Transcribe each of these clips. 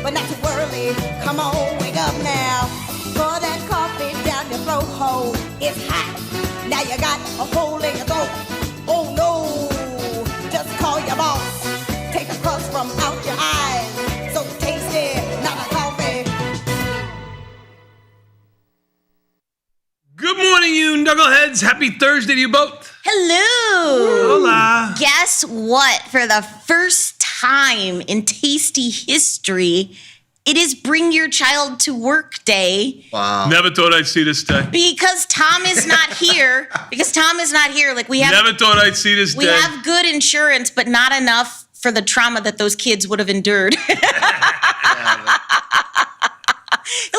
but not too early. Come on, wake up now. Pour that coffee down your throat hole. It's hot. Now you got a hole in your throat. Oh no, just call your boss. Take the crust from out your eyes. So tasty, not a coffee. Good morning, you knuckleheads. Happy Thursday to you both. Hello. Hola. Guess what? For the first time in Tasty history, it is Bring Your Child to Work Day. Wow. Never thought I'd see this day. Because Tom is not here. Like we have Never thought I'd see this we day. have good insurance, but not enough for the trauma that those kids would have endured.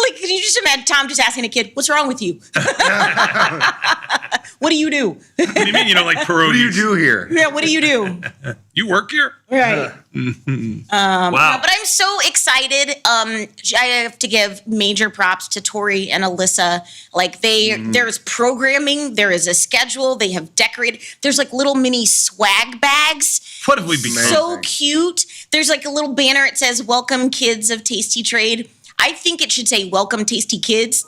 Like, can you just imagine Tom just asking a kid, "What's wrong with you? What do you do?" What do you mean you don't like pierogies? What do you do here? Yeah, what do you do? You work here? Right. Wow. But I'm so excited. I have to give major props to Tori and Alyssa. Like there's programming, there is a schedule, they have decorated. There's like little mini swag bags. What have we become? So cute. There's like a little banner. It says, "Welcome kids of Tasty Trade." I think it should say, "Welcome Tasty Kids."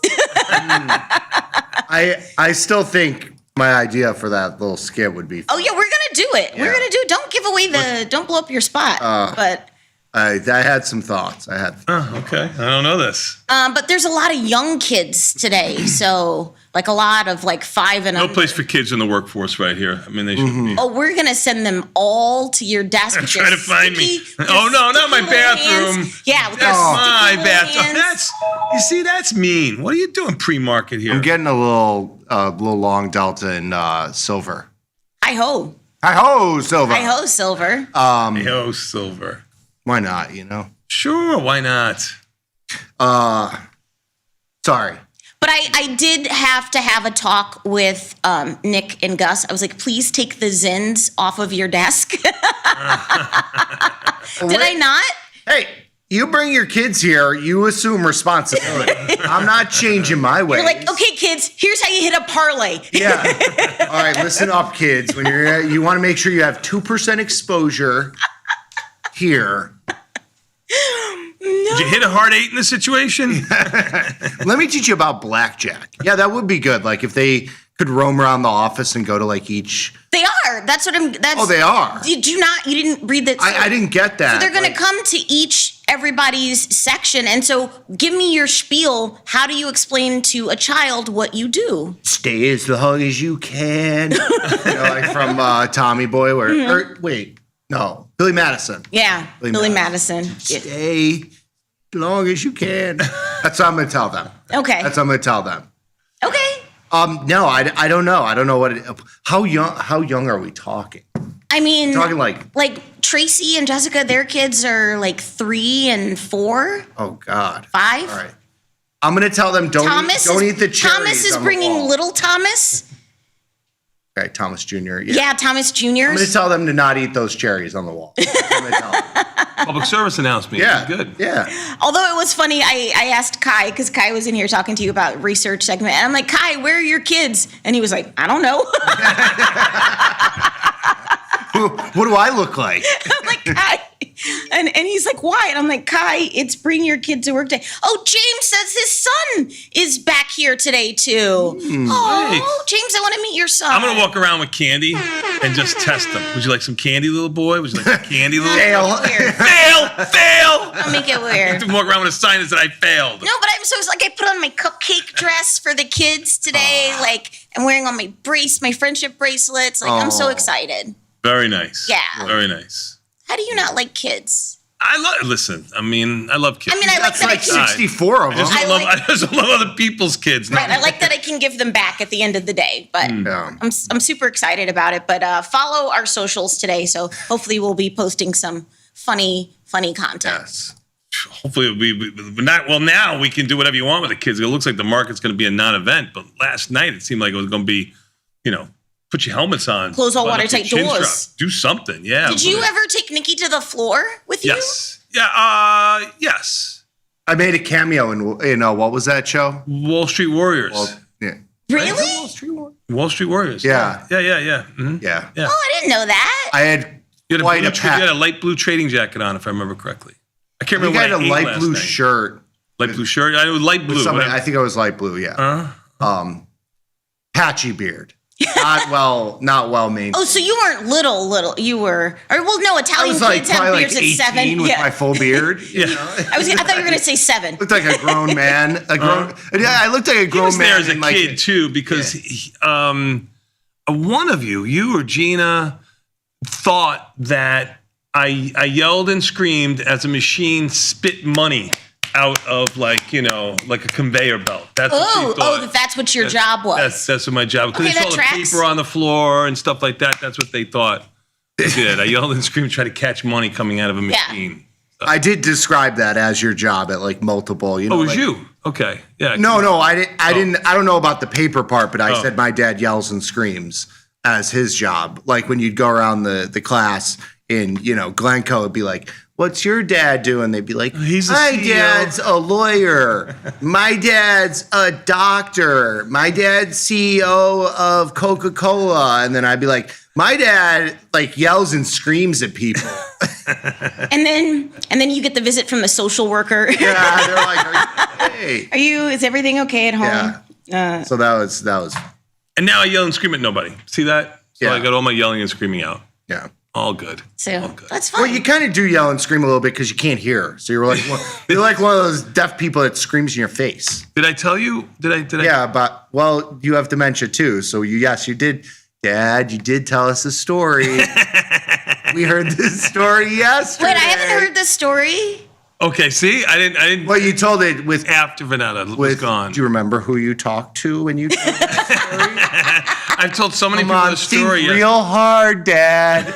I still think my idea for that little skit would be. Oh yeah, we're gonna do it. Yeah. We're gonna do it. Don't give away don't blow up your spot. But I had some thoughts. Oh, okay. I don't know this. but there's a lot of young kids today, so like a lot of like 5 and No under. place for kids in the workforce right here. I mean, they should be. Oh, we're gonna send them all to your desk. With Trying their to find me. sticky- their Oh, no, not my sticky little bathroom. hands. Yeah, with their That's sticky my little bathroom. hands. You see, that's mean. What are you doing pre-market here? I'm getting a little long delta in silver. Hi ho, Hi ho, silver. hi ho, Silver. Yo, Silver. Why not? You know. Sure, why not? Sorry. But I did have to have a talk with Nick and Gus. I was like, please take the Zins off of your desk. Did I not? Hey, you bring your kids here. You assume responsibility. I'm not changing my ways. You're like, okay, kids, here's how you hit a parlay. Yeah. All right, listen up, kids. When you want to make sure you have 2% exposure here. Did you hit a hard 8 in this situation? Let me teach you about blackjack. Yeah, that would be good. Like if they could roam around the office and go to like each. They are. That's what I'm. That's. Oh, they are. You didn't read that. I didn't get that. So they're going to Like, come to everybody's section. And so give me your spiel. How do you explain to a child what you do? stay as long as you can. Like from Tommy Boy, Billy Madison. Yeah, Billy Madison. Yeah. Stay as long as you can. That's what I'm going to tell them. Okay. That's what I'm going to tell them. Okay. No, I don't know. I don't know how young are we talking? I mean, Talking like Tracy and Jessica, their kids are like 3 and 4, oh God, 5. All right. I'm gonna tell them don't eat the cherries. Thomas is on the bringing wall. little Thomas. Okay, Thomas Jr. Yeah, Thomas Jr. I'm gonna tell them to not eat those cherries on the wall. That's what I'm gonna tell them. Public service announcement. Yeah, Good. Yeah. Although it was funny, I asked Kai, because Kai was in here talking to you about research segment, and I'm like, Kai, where are your kids? And he was like, I don't know. What do I look like? I'm like, Kai. And he's like, why? And I'm like, Kai, it's Bring Your Kid to Work Day. Oh, James says his son is back here today, too. Oh, James, I want to meet your son. I'm going to walk around with candy and just test them. Would you like some candy, little boy? Would you like some candy, little boy? Fail. Fail! I'll make it weird. To walk around with a sign that said I failed. No, but I'm so like I put on my cupcake dress for the kids today. Like I'm wearing all my friendship bracelets. Like I'm so excited. Very nice. Yeah. Very nice. How do you not like kids? I love kids. I mean, I like That's that like I can. 64 of I them. just don't love other people's kids. Right, I like that I can give them back at the end of the day. But Yeah. I'm super excited about it. But follow our socials today, so hopefully we'll be posting some funny content. Yes. Hopefully, now we can do whatever you want with the kids. It looks like the market's going to be a non-event, but last night it seemed like it was going to be, put your helmets on. Close all button up watertight your chin doors. strap, do something, yeah. Did you ever take Nikki to the floor with you? Yes. Yeah, yes. I made a cameo in what was that show? Wall Street Warriors. Yeah. Really? Wall Street Warriors. Yeah. Yeah. Mhm. Yeah. Yeah. Oh, I didn't know that. I had You quite had a a light blue trading jacket on, if I remember correctly. I can't You remember had what a I ate light last blue night. shirt. Light blue shirt? I was light blue. I think it was light blue, yeah. Patchy beard. Not well maintained. Oh, so you weren't little. You were, no, I Italian was like kids have probably beards like 18 at 7. with my full beard. You know? I thought you were going to say 7. Looked like a grown man. Yeah, I looked like a He grown was man. there as a in, like, kid, too, because one of you or Gina, thought that I yelled and screamed as a machine spit money out of like a conveyor belt. That's what she thought. That's what your job was. That's what my job was. Because Okay, they saw that the tracks. paper on the floor and stuff like that. That's what they thought. I did. I yelled and screamed, trying to catch money coming out of a machine. I did describe that as your job at like multiple. You know, Oh, it was like, you? Okay. Yeah. No, I didn't. I don't know about the paper part, but I Oh. said my dad yells and screams as his job. Like when you'd go around the class in Glencoe, it'd be like, "What's your dad doing?" They'd be like, He's a "My CEO." dad's a lawyer. My dad's a doctor. My dad's CEO of Coca-Cola." And then I'd be like, "My dad like yells and screams at people." And then you get the visit from the social worker. Yeah, they're like, "Hey, Is everything okay at home? yeah." So that was And now I yell and scream at nobody. See that? So Yeah. I got all my yelling and screaming out. yeah. All good. So that's fine. Well, you kind of do yell and scream a little bit because you can't hear. So you're like one of those deaf people that screams in your face. Did I tell you? Did I? Yeah, but you have dementia too. So you did, Dad. You did tell us a story. We heard this story yesterday. Wait, I haven't heard this story. Okay. See, I didn't. Well, you told it with. After Vanetta was gone. Do you remember who you talked to when you told that story? I've told so many Come people on, the story. think real hard, Dad.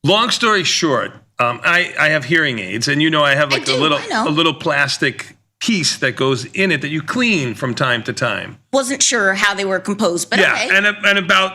Long story short, I have hearing aids, and I have like I know. a little plastic piece that goes in it that you clean from time to time. Wasn't sure how they were composed, but okay. and about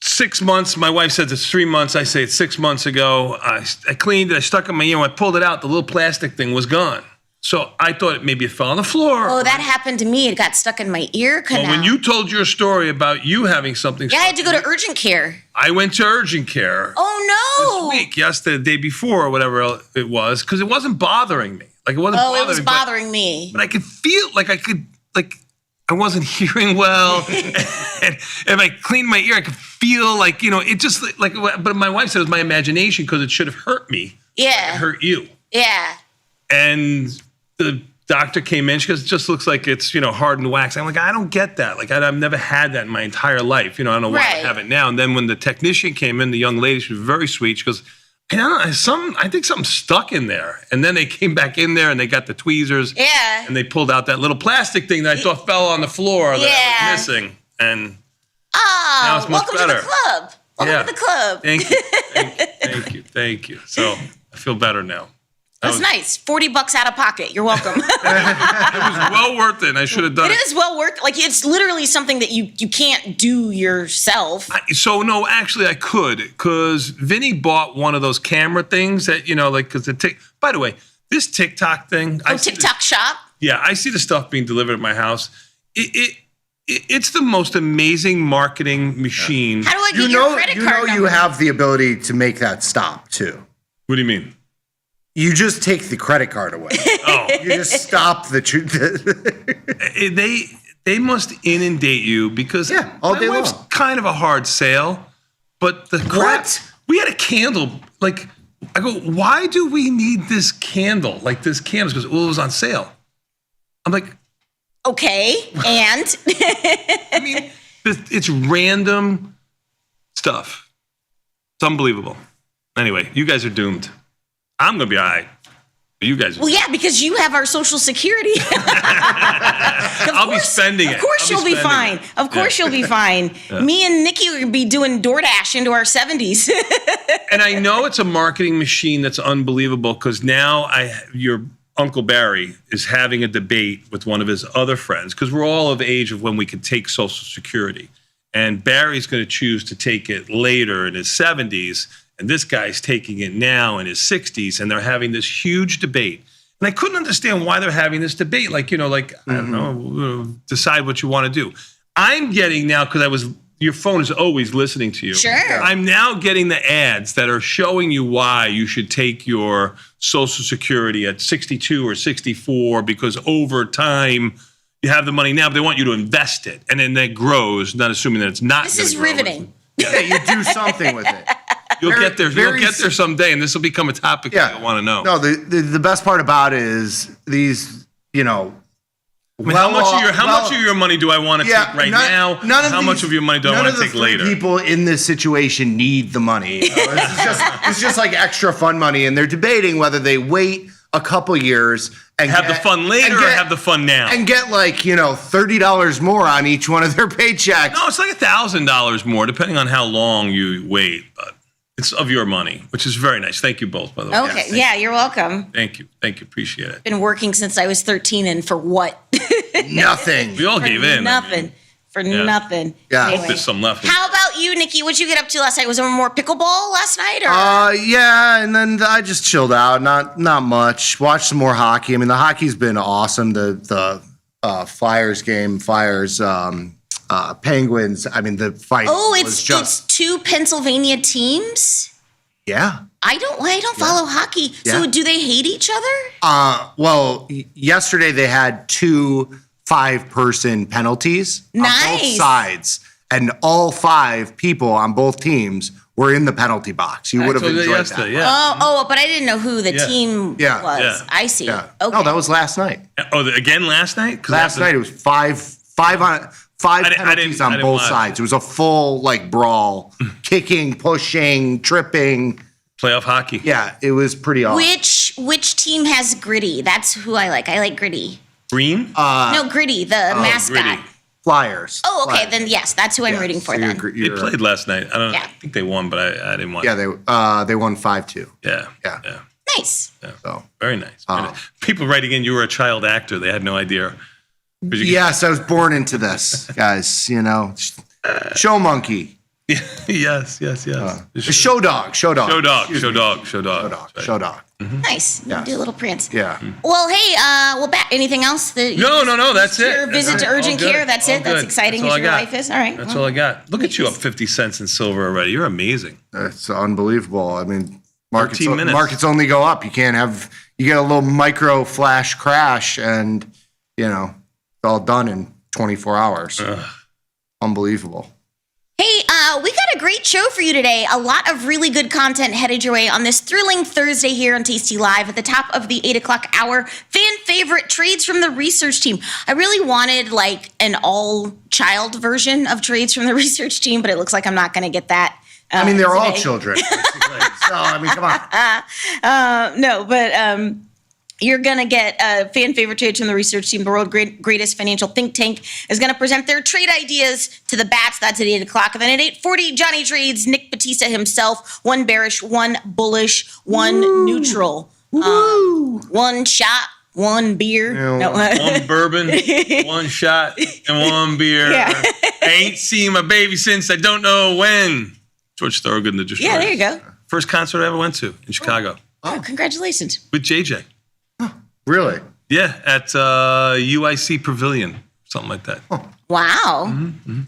6 months, my wife says it's 3 months. I say it's 6 months ago. I cleaned it. I stuck it in my ear. When I pulled it out, the little plastic thing was gone. So I thought maybe it fell on the floor. Oh, that happened to me. It got stuck in my ear canal. Well, when you told your story about you having something, I had to go to urgent care. I went to urgent care. Oh no! This week, yesterday, the day before, or whatever it was, because it wasn't bothering me. Like it wasn't. Oh, bothering it was me, bothering me. But I could feel like I wasn't hearing well, and if I cleaned my ear, I could feel like it just like. But my wife said it was my imagination because it should have hurt me. Yeah. It hurt you. Yeah. And the doctor came in. She goes, "It just looks like it's hardened wax." I'm like, I don't get that. Like I've never had that in my entire life. I don't know why I have it now. And then when the technician came in, the young lady, she was very sweet. She goes, "I don't know, I think something stuck in there." And then they came back in there and they got the tweezers. Yeah. And they pulled out that little plastic thing that I thought fell on the floor that I was missing. And now it's much welcome better. to the club. Welcome to the club. Thank you. So I feel better now. That's nice. $40 out of pocket. You're welcome. It was well worth it. And I should have done it. It is well worth. Like it's literally something that you can't do yourself. No, actually I could, because Vinny bought one of those camera things that, because by the way, this TikTok thing. TikTok shop? Yeah, I see the stuff being delivered at my house. It's the most amazing marketing machine. How do I get your credit card number? You have the ability to make that stop too. What do you mean? You just take the credit card away. Oh. You just stop the truth. They must inundate you because all my day wife's long. kind of a hard sale, but the crap, we had a candle. Like I go, why do we need this candle? Like this candle because it was on sale. I'm like, okay, and I mean, it's random stuff. It's unbelievable. Anyway, you guys are doomed. I'm gonna be all right. You guys. Well, yeah, because you have our Social Security. I'll be spending it. Of course, you'll be fine. Of course, you'll be fine. Me and Nikki will be doing DoorDash into our 70s. And I know it's a marketing machine that's unbelievable because now your Uncle Barry is having a debate with one of his other friends because we're all of age of when we can take Social Security. And Barry's going to choose to take it later in his 70s. And this guy's taking it now in his 60s. And they're having this huge debate. And I couldn't understand why they're having this debate. I don't know, decide what you want to do. I'm getting now, because I was your phone is always listening to you. Sure. I'm now getting the ads that are showing you why you should take your Social Security at 62 or 64 because over time you have the money now, but they want you to invest it. And then that grows, not assuming that it's not. This is riveting. Yeah, you do something with it. You'll get there. You'll get there someday, and this will become a topic that you'll want to know. No, the best part about it is these, you know. I mean, how much of your money do I want to take right now? How much of your money do I want to take later? People in this situation need the money. It's just like extra fun money, and they're debating whether they wait a couple years and have the fun later or have the fun now, and get $30 more on each one of their paychecks. No, it's like $1,000 more, depending on how long you wait, but. It's of your money, which is very nice. Thank you both, by the way. Okay. Yeah, you're welcome. Thank you. Appreciate it. Been working since I was 13, and for what? Nothing. We all gave in. Nothing. Nothing. Yeah. I hope there's some left. How about you, Nikki? What'd you get up to last night? Was there more pickleball last night? Yeah, and then I just chilled out. Not much. Watched some more hockey. I mean, the hockey's been awesome. The Flyers game, Penguins. I mean, the fight. It's two Pennsylvania teams. Yeah. I don't follow hockey. Yeah. So do they hate each other? Well, yesterday they had 2 5-person penalties on both sides, and all 5 people on both teams were in the penalty box. You would have enjoyed that. Yeah. But I didn't know who the team was. Yeah. I see. Yeah. Okay. No, that was last night. Oh, again last night? Last night it was 5 penalties on both sides. It was a full brawl, kicking, pushing, tripping. Playoff hockey. Yeah, it was pretty awesome. Which team has Gritty? That's who I like. I like Gritty. Green? No, Gritty, the mascot. Gritty. Flyers. Oh, okay. Flyers. Then yes, that's who I'm rooting for. Then They played last night. I think they won, but I didn't watch. Yeah, they won 5-2. Yeah. nice. Yeah. So Very nice. People writing in, you were a child actor. They had no idea. Yes, I was born into this, guys. Show monkey. Yes. Show dog. Show dog. Nice. Yeah. Do a little prance. Yeah. Well, hey, anything else? No. That's it. Your visit to urgent care. That's it. That's exciting as your life is. All right. That's all I got. Look at you up 50 cents in silver already. You're amazing. It's unbelievable. I mean, 13 minutes. markets only go up. You get a little micro flash crash and, it's all done in 24 hours. Unbelievable. Hey, we got a great show for you today. A lot of really good content headed your way on this thrilling Thursday here on Tasty Live. At the top of the 8 o'clock hour, fan favorite trades from the research team. I really wanted an all-child version of trades from the research team, but it looks like I'm not going to get that. They're today. all children. So, come on. You're going to get fan favorite trades from the research team. The world's greatest financial think tank is going to present their trade ideas to the bats. That's at 8 o'clock. And then at 8:40, Johnny Trades, Nick Batista himself, 1 bearish, 1 bullish, 1 neutral. 1 shot, 1 beer. No. 1 bourbon, 1 shot, and 1 beer. Yeah. I ain't seen my baby since I don't know when. George Thorogood, the Destroyer. Yeah, there you go. First concert I ever went to in Chicago. Oh, congratulations. With JJ. Really? Yeah, at UIC Pavilion, something like that. Wow.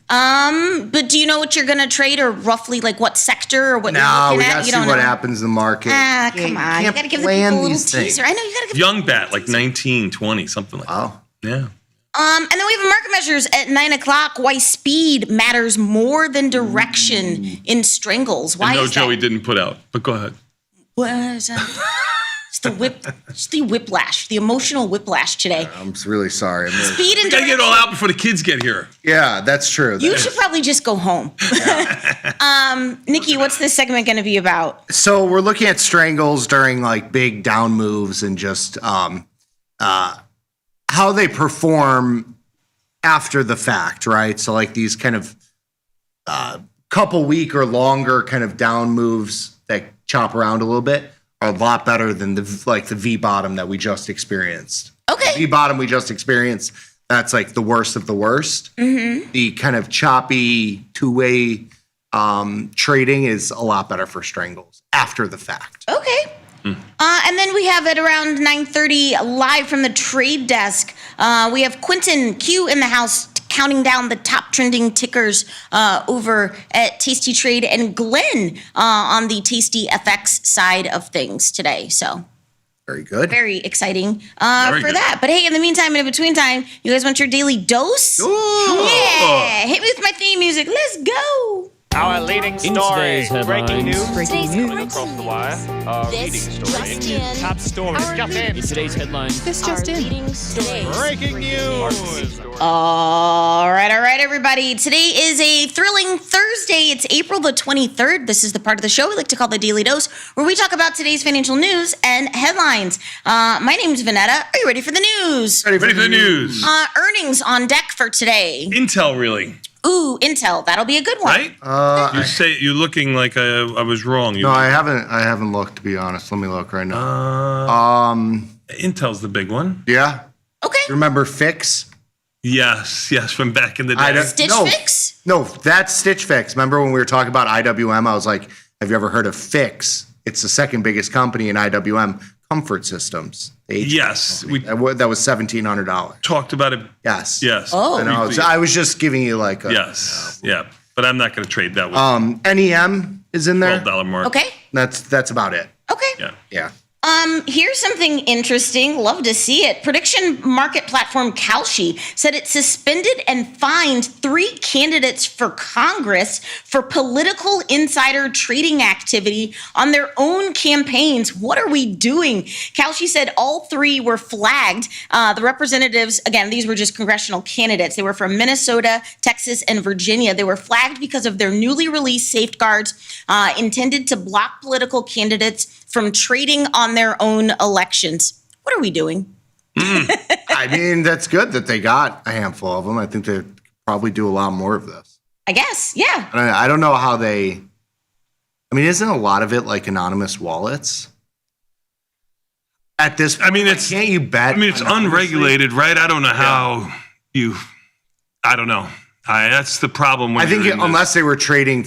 But do you know what you're going to trade or roughly what sector or what you're No, looking we at? got to see what happens in the market. Come on. You got to give the people a little teaser. I know you got to give Young bat, 19, 20, something like that. Wow. Yeah. And then we have market measures at 9 o'clock. Why speed matters more than direction in Strangles. Why is Joey that? didn't put out, but go ahead. What is that? It's the whiplash, the emotional whiplash today. I'm really sorry. Speed and We got to get it all direction. out before the kids get here. Yeah, that's true. You should probably just go home. Nikki, what's this segment going to be about? So we're looking at strangles during big down moves and just how they perform after the fact, right? So these kind of couple week or longer kind of down moves that chop around a little bit are a lot better than the V bottom that we just experienced. Okay. The V bottom we just experienced, that's the worst of the worst. Mm-hmm. The kind of choppy two-way trading is a lot better for strangles after the fact. Okay. And then we have at around 9:30 live from the trade desk. We have Quentin Q in the house to counting down the top trending tickers over at Tasty Trade and Glenn on the Tasty FX side of things today. So Very good. very exciting Very for good. that. But hey, in the meantime, in between time, you guys want your daily dose? Ooh. Yeah, hit me with my theme music. Let's go. Our leading story. today's Breaking headlines. news. Breaking Across the wire. Our leading story. Top stories. Jump in. In today's headlines. This just in. Breaking news. All right, everybody. Today is a thrilling Thursday. It's April the 23rd. This is the part of the show we like to call the Daily Dose, where we talk about today's financial news and headlines. My name's Vanetta. Are you ready for the news? Ready for the news. Earnings on deck for today. Intel, really, Ooh, Intel. That'll be a good one. right? You're looking like I was wrong. No, I haven't looked, to be honest. Let me look right now. Intel's the big one. Yeah. Okay. Remember Fix? Yes, from back in the day. Stitch no, Fix? No, that's Stitch Fix. Remember when we were talking about IWM? I was like, have you ever heard of Fix? It's the second biggest company in IWM, Comfort Systems. The HVAC Yes, company. that was $1,700. Talked about it. Yes. Yes. Oh. I know. So I was just giving you like a Yes. Yeah. But I'm not going to trade that with NEM is in there. $12 mark. Okay. That's about it. Okay. Yeah. Yeah. Here's something interesting. Love to see it. Prediction market platform Kalshi said it suspended and fined 3 candidates for Congress for political insider trading activity on their own campaigns. What are we doing? Kalshi said all 3 were flagged. The representatives, again, these were just congressional candidates. They were from Minnesota, Texas, and Virginia. They were flagged because of their newly released safeguards intended to block political candidates from trading on their own elections. What are we doing? I mean, that's good that they got a handful of them. I think they could probably do a lot more of this. I guess, yeah. I don't know how they. I mean, isn't a lot of it like anonymous wallets? At this point, I mean, it's- can't you bet? I mean, it's anonymously? unregulated, right? I don't know how I don't know. That's the problem. When I think you're in this. unless they were trading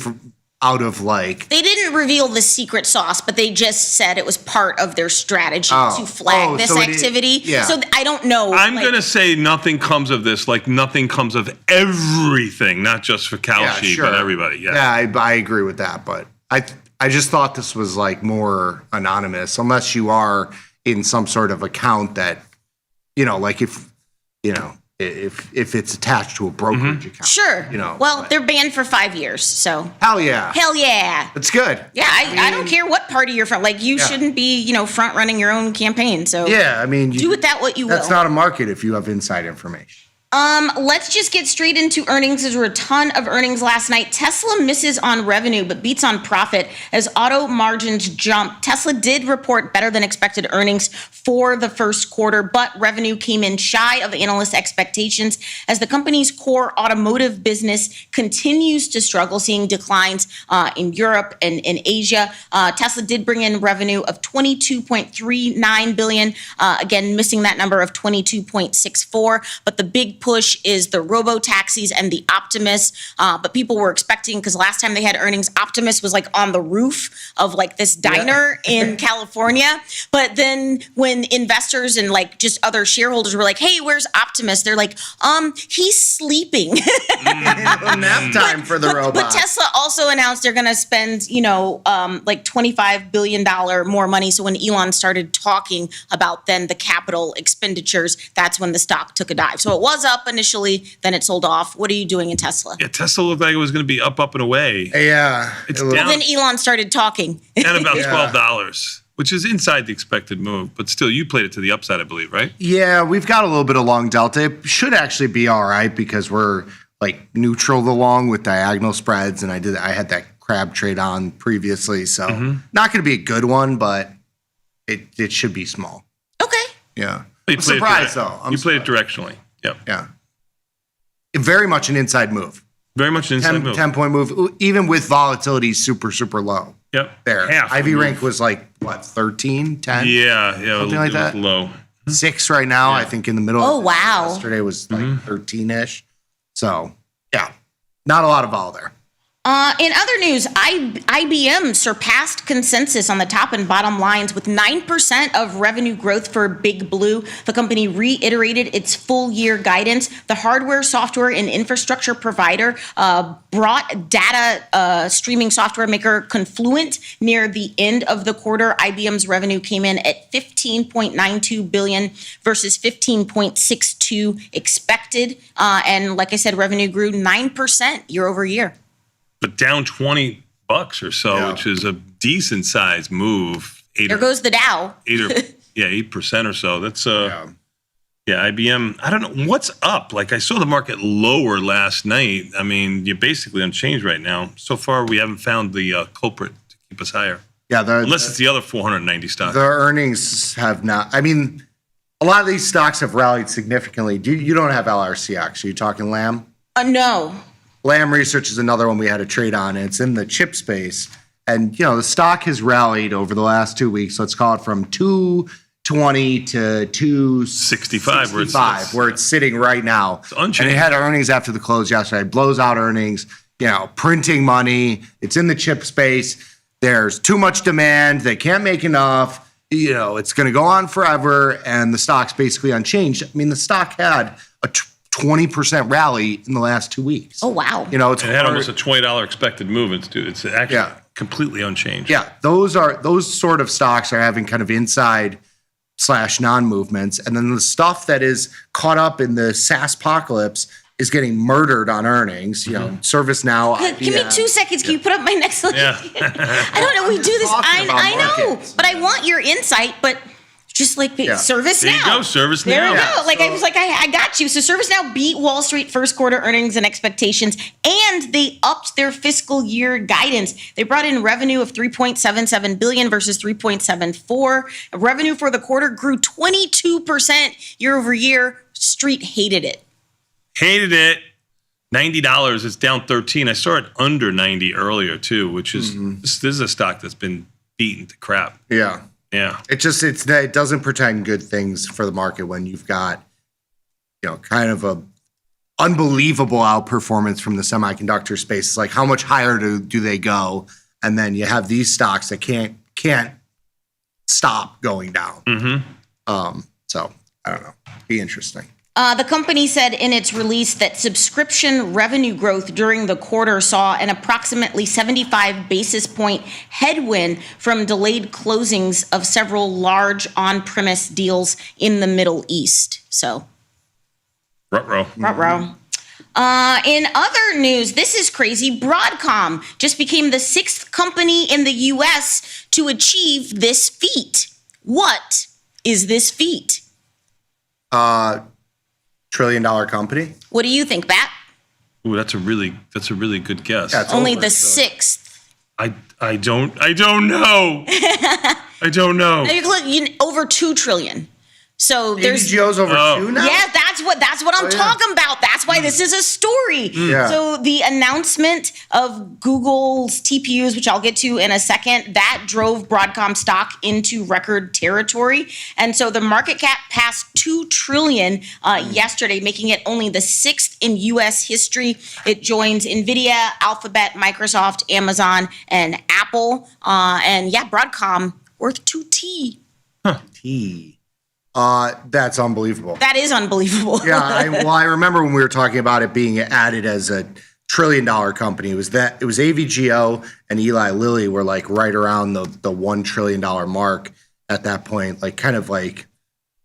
out of like. They didn't reveal the secret sauce, but they just said it was part of their strategy to flag this so activity. yeah. So I don't know. I'm going to say nothing comes of this, like nothing comes of everything, not just for Kalshi, but everybody. Yeah. I agree with that, but I just thought this was like more anonymous, unless you are in some sort of account that, like if it's attached to a brokerage account. Sure. Well, but- they're banned for 5 years, so. Hell yeah. Hell yeah. It's good. Yeah, I don't care what party you're from. Like, you shouldn't be, front running your own campaign. So Yeah, I mean, do with that what you will. that's not a market if you have inside information. Let's just get straight into earnings. There were a ton of earnings last night. Tesla misses on revenue, but beats on profit as auto margins jump. Tesla did report better than expected earnings for the first quarter, but revenue came in shy of analyst expectations as the company's core automotive business continues to struggle, seeing declines in Europe and in Asia. Tesla did bring in revenue of $22.39 billion, again, missing that number of 22.64, but the big push is the robo-taxis and the Optimus, but people were expecting, because last time they had earnings, Optimus was like on the roof of like this diner in California. But then when investors and like just other shareholders were like, hey, where's Optimus? They're like, he's sleeping. Nap time for the robot. But Tesla also announced they're going to spend, like $25 billion more money. So when Elon started talking about then the capital expenditures, that's when the stock took a dive. So it was up initially, then it sold off. What are you doing in Tesla? Yeah, Tesla looked like it was going to be up and away. Yeah. It's It looked- down. Then Elon started talking. And about Yeah. $12, which is inside the expected move. But still, you played it to the upside, I believe, right? Yeah, we've got a little bit of long delta. It should actually be all right because we're like neutral the long with diagonal spreads, and I had that crab trade on previously, so not going to be a good one, but it should be small. Okay. Yeah, You I'm played it surprised direct- though. You played it directionally. Yep. Yeah, very much an inside move. Very much an inside move. 10-point move, even with volatility super low. Yep. There, Half Ivy move. rank was like what 13, 10, Yeah, Something like it was that? low. 6 right now. I think in the middle. Oh, of wow. Yesterday was like 13ish. So yeah, not a lot of vol there. In other news, IBM surpassed consensus on the top and bottom lines with 9% of revenue growth for Big Blue. The company reiterated its full year guidance. The hardware, software, and infrastructure provider brought data streaming software maker Confluent near the end of the quarter. IBM's revenue came in at $15.92 billion versus $15.62 expected. And like I said, revenue grew 9% year over year. But down $20 or so, which is a decent sized move. There goes the Dow. 8% or so. That's IBM. I don't know what's up. Like I saw the market lower last night. I mean, you're basically unchanged right now. So far, we haven't found the culprit to keep us higher. Yeah, unless it's the other 490 stocks. The earnings have not. I mean, a lot of these stocks have rallied significantly. You don't have LRCX. Are you talking Lam? No. Lam Research is another one we had a trade on. And it's in the chip space. And, the stock has rallied over the last 2 weeks. Let's call it from 220 to 265, where it's sitting right now. It's unchanged. And it had earnings after the close yesterday. It blows out earnings, printing money. It's in the chip space. There's too much demand. They can't make enough. It's going to go on forever. And the stock's basically unchanged. I mean, the stock had a 20% rally in the last 2 weeks. Oh, wow. It had almost a $20 expected move. It's actually completely unchanged. Yeah, those sort of stocks are having kind of inside / non-movements. And then the stuff that is caught up in the SaaS apocalypse is getting murdered on earnings. ServiceNow. Give me 2 seconds. Can you put up my next slide? Yeah. I don't know. We do this. I know, but I want your insight. But just like ServiceNow. There you go, ServiceNow. There you go. Like I was like, I got you. So ServiceNow beat Wall Street first quarter earnings and expectations, and they upped their fiscal year guidance. They brought in revenue of $3.77 billion versus $3.74. Revenue for the quarter grew 22% year over year. Street hated it. Hated it. $90. It's down 13. I saw it under 90 earlier too, which is this is a stock that's been beaten to crap. Yeah. Yeah. It doesn't portend good things for the market when you've got, kind of a unbelievable outperformance from the semiconductor space. It's like how much higher do they go? And then you have these stocks that can't stop going down. So I don't know. Be interesting. The company said in its release that subscription revenue growth during the quarter saw an approximately 75 basis point headwind from delayed closings of several large on-premise deals in the Middle East. So, ruh-roh. In other news, this is crazy. Broadcom just became the 6th company in the U.S. to achieve this feat. What is this feat? $1 trillion company. What do you think, Bat? Ooh, that's a really good guess. Yeah, only the 6th. I don't know. I don't know. Over 2 trillion. So there's AVGO's over 2 now? Yeah, that's what I'm talking about. That's why this is a story. Yeah. So the announcement of Google's TPUs, which I'll get to in a second, that drove Broadcom stock into record territory. And so the market cap passed 2 trillion yesterday, making it only the 6th in US history. It joins Nvidia, Alphabet, Microsoft, Amazon, and Apple. And Broadcom worth 2T. T. That's unbelievable. That is unbelievable. I remember when we were talking about it being added as a $1 trillion company. It was AVGO and Eli Lilly were like right around the $1 trillion mark at that point, like kind of like,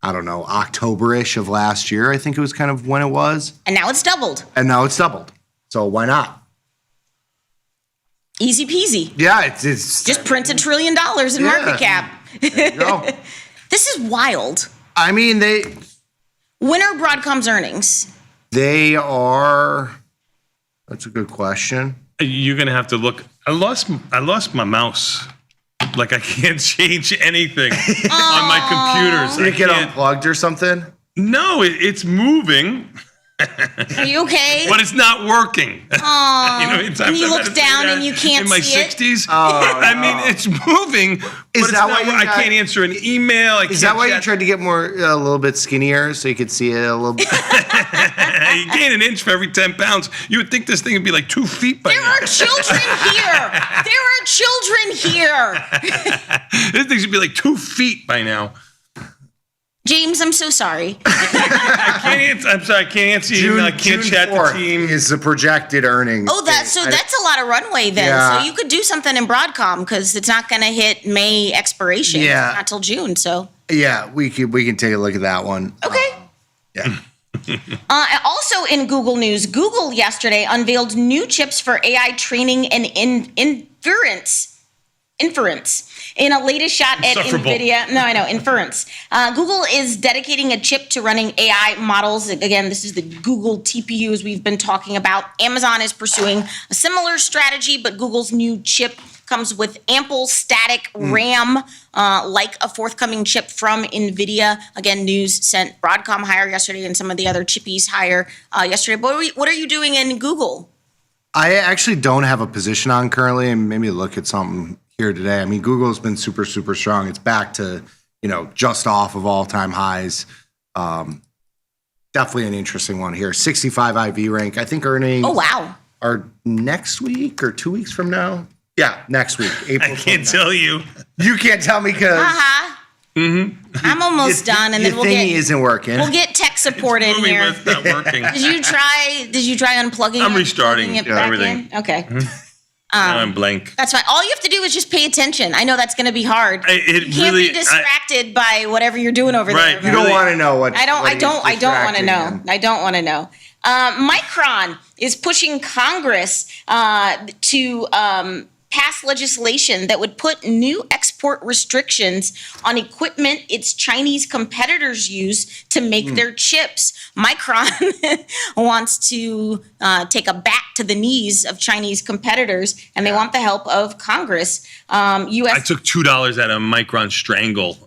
I don't know, October-ish of last year. I think it was kind of when it was. And now it's doubled. So why not? Easy peasy. Yeah, it's just print $1 trillion in market cap. There you go. This is wild. I mean, when are Broadcom's earnings? They are. That's a good question. You're gonna have to look. I lost my mouse. Like I can't change anything on my computers. Did it get unplugged or something? No, it's moving. Are you okay? But it's not working. And you look down and you can't in my see it? 60s. Oh, I mean, it's moving. But it's that not, why you I got- can't answer an email. Is that why you tried to get a little bit skinnier so you could see it a little bit? You gain an inch for every 10 pounds. You would think this thing would be like 2 feet by There now. are children here. There are children here. This thing should be like 2 feet by now. James, I'm so sorry. I can't answer. I'm sorry. I can't answer you. I can't chat the 4th team. is the projected earnings. Oh, that's a lot of runway then. Yeah. So you could do something in Broadcom because it's not going to hit May expiration. Yeah. Not till June. So Yeah, we can take a look at that one. okay. Yeah. Also in Google News, Google yesterday unveiled new chips for AI training and inference. In a latest shot at Insufferable. NVIDIA. No, I know, inference. Google is dedicating a chip to running AI models. Again, this is the Google TPU as we've been talking about. Amazon is pursuing a similar strategy, but Google's new chip comes with ample static RAM, like a forthcoming chip from NVIDIA. Again, news sent Broadcom higher yesterday and some of the other chippies higher yesterday. But what are you doing in Google? I actually don't have a position on currently, and maybe look at something here today. I mean, Google's been super, super strong. It's back to, just off of all-time highs. Definitely an interesting one here. 65 IV rank. I think earnings Oh, wow. are next week or 2 weeks from now. Yeah, next week. April. I can't 29th. tell you. You can't tell me because I'm almost done, and then your we'll thingy get isn't working. tech support in Moving, here. but it's not working. Did you try unplugging? I'm it, restarting plugging it back everything. in? Okay. Now I'm blank. That's fine. All you have to do is just pay attention. I know that's going to be hard. It You can't really- be distracted by whatever you're doing over Right, there. you don't really- want to know what. I don't want to distracting know. him. I don't want to know. Micron is pushing Congress to pass legislation that would put new export restrictions on equipment its Chinese competitors use to make their chips. Micron wants to take a bat to the knees of Chinese competitors, and they want the help of Congress. I U.S. took $2 out of Micron Strangle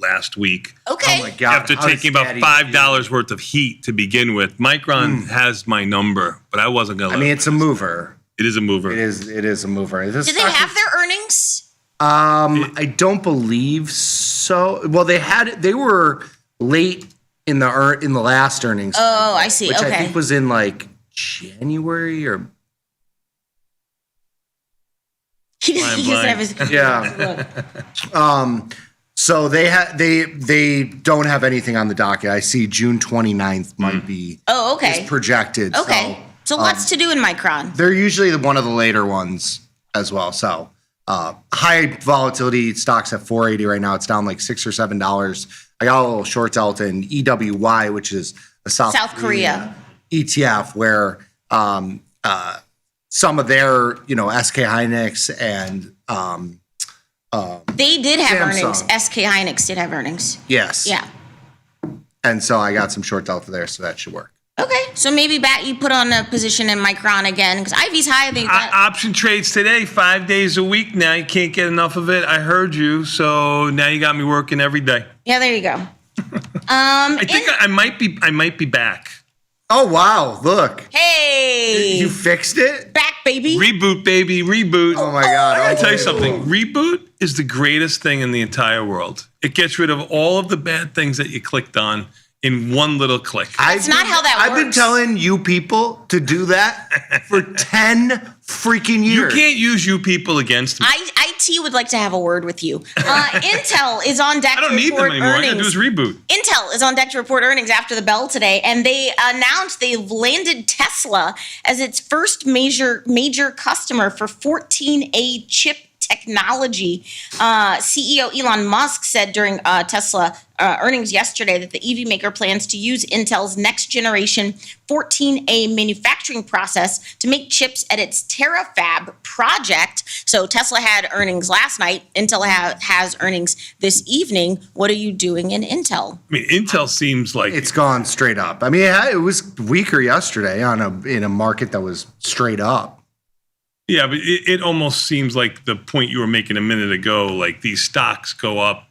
last week. Okay. Oh my God. After how does taking about Daddy $5 worth of heat to begin with. Micron has my number, but I wasn't going to I mean, it's a mover. It is a mover. It is a mover. Did they have their earnings? I don't believe so. Well, they were late in the last earnings. Oh, I see. Which Okay. I think was in like January or He doesn't have his. yeah. So they don't have anything on the docket. I see June 29th might be Oh, okay. is projected. Okay. So lots to do in Micron. They're usually one of the later ones as well. So high volatility stocks at 480 right now. It's down like $6 or $7. I got a little short delta in EWY, which is a South Korea. ETF, where some of their SK Hynix and They did have Samsung. earnings. SK Hynix did have earnings. yes, Yeah. and so I got some short delta there, so that should work. Okay. So maybe you put on a position in Micron again because Ivy's high. They Option trades today, 5 days a week now. You can't get enough of it. I heard you, so now you got me working every day. yeah, there you go. I think I might be back. Oh wow! Look, Hey, you fixed it. back, baby. Reboot, baby, reboot. Oh my God! I gotta tell you something. Reboot is the greatest thing in the entire world. It gets rid of all of the bad things that you clicked on in one little click. That's not how that I've been works. telling you people to do that for 10 freaking You years. can't use you people against me. IT would like to have a word with you. Intel is on deck I don't to need them report anymore. All I gotta earnings. do is reboot. Intel is on deck to report earnings after the bell today, and they announced they've landed Tesla as its first major customer for 14A chip technology. CEO Elon Musk said during Tesla earnings yesterday that the EV maker plans to use Intel's next generation 14A manufacturing process to make chips at its TerraFab project. So Tesla had earnings last night. Intel has earnings this evening. What are you doing in Intel? I mean, Intel seems like It's gone straight up. I mean, it was weaker yesterday in a market that was straight up. yeah, but it almost seems like the point you were making a minute ago. Like these stocks go up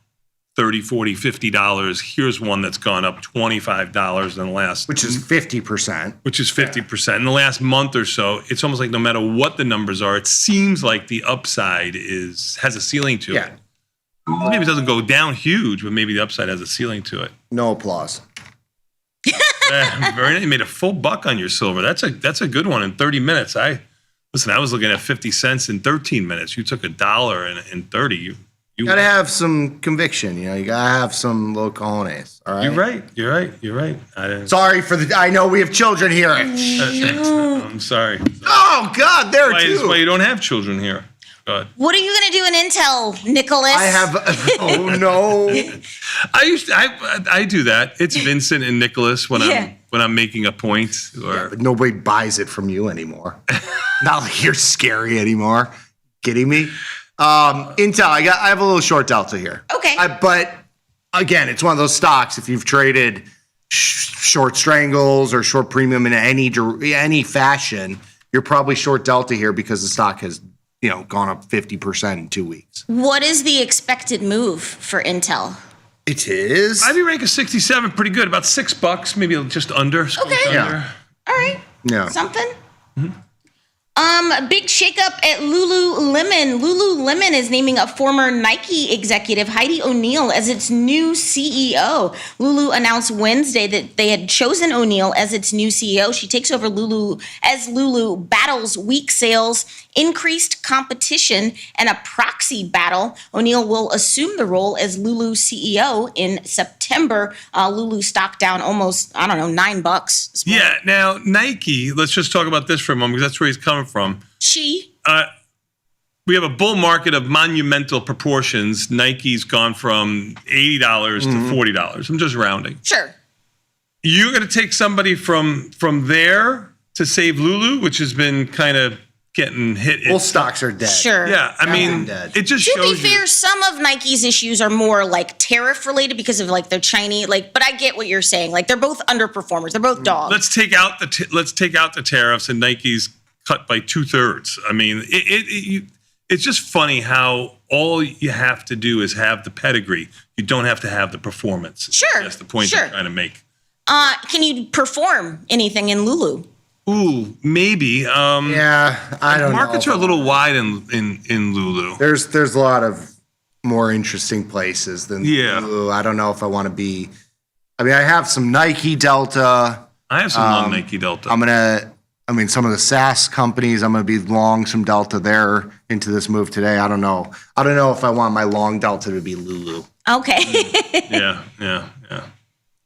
$30, $40, $50. Here's one that's gone up $25 in the last, Which is 50%. which is 50%. In the last month or so, it's almost like no matter what the numbers are, it seems like the upside has a ceiling to Yeah. it. Maybe it doesn't go down huge, but maybe the upside has a ceiling to it. No applause. Very nice. You made a full buck on your silver. That's a good one in 30 minutes. I was looking at 50 cents in 13 minutes. You took $1 in 30. You gotta have some conviction, you gotta have some little cojones. All right. You're right. Sorry I know we have children here. I'm sorry. Oh God, there That's too. why you don't have children here. God. What are you going to do in Intel, Nicholas? I have. Oh no. I do that. It's Vincent and Nicholas when I'm making a point. But nobody buys it from you anymore. Not like you're scary anymore. Kidding me? Intel. I have a little short delta here. Okay. But again, it's one of those stocks. If you've traded short strangles or short premium in any fashion, you're probably short delta here because the stock has gone up 50% in 2 weeks. What is the expected move for Intel? It is. IB rank is 67, pretty good. About $6, maybe just under. Okay. Under. All right. Yeah. Something. A big shakeup at Lululemon. Lululemon is naming a former Nike executive, Heidi O'Neill, as its new CEO. Lulu announced Wednesday that they had chosen O'Neill as its new CEO. She takes over Lulu as Lulu battles weak sales, increased competition, and a proxy battle. O'Neill will assume the role as Lulu CEO in September. Lulu stock down almost, $9. Yeah. Now, Nike, let's just talk about this for a moment because that's where he's coming from. We have a bull market of monumental proportions. Nike's gone from $80 to $40. I'm just rounding. Sure. You're going to take somebody from there to save Lulu, which has been kind of getting hit. Both stocks are dead. Sure. Yeah, I mean, it just To shows be fair, you. some of Nike's issues are more like tariff related because of like their Chinese, but I get what you're saying. Like they're both underperformers. They're both dogs. Let's take out the tariffs, and Nike's cut by 2/3. I mean, it's just funny how all you have to do is have the pedigree. You don't have to have the performance. Sure. That's the point Sure. I'm trying to make. Can you perform anything in Lulu? Ooh, maybe. Yeah, I don't know. Markets are a little wide in Lulu. There's a lot of more interesting places than Lulu. I don't know if I want to be. I mean, I have some Nike Delta. I have some long Nike Delta. Some of the SaaS companies, I'm going to be long some Delta there into this move today. I don't know. I don't know if I want my long Delta to be Lulu. Okay. Yeah.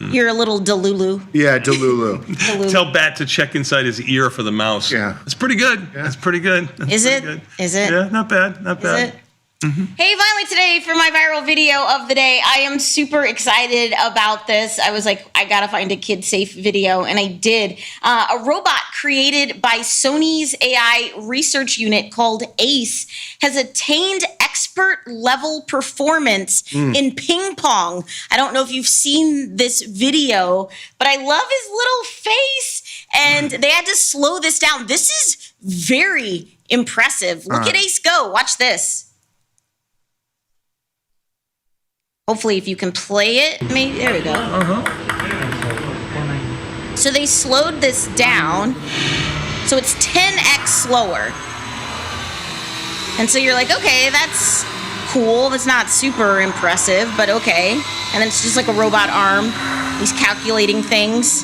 You're a little Delulu. Yeah, Delulu. Tell Bat to check inside his ear for the mouse. Yeah. It's pretty good. Yeah. That's pretty good. Is it? Is it? Yeah, not bad. Not bad. Is it? Hey, finally today for my viral video of the day. I am super excited about this. I was like, I gotta find a kid-safe video, and I did. A robot created by Sony's AI research unit called ACE has attained expert-level performance in ping pong. I don't know if you've seen this video, but I love his little face, and they had to slow this down. This is very impressive. Look at Ace go. Watch this. Hopefully, if you can play it, maybe there we go. So they slowed this down, so it's 10x slower. And so you're like, okay, that's cool. That's not super impressive, but okay. And then it's just like a robot arm. He's calculating things.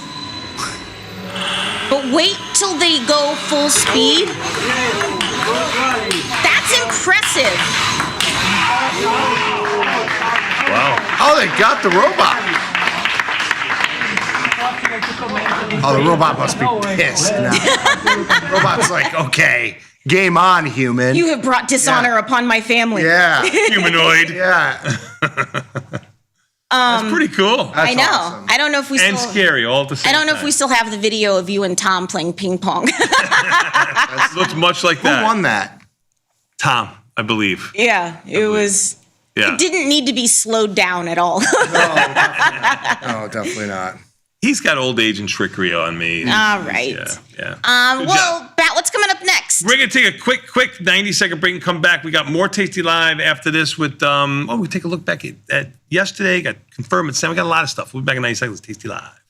But wait till they go full speed. That's impressive. Wow. Oh, they got the robot. Oh, the robot must be pissed now. Robot's like, okay, game on, human. You have brought dishonor upon my family. Yeah. Humanoid. Yeah. That's pretty cool. I know. Awesome. I don't know if we And still scary all at the same I don't know time. if we still have the video of you and Tom playing ping pong. Looks much like Who that. won that? Tom, I believe. Yeah, it was. Yeah. It didn't need to be slowed down at all. No, definitely not. He's got old age and trickery on me. All right. Yeah. Well, Bat, what's coming up next? We're going to take a quick 90-second break and come back. We got more Tasty Live after this with, we take a look back at yesterday, got confirmed at 7. We got a lot of stuff. We'll be back in 90 seconds. Tasty Live.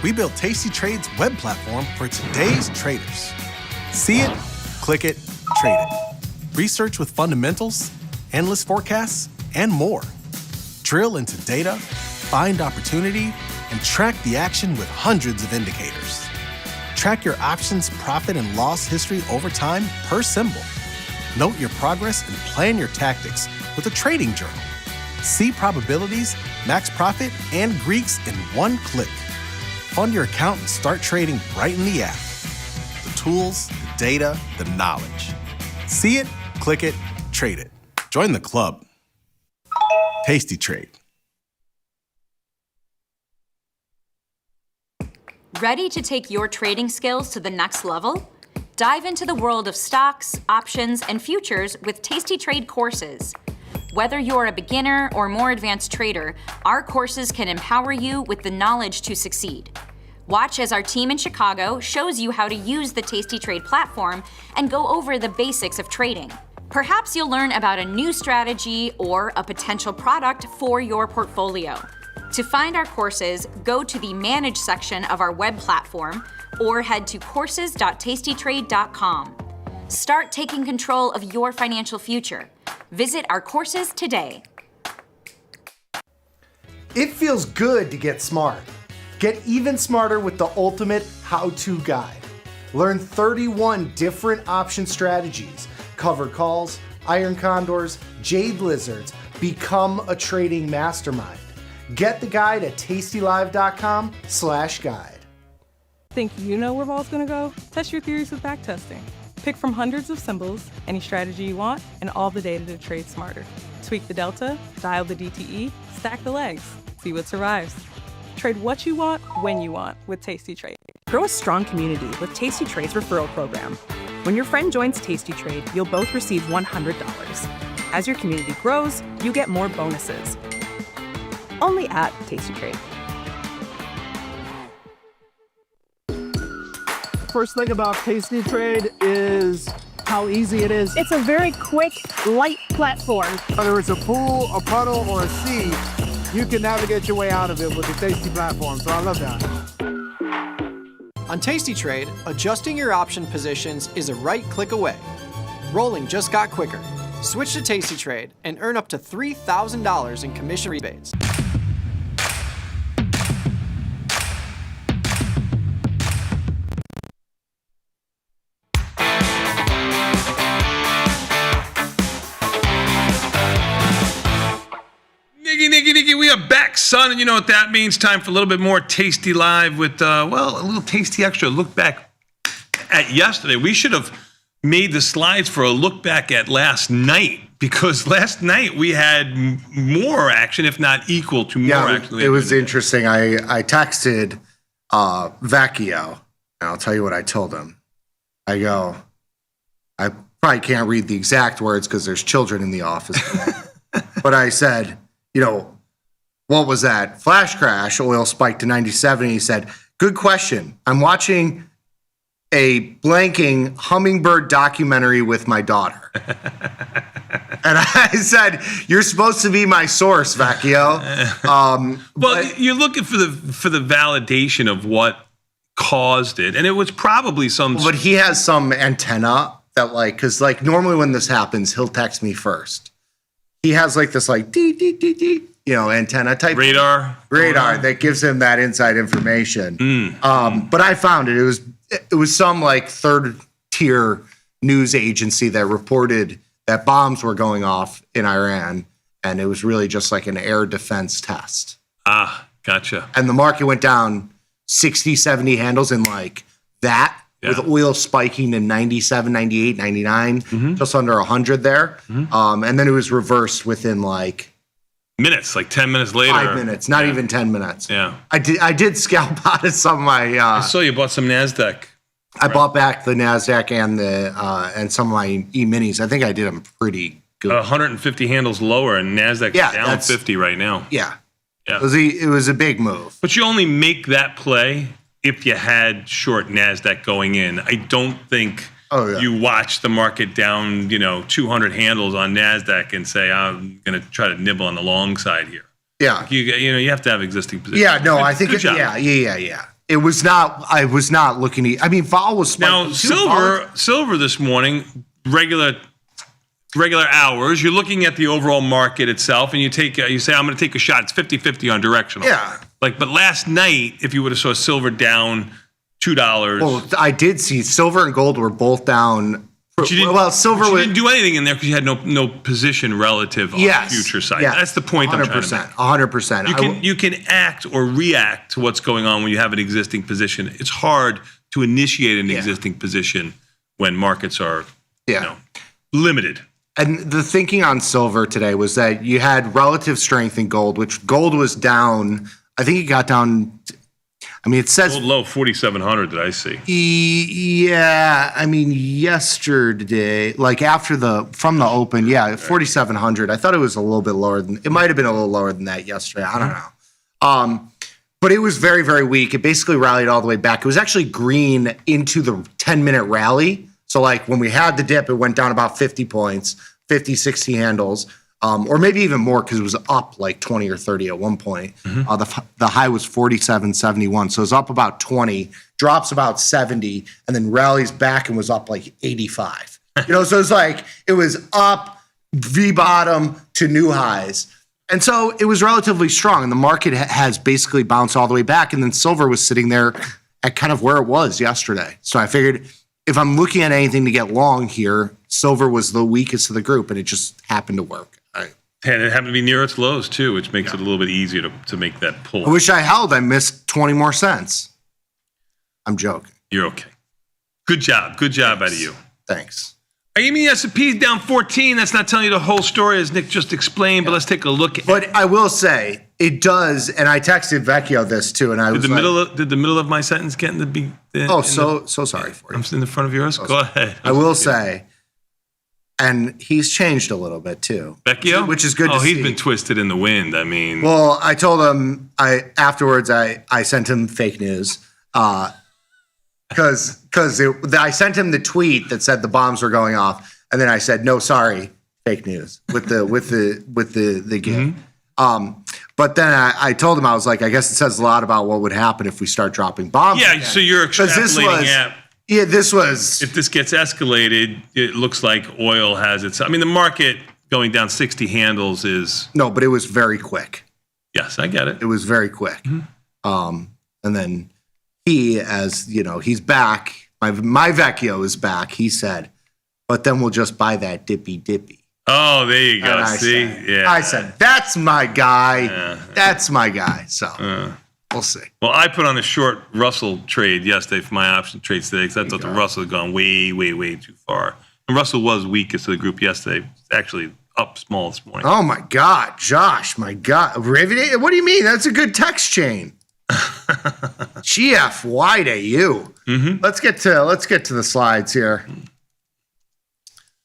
We built Tasty Trade's web platform for today's traders. See it, click it, trade it. Research with fundamentals, endless forecasts, and more. Drill into data, find opportunity, and track the action with hundreds of indicators. Track your options profit and loss history over time per symbol. Note your progress and plan your tactics with a trading journal. See probabilities, max profit, and Greeks in one click. Fund your account and start trading right in the app. The tools, the data, the knowledge. See it, click it, trade it. Join the club. Tasty Trade. Ready to take your trading skills to the next level? Dive into the world of stocks, options, and futures with Tasty Trade courses. Whether you're a beginner or more advanced trader, our courses can empower you with the knowledge to succeed. Watch as our team in Chicago shows you how to use the Tasty Trade platform and go over the basics of trading. Perhaps you'll learn about a new strategy or a potential product for your portfolio. To find our courses, go to the Manage section of our web platform or head to courses.tastytrade.com. Start taking control of your financial future. Visit our courses today. It feels good to get smart. Get even smarter with the ultimate how-to guide. Learn 31 different option strategies, covered calls, iron condors, jade lizards. Become a trading mastermind. Get the guide at tastylive.com/guide. Think you know where ball's gonna go? Test your theories with backtesting. Pick from hundreds of symbols, any strategy you want, and all the data to trade smarter. Tweak the delta, dial the DTE, stack the legs, see what survives. Trade what you want, when you want with Tasty Trade. Grow a strong community with Tasty Trade's referral program. When your friend joins Tasty Trade, you'll both receive $100. As your community grows, you get more bonuses. Only at Tasty Trade. First thing about Tasty Trade is how easy it is. It's a very quick, light platform. Whether it's a pool, a puddle, or a sea, you can navigate your way out of it with the Tasty platform, so I love that. On Tasty Trade, adjusting your option positions is a right click away. Rolling just got quicker. Switch to Tasty Trade and earn up to $3,000 in commission rebates. Nicky, we are back, son, and you know what that means. Time for a little bit more Tasty Live with, a little Tasty Extra. Look back at yesterday. We should have made the slides for a look back at last night, because last night we had more action, if not equal to more action. It was interesting. I texted Vecchio, and I'll tell you what I told him. I go, I probably can't read the exact words because there's children in the office. But I said, what was that? Flash crash, oil spiked to 97. He said, good question. I'm watching a blanking hummingbird documentary with my daughter. And I said, you're supposed to be my source, Vecchio. You're looking for the validation of what caused it. And it was probably some... But he has some antenna that because normally when this happens, he'll text me first. He has this dee, dee, dee, dee, antenna type radar that gives him that inside information. But I found it. It was some third tier news agency that reported that bombs were going off in Iran, and it was really just an air defense test. Ah, gotcha. And the market went down 60, 70 handles in that. Yeah. With oil spiking in 97, 98, 99, just under 100 there. And then it was reversed within minutes, 10 minutes later. 5 minutes, not even 10 minutes. Yeah. I did scalp out of some of my... I saw you bought some NASDAQ. I bought back the NASDAQ and some of my E-minis. I think I did them pretty good. 150 handles lower, and NASDAQ's down 50 right now. Yeah. Yeah. It was a big move. But you only make that play if you had short NASDAQ going in. I don't think you watch the market down, 200 handles on NASDAQ and say, I'm going to try to nibble on the long side here. Yeah. You have to have existing positions. Yeah, no, I think Good job. Yeah. It was not. I was not looking at. I mean, vol was Now silver this morning, regular hours. You're looking at the overall market itself, and you say I'm going to take a shot. It's 50-50 on directional. Yeah. But last night, if you would have saw silver down $2. Well, I did see silver and gold were both down. Silver you didn't do anything in there because you had no position relative on the future side. Yes, That's the point 100%, I'm trying to make. 100%. You can act or react to what's going on when you have an existing position. It's hard to initiate an existing position when markets are limited. And the thinking on silver today was that you had relative strength in gold, which gold was down. I think it got down. It says gold low 4,700. Did I see? Yeah, yesterday, like from the open, 4,700. I thought it was a little bit lower than. It might have been a little lower than that yesterday. I don't know. But it was very, very weak. It basically rallied all the way back. It was actually green into the 10-minute rally. So like when we had the dip, it went down about 50 points, 50, 60 handles. Or maybe even more because it was up like 20 or 30 at one point. The high was 47.71, so it was up about 20, drops about 70, and then rallies back and was up like 85. So it's like it was up V bottom to new highs, and so it was relatively strong. And the market has basically bounced all the way back, and then silver was sitting there at kind of where it was yesterday. So I figured if I'm looking at anything to get long here, silver was the weakest of the group, and it just happened to work. And it happened to be near its lows, too, which makes it a little bit easier to make that pull. I wish I held. I missed 20 more cents. I'm joking. You're okay. Good job. Good job out of you. Thanks. The S&P's down 14. That's not telling you the whole story, as Nick just explained, but let's take a look. But I will say, it does, and I texted Vecchio this, too, and I was did the middle of my sentence get in the so sorry for you. I'm in the front of yours? Go ahead. I will say, and he's changed a little bit too. Vecchio? Which is good to see. He's been twisted in the wind. Well, I told him, afterwards I sent him fake news. Because I sent him the tweet that said the bombs were going off. And then I said, no, sorry, fake news with the gif. But then I told him, I was like, I guess it says a lot about what would happen if we start dropping bombs. Yeah, again. So you're extrapolating at. Yeah, this was. If this gets escalated, it looks like oil has its. The market going down 60 handles is. No, but it was very quick. Yes, I get it. It was very quick. And then he, he's back. My Vecchio is back. He said, but then we'll just buy that dippy. Oh, there you go. I said, that's my guy. That's my guy. So. We'll see. Well, I put on a short Russell trade yesterday for my option trades today because I thought the Russell had gone way, way, way too far. And Russell was weakest of the group yesterday. It's actually up small this morning. Oh, my God. Josh, my God. Riveting? What do you mean? That's a good text chain. GFY to you. Let's get to the slides here.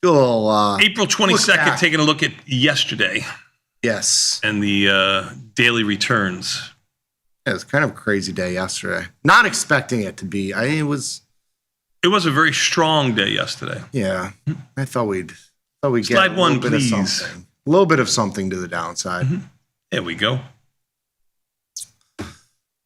Do a little, April 22nd, taking a look at yesterday. Yes. And the daily returns. Yeah, it was kind of a crazy day yesterday. Not expecting it to be. It was a very strong day yesterday. Yeah. I thought we'd Slide get a one, little bit please. of something. A little bit of something to the downside. There we go.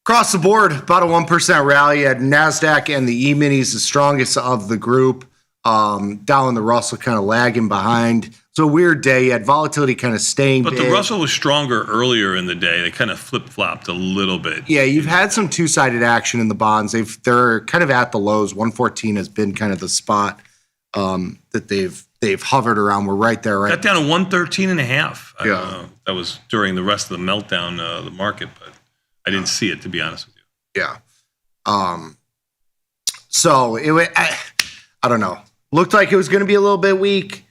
Across the board, about a 1% rally at NASDAQ and the E-minis, the strongest of the group. Dow and the Russell kind of lagging behind. It's a weird day. You had volatility kind of staying But big. the Russell was stronger earlier in the day. They kind of flip-flopped a little bit. Yeah, you've had some two-sided action in the bonds. They're kind of at the lows. 114 has been kind of the spot that they've hovered around. We're right there. Right. Got down to 113.5. I Yeah. don't know. That was during the rest of the meltdown of the market, but I didn't see it, to be honest with you. Yeah. So I don't know. Looked like it was going to be a little bit weak.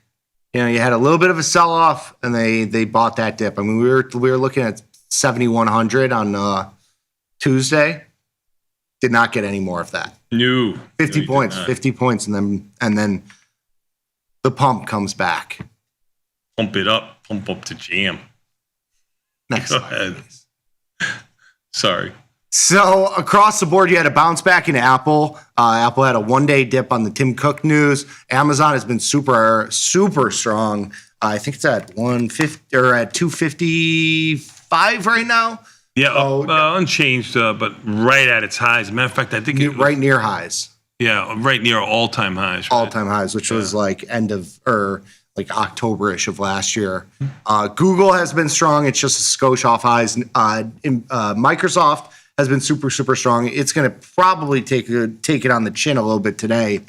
You had a little bit of a sell-off, and they bought that dip. We were looking at 7,100 on Tuesday. Did not get any more of that. No. 50 No, points, 50 points, and then the pump comes back. Pump up to jam. Next Go slide, ahead. please. Sorry. So across the board, you had a bounce back in Apple. Apple had a one-day dip on the Tim Cook news. Amazon has been super, super strong. I think it's at 150 or at 255 right now. Yeah, unchanged, but right at its highs. As a matter of fact, I think right near highs. Yeah, right near all-time highs. Right? All-time highs, which was like end of or like October-ish of last year. Google has been strong. It's just a skosh off highs. Microsoft has been super, super strong. It's going to probably take it on the chin a little bit today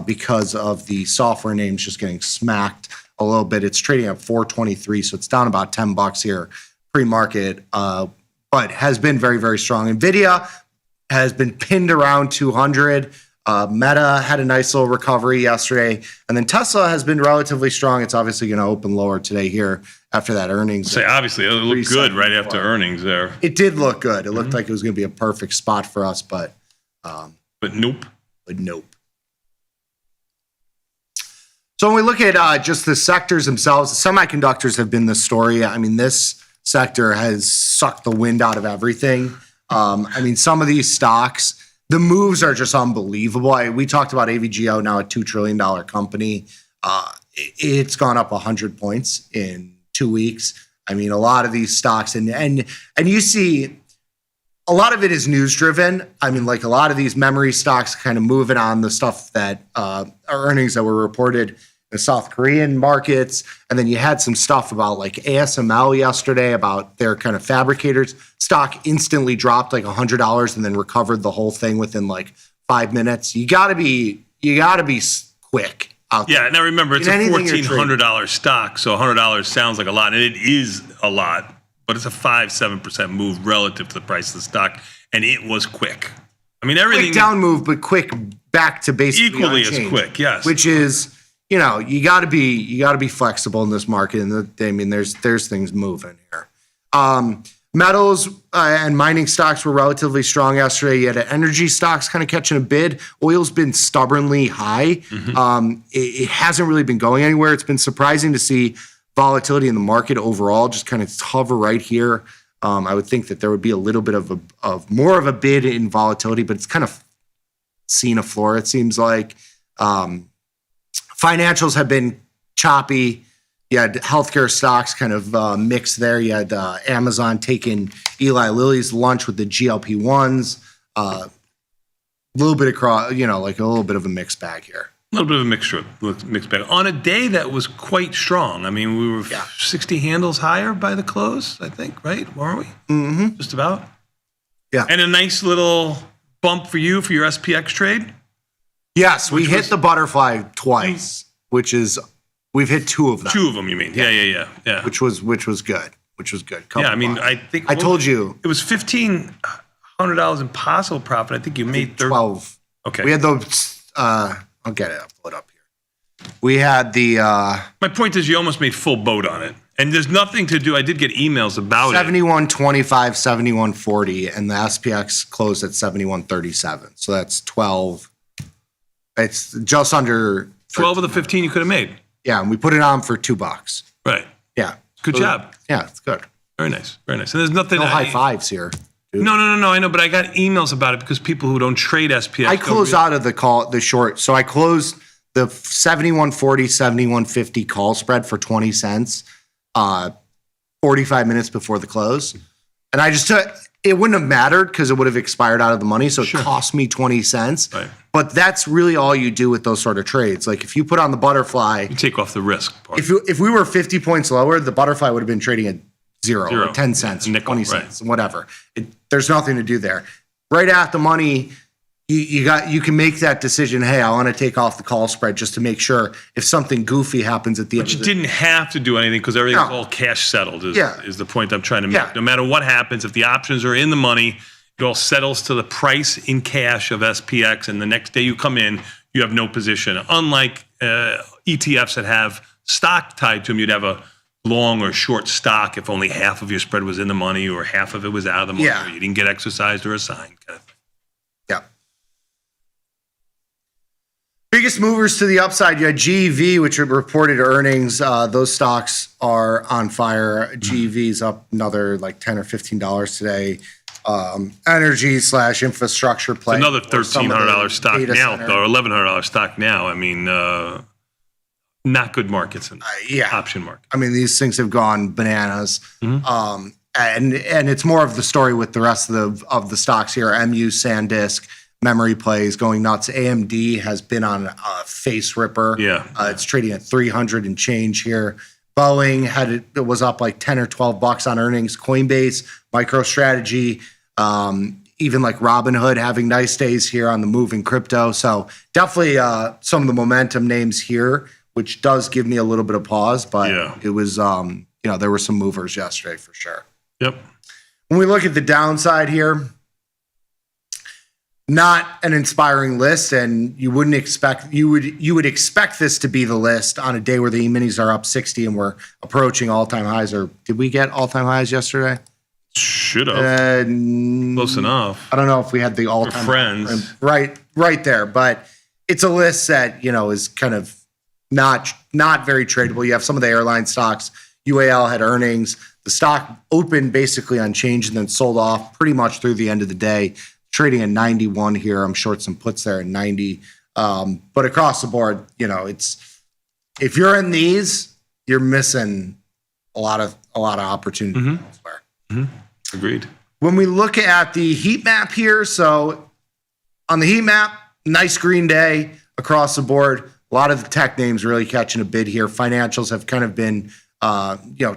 because of the software names just getting smacked a little bit. It's trading at 423, so it's down about $10 here pre-market, but has been very, very strong. NVIDIA has been pinned around 200. Meta had a nice little recovery yesterday, and then Tesla has been relatively strong. It's obviously going to open lower today here after that earnings. Obviously, it looked good right after earnings there. It did look good. It looked like it was going to be a perfect spot for us, but nope. But nope. So when we look at just the sectors themselves, the semiconductors have been the story. I mean, this sector has sucked the wind out of everything. I mean, some of these stocks, the moves are just unbelievable. We talked about AVGO, now a $2 trillion company. It's gone up 100 points in 2 weeks. I mean, a lot of these stocks, and you see a lot of it is news driven. I mean, like a lot of these memory stocks kind of moving on the stuff that are earnings that were reported in the South Korean markets. And then you had some stuff about like ASML yesterday about their kind of fabricators. Stock instantly dropped like $100 and then recovered the whole thing within like 5 minutes. You gotta be quick out there. Yeah, now remember, it's a $1,400 stock, so $100 sounds like a lot, and it is a lot, but it's a 5-7% move relative to the price of the stock, and it was quick. I mean, everything quick down move, but quick back to basically equally unchanged, as quick. Yes, which is, you know, you got to be flexible in this market, and I mean, there's things moving here. Metals and mining stocks were relatively strong yesterday. You had energy stocks kind of catching a bid. Oil's been stubbornly high. It hasn't really been going anywhere. It's been surprising to see volatility in the market overall just kind of hover right here. I would think that there would be a little bit of more of a bid in volatility, but it's kind of seen a floor, it seems like. Financials have been choppy. You had healthcare stocks kind of mixed there. You had Amazon taking Eli Lilly's lunch with the GLP-1s. A little bit across, you know, like a little bit of a mixed bag here. A little bit of a mixed bag. On a day that was quite strong. I mean, we were 60 handles higher by the close, I think, right? Weren't we? Mm-hmm. Just about. Yeah. And a nice little bump for you for your SPX trade? Yes, we hit the butterfly twice, which is... We've hit 2 of them. 2 of them, you mean? Yeah. Which was good. Couple I mean, bucks. I think I told you it was $1,500 in possible profit. I think you made 12. Okay. We had those. I'll get it. I'll pull it up here. We had the. My point is, you almost made full boat on it, and there's nothing to do. I did get emails about 71.25, 71.40, and the SPX closed at 71.37. So that's 12. It's just under 12 of the 15 you could have made. Yeah, and we put it on for $2. Right. Yeah. Good job. Yeah, it's good. Very nice. Very nice. And there's nothing. No high fives here. Dude. No. I know, but I got emails about it because people who don't trade SPX. I closed out of the short. So I closed the 71.40, 71.50 call spread for 20 cents 45 minutes before the close. And I just took, it wouldn't have mattered because it would have expired out of the money. So it cost me 20 cents. Right. But that's really all you do with those sort of trades. Like if you put on the butterfly, you take off the risk part. If we were 50 points lower, the butterfly would have been trading at zero. Or 10 cents, nickel, 20 cents, whatever. There's nothing to do there. Right at the money, you can make that decision. Hey, I want to take off the call spread just to make sure if something goofy happens at the end. But you didn't have to do anything because everything's all cash settled. Is the point I'm trying to make. Yeah. No matter what happens, if the options are in the money, it all settles to the price in cash of SPX, and the next day you come in, you have no position. Unlike ETFs that have stock tied to them, you'd have a long or short stock if only half of your spread was in the money or half of it was out of the money, or you didn't get exercised or assigned. Kind of thing. Yeah. Biggest movers to the upside, you had GEV, which reported earnings. Those stocks are on fire. GEV's up another like $10 or $15 today. Energy/infrastructure play. It's another $1,300 stock now, center. or $1,100 stock now. I mean, not good markets in option market. I mean, these things have gone bananas. And it's more of the story with the rest of the stocks here. MU, SanDisk, memory plays going nuts. AMD has been on a face ripper. Yeah. It's trading at 300 and change here. Boeing it was up like 10 or 12 bucks on earnings. Coinbase, MicroStrategy, even like Robinhood having nice days here on the move in crypto. So definitely some of the momentum names here, which does give me a little bit of pause, but it was, there were some movers yesterday for sure. Yep. When we look at the downside here, not an inspiring list, and you would expect this to be the list on a day where the E-minis are up 60 and we're approaching all-time highs. Or did we get all-time highs yesterday? Should have. Close enough. I don't know if we had the all-time friends. Right there, but it's a list that is kind of not very tradable. You have some of the airline stocks. UAL had earnings. The stock opened basically unchanged and then sold off pretty much through the end of the day. Trading at 91 here. I'm short some puts there at 90. But across the board, it's if you're in these, you're missing a lot of opportunity elsewhere. Agreed. When we look at the heat map here, so on the heat map, nice green day across the board. A lot of the tech names really catching a bid here. Financials have kind of been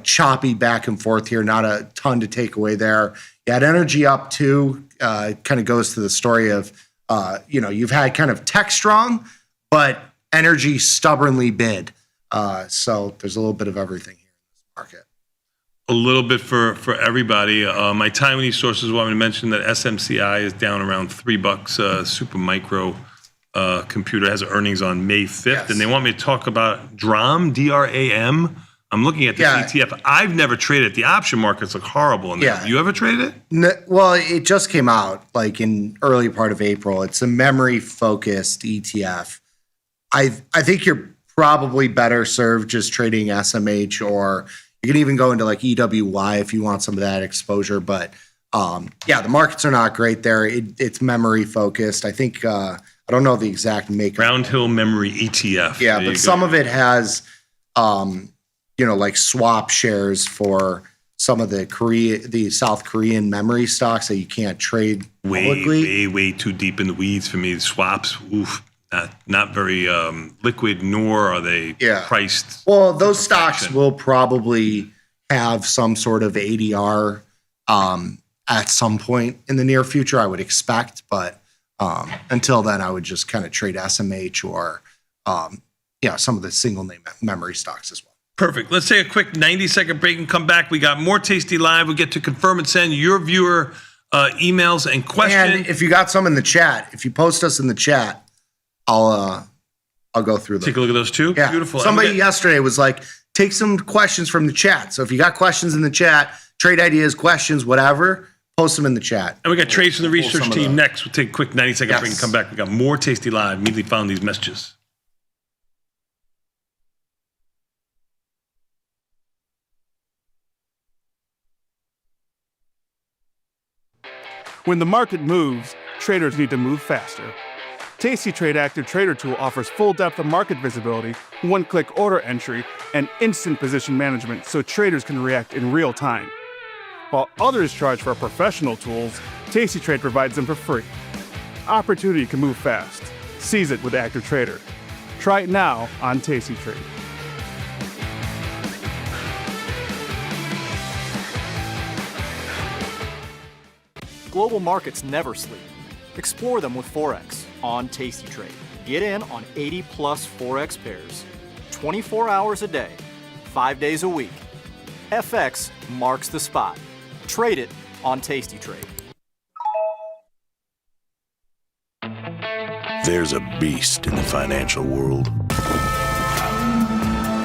choppy back and forth here. Not a ton to take away there. You had energy up too. It kind of goes to the story of, you've had kind of tech strong, but energy stubbornly bid. So there's a little bit of everything here in this market. A little bit for everybody. My Taiwanese sources want me to mention that SMCI is down around $3. Supermicro computer has earnings on May 5th, and they want me to talk about DRAM, DRAM. I'm looking at this ETF. I've never traded it. The option markets look horrible in there. You ever traded it? No, well, it just came out like in early part of April. It's a memory-focused ETF. I think you're probably better served just trading SMH, or you can even go into like EWY if you want some of that exposure. But the markets are not great there. It's memory-focused. I think, I don't know the exact makeup. Round Hill Memory ETF. Yeah, but some of it has... like swap shares for some of the South Korean memory stocks that you can't trade publicly. Way too deep in the weeds for me. Swaps, not very liquid, nor are they priced. Well, those stocks will probably have some sort of ADR at some point in the near future, I would expect. But until then, I would just kind of trade SMH or some of the single name memory stocks as well. Perfect. Let's take a quick 90-second break and come back. We got more Tasty Live. We'll get to confirm and send your viewer emails and questions. And if you got some in the chat, if you post us in the chat, I'll go through them. Take a look at those too. Yeah. Beautiful. Somebody yesterday was like, take some questions from the chat. So if you got questions in the chat, trade ideas, questions, whatever, post them in the chat. And we got trades from the research team next. We'll take a quick 90-second break and come back. We got more Tasty Live. Immediately found these messages. When the market moves, traders need to move faster. Tasty Trade Active Trader Tool offers full depth of market visibility, one-click order entry, and instant position management so traders can react in real time. While others charge for professional tools, Tasty Trade provides them for free. Opportunity can move fast. Seize it with Active Trader. Try it now on Tasty Trade. Global markets never sleep. Explore them with Forex on Tasty Trade. Get in on 80+ Forex pairs, 24 hours a day, 5 days a week. FX marks the spot. Trade it on Tasty Trade. There's a beast in the financial world,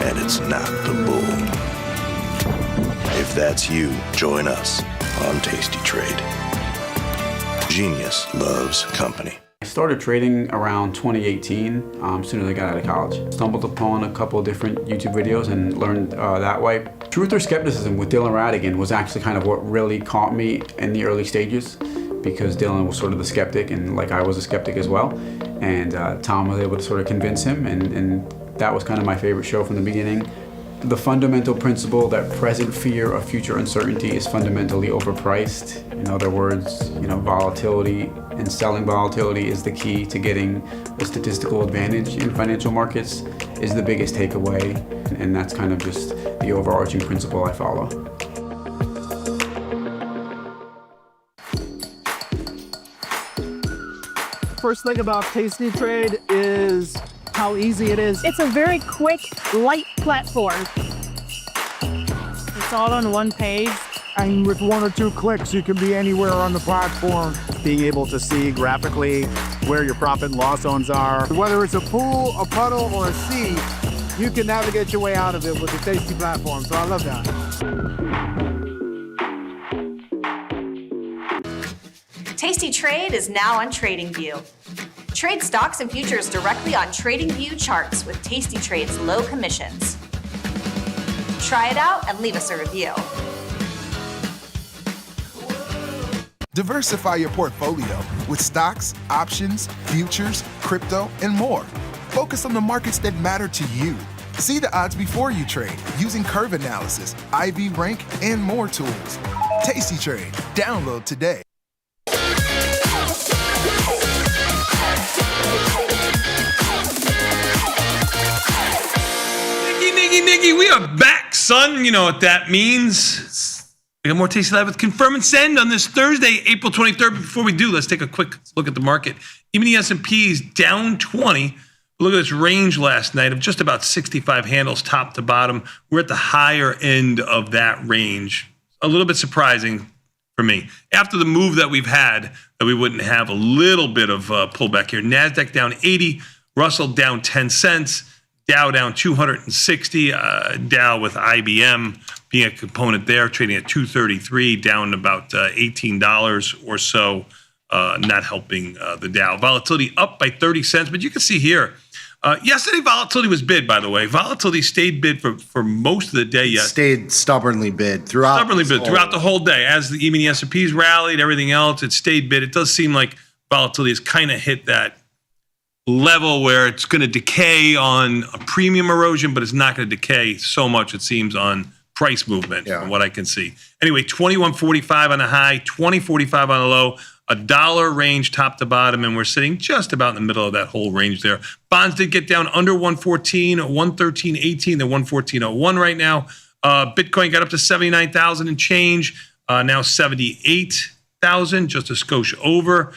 and it's not the bull. If that's you, join us on Tasty Trade. genius loves company. I started trading around 2018, as soon as I got out of college. Stumbled upon a couple of different YouTube videos and learned that way. Truth or Skepticism with Dylan Radigan was actually kind of what really caught me in the early stages, because Dylan was sort of the skeptic, and like I was a skeptic as well. And Tom was able to sort of convince him, and that was kind of my favorite show from the beginning. The fundamental principle that present fear of future uncertainty is fundamentally overpriced. In other words, volatility and selling volatility is the key to getting a statistical advantage in financial markets, is the biggest takeaway. And that's kind of just the overarching principle I follow. First thing about Tasty Trade is how easy it is. It's a very quick, light platform. It's all on one page. And with 1 or 2 clicks, you can be anywhere on the platform. Being able to see graphically where your profit and loss zones are. Whether it's a pool, a puddle, or a sea, you can navigate your way out of it with the Tasty platform. So I love that. Tasty Trade is now on TradingView. Trade stocks and futures directly on TradingView charts with Tasty Trade's low commissions. Try it out and leave us a review. Diversify your portfolio with stocks, options, futures, crypto, and more. Focus on the markets that matter to you. See the odds before you trade using curve analysis, IV rank, and more tools. Tasty Trade. Download today. Nicky, we are back, son. You know what that means. We got more Tasty Live with Confirm and Send on this Thursday, April 23rd. Before we do, let's take a quick look at the market. Even the S&P is down 20. Look at this range last night of just about 65 handles top to bottom. We're at the higher end of that range. A little bit surprising for me. After the move that we've had, that we wouldn't have a little bit of pullback here. NASDAQ down 80, Russell down 10 cents. Dow down 260, Dow with IBM being a component there, trading at 233, down about $18 or so, not helping the Dow. Volatility up by 30 cents, but you can see here, yesterday volatility was bid, by the way. Volatility stayed bid for most of the day. Stayed stubbornly bid throughout. Throughout the whole day. As even the S&Ps rallied, everything else, it stayed bid. It does seem like volatility has kind of hit that level where it's going to decay on a premium erosion, but it's not going to decay so much, it seems, on price movement, from what I can see. Anyway, 21.45 on the high, 20.45 on the low, $1 range top to bottom, and we're sitting just about in the middle of that whole range there. Bonds did get down under 114, 113.18, they're 114.01 right now. Bitcoin got up to 79,000 and change, now 78,000, just a skosh over.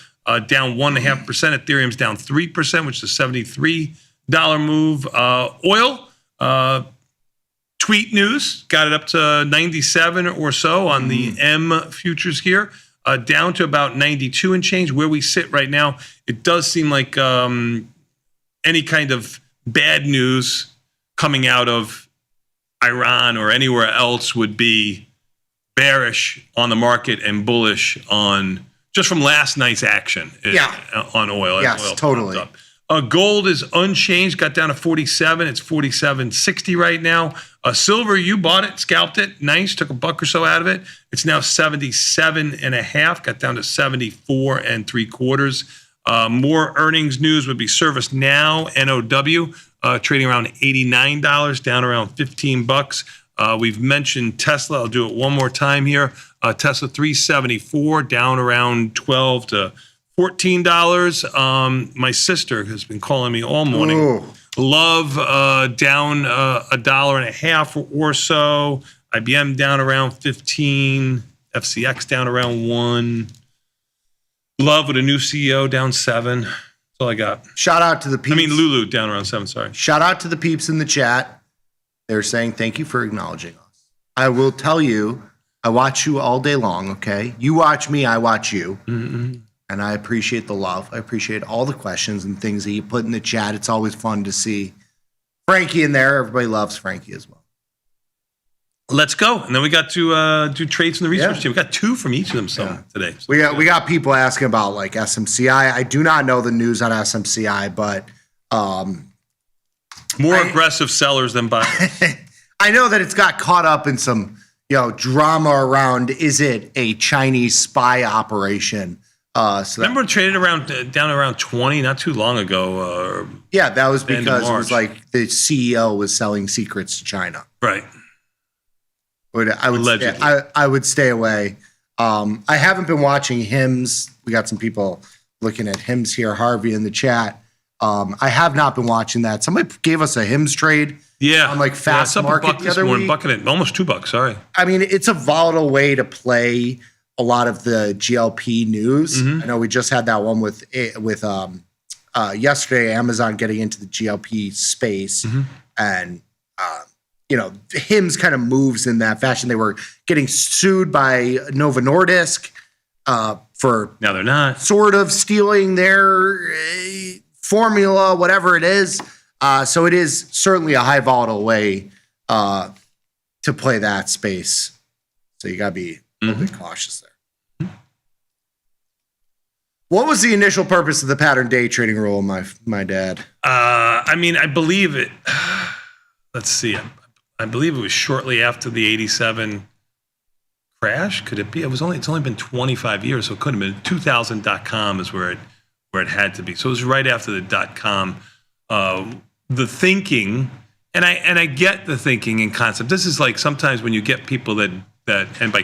Down 1.5%. Ethereum's down 3%, which is a $73 move. Oil, tweet news, got it up to 97 or so on the M futures here, down to about 92 and change. Where we sit right now, it does seem like any kind of bad news coming out of Iran or anywhere else would be bearish on the market and bullish on just from last night's action on oil. Yes, oil totally. Gold is unchanged, got down to 47. It's 47.60 right now. Silver, you bought it, scalped it. Nice, took a buck or so out of it. It's now 77.5, got down to 74.75. More earnings news would be ServiceNow, NOW, trading around $89, down around 15 bucks. We've mentioned Tesla. I'll do it one more time here. Tesla 374, down around $12 to $14. My sister has been calling me all morning. Ooh. Love down $1.50 or so. IBM down around 15. FCX down around 1. Love with a new CEO down 7. That's all I got. Shout out to the peeps. Lulu down around 7. Sorry. Shout out to the peeps in the chat. They're saying thank you for acknowledging us. I will tell you, I watch you all day long, okay? You watch me, I watch you. Mm-hmm. And I appreciate the love. I appreciate all the questions and things that you put in the chat. It's always fun to see Frankie in there. Everybody loves Frankie as well. Let's go. And then we got to do trades from the research team. We got 2 from each of them today. So We got people asking about like SMCI. I do not know the news on SMCI, but more aggressive sellers than buyers. I know that it's got caught up in some drama around, is it a Chinese spy operation? Remember it traded down around 20 not too long ago. That was because it was like the CEO was selling secrets to China. Right. I would stay away. I haven't been watching HIMS. We got some people looking at HIMS here. Harvey in the chat. I have not been watching that. Somebody gave us a HIMS trade. Yeah. On like Fast Market the other week. Bucking it almost $2. Sorry. I mean, it's a volatile way to play a lot of the GLP news. I know we just had that one with yesterday, Amazon getting into the GLP space, and HIMS kind of moves in that fashion. They were getting sued by Novo Nordisk for now they're not sort of stealing their formula, whatever it is. So it is certainly a high volatile way to play that space. So you got to be a little bit cautious there. What was the initial purpose of the pattern day trading rule, my dad? I mean, I believe it. Let's see. I believe it was shortly after the 87 crash. Could it be? It's only been 25 years, so it couldn't have been. 2000.com is where it had to be. So it was right after the .com. The thinking, and I get the thinking and concept. This is like sometimes when you get people that and by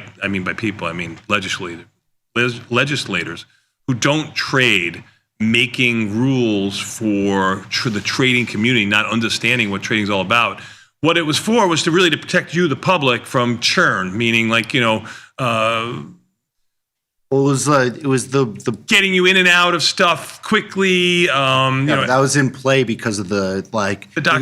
people I mean legislators who don't trade, making rules for the trading community, not understanding what trading is all about. What it was for was to protect you, the public, from churn, meaning like it was the getting you in and out of stuff quickly. That was in play because of the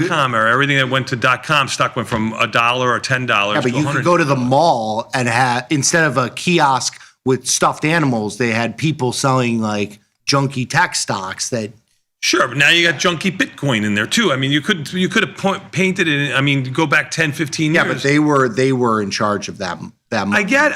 .com era. Everything that went to .com stock went from $1 or $10. Yeah, but you could go to the mall and have, instead of a kiosk with stuffed animals, they had people selling like junky tech stocks that. Sure, but now you got junky Bitcoin in there too. I mean, you could have painted it. I mean, go back 10, 15 years. Yeah, but they were in charge of that. I get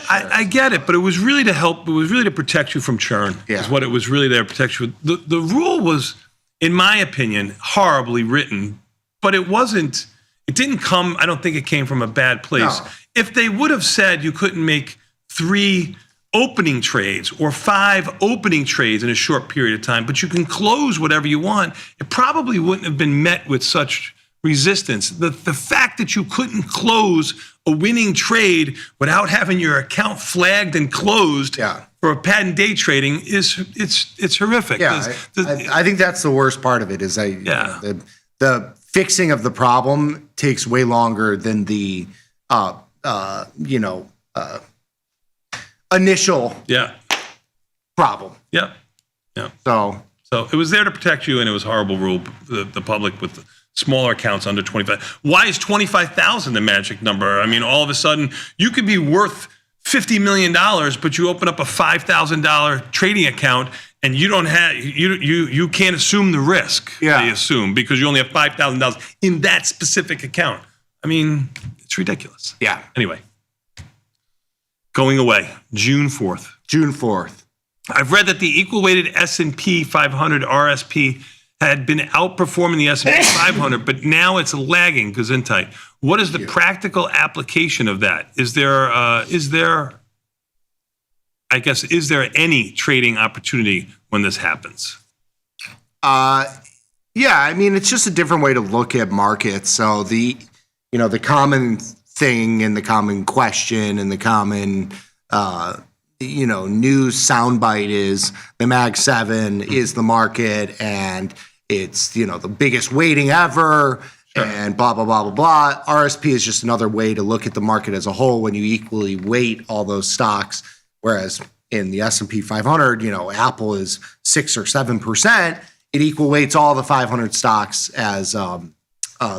it, but it was really to help. It was really to protect you from churn. Yeah. Is what it was really there to protect you. The rule was, in my opinion, horribly written, but it wasn't. It didn't come. I don't think it came from a bad place. No. If they would have said you couldn't make 3 opening trades or 5 opening trades in a short period of time, but you can close whatever you want, it probably wouldn't have been met with such resistance. The fact that you couldn't close a winning trade without having your account flagged and closed for a patent day trading it's horrific. Yeah, I think that's the worst part of it is the fixing of the problem takes way longer than the initial problem. Yeah. So it was there to protect you, and it was a horrible rule. The public with smaller accounts under 25. Why is 25,000 the magic number? I mean, all of a sudden you could be worth $50 million, but you open up a $5,000 trading account and you don't have you can't assume the risk. Yeah. They assume because you only have $5,000 in that specific account. I mean, it's ridiculous. Yeah. Anyway, going away June 4th. June 4th. I've read that the equal-weighted S&P 500 RSP had been outperforming the S&P 500, but now it's lagging. Gesundheit. What is the practical application of that? Is there any trading opportunity when this happens? Yeah, I mean, it's just a different way to look at markets. So the common thing and the common question and the common news soundbite is the Mag 7 is the market and it's the biggest weighting ever. Sure. And blah blah blah blah blah. RSP is just another way to look at the market as a whole when you equally weight all those stocks. Whereas in the S&P 500, Apple is 6 or 7%. It equal weights all the 500 stocks as the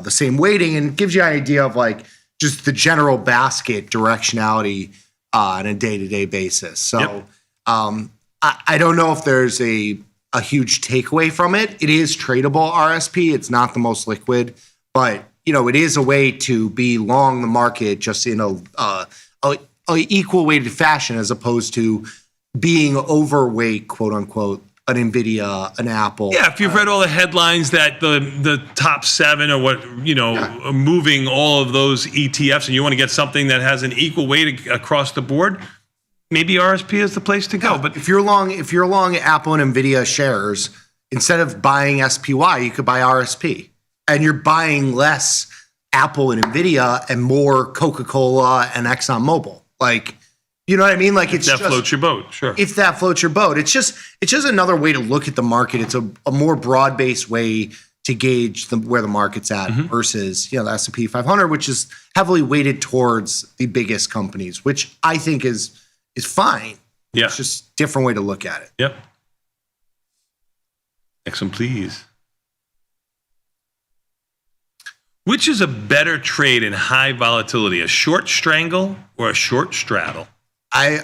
same weighting, and gives you an idea of like just the general basket directionality on a day-to-day basis. So I don't know if there's a huge takeaway from it. It is tradable RSP. It's not the most liquid, but it is a way to be long the market just in a equal weighted fashion, as opposed to being overweight, quote unquote, an Nvidia, an Apple. Yeah, if you've read all the headlines that the top 7 or what, are moving all of those ETFs, and you want to get something that has an equal weight across the board, maybe RSP is the place to go. But if you're long Apple and Nvidia shares, instead of buying SPY, you could buy RSP, and you're buying less Apple and Nvidia and more Coca-Cola and ExxonMobil. Like, you know what I mean? Like, if that floats your boat, sure. If that floats your boat, it's just another way to look at the market. It's a more broad-based way to gauge where the market's at versus the S&P 500, which is heavily weighted towards the biggest companies, which I think is fine. Yeah, it's just a different way to look at it. Yep. Next one, please. Which is a better trade in high volatility, a short strangle or a short straddle? I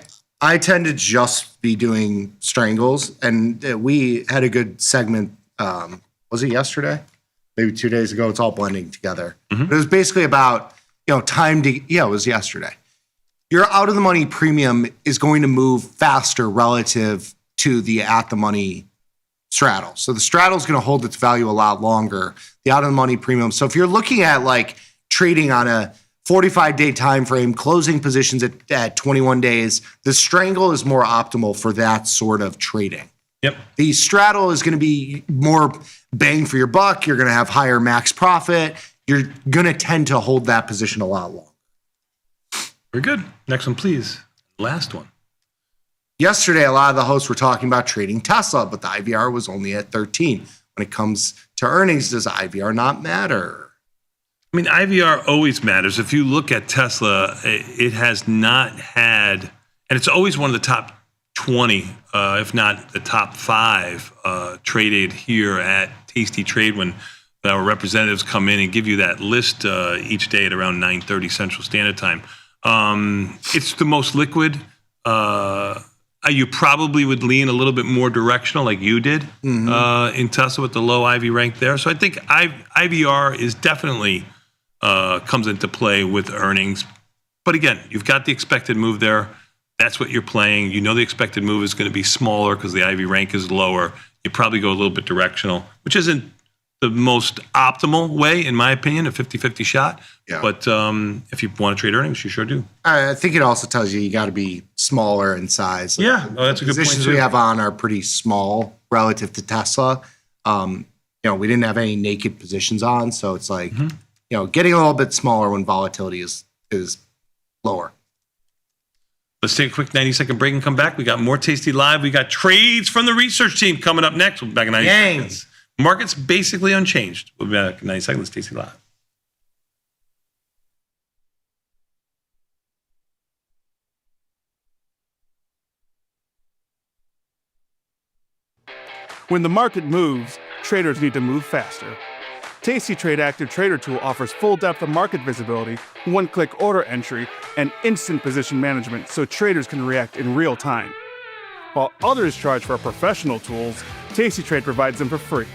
tend to just be doing strangles, and we had a good segment. Was it yesterday? Maybe 2 days ago. It's all blending together. It was basically about time to. Yeah, it was yesterday. Your out of the money premium is going to move faster relative to the at the money straddle. So the straddle is going to hold its value a lot longer. The out of the money premium. So if you're looking at like trading on a 45-day time frame, closing positions at 21 days, the strangle is more optimal for that sort of trading. Yep. The straddle is going to be more bang for your buck. You're going to have higher max profit. You're going to tend to hold that position a lot longer. Very good. Next one, please. Last one. Yesterday, a lot of the hosts were talking about trading Tesla, but the IVR was only at 13. When it comes to earnings, does IVR not matter? I mean, IVR always matters. If you look at Tesla, it has not had, and it's always one of the top 20, if not the top 5, traded here at Tasty Trade when our representatives come in and give you that list each day at around 9:30 Central Standard Time. It's the most liquid. You probably would lean a little bit more directional like you did in Tesla with the low IV rank there. So I think IVR is definitely comes into play with earnings. But again, you've got the expected move there. That's what you're playing. You know the expected move is going to be smaller because the IV rank is lower. You probably go a little bit directional, which isn't the most optimal way, in my opinion, a 50-50 shot. Yeah. But if you want to trade earnings, you sure do. I think it also tells you got to be smaller in size. Yeah, that's a good point, Positions too. we have on are pretty small relative to Tesla. We didn't have any naked positions on, so it's like getting a little bit smaller when volatility is lower. Let's take a quick 90-second break and come back. We got more Tasty Live. We got trades from the research team coming up next. We'll be back in 90 seconds. Market's basically unchanged. We'll be back in 90 seconds. Tasty Live. When the market moves, traders need to move faster. Tasty Trade Active Trader Tool offers full depth of market visibility, one-click order entry, and instant position management so traders can react in real time. While others charge for professional tools, Tasty Trade provides them for free.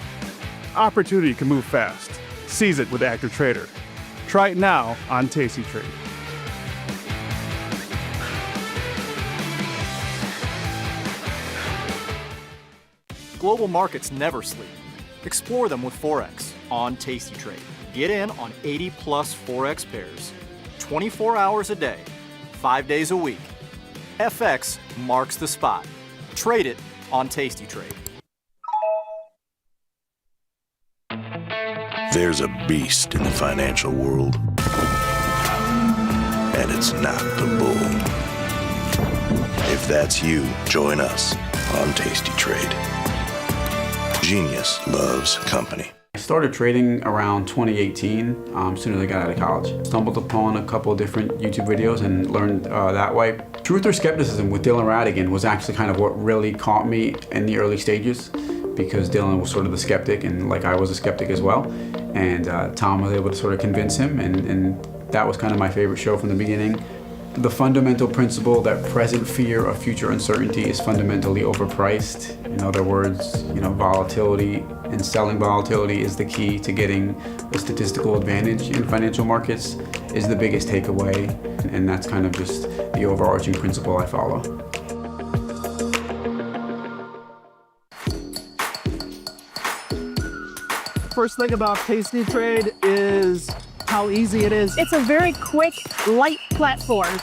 Opportunity can move fast. Seize it with Active Trader. Try it now on Tasty Trade. Global markets never sleep. Explore them with Forex on Tasty Trade. Get in on 80+ Forex pairs, 24 hours a day, 5 days a week. FX marks the spot. Trade it on Tasty Trade. There's a beast in the financial world, and it's not the bull. If that's you, join us on Tasty Trade. Genius loves company. I started trading around 2018, as soon as I got out of college. Stumbled upon a couple of different YouTube videos and learned that way. Truth or skepticism with Dylan Radigan was actually kind of what really caught me in the early stages, because Dylan was sort of the skeptic, and like I was a skeptic as well. And Tom was able to sort of convince him, and that was kind of my favorite show from the beginning. The fundamental principle that present fear of future uncertainty is fundamentally overpriced. In other words, volatility and selling volatility is the key to getting a statistical advantage in financial markets is the biggest takeaway. And that's kind of just the overarching principle I follow. First thing about Tasty Trade is how easy it is. It's a very quick, light platform.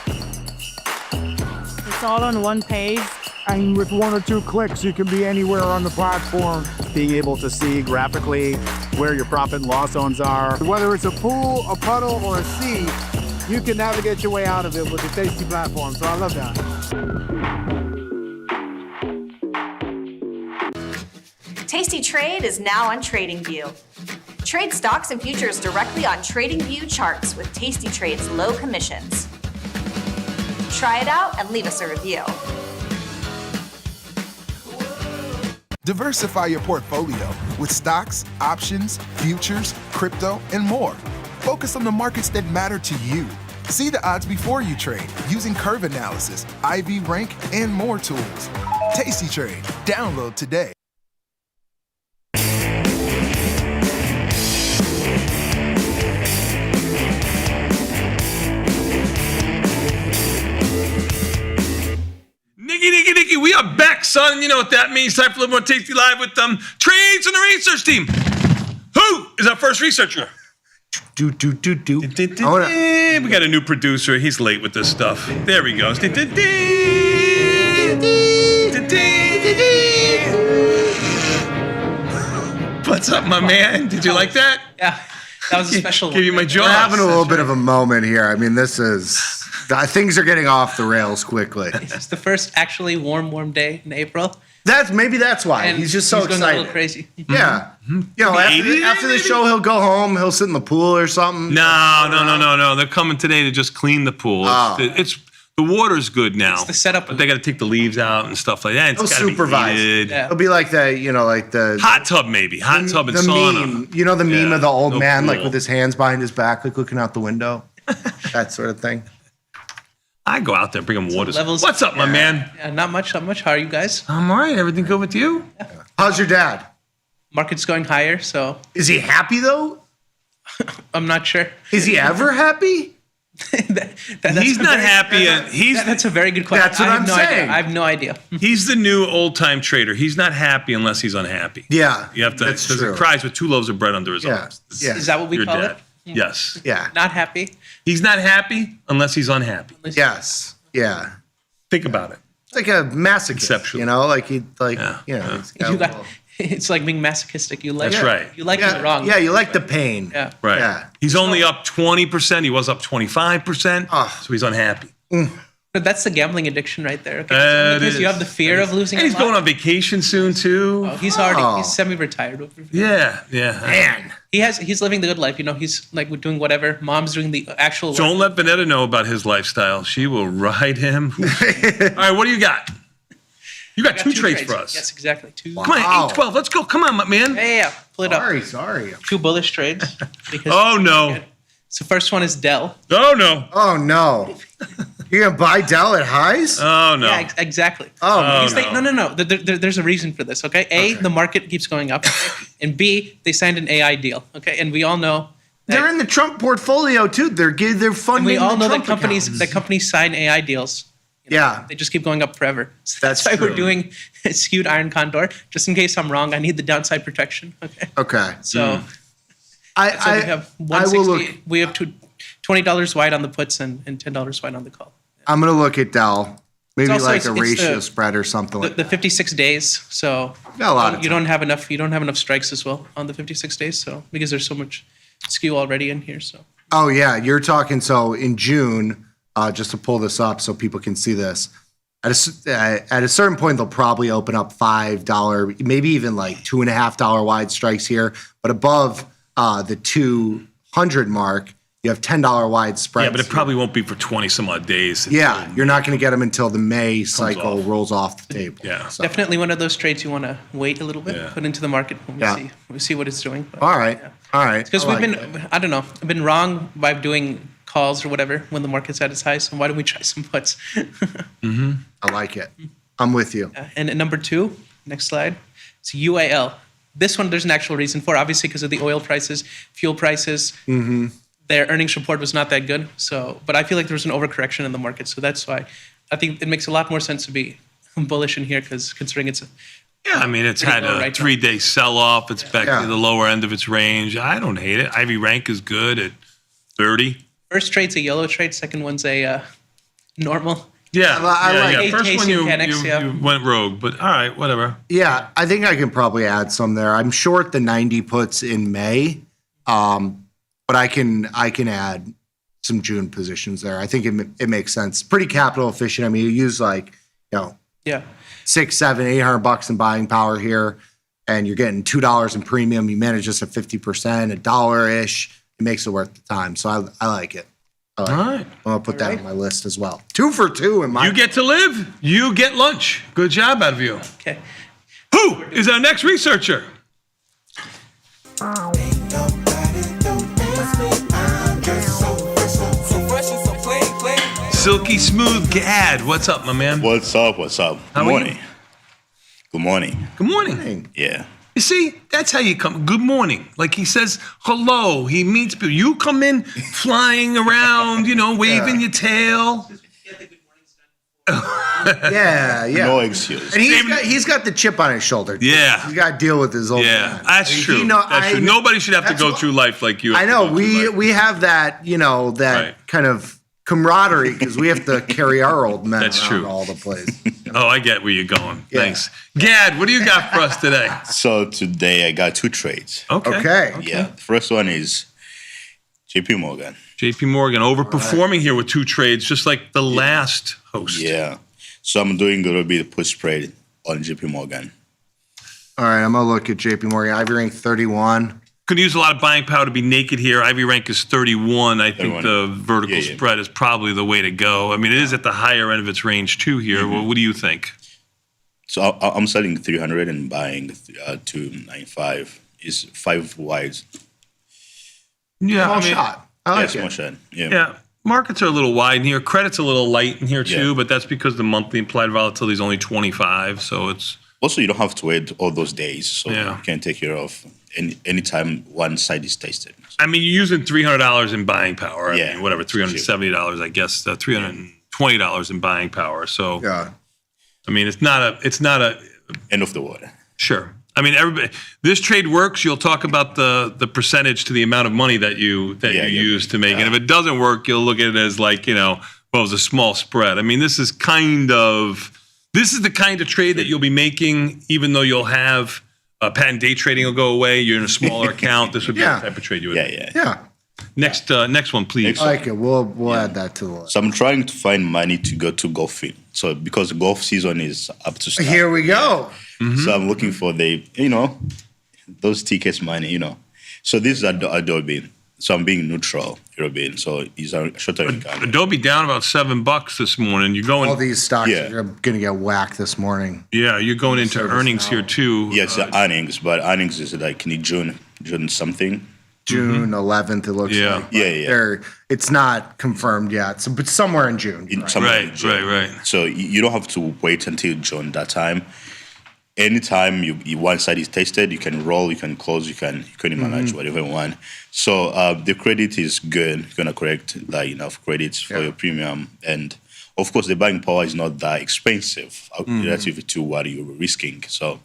It's all on one page. And with 1 or 2 clicks, you can be anywhere on the platform. Being able to see graphically where your profit and loss zones are. Whether it's a pool, a puddle, or a sea, you can navigate your way out of it with the Tasty platform. So I love that. Tasty Trade is now on TradingView. Trade stocks and futures directly on TradingView charts with Tasty Trade's low commissions. Try it out and leave us a review. Diversify your portfolio with stocks, options, futures, crypto, and more. Focus on the markets that matter to you. See the odds before you trade using curve analysis, IV rank, and more tools. Tasty Trade. Download today. Nicky, we are back, son. You know what that means. Time for a little more Tasty Live with Trades and the research team. Who is our first researcher? We got a new producer. He's late with this stuff. There he goes. What's up, my man? Did you like that? Yeah, that was a special one. Give you my jaw. We're having a little bit of a moment here. I mean, things are getting off the rails quickly. It's the first actually warm day in April. Maybe that's why. And he's just so going excited. a little crazy. Yeah. After the show, he'll go home. He'll sit in the pool or something. No. They're coming today to just clean the pool. It's the water's good now. It's the setup. But they got to take the leaves out and stuff like that. It's He'll gotta be supervise. heated. It'll be like the hot tub, maybe. Hot tub and the sauna. meme. You know the meme of the old man, cool. like with his hands behind his back, like looking out the window. That sort of thing. I go out there, bring him water. Levels- What's up, my man? Yeah, not much. How are you guys? I'm all right. Everything good with you? Yeah. How's your dad? Market's going higher, so. Is he happy though? I'm not sure. Is he ever happy? He's not happy. That's a very good question. That's what I'm saying. I have no idea. He's the new old-time trader. He's not happy unless he's unhappy. Yeah, you have to. that's Because true. he cries with 2 loaves of bread under his arms. Yeah. Is that what we Your call dad. it? Yes. Yeah. Not happy. He's not happy unless he's unhappy. Yes. Yeah. Think about it. It's like a masochist. Conceptually. You know, like You got, it's like being masochistic. You like That's right. You like it wrong. Yeah, you like the pain. Yeah. Right. Yeah. He's only up 20%. He was up 25%. So he's unhappy. But that's the gambling addiction right there. Okay? Because you have the fear of losing. And he's a lot. going on vacation soon too. Oh, he's semi-retired. Yeah. Man. He's living the good life. You know, he's like doing whatever. Mom's doing the actual. Don't let Vanetta know about his lifestyle. She will ride him. All right, what do you got? You got two trades for us. Yes, exactly. Two. Come on, 8-12. Let's go. Come on, my man. Yeah. Pull it up. Sorry. 2 bullish trades. Because Oh no. So first one is Dell. Oh no. Oh no. You're gonna buy Dell at highs? Oh no. Yeah, exactly. Oh, no. There's a reason for this. Okay. The market keeps going up, and B, they signed an AI deal. Okay, and we all know. They're in the Trump portfolio too. They're funding. And we all the know Trump that companies accounts. sign AI deals. Yeah. They just keep going up forever. So That's why true. we're doing a skewed iron condor. Just in case I'm wrong, I need the downside protection. Okay. Okay. So, I we have I will look. We have $20 wide on the puts and $10 wide on the call. I'm gonna look at Dell. Maybe It's also- like a it's ratio the- spread or something like The 56 days. So Got a lot of you don't have enough. You don't have enough strikes as well on the 56 days. So because there's so much skew already in here. So Oh yeah, you're talking. So in June, just to pull this up so people can see this, at a certain point they'll probably open up $5, maybe even like $2.50 wide strikes here, but above the 200 mark, you have $10 wide spreads. Yeah, but it probably won't be for 20 some odd days. Yeah, you're not going to get them until the May cycle off. rolls off the table. Yeah. So. definitely one of those trades you want to wait a little bit, put into the market when we see what it's doing. But, All right. All right. Because I we've like been, that. I don't know, I've been wrong by doing calls or whatever when the market's at its highs. And why don't we try some puts? I like it. I'm with you. And at number 2, next slide, it's UAL. This one, there's an actual reason for, obviously, because of the oil prices, fuel prices. Their earnings report was not that good. So, but I feel like there was an overcorrection in the market. So that's why I think it makes a lot more sense to be bullish in here, because considering it's I mean, it's had a 3-day sell-off. It's back to the lower end of its range. I don't hate it. Ivy rank is good at 30. First trade's a yellow trade. Second one's a normal. Yeah, I like First one you mechanics, went rogue, but all right, whatever. Yeah, I think I can probably add some there. I'm short the 90 puts in May, but I can add some June positions there. I think it makes sense. Pretty capital efficient. I mean, you use like, $600, $700, $800 in buying power here, and you're getting $2 in premium. You manage this at 50%, $1-ish. It makes it worth the time. So I like it. All right. I'm gonna put that on my list as well. 2 for 2 in my. You get to live. You get lunch. Good job out of you. Okay. Who is our next researcher? Silky Smooth Gad. What's up, my man? What's up? What's up? How Good are morning. you? Good morning. Good morning. Yeah. You see, that's how you come. Good morning. Like he says hello. He meets people. You come in flying around, waving your tail. Yeah. No excuse. And he's got the chip on his shoulder. Yeah. He's got to deal with his old man. That's true. That's true. Nobody should have to go through life like you. I know. We have that, kind of camaraderie because we have to carry our old men around all the place. Oh, I get where you're going. Thanks. Gad, what do you got for us today? So today I got 2 trades. Okay. Yeah. The first one is JP Morgan. JP Morgan overperforming here with 2 trades, just like the last host. Yeah. So I'm doing a little bit of put spread on JP Morgan. All right, I'm gonna look at JP Morgan. Ivy rank 31. Could use a lot of buying power to be naked here. Ivy rank is 31. I think the vertical spread is probably the way to go. I mean, it is at the higher end of its range too here. Well, what do you think? So I'm selling 300 and buying 295. Is 5 wides. Yeah, Small shot. I like small it. shot. Yeah. Markets are a little wide in here. Credit's a little light in here too, but that's because the monthly implied volatility is only 25. So it's also, you don't have to wait all those days, so you can take care of anytime one side is tasted. I mean, you're using $300 in buying power. I mean, whatever, $370, I guess, $320 in buying power. So, I mean, it's not a end of the water. Sure. I mean, everybody. This trade works. You'll talk about the percentage to the amount of money that you use to make, and if it doesn't work, you'll look at it as like it was a small spread. I mean, this is the kind of trade that you'll be making, even though you'll have patent day trading will go away. You're in a smaller account. This would be the type of trade you would make. Yeah. Next one, please. I like it. We'll add that to the list. So I'm trying to find money to go to golfing. So because the golf season is up to start. Here we go. So I'm looking for those tickets money, So this is Adobe. So I'm being neutral, European. So these are shorter income. Adobe down about $7 this morning. You're going. All these stocks are going to get whacked this morning. Yeah, you're going into earnings here too. Yes, earnings, but earnings is like in June something. June 11th, it looks like. Yeah. It's not confirmed yet, but somewhere in June. Right. So you don't have to wait until June that time. Anytime you one side is tested, you can roll, you can close, you can manage whatever you want. So the credit is good. You're gonna correct enough credits for your premium, and of course the buying power is not that expensive relative to what you're risking. So,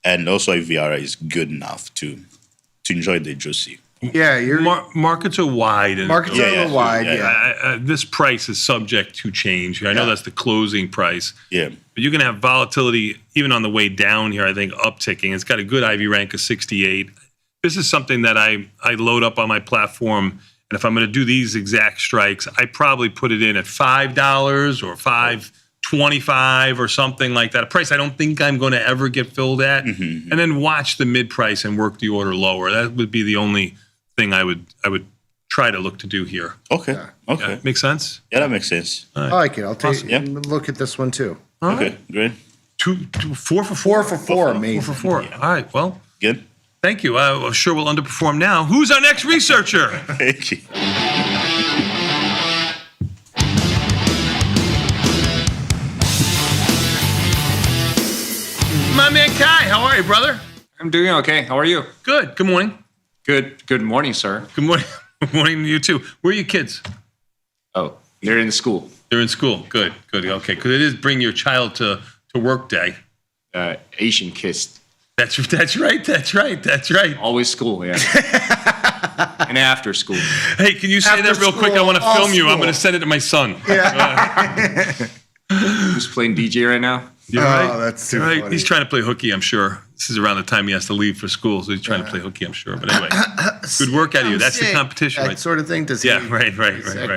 and also IVR is good enough to enjoy the juicy. Yeah, markets are wide. Markets are a little wide. This price is subject to change. I know that's the closing price. Yeah. But you're going to have volatility even on the way down here, I think, upticking. It's got a good IV rank of 68. This is something that I load up on my platform. And if I'm going to do these exact strikes, I probably put it in at $5 or $5.25 or something like that. A price I don't think I'm going to ever get filled at. And then watch the mid price and work the order lower. That would be the only thing I would try to look to do here. Okay. Make sense? Yeah, that makes sense. I like it. I'll take look at this one too. Okay, great. 4 for 4. Amazing. 4 for 4. All right, well. Good. Thank you. I'm sure we'll underperform now. Who's our next researcher? Thank you. how are you, brother? I'm doing okay. How are you? Good. Good morning. Good morning, sir. Good morning. Good morning to you too. Where are your kids? Oh, they're in school. They're in school. Good. Okay, because it is bring your child to work day. Asian kids. That's right. Always school, yeah. And after school. Hey, can you say After that real quick? I school, want to all film you. I'm school. going to send it to my son. Yeah. Who's playing DJ right now? You're right. That's too You're right. funny. He's trying to play hooky, I'm sure. This is around the time he has to leave for school, so he's trying to play hooky, I'm sure. But anyway, good work out of you. That's the competition, that right? sort of thing. Does he? Yeah, right.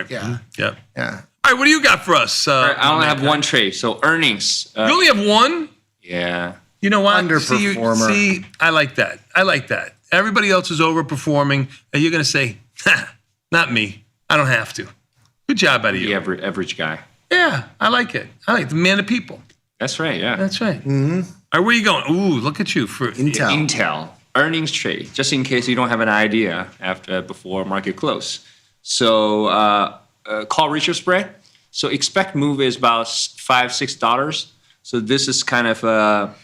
Yeah. Yeah. Yeah. All right, what do you got for us? I only have one trade, so earnings. You only have one? Yeah. You know what? Underperformer. See, I like that. Everybody else is overperforming, and you're going to say, not me. I don't have to. Good job out of you. The average guy. Yeah, I like it. I like the man of people. That's right, yeah. That's right. Mm-hmm. All right, where are you going? Ooh, look at you. For Intel. Earnings trade, just in case you don't have an idea before market close. So call ratio spread. So expect move is about $5-6. So this is kind of a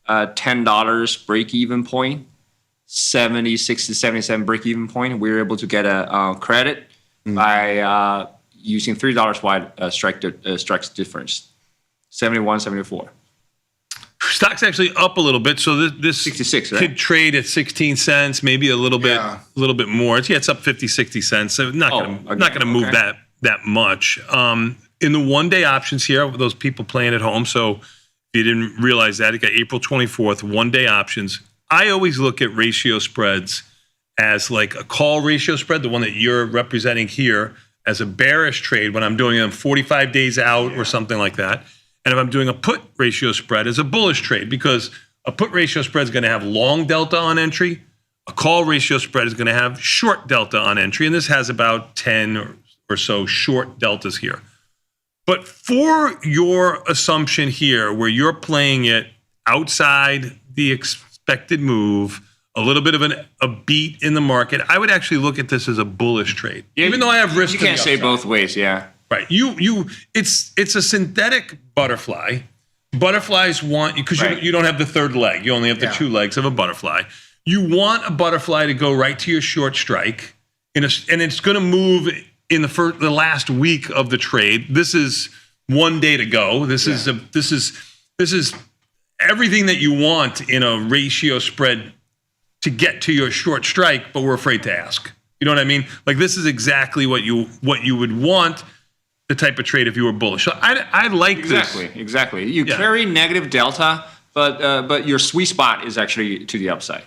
$10 break-even point, 76 to 77 break-even point. We're able to get a credit by using $3 wide strikes difference, 71, 74. Stock's actually up a little bit, so this 66, right? could trade at 16 cents, maybe a little bit more. It's up 50, 60 cents. So not gonna move that much. In the 1 day options here, with those people playing at home. So if you didn't realize that, it got April 24th, 1 day options. I always look at ratio spreads as like a call ratio spread, the one that you're representing here, as a bearish trade when I'm doing them 45 days out or something like that. And if I'm doing a put ratio spread as a bullish trade, because a put ratio spread is going to have long delta on entry, a call ratio spread is going to have short delta on entry, and this has about 10 or so short deltas here. But for your assumption here, where you're playing it outside the expected move, a little bit of a beat in the market, I would actually look at this as a bullish trade, even though I have risk. You can't say both ways, yeah. Right. It's a synthetic butterfly. Butterflies want, because you don't have the third leg. You only have the two legs of a butterfly. You want a butterfly to go right to your short strike, and it's going to move in the last week of the trade. This is 1 day to go. This is everything that you want in a ratio spread to get to your short strike, but we're afraid to ask. You know what I mean? Like, this is exactly what you would want. The type of trade if you were bullish. So I like this. Exactly. You carry negative delta, but your sweet spot is actually to the upside.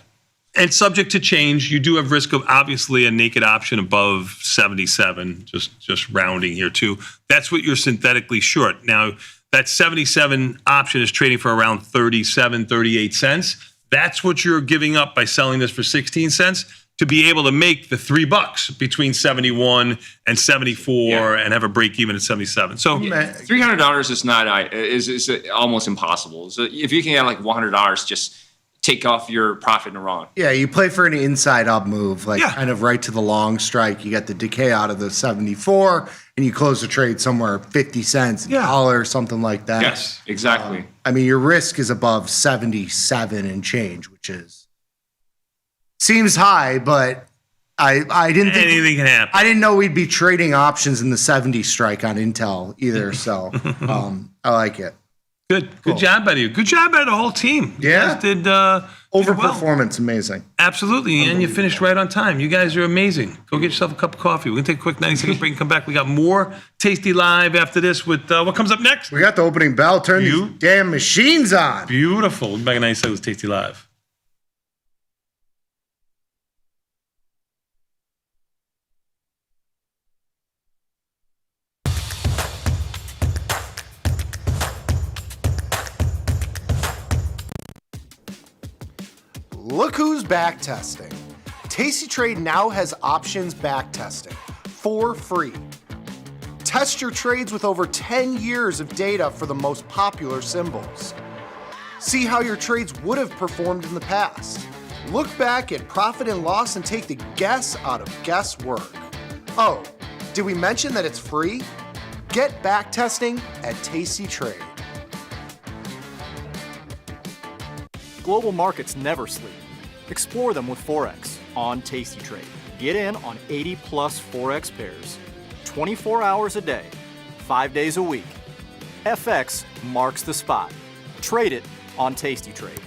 And subject to change, you do have risk of obviously a naked option above 77, just rounding here too. That's what you're synthetically short. Now, that 77 option is trading for around 37, 38 cents. That's what you're giving up by selling this for 16 cents. To be able to make the $3 between 71 and 74 and have a break even at 77. So $300 is not is almost impossible. So if you can get like $100, just take off your profit and run. Yeah, you play for an inside up move, like kind of right to the long strike. You get the decay out of the 74, and you close the trade somewhere 50 cents, $1, something like that. Yes, exactly. I mean, your risk is above 77 and change, which seems high, but I didn't think anything can happen. I didn't know we'd be trading options in the 70 strike on Intel either. So I like it. Good job out of you. Good job out of the whole team. You guys did overperformance, amazing. Absolutely, and you finished right on time. You guys are amazing. Go get yourself a cup of coffee. We're gonna take a quick 90-second break and come back. We got more Tasty Live after this with what comes up next. We got the opening bell. Turn these damn machines on. Beautiful. We'll be back in 90 seconds with Tasty Live. Look who's back testing. Tasty Trade now has options back testing for free. Test your trades with over 10 years of data for the most popular symbols. See how your trades would have performed in the past. Look back at profit and loss and take the guess out of guesswork. Oh, did we mention that it's free? Get back testing at Tasty Trade. Global markets never sleep. Explore them with Forex on Tasty Trade. Get in on 80 plus Forex pairs, 24 hours a day, 5 days a week. FX marks the spot. Trade it on Tasty Trade.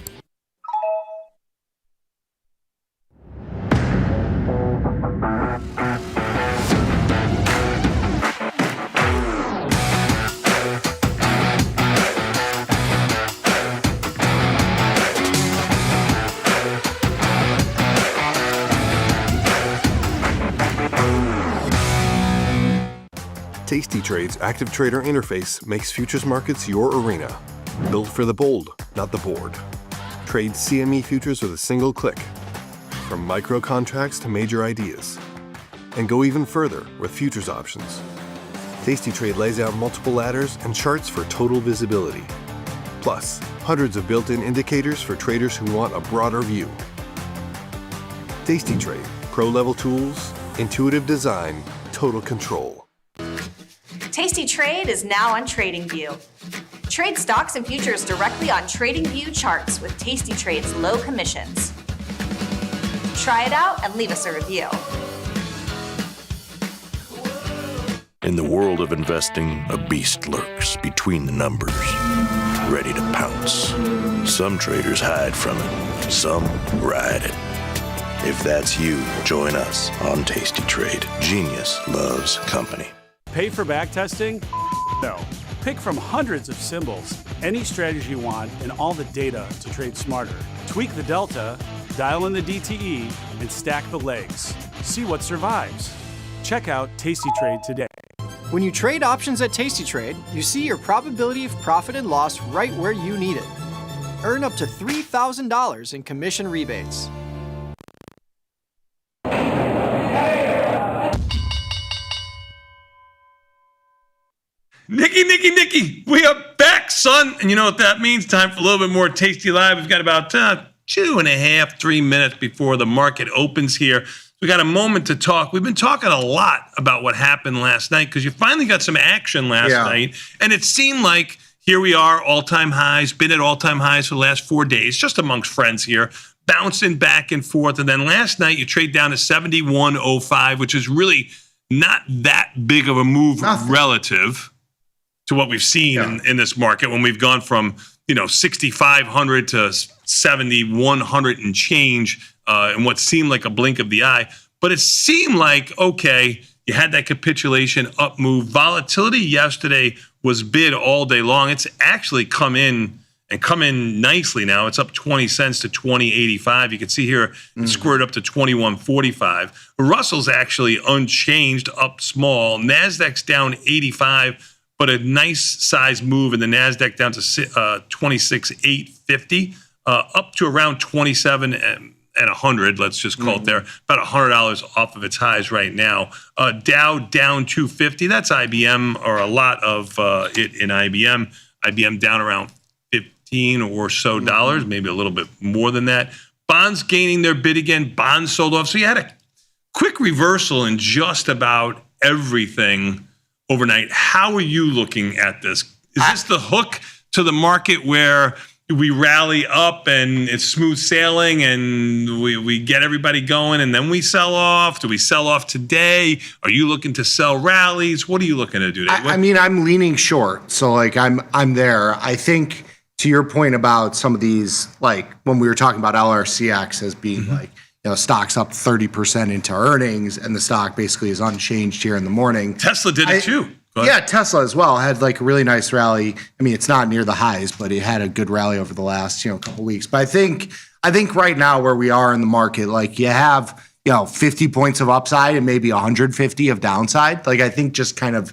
Tasty Trade's Active Trader interface makes futures markets your arena. Built for the bold, not the bored. Trade CME futures with a single click. From micro contracts to major ideas. And go even further with futures options. Tasty Trade lays out multiple ladders and charts for total visibility. Plus, hundreds of built-in indicators for traders who want a broader view. Tasty Trade, pro-level tools, intuitive design, total control. Tasty Trade is now on TradingView. Trade stocks and futures directly on TradingView charts with Tasty Trade's low commissions. Try it out and leave us a review. In the world of investing, a beast lurks between the numbers, ready to pounce. Some traders hide from it, some ride it. If that's you, join us on Tasty Trade. Genius loves company. Pay for backtesting? No. Pick from hundreds of symbols, any strategy you want, and all the data to trade smarter. Tweak the delta, dial in the DTE, and stack the legs. See what survives. Check out Tasty Trade today. When you trade options at Tasty Trade, you see your probability of profit and loss right where you need it. Earn up to $3,000 in commission rebates. Nicky, we are back, son. And you know what that means? Time for a little bit more Tasty Live. We've got about 2.5, 3 minutes before the market opens here. We got a moment to talk. We've been talking a lot about what happened last night because you finally got some action last night. And it seemed like here we are, all-time highs, been at all-time highs for the last 4 days, just amongst friends here, bouncing back and forth. And then last night you trade down to 71.05, which is really not that big of a move relative to what we've seen in this market when we've gone from 6,500 to 7,100 and change in what seemed like a blink of the eye. But it seemed like, okay, you had that capitulation up move. Volatility yesterday was bid all day long. It's actually come in nicely now. It's up 20 cents to 20.85. You can see here it squared up to 21.45. Russell's actually unchanged, up small. NASDAQ's down 85. But a nice size move in the NASDAQ down to 26,850, up to around 27 and 100, let's just call it there, about $100 off of its highs right now. Dow down 250, that's IBM, or a lot of it in IBM. IBM down around 15 or so dollars, maybe a little bit more than that. Bonds gaining their bid again, bonds sold off. So you had a quick reversal in just about everything overnight. How are you looking at this? Is this the hook to the market where we rally up and it's smooth sailing and we get everybody going and then we sell off? Do we sell off today? Are you looking to sell rallies? What are you looking to do today? I mean, I'm leaning short. So like I'm there. I think to your point about some of these, like when we were talking about LRCX as being like, stocks up 30% into earnings, and the stock basically is unchanged here in the morning. Tesla did it too. Yeah, Tesla as well had like a really nice rally. I mean, it's not near the highs, but it had a good rally over the last couple weeks. But I think right now where we are in the market, like you have 50 points of upside and maybe 150 of downside. Like I think just kind of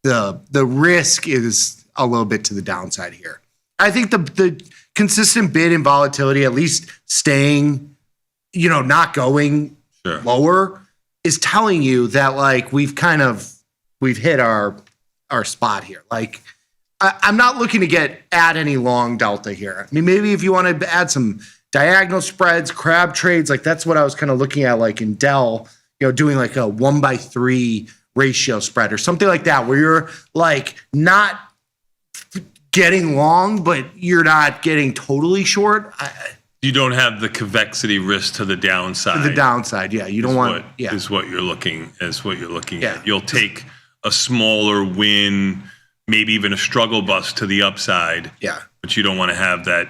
the risk is a little bit to the downside here. I think the consistent bid and volatility, at least staying, not going lower, is telling you that like we've hit our spot here. Like I'm not looking to add any long delta here. I mean, maybe if you want to add some diagonal spreads, crab trades, like that's what I was kind of looking at, like in Dell, doing like a 1/3 ratio spread or something like that, where you're like not getting long, but you're not getting totally short. You don't have the convexity risk to the downside. The downside, yeah. You don't want, is what you're looking at. You'll take a smaller win, maybe even a struggle bust to the upside. Yeah. But you don't want to have that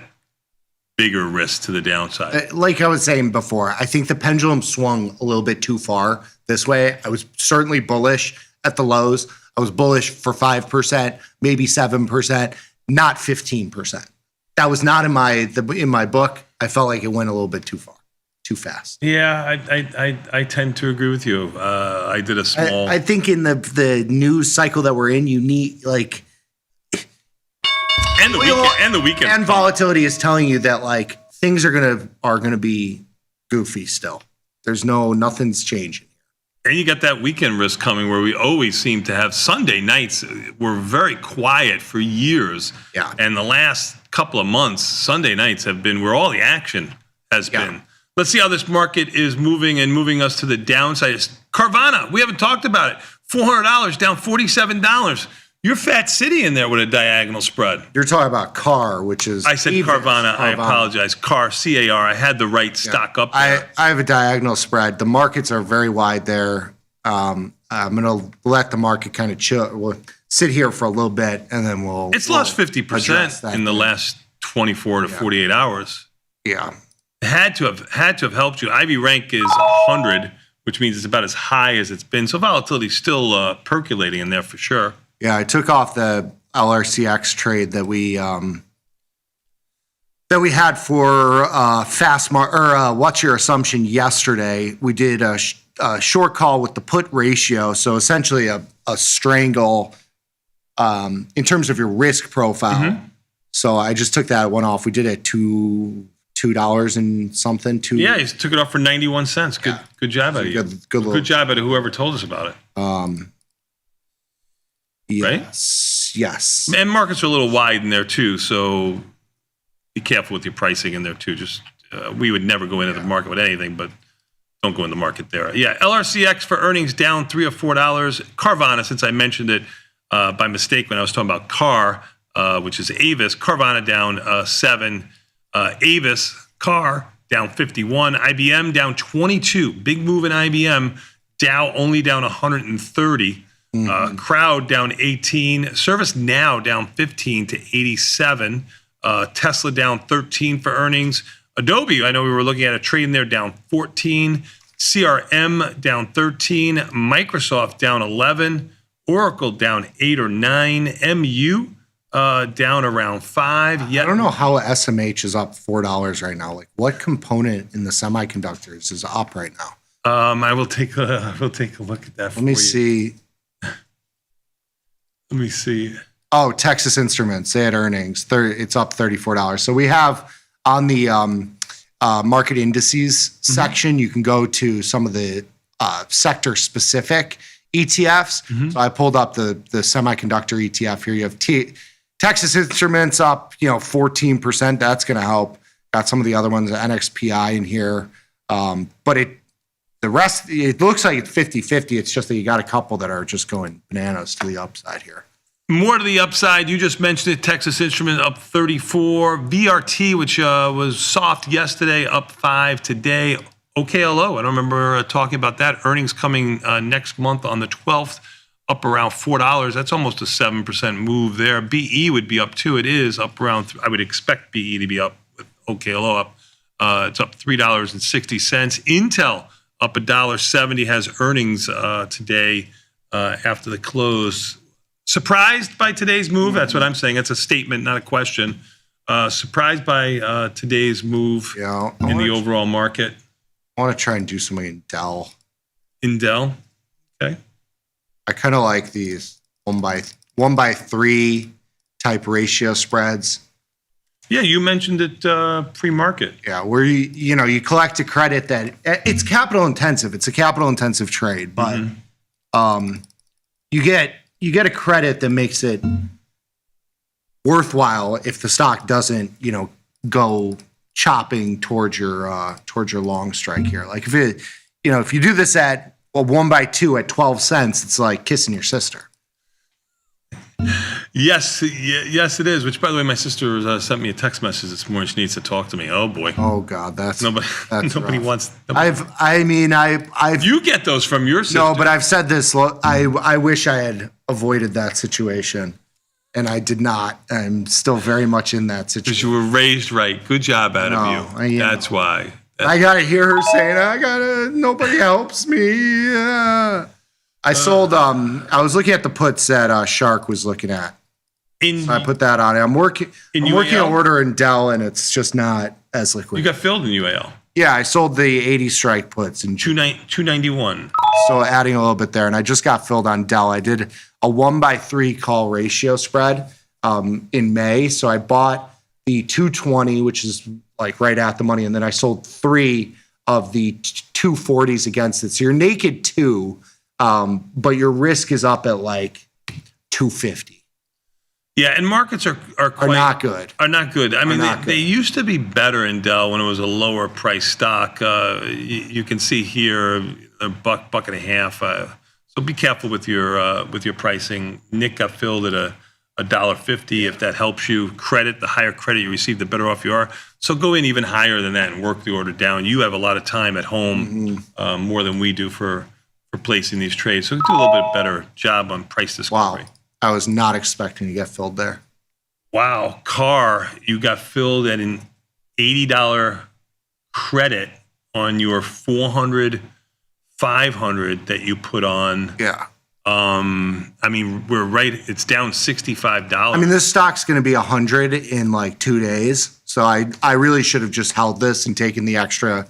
bigger risk to the downside. Like I was saying before, I think the pendulum swung a little bit too far this way. I was certainly bullish at the lows. I was bullish for 5%, maybe 7%, not 15%. That was not in my book. I felt like it went a little bit too far, too fast. Yeah, I tend to agree with you. I did a small. I think in the news cycle that we're in, you need like. And the weekend. And volatility is telling you that like things are gonna be goofy still. Nothing's changing. And you got that weekend risk coming where we always seem to have Sunday nights were very quiet for years. Yeah. And the last couple of months, Sunday nights have been where all the action has been. Let's see how this market is moving us to the downside. It's Carvana, we haven't talked about it. $400 down $47. You're Fat City in there with a diagonal spread. You're talking about CAR, which is... I said Carvana. I apologize. CAR, C-A-R. I had the right stock up there. I have a diagonal spread. The markets are very wide there. I'm going to let the market kind of chill. We'll sit here for a little bit, and then we'll... It's lost 50% in the last 24 to 48 hours. Yeah. Had to have helped you. Ivy rank is 100, which means it's about as high as it's been. So volatility's still percolating in there for sure. Yeah, I took off the LRCX trade that we had for what's your assumption yesterday. We did a short call with the put ratio, so essentially a strangle in terms of your risk profile. Mm-hmm. So I just took that one off. We did it $2 and something. Yeah, he took it off for 91 cents. Good job out of you. Good job out of whoever told us about it. Yes. And markets are a little wide in there too, so be careful with your pricing in there too. Just we would never go into the market with anything, but don't go in the market there. Yeah, LRCX for earnings down $3 or $4. Carvana, since I mentioned it by mistake when I was talking about CAR, which is Avis. Carvana down 7. Avis, CAR down 51. IBM down 22. Big move in IBM. Dow only down 130. Crowd down 18. ServiceNow down 15 to 87. Tesla down 13 for earnings. Adobe, I know we were looking at a trade in there, down 14. CRM down 13. Microsoft down 11. Oracle down 8 or 9. MU down around 5. I don't know how SMH is up $4 right now. Like, what component in the semiconductors is up right now? I will take a look at that. Let me see. Let me see. Oh, Texas Instruments. They had earnings. It's up $34. So we have on the market indices section, you can go to some of the sector-specific ETFs. So I pulled up the semiconductor ETF here. You have Texas Instruments up, 14%. That's going to help. Got some of the other ones, NXPI in here. But the rest, it looks like it's 50-50. It's just that you got a couple that are just going bananas to the upside here. More to the upside. You just mentioned it. Texas Instruments up 34. VRT, which was soft yesterday, up 5 today. OKLO, I don't remember talking about that. Earnings coming next month on the 12th, up around $4. That's almost a 7% move there. BE would be up too. It is up around, I would expect BE to be up with OKLO up. It's up $3.60. Intel up $1.70, has earnings today after the close. Surprised by today's move? That's what I'm saying. It's a statement, not a question. Surprised by today's move in the overall market. I want to try and do something in Dell. In Dell? Okay. I kind of like these 1-by-3 type ratio spreads. Yeah, you mentioned it pre-market. Yeah, where you collect a credit that it's capital intensive. It's a capital intensive trade, but you get a credit that makes it worthwhile if the stock doesn't, go chopping towards your long strike here. Like if you do this at 1-by-2 at 12 cents, it's like kissing your sister. Yes, yes, it is. Which, by the way, my sister sent me a text message this morning. She needs to talk to me. Oh boy. Oh God, nobody rough. wants. I've. You get those from your sister. No, but I've said this. I wish I had avoided that situation, and I did not. I'm still very much in that situation. Because you were raised right. Good job out of you. That's why. I gotta hear her saying, nobody helps me. I sold. I was looking at the puts that Shark was looking at. So I put that on it. I'm working an order in Dell, and it's just not as liquid. You got filled in UAL. Yeah, I sold the 80 strike puts in 291. So adding a little bit there, and I just got filled on Dell. I did a 1/3 call ratio spread in May. So I bought the 220, which is like right at the money, and then I sold 3 of the 240s against it. So you're naked 2, but your risk is up at like 250. Yeah, and markets are not good. Are not good. I mean, not they used to be better in Dell when it was a lower price stock. You can see here a buck and a half. So be careful with your pricing. Nick got filled at $1.50. If that helps you, the higher credit you receive, the better off you are. So go in even higher than that and work the order down. You have a lot of time at home, more than we do for placing these trades. So do a little bit better job on price discovery. Wow. I was not expecting to get filled there. Wow. Car, you got filled at an $80 credit on your 400, 500 that you put on. Yeah. I mean, we're right. It's down $65. I mean, this stock's going to be 100 in like 2 days. So I really should have just held this and taken the extra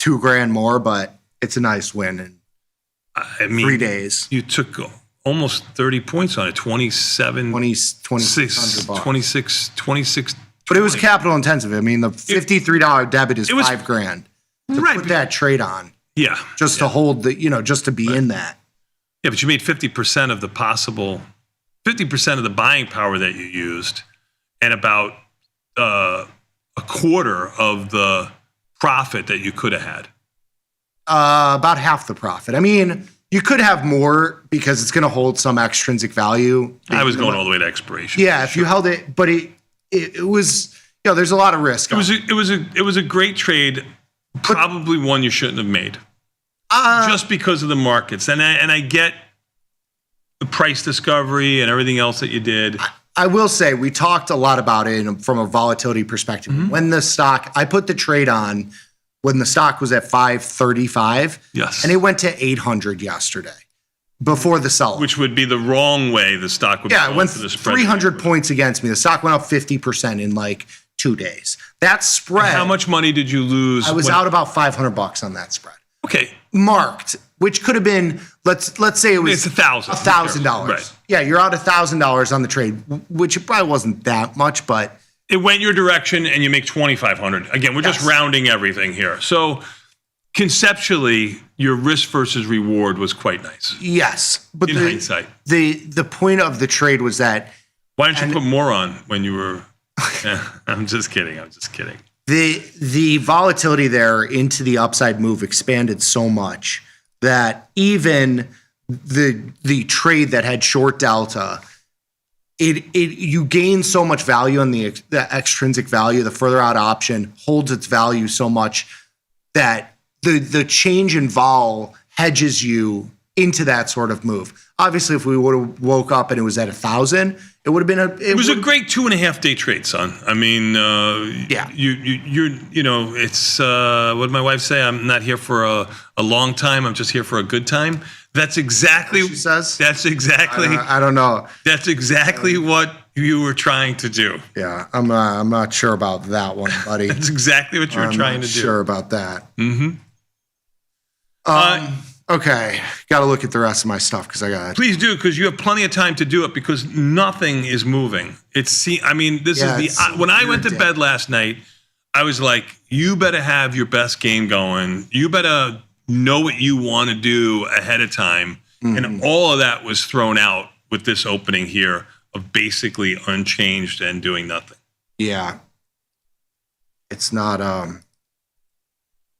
$2,000 more, but it's a nice win in 3 days. You took almost 30 points on it, 26. But it was capital intensive. I mean, the $53 debit is $5,000 to put that trade on. Yeah. Just to hold just to be in that. Yeah, but you made 50% of the 50% of the buying power that you used, and about a quarter of the profit that you could have had. About half the profit. I mean, you could have more because it's going to hold some extrinsic value. I was going all the way to expiration. Yeah, if you held it, but it was, there's a lot of risk. It was a great trade, probably one you shouldn't have made, just because of the markets. And I get the price discovery and everything else that you did. I will say we talked a lot about it from a volatility perspective. When the stock, I put the trade on when the stock was at 535. Yes. And it went to 800 yesterday before the sell-off. Which would be the wrong way the stock would be. Yeah, it went to the spread 300 points against me. The stock went up 50% in like 2 days. That spread. And how much money did you lose? I was out about $500 on that spread. Okay. Marked, which could have been, let's say it was it's $1,000. Right. Yeah, you're out $1,000 on the trade, which probably wasn't that much, but it went your direction and you make $2,500. Again, we're just rounding everything here. So conceptually, your risk versus reward was quite nice. Yes. But in hindsight. The point of the trade was that. Why didn't you put more on when you were? I'm just kidding. The volatility there into the upside move expanded so much that even the trade that had short delta, you gain so much value on the extrinsic value. The further out option holds its value so much that the change in vol hedges you into that sort of move. Obviously, if we would have woke up and it was at 1,000, it would have been it was a great 2.5 day trade, son. I mean, yeah, it's what did my wife say? I'm not here for a long time. I'm just here for a good time. That's exactly what she says. That's exactly. I don't know. That's exactly what you were trying to do. Yeah, I'm not sure about that one, buddy. That's exactly what you were trying to do. Sure about that. Mm-hmm. Okay, got to look at the rest of my stuff because I got. Please do, because you have plenty of time to do it because nothing is moving. When I went to bed last night, I was like, you better have your best game going. You better know what you want to do ahead of time. Mm-hmm. And all of that was thrown out with this opening here of basically unchanged and doing nothing. Yeah. It's not.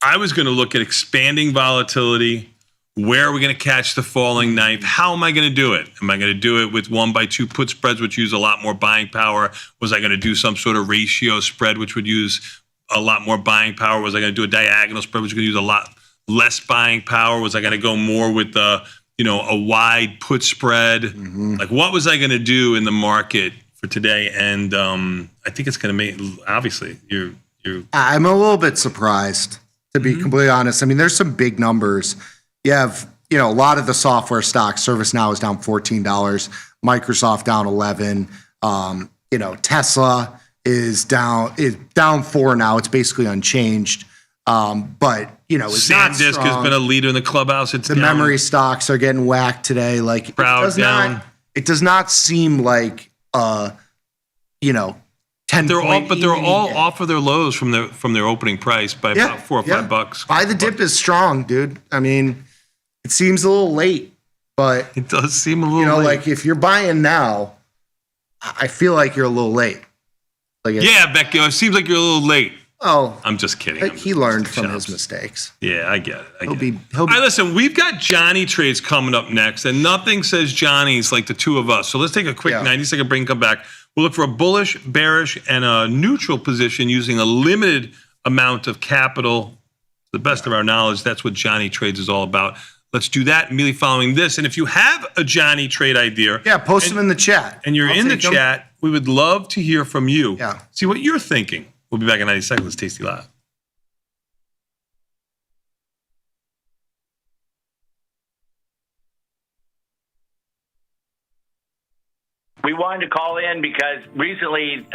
I was going to look at expanding volatility Where are we going to catch the falling knife? How am I going to do it? Am I going to do it with 1x2 put spreads, which use a lot more buying power? Was I going to do some sort of ratio spread, which would use a lot more buying power? Was I going to do a diagonal spread, which would use a lot less buying power? Was I going to go more with a wide put spread? Like, what was I going to do in the market for today? And I think it's going to make, obviously, I'm a little bit surprised, to be completely honest. I mean, there's some big numbers. You have, a lot of the software stocks. ServiceNow is down $14. Microsoft down 11. Tesla is down 4 now. It's basically unchanged. But it's not SanDisk strong. has been a leader in the clubhouse. It's the down. memory stocks are getting whacked today. Like it does not seem like 10. They're all off of their lows from their opening price by about $4 or $5. Buy the dip is strong, dude. I mean, it seems a little late, but it does seem a little late. Like if you're buying now, I feel like you're a little late. Becky, it seems like you're a little late. Oh, I'm just kidding. He learned from his mistakes. Yeah, I get it. All right, listen, we've got Johnny trades coming up next, and nothing says Johnny's like the two of us. So let's take a quick 90-second break and come back. We'll look for a bullish, bearish, and a neutral position using a limited amount of capital. To the best of our knowledge, that's what Johnny Trades is all about. Let's do that immediately following this. And if you have a Johnny Trade idea, post them in the chat. And you're in the chat, we would love to hear from you. Yeah. See what you're thinking. We'll be back in 90 seconds. Tasty Live. We wanted to call in because recently,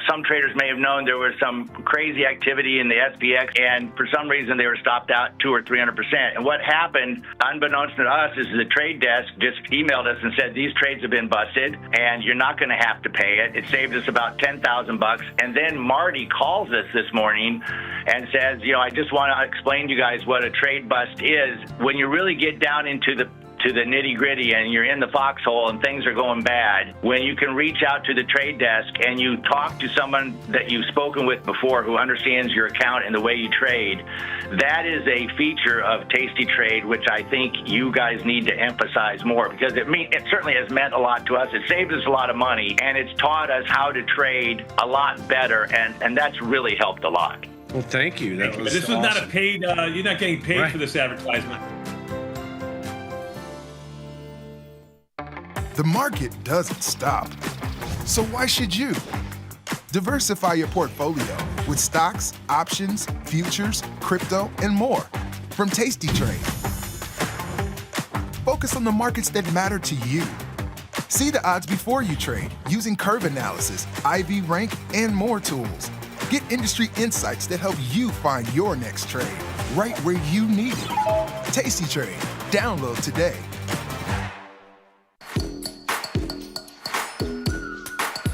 some traders may have known there was some crazy activity in the SPX, and for some reason they were stopped out 200 or 300%. And what happened, unbeknownst to us, is the trade desk just emailed us and said these trades have been busted, and you're not going to have to pay it. It saved us about $10,000. And then Marty calls us this morning and says, I just want to explain to you guys what a trade bust is. When you really get down into the nitty gritty and you're in the foxhole and things are going bad, when you can reach out to the trade desk and you talk to someone that you've spoken with before who understands your account and the way you trade, that is a feature of Tasty Trade, which I think you guys need to emphasize more, because it certainly has meant a lot to us. It saved us a lot of money, and it's taught us how to trade a lot better, and that's really helped a lot. Well, thank you. This was not a paid, you're not getting paid for this advertisement. The market doesn't stop. So why should you? Diversify your portfolio with stocks, options, futures, crypto, and more from Tasty Trade. Focus on the markets that matter to you. See the odds before you trade using curve analysis, IV rank, and more tools. Get industry insights that help you find your next trade right where you need it. Tasty Trade. Download today.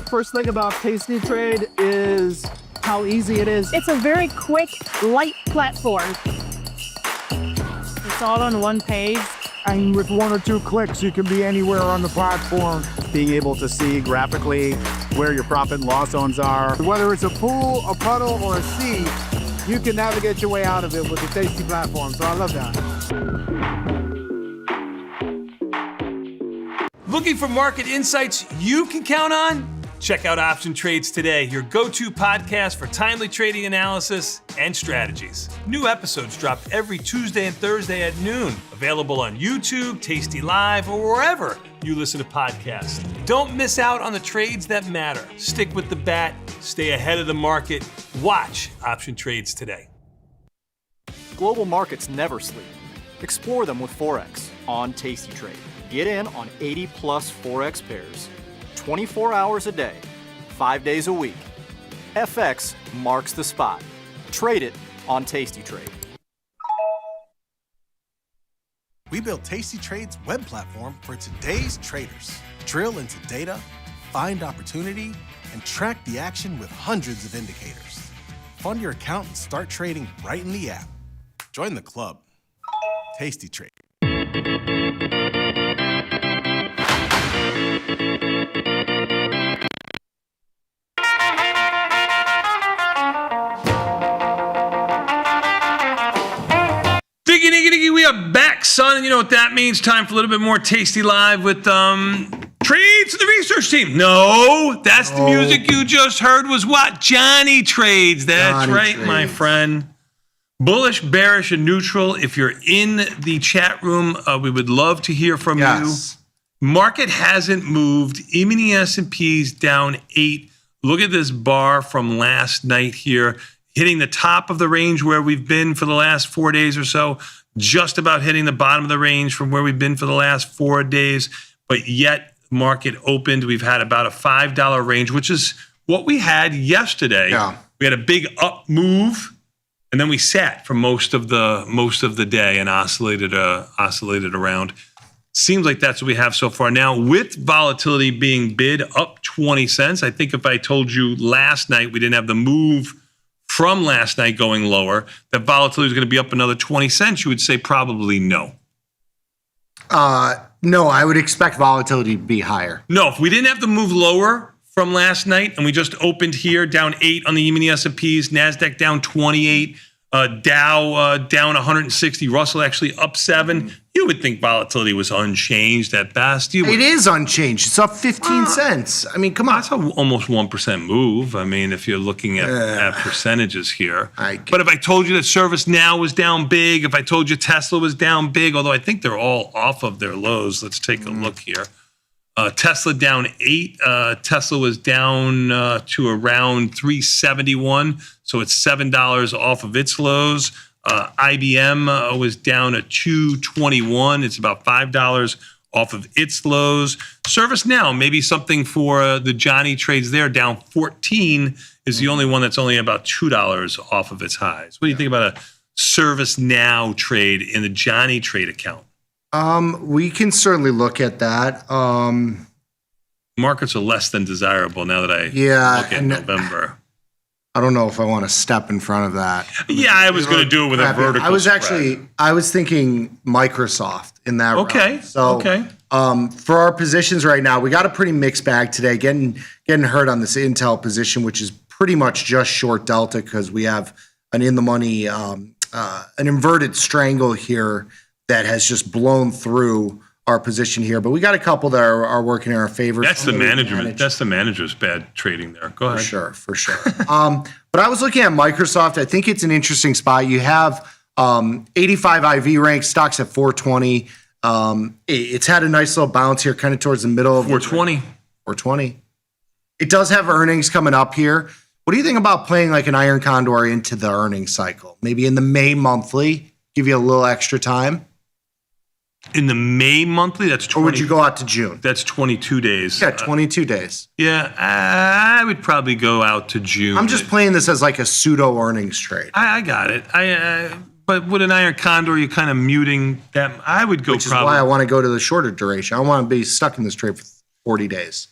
First thing about Tasty Trade is how easy it is. It's a very quick, light platform. It's all on one page. And with 1 or 2 clicks, you can be anywhere on the platform. Being able to see graphically where your profit and loss zones are. Whether it's a pool, a puddle, or a sea, you can navigate your way out of it with the Tasty platform. So I love that. Looking for market insights you can count on? Check out Option Trades Today, your go-to podcast for timely trading analysis and strategies. New episodes drop every Tuesday and Thursday at noon. Available on YouTube, Tasty Live, or wherever you listen to podcasts. Don't miss out on the trades that matter. Stick with the bat, stay ahead of the market. Watch Option Trades Today. Global markets never sleep. Explore them with Forex on Tasty Trade. Get in on 80+ Forex pairs. 24 hours a day, 5 days a week. FX marks the spot. Trade it on Tasty Trade. We built Tasty Trade's web platform for today's traders. Drill into data, find opportunity, and track the action with hundreds of indicators. Fund your account and start trading right in the app. Join the club. Tasty Trade. We are back, son. done, and you know what that means. Time for a little bit more Tasty Live with Trades to the research team. No, that's the music you just heard was what? Johnny Trades. That's Johnny right, Trades. my friend. Bullish, bearish, and neutral. If you're in the chat room, we would love to hear from you. Market hasn't moved. E-mini S&P's down 8. Look at this bar from last night here, hitting the top of the range where we've been for the last 4 days or so, just about hitting the bottom of the range from where we've been for the last 4 days. But yet, market opened. We've had about a $5 range, which is what we had yesterday. We had a big up move, and then we sat for most of the day and oscillated around. Seems like that's what we have so far. Now, with volatility being bid up 20 cents, I think if I told you last night we didn't have the move from last night going lower, that volatility is going to be up another 20 cents, you would say probably no. No, I would expect volatility to be higher. No, if we didn't have the move lower from last night and we just opened here down 8 on the E-mini S&Ps, NASDAQ down 28, Dow down 160, Russell actually up 7, you would think volatility was unchanged at best. It is unchanged. It's up 15 cents. I mean, come on. That's almost 1% move. I mean, if you're looking at percentages here. But if I told you that ServiceNow was down big, if I told you Tesla was down big, although I think they're all off of their lows. Let's take a look here. Tesla down 8. Tesla was down to around 371. So it's $7 off of its lows. IBM was down at 221. It's about $5 off of its lows. ServiceNow, maybe something for the Johnny Trades there, down 14 is the only one that's only about $2 off of its highs. What do you think about a ServiceNow trade in the Johnny Trade account? We can certainly look at that. Markets are less than desirable now that I look at November. I don't know if I want to step in front of that. Yeah, I was going to do it with a vertical I was thinking Microsoft in that round. So, for our positions right now, we got a pretty mixed bag today. Getting hurt on this Intel position, which is pretty much just short delta because we have an in the money, an inverted strangle here that has just blown through our position here. But we got a couple that are working in our favor. That's the management. That's the manager's bad trading there. Go ahead. For sure. But I was looking at Microsoft. I think it's an interesting spot. You have 85 IV rank, stocks at 420. It's had a nice little bounce here, kind of towards the middle of 420. 420. It does have earnings coming up here. What do you think about playing like an iron condor into the earnings cycle? Maybe in the May monthly, give you a little extra time. In the May monthly, that's 20. Or would you go out to June? That's 22 days. Yeah, 22 days. Yeah, I would probably go out to June. I'm just playing this as like a pseudo earnings trade. I got it. But with an iron condor, you're kind of muting that. I would go. Which is why I want to go to the shorter duration. I want to be stuck in this trade for 40 days.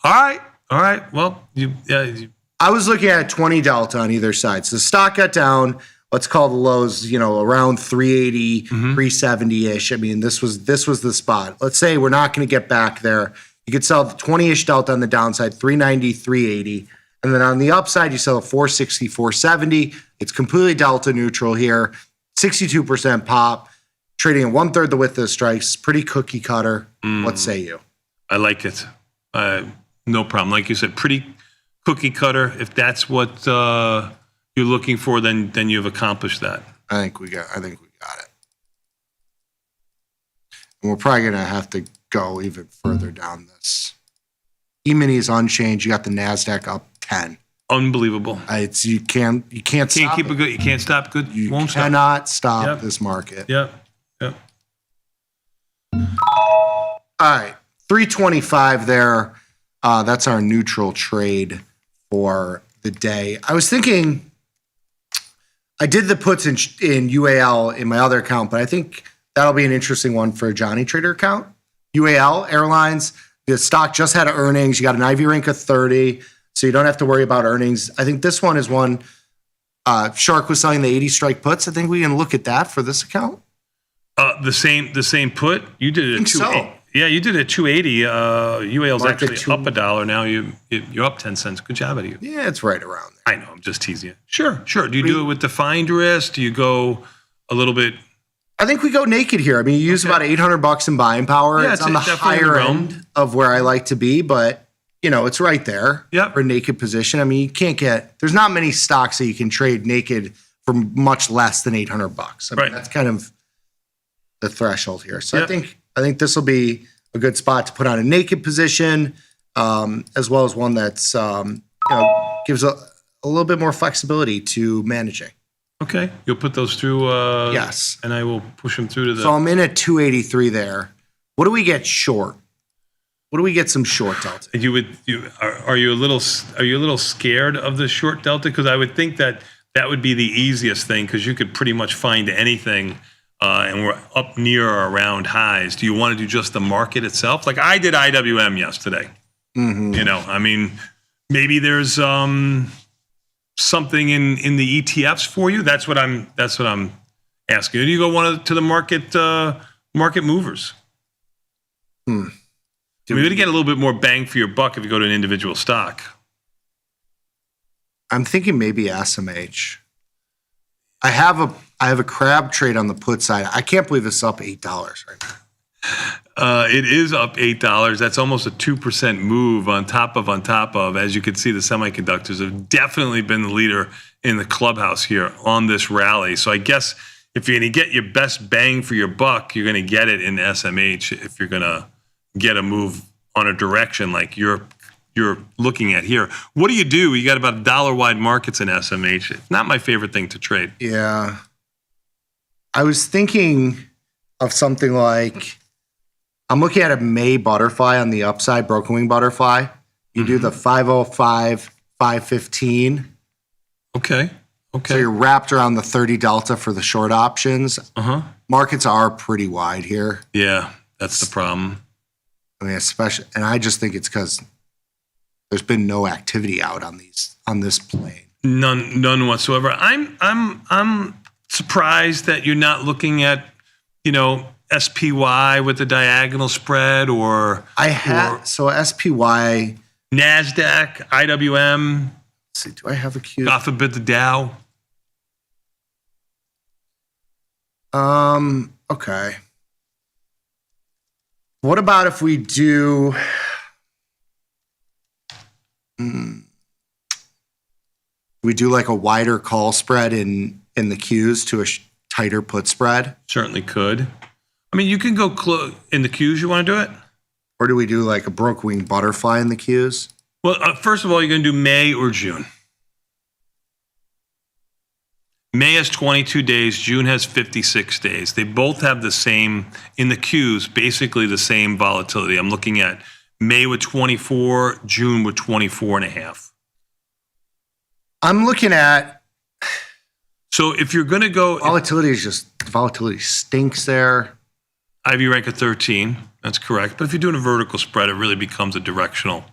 All right. Well, I was looking at 20 delta on either side. So the stock got down. Let's call the lows, around 380, 370-ish. I mean, this was the spot. Let's say we're not going to get back there. You could sell the 20-ish delta on the downside, 390, 380. And then on the upside, you sell a 460, 470. It's completely delta neutral here. 62% pop, trading at 1/3 the width of the strikes. Pretty cookie cutter. What say you? I like it. No problem. Like you said, pretty cookie cutter. If that's what you're looking for, then you've accomplished that. I think we got it. And we're probably gonna have to go even further down this. E-mini is unchanged. You got the NASDAQ up 10. Unbelievable. You can't stop keep it good. You can't stop good. You won't cannot stop this market. Yep. All right, 325 there. That's our neutral trade for the day. I was thinking. I did the puts in UAL in my other account, but I think that'll be an interesting one for a Johnny Trader account. UAL Airlines, the stock just had earnings. You got an IV rank of 30, so you don't have to worry about earnings. I think this one is one. Shark was selling the 80 strike puts. I think we can look at that for this account. The same put. You did it at 280. So. Yeah, you did it at 280. UAL's Market actually up $1 now. You're up 10 cents. Good job out of you. Yeah, it's right around there. I know. I'm just teasing you. Sure. Do you do it with defined risk? Do you go a little bit I think we go naked here. I mean, you use about $800 in buying power. Yeah, it's on the definitely in the higher realm. end of where I like to be, but it's right there for a naked position. I mean, there's not many stocks that you can trade naked for much less than $800. I mean, that's kind of the threshold here. So I think this will be a good spot to put on a naked position, as well as one that's gives a little bit more flexibility to managing. Okay, you'll put those through. Yes, and I will push them through to the. So I'm in at 283 there. What do we get short? What do we get some short delta? Are you a little scared of the short delta? Because I would think that would be the easiest thing, because you could pretty much find anything, and we're up near or around highs. Do you want to do just the market itself? Like I did IWM yesterday. Mm-hmm. I mean, maybe there's something in the ETFs for you. That's what I'm asking. Do you go to the market movers? We're going to get a little bit more bang for your buck if you go to an individual stock. I'm thinking maybe SMH. I have a crab trade on the put side. I can't believe it's up $8 right now. It is up $8. That's almost a 2% move on top of. As you can see, the semiconductors have definitely been the leader in the clubhouse here on this rally. So I guess if you're going to get your best bang for your buck, you're going to get it in SMH if you're going to get a move on a direction like you're looking at here. What do? You got about $1 wide markets in SMH. It's not my favorite thing to trade. Yeah. I was thinking of something like, I'm looking at a May butterfly on the upside, broken wing butterfly. You do the 505, 515. Okay. So you're wrapped around the 30 delta for the short options. Markets are pretty wide here. Yeah, that's the problem. I mean, especially, and I just think it's because there's been no activity out on this plane. None whatsoever. I'm surprised that you're not looking at, SPY with the diagonal spread or SPY, NASDAQ, IWM. Let's see, do I have a Q? God forbid the Dow. Okay. What about if we do? We do like a wider call spread in the Qs to a tighter put spread? Certainly could. I mean, you can go in the Qs. You want to do it? Or do we do like a broke wing butterfly in the Qs? Well, first of all, you're going to do May or June. May has 22 days. June has 56 days. They both have the same, in the Qs, basically the same volatility. I'm looking at May with 24, June with 24 and a half. I'm looking at. So if you're going to go. Volatility stinks there. IV rank of 13. That's correct. But if you're doing a vertical spread, it really becomes a directional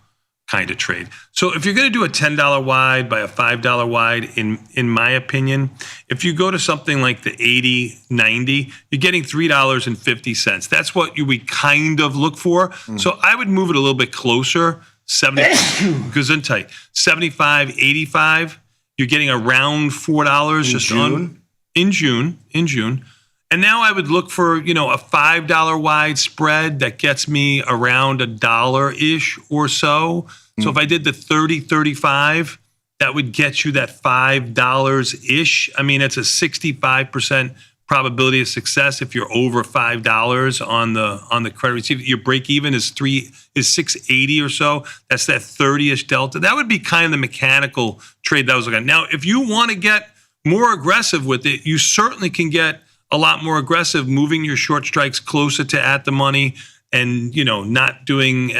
kind of trade. So if you're going to do a $10 wide by a $5 wide, in my opinion, if you go to something like the 80, 90, you're getting $3.50. That's what we kind of look for. So I would move it a little bit closer, 70, goes in tight, 75, 85. You're getting around $4 in June. And now I would look for, a $5 wide spread that gets me around $1-ish or so. So if I did the 30, 35, that would get you that $5-ish. I mean, it's a 65% probability of success if you're over $5 on the credit receipt. Your break even is 680 or so. That's that 30-ish delta. That would be kind of the mechanical trade that I was looking at. Now, if you want to get more aggressive with it, you certainly can get a lot more aggressive, moving your short strikes closer to at the money and, not doing,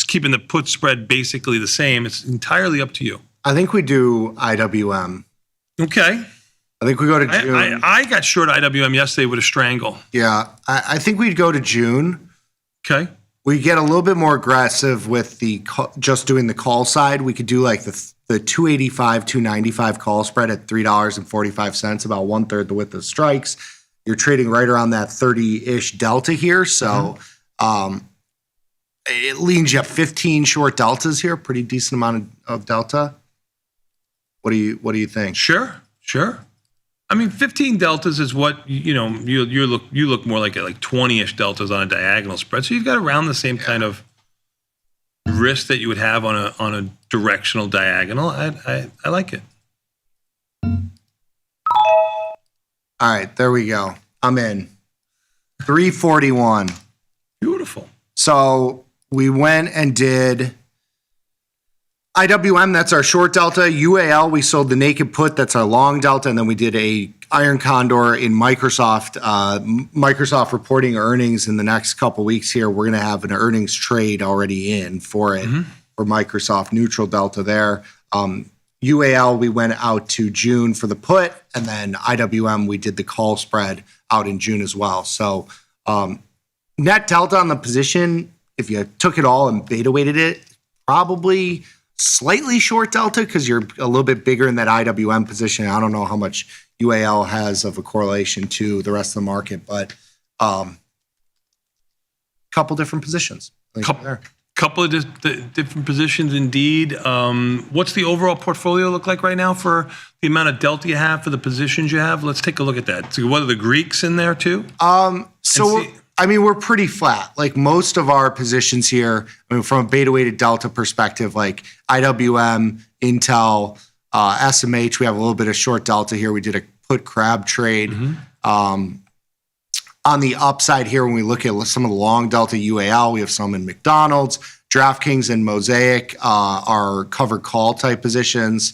keeping the put spread basically the same. It's entirely up to you. I think we do IWM. Okay. I think we go to June. I got short IWM yesterday with a strangle. Yeah. I think we'd go to June. Okay. We get a little bit more aggressive with just doing the call side. We could do like the 285, 295 call spread at $3.45, about 1/3 the width of strikes. You're trading right around that 30-ish delta here. So it leans you up 15 short deltas here, pretty decent amount of delta. What do you think? Sure. I mean, 15 deltas is what you look more like 20-ish deltas on a diagonal spread. So you've got around the same kind of risk that you would have on a directional diagonal. I like it. All right, there we go. I'm in. 341. Beautiful. So we went and did IWM, that's our short delta. UAL, we sold the naked put, that's our long delta. And then we did a Iron Condor in Microsoft. Microsoft reporting earnings in the next couple weeks here. We're going to have an earnings trade already in for it, for Microsoft, neutral delta there. UAL, we went out to June for the put, and then IWM, we did the call spread out in June as well. So net delta on the position, if you took it all and beta weighted it, probably slightly short delta because you're a little bit bigger in that IWM position. I don't know how much UAL has of a correlation to the rest of the market, but couple different positions. Couple of different positions indeed. What's the overall portfolio look like right now for the amount of delta you have for the positions you have? Let's take a look at that. So what are the Greeks in there too? We're pretty flat. Like most of our positions here, from a beta weighted delta perspective, like IWM, Intel, SMH, we have a little bit of short delta here. We did a put crab trade. On the upside here, when we look at some of the long delta UAL, we have some in McDonald's, DraftKings, and Mosaic are covered call type positions,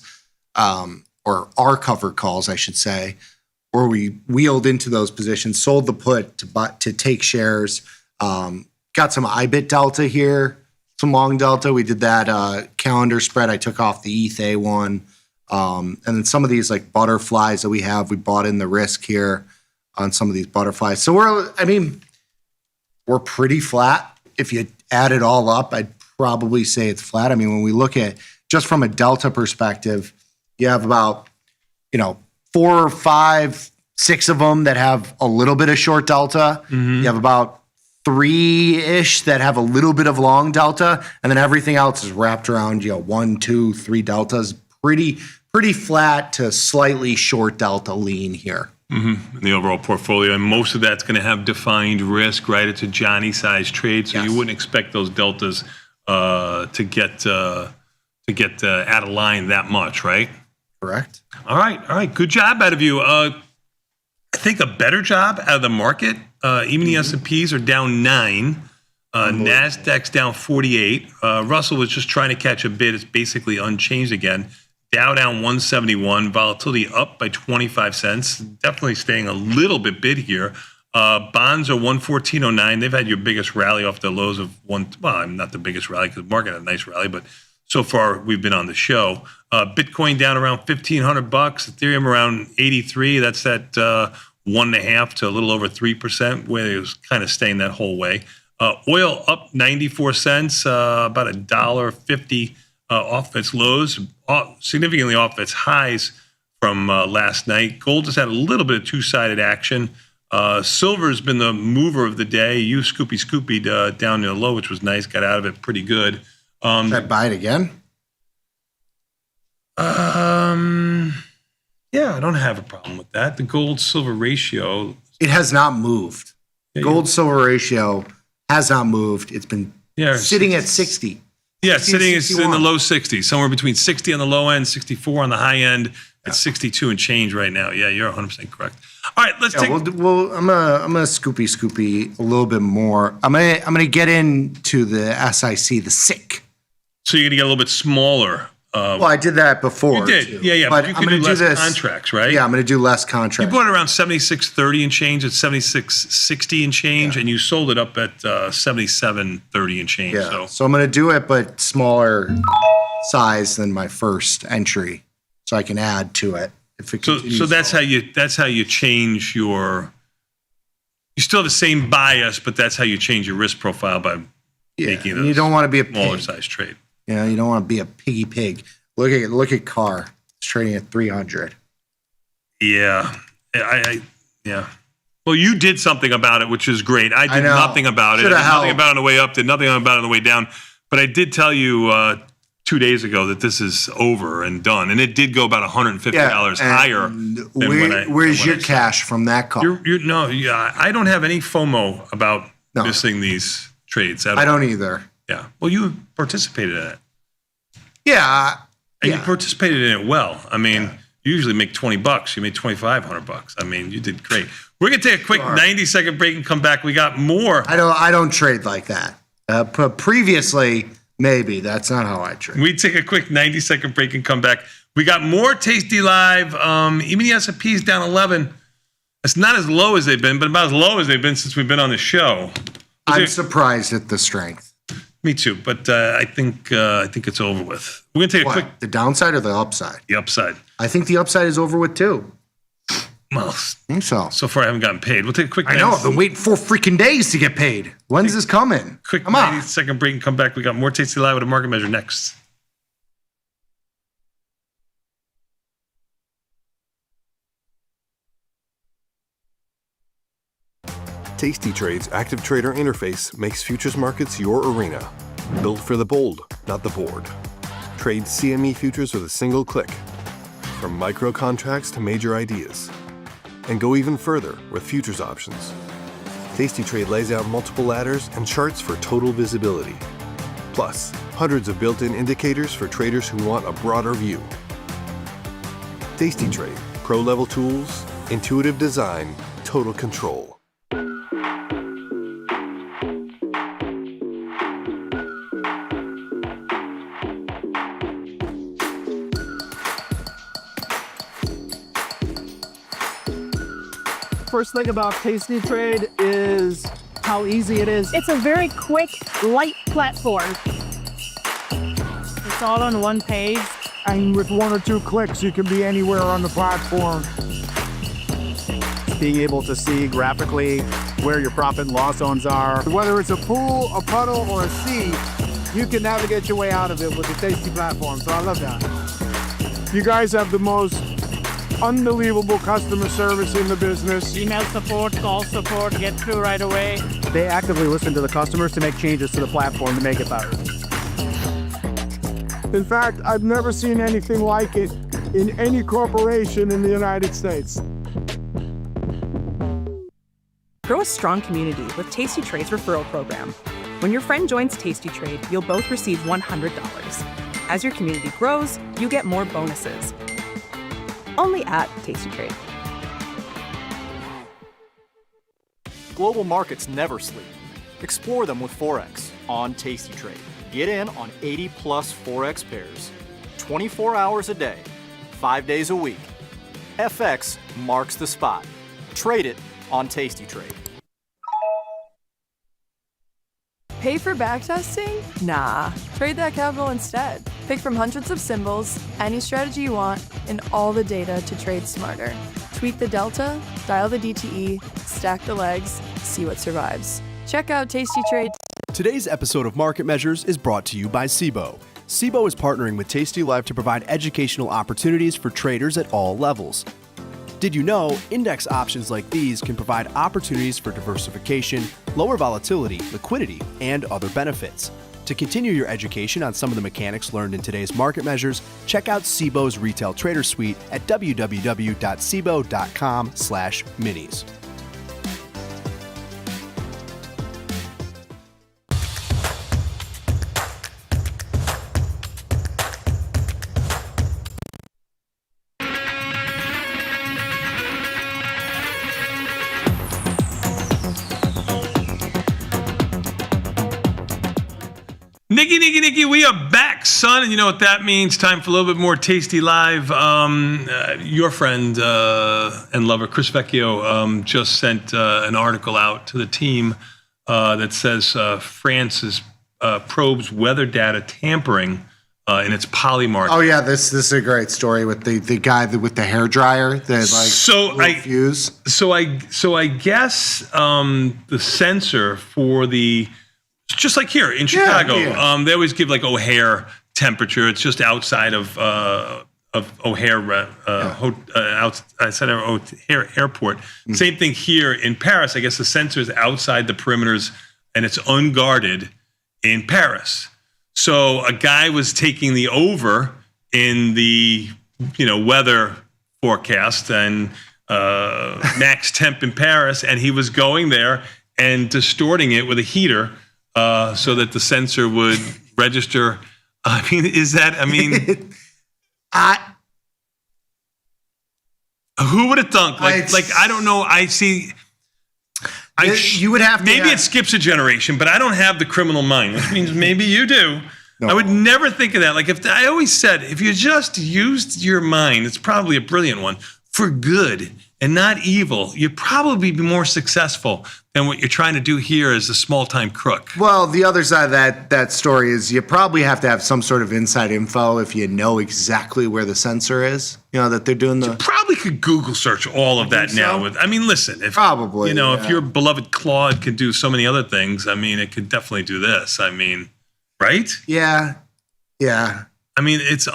or are covered calls, I should say, where we wheeled into those positions, sold the put to take shares. Got some IBIT delta here, some long delta. We did that calendar spread. I took off the ETH A1. And then some of these like butterflies that we have, we bought in the risk here on some of these butterflies. So we're pretty flat. If you add it all up, I'd probably say it's flat. When we look at just from a delta perspective, you have about, 4, 5, 6 of them that have a little bit of short delta. You have about 3-ish that have a little bit of long delta, and then everything else is wrapped around, 1, 2, 3 deltas. Pretty flat to slightly short delta lean here. In the overall portfolio, and most of that's going to have defined risk, right? It's a Johnny-sized trade, so you wouldn't expect those deltas to get out of line that much, right? Correct. All right. Good job out of you. I think a better job out of the market. Even the S&Ps are down 9. Nasdaq's down 48. Russell was just trying to catch a bid. It's basically unchanged again. Dow down 171, volatility up by 25 cents. Definitely staying a little bit bid here. Bonds are 114.09. They've had your biggest rally off the lows of not the biggest rally because the market had a nice rally, but so far we've been on the show. Bitcoin down around $1,500. Ethereum around 83. That's that 1.5 to a little over 3%, where it was kind of staying that whole way. Oil up 94 cents, about $1.50. Off its lows, significantly off its highs from last night. Gold has had a little bit of two-sided action. Silver's been the mover of the day. You scoopied down to the low, which was nice. Got out of it pretty good. Should I buy it again? Yeah, I don't have a problem with that. The gold-silver ratio. It has not moved. Gold-silver ratio has not moved. It's been sitting at 60. Yeah, sitting in the low 60s, somewhere between 60 on the low end, 64 on the high end. It's 62 and change right now. Yeah, you're 100% correct. All right, let's take. Well, I'm gonna scoopy a little bit more. I'm gonna get into the SIC, the SIC. So you're gonna get a little bit smaller. I did that before. You did, too. yeah. But you can do less contracts, right? Yeah, I'm gonna do less contracts. You bought it around 76.30 and change. It's 76.60 and change, and you sold it up at 77.30 and change. Yeah. So I'm gonna do it, but smaller size than my first entry, so I can add to it. If it so that's how you change your. You still have the same bias, but that's how you change your risk profile by making you don't want to be a smaller size trade. You don't want to be a piggy pig. Look at Carr. It's trading at 300. Yeah. Yeah. Well, you did something about it, which is great. I did nothing about it. I did nothing about it on the way up, did nothing about it on the way down. But I did tell you 2 days ago that this is over and done, and it did go about $150 higher. Where's your cash from that call? I don't have any FOMO about missing these trades at all. I don't either. Yeah. Well, you participated in it. Yeah. And you participated in it well. I mean, you usually make $20. You made $2,500. I mean, you did great. We're gonna take a quick 90-second break and come back. We got more. I don't trade like that. Previously, maybe that's not how I trade. We take a quick 90-second break and come back. We got more Tasty Live. Even the S&P's down 11. It's not as low as they've been, but about as low as they've been since we've been on the show. I'm surprised at the strength. Me too, but I think it's over with. We're gonna take a quick. The downside or the upside? The upside. I think the upside is over with too. Well, I think so. So far, I haven't gotten paid. We'll take a quick. I know. I've been waiting 4 freaking days to get paid. When's this coming? Quick 90-second break and come back. We got more Tasty Live with a market measure next. Tasty Trade's active trader interface makes futures markets your arena. Built for the bold, not the board. Trade CME futures with a single click. From micro contracts to major ideas. And go even further with futures options. Tasty Trade lays out multiple ladders and charts for total visibility. Plus, hundreds of built-in indicators for traders who want a broader view. Tasty Trade, pro-level tools, intuitive design, total control. First thing about Tasty Trade is how easy it is. It's a very quick, light platform. It's all on one page. And with 1 or 2 clicks, you can be anywhere on the platform. Being able to see graphically where your profit and loss zones are. Whether it's a pool, a puddle, or a sea, you can navigate your way out of it with the Tasty platform. So I love that. You guys have the most unbelievable customer service in the business. Email support, call support, get through right away. They actively listen to the customers to make changes to the platform to make it better. In fact, I've never seen anything like it in any corporation in the United States. Grow a strong community with Tasty Trade's referral program. When your friend joins Tasty Trade, you'll both receive $100. As your community grows, you get more bonuses. Only at Tasty Trade. Global markets never sleep. Explore them with Forex on Tasty Trade. Get in on 80 plus Forex pairs, 24 hours a day, 5 days a week. FX marks the spot. Trade it on Tasty Trade. Pay for backtesting? Nah. Trade that capital instead. Pick from hundreds of symbols, any strategy you want, and all the data to trade smarter. Tweak the delta, dial the DTE, stack the legs, see what survives. Check out Tasty Trade. Today's episode of Market Measures is brought to you by SIBO. SIBO is partnering with Tasty Live to provide educational opportunities for traders at all levels. Did you know index options like these can provide opportunities for diversification, lower volatility, liquidity, and other benefits? To continue your education on some of the mechanics learned in today's market measures, check out SIBO's Retail Trader Suite at www.sibo.com/minis. Nikki, we are back, son. And you know what that means. Time for a little bit more Tasty Live. Your friend and lover, Chris Vecchio, just sent an article out to the team that says France probes weather data tampering in its poly market. Oh, yeah, this is a great story with the guy with the hairdryer that fuse. So I guess the sensor for the... Just like here in Chicago, they always give like O'Hare temperature. It's just outside of O'Hare, outside of O'Hare Airport. Same thing here in Paris. I guess the sensor is outside the perimeters and it's unguarded in Paris. So a guy was taking the over in the weather forecast and max temp in Paris, and he was going there and distorting it with a heater so that the sensor would register. I mean, who would have thunk? Like I don't know. I see. You would have to. Maybe it skips a generation, but I don't have the criminal mind, which means maybe you do. No. I would never think of that. Like I always said, if you just used your mind, it's probably a brilliant one, for good and not evil, you'd probably be more successful than what you're trying to do here as a small-time crook. Well, the other side of that story is you probably have to have some sort of inside info if you know exactly where the sensor is. That they're doing the. You probably could Google search all of that now. Listen, if if your beloved Claude could do so many other things, it could definitely do this. Right? Yeah. I mean, it's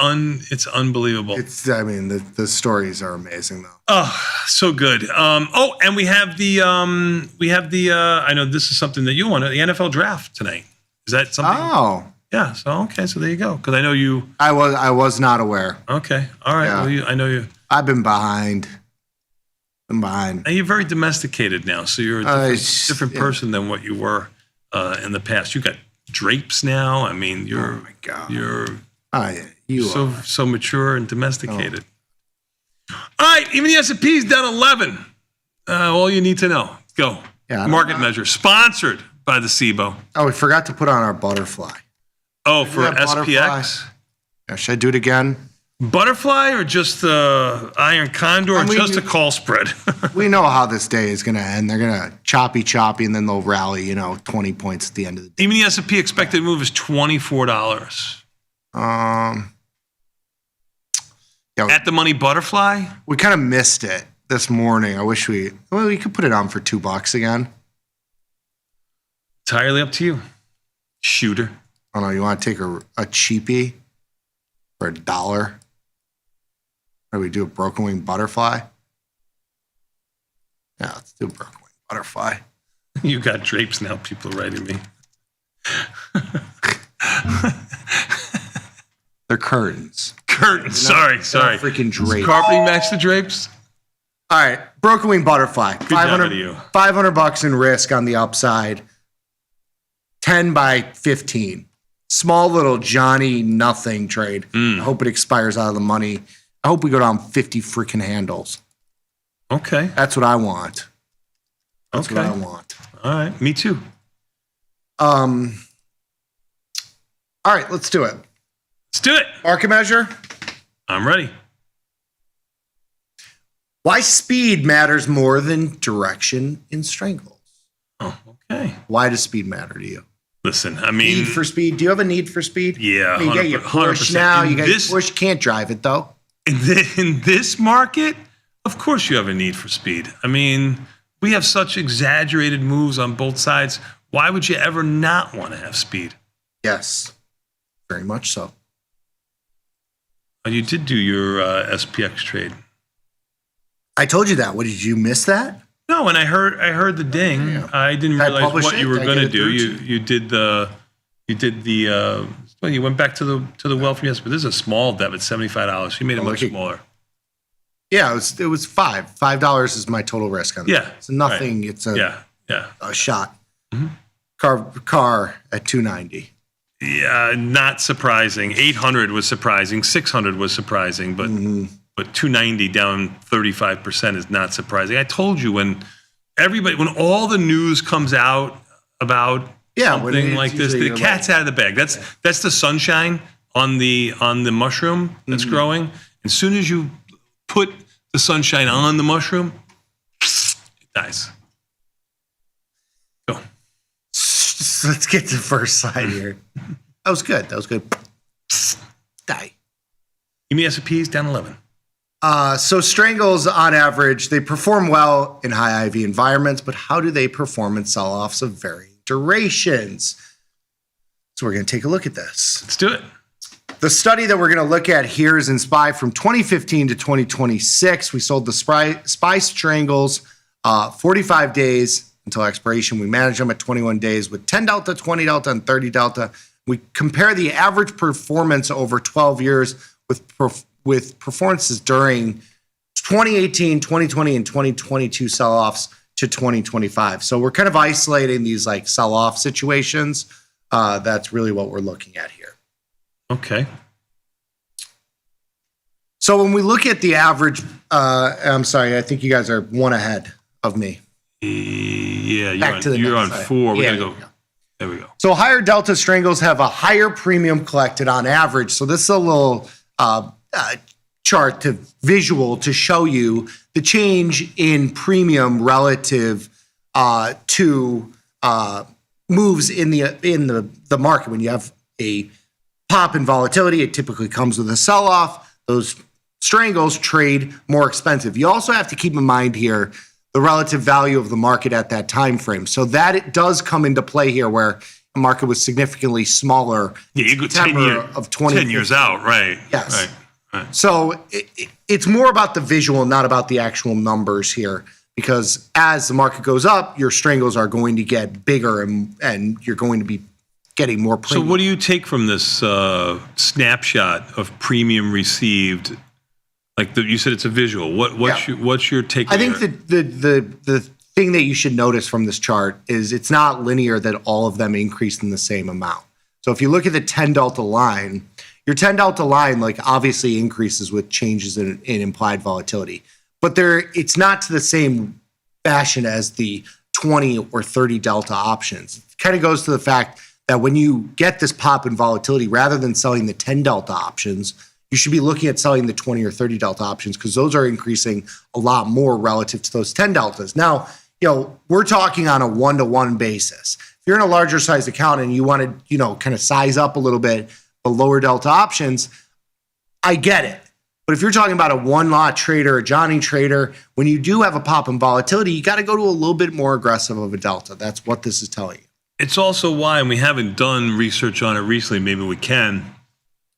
unbelievable. The stories are amazing though. Oh, so good. And we have the I know this is something that you want, the NFL draft tonight. Is that something? Oh. Yeah. So okay. So there you go. Because I know you. I was not aware. Okay. All right. Yeah. Well, I know you. I've been behind. And you're very domesticated now, so you're a different person than what you were in the past. You got drapes now. You're. Oh my God. You're. You so mature and domesticated. Oh. All right, even the S&P's down 11. All you need to know. Go. Yeah, Market measure sponsored by the SIBO. Oh, we forgot to put on our butterfly. Oh, for SPX. Yeah, should I do it again? Butterfly or just the iron condor or just a call spread? We know how this day is going to end. They're going to choppy, and then they'll rally, 20 points at the end of the day. Even the S&P expected move is $24. At the money butterfly? We kind of missed it this morning. I wish we could put it on for $2 again. Entirely up to you, shooter. I don't know. You want to take a cheapie for $1? Or do we do a broken wing butterfly? Yeah, let's do a broken wing butterfly. You got drapes now. People are writing me. They're curtains. Sorry. Freaking drapes. Does carpeting match the drapes? All right, broken wing butterfly. Good job to you. $500 in risk on the upside. 10 by 15. Small little Johnny nothing trade. I hope it expires out of the money. I hope we go down 50 freaking handles. Okay. That's what I want. What I want. All right, me too. All right, let's do it. Let's do it. Market measure. I'm ready. Why speed matters more than direction in strangles. Oh, okay. Why does speed matter to you? Listen, need for speed. Do you have a need for speed? Yeah, you got your push now. You got your push. Can't drive it though. In this market, of course you have a need for speed. We have such exaggerated moves on both sides. Why would you ever not want to have speed? Yes, very much so. Oh, you did do your SPX trade. I told you that. What, did you miss that? No, and I heard the ding. Yeah. I didn't realize what you were going to do. You went back to the well from yesterday. But this is a small debit, $75. You made it much smaller. Yeah, it was $5 is my total risk on that. Yeah, it's nothing. Right. It's a shot. Mm-hmm. Car at 290. Yeah, not surprising. 800 was surprising. 600 was surprising, but 290 down 35% is not surprising. I told you when all the news comes out about something like this, the cat's out of the bag. That's the sunshine on the mushroom that's growing. As soon as you put the sunshine on the mushroom, it dies. Go. Let's get to the first slide here. That was good. Die. Give me S&Ps down 11. So strangles, on average, they perform well in high IV environments, but how do they perform in sell-offs of varying durations? So we're going to take a look at this. Let's do it. The study that we're going to look at here is in SPY from 2015 to 2026. We sold the SPY strangles 45 days until expiration. We managed them at 21 days with 10 delta, 20 delta, and 30 delta. We compare the average performance over 12 years with performances during 2018, 2020, and 2022 sell-offs to 2025. So we're kind of isolating these like sell-off situations. That's really what we're looking at here. Okay. So when we look at the average, I'm sorry, I think you guys are one ahead of me. Yeah, You're on next 4. We slide. gotta go. There we go. So higher delta strangles have a higher premium collected on average. So this is a little chart visual to show you the change in premium relative to moves in the market. When you have a pop in volatility, it typically comes with a sell-off. Those strangles trade more expensive. You also have to keep in mind here the relative value of the market at that time frame. So that it does come into play here where the market was significantly smaller. Yeah, you go 10 years out, right? Yes. Right. So it's more about the visual, not about the actual numbers here, because as the market goes up, your strangles are going to get bigger and you're going to be getting more premium. So what do you take from this snapshot of premium received? Like you said, it's a visual. What's your take? I think the thing that you should notice from this chart is it's not linear that all of them increased in the same amount. So if you look at the 10 delta line, your 10 delta line like obviously increases with changes in implied volatility, but it's not to the same fashion as the 20 or 30 delta options. It kind of goes to the fact that when you get this pop in volatility, rather than selling the 10 delta options, you should be looking at selling the 20 or 30 delta options because those are increasing a lot more relative to those 10 deltas. Now, we're talking on a one-to-one basis. If you're in a larger size account and you want to, kind of size up a little bit the lower delta options, I get it. But if you're talking about a one-lot trader, a Johnny trader, when you do have a pop in volatility, you got to go to a little bit more aggressive of a delta. That's what this is telling you. It's also why, and we haven't done research on it recently, maybe we can,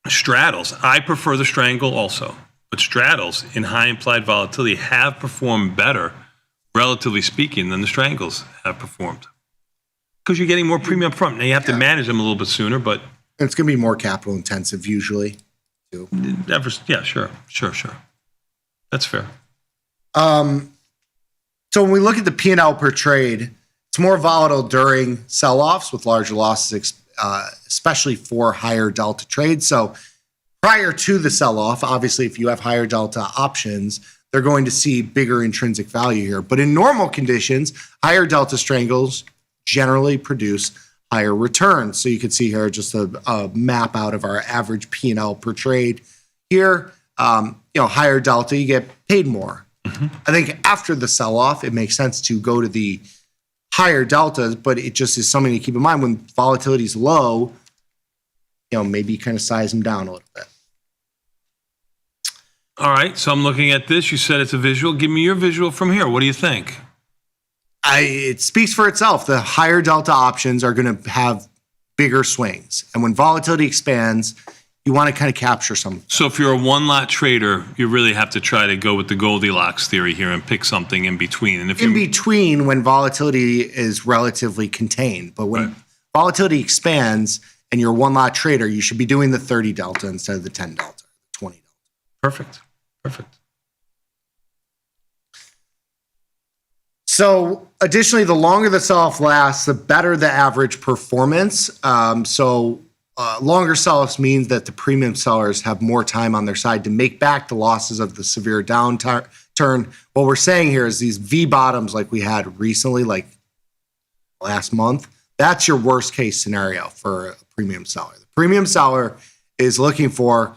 straddles. I prefer the strangle also, but straddles in high implied volatility have performed better, relatively speaking, than the strangles have performed. Because you're getting more premium up front. Now you have to manage them a little bit sooner, but it's going to be more capital intensive usually, too. Yeah, sure. That's fair. So when we look at the P&L per trade, it's more volatile during sell-offs with larger losses, especially for higher delta trades. So prior to the sell-off, obviously, if you have higher delta options, they're going to see bigger intrinsic value here. But in normal conditions, higher delta strangles generally produce higher returns. So you can see here just a map out of our average P&L per trade. Here, higher delta, you get paid more. Mm-hmm. I think after the sell-off, it makes sense to go to the higher deltas, but it just is something to keep in mind when volatility is low, maybe kind of size them down a little bit. All right, so I'm looking at this. You said it's a visual. Give me your visual from here. What do you think? It speaks for itself. The higher delta options are going to have bigger swings. And when volatility expands, you want to kind of capture some. So if you're a one-lot trader, you really have to try to go with the Goldilocks theory here and pick something in between. And if in between when volatility is relatively contained. But when volatility expands and you're a one-lot trader, you should be doing the 30 delta instead of the 10 delta, 20 delta. Perfect. So additionally, the longer the sell-off lasts, the better the average performance. Longer sell-offs means that the premium sellers have more time on their side to make back the losses of the severe downturn. What we're saying here is these V bottoms like we had recently, like last month, that's your worst case scenario for a premium seller. The premium seller is looking for,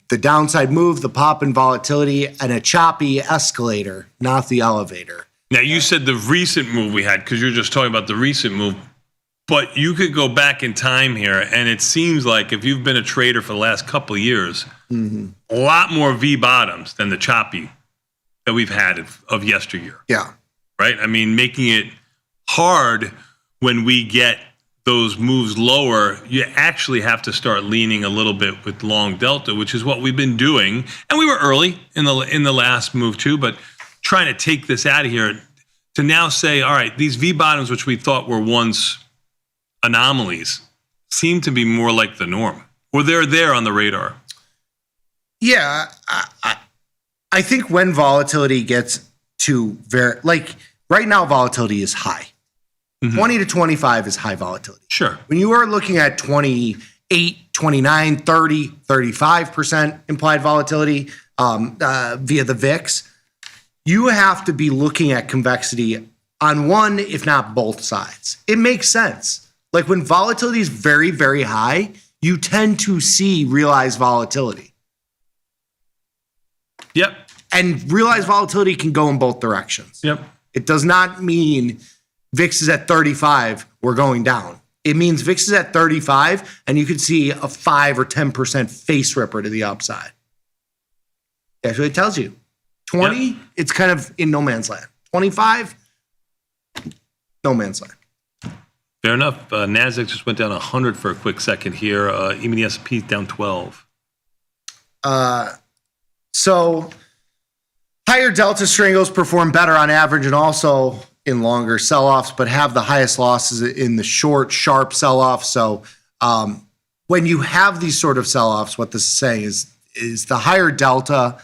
the downside move, the pop in volatility, and a choppy escalator, not the elevator. Now, you said the recent move we had because you're just talking about the recent move, but you could go back in time here, and it seems like if you've been a trader for the last couple of years, a lot more V bottoms than the choppy that we've had of yesteryear. Yeah. Right? I mean, making it hard when we get those moves lower, you actually have to start leaning a little bit with long delta, which is what we've been doing. And we were early in the last move too, but trying to take this out of here to now say, all right, these V bottoms, which we thought were once anomalies, seem to be more like the norm, or they're there on the radar. Yeah, I think when volatility gets to right now, volatility is high. 20 to 25 is high volatility. Sure. When you are looking at 28, 29, 30, 35% implied volatility via the VIX, you have to be looking at convexity on one, if not both sides. It makes sense. Like when volatility is very, very high, you tend to see realized volatility. Yep. And realized volatility can go in both directions. Yep. It does not mean VIX is at 35, we're going down. It means VIX is at 35, and you could see a 5 or 10% face ripper to the upside. That's what it tells you. 20, it's kind of in no man's land. 25, no man's land. Fair enough. NASDAQ just went down 100 for a quick second here. Even the S&P down 12. So higher delta strangles perform better on average and also in longer sell-offs, but have the highest losses in the short, sharp sell-offs. So when you have these sort of sell-offs, what this is saying is the higher delta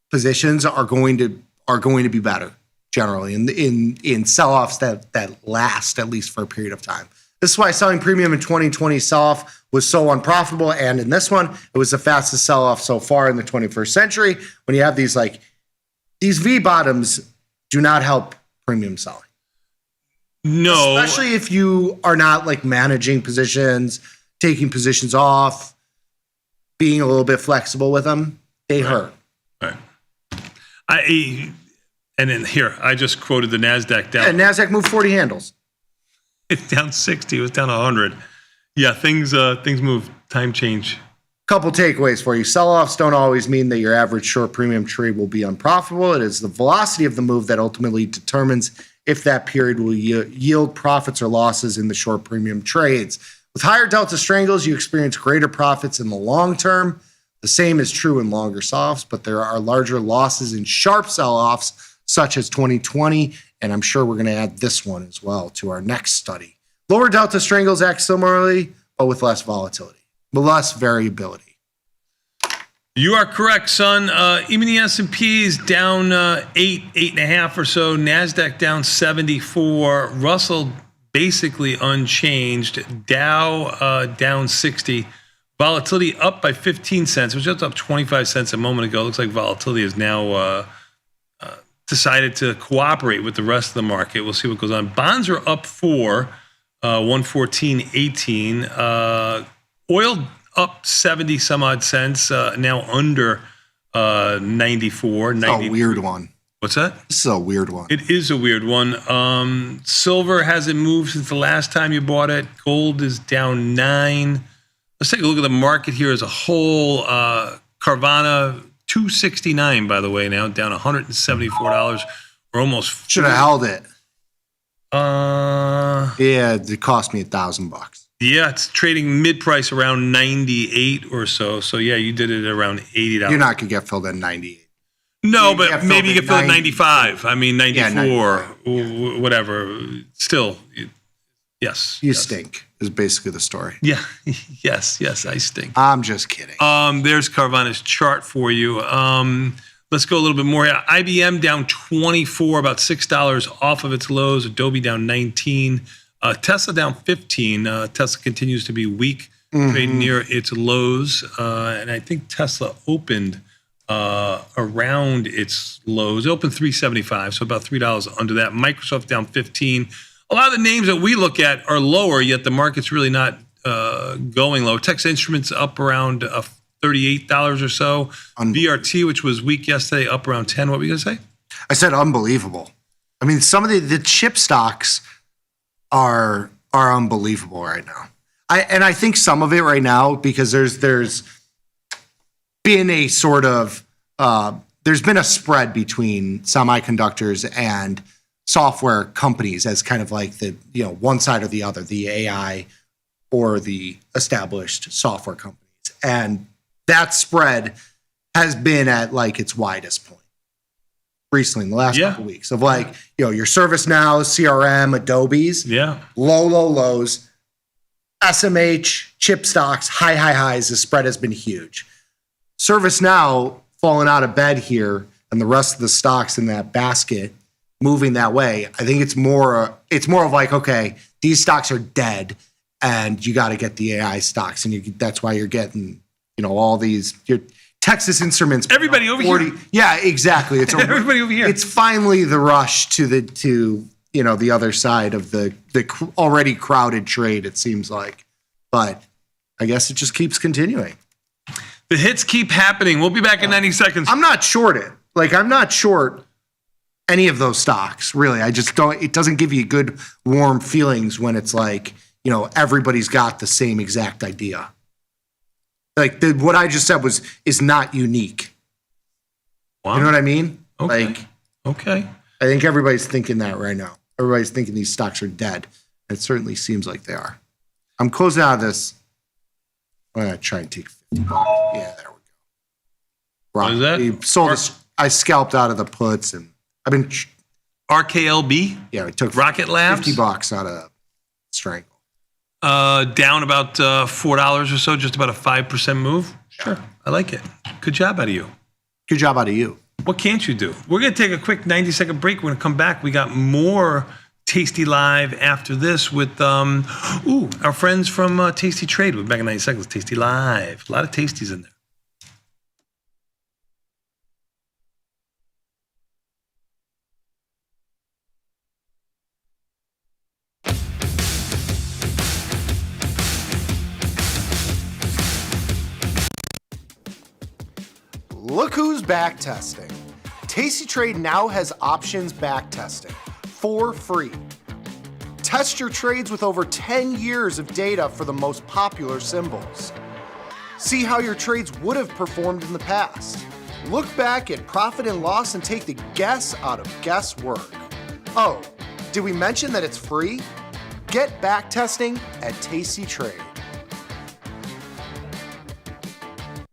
positions are going to be better generally in sell-offs that last at least for a period of time. This is why selling premium in 2020 sell-off was so unprofitable, and in this one, it was the fastest sell-off so far in the 21st century. When you have these V bottoms, do not help premium selling. No, especially if you are not managing positions, taking positions off, being a little bit flexible with them. They hurt. Right. And then here, I just quoted the NASDAQ down. Yeah, NASDAQ moved 40 handles. It's down 60. It was down 100. Yeah, things move. Time change. Couple takeaways for you. Sell-offs don't always mean that your average short premium trade will be unprofitable. It is the velocity of the move that ultimately determines if that period will yield profits or losses in the short premium trades. With higher delta strangles, you experience greater profits in the long term. The same is true in longer sell-offs, but there are larger losses in sharp sell-offs, such as 2020, and I'm sure we're going to add this one as well to our next study. Lower delta strangles act similarly, but with less volatility, but less variability. You are correct, son. Even the S&P is down 8.5 or so. NASDAQ down 74. Russell basically unchanged. Dow down 60. Volatility up by 15 cents. It was just up 25 cents a moment ago. It looks like volatility has now decided to cooperate with the rest of the market. We'll see what goes on. Bonds are up 4, 114.18. Oil up 70 some odd cents, now under 94. It's a weird one. What's that? This is a weird one. It is a weird one. Silver hasn't moved since the last time you bought it. Gold is down 9. Let's take a look at the market here as a whole. Carvana, 269, by the way, now down $174. We're almost should have held it. Yeah, it cost me $1,000. Yeah, it's trading mid-price around 98 or so. So yeah, you did it around $80. You're not gonna get filled at 98. No, but maybe you get filled at 95. I mean 94, whatever. Still, yes. You stink is basically the story. Yeah, yes, I stink. I'm just kidding. There's Carvana's chart for you. Let's go a little bit more here. IBM down 24, about $6 off of its lows. Adobe down 19. Tesla down 15. Tesla continues to be weak, trading near its lows. And I think Tesla opened around its lows. It opened 375, so about $3 under that. Microsoft down 15. A lot of the names that we look at are lower, yet the market's really not going low. Texas Instruments up around $38 or so. VRT, which was weak yesterday, up around 10. What were you going to say? I said unbelievable. I mean, some of the chip stocks are unbelievable right now. I think some of it right now, because there's been a sort of there's been a spread between semiconductors and software companies as kind of like the one side or the other, the AI or the established software companies, and that spread has been at its widest point recently in the last couple of weeks of your ServiceNow, CRM, Adobe's, low lows, SMH, chip stocks, highs. The spread has been huge. ServiceNow falling out of bed here, and the rest of the stocks in that basket moving that way. I think it's more of like, okay, these stocks are dead, and you got to get the AI stocks, and that's why you're getting, all these your Texas Instruments. Everybody over here. Yeah, exactly. It's everybody over here. It's finally the rush to the other side of the already crowded trade. It seems like, but I guess it just keeps continuing. The hits keep happening. We'll be back in 90 seconds. I'm not short it. I'm not short any of those stocks, really. I just don't. It doesn't give you good, warm feelings when it's like, everybody's got the same exact idea. What I just said is not unique. Wow. You know what I mean? Okay. Okay. I think everybody's thinking that right now. Everybody's thinking these stocks are dead. It certainly seems like they are. I'm closing out of this. I'm going to try and take 50 bucks. Yeah, there we go. What is that? We sold I scalped out of the puts, and I've been... RKLB? Yeah, we took Rocket Labs? $50 out of Strangle. Down about $4 or so, just about a 5% move. Sure, I like it. Good job out of you. Good job out of you. What can't you do? We're going to take a quick 90-second break. We're going to come back. We got more Tasty Live after this with our friends from Tasty Trade. We'll be back in 90 seconds. Tasty Live. A lot of tasties in there. Look who's back testing. Tasty Trade now has options back testing for free. Test your trades with over 10 years of data for the most popular symbols. See how your trades would have performed in the past. Look back at profit and loss and take the guess out of guesswork. Oh, did we mention that it's free? Get back testing at Tasty Trade.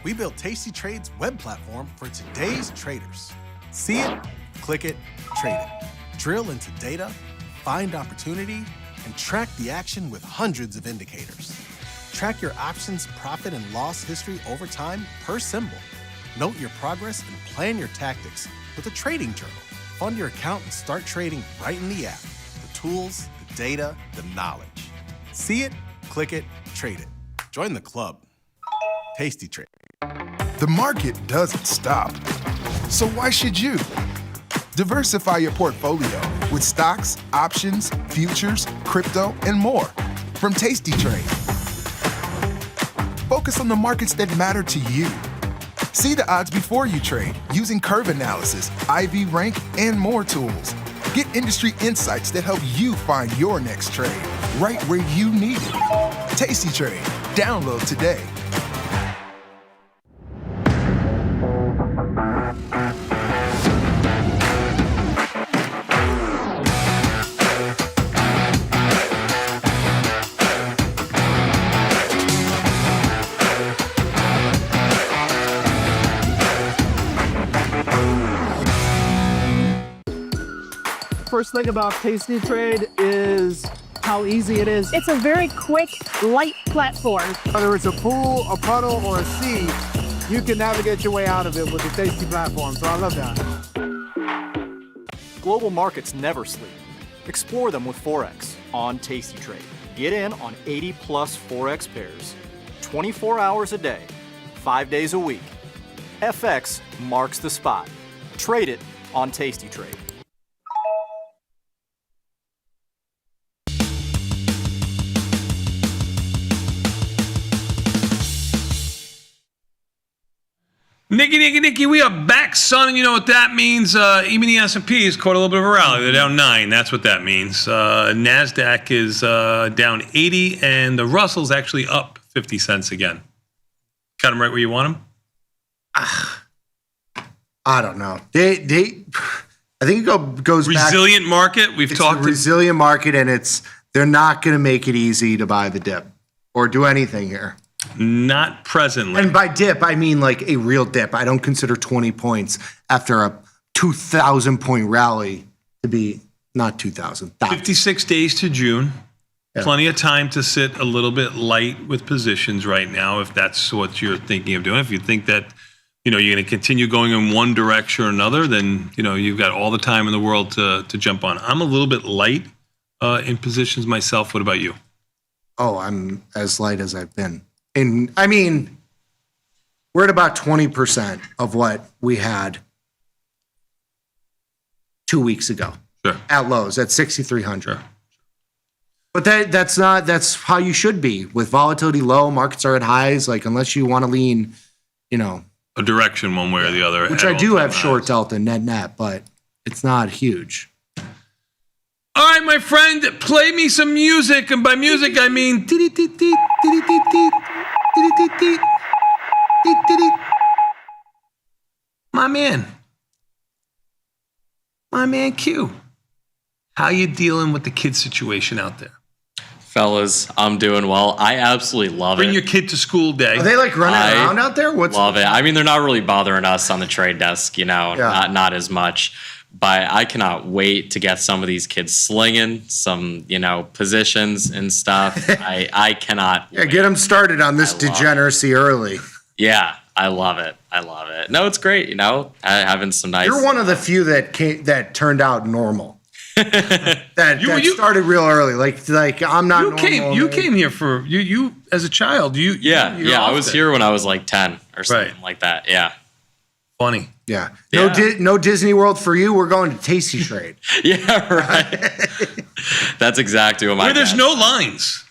We built Tasty Trade's web platform for today's traders. See it, click it, trade it. Drill into data, find opportunity, and track the action with hundreds of indicators. Track your options profit and loss history over time per symbol. Note your progress and plan your tactics with a trading journal. Fund your account and start trading right in the app. The tools, the data, the knowledge. See it, click it, trade it. Join the club. Tasty Trade. The market doesn't stop. So why should you? Diversify your portfolio with stocks, options, futures, crypto, and more from Tasty Trade. Focus on the markets that matter to you. See the odds before you trade using curve analysis, IV rank, and more tools. Get industry insights that help you find your next trade right where you need it. Tasty Trade. Download today. First thing about Tasty Trade is how easy it is. It's a very quick, light platform. Whether it's a pool, a puddle, or a sea, you can navigate your way out of it with the Tasty platform. So I love that. Global markets never sleep. Explore them with Forex on Tasty Trade. Get in on 80 plus Forex pairs, 24 hours a day, 5 days a week. FX marks the spot. Trade it on Tasty Trade. Nicky, we are back, son, and you know what that means. Even the S&P has caught a little bit of a rally. They're down 9. That's what that means. NASDAQ is down 80, and the Russell's actually up 50 cents again. Got them right where you want them? I don't know. I think it goes resilient back. Market. We've talked. A resilient market, and they're not going to make it easy to buy the dip or do anything here. Not presently. And by dip, I mean like a real dip. I don't consider 20 points after a 2,000 point rally to be not 2,000. 56 days to June. Plenty of time to sit a little bit light with positions right now, if that's what you're thinking of doing. If you think that, you're going to continue going in one direction or another, then, you've got all the time in the world to jump on. I'm a little bit light in positions myself. What about you? Oh, I'm as light as I've been. And I mean, we're at about 20% of what we had 2 weeks ago. Sure. At lows, at 6,300. Sure. But that's how you should be. With volatility low, markets are at highs. Like, unless you want to lean, a direction one way or the other. Which I do have short delta net, but it's not huge. All right, my friend, play me some music. And by music, I mean... My man Q. How you dealing with the kid situation out there? Fellas, I'm doing well. I absolutely love it. Bring your kid to school day. Are they like running around out there? Love it. I mean, they're not really bothering us on the trade desk, not as much. But I cannot wait to get some of these kids slinging some, positions and stuff. I cannot wait. Get them started on this degeneracy early. Yeah, I love it. No, it's great, having some nice... You're one of the few that turned out normal. that started real early. Like I'm not normal. You came here for you as a child. I was here when I was like 10 or something like that. Yeah. Funny. Yeah. No Disney World for you. We're going to Tasty Trade. Yeah, right. That's exactly what where there's no lines.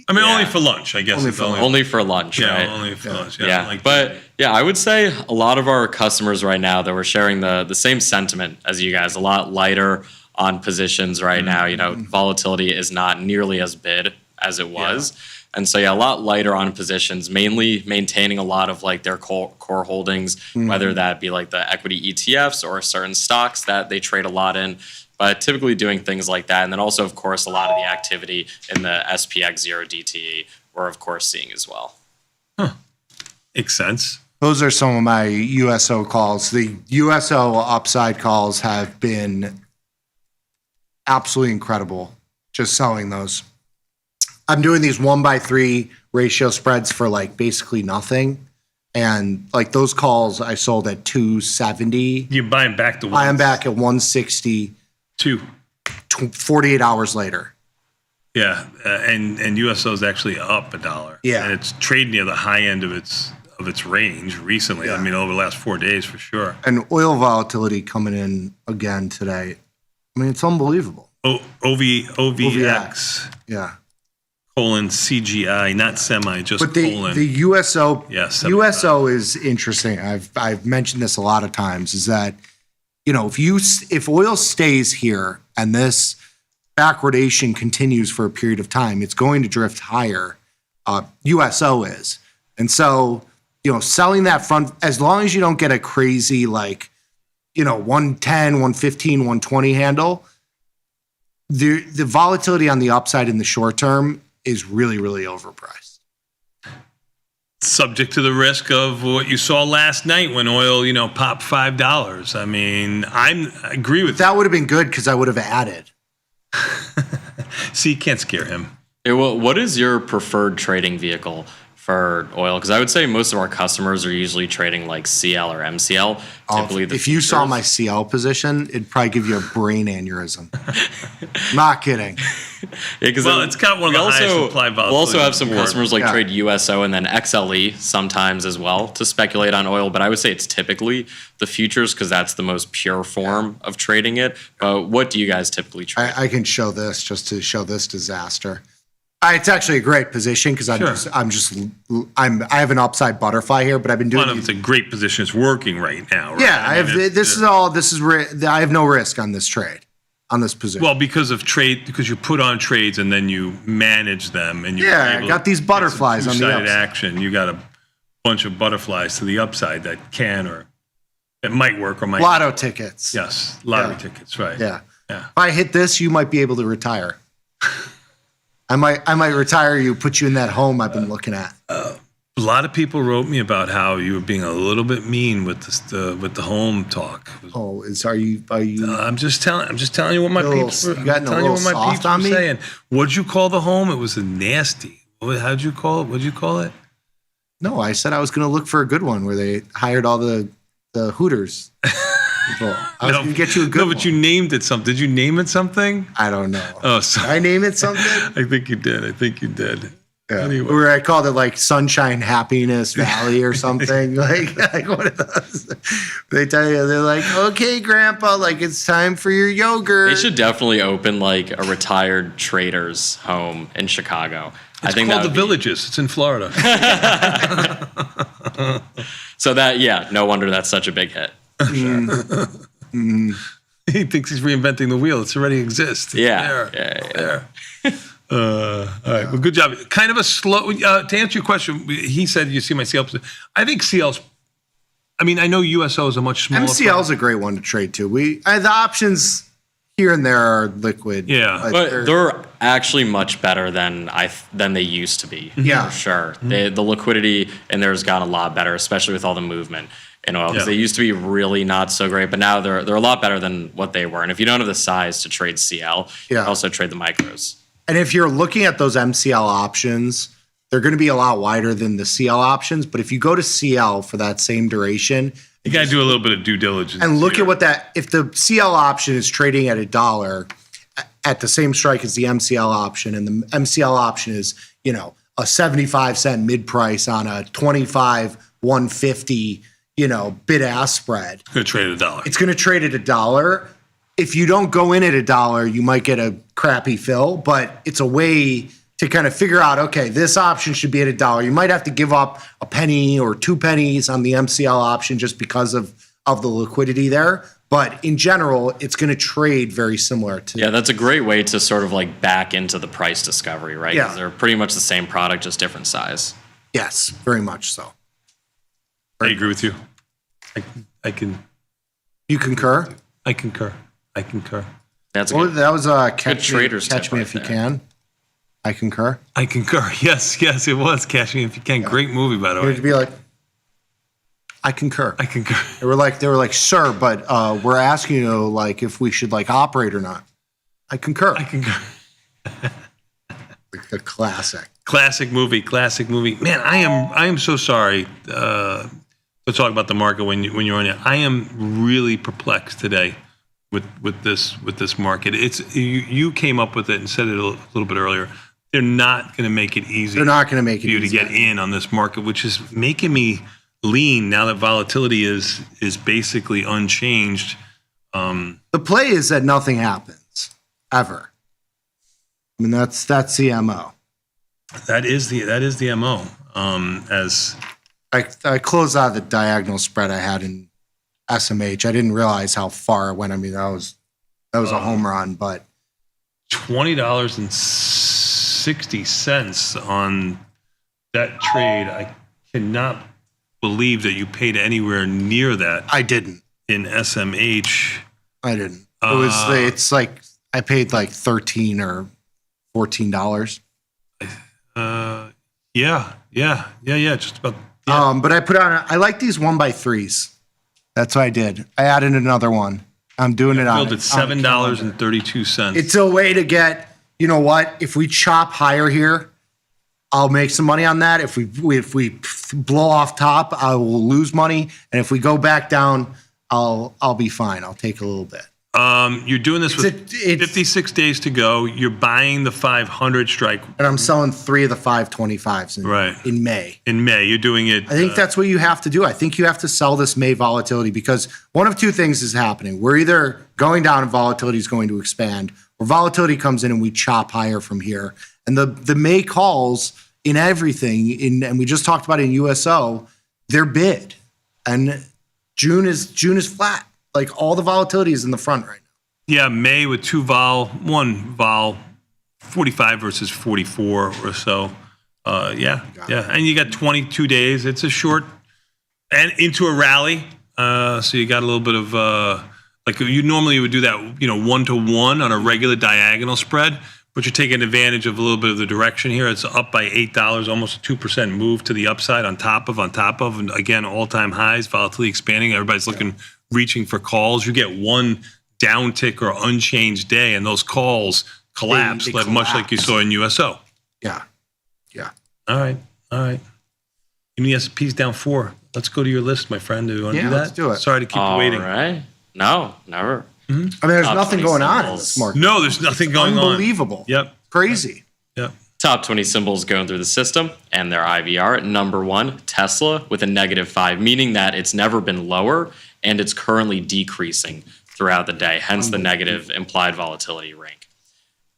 I mean, only for lunch, I guess. Only for lunch, right? Yeah, only for lunch. Yeah. But I would say a lot of our customers right now that were sharing the same sentiment as you guys, a lot lighter on positions right now. Volatility is not nearly as big as it was. Yeah. And so, a lot lighter on positions, mainly maintaining a lot of like their core holdings, whether that be like the equity ETFs or certain stocks that they trade a lot in, but typically doing things like that. And then also, of course, a lot of the activity in the SPX 0 DTE we're, of course, seeing as well. Huh. Makes sense. Those are some of my USO calls. The USO upside calls have been absolutely incredible, just selling those. I'm doing these 1/3 ratio spreads for like basically nothing. And like those calls I sold at 270. You buy them back to buy them back at 160. 48 hours later. Yeah. And USO is actually up $1. Yeah. And it's trading near the high end of its range recently. Yeah. I mean, over the last 4 days for sure. And oil volatility coming in again today. I mean, it's unbelievable. OVX. Yeah. Colon CGI, not semi, just colon. The USO. Yes. USO is interesting. I've mentioned this a lot of times. Is that if oil stays here and this backwardation continues for a period of time, it's going to drift higher. USO is, and so selling that front as long as you don't get a crazy 110, 115, 120 handle. The volatility on the upside in the short term is really, really overpriced. Subject to the risk of what you saw last night when oil, popped $5. I mean, I agree with that. Would have been good because I would have added. See, you can't scare him. What is your preferred trading vehicle for oil? Because I would say most of our customers are usually trading like CL or MCL. Typically, if you saw my CL position, it'd probably give you a brain aneurysm. Not kidding. It's got one of the highest implied volatility. We'll also have some customers trade USO and then XLE sometimes as well to speculate on oil. But I would say it's typically the futures because that's the most pure form of trading it. What do you guys typically trade? I can show this just to show this disaster. It's actually a great position because I have an upside butterfly here, but I've been doing. It's a great position. It's working right now. Right? Yeah, I have no risk on this trade, on this position. Well, because you put on trades and then you manage them, and I got these butterflies on the upside. Action. You got a bunch of butterflies to the upside that can or it might work or might. Lotto tickets. Yes, lottery tickets. Right. Yeah. If I hit this, you might be able to retire. I might retire you, put you in that home I've been looking at. A lot of people wrote me about how you were being a little bit mean with the home talk. Oh, are you? I'm just telling you what my peeps were. You gotten a little soft on me? Saying. What'd you call the home? It was a nasty. How'd you call it? What'd you call it? No, I said I was going to look for a good one where they hired all the Hooters people. I was going to get you a good one. No, but you named it something. Did you name it something? I don't know. Oh, sorry. Did I name it something? I think you did. Yeah. Anyway. Where I called it like Sunshine Happiness Valley or something. like one of those. They tell you, they're like, okay, Grandpa, like it's time for your yogurt. They should definitely open like a retired trader's home in Chicago. It's called the Villages. It's in Florida. So no wonder that's such a big hit. He thinks he's reinventing the wheel. It's already exists. Yeah. All right. Well, good job. Kind of a slow. To answer your question, he said you see my CL. I think CL's. I mean, I know USO is a much smaller. MCL's a great one to trade to. The options here and there are liquid. Yeah, but they're actually much better than they used to be. Yeah, for sure. The liquidity in there has gotten a lot better, especially with all the movement in oil. Because they used to be really not so great, but now they're a lot better than what they were. And if you don't have the size to trade CL, you can also trade the micros. And if you're looking at those MCL options, they're going to be a lot wider than the CL options. But if you go to CL for that same duration, you got to do a little bit of due diligence and look at what if the CL option is trading at $1 at the same strike as the MCL option, and the MCL option is, a 75-cent mid price on a 150, bid ask spread. It's going to trade at $1. It's going to trade at $1. If you don't go in at $1, you might get a crappy fill, but it's a way to kind of figure out, okay, this option should be at $1. You might have to give up a penny or 2 pennies on the MCL option just because of the liquidity there. But in general, it's going to trade very similar to. Yeah, that's a great way to sort of like back into the price discovery, right? Yeah. 'Cause they're pretty much the same product, just different size. Yes, very much so. I agree with you. I can. You concur? I concur. That's that was catch me if you can. I concur. Yes, it was Catch Me If You Can. Great movie, by the way. You'd be like, I concur. They were like, sir, but we're asking you like if we should like operate or not. I concur. Like a classic movie. Man, I am so sorry to talk about the market when you're on it. I am really perplexed today with this market. It's you came up with it and said it a little bit earlier. They're not going to make it easy. They're not going to make it for you to get in on this market, which is making me lean now that volatility is basically unchanged. The play is that nothing happens ever. I mean, that's the MO. That is the MO. As I closed out the diagonal spread I had in SMH. I didn't realize how far it went. I mean, that was a home run, but $20.60 on that trade. I cannot believe that you paid anywhere near that. I didn't. In SMH. I didn't. It's like I paid like $13 or $14. Yeah. Just about. Yeah. But I put on. I like these 1x3s. That's what I did. I added another one. I'm doing it on. At $7.32. It's a way to get. You know what? If we chop higher here, I'll make some money on that. If we blow off top, I will lose money. And if we go back down, I'll be fine. I'll take a little bit. You're doing this with 56 days to go. You're buying the 500 strike. And I'm selling 3 of the 525s in May. In May, you're doing it. I think that's what you have to do. I think you have to sell this May volatility because one of two things is happening. We're either going down and volatility is going to expand, or volatility comes in and we chop higher from here. And the May calls in everything, and we just talked about it in USO, they're bid. And June is flat. Like all the volatility is in the front right now. Yeah, May with one vol, 45 versus 44 or so. Yeah. And you got 22 days. It's a short and into a rally. So you got a little bit of like you normally would do that, 1-to-1 on a regular diagonal spread. but you're taking advantage of a little bit of the direction here. It's up by $8, almost a 2% move to the upside on top of, and again, all-time highs, volatility expanding. Everybody's reaching for calls. You get one downtick or unchanged day, and those calls collapse, They much like you saw in USO. Yeah. All right. Even the S&P's down 4. Let's go to your list, my friend. Do you want to do that? Let's do it. Sorry to keep you waiting. All right. No, never. I mean, there's Top nothing 20 going on in symbols. this market. No, there's nothing going Unbelievable. on. Yep. Crazy. Yep. Top 20 symbols going through the system and their IVR. Number 1, Tesla with a -5, meaning that it's never been lower and it's currently decreasing throughout the day, hence the negative implied volatility rank.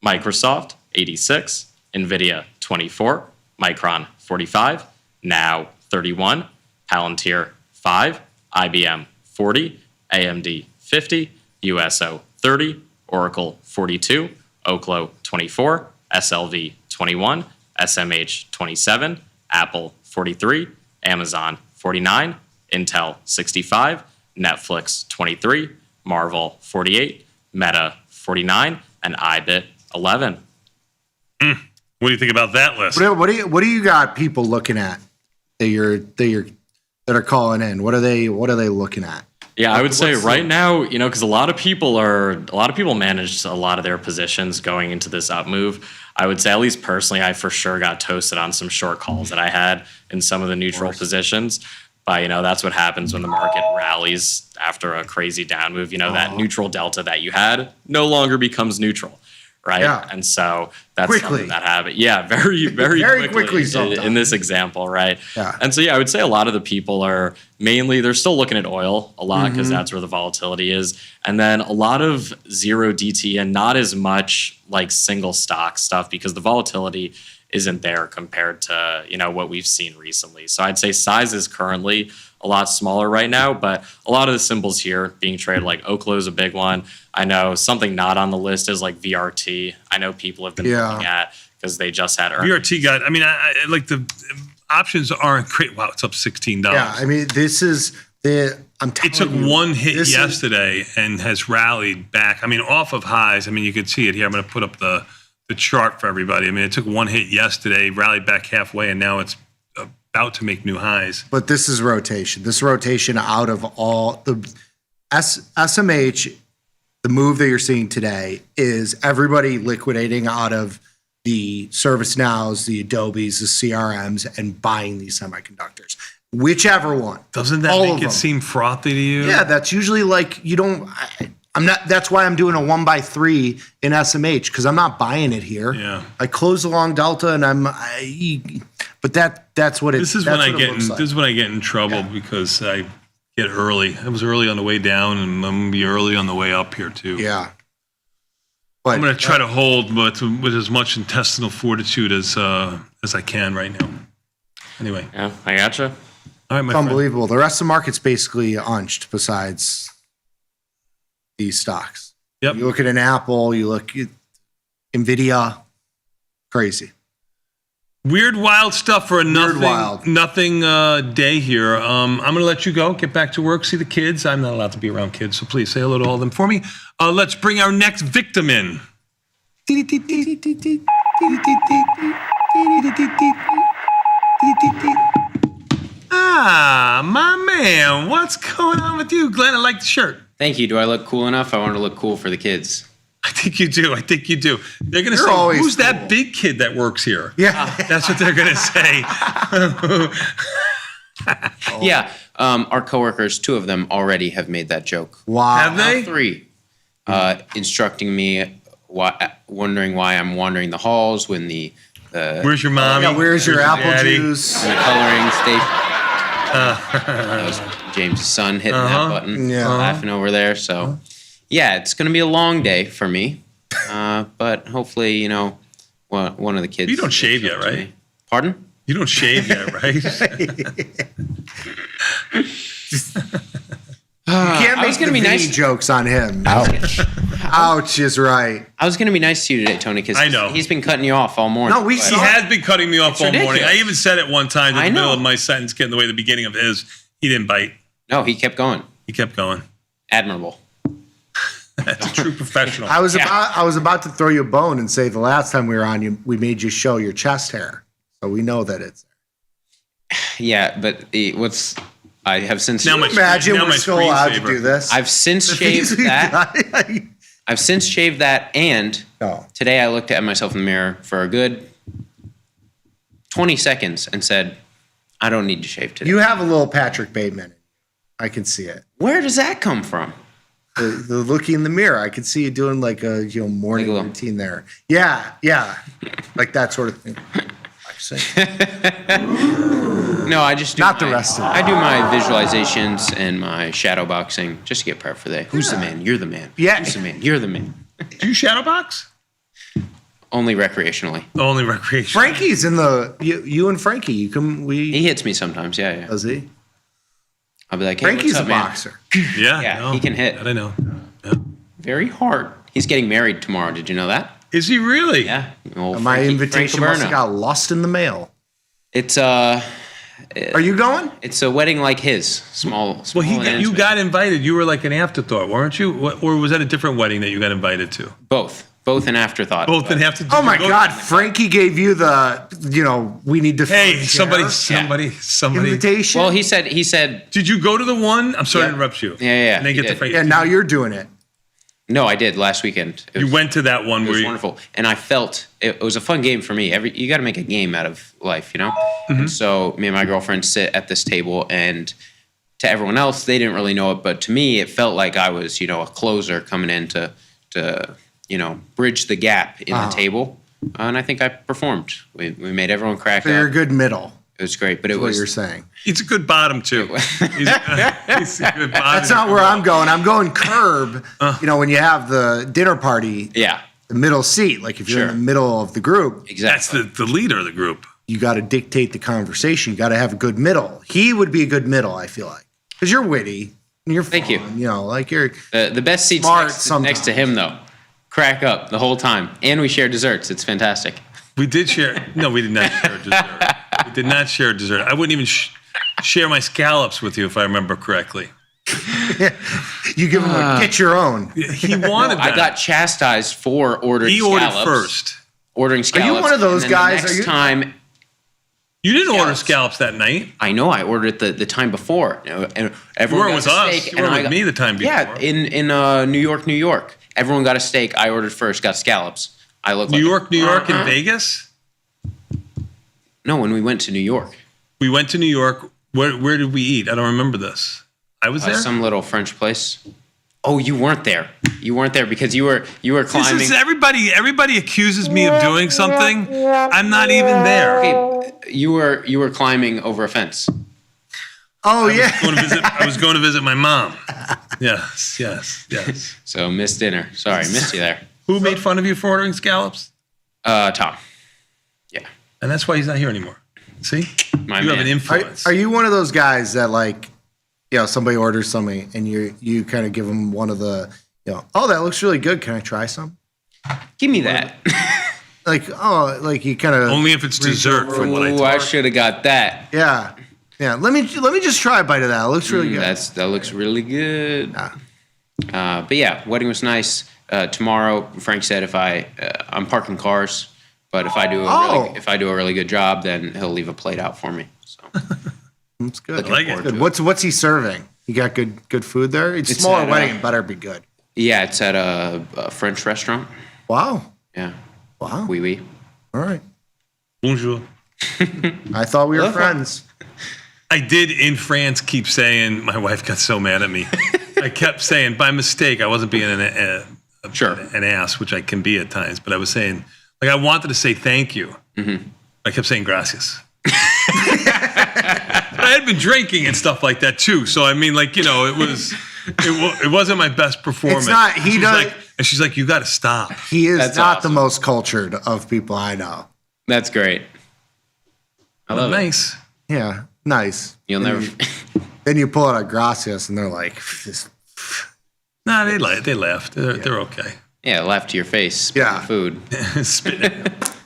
Microsoft, 86, NVIDIA, 24, Micron, 45, Now, 31, Palantir, 5, IBM, 40, AMD, 50, USO, 30, Oracle, 42, Oklo, 24, SLV, 21, SMH, 27, Apple, 43, Amazon, 49, Intel, 65, Netflix, 23, Marvel, 48, Meta, 49, and IBIT, 11. What do you think about that list? What do you got people looking at that are calling in? What are they looking at? Yeah, I would say right now, because a lot of people managed a lot of their positions going into this up move. I would say, at least personally, I for sure got toasted on some short calls that I had in some of the neutral positions. But that's what happens when the market rallies after a crazy down move. That neutral delta that you had no longer becomes neutral, right? Yeah. And so that's Quickly. something that happened. Yeah, very, very, Very quickly quickly sometimes. in this example, right? Yeah. And so, I would say a lot of the people are they're still looking at oil a lot because Mhm. that's where the volatility is. And then a lot of zero DT and not as much like single stock stuff because the volatility isn't there compared to, what we've seen recently. So I'd say size is currently a lot smaller right now, but a lot of the symbols here being traded, like Oklo is a big one. I know something not on the list is like VRT. I know people have been looking at because they just had earnings. VRT got, I like the options aren't great. Wow, it's up $16. Yeah, I mean, this is I'm telling It took you, one hit this is- yesterday and has rallied back. Off of highs. You could see it here. I'm going to put up the chart for everybody. It took one hit yesterday, rallied back halfway, and now it's about to make new highs. But this is rotation. This rotation out of all the SMH, the move that you're seeing today is everybody liquidating out of the ServiceNows, the Adobes, the CRMs, and buying these semiconductors. Whichever one. Doesn't that All make of it them. seem frothy to you? Yeah, that's usually like you don't. I'm not. That's why I'm doing a 1x3 in SMH because I'm not buying it here. Yeah. I close along Delta and but that's what it. This is when I get in. This is when I get in trouble because I get early. I was early on the way down, and I'm gonna be early on the way up here too. Yeah. I'm gonna try to hold, but with as much intestinal fortitude as I can right now. Anyway. Yeah, I gotcha. All right, my It's friend. unbelievable. The rest of the market's basically unched besides these stocks. Yep. You look at an Apple, you look at NVIDIA, crazy. Weird, wild stuff for a nothing wild. day here. I'm going to let you go, get back to work, see the kids. I'm not allowed to be around kids, so please say hello to all of them for me. Let's bring our next victim in. Ah, my man, what's going on with you? Glenn, I like the shirt. Thank you. Do I look cool enough? I want to look cool for the kids. I think you do. They're going to You're say, always who's that big kid that works here? Yeah. That's what they're going to say. Yeah, our coworkers, 2 of them already have made that joke. Wow. Have they? 3. Instructing me, wondering why I'm wandering the halls when the Where's your mommy? Yeah, where's your apple daddy? juice? and the coloring station. That was James' son hitting that button, Yeah. laughing over there. So, yeah, it's going to be a long day for me. But hopefully, one of the kids. You don't shave yet, right? me. Pardon? You don't shave yet, right? You can't I was make gonna the be Vinny nice. jokes on him. Ouch. Ouch is right. I was going to be nice to you today, Tony, because I know. he's been cutting you off all morning. No, we but- He has been cutting me off It's all morning. ridiculous. I even said it one time in I the middle know. of my sentence, getting away the beginning of his. He didn't bite. No, he kept going. He kept going. Admirable. That's a true professional. I was about to throw you a bone and say the last time we were on, we made you show your chest hair, so we know that it's. Yeah, but I have since. Now imagine we're still allowed to do this. I've since shaved that. I've since shaved that, and today I looked at myself in the mirror for a good 20 seconds and said, I don't need to shave today. You have a little Patrick Bateman. I can see it. Where does that come from? The looking in the mirror. I can see you doing like a morning routine there. Yeah, like that sort of thing. No, I just do not the rest of it. I do my visualizations and my shadow boxing just to get prepped for that. Who's the man? You're the man. Yeah. Who's the man? You're the man. Do you shadow box? Only recreationally. Only recreationally. Frankie's in the you and Frankie. He hits me sometimes. Yeah. Does he? I'll be like, hey, Frankie's what's up, a man? boxer. Yeah, he can hit. I know. Very hard. He's getting married tomorrow. Did you know that? Is he really? Yeah. My invitation must have got lost in the mail. It's Are you going? It's a wedding like his. Small Well, and you intimate. got invited. You were like an afterthought, weren't you? Or was that a different wedding that you got invited to? Both an afterthought. Both an afterthought. Oh my God! Frankie gave you the we need to. Hey, somebody. Invitation. Well, he said. Did you go to the one? I'm sorry to interrupt you. Yeah. And then get the Frankie. Yeah, now you're doing it. No, I did last weekend. You went to that one It where was you. wonderful, and I felt it was a fun game for me. You got to make a game out of life, you know. Mm-hmm. And so me and my girlfriend sit at this table, and to everyone else, they didn't really know it, but to me, it felt like I was, a closer coming in to bridge the gap in the table, and I think I performed. We made everyone crack So you're a up. good middle. It was great, but it That's what was. you're saying. He's a good bottom too. He's a good bottom. That's not where I'm going. I'm going curb. When you have the dinner party. Yeah. The middle seat, like if you're in the middle of the group. Exactly. That's the leader of the group. You got to dictate the conversation. You got to have a good middle. He would be a good middle, I feel like, because you're witty and you're fun. Thank you. Like you're The best seat's smart next to him, though. Crack up the whole time, and we share desserts. It's fantastic. We did share. No, we did not share dessert. We did not share dessert. I wouldn't even share my scallops with you if I remember correctly. You give him get your own. He wanted that. I got chastised for ordering He scallops. ordered first. Ordering scallops. Are you one of those and then guys? The next Are you- time. You didn't order scallops that night. I know. I ordered it the time before. And You everyone weren't got with a us. steak, You and weren't I with got- me the time before. Yeah, in New York. Everyone got a steak. I ordered first. Got scallops. I look New like York, and Vegas. No, when we went to New York. We went to New York. Where did we eat? I don't remember this. I was there. Some little French place. Oh, you weren't there. You weren't there because you were climbing. This is everybody accuses me of doing something. I'm not even there. Okay, you were climbing over a fence. Oh yeah. I was going to visit my mom. Yes. So missed dinner. Sorry, missed you there. Who made fun of you for ordering scallops? Tom. Yeah. And that's why he's not here anymore. See? My you man. have an influence. Are you one of those guys that somebody orders something and you kind of give them one of the, oh, that looks really good. Can I try some? Give me that. You kind of only if it's dessert from what I told. I should have got that. Yeah. Let me just try a bite of that. It looks really good. That looks really good. But yeah, wedding was nice. Tomorrow, Frank said if I'm parking cars, but if I do a really good job, then he'll leave a plate out for me. So that's good. I like it. Good. What's he serving? You got good food there? It's smaller wedding, it better be good. Yeah, it's at a French restaurant. Wow. Yeah. Wow. Oui, oui. All right. Bonjour. I thought we were friends. I did in France keep saying, my wife got so mad at me. I kept saying, by mistake, I wasn't being an ass, which I can be at times, but I was saying, I wanted to say thank you. Mm-hmm. I kept saying gracias. I had been drinking and stuff like that too. So, I mean, it wasn't my best performance. It's not, and she's like, you got to stop. He is not the most cultured of people I know. That's great. I love nice. it. Yeah, nice. You'll never. Then you pull out a gracias and they're like, this. Nah, they laughed. They're okay. Yeah, laugh to your face. Yeah. Food.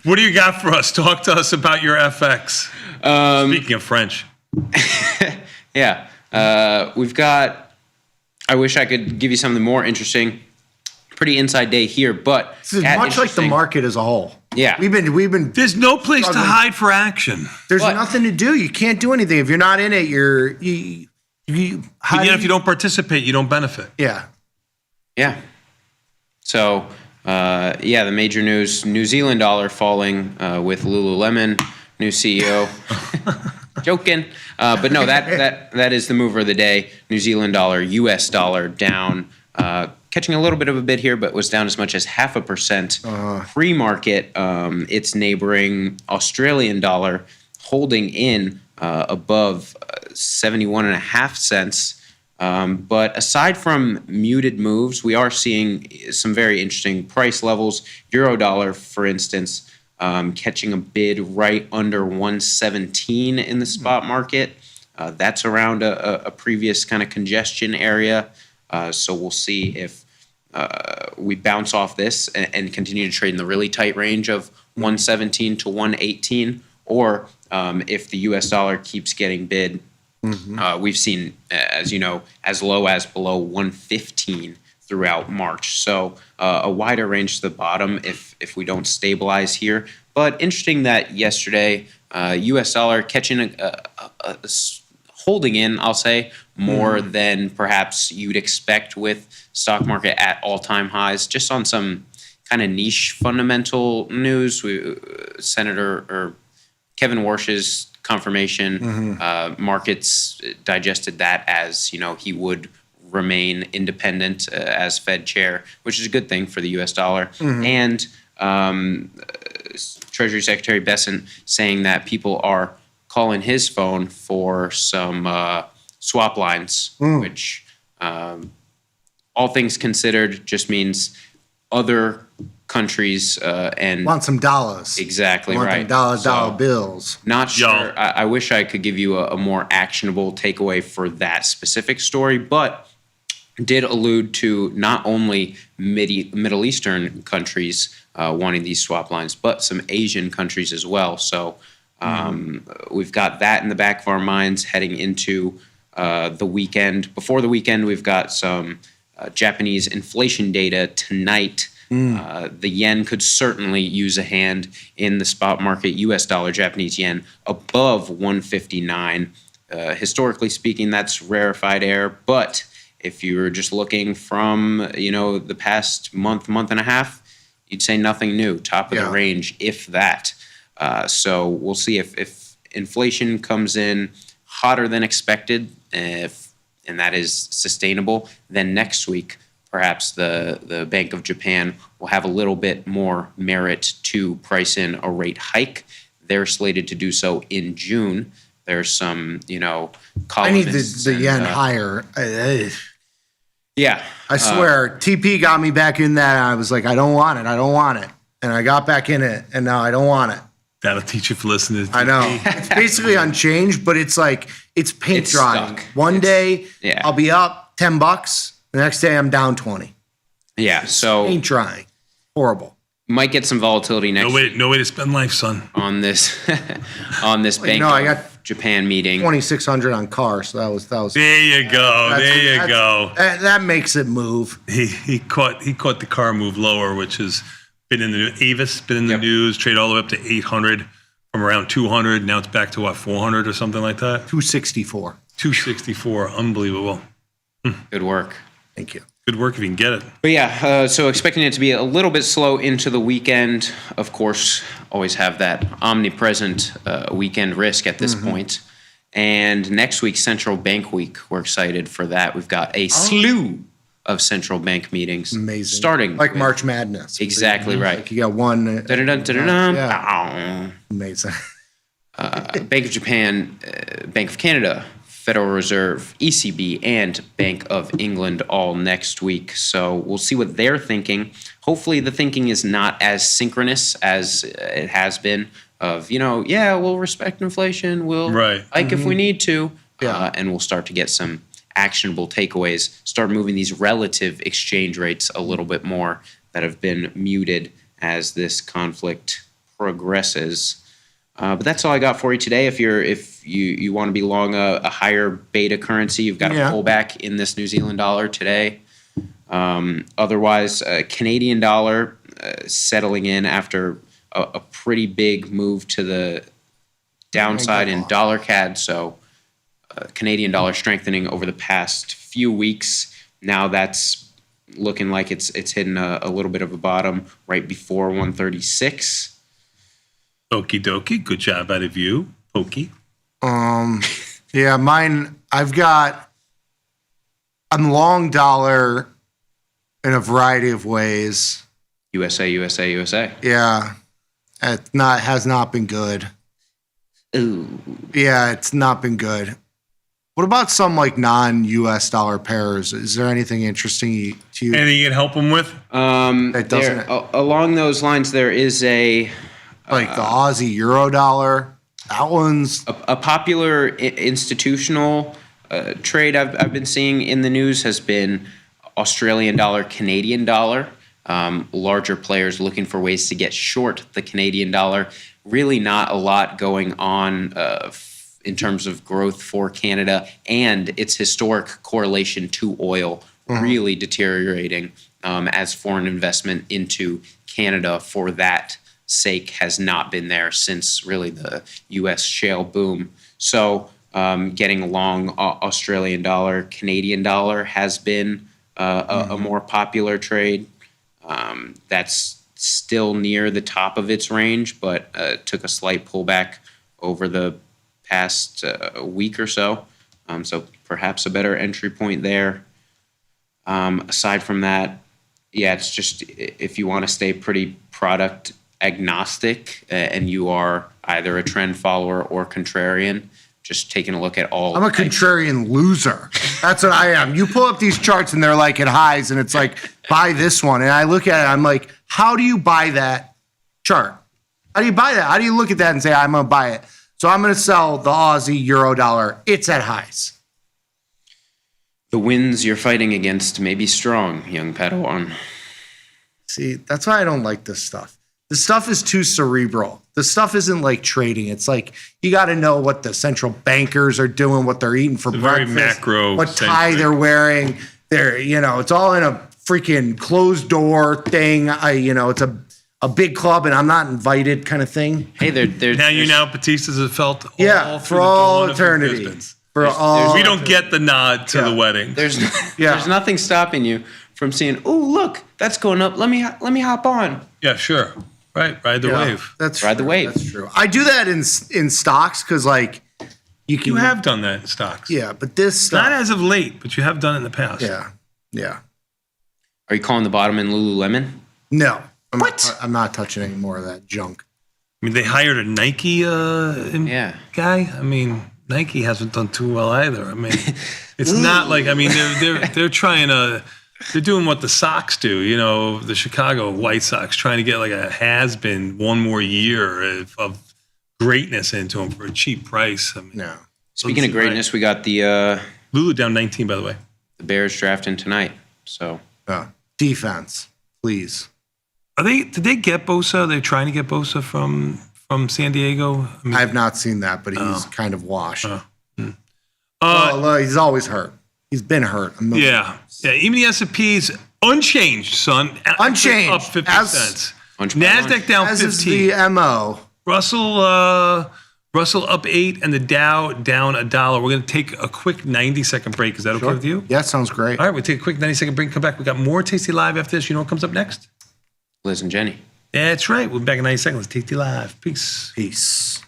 What do you got for us? Talk to us about your FX. Speaking of French. Yeah. We've got, I wish I could give you something more interesting. pretty inside day here, but This is much like the market as a whole. Yeah. We've been. There's no place to hide for action. There's nothing to do. You can't do anything. If you're not in it, you But yet, if you don't participate, you don't benefit. Yeah. Yeah. So, the major news, New Zealand dollar falling with Lululemon, new CEO. Joking. But no, that is the mover of the day. New Zealand dollar, US dollar down, catching a little bit of a bid here, but was down as much as 0.5%. Pre-market, its neighboring Australian dollar holding in above 71.5 cents. But aside from muted moves, we are seeing some very interesting price levels. Euro dollar, for instance, catching a bid right under 117 in the spot market. That's around a previous kind of congestion area. So we'll see if we bounce off this and continue to trade in the really tight range of 117 to 118, or if the US dollar keeps getting bid. We've seen, as you know, as low as below 115 throughout March. So a wider range to the bottom if we don't stabilize here. But interesting that yesterday, U.S. dollar catching holding in, I'll say, more than perhaps you'd expect with stock market at all-time highs, just on some kind of niche fundamental news. Senator or Kevin Warsh's confirmation, markets digested that as, he would remain independent as Fed chair, which is a good thing for the U.S. dollar. And Treasury Secretary Bessent saying that people are calling his phone for some swap lines, which all things considered just means other countries and want some dollars. Exactly want right. Dollar bills. Not sure. I wish I could give you a more actionable takeaway for that specific story, but did allude to not only Middle Eastern countries wanting these swap lines, but some Asian countries as well. So we've got that in the back of our minds heading into the weekend. Before the weekend, we've got some Japanese inflation data tonight. The yen could certainly use a hand in the spot market. U.S. dollar, Japanese yen above 159. Historically speaking, that's rarefied air. But if you were just looking from the past month and a half, you'd say nothing new. Top of the range, if that. So we'll see if inflation comes in hotter than expected, and that is sustainable. Then next week, perhaps the Bank of Japan will have a little bit more merit to price in a rate hike. They're slated to do so in June. There's some, I need the yen higher. Yeah. I swear, TP got me back in that, and I was like, I don't want it. And I got back in it, and now I don't want it. That'll teach you for listening to TP. I know. It's basically unchanged, but it's like, it's paint drying. One day, I'll be up $10. The next day, I'm down 20. Yeah, so paint drying. Horrible. Might get some volatility next week. No way to spend life, son. On this Bank I got of Japan meeting. 2,600 on car, so that was. There you go. That makes it move. He caught the car move lower, which has been in the Avis, been in the news. Trade all the way up to 800 from around 200. Now it's back to what, 400 or something like that. 264. 264. Unbelievable. Good work. Thank you. Good work if you can get it. But yeah, so expecting it to be a little bit slow into the weekend. Of course, always have that omnipresent weekend risk at this point. And next week, Central Bank Week. We're excited for that. We've got a slew of central bank meetings. Amazing. Starting like with, March Madness. Exactly right. Like you got one. Yeah. Amazing. Bank of Japan, Bank of Canada, Federal Reserve, ECB, and Bank of England all next week. So we'll see what they're thinking. Hopefully the thinking is not as synchronous as it has been of, we'll respect inflation, we'll hike if we need to, and we'll start to get some actionable takeaways, start moving these relative exchange rates a little bit more that have been muted as this conflict progresses. But that's all I got for you today. If you want to be long a higher beta currency, you've got a pullback in this New Zealand dollar today. Otherwise, Canadian dollar settling in after a pretty big move to the downside in dollar CAD. So Canadian dollar strengthening over the past few weeks. Now that's looking like it's hitting a little bit of a bottom right before 136. Okie dokie. Good job out of you, Pokey. Yeah, mine, I'm long dollar in a variety of ways. USA. Yeah. Has not been good. Ooh. Yeah, it's not been good. What about some like non-US dollar pairs? Is there anything interesting to you? Anything you can help them with? Along those lines, there is a like the Aussie Euro dollar. That one's a popular institutional trade I've been seeing in the news has been Australian dollar, Canadian dollar. Larger players looking for ways to get short the Canadian dollar. Really not a lot going on in terms of growth for Canada and its historic correlation to oil really deteriorating as foreign investment into Canada for that sake has not been there since really the U.S. shale boom. So getting long Australian dollar, Canadian dollar has been a more popular trade. That's still near the top of its range, but took a slight pullback over the past week or so. So perhaps a better entry point there. Aside from that, yeah, it's just if you want to stay pretty product agnostic and you are either a trend follower or contrarian, just taking a look at all. I'm a contrarian loser. That's what I am. You pull up these charts and they're like at highs and it's like, buy this one. And I look at it, I'm like, how do you buy that chart? How do you buy that? How do you look at that and say, I'm going to buy it? So I'm going to sell the Aussie Euro dollar. It's at highs. The winds you're fighting against may be strong, young Padawan. See, that's why I don't like this stuff. The stuff is too cerebral. The stuff isn't like trading. It's like you got to know what the central bankers are doing, what they're eating for breakfast, very macro what tie they're wearing. It's all in a freaking closed door thing. It's a big club and I'm not invited kind of thing. Hey, there's now Batistas have felt for all eternity. We don't get the nod to the wedding. There's nothing stopping you from seeing, oh, look, that's going up. Let me hop on. Yeah, sure. Right, ride the wave. Ride the wave. That's true. I do that in stocks because you have done that in stocks. Yeah, but this stuff, not as of late, but you have done it in the past. Yeah. Are you calling the bottom in Lululemon? No. I'm not touching any more of that junk. I mean, they hired a Nike guy. I mean, Nike hasn't done too well either. I mean, it's not like, I mean, they're trying to. They're doing what the Sox do, the Chicago White Sox, trying to get like a has-been one more year of greatness into them for a cheap price. I mean, no. Speaking of greatness, we got the Lulu down 19, by the way. The Bears drafting tonight. So defense, please. Did they get Bosa? They're trying to get Bosa from San Diego. I mean, I have not seen that, but he's kind of washed. He's always hurt. He's been hurt. Yeah. Even the S&P's unchanged, son. Unchanged. Up 50 cents. NASDAQ down 15. As is the MO. Russell up 8 and the Dow down $1. We're going to take a quick 90-second break. Is that okay with you? Yeah, sounds great. All right, we'll take a quick 90-second break and come back. We got more Tasty Live after this. You know what comes up next? Liz and Jenny. That's right. We'll be back in 90 seconds. Tasty Live. Peace. Peace.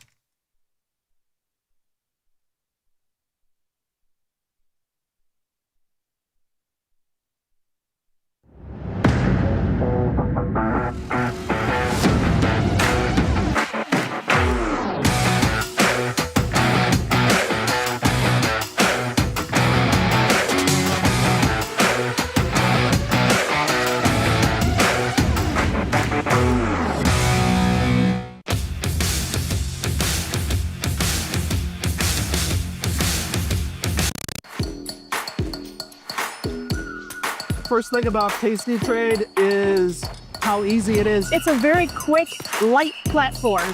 First thing about Tasty Trade is how easy it is. It's a very quick, light platform.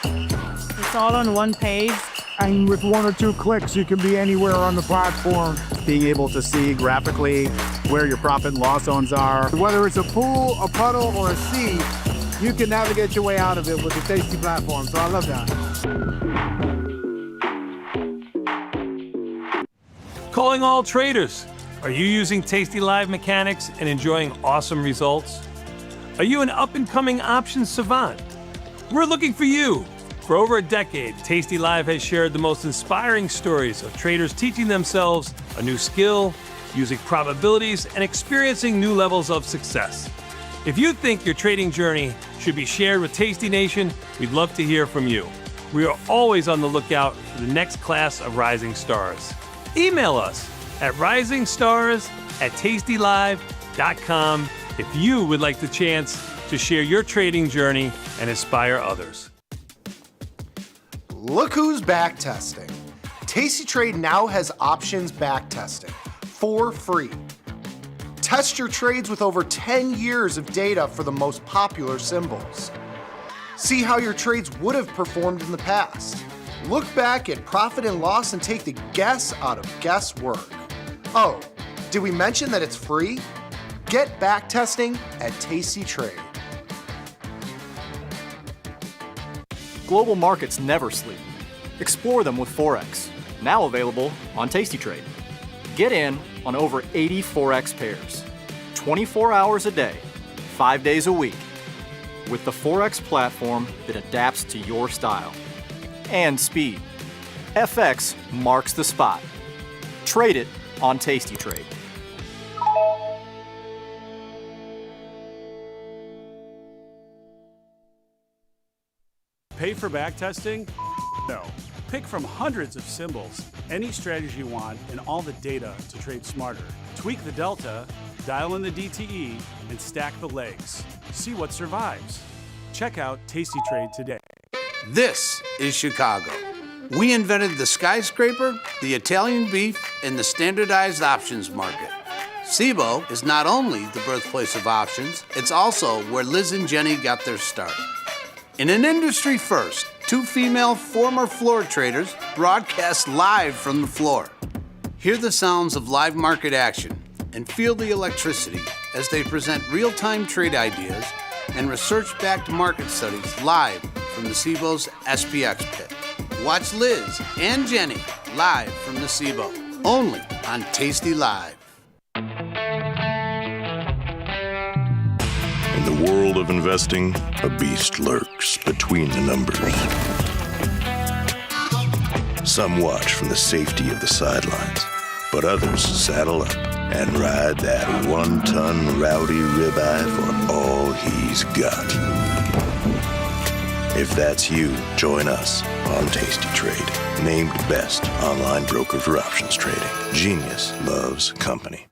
It's all on one page. I And with 1 or 2 clicks, you can be anywhere on the platform. Being able to see graphically where your profit and loss zones are. Whether it's a pool, a puddle, or a sea, you can navigate your way out of it with the Tasty platform. So I love that. Calling all traders. Are you using Tasty Live mechanics and enjoying awesome results? Are you an up-and-coming options savant? We're looking for you. For over a decade, Tasty Live has shared the most inspiring stories of traders teaching themselves a new skill, using probabilities, and experiencing new levels of success. If you think your trading journey should be shared with Tasty Nation, we'd love to hear from you. We are always on the lookout for the next class of rising stars. Email us at risingstars@tastylive.com if you would like the chance to share your trading journey and inspire others. Look who's back testing. Tasty Trade now has options back testing for free. Test your trades with over 10 years of data for the most popular symbols. See how your trades would have performed in the past. Look back at profit and loss and take the guess out of guesswork. Oh, did we mention that it's free? Get back testing at Tasty Trade. Global markets never sleep. Explore them with Forex, now available on Tasty Trade. Get in on over 80 Forex pairs, 24 hours a day, 5 days a week, with the Forex platform that adapts to your style and speed. FX marks the spot. Trade it on Tasty Trade. Pay for backtesting? No. Pick from hundreds of symbols, any strategy you want, and all the data to trade smarter. Tweak the delta, dial in the DTE, and stack the legs. See what survives. Check out Tasty Trade today. This is Chicago. We invented the skyscraper, the Italian beef, and the standardized options market. SIBO is not only the birthplace of options, it's also where Liz and Jenny got their start. In an industry first, 2 female former floor traders broadcast live from the floor. Hear the sounds of live market action and feel the electricity as they present real-time trade ideas and research-backed market studies live from the SIBO's SPX pit. Watch Liz and Jenny live from the SIBO, only on Tasty Live. In the world of investing, a beast lurks between the numbers. Some watch from the safety of the sidelines, but others saddle up and ride that 1-ton rowdy ribeye for all he's got. If that's you, join us on Tasty Trade, named best online broker for options trading. Genius loves company.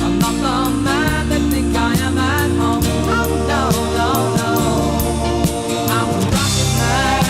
I'm not the man that think I am at home. Oh, no, no, no. I'm a rocket man.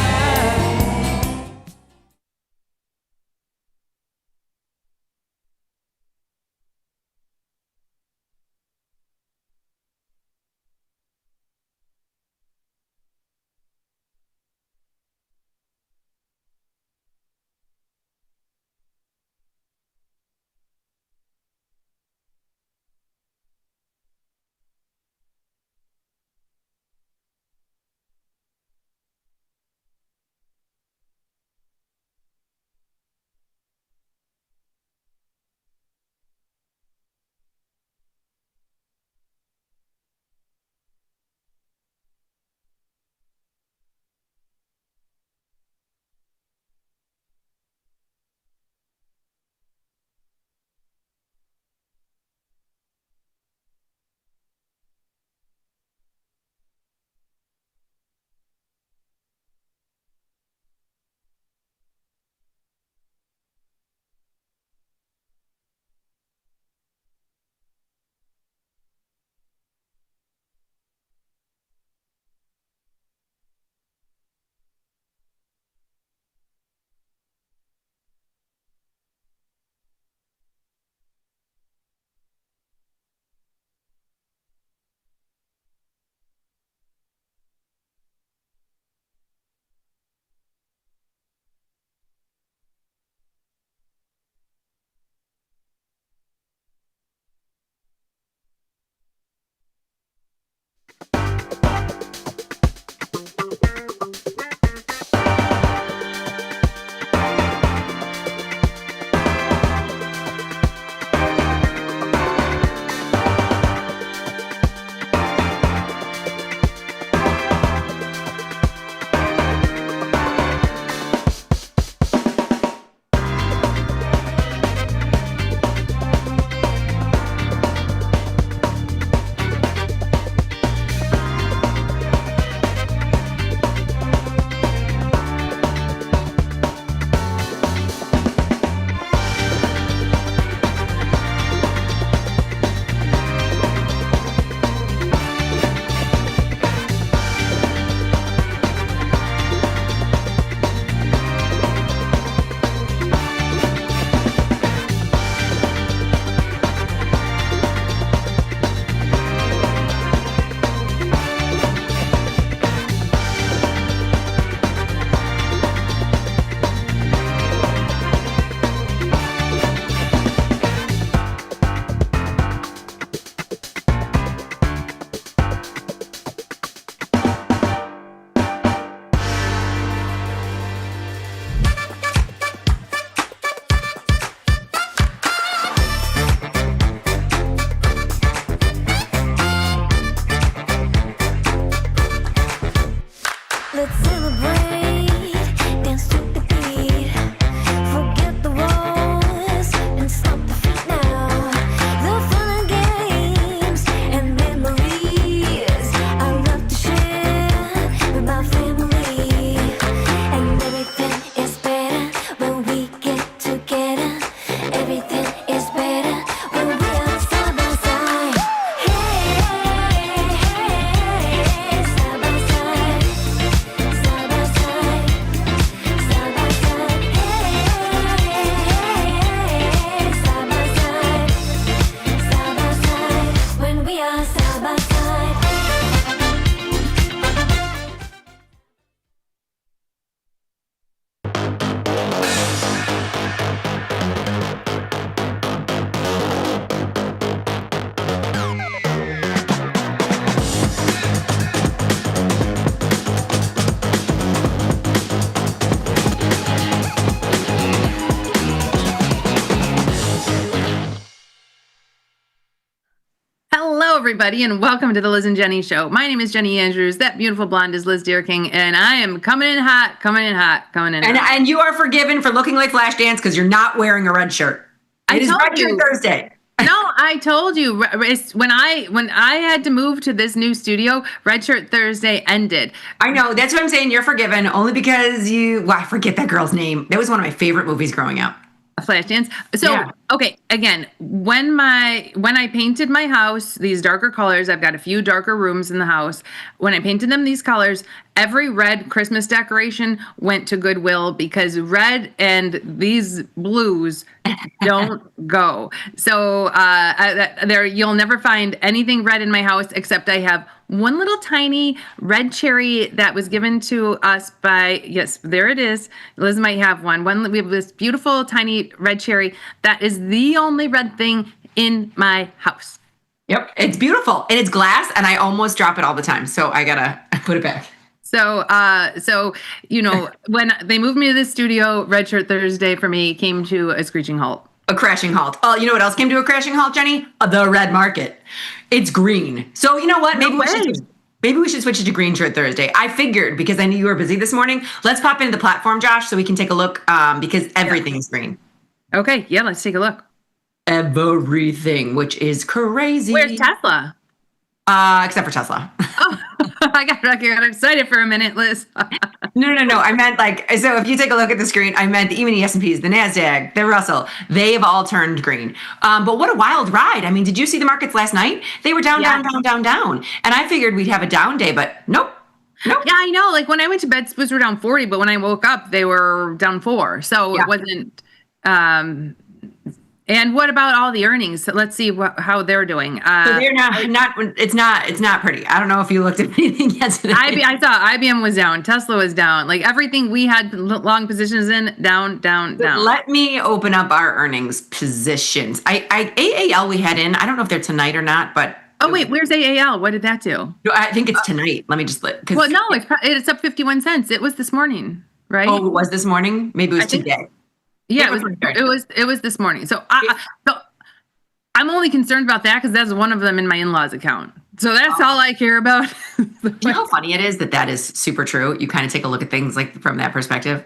everybody, and welcome to the Liz and Jenny Show. My name is Jenny Andrews. That beautiful blonde is Liz Deerking, and I am coming in hot. And you are forgiven for looking like Flashdance because you're not wearing a red shirt. It is Red Shirt Thursday. No, I told you when I had to move to this new studio, Red Shirt Thursday ended. I know, that's what I'm saying. You're forgiven only because I forget that girl's name. That was one of my favorite movies growing up. Flashdance. So, okay, again, when I painted my house these darker colors, I've got a few darker rooms in the house. When I painted them these colors, every red Christmas decoration went to Goodwill because red and these blues don't go. So you'll never find anything red in my house except I have one little tiny red cherry that was given to us by, yes, there it is. Liz might have one. We have this beautiful tiny red cherry. That is the only red thing in my house. Yep, it's beautiful. And it's glass, and I almost drop it all the time. So I gotta put it back. So when they moved me to the studio, Red Shirt Thursday for me came to a screeching halt. A crashing halt. Oh, you know what else came to a crashing halt, Jenny? The red market. It's green. So you know what? Maybe we should switch it to Green Shirt Thursday. I figured because I knew you were busy this morning. Let's pop into the platform, Josh, so we can take a look because everything's green. Okay, yeah, let's take a look. Everything, which is crazy. Where's Tesla? Except for Tesla. Oh, I got excited for a minute, Liz. No. I meant so if you take a look at the screen, I meant even the S&Ps, the NASDAQ, the Russell, they have all turned green. But what a wild ride. I mean, did you see the markets last night? They were down. And I figured we'd have a down day, but nope. Yeah, I know. Like when I went to bed, Spoos were down 40, but when I woke up, they were down 4. So it wasn't. And what about all the earnings? So let's see how they're doing. So they're not. It's not pretty. I don't know if you looked at anything yesterday. I saw IBM was down, Tesla was down, like everything we had long positions in down. Let me open up our earnings positions. AAL we had in. I don't know if they're tonight or not, but. Oh wait, where's AAL? What did that do? No, I think it's tonight. Let me just Well, no, it's up 51 cents. It was this morning, right? Oh, it was this morning? Maybe it was today. Yeah, it was this morning. So I'm only concerned about that because that's one of them in my in-laws account. So that's all I care about. You know how funny it is that is super true. You kind of take a look at things like from that perspective.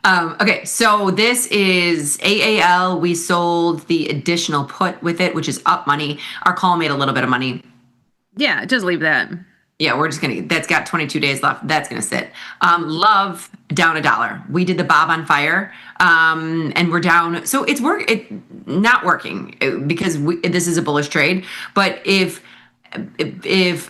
Okay, so this is AAL. We sold the additional put with it, which is up money. Our call made a little bit of money. Yeah, just leave that. Yeah, that's got 22 days left. That's going to sit. Love down $1. We did the Bob on Fire and we're down. So it's not working because this is a bullish trade. But if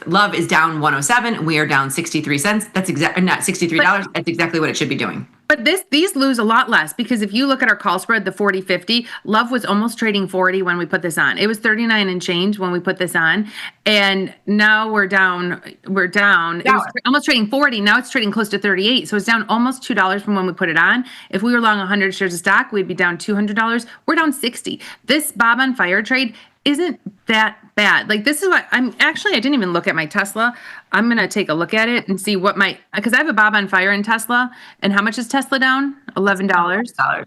Love is down 107, we are down 63 cents. That's not $63. That's exactly what it should be doing. But these lose a lot less because if you look at our call spread, the 40-50, Love was almost trading 40 when we put this on. It was 39 and change when we put this on. And now we're down. It was almost trading 40. Now it's trading close to 38. So it's down almost $2 from when we put it on. If we were long 100 shares of stock, we'd be down $200. We're down 60. This Bob on Fire trade isn't that bad. Like this is what I didn't even look at my Tesla. I'm going to take a look at it and see because I have a Bob on Fire in Tesla. And how much is Tesla down? $11.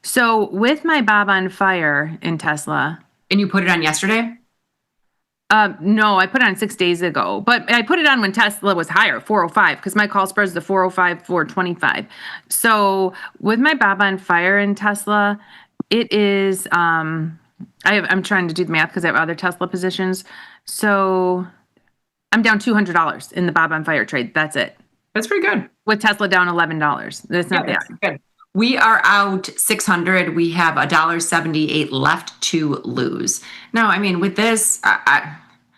So with my Bob on Fire in Tesla. And you put it on yesterday? No, I put it on 6 days ago, but I put it on when Tesla was higher, 405, because my call spread is the 405, 425. So with my Bob on Fire in Tesla, it is, I'm trying to do the math because I have other Tesla positions. So I'm down $200 in the Bob on Fire trade. That's it. That's pretty good. With Tesla down $11. That's not bad. Good. We are out 600. We have $1.78 left to lose. Now, I mean, with this,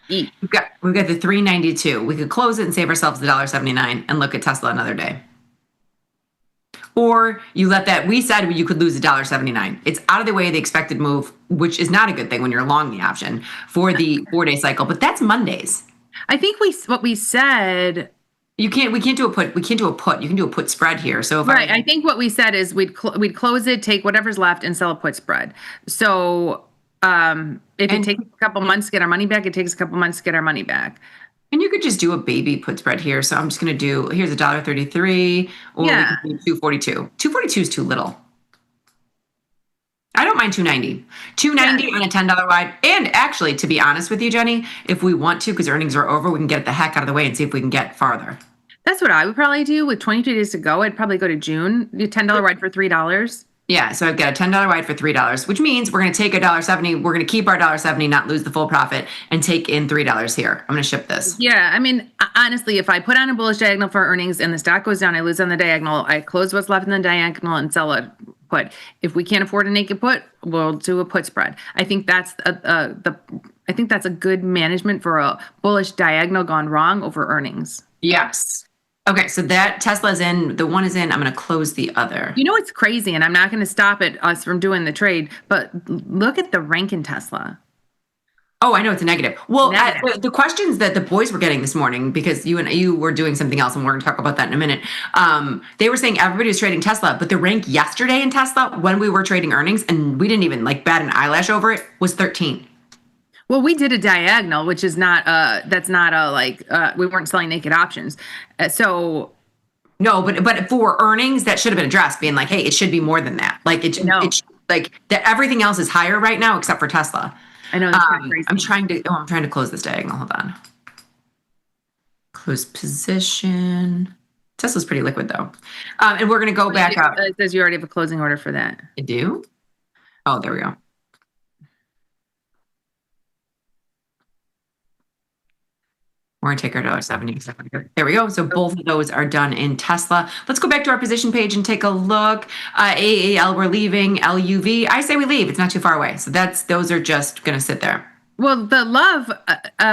we've got the 392. We could close it and save ourselves the $1.79 and look at Tesla another day. Or you let that, we said you could lose $1.79. It's out of the way of the expected move, which is not a good thing when you're long the option for the 4-day cycle, but that's Mondays. I think what we said, we can't do a put. You can do a put spread here. So I think what we said is we'd close it, take whatever's left and sell a put spread. So if it takes a couple months to get our money back, it takes a couple months to get our money back. And you could just do a baby put spread here. So I'm just going to do, here's $1.33 or we can do 242. 242 is too little. I don't mine 290. 290 on a $10 wide. And actually, to be honest with you, Jenny, if we want to, because earnings are over, we can get the heck out of the way and see if we can get farther. That's what I would probably do with 22 days to go. I'd probably go to June, do $10 ride for $3. Yeah, so I've got a $10 ride for $3, which means we're going to take $1.70. We're going to keep our $1.70, not lose the full profit, and take in $3 here. I'm going to ship this. Yeah, I mean, honestly, if I put on a bullish diagonal for earnings and the stock goes down, I lose on the diagonal. I close what's left in the diagonal and sell a put. If we can't afford a naked put, we'll do a put spread. I think that's a good management for a bullish diagonal gone wrong over earnings. Yes. Okay, so that Tesla's in, the one is in, I'm going to close the other. You know, it's crazy, and I'm not going to stop us from doing the trade, but look at the rank in Tesla. Oh, I know it's a negative. Well, the questions that the boys were getting this morning, because you were doing something else, and we're going to talk about that in a minute. They were saying everybody was trading Tesla, but the rank yesterday in Tesla when we were trading earnings, and we didn't even bat an eyelash over it, was 13. Well, we did a diagonal, which is not we weren't selling naked options. No, but for earnings, that should have been addressed, being like, hey, it should be more than that. Like it's like that everything else is higher right now except for Tesla. I know that's kind of crazy. I'm trying to close this diagonal. Hold on. Close position. Tesla's pretty liquid though. And we're gonna go back up. It says you already have a closing order for that. I do? Oh, there we go. We're going to take our $1.70. There we go. So both of those are done in Tesla. Let's go back to our position page and take a look. AAL, we're leaving. LUV, I say we leave. It's not too far away. So those are just going to sit there. Well, the love,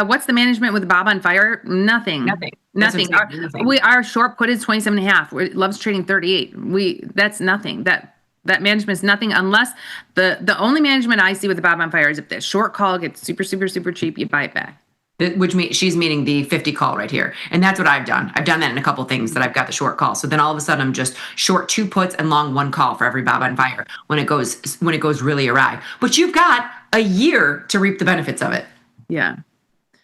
what's the management with Bob on fire? Nothing. Our short put is 27.5. Love's trading 38. That's nothing. That management is nothing unless the only management I see with the Bob on fire is if the short call gets super, super, super cheap, you buy it back. Which means she's meaning the 50 call right here. And that's what I've done. I've done that in a couple things that I've got the short call. So then all of a sudden I'm just short 2 puts and long 1 call for every Bob on fire when it goes really awry. But you've got a year to reap the benefits of it. Yeah.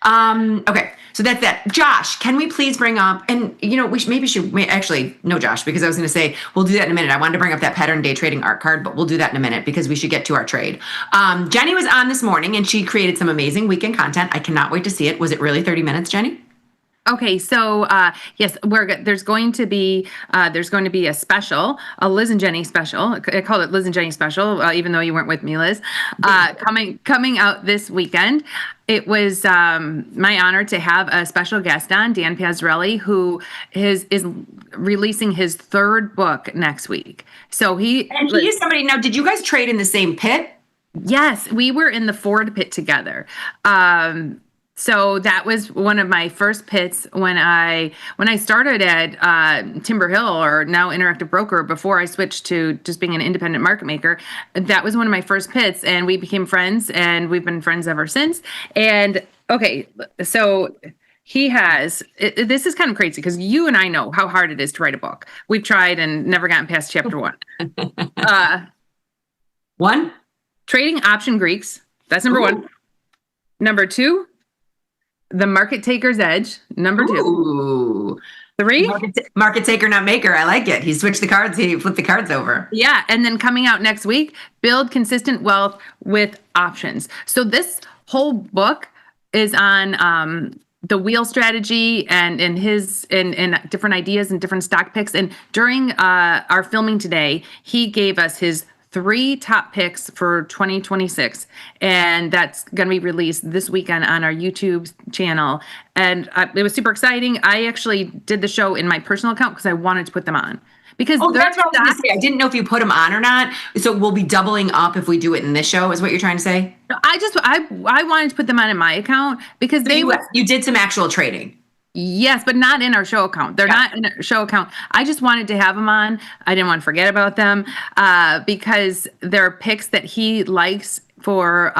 Okay. So that's that. Josh, can we please bring up, and no, Josh, because I was going to say, we'll do that in a minute. I wanted to bring up that pattern day trading art card, but we'll do that in a minute because we should get to our trade. Jenny was on this morning and she created some amazing weekend content. I cannot wait to see it. Was it really 30 minutes, Jenny? Okay, so yes, there's going to be a special, a Liz and Jenny special. I called it Liz and Jenny special, even though you weren't with me, Liz. Coming out this weekend. It was my honor to have a special guest on, Dan Piazzarelli, who is releasing his 3rd book next week. So he is somebody. Now, did you guys trade in the same pit? Yes, we were in the Ford pit together. So that was one of my first pits when I started at Timber Hill, or now Interactive Broker, before I switched to just being an independent market maker. That was one of my first pits, and we became friends, and we've been friends ever since. And okay, so he has, this is kind of crazy because you and I know how hard it is to write a book. We've tried and never gotten past chapter 1. One? Trading option Greeks. That's number 1. Number 2, The Market Taker's Edge, number 2. Ooh. 3. Market taker, not maker. I like it. He switched the cards. He flipped the cards over. Yeah. And then coming out next week, Build Consistent Wealth with Options. So this whole book is on the wheel strategy and different ideas and different stock picks. And during our filming today, he gave us his 3 top picks for 2026, and that's going to be released this weekend on our YouTube channel. And it was super exciting. I actually did the show in my personal account because I wanted to put them on. Because that's what I was going to say. I didn't know if you put them on or not. So we'll be doubling up if we do it in this show, is what you're trying to say? I wanted to put them on in my account because you did some actual trading. Yes, but not in our show account. They're not in our show account. I just wanted to have them on. I didn't want to forget about them because they're picks that he likes for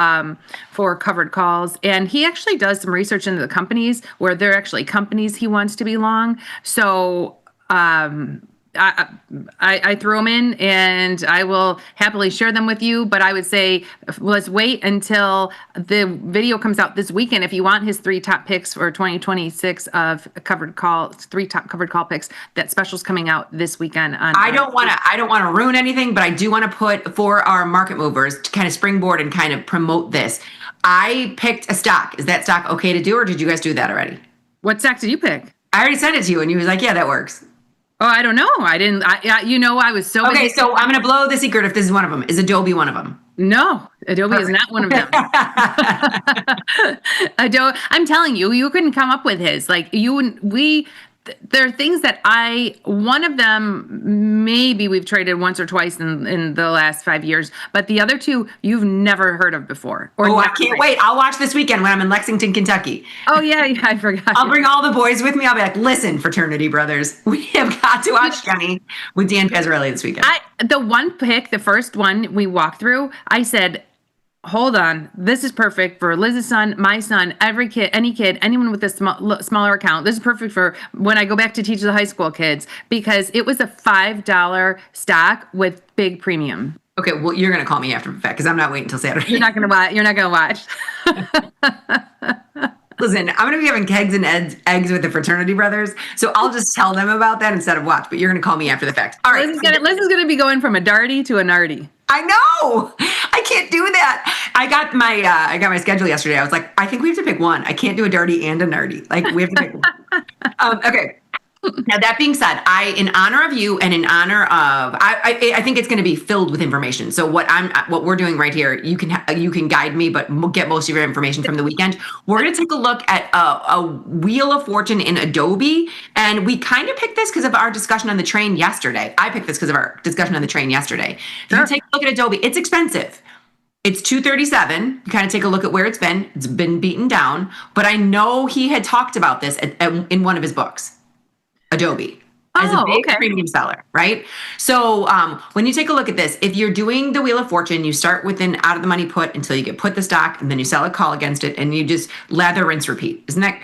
covered calls. And he actually does some research into the companies where they're actually companies he wants to be long. So I threw them in, and I will happily share them with you. But I would say let's wait until the video comes out this weekend. If you want his 3 top picks for 2026 of covered call, 3 top covered call picks, that special's coming out this weekend. I don't want to ruin anything, but I do want to put for our market movers to kind of springboard and kind of promote this. I picked a stock. Is that stock okay to do, or did you guys do that already? What stock did you pick? I already sent it to you, and you was like, "Yeah, that works." Oh, I don't know. I didn't. I was so okay. busy. So I'm going to blow the secret. If this is one of them, is Adobe one of them? No, Adobe is not one of them. Adobe. I'm telling you, you couldn't come up with his. Like there are things that one of them, maybe we've traded once or twice in the last 5 years, but the other 2 you've never heard of before. I can't wait. I'll watch this weekend when I'm in Lexington, Kentucky. Oh yeah, I forgot. I'll bring all the boys with me. I'll be like, listen, fraternity brothers, we have got to watch Jenny with Dan Pizzarelli this weekend. The one pick, the first one we walked through, I said, hold on, this is perfect for Liz's son, my son, every kid, anyone with a smaller account. This is perfect for when I go back to teach the high school kids, because it was a $5 stock with big premium. Okay, well, you're going to call me after the fact, because I'm not waiting until Saturday. You're not going to watch. Listen, I'm going to be having kegs and eggs with the fraternity brothers, so I'll just tell them about that instead of watch, but you're going to call me after the fact. All right. Liz is going to be going from a darty to a nardy. I know. I can't do that. I got my schedule yesterday. I was like, I think we have to pick one. I can't do a darty and a nardy. Like, we have to pick one. Okay. Now, that being said, in honor of you and in honor of, I think it's going to be filled with information. So what we're doing right here, you can guide me, but get most of your information from the weekend. We're going to take a look at a Wheel of Fortune in Adobe, and we kind of picked this because of our discussion on the train yesterday. I picked this because of our discussion on the train yesterday. If you take a look at Adobe, it's expensive. It's $237. You kind of take a look at where it's been. It's been beaten down, but I know he had talked about this in one of his books. Adobe as a big premium seller, right? So when you take a look at this, if you're doing the Wheel of Fortune, you start with an out of the money put until you get put the stock, and then you sell a call against it, and you just lather, rinse, repeat. Is that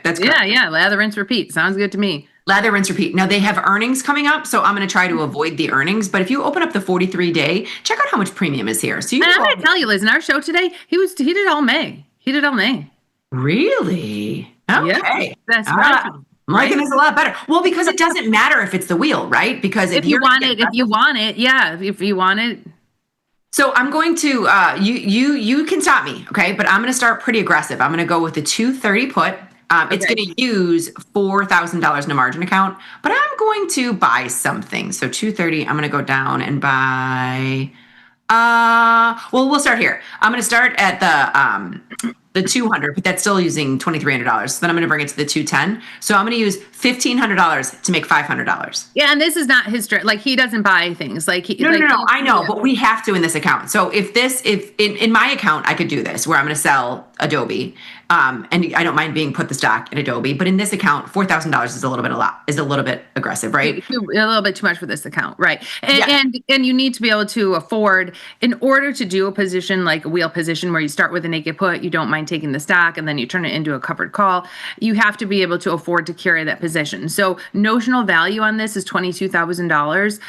that's correct? Yeah, lather, rinse, repeat. Sounds good to me. Lather, rinse, repeat. Now they have earnings coming up, so I'm going to try to avoid the earnings. But if you open up the 43-day, check out how much premium is here. So I'm going to tell you, Liz, in our show today, he did all May. He did all May. Really? Okay, yeah, that's right. I'm liking this a lot better. Well, because it doesn't matter if it's the wheel, right? Because if you want it. So I'm going to you can stop me, okay? But I'm going to start pretty aggressive. I'm going to go with the 230 put. It's going to use $4,000 in a margin account, but I'm going to buy something. So 230, I'm going to go down and buy. Well, we'll start here. I'm going to start at the 200, but that's still using $2,300. So then I'm going to bring it to the 210. So I'm going to use $1,500 to make $500. Yeah, and this is not his like he doesn't buy things like no. I know, but we have to in this account. So if in my account I could do this where I'm going to sell Adobe, and I don't mind being put the stock in Adobe, but in this account, $4,000 is a little bit aggressive, right? A little bit too much for this account, right? And you need to be able to afford in order to do a position like a wheel position where you start with a naked put, you don't mind taking the stock, and then you turn it into a covered call. You have to be able to afford to carry that position. So notional value on this is $22,000.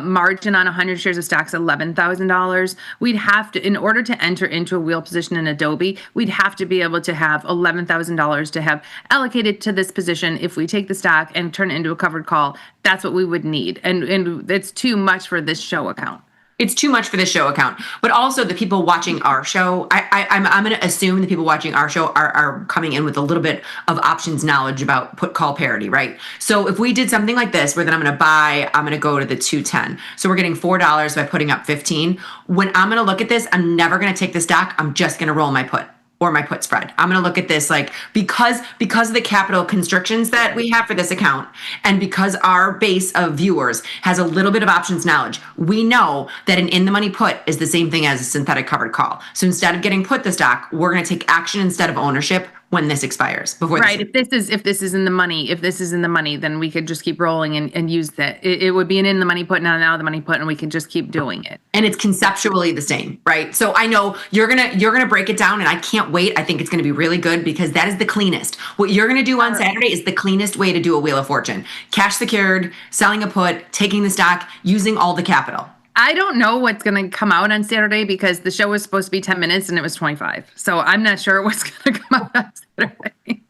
Margin on 100 shares of stocks $11,000. We'd have to, in order to enter into a wheel position in Adobe, we'd have to be able to have $11,000 to have allocated to this position. If we take the stock and turn it into a covered call, that's what we would need. And it's too much for this show account. It's too much for the show account, but also the people watching our show. I'm going to assume the people watching our show are coming in with a little bit of options knowledge about put call parity, right? So if we did something like this, where then I'm going to go to the 210. So we're getting $4 by putting up 15. When I'm going to look at this, I'm never going to take the stock. I'm just going to roll my put. Or my put spread. I'm going to look at this like because of the capital constrictions that we have for this account, and because our base of viewers has a little bit of options knowledge, we know that an in the money put is the same thing as a synthetic covered call. So instead of getting put the stock, we're going to take action instead of ownership. when this expires. Before Right. this If this is in the money, then we could just keep rolling and use that. It would be an in the money put, now the money put, and we can just keep doing it. and it's conceptually the same, right? So I know you're gonna break it down, and I can't wait. I think it's gonna be really good because that is the cleanest. What you're gonna do on Saturday is the cleanest way to do a Wheel of Fortune: cash secured, selling a put, taking the stock, using all the capital. I don't know what's going to come out on Saturday because the show was supposed to be 10 minutes and it was 25. So I'm not sure what's going to come out on Saturday.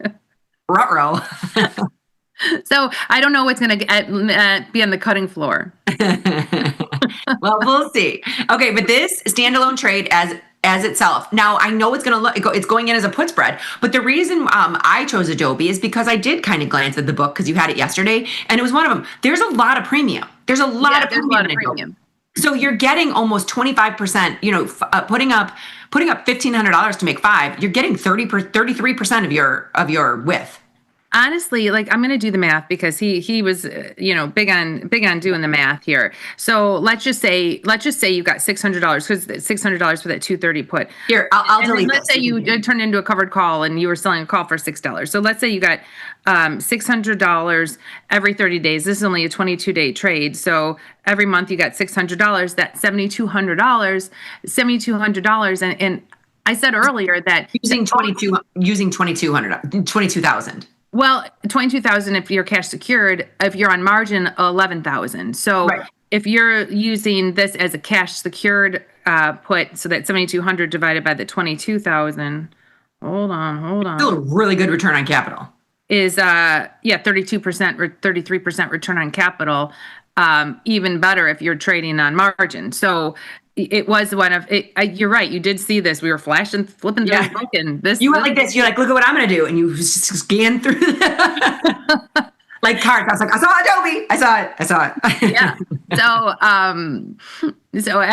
Ruh-roh. So I don't know what's going to be on the cutting floor. Well, we'll see. Okay, but this standalone trade as itself. Now, I know it's going to look, it's going in as a put spread, but the reason I chose Adobe is because I did kind of glance at the book because you had it yesterday, and it was one of them. There's a lot of premium. There's a lot of premium. So you're getting almost 25%, putting up $1,500 to make $5, you're getting 33% of your width. Honestly, like, I'm going to do the math because he was, big on doing the math here. So let's just say you got $600 because $600 for that 230 put. Here, I'll delete this. Let's say you turned into a covered call and you were selling a call for $6. So let's say you got $600 every 30 days. This is only a 22-day trade. So every month you got $600. That's $7,200. And I said earlier that using 22,000. Well, 22,000 if you're cash secured. If you're on margin, 11,000. So if you're using this as a cash secured put, so that 7,200 divided by the 22,000. Hold on. Still a really good return on capital. Is 32% or 33% return on capital. Even better if you're trading on margin. So it was one of it. You're right. You did see this. We were flipping through the book, and this. You went like this. You're like, look at what I'm going to do, and you scan through like cards. I was like, I saw Adobe. I saw it. Yeah. So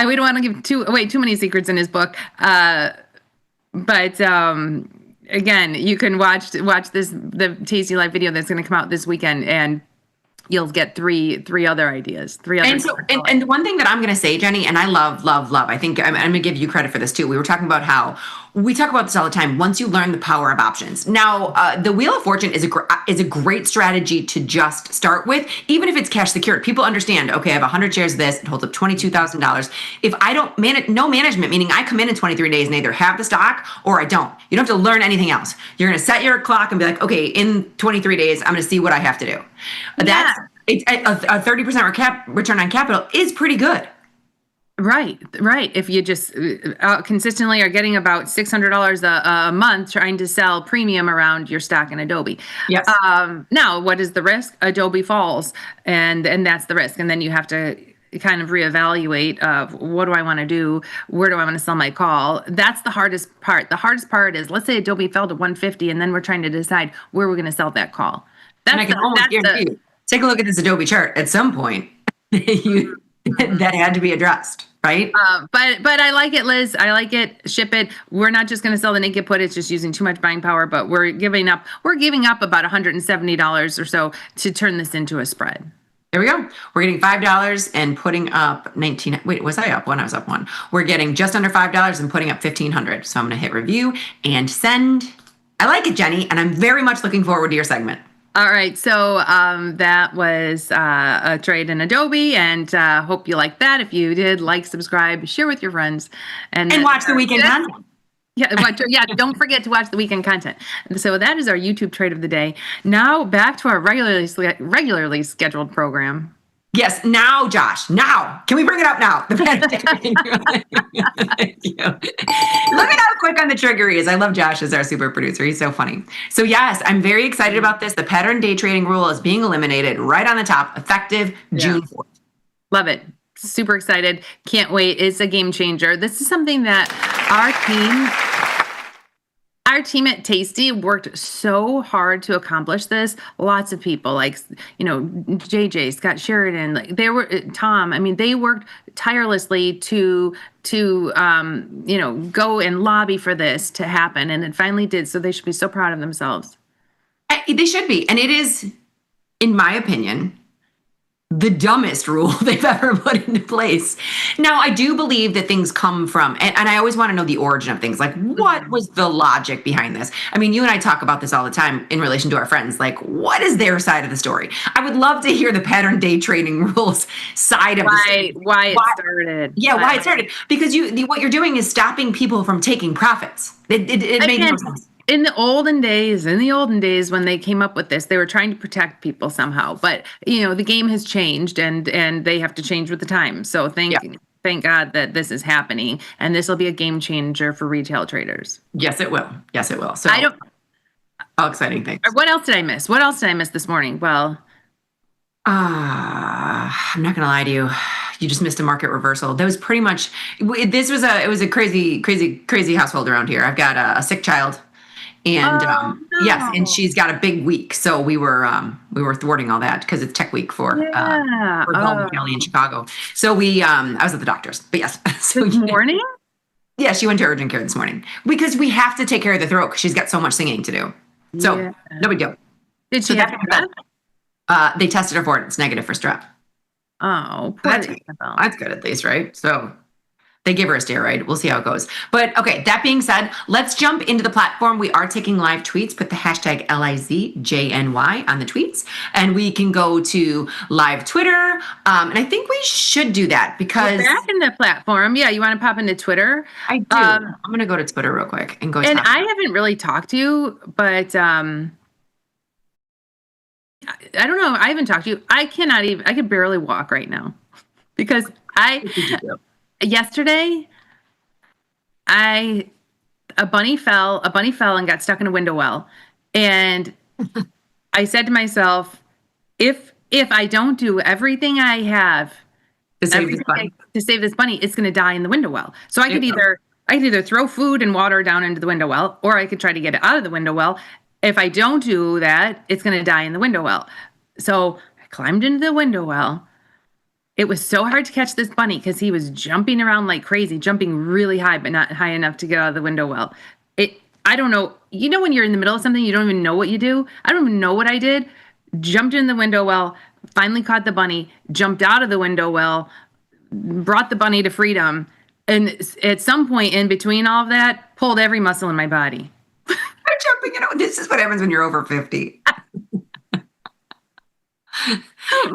we don't want to give too many secrets in his book. But again, you can watch the Tasty Live video that's going to come out this weekend, and you'll get three other ideas. And the one thing that I'm going to say, Jenny, and I love, I think I'm going to give you credit for this too. We were talking about how we talk about this all the time. Once you learn the power of options. Now, the Wheel of Fortune is a great strategy to just start with, even if it's cash secured. People understand, okay, I have 100 shares of this. It holds up $22,000. If I don't no management, meaning I come in 23 days and either have the stock or I don't. You don't have to learn anything else. You're going to set your clock and be like, okay, in 23 days, I'm going to see what I have to do. That's a 30% return on capital is pretty good. Right. If you just consistently are getting about $600 a month trying to sell premium around your stock in Adobe. Yes. Now, what is the risk? Adobe falls, and that's the risk. And then you have to kind of reevaluate what do I want to do? Where do I want to sell my call? That's the hardest part. The hardest part is, let's say Adobe fell to 150, and then we're trying to decide where we're going to sell that call. And I can almost guarantee you, take a look at this Adobe chart. At some point, that had to be addressed, right? But I like it, Liz. I like it. Ship it. We're not just going to sell the naked put. It's just using too much buying power. But we're giving up about $170 or so to turn this into a spread. There we go. We're getting $5 and putting up 19. Wait, was I up one? I was up one. We're getting just under $5 and putting up 1,500. So I'm going to hit review and send. I like it, Jenny, and I'm very much looking forward to your segment. All right, so that was a trade in Adobe, and hope you liked that. If you did, like, subscribe, share with your friends, and watch the weekend content. Yeah, don't forget to watch the weekend content. So that is our YouTube trade of the day. Now back to our regularly scheduled program. Yes, now, Josh. Now, can we bring it up now? The Thank you. Look at how quick on the trigger he is. I love Josh as our super producer. He's so funny. So yes, I'm very excited about this. The pattern day trading rule is being eliminated right on the top, effective June 4th. Love it. Super excited. Can't wait. It's a game changer. This is something that our team at Tasty worked so hard to accomplish this. Lots of people like, JJ, Scott Sheridan, like Tom. I mean, they worked tirelessly to go and lobby for this to happen. And it finally did. So they should be so proud of themselves. They should be. And it is, in my opinion, the dumbest rule they've ever put into place. Now, I do believe that things come from, and I always want to know the origin of things. Like, what was the logic behind this? I mean, you and I talk about this all the time in relation to our friends. Like, what is their side of the story? I would love to hear the pattern day trading rules side of the story. Why it started. Yeah, why it started. Because what you're doing is stopping people from taking profits. It made no sense. In the olden days, when they came up with this, they were trying to protect people somehow. But the game has changed, and they have to change with the times. So thank God that this is happening, and this will be a game changer for retail traders. Yes, it will. So all exciting things. What else did I miss? This morning? Well, I'm not gonna lie to you. You just missed a market reversal. That was pretty much. It was a crazy household around here. I've got a sick child. And yes, and she's got a big week, so we were thwarting all that because it's Tech Week for Golden Valley in Chicago. So I was at the doctor's, but yes. So this morning? Yeah, she went to urgent care this morning because we have to take care of the throat because she's got so much singing to do. So no big deal. Did she have strep? They tested her for it. It's negative for strep. Oh, that's good at least, right? So. They gave her a steroid. We'll see how it goes. But okay, that being said, let's jump into the platform. We are taking live tweets. Put the hashtag LIZJNY on the tweets. And we can go to live Twitter. And I think we should do that because... We're back in the platform. Yeah, you want to pop into Twitter? I do. I'm going to go to Twitter real quick and go... And I haven't really talked to you, but... I don't know. I haven't talked to you. I could barely walk right now because yesterday, a bunny fell and got stuck in a window well. And I said to myself, if I don't do everything I have to save this bunny, it's going to die in the window well. So I could either throw food and water down into the window well, or I could try to get it out of the window well. If I don't do that, it's going to die in the window well. So I climbed into the window well. It was so hard to catch this bunny because he was jumping around like crazy, jumping really high, but not high enough to get out of the window well. I don't know. When you're in the middle of something, you don't even know what you do. I don't even know what I did. Jumped in the window well, finally caught the bunny, jumped out of the window well, brought the bunny to freedom. And at some point in between all of that, pulled every muscle in my body. Jumping, this is what happens when you're over 50.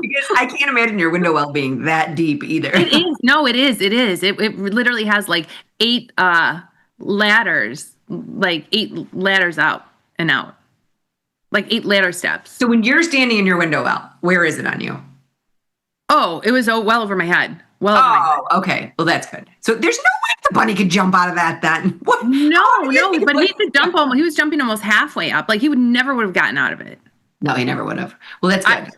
Because I can't imagine your window well being that deep either. It is. No, it is. It literally has like 8 ladders, out and out, like 8 ladder steps. So when you're standing in your window well, where is it on you? Oh, it was well over my head. Okay. Well, that's good. So there's no way the bunny could jump out of that then. What? No, but he could jump he was jumping almost halfway up. Like he never would have gotten out of it. No, he never would have. Well, that's good.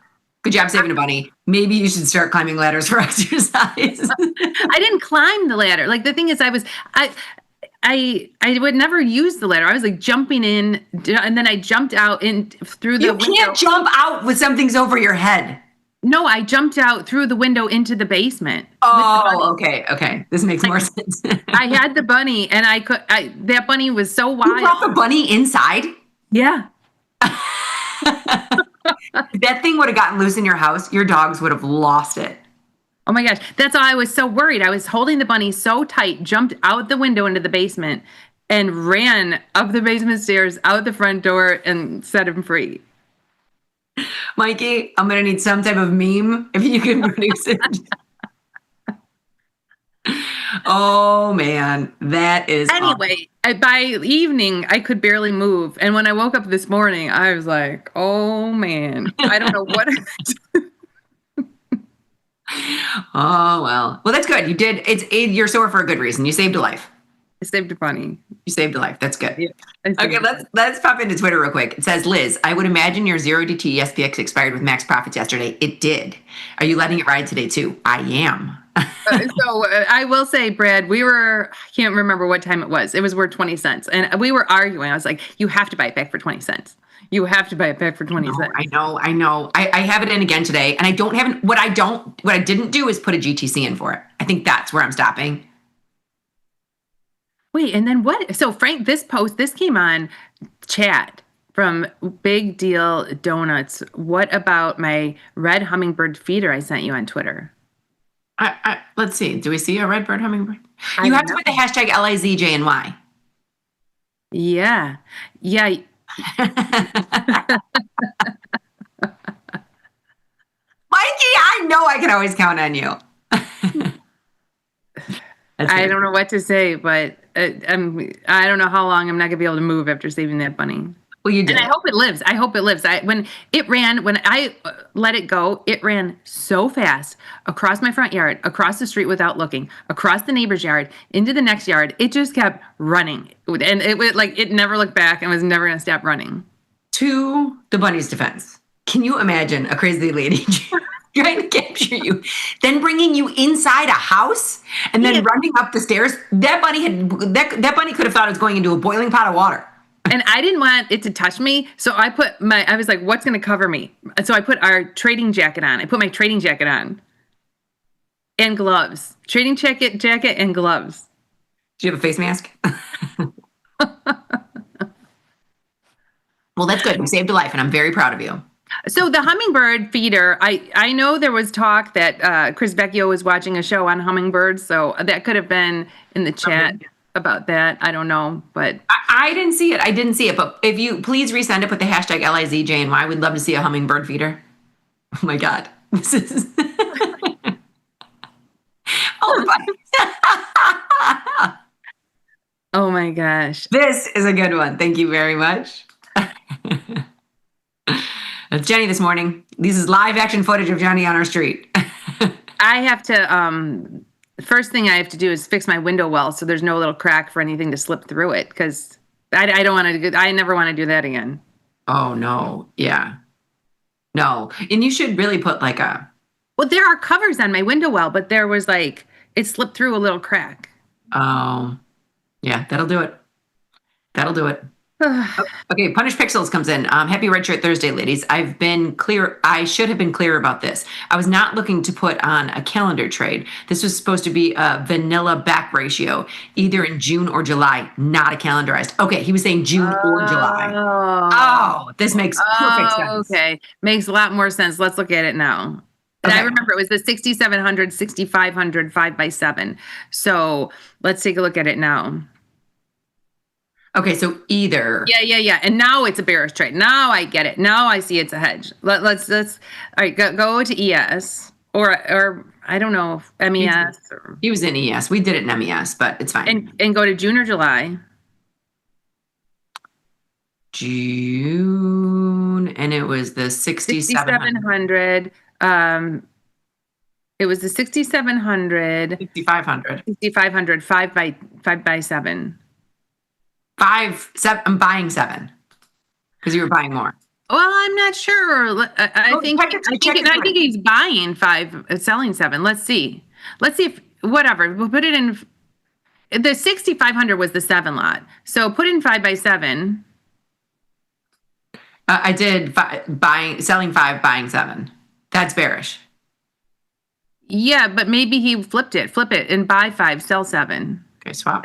Good job saving a bunny. Maybe you should start climbing ladders for exercise. I didn't climb the ladder. Like the thing is, I would never use the ladder. I was like jumping in, and then I jumped out through the window. You can't jump out with something's over your head. No, I jumped out through the window into the basement. Oh, okay. This makes more sense. I had the bunny, and that bunny was so wild. You brought the bunny inside? Yeah. That thing would have gotten loose in your house. Your dogs would have lost it. Oh my gosh. That's why I was so worried. I was holding the bunny so tight, jumped out the window into the basement, and ran up the basement stairs, out the front door, and set him free. Mikey, I'm going to need some type of meme if you can produce it. Oh, man. That is Anyway, by evening, I could barely move. And when I woke up this morning, I was like, oh, man. I don't know what Oh, well. Well, that's good. You did. You're sore for a good reason. You saved a life. I saved a bunny. You saved a life. That's good. Yeah, okay, let's pop into Twitter real quick. It says, Liz, I would imagine your 0DT SPX expired with max profits yesterday. It did. Are you letting it ride today too? I am. So I will say, Brad, I can't remember what time it was. It was worth 20 cents. And we were arguing. I was like, you have to buy it back for 20 cents. You have to buy it back for 20 cents. I know. I have it in again today. And I don't have, what I didn't do is put a GTC in for it. I think that's where I'm stopping. Wait, and then what? So Frank, this came on chat. from Big Deal Donuts. What about my red hummingbird feeder I sent you on Twitter? Let's see. Do we see a red bird hummingbird? You have to put the hashtag LIZJNY. Yeah. Yeah. Mikey, I know I can always count on you. I don't know what to say, but I don't know how long I'm not gonna be able to move after saving that bunny. Well, you did. And I hope it lives. I hope it lives. When I let it go, it ran so fast across my front yard, across the street without looking, across the neighbor's yard, into the next yard. It just kept running, and it never looked back and was never gonna stop running. To the bunny's defense, can you imagine a crazy lady trying to capture you, then bringing you inside a house and then running up the stairs? That bunny could have thought it was going into a boiling pot of water. And I didn't want it to touch me, so I was like, what's going to cover me? So I put our trading jacket on. I put my trading jacket on. And gloves. Trading jacket and gloves. Do you have a face mask? Well, that's good. You saved a life, and I'm very proud of you. So the hummingbird feeder, I know there was talk that Chris Vecchio was watching a show on hummingbirds, so that could have been in the chat about that. I don't know, but I didn't see it. But if you please resend it with the hashtag LIZJNY, we'd love to see a hummingbird feeder. Oh my God. This is oh my gosh. This is a good one. Thank you very much. That's Jenny this morning. This is live action footage of Jenny on our street. I have to first thing I have to do is fix my window well so there's no little crack for anything to slip through it, because I don't want to. I never want to do that again. Oh no! Yeah, no. And you should really put like a. Well, there are covers on my window well, but there was it slipped through a little crack. Oh, yeah, that'll do it. That'll do it. Okay, Punish Pixels comes in. Happy Red Shirt Thursday, ladies. I've been clear. I should have been clear about this. I was not looking to put on a calendar trade. This was supposed to be a vanilla back ratio, either in June or July, not a calendarized. Okay, he was saying June or July. Oh, this makes perfect sense. Okay, makes a lot more sense. Let's look at it now. And I remember it was the 6,700, 6,500, 5x7. So let's take a look at it now. Okay, so either. Yeah. And now it's a bearish trade. Now I get it. Now I see it's a hedge. Let's all right, go to ES or I don't know if MES. He was in ES. We did it in MES, but it's fine. And go to June or July. June, and it was the 6,700. It was the 6,700. 6,500. 6,500. 5x7. 7. I'm buying 7 because you were buying more. Well, I'm not sure. I think he's buying 5, selling 7. Let's see if whatever. We'll put it in. The 6,500 was the 7 lot. So put in 5x7. I did selling 5, buying 7. That's bearish. Yeah, but maybe he flipped it. Flip it and buy 5, sell 7. Okay, swap.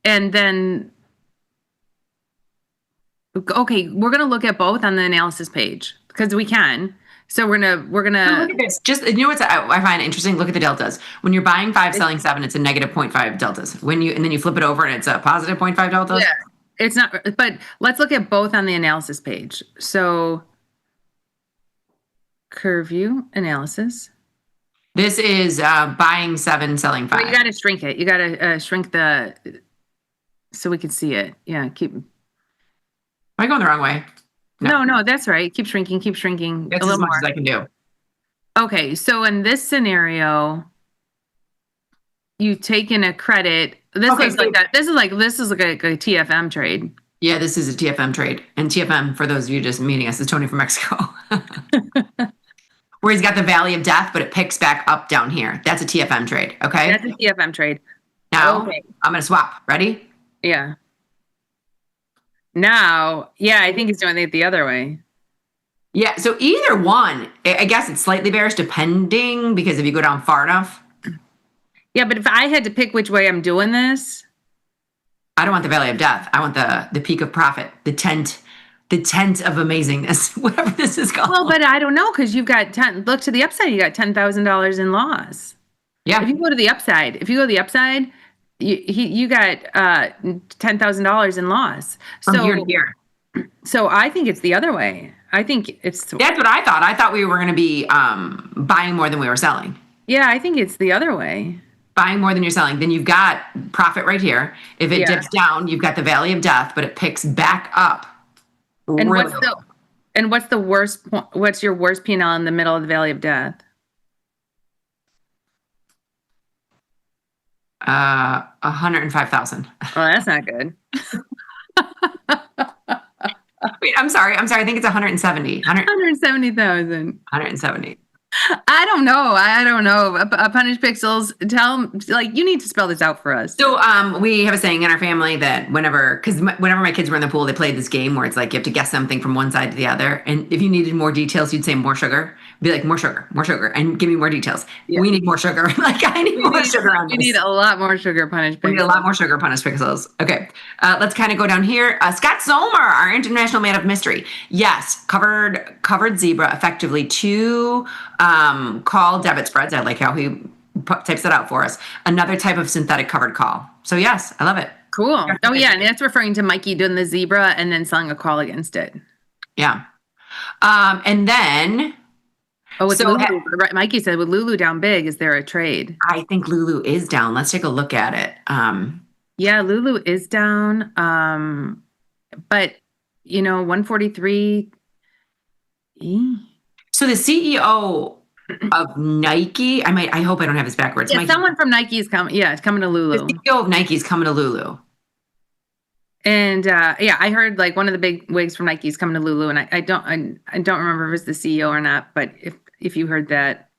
And then, okay, we're gonna look at both on the analysis page because we can. So we're gonna look at this. Just what I find interesting. Look at the deltas. When you're buying 5, selling 7, it's a negative 0.5 deltas. And then you flip it over and it's a positive 0.5 deltas. Yeah, it's not. But let's look at both on the analysis page. So, curve view analysis. This is buying 7, selling 5. Well, you got to shrink it. You got to shrink the. So we can see it. Yeah, Am I going the wrong way? No, that's right. Keep shrinking. That's as much as I can do. Okay, so in this scenario, you take in a credit. This is like a TFM trade. Yeah, this is a TFM trade. And TFM, for those of you just meeting us, is Tony from Mexico. Where he's got the valley of death, but it picks back up down here. That's a TFM trade, okay? That's a TFM trade. Now, I'm going to swap. Ready? Yeah. Now, I think he's doing it the other way. Yeah, so either one, I guess it's slightly bearish depending, because if you go down far enough. Yeah, but if I had to pick which way I'm doing this. I don't want the valley of death. I want the peak of profit, the tent of amazingness, whatever this is called. Well, but I don't know, because you've got look to the upside, you got $10,000 in loss. Yeah. If you go to the upside, you got $10,000 in loss. From year to year. So I think it's the other way. I think it's that's what I thought. I thought we were going to be buying more than we were selling. Yeah, I think it's the other way. Buying more than you're selling. Then you've got profit right here. If it dips down, you've got the valley of death, but it picks back up. And really what's the worst? What's your worst P&L in the middle of the valley of death? 105,000. Oh, that's not good. Wait, I'm sorry. I think it's 170. 170,000. 170. I don't know. Punish Pixels, you need to spell this out for us. So we have a saying in our family that whenever my kids were in the pool, they played this game where it's like you have to guess something from one side to the other. And if you needed more details, you'd say more sugar. Be like, more sugar, and give me more details. Yeah. We need more sugar. I need more sugar on this. We need a lot more sugar, Punish Pixels. We need a lot more sugar, Punish Pixels. Okay, let's kind of go down here. Scott Somer, our international man of mystery. Yes, covered zebra, effectively 2 call debit spreads. I like how he types that out for us. Another type of synthetic covered call. So yes, I love it. Cool. Oh yeah, and that's referring to Mikey doing the zebra and then selling a call against it. Yeah. And then... with Lulu, right, Mikey said, with Lulu down big, is there a trade? I think Lulu is down. Let's take a look at it. Yeah, Lulu is down. But 143. So the CEO of Nike, I hope I don't have this backwards. Yeah, someone from Nike is coming. Yeah, it's coming to Lulu. The CEO of Nike is coming to Lulu. And I heard one of the big wigs from Nike is coming to Lulu, and I don't remember if it's the CEO or not, but if you heard that,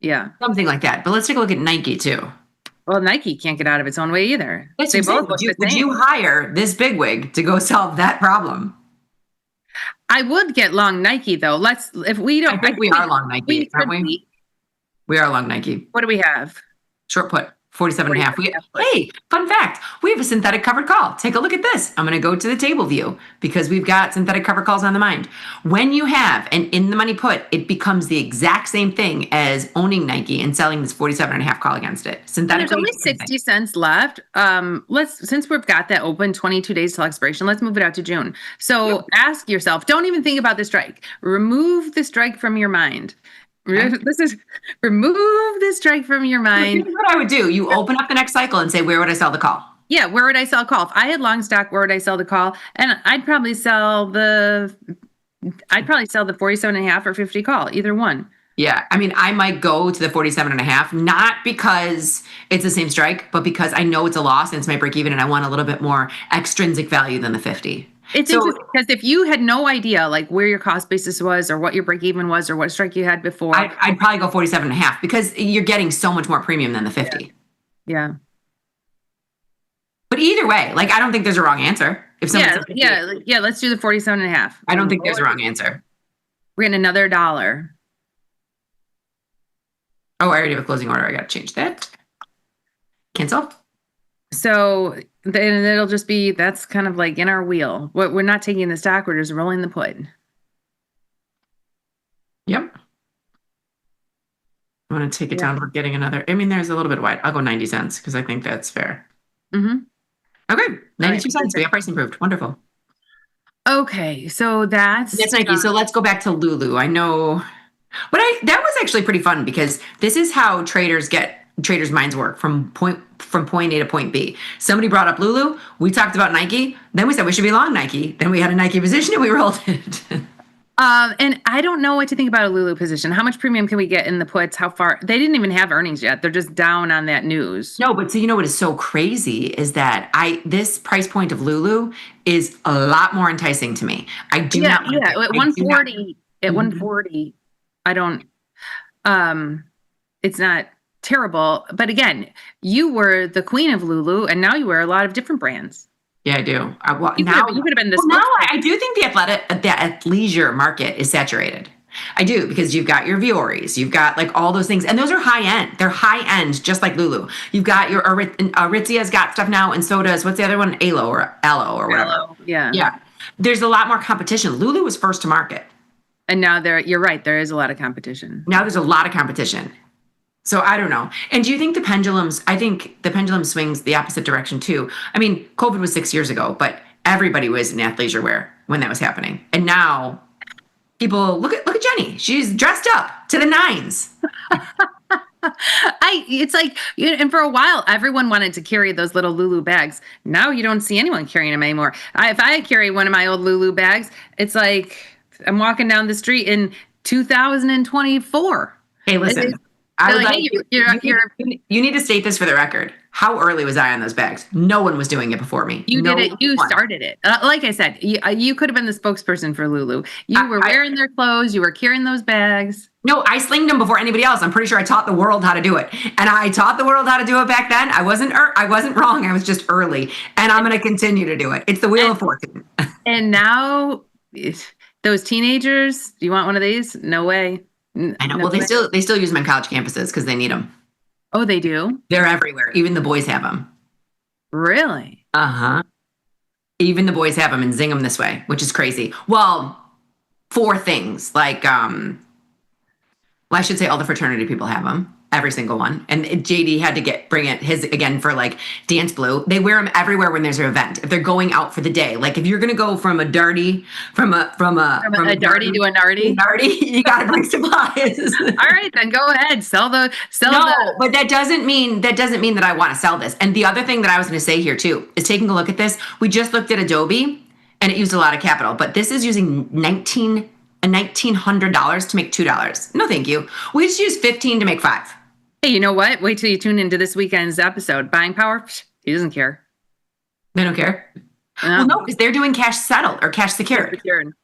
yeah, something like that. But let's take a look at Nike too. Well, Nike can't get out of its own way either. Would you hire this bigwig to go solve that problem? I would get long Nike though. I think we are long Nike, aren't we? We are long Nike. What do we have? Short put. 47.5. Hey, fun fact. We have a synthetic covered call. Take a look at this. I'm going to go to the table view because we've got synthetic covered calls on the mind. When you have an in the money put, it becomes the exact same thing as owning Nike and selling this 47.5 call against it. There's only 60 cents left. Since we've got that open 22 days till expiration, let's move it out to June. So ask yourself, don't even think about the strike. Remove the strike from your mind. Remove the strike from your mind. Here's what I would do. You open up the next cycle and say, where would I sell the call? Yeah, where would I sell call? If I had long stock, where would I sell the call? And I'd probably sell the 47.5 or 50 call, either one. Yeah, I might go to the 47.5, not because it's the same strike, but because I know it's a loss and it's my break even and I want a little bit more extrinsic value than the 50. It's interesting because if you had no idea where your cost basis was or what your break even was or what strike you had before, I'd probably go 47.5 because you're getting so much more premium than the 50. Yeah. But either way, I don't think there's a wrong answer. If let's do the 47.5. I don't think there's a wrong answer. We're getting another $1. Oh, I already have a closing order. I got to change that. Cancel. So then it'll just be, that's kind of in our wheel. We're not taking the stock, we're just rolling the put. Yep. I want to take it down. We're getting another. There's a little bit wide. I'll go 90 cents because I think that's fair. Mm-hmm. Okay. 92 cents. We have price improved. Wonderful. Okay. So that's Nike. So let's go back to Lulu. I know. But that was actually pretty fun because this is how traders' minds work from point A to point B. Somebody brought up Lulu. We talked about Nike. Then we said we should be long Nike. Then we had a Nike position and we rolled it. And I don't know what to think about a Lulu position. How much premium can we get in the puts? How far? They didn't even have earnings yet. They're just down on that news. No, but so you know what is so crazy is that this price point of Lulu is a lot more enticing to me. I do not. Yeah, at 140. At 140, I don't. It's not terrible, but again, you were the queen of Lulu, and now you wear a lot of different brands. Yeah, I do. You could have been this. Now I do think the athleisure market is saturated. I do, because you've got your Vioris, you've got like all those things, and those are high end. They're high end, just like Lulu. You've got your Aritzia's got stuff now, and so does, what's the other one? Alo or whatever. Alo, yeah. Yeah. There's a lot more competition. Lulu was first to market. And now you're right, there is a lot of competition. Now there's a lot of competition. So I don't know. And do you think I think the pendulum swings the opposite direction too. I mean, COVID was 6 years ago, but everybody was in athleisure wear when that was happening. And now people, look at Jenny. She's dressed up to the nines. It's like, and for a while, everyone wanted to carry those little Lulu bags. Now you don't see anyone carrying them anymore. If I carry one of my old Lulu bags, it's like I'm walking down the street in 2024. Hey, listen. You need to state this for the record. How early was I on those bags? No one was doing it before me. You did it. You started it. Like I said, you could have been the spokesperson for Lulu. You were wearing their clothes. You were carrying those bags. No, I slinged them before anybody else. I'm pretty sure I taught the world how to do it. And I taught the world how to do it back then. I wasn't wrong. I was just early. And I'm going to continue to do it. It's the Wheel of Fortune. And now those teenagers, do you want one of these? No way. I know. Well, they still use them on college campuses because they need them. Oh, they do? They're everywhere. Even the boys have them. Really? Uh-huh. Even the boys have them and zing them this way, which is crazy. Well, 4 things. Like, I should say all the fraternity people have them. Every single one. And JD had to bring it his again for like Dance Blue. They wear them everywhere when there's an event. If they're going out for the day, like if you're gonna go from a darty, from a darty to a narty, you gotta bring supplies. All right, then go ahead, sell. But that doesn't mean that I want to sell this. And the other thing that I was gonna say here too is taking a look at this. We just looked at Adobe, and it used a lot of capital, but this is using $1,900 to make $2. No, thank you. We just use 15 to make 5. Hey, you know what? Wait till you tune into this weekend's episode. Buying power, he doesn't care. They don't care? No. Well, no, because they're doing cash settled or cash secured.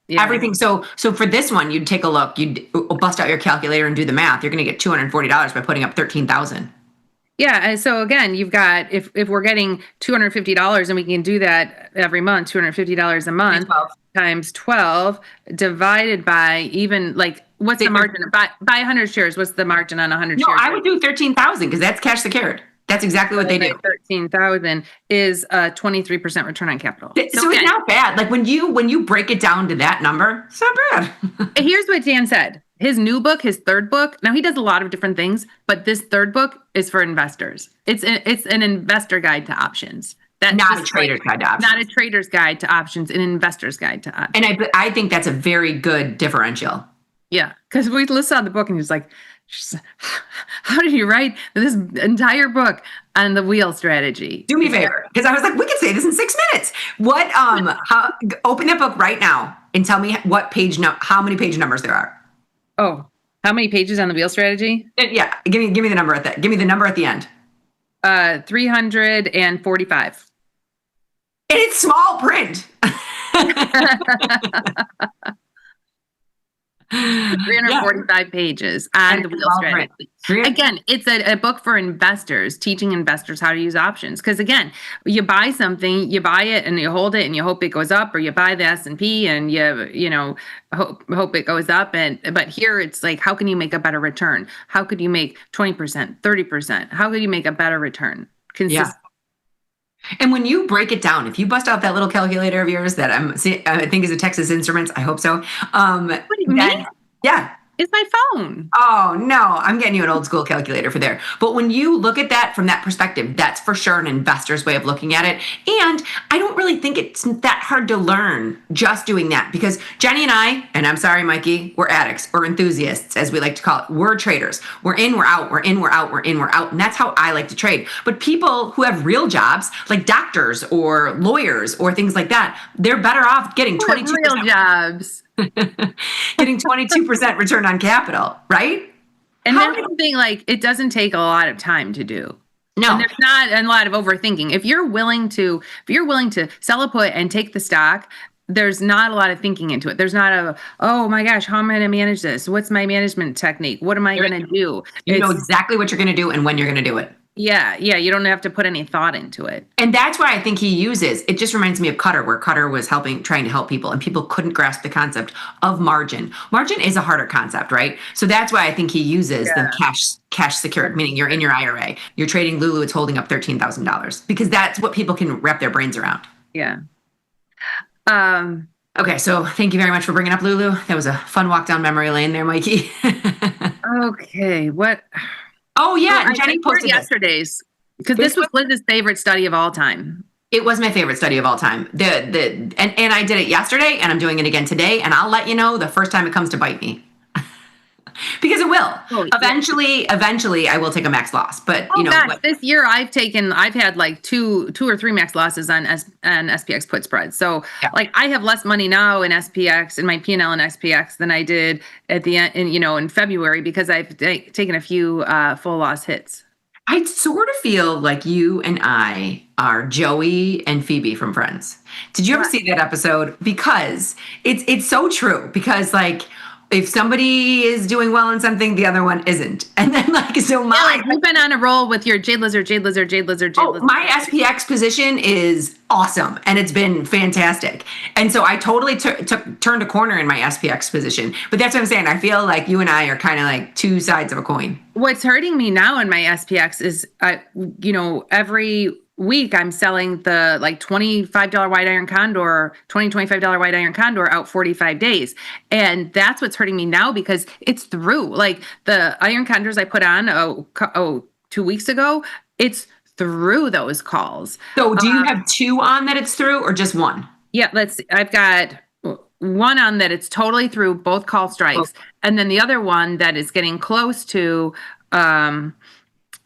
Yeah. Everything. So for this one, you'd take a look. You'd bust out your calculator and do the math. You're going to get $240 by putting up $13,000. Yeah. And so again, you've got, if we're getting $250 and we can do that every month, $250 a month times 12 divided by even like, what's the margin? Buy 100 shares. What's the margin on 100 shares? No, I would do 13,000 because that's cash secured. That's exactly what they do. 13,000 is a 23% return on capital. So it's not bad. Like when you break it down to that number, it's not bad. Here's what Dan said. His new book, his third book. Now he does a lot of different things, but this third book is for investors. It's an investor guide to options. That's not a trader's guide to options. Not a trader's guide to options, an investor's guide to options. And I think that's a very good differential. Yeah, because we listened to the book and he was like, how did you write this entire book on the wheel strategy? Do me a favor, because I was like, we could say this in 6 minutes. Open that book right now and tell me how many page numbers there are. Oh, how many pages on the wheel strategy? Yeah, give me the number at that. Give me the number at the end. 345. And it's small print. 345 pages on the wheel strategy. Again, it's a book for investors, teaching investors how to use options. Because again, you buy something, you buy it and you hold it and you hope it goes up, or you buy the S&P and you hope it goes up. But here it's like, how can you make a better return? How could you make 20%, 30%? How could you make a better return? Yeah. And when you break it down, if you bust out that little calculator of yours that I think is a Texas Instruments, I hope so. What do you mean? Yeah. It's my phone. Oh, no, I'm getting you an old school calculator for there. But when you look at that from that perspective, that's for sure an investor's way of looking at it. And I don't really think it's that hard to learn just doing that, because Jenny and I'm sorry, Mikey, we're addicts or enthusiasts, as we like to call it. We're traders. We're in, we're out, we're in, we're out, we're in, we're out. And that's how I like to trade. But people who have real jobs, like doctors or lawyers or things like that, they're better off getting 22% real jobs. Getting 22% return on capital, right? And that's the thing, like, it doesn't take a lot of time to do. No. And there's not a lot of overthinking. If you're willing to sell a put and take the stock, there's not a lot of thinking into it. There's not oh my gosh, how am I going to manage this? What's my management technique? What am I going to do? You know exactly what you're going to do and when you're going to do it. Yeah, you don't have to put any thought into it. And that's why I think he uses, it just reminds me of Cutter, where Cutter was trying to help people, and people couldn't grasp the concept of margin. Margin is a harder concept, right? So that's why I think he uses the cash secured, meaning you're in your IRA, you're trading Lulu, it's holding up $13,000, because that's what people can wrap their brains around. Yeah. Okay, so thank you very much for bringing up Lulu. That was a fun walk down memory lane there, Mikey. Okay, what? Oh yeah, I Jenny posted yesterday's, because this was Liz's favorite study of all time. It was my favorite study of all time. And I did it yesterday, and I'm doing it again today, and I'll let you know the first time it comes to bite me. Because it will. Eventually I will take a max loss. But this year I've had like two or three max losses on SPX put spreads. So like I have less money now in SPX, in my P&L and SPX, than I did at the end in February, because I've taken a few full loss hits. I sort of feel like you and I are Joey and Phoebe from Friends. Did you ever see that episode? Because it's so true. Because like, if somebody is doing well in something, the other one isn't. And then you've been on a roll with your Jade Lizard. My SPX position is awesome, and it's been fantastic. And so I totally turned a corner in my SPX position. But that's what I'm saying. I feel like you and I are kind of like two sides of a coin. What's hurting me now in my SPX is, every week I'm selling the like $25 white iron condor, $25 white iron condor out 45 days. And that's what's hurting me now, because it's through. Like the iron condors I put on 2 weeks ago, it's through those calls. So do you have two on that it's through, or just one? Yeah, I've got one on that it's totally through, both call strikes. And then the other one that is getting close to,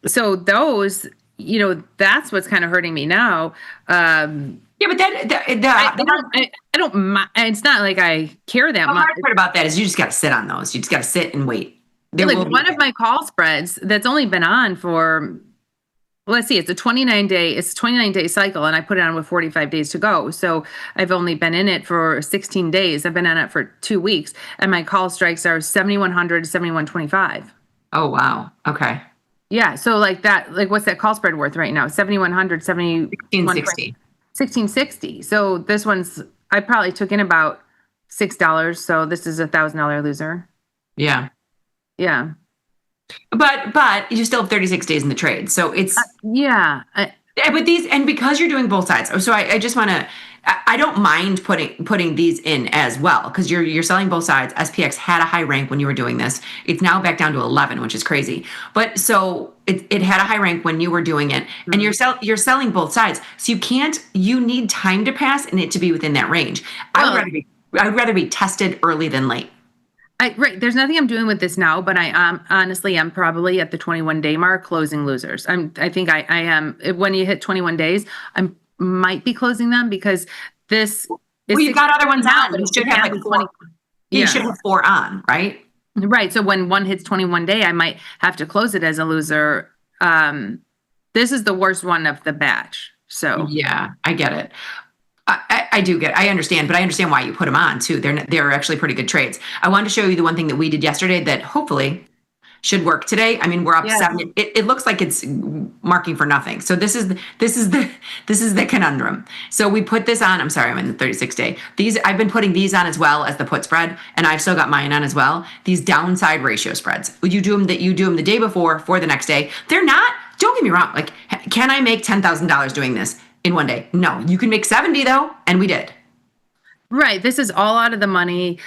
so those, that's what's kind of hurting me now. Yeah, but I don't. It's not like I care that much. The hard part about that is you just got to sit on those. You just got to sit and wait. Like one of my call spreads that's only been on for, let's see, it's a 29 day cycle, and I put it on with 45 days to go. So I've only been in it for 16 days. I've been on it for 2 weeks, and my call strikes are 7,100 to 7,125. Oh wow. Okay. Yeah, so like that, like what's that call spread worth right now? 7,100, 1660. 1660. So this one's, I probably took in about $6. So this is $1,000 loser. Yeah. Yeah. But you still have 36 days in the trade. So it's but these, and because you're doing both sides. So I just want to, I don't mind putting these in as well, because you're selling both sides. SPX had a high rank when you were doing this. It's now back down to 11, which is crazy. But so it had a high rank when you were doing it, and you're selling both sides. So you need time to pass and it to be within that range. I'd rather be tested early than late. Right. There's nothing I'm doing with this now, but I'm probably at the 21 day mark closing losers. I think I am. When you hit 21 days, I might be closing them, because this is. Well, you've got other ones on. You should have like 4. You should have 4 on, right? Right. So when one hits 21 day, I might have to close it as a loser. This is the worst one of the batch. So yeah, I get it. I understand, but I understand why you put them on too. They're actually pretty good trades. I wanted to show you the one thing that we did yesterday that hopefully should work today. I mean, we're up 7. It looks like it's marking for nothing. So this is the conundrum. So we put this on. I'm sorry, I'm in the 36 day. I've been putting these on as well as the put spread, and I've still got mine on as well. These downside ratio spreads. You do them the day before for the next day. They're not. Don't get me wrong. Like, can I make $10,000 doing this in one day? No. You can make 70 though, and we did. Right. This is all out of the money.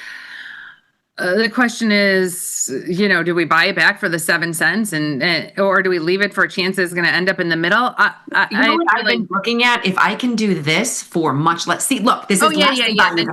The question is, do we buy it back for the 7 cents or do we leave it for a chance it's going to end up in the middle? I've been looking at if I can do this for much less. See, look, this is then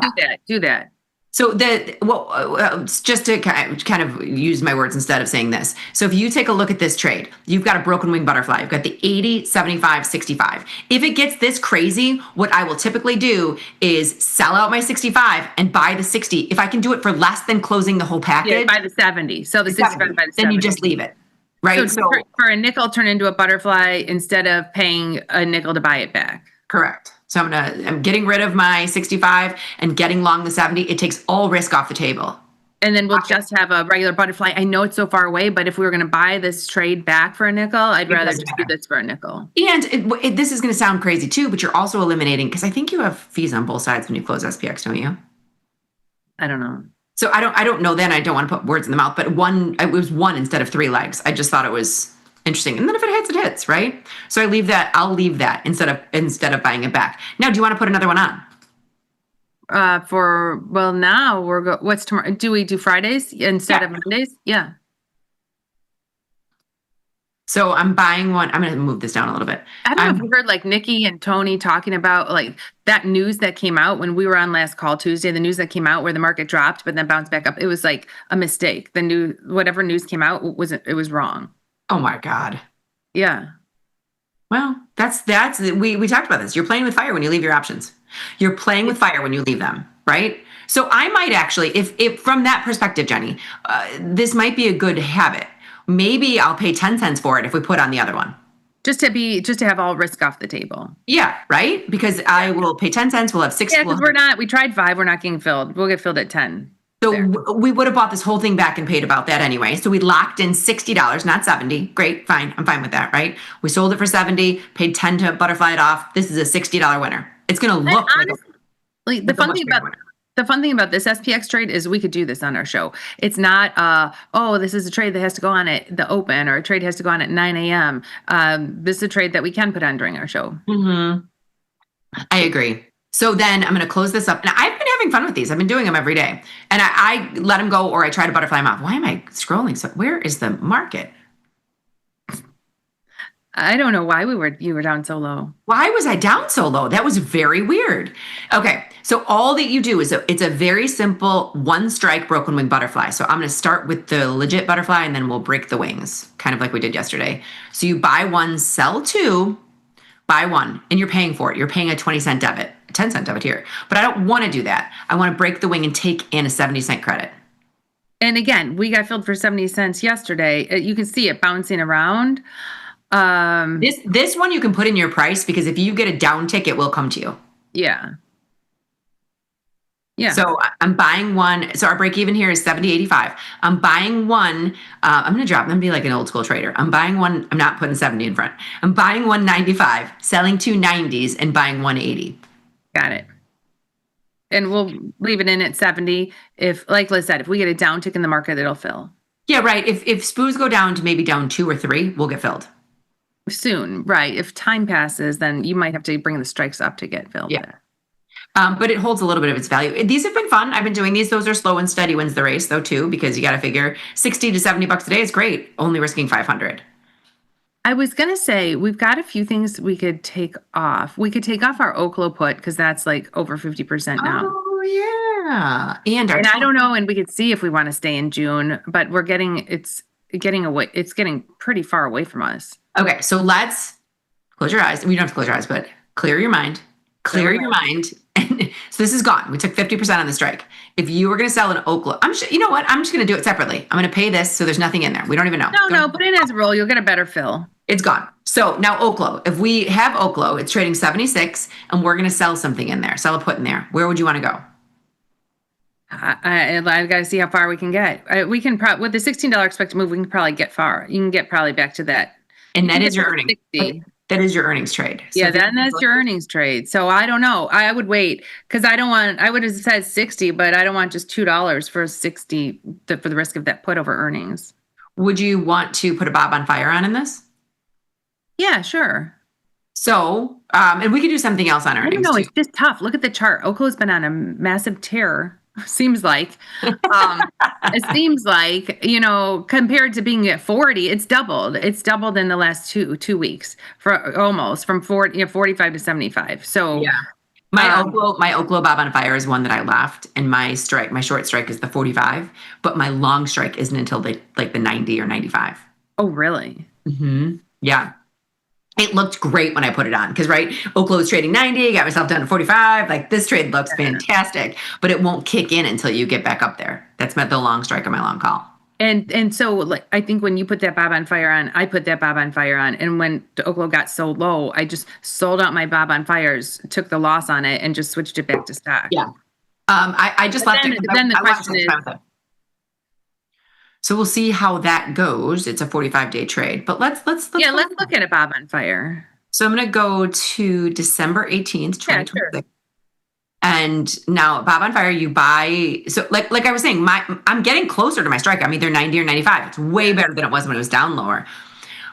do that. So just to kind of use my words instead of saying this. So if you take a look at this trade, you've got a broken wing butterfly. You've got the 80, 75, 65. If it gets this crazy, what I will typically do is sell out my 65 and buy the 60. If I can do it for less than closing the whole package. Buy the 70. So the 65 by the 70. Then you just leave it. Right. So for a nickel, turn into a butterfly instead of paying a nickel to buy it back. Correct. So I'm getting rid of my 65 and getting long the 70. It takes all risk off the table. And then we'll just have a regular butterfly. I know it's so far away, but if we were going to buy this trade back for a nickel, I'd rather just do this for a nickel. And this is going to sound crazy too, but you're also eliminating, because I think you have fees on both sides when you close SPX, don't you? I don't know. So I don't know then. I don't want to put words in the mouth, but it was 1 instead of 3 legs. I just thought it was interesting. And then if it hits, it hits, right? So I'll leave that instead of buying it back. Now, do you want to put another one on? Now what's tomorrow? Do we do Fridays instead of Mondays? Yeah. So I'm buying one. I'm going to move this down a little bit. I don't know if you heard like Nikki and Tony talking about like that news that came out when we were on last call Tuesday, the news that came out where the market dropped, but then bounced back up. It was like a mistake. Whatever news came out it was wrong. Oh my God. Yeah. Well, we talked about this. You're playing with fire when you leave your options. You're playing with fire when you leave them, right? So I might actually, if from that perspective, Jenny, this might be a good habit. Maybe I'll pay 10 cents for it if we put on the other one. Just to have all risk off the table. Yeah, right? Because I will pay 10 cents. We'll have 6. Yeah, because we tried 5. We're not getting filled. We'll get filled at 10. So we would have bought this whole thing back and paid about that anyway. So we locked in $60, not 70. Great, fine. I'm fine with that, right? We sold it for 70, paid 10 to butterfly it off. This is a $60 winner. It's going to look like the fun thing about this SPX trade is we could do this on our show. It's not, this is a trade that has to go on at the open, or a trade has to go on at 9 a.m. This is a trade that we can put on during our show. Mm-hmm. I agree. So then I'm going to close this up. And I've been having fun with these. I've been doing them every day. And I let them go, or I try to butterfly them off. Why am I scrolling? So where is the market? I don't know why you were down so low. Why was I down so low? That was very weird. Okay, so all that you do is it's a very simple 1 strike broken wing butterfly. So I'm going to start with the legit butterfly, and then we'll break the wings, kind of like we did yesterday. So you buy 1, sell 2, buy 1, and you're paying for it. You're paying a 20-cent debit, a 10-cent debit here. But I don't want to do that. I want to break the wing and take in a 70-cent credit. And again, we got filled for 70 cents yesterday. You can see it bouncing around. This one you can put in your price, because if you get a down tick, it will come to you. Yeah. Yeah. So I'm buying 1. So our break even here is 70.85. I'm buying 1. I'm going to be like an old school trader. I'm buying 1. I'm not putting 70 in front. I'm buying 195, selling 2 90s, and buying 180. Got it. And we'll leave it in at 70. If, like Liz said, if we get a down tick in the market, it'll fill. Yeah, right. If SPOOs go down to maybe down 2 or 3, we'll get filled. Soon, right. If time passes, then you might have to bring the strikes up to get filled. Yeah. But it holds a little bit of its value. These have been fun. I've been doing these. Those are slow and steady wins the race, though, too, because you got to figure $60 to $70 a day is great. Only risking 500. I was going to say, we've got a few things we could take off. We could take off our Oklo put, because that's like over 50% now. Oh, yeah. And I don't know, and we could see if we want to stay in June, but it's getting pretty far away from us. Okay, so let's close your eyes. We don't have to close your eyes, but clear your mind. Clear your mind. So this is gone. We took 50% on the strike. If you were going to sell an Oklo, you know what? I'm just going to do it separately. I'm going to pay this, so there's nothing in there. We don't even know. No, put it in as a roll. You'll get a better fill. It's gone. So now Oklo. If we have Oklo, it's trading 76, and we're going to sell something in there, sell a put in there. Where would you want to go? I got to see how far we can get. We can with the $16 expected move, we can probably get far. You can get probably back to that. And that is your earnings. That is your earnings trade. So yeah, then that's your earnings trade. So I don't know. I would wait, because I would have said 60, but I don't want just $2 for 60 for the risk of that put over earnings. Would you want to put a bob on fire on in this? Yeah, sure. So, and we could do something else on earnings. I don't know. It's just tough. Look at the chart. Oklo's been on a massive tear. Seems like, it seems like, compared to being at 40, it's doubled. It's doubled in the last two weeks, from 45 to 75. So yeah, my Oklo bob on fire is one that I left, and my short strike is the 45, but my long strike isn't until the 90 or 95. Oh, really? Mm-hmm. Yeah. It looked great when I put it on, because Oklo was trading 90, got myself down to 45. Like, this trade looks fantastic, but it won't kick in until you get back up there. That's the long strike on my long call. And so I think when you put that bob on fire on, I put that bob on fire on, and when the Oklo got so low, I just sold out my bob on fires, took the loss on it, and just switched it back to stock. Yeah. I just left it. Then the question is, So we'll see how that goes. It's a 45-day trade, but let's let's look at a Bob on Fire. So I'm going to go to December 18th, 2026. And now Bob on Fire, you buy. So like I was saying, I'm getting closer to my strike. I'm either 90 or 95. It's way better than it was when it was down lower.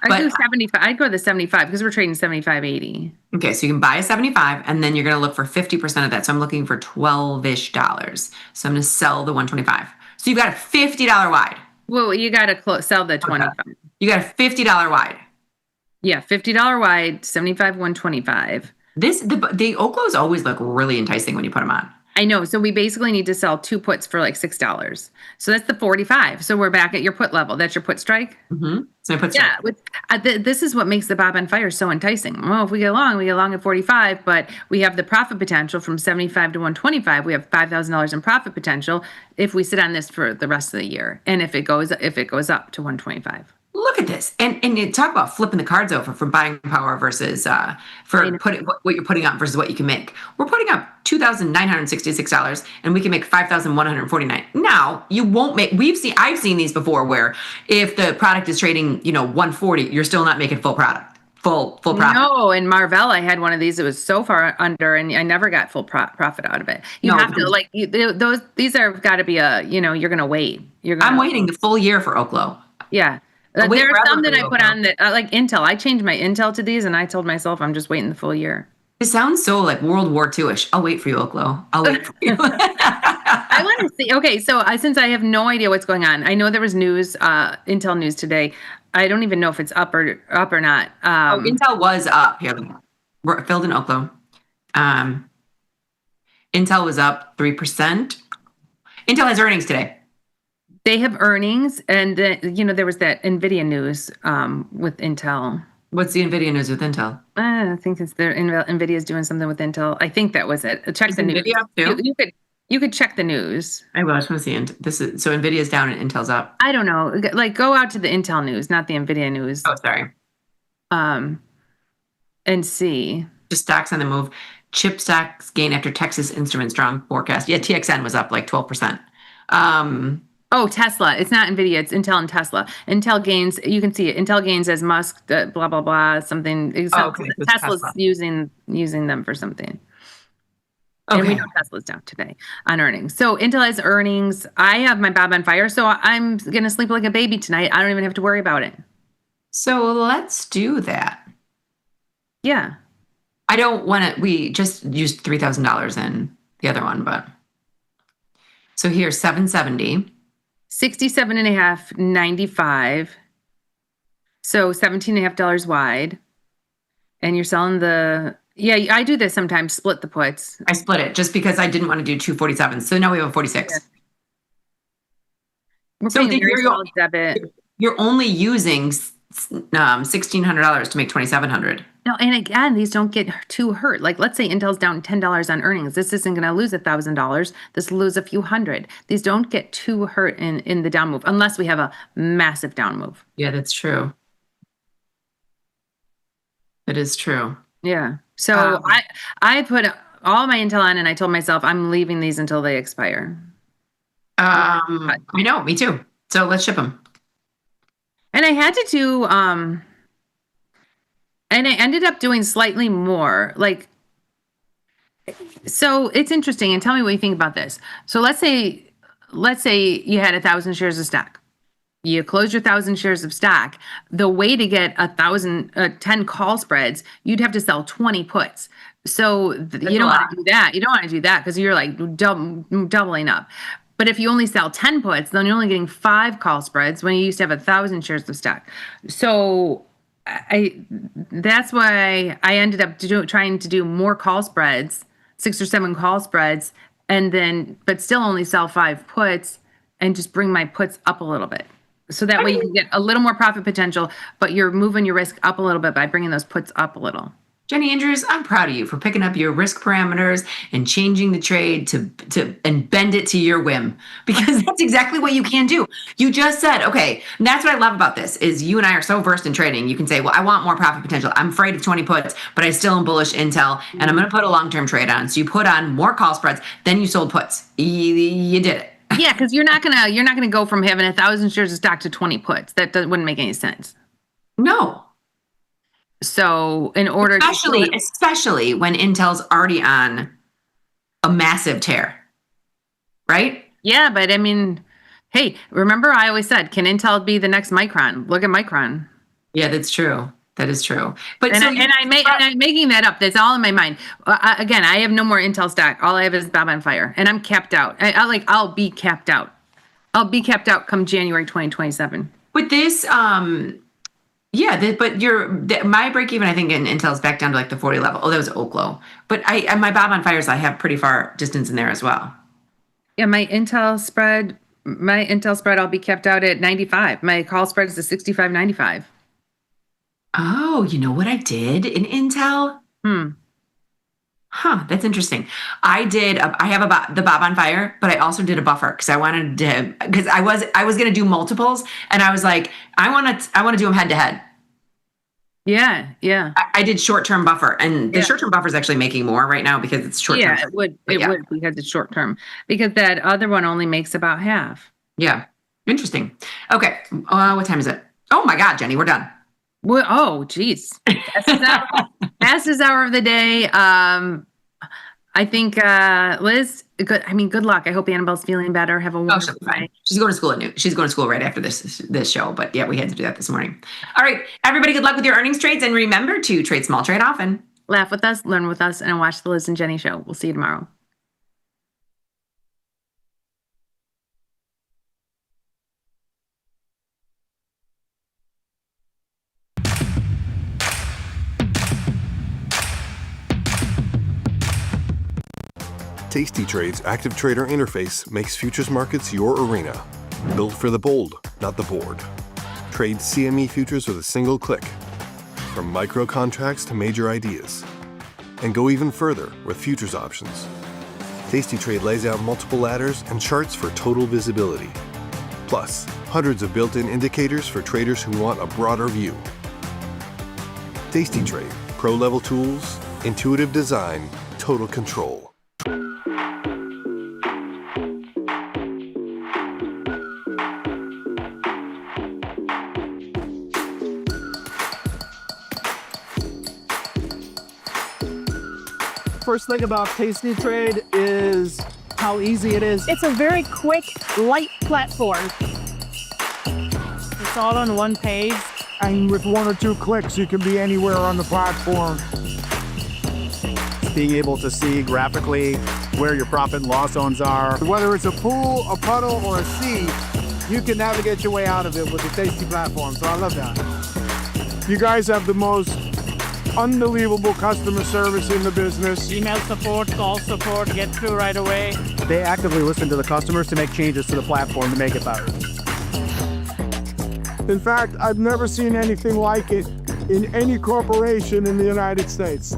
I'd do 75. I'd go to the 75 because we're trading 75.80. Okay, so you can buy a 75 and then you're going to look for 50% of that. So I'm looking for $12-ish. So I'm going to sell the 125. So you've got a $50 wide. Well, you got to sell the 25. You got a $50 wide. Yeah, $50 wide, 75, 125. The Oklos always look really enticing when you put them on. I know. So we basically need to sell 2 puts for like $6. So that's the 45. So we're back at your put level. That's your put strike. Mm-hmm. So I put strike. Yeah. This is what makes the Bob on Fire so enticing. Well, if we get along at 45, but we have the profit potential from 75 to 125. We have $5,000 in profit potential if we sit on this for the rest of the year, and if it goes up to 125. Look at this, and you talk about flipping the cards over for buying power versus for putting what you're putting up versus what you can make. We're putting up $2,966, and we can make $5,149. Now you won't make. I've seen these before where if the product is trading 140, you're still not making full product, full profit. No, in Marvell, I had one of these. It was so far under, and I never got full profit out of it. You have to these are got to be you're going to wait. I'm waiting the full year for Oklo. Yeah. There are some that I put on that, like Intel. I changed my Intel to these, and I told myself I'm just waiting the full year. It sounds so like World War II-ish. I'll wait for you, Oklo. I'll wait for you. I want to see. Okay, so since I have no idea what's going on, I know there was news, Intel news today. I don't even know if it's up or not. Intel was up. Here, we're filled in Oklo. Intel was up 3%. Intel has earnings today. They have earnings, and there was that NVIDIA news with Intel. What's the NVIDIA news with Intel? I think it's NVIDIA's doing something with Intel. I think that was it. Check the news. Too? You could check the news. I will. I just want to see. So NVIDIA's down and Intel's up. I don't know. Like, go out to the Intel news, not the NVIDIA news. Oh, sorry. And see. Just stocks on the move. Chip stocks gain after Texas Instruments strong forecast. Yeah, TXN was up like 12%. Oh, Tesla. It's not NVIDIA. It's Intel and Tesla. Intel gains. You can see it. Intel gains as Musk, blah, blah, blah, something. Okay, Tesla's using them for something. Okay. And we know Tesla's down today on earnings. So Intel has earnings. I have my Bob on Fire, so I'm going to sleep like a baby tonight. I don't even have to worry about it. So let's do that. Yeah. I don't want to. We just used $3,000 in the other one, but. So here's 770. 67.5, 95. So $17.5 wide. And you're selling I do this sometimes, split the puts. I split it just because I didn't want to do 247. So now we have a 46. Yeah. We're paying a very solid debit. You're only using $1,600 to make $2,700. No, and again, these don't get too hurt. Like, let's say Intel's down $10 on earnings. This isn't going to lose $1,000. This will lose a few hundred. These don't get too hurt in the down move unless we have a massive down move. Yeah, that's true. It is true. Yeah. So I put all my Intel on, and I told myself I'm leaving these until they expire. I know, me too. So let's ship them. And I had to do, and I ended up doing slightly more. Like, so it's interesting. And tell me what you think about this. So let's say you had 1,000 shares of stock. You close your 1,000 shares of stock. The way to get 10 call spreads, you'd have to sell 20 puts. So you don't want to do that. You don't want to do that because you're like doubling up. But if you only sell 10 puts, then you're only getting 5 call spreads when you used to have 1,000 shares of stock. So that's why I ended up trying to do more call spreads, 6 or 7 call spreads, but still only sell 5 puts and just bring my puts up a little bit. So that way you can get a little more profit potential, but you're moving your risk up a little bit by bringing those puts up a little. Jenny Andrews, I'm proud of you for picking up your risk parameters and changing the trade and bend it to your whim, because that's exactly what you can do. You just said, okay, and that's what I love about this is you and I are so versed in trading. You can say, well, I want more profit potential. I'm afraid of 20 puts, but I still am bullish Intel, and I'm going to put a long-term trade on. So you put on more call spreads, then you sold puts. You did it. Yeah, because you're not gonna go from having 1,000 shares of stock to 20 puts. Wouldn't make any sense. No. So in order especially when Intel's already on a massive tear, right? Yeah, but I mean, hey, remember I always said, can Intel be the next Micron? Look at Micron. Yeah, that's true. That is true. But I'm making that up. That's all in my mind. Again, I have no more Intel stock. All I have is Bob on Fire, and I'm capped out. I'll be capped out. I'll be capped out come January 2027. With this, my break even, I think, in Intel's back down to like the 40 level. Oh, that was oak low. But my Bob on Fires, I have pretty far distance in there as well. Yeah, my Intel spread, I'll be kept out at 95. My call spread is a 65.95. Oh, you know what I did in Intel? Huh, that's interesting. I have the Bob on Fire, but I also did a buffer because I wanted to, because I was going to do multiples, and I was like, I want to do them head to head. Yeah. I did short-term buffer, and the short-term buffer is actually making more right now because it's short-term. Yeah, it would because it's short-term, because that other one only makes about half. Yeah, interesting. Okay, what time is it? Oh my God, Jenny, we're done. Well, oh, geez. Fastest hour of the day. I think, Liz, good luck. I hope Annabelle's feeling better. Have a wonderful day. She's going to school at noon. She's going to school right after this show. But yeah, we had to do that this morning. All right, everybody, good luck with your earnings trades. And remember to trade small, trade often. Laugh with us, learn with us, and watch the Liz and Jenny show. We'll see you tomorrow. Tasty Trade's Active Trader interface makes futures markets your arena. Built for the bold, not the bored. Trade CME futures with a single click. From micro contracts to major ideas. And go even further with futures options. Tasty Trade lays out multiple ladders and charts for total visibility. Plus, hundreds of built-in indicators for traders who want a broader view. Tasty Trade, pro-level tools, intuitive design, total control. First thing about Tasty Trade is how easy it is. It's a very quick, light platform. It's all on one page. And with 1 or 2 clicks, you can be anywhere on the platform. Being able to see graphically where your profit and loss zones are. Whether it's a pool, a puddle, or a sea, you can navigate your way out of it with the Tasty platform. So I love that. You guys have the most unbelievable customer service in the business. Email support, call support, get through right away. They actively listen to the customers to make changes to the platform to make it better. In fact, I've never seen anything like it in any corporation in the United States.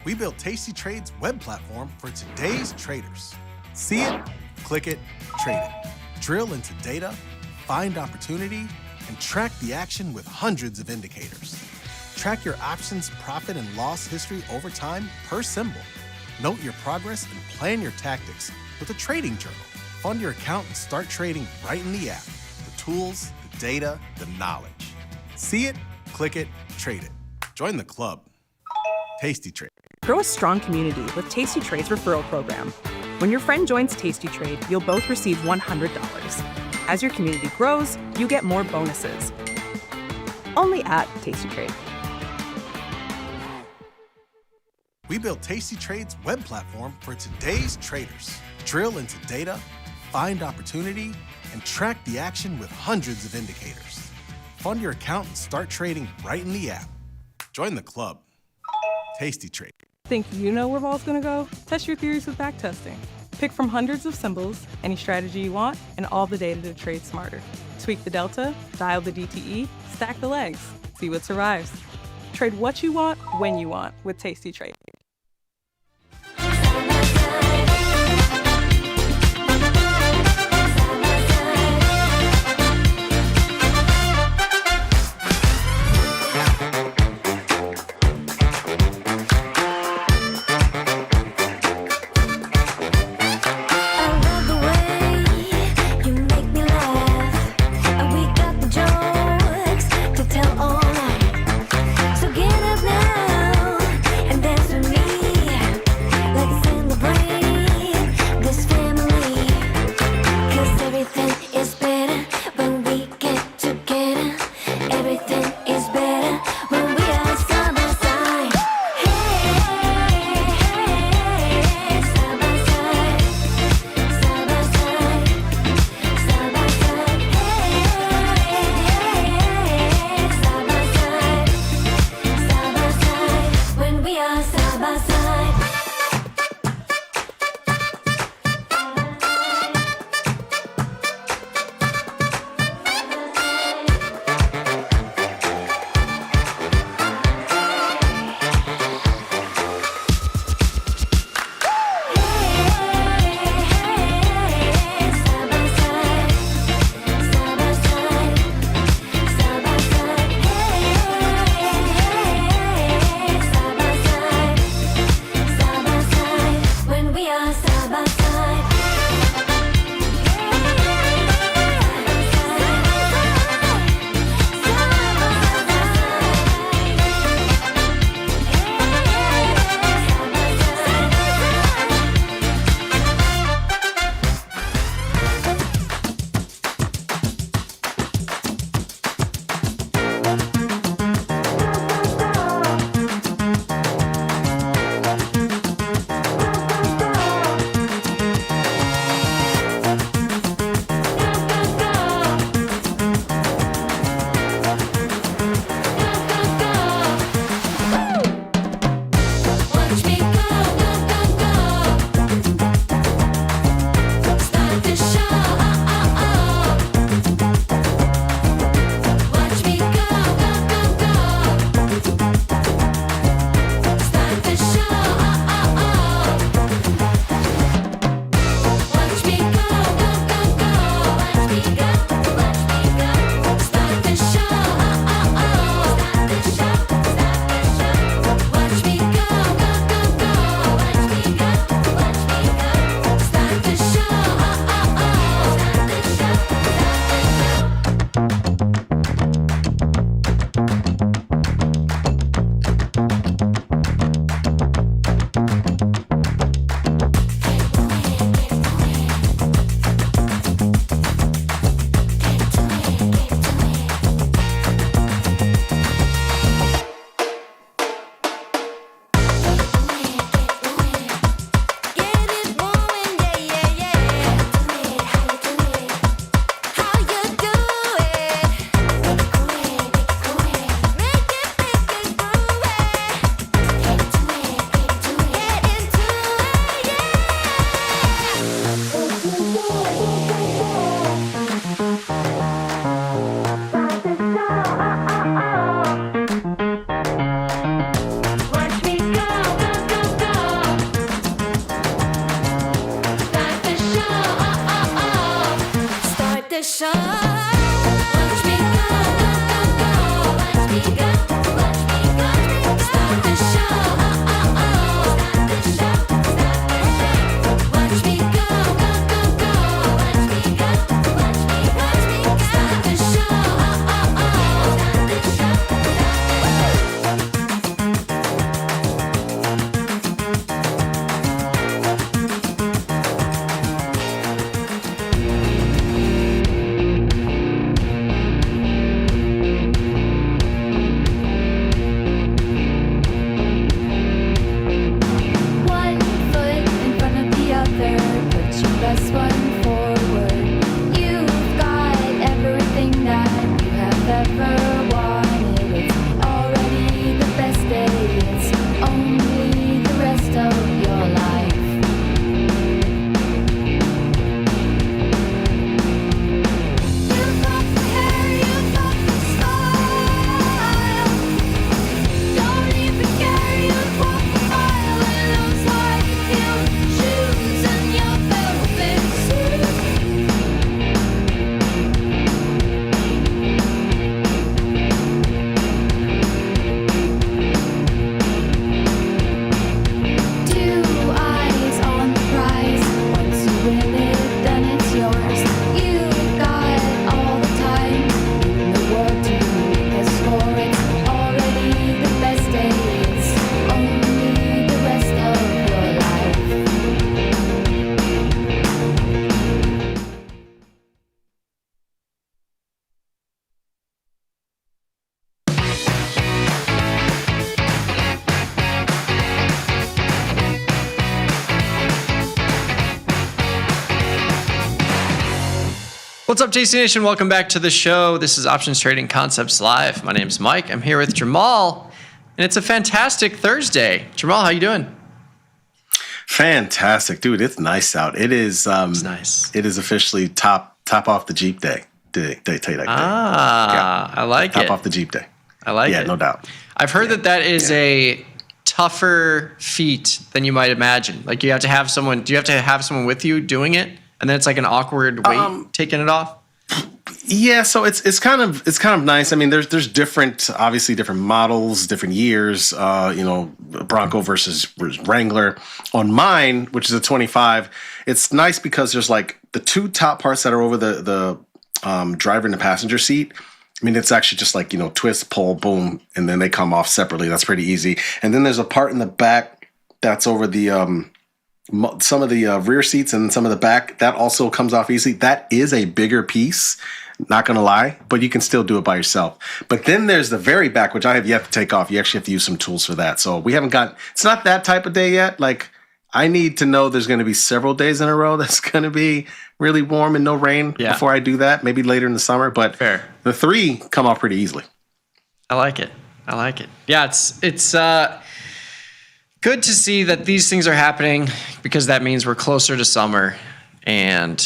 We built Tasty Trade's web platform for today's traders. See it, click it, trade it. Drill into data, find opportunity, and track the action with hundreds of indicators. Track your options profit and loss history over time per symbol. Note your progress and plan your tactics with a trading journal. Fund your account and start trading right in the app. The tools, the data, the knowledge. See it, click it, trade it. Join the club. Tasty Trade. Grow a strong community with Tasty Trade's referral program. When your friend joins Tasty Trade, you'll both receive $100. As your community grows, you get more bonuses. Only at Tasty Trade. We built Tasty Trade's web platform for today's traders. Drill into data, find opportunity, and track the action with hundreds of indicators. Fund your account and start trading right in the app. Join the club. Tasty Trade. Think you know where vol's gonna go? Test your theories with backtesting. Pick from hundreds of symbols, any strategy you want, and all the data to trade smarter. Tweak the delta, dial the DTE, stack the legs, see what survives. Trade what you want, when you want with Tasty Trade. What's up, TC Nation? Welcome back to the show. This is Options Trading Concepts Live. My name's Mike. I'm here with Jamal, and it's a fantastic Thursday. Jamal, how you doing? Fantastic, dude. It's nice out. It is. It's nice. It is officially top off the Jeep day. Day. I like it. Top off the Jeep day. I like it. Yeah, no doubt. I've heard that is a tougher feat than you might imagine. Like you have to have someone. Do you have to have someone with you doing it? And then it's like an awkward wait taking it off. Yeah, so it's kind of nice. I mean, there's different models, different years. Bronco versus Wrangler. On mine, which is a 25, it's nice because there's like the two top parts that are over the driver and the passenger seat. I mean, it's actually just like twist, pull, boom, and then they come off separately. That's pretty easy. And then there's a part in the back that's over the some of the rear seats and some of the back that also comes off easily. That is a bigger piece, not gonna lie, but you can still do it by yourself. But then there's the very back, which I have yet to take off. You actually have to use some tools for that. So we haven't got, it's not that type of day yet. Like I need to know there's going to be several days in a row that's going to be really warm and no rain before I do that. Maybe later in the summer, but the 3 come off pretty easily. I like it. Yeah, it's good to see that these things are happening because that means we're closer to summer, and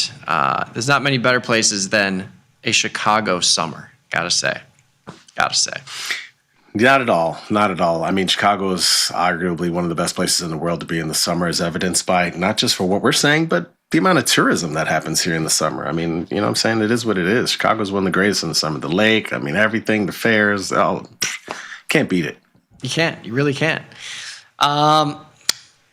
there's not many better places than a Chicago summer. Gotta say. Not at all. I mean, Chicago is arguably one of the best places in the world to be in the summer, as evidenced by not just for what we're saying, but the amount of tourism that happens here in the summer. I mean, you know what I'm saying? It is what it is. Chicago is one of the greatest in the summer. The lake, I mean, everything, the fairs, can't beat it. You can't. You really can't.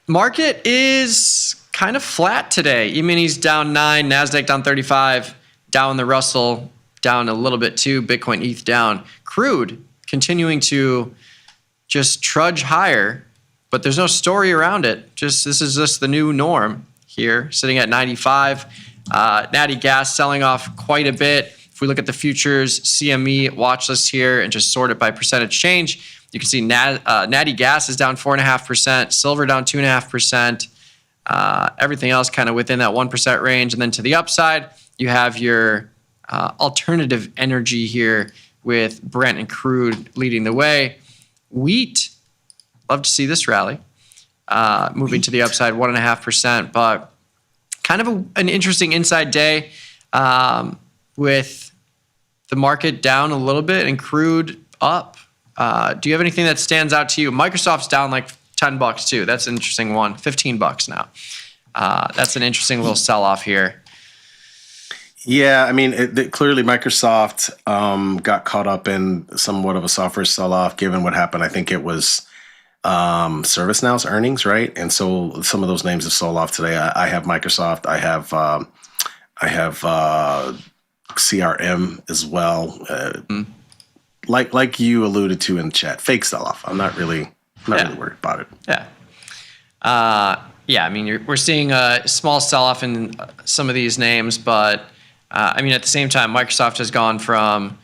Market is kind of flat today. E-minis down 9, NASDAQ down 35, down the Russell down a little bit too, Bitcoin, ETH down. Crude continuing to just trudge higher, but there's no story around it. This is just the new norm here, sitting at 95. Natty gas selling off quite a bit. If we look at the futures CME watch list here and just sort it by percentage change, you can see Natty gas is down 4.5%, silver down 2.5%, everything else kind of within that 1% range. And then to the upside, you have your alternative energy here with Brent and crude leading the way. Wheat, love to see this rally, moving to the upside 1.5%, but kind of an interesting inside day with the market down a little bit and crude up. Do you have anything that stands out to you? Microsoft's down like $10 too. That's an interesting one. $15 now. That's an interesting little sell-off here. Yeah, I mean, clearly Microsoft got caught up in somewhat of a software sell-off given what happened. I think it was ServiceNow's earnings, right? And so some of those names have sold off today. I have Microsoft. I have CRM as well. Like you alluded to in the chat, fake sell-off. I'm not really worried about it. Yeah, I mean, we're seeing a small sell-off in some of these names, but I mean, at the same time, Microsoft has gone from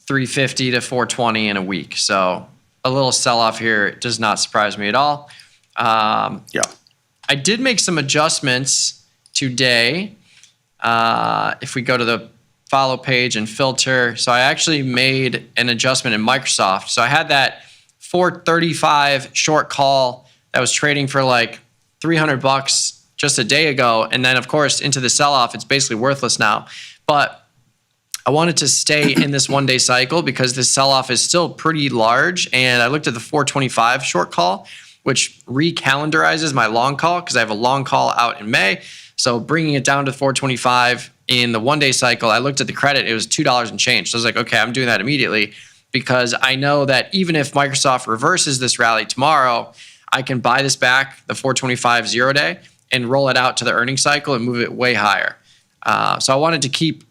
350 to 420 in a week. So a little sell-off here does not surprise me at all. I did make some adjustments today. If we go to the follow page and filter, so I actually made an adjustment in Microsoft. So I had that 435 short call that was trading for like $300 just a day ago. And then, of course, into the sell-off, it's basically worthless now. But I wanted to stay in this one-day cycle because this sell-off is still pretty large. And I looked at the 425 short call, which recalendarizes my long call because I have a long call out in May. So bringing it down to 425 in the one-day cycle, I looked at the credit. It was $2 and change. So I was like, okay, I'm doing that immediately because I know that even if Microsoft reverses this rally tomorrow, I can buy this back, the 425 0-day, and roll it out to the earnings cycle and move it way higher. So I wanted to keep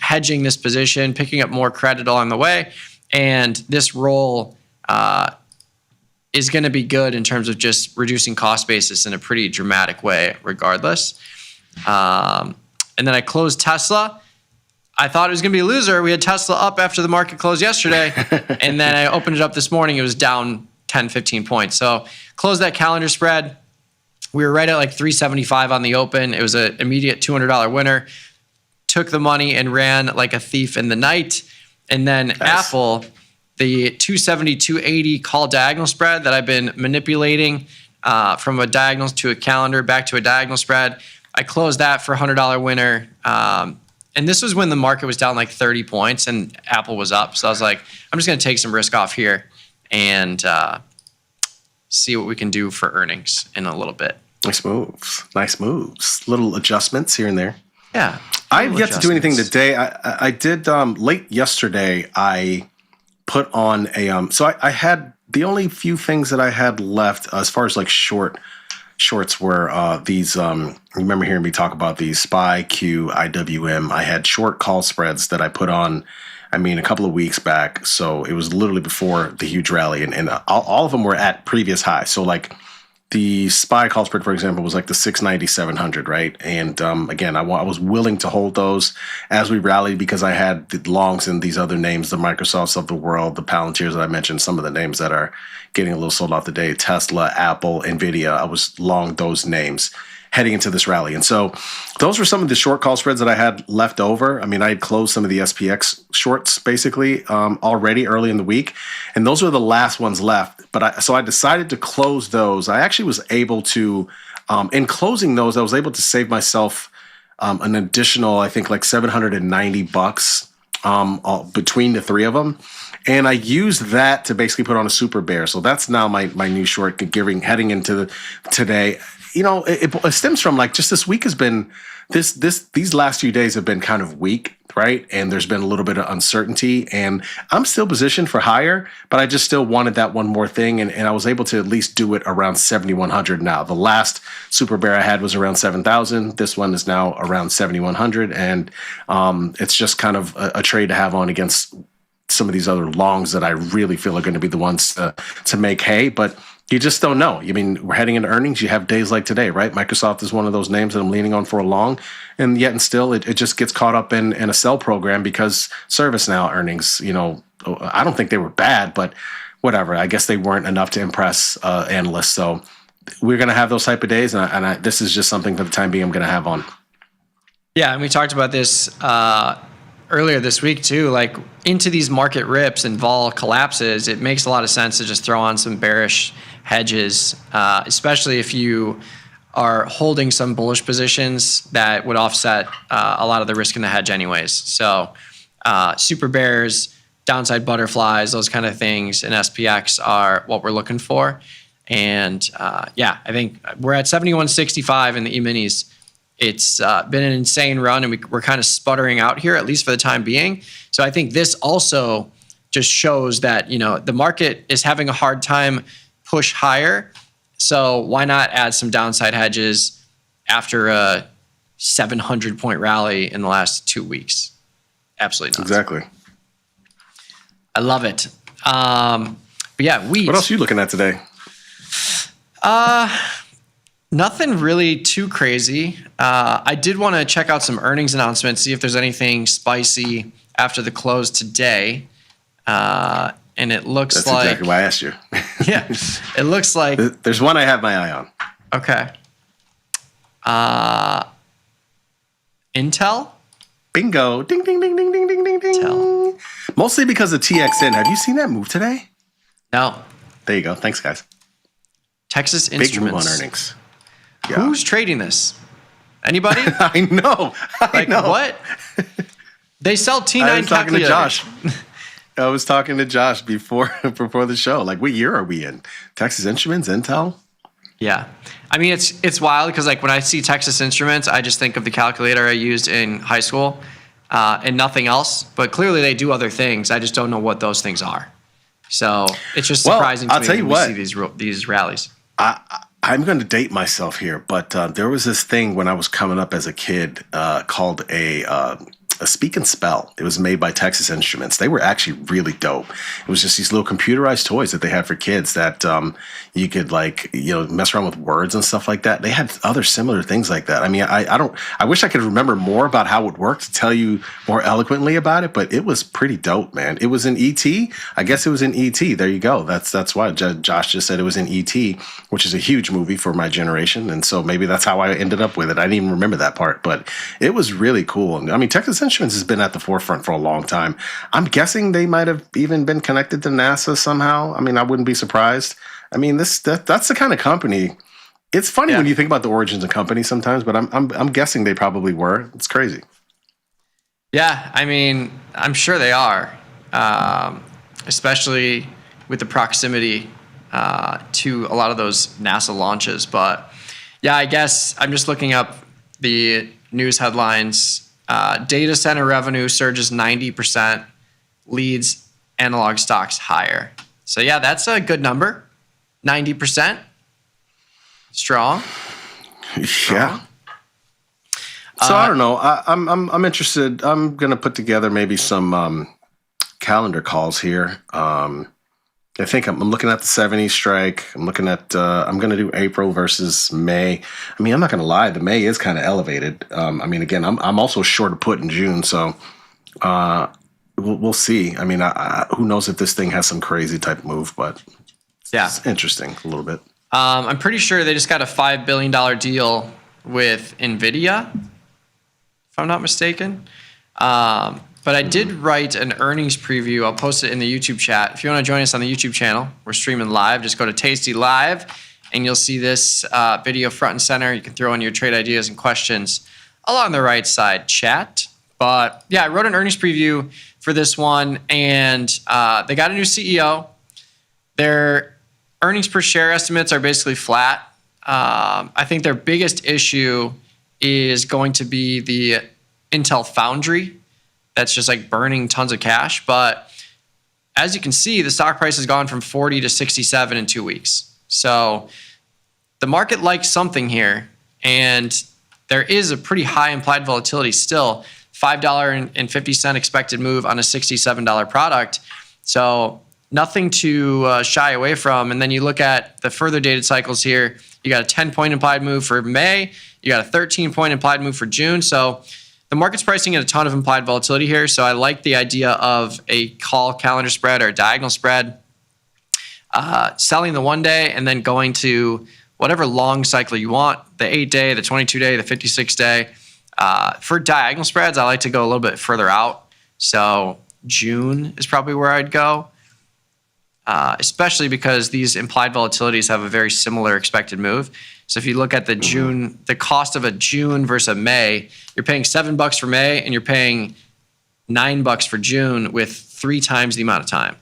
hedging this position, picking up more credit along the way. And this roll is going to be good in terms of just reducing cost basis in a pretty dramatic way regardless. And then I closed Tesla. I thought it was going to be a loser. We had Tesla up after the market closed yesterday. And then I opened it up this morning. It was down 10, 15 points. So closed that calendar spread. We were right at like 375 on the open. It was an immediate $200 winner. took the money and ran like a thief in the night. And then Apple, the 270, 280 call diagonal spread that I've been manipulating from a diagonal to a calendar back to a diagonal spread. I closed that for a $100 winner. And this was when the market was down like 30 points and Apple was up. So I was like, I'm just going to take some risk off here and see what we can do for earnings in a little bit. Nice moves. Nice moves. Little adjustments here and there. Yeah. I've yet to do anything today. I did late yesterday. I put on a so I had the only few things that I had left as far as like shorts were these. Remember hearing me talk about these SPY, Q, IWM. I had short call spreads that I put on. I mean, a couple of weeks back. So it was literally before the huge rally, and all of them were at previous highs. So like the SPY call spread, for example, was like the 690, 700, right? And again, I was willing to hold those as we rallied because I had the longs in these other names, the Microsofts of the world, the Palantirs that I mentioned, some of the names that are getting a little sold off today, Tesla, Apple, NVIDIA. I was long those names heading into this rally. And so those were some of the short call spreads that I had left over. I mean, I had closed some of the SPX shorts basically already early in the week. And those were the last ones left. But so I decided to close those. I actually was able to, in closing those, I was able to save myself an additional, I think like $790 between the three of them. And I used that to basically put on a super bear. So that's now my new short heading into today. You know, it stems from like just this week has been these last few days have been kind of weak, right? And there's been a little bit of uncertainty, and I'm still positioned for higher, but I just still wanted that one more thing, and I was able to at least do it around 7,100 now. The last super bear I had was around 7,000. This one is now around 7,100, and it's just kind of a trade to have on against some of these other longs that I really feel are going to be the ones to make hay, but you just don't know. I mean, we're heading into earnings. You have days like today, right? Microsoft is one of those names that I'm leaning on for a long, and yet and still it just gets caught up in a sell program because ServiceNow earnings, you know, I don't think they were bad, but whatever. I guess they weren't enough to impress analysts. So we're going to have those type of days, and this is just something for the time being I'm going to have on. Yeah, and we talked about this earlier this week too. Like into these market rips and vol collapses, it makes a lot of sense to just throw on some bearish hedges, especially if you are holding some bullish positions that would offset a lot of the risk in the hedge anyways. So super bears, downside butterflies, those kind of things in SPX are what we're looking for. And yeah, I think we're at 71.65 in the E-minis. It's been an insane run, and we're kind of sputtering out here, at least for the time being. So I think this also just shows that, you know, the market is having a hard time push higher. So why not add some downside hedges after a 700-point rally in the last 2 weeks? Absolutely not. Exactly. I love it. But yeah, wheat. What else are you looking at today? Nothing really too crazy. I did want to check out some earnings announcements, see if there's anything spicy after the close today. And it looks That's like... exactly why I asked you. Yeah, it looks like... There's one I have my eye on. Okay. Intel? Bingo. Ding, ding, ding, ding, ding, ding, ding, ding. Intel. Mostly because of TXN. Have you seen that move today? No. There you go. Thanks, guys. Texas Big Instruments. move on earnings. Yeah. Who's trading this? Anybody? I know. I know. What? They sell T9 I was talking to calculators. Josh. I was talking to Josh before the show. Like, what year are we in? Texas Instruments, Intel? Yeah. I mean, it's wild because, like, when I see Texas Instruments, I just think of the calculator I used in high school and nothing else. But clearly they do other things. I just don't know what those things are. So it's just surprising to me when we see these rallies. I'm going to date myself here, but there was this thing when I was coming up as a kid called a a Speak and Spell. It was made by Texas Instruments. They were actually really dope. It was just these little computerized toys that they had for kids that you could mess around with words and stuff like that. They had other similar things like that. I mean, I wish I could remember more about how it worked to tell you more eloquently about it, but it was pretty dope, man. It was in E.T. I guess it was in E.T. There you go. That's why Josh just said it was in E.T., which is a huge movie for my generation. And so maybe that's how I ended up with it. I didn't even remember that part, but it was really cool. And I mean, Texas Instruments has been at the forefront for a long time. I'm guessing they might have even been connected to NASA somehow. I mean, I wouldn't be surprised. I mean, that's the kind of company. It's funny when you think about the origins of companies sometimes, but I'm guessing they probably were. It's crazy. Yeah, I mean, I'm sure they are, especially with the proximity to a lot of those NASA launches. But yeah, I guess I'm just looking up the news headlines. Data center revenue surges 90%, leads analog stocks higher. So yeah, that's a good number. 90%. Strong. Yeah. So I don't know. I'm interested. I'm gonna put together maybe some calendar calls here. I think I'm looking at the 70 strike. I'm looking at, I'm going to do April versus May. I mean, I'm not going to lie. The May is kind of elevated. I mean, again, I'm also short of put in June. So we'll see. I mean, who knows if this thing has some crazy type move, but it's interesting a little bit. I'm pretty sure they just got a $5 billion deal with NVIDIA, if I'm not mistaken. But I did write an earnings preview. I'll post it in the YouTube chat. If you want to join us on the YouTube channel, we're streaming live. Just go to Tasty Live, and you'll see this video front and center. You can throw in your trade ideas and questions along the right side chat. But yeah, I wrote an earnings preview for this one, and they got a new CEO. Their earnings per share estimates are basically flat. I think their biggest issue is going to be the Intel Foundry. That's just like burning tons of cash. But as you can see, the stock price has gone from 40 to 67 in 2 weeks. So the market likes something here. And there is a pretty high implied volatility still. $5.50 expected move on a $67 product. So nothing to shy away from. And then you look at the further dated cycles here. You got a 10-point implied move for May. You got a 13-point implied move for June. So the market's pricing in a ton of implied volatility here, so I like the idea of a call calendar spread or a diagonal spread, selling the 1 day and then going to whatever long cycle you want, the 8-day, the 22-day, the 56-day. For diagonal spreads, I like to go a little bit further out, so June is probably where I'd go, especially because these implied volatilities have a very similar expected move. So if you look at the June, the cost of a June versus a May, you're paying $7 for May and you're paying $9 for June with 3 times the amount of time.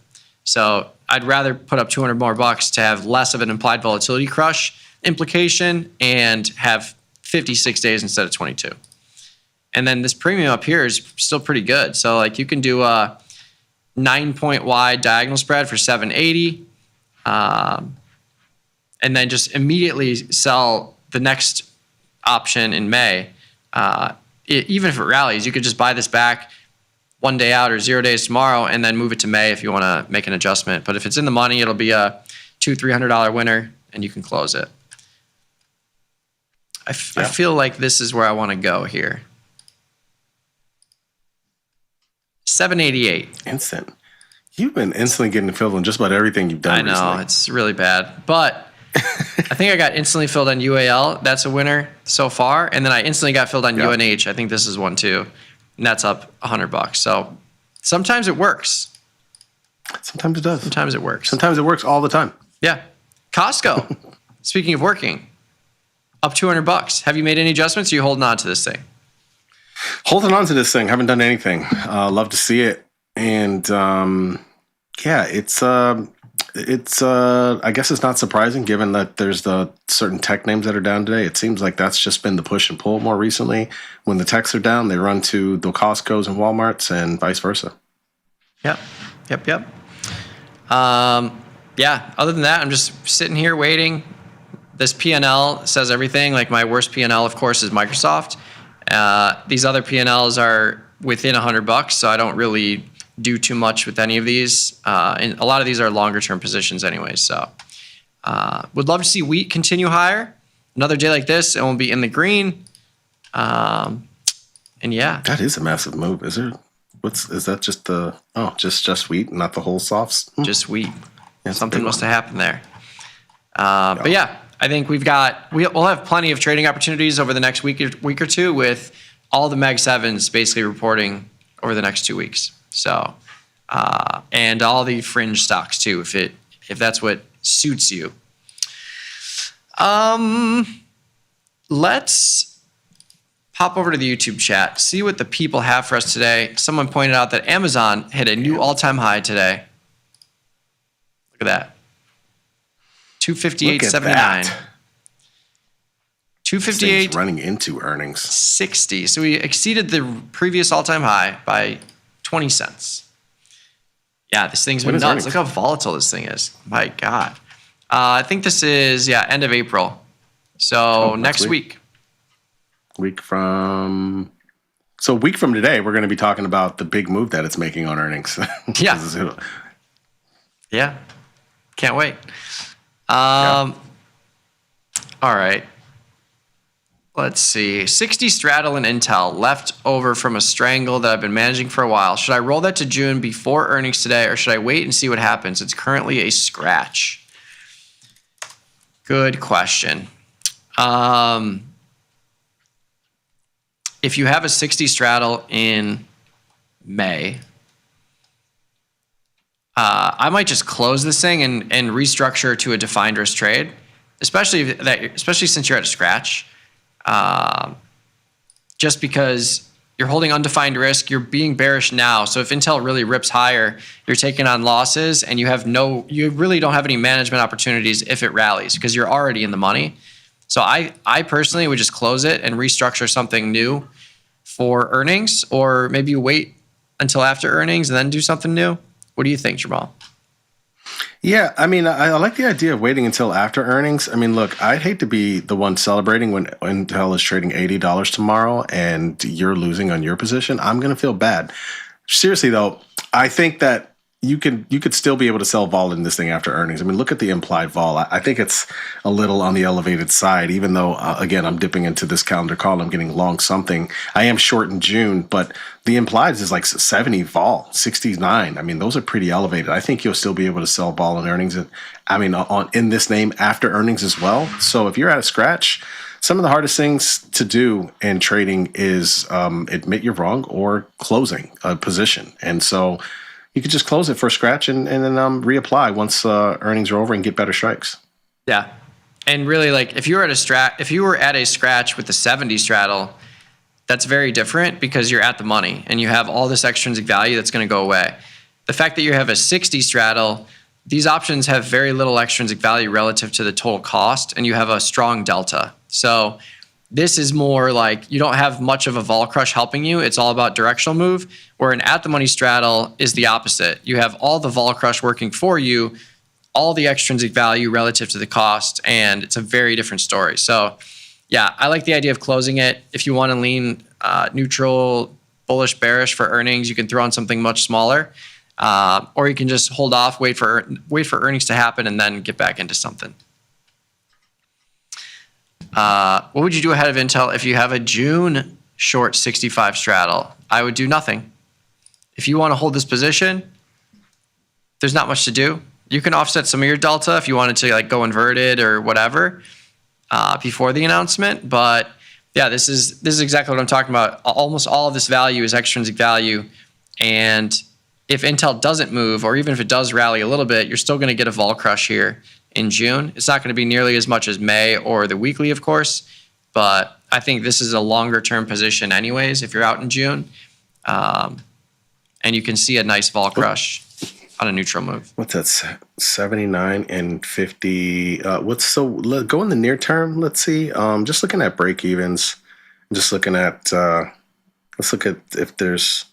So I'd rather put up $200 more to have less of an implied volatility crush implication and have 56 days instead of 22. And then this premium up here is still pretty good. So like you can do a 9-point wide diagonal spread for 780. And then just immediately sell the next option in May. Even if it rallies, you could just buy this back 1 day out or 0 days tomorrow and then move it to May if you want to make an adjustment. But if it's in the money, it'll be a $200-$300 winner and you can close it. I feel like this is where I want to go here. 788. Instant. You've been instantly getting filled on just about everything you've done. I know, recently. It's really bad. But I think I got instantly filled on UAL. That's a winner so far. And then I instantly got filled on UNH. I think this is one too. And that's up $100. So sometimes it works. Sometimes it does. Sometimes it works. Sometimes it works all the time. Yeah. Costco. Speaking of working, up $200. Have you made any adjustments? Or are you holding on to this thing? Holding on to this thing. Haven't done anything. Love to see it. And yeah, it's I guess it's not surprising given that there's the certain tech names that are down today. It seems like that's just been the push and pull more recently. When the techs are down, they run to the Costco's and Walmarts and vice versa. Yep. Yeah, other than that, I'm just sitting here waiting. This P&L says everything. Like my worst P&L, of course, is Microsoft. These other P&Ls are within $100, so I don't really do too much with any of these. And a lot of these are longer term positions anyway. So would love to see wheat continue higher. Another day like this, it won't be in the green. And yeah, that is a massive move. Is that just just wheat, not the whole softs? Just wheat. Something must have happened there. But yeah, I think we'll have plenty of trading opportunities over the next week or two, with all the Mag 7s basically reporting over the next 2 weeks. So, and all the fringe stocks too, if that's what suits you. Let's pop over to the YouTube chat, see what the people have for us today. Someone pointed out that Amazon hit a new all-time high today. Look at that. 258.79. 258 running into earnings. 60. So we exceeded the previous all-time high by 20 cents. Yeah, this thing's been nuts. Earnings? Look how volatile this thing is. My God. I think this is, end of April. So next week. A week from today, we're going to be talking about the big move that it's making on earnings. Yeah. Yeah. Can't wait. All right. Let's see. 60 straddle and Intel left over from a strangle that I've been managing for a while. Should I roll that to June before earnings today, or should I wait and see what happens? It's currently a scratch. Good question. If you have a 60 straddle in May, I might just close this thing and restructure to a defined risk trade, especially since you're at a scratch. Just because you're holding undefined risk, you're being bearish now. So if Intel really rips higher, you're taking on losses, and you really don't have any management opportunities if it rallies, because you're already in the money. So I personally would just close it and restructure something new for earnings, or maybe you wait until after earnings and then do something new. What do you think, Jamal? Yeah, I mean, I like the idea of waiting until after earnings. I mean, look, I'd hate to be the one celebrating when Intel is trading $80 tomorrow and you're losing on your position. I'm going to feel bad. Seriously, though, I think that you could still be able to sell vol in this thing after earnings. I mean, look at the implied vol. I think it's a little on the elevated side, even though, again, I'm dipping into this calendar call. I'm getting long something. I am short in June, but the implied is like 70 vol, 69. I mean, those are pretty elevated. I think you'll still be able to sell vol in earnings. In this name after earnings as well. So if you're at a scratch, some of the hardest things to do in trading is admit you're wrong or closing a position. And so you could just close it for a scratch and then reapply once earnings are over and get better strikes. Yeah, and really, like if you were at a scratch with the 70 straddle, that's very different because you're at the money and you have all this extrinsic value that's going to go away. The fact that you have a 60 straddle, these options have very little extrinsic value relative to the total cost, and you have a strong delta. So this is more like you don't have much of a vol crush helping you. It's all about directional move, where an at the money straddle is the opposite. You have all the vol crush working for you, all the extrinsic value relative to the cost, and it's a very different story. So yeah, I like the idea of closing it. If you want to lean neutral, bullish, bearish for earnings, you can throw on something much smaller, or you can just hold off, wait for earnings to happen, and then get back into something. What would you do ahead of Intel if you have a June short 65 straddle? I would do nothing. If you want to hold this position, there's not much to do. You can offset some of your delta if you wanted to like go inverted or whatever before the announcement. But yeah, this is exactly what I'm talking about. Almost all of this value is extrinsic value, and if Intel doesn't move, or even if it does rally a little bit, you're still going to get a vol crush here in June. It's not going to be nearly as much as May or the weekly, of course, but I think this is a longer term position anyways if you're out in June. And you can see a nice vol crush on a neutral move. What's that? 79 and 50. Go in the near term. Let's see. Just looking at break evens. Just looking at. Let's look at if there's.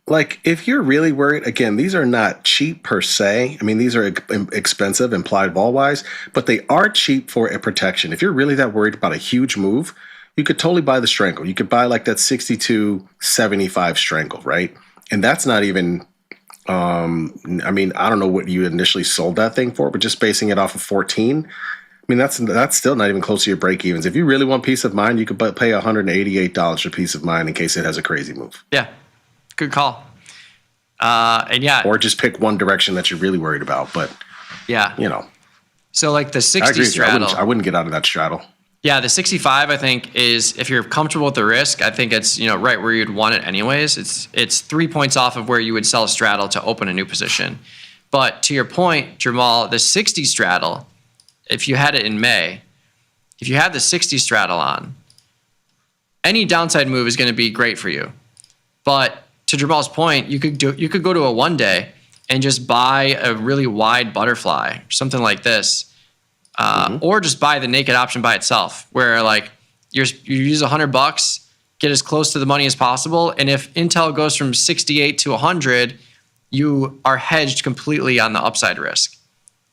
Like if you're really worried, again, these are not cheap per se. I mean, these are expensive implied vol wise, but they are cheap for a protection. If you're really that worried about a huge move, you could totally buy the strangle. You could buy like that 62.75 strangle, right? And that's not even, I mean, I don't know what you initially sold that thing for, but just basing it off of 14, I mean, that's still not even close to your break evens. If you really want peace of mind, you could pay $188 for peace of mind in case it has a crazy move. Yeah, good call. And yeah, or just pick one direction that you're really worried about. But yeah, you know, so like the 60 I agree with you. straddle. I wouldn't get out of that straddle. Yeah, the 65 I think is, if you're comfortable with the risk, I think it's, you know, right where you'd want it anyways. It's 3 points off of where you would sell a straddle to open a new position. But to your point, Jamal, the 60 straddle, if you had it in May, if you had the 60 straddle on, any downside move is going to be great for you. But to Jamal's point, you could go to a 1 day and just buy a really wide butterfly, something like this. Or just buy the naked option by itself, where like you use $100, get as close to the money as possible, and if Intel goes from 68 to 100, you are hedged completely on the upside risk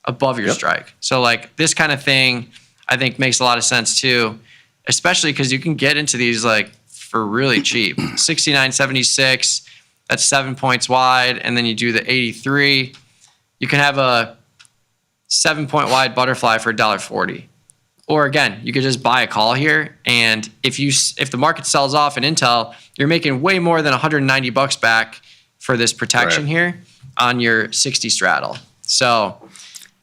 above your strike. So like this kind of thing, I think makes a lot of sense too, especially because you can get into these like for really cheap. 69.76, that's 7 points wide, and then you do the 83. You can have a 7-point wide butterfly for $1.40. Or again, you could just buy a call here, and if the market sells off in Intel, you're making way more than $190 back for this protection here on your 60 straddle. So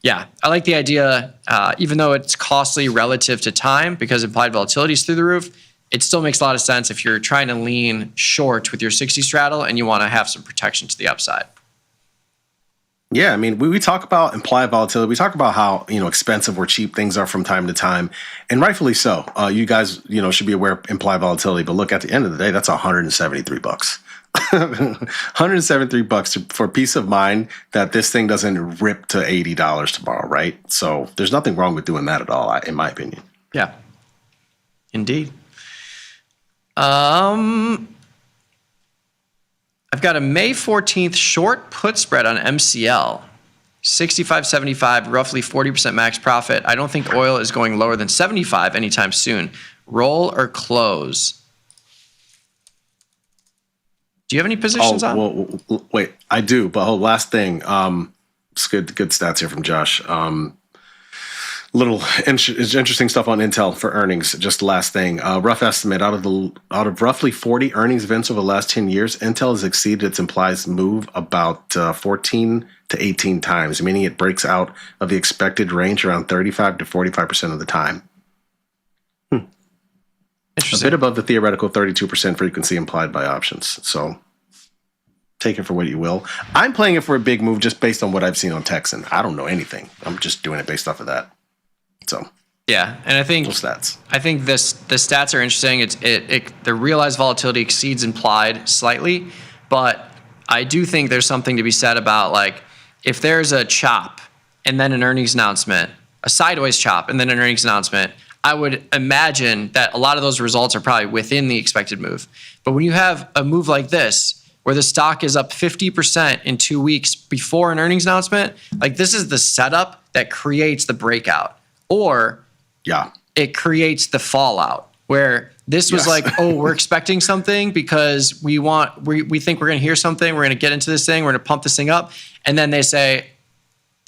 yeah, I like the idea, even though it's costly relative to time because implied volatility is through the roof, it still makes a lot of sense if you're trying to lean short with your 60 straddle and you want to have some protection to the upside. Yeah, I mean, we talk about implied volatility. We talk about how, you know, expensive or cheap things are from time to time, and rightfully so. You guys, you know, should be aware of implied volatility. But look, at the end of the day, that's $173. $173 for peace of mind that this thing doesn't rip to $80 tomorrow, right? So there's nothing wrong with doing that at all, in my opinion. Yeah, indeed. I've got a May 14th short put spread on MCL. 65.75, roughly 40% max profit. I don't think oil is going lower than 75 anytime soon. Roll or close? Do you have any positions on? Well, wait, I do. But last thing, it's good stats here from Josh. Little interesting stuff on Intel for earnings. Just last thing, rough estimate out of roughly 40 earnings events over the last 10 years, Intel has exceeded its implied move about 14 to 18 times, meaning it breaks out of the expected range around 35 to 45% of the time. A bit above the theoretical 32% frequency implied by options. So take it for what you will. I'm playing it for a big move just based on what I've seen on Texan. I don't know anything. I'm just doing it based off of that. So yeah, and I think the stats are interesting. The realized volatility exceeds implied slightly, but I do think there's something to be said about like if there's a chop and then an earnings announcement, a sideways chop and then an earnings announcement, I would imagine that a lot of those results are probably within the expected move. But when you have a move like this, where the stock is up 50% in 2 weeks before an earnings announcement, like this is the setup that creates the breakout. Or it creates the fallout where this was like, oh, we're expecting something because we think we're going to hear something. We're going to get into this thing. We're going to pump this thing up. And then they say,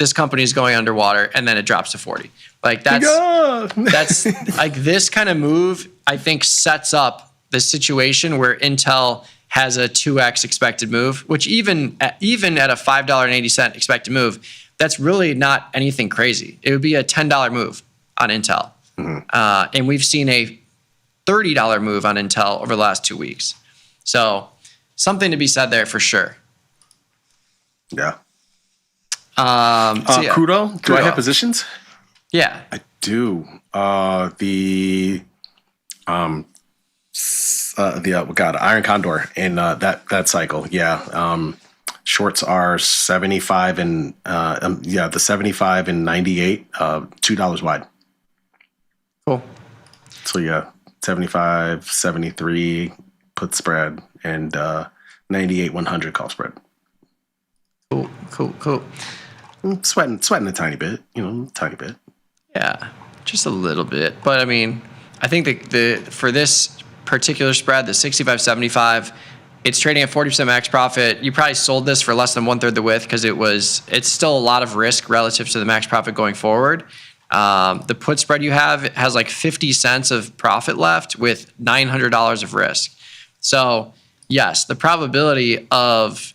this company is going underwater. And then it drops to 40. Like that's like this kind of move, I think sets up the situation where Intel has a 2x expected move, which even at a $5.80 expected move, that's really not anything crazy. It would be a $10 move on Intel. And we've seen a $30 move on Intel over the last 2 weeks. So something to be said there for sure. Yeah. So yeah. Crudo? Do I have positions? Yeah. I do. Iron Condor in that cycle. Yeah. Shorts are 75 and the 75 and 98, $2 wide. Cool. So yeah, 75, 73 put spread and 98, 100 call spread. Cool. I'm sweating a tiny bit, tiny bit. Yeah, just a little bit. But I mean, I think for this particular spread, the 65.75, it's trading at 40% max profit. You probably sold this for less than 1/3 the width because it's still a lot of risk relative to the max profit going forward. The put spread you have has like 50 cents of profit left with $900 of risk. So yes, the probability of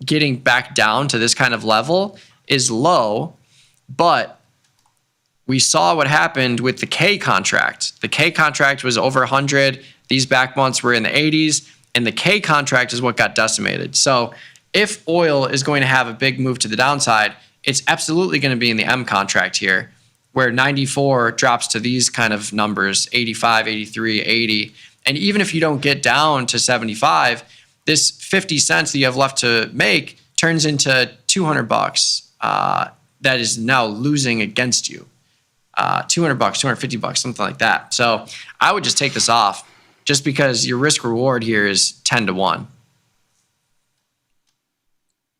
getting back down to this kind of level is low, but we saw what happened with the K contract. The K contract was over 100. These back months were in the 80s, and the K contract is what got decimated. So if oil is going to have a big move to the downside, it's absolutely going to be in the M contract here, where 94 drops to these kind of numbers, 85, 83, 80. And even if you don't get down to 75, this 50 cents that you have left to make turns into $200 that is now losing against you. $200, $250, something like that. So I would just take this off just because your risk reward here is 10-1.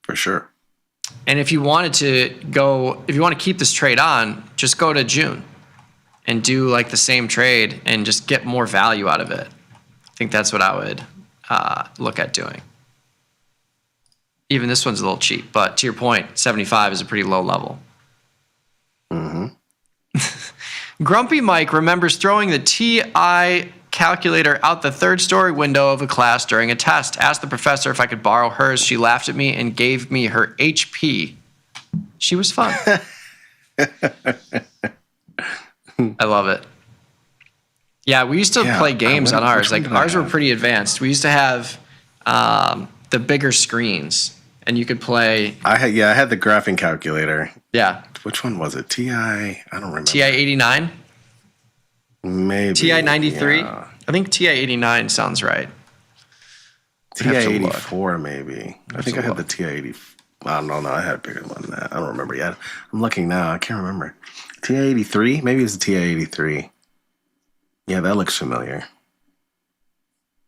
For sure. And if you wanted if you want to keep this trade on, just go to June and do like the same trade and just get more value out of it. I think that's what I would look at doing. Even this one's a little cheap, but to your point, 75 is a pretty low level. Mm-hmm. Grumpy Mike remembers throwing the TI calculator out the third-story window of a class during a test. Asked the professor if I could borrow hers. She laughed at me and gave me her HP. She was fun. I love it. Yeah, we used to play games on ours. Like ours were pretty advanced. We used to have the bigger screens, and you could play. I had the graphing calculator. Yeah. Which one was it? TI? I don't remember. TI 89. Maybe. TI 93. Yeah. I think TI 89 sounds right. TI 84 maybe. I think I had the TI 80. I don't know. No, I had a bigger one than that. I don't remember yet. I'm looking now. I can't remember. TI 83? Maybe it's the TI 83. Yeah, that looks familiar.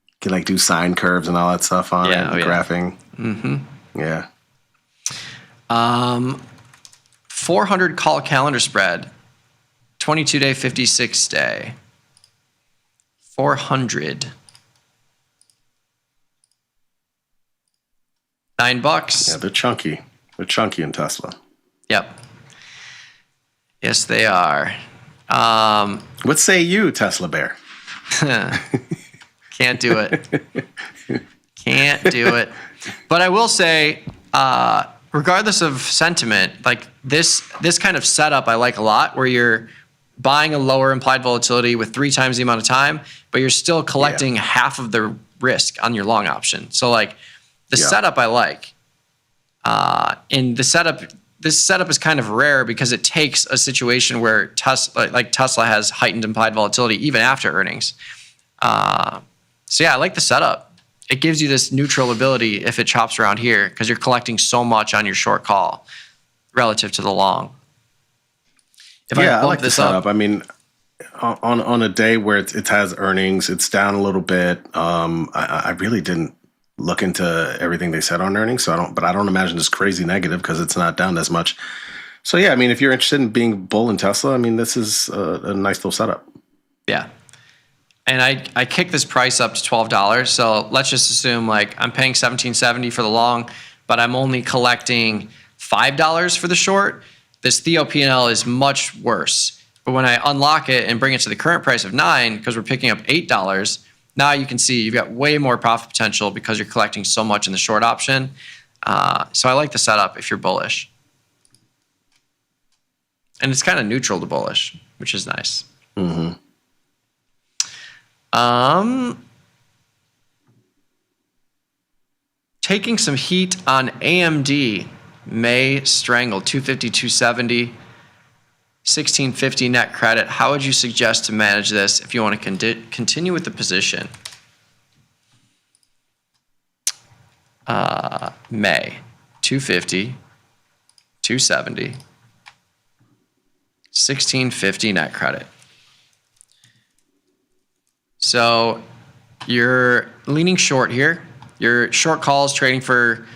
You can like do sine curves and all that stuff on it. Graphing. Mm-hmm. Yeah. 400 call calendar spread. 22-day, 56-day. 400. $9. Yeah, they're chunky. They're chunky in Tesla. Yep. Yes, they are. What say you, Tesla Bear? Can't do it. Can't do it. But I will say, regardless of sentiment, like this kind of setup I like a lot, where you're buying a lower implied volatility with 3 times the amount of time, but you're still collecting half of the risk on your long option. So like the setup I like. And this setup is kind of rare because it takes a situation where Tesla has heightened implied volatility even after earnings. So yeah, I like the setup. It gives you this neutral ability if it chops around here because you're collecting so much on your short call relative to the long. I like the setup. I mean, on a day where it has earnings, it's down a little bit. I really didn't look into everything they said on earnings, but I don't imagine it's crazy negative because it's not down as much. So yeah, I mean, if you're interested in being bull in Tesla, I mean, this is a nice little setup. Yeah. And I kicked this price up to $12. So let's just assume like I'm paying $17.70 for the long, but I'm only collecting $5 for the short. This Theo P&L is much worse. But when I unlock it and bring it to the current price of $9, because we're picking up $8, now you can see you've got way more profit potential because you're collecting so much in the short option. So I like the setup if you're bullish. And it's kind of neutral to bullish, which is nice. Mm-hmm. Taking some heat on AMD. May strangle 250, 270, 1650 net credit. How would you suggest to manage this if you want to continue with the position? May 250, 270, 1650 net credit. So you're leaning short here. Your short call is trading for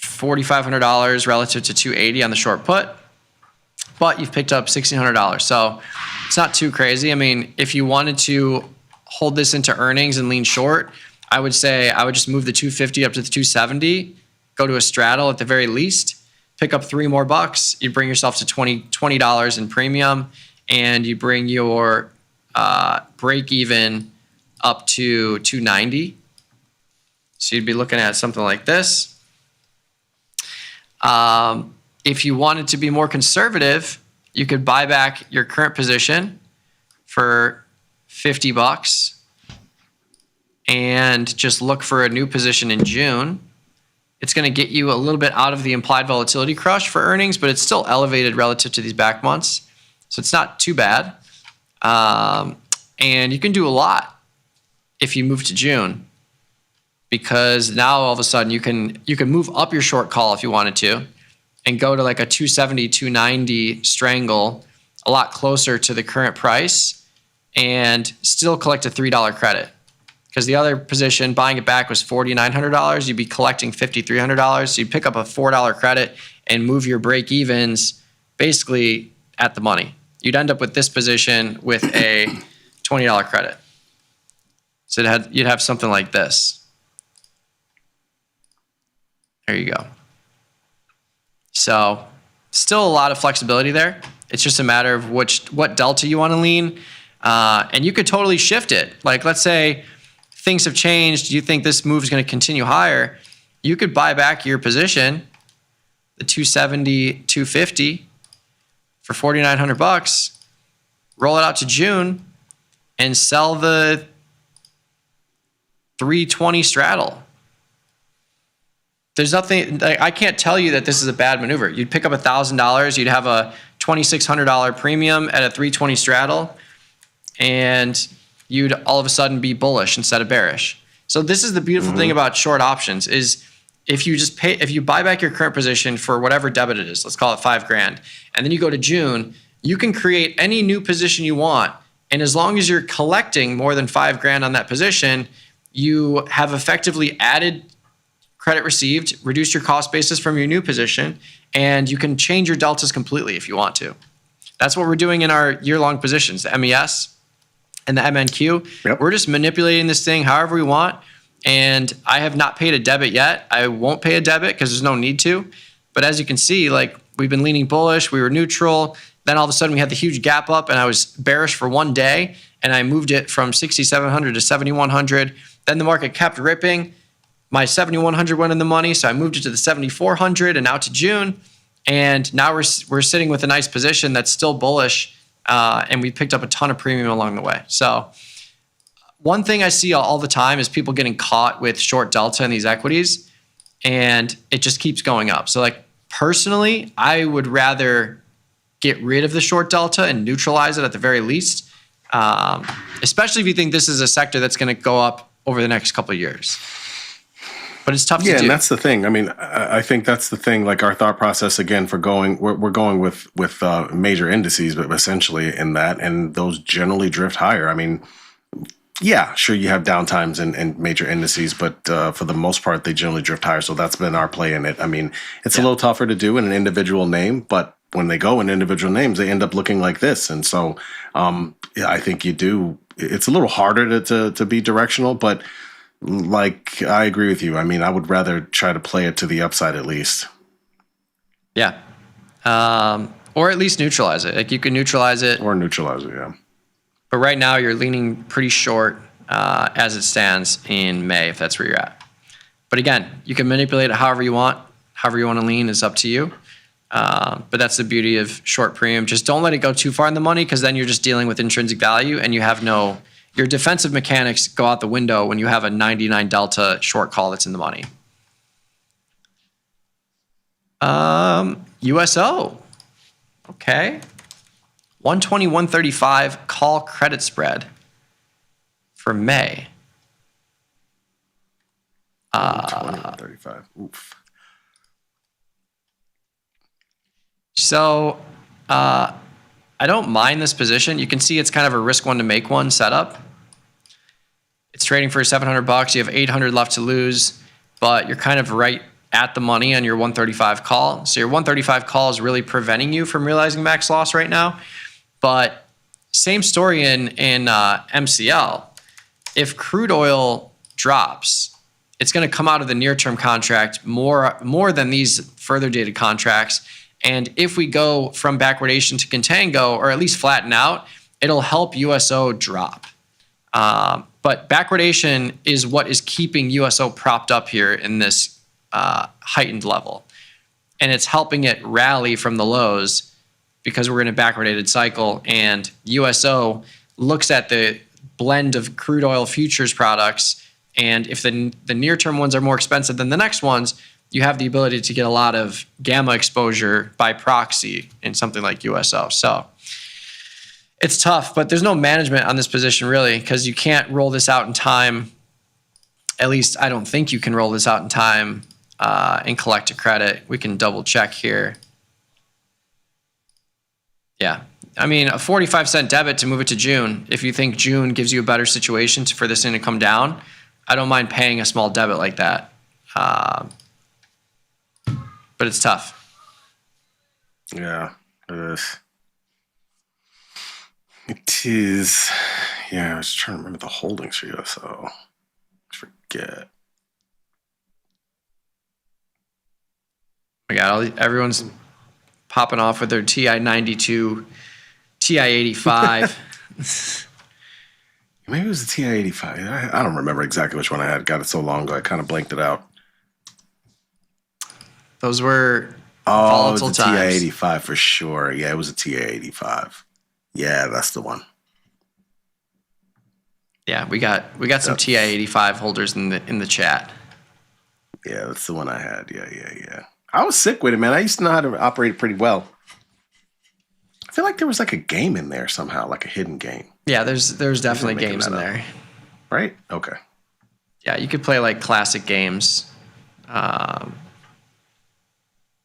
$4,500 relative to $280 on the short put, but you've picked up $1,600. So It's not too crazy. I mean, if you wanted to hold this into earnings and lean short, I would say I would just move the 250 up to the 270, go to a straddle at the very least, pick up $3 more. You bring yourself to $20 in premium, and you bring your break even up to 290. So you'd be looking at something like this. If you wanted to be more conservative, you could buy back your current position for $50 and just look for a new position in June. It's going to get you a little bit out of the implied volatility crush for earnings, but it's still elevated relative to these back months. So it's not too bad. And you can do a lot if you move to June, because now all of a sudden you can move up your short call if you wanted to and go to like a 270, 290 strangle, a lot closer to the current price, and still collect a $3 credit. Because the other position, buying it back, was $4,900. You'd be collecting $5,300. So you pick up a $4 credit and move your break evens basically at the money. You'd end up with this position with a $20 credit. So you'd have something like this. There you go. So still a lot of flexibility there. It's just a matter of what delta you want to lean. And you could totally shift it. Like, let's say things have changed. You think this move is going to continue higher. You could buy back your position, the 270, 250 for $4,900, roll it out to June, and sell the 320 straddle. There's nothing, I can't tell you that this is a bad maneuver. You'd pick up $1,000, you'd have a $2,600 premium at a 320 straddle, and you'd all of a sudden be bullish instead of bearish. So this is the beautiful thing about short options is if you buy back your current position for whatever debit it is, let's call it $5,000, and then you go to June, you can create any new position you want. And as long as you're collecting more than $5,000 on that position, you have effectively added credit received, reduced your cost basis from your new position, and you can change your deltas completely if you want to. That's what we're doing in our year-long positions, the MES and the MNQ. Yep. We're just manipulating this thing however we want, and I have not paid a debit yet. I won't pay a debit because there's no need to. But as you can see, like, we've been leaning bullish, we were neutral, then all of a sudden we had the huge gap up and I was bearish for one day, and I moved it from 6,700 to 7,100. Then the market kept ripping. My 7,100 went in the money, so I moved it to the 7,400 and now to June. And now we're sitting with a nice position that's still bullish, and we picked up a ton of premium along the way. So one thing I see all the time is people getting caught with short delta in these equities, and it just keeps going up. So like personally, I would rather get rid of the short delta and neutralize it at the very least, especially if you think this is a sector that's going to go up over the next couple of years. But it's tough to do. Yeah, and that's the thing. I mean, I think that's the thing. Like our thought process again for going, we're going with major indices, but essentially in that, and those generally drift higher. I mean, yeah, sure, you have downtimes in major indices, but for the most part, they generally drift higher. So that's been our play in it. I mean, it's a little tougher to do in an individual name, but when they go in individual names, they end up looking like this. And so, yeah, I think you do. It's a little harder to be directional, but. Like, I agree with you. I mean, I would rather try to play it to the upside at least. Yeah. Or at least neutralize it. Like, you can neutralize it. Or neutralize it, yeah. But right now, you're leaning pretty short as it stands in May, if that's where you're at. But again, you can manipulate it however you want. However you want to lean is up to you. But that's the beauty of short premium. Just don't let it go too far in the money, because then you're just dealing with intrinsic value, and you have no... Your defensive mechanics go out the window when you have a 99 delta short call that's in the money. USO. Okay. 120, 135 call credit spread for May. 120, 135. Oof. So, I don't mind this position. You can see it's kind of a risk one to make one setup. It's trading for $700. You have 800 left to lose, but you're kind of right at the money on your 135 call. So your 135 call is really preventing you from realizing max loss right now. But same story in MCL. If crude oil drops, it's going to come out of the near-term contract more than these further dated contracts. And if we go from backwardation to contango, or at least flatten out, it'll help USO drop. But backwardation is what is keeping USO propped up here in this heightened level. And it's helping it rally from the lows because we're in a backwardated cycle, and USO looks at the blend of crude oil futures products, and if the near-term ones are more expensive than the next ones, you have the ability to get a lot of gamma exposure by proxy in something like USO. So it's tough, but there's no management on this position really, because you can't roll this out in time. At least I don't think you can roll this out in time and collect a credit. We can double check here. Yeah. I mean, a 45-cent debit to move it to June. If you think June gives you a better situation for this thing to come down, I don't mind paying a small debit like that. But it's tough. Yeah, it is. It is. Yeah, I was trying to remember the holdings for USO. Forget. Oh my God, everyone's popping off with their TI 92, TI 85. Maybe it was the TI 85. I don't remember exactly which one I had. Got it so long ago, I kind of blanked it out. Those were volatile it was the times. TI 85 for sure. Yeah, it was a TI 85. Yeah, that's the one. Yeah, we got some TI 85 holders in the chat. Yeah, that's the one I had. Yeah. I was sick with it, man. I used to know how to operate it pretty well. I feel like there was like a game in there somehow, like a hidden game. Yeah, there's definitely games in there. Right? Okay. Yeah, you could play like classic games.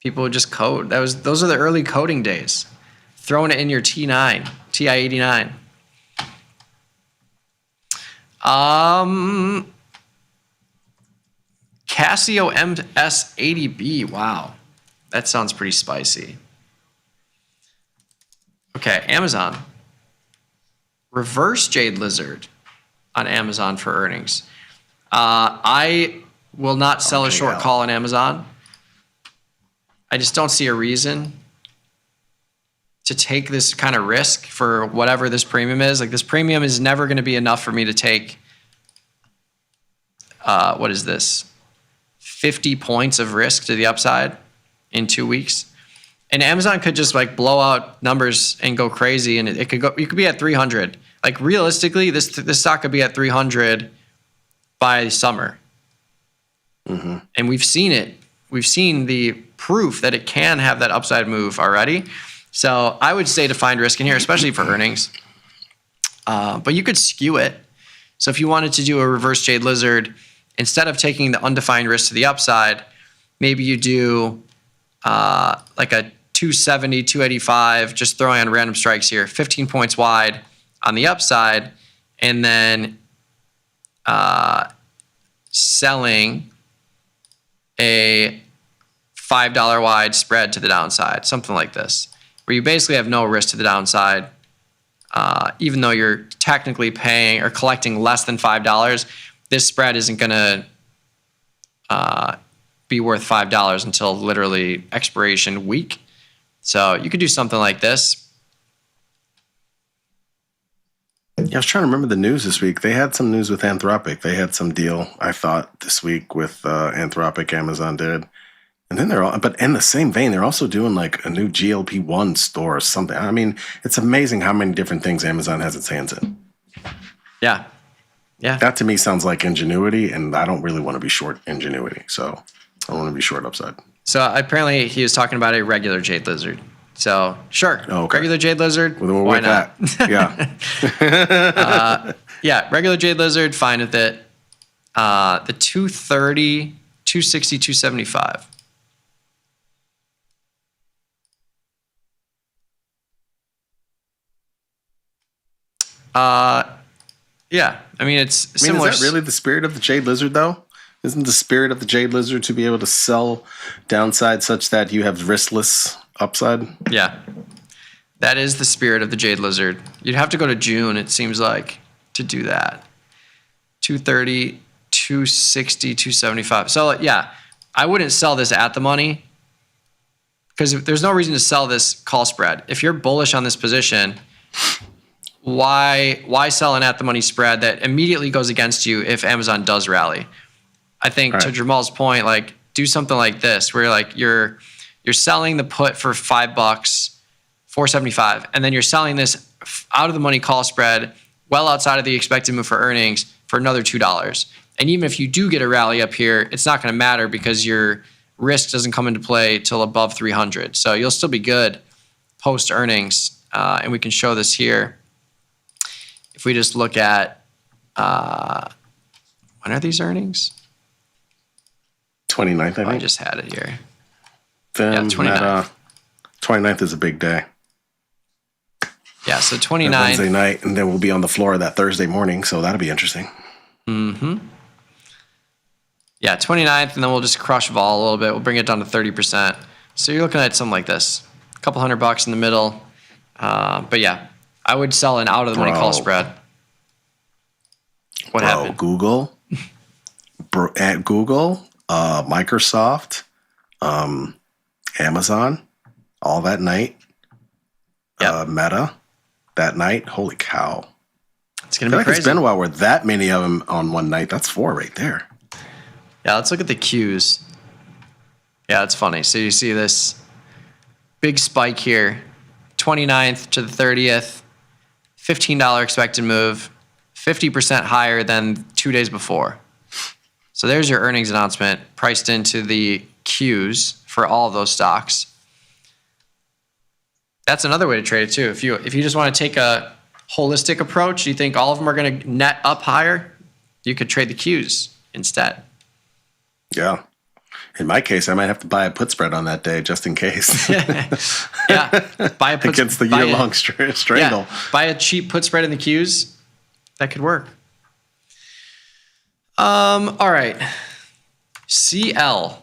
People would just code. Those are the early coding days. Throwing it in your T9, TI 89. Casio MS80B. Wow. That sounds pretty spicy. Okay, Amazon. Reverse Jade Lizard on Amazon for earnings. I will not sell a short call on Amazon. I just don't see a reason to take this kind of risk for whatever this premium is. Like, this premium is never going to be enough for me to take, what is this? 50 points of risk to the upside in 2 weeks. And Amazon could just like blow out numbers and go crazy, and it could go. You could be at 300. Like, realistically, this stock could be at 300 by summer. Mm-hmm. And we've seen it. We've seen the proof that it can have that upside move already. So I would say to find risk in here, especially for earnings. But you could skew it. So if you wanted to do a reverse Jade Lizard, instead of taking the undefined risk to the upside, maybe you do like a 270, 285, just throwing on random strikes here, 15 points wide on the upside, and then selling a $5 wide spread to the downside, something like this, where you basically have no risk to the downside, even though you're technically paying or collecting less than $5. This spread isn't going to be worth $5 until literally expiration week. So you could do something like this. Yeah, I was trying to remember the news this week. They had some news with Anthropic. They had some deal, I thought, this week with Anthropic. Amazon did. And then but in the same vein, they're also doing like a new GLP-1 store or something. I mean, it's amazing how many different things Amazon has its hands in. Yeah. Yeah. That to me sounds like ingenuity, and I don't really want to be short ingenuity. So I want to be short upside. So apparently he was talking about a regular Jade Lizard. So sure, regular Jade Lizard, well, why not? Yeah. Yeah, regular Jade Lizard, fine with it. The 230, 260, 275. Yeah, I mean, it's similar. Is that really the spirit of the Jade Lizard, though? Isn't the spirit of the Jade Lizard to be able to sell downside such that you have riskless upside? Yeah. That is the spirit of the Jade Lizard. You'd have to go to June, it seems like, to do that. 230, 260, 275. So yeah, I wouldn't sell this at the money because there's no reason to sell this call spread. If you're bullish on this position, why sell an at the money spread that immediately goes against you if Amazon does rally? I think to Jamal's point, like do something like this where like you're selling the put for $5, $4.75, and then you're selling this out of the money call spread well outside of the expected move for earnings for another $2. And even if you do get a rally up here, it's not going to matter because your risk doesn't come into play till above 300. So you'll still be good post earnings. And we can show this here. If we just look at, when are these earnings? 29th, I think. I just had it here. Then 29th. 29th is a big day. Yeah, so 29th. Wednesday night, and then we'll be on the floor that Thursday morning, so that'll be interesting. Mm-hmm. Yeah, 29th, and then we'll just crush vol a little bit. We'll bring it down to 30%. So you're looking at something like this. A couple $100 in the middle. But yeah, I would sell an out of the money call spread. What happened? Google, at Google, Microsoft, Amazon, all that night. Meta, that night. Holy cow! It's gonna be crazy. It's been a while where that many of them on one night. That's 4 right there. Yeah, let's look at the Qs. Yeah, it's funny. So you see this big spike here, 29th to the 30th, $15 expected move, 50% higher than 2 days before. So there's your earnings announcement priced into the Qs for all of those stocks. That's another way to trade it too. If you just want to take a holistic approach, you think all of them are going to net up higher, you could trade the Qs instead. Yeah. In my case, I might have to buy a put spread on that day just in case. Yeah. Buy a put against the year-long strangle. Yeah, buy a cheap put spread in the Qs. That could work. All right. CL.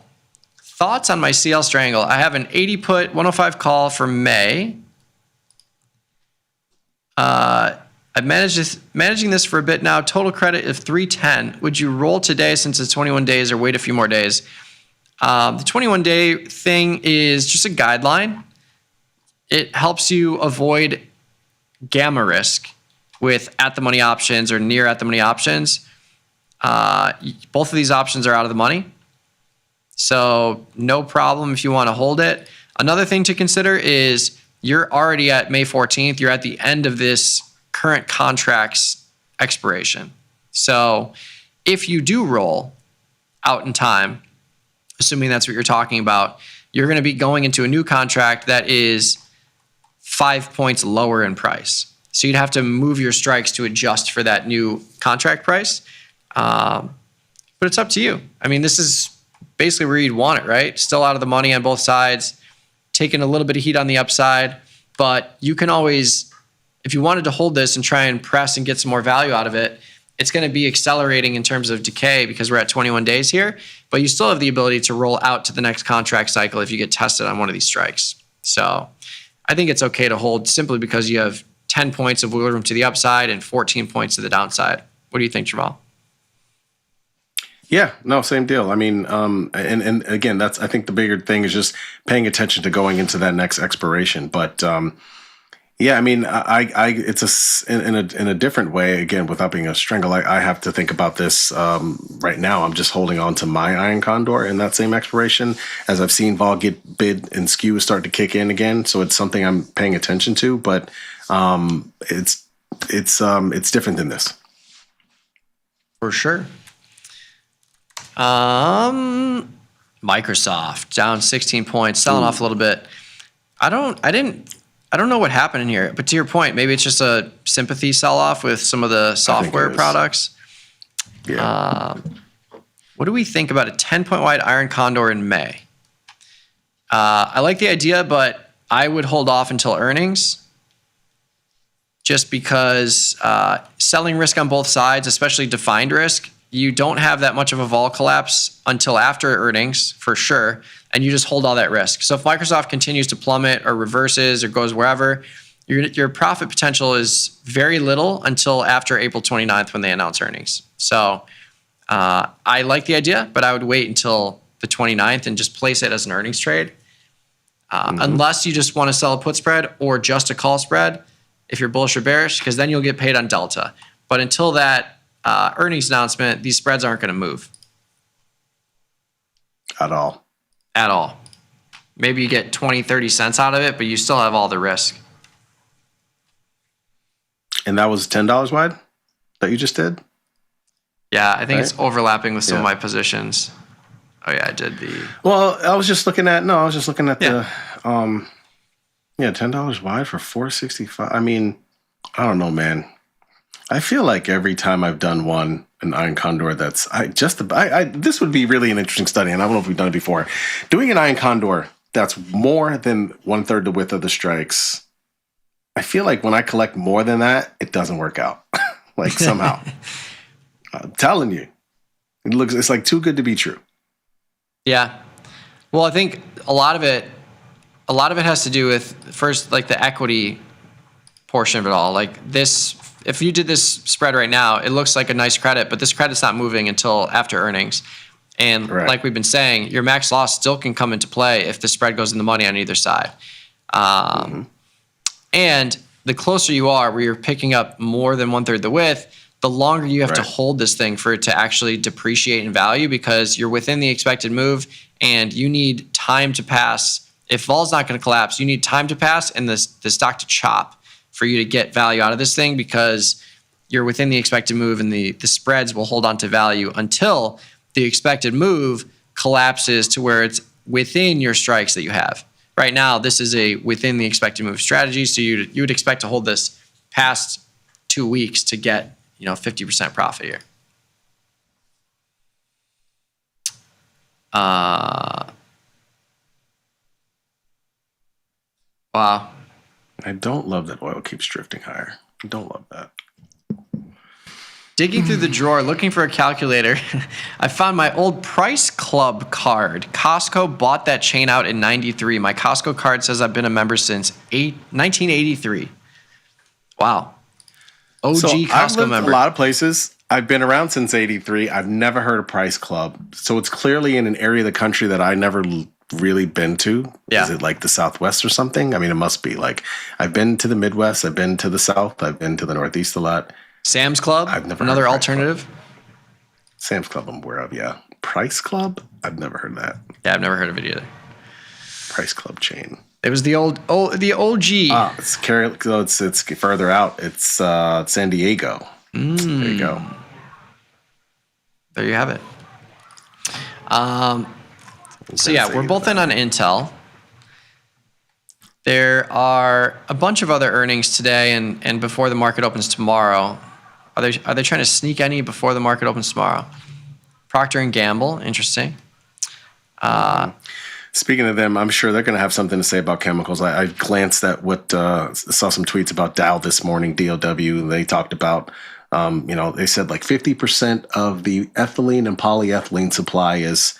Thoughts on my CL strangle? I have an 80 put, 105 call for May. I've managing this for a bit now. Total credit of 310. Would you roll today since it's 21 days or wait a few more days? The 21-day thing is just a guideline. It helps you avoid gamma risk with at-the-money options or near at-the-money options. Both of these options are out of the money. So no problem if you want to hold it. Another thing to consider is you're already at May 14th. You're at the end of this current contract's expiration. So if you do roll out in time, assuming that's what you're talking about, you're going to be going into a new contract that is 5 points lower in price. So you'd have to move your strikes to adjust for that new contract price. But it's up to you. I mean, this is basically where you'd want it, right? Still out of the money on both sides, taking a little bit of heat on the upside, but you can always, if you wanted to hold this and try and press and get some more value out of it, it's going to be accelerating in terms of decay because we're at 21 days here, but you still have the ability to roll out to the next contract cycle if you get tested on one of these strikes. So I think it's okay to hold simply because you have 10 points of wiggle room to the upside and 14 points to the downside. What do you think, Jamal? Yeah, no, same deal. I mean, and again, I think the bigger thing is just paying attention to going into that next expiration. But yeah, I mean, it's in a different way. Again, without being a strangle, I have to think about this right now. I'm just holding on to my iron condor in that same expiration, as I've seen vol get bid and skew start to kick in again. So it's something I'm paying attention to, but it's different than this. For sure. Microsoft down 16 points, selling off a little bit. I don't know what happened in here, but to your point, maybe it's just a sympathy sell-off with some of the software products. Yeah. What do we think about a 10-point wide iron condor in May? I like the idea, but I would hold off until earnings just because selling risk on both sides, especially defined risk, you don't have that much of a vol collapse until after earnings, for sure, and you just hold all that risk. So if Microsoft continues to plummet or reverses or goes wherever, your profit potential is very little until after April 29th when they announce earnings. So I like the idea, but I would wait until the 29th and just place it as an earnings trade. Unless you just want to sell a put spread or just a call spread, if you're bullish or bearish, because then you'll get paid on delta. But until that earnings announcement, these spreads aren't going to move. At all. At all. Maybe you get 20, 30 cents out of it, but you still have all the risk. And that was $10 wide that you just did? Yeah, I think Right? it's overlapping with some of Yeah. my positions. Oh yeah, I did the. Well, I was just looking at the $10 wide for 465. I mean, I don't know, man. I feel like every time I've done an iron condor this would be really an interesting study, and I don't know if we've done it before. Doing an iron condor that's more than 1/3 the width of the strikes. I feel like when I collect more than that, it doesn't work out. Like somehow. I'm telling you. It's like too good to be true. Yeah. Well, I think a lot of it has to do with first, like the equity portion of it all. Like this, if you did this spread right now, it looks like a nice credit, but this credit's not moving until after earnings. And like we've been saying, your max loss still can come into play if the spread goes in the money on either side. And the closer you are where you're picking up more than 1/3 the width, the longer you have to hold this thing for it to actually depreciate in value, because you're within the expected move and you need time to pass. If vol's not going to collapse, you need time to pass and the stock to chop for you to get value out of this thing, because you're within the expected move and the spreads will hold on to value until the expected move collapses to where it's within your strikes that you have. Right now, this is a within the expected move strategy, so you would expect to hold this past 2 weeks to get 50% profit here. Wow. I don't love that oil keeps drifting higher. I don't love that. Digging through the drawer, looking for a calculator, I found my old Price Club card. Costco bought that chain out in '93. My Costco card says I've been a member since 1983. Wow. OG So Costco I've lived member. a lot of places. I've been around since '83. I've never heard of Price Club. So it's clearly in an area of the country that I never really been to. Yeah. Is it like the Southwest or something? I mean, it must be. Like, I've been to the Midwest. I've been to the South. I've been to the Northeast a lot. Sam's Club? I've never Another heard of Price alternative? Club. Sam's Club I'm aware of, yeah. Price Club? I've never heard of that. Yeah, I've never heard of it either. Price Club chain. It was the OG. It's further out. It's San Diego. There you go. There you have it. So yeah, we're both in on Intel. There are a bunch of other earnings today and before the market opens tomorrow. Are they trying to sneak any before the market opens tomorrow? Procter & Gamble, interesting. Speaking of them, I'm sure they're going to have something to say about chemicals. I glanced at saw some tweets about Dow this morning, DOW. They talked about, they said like 50% of the ethylene and polyethylene supply is,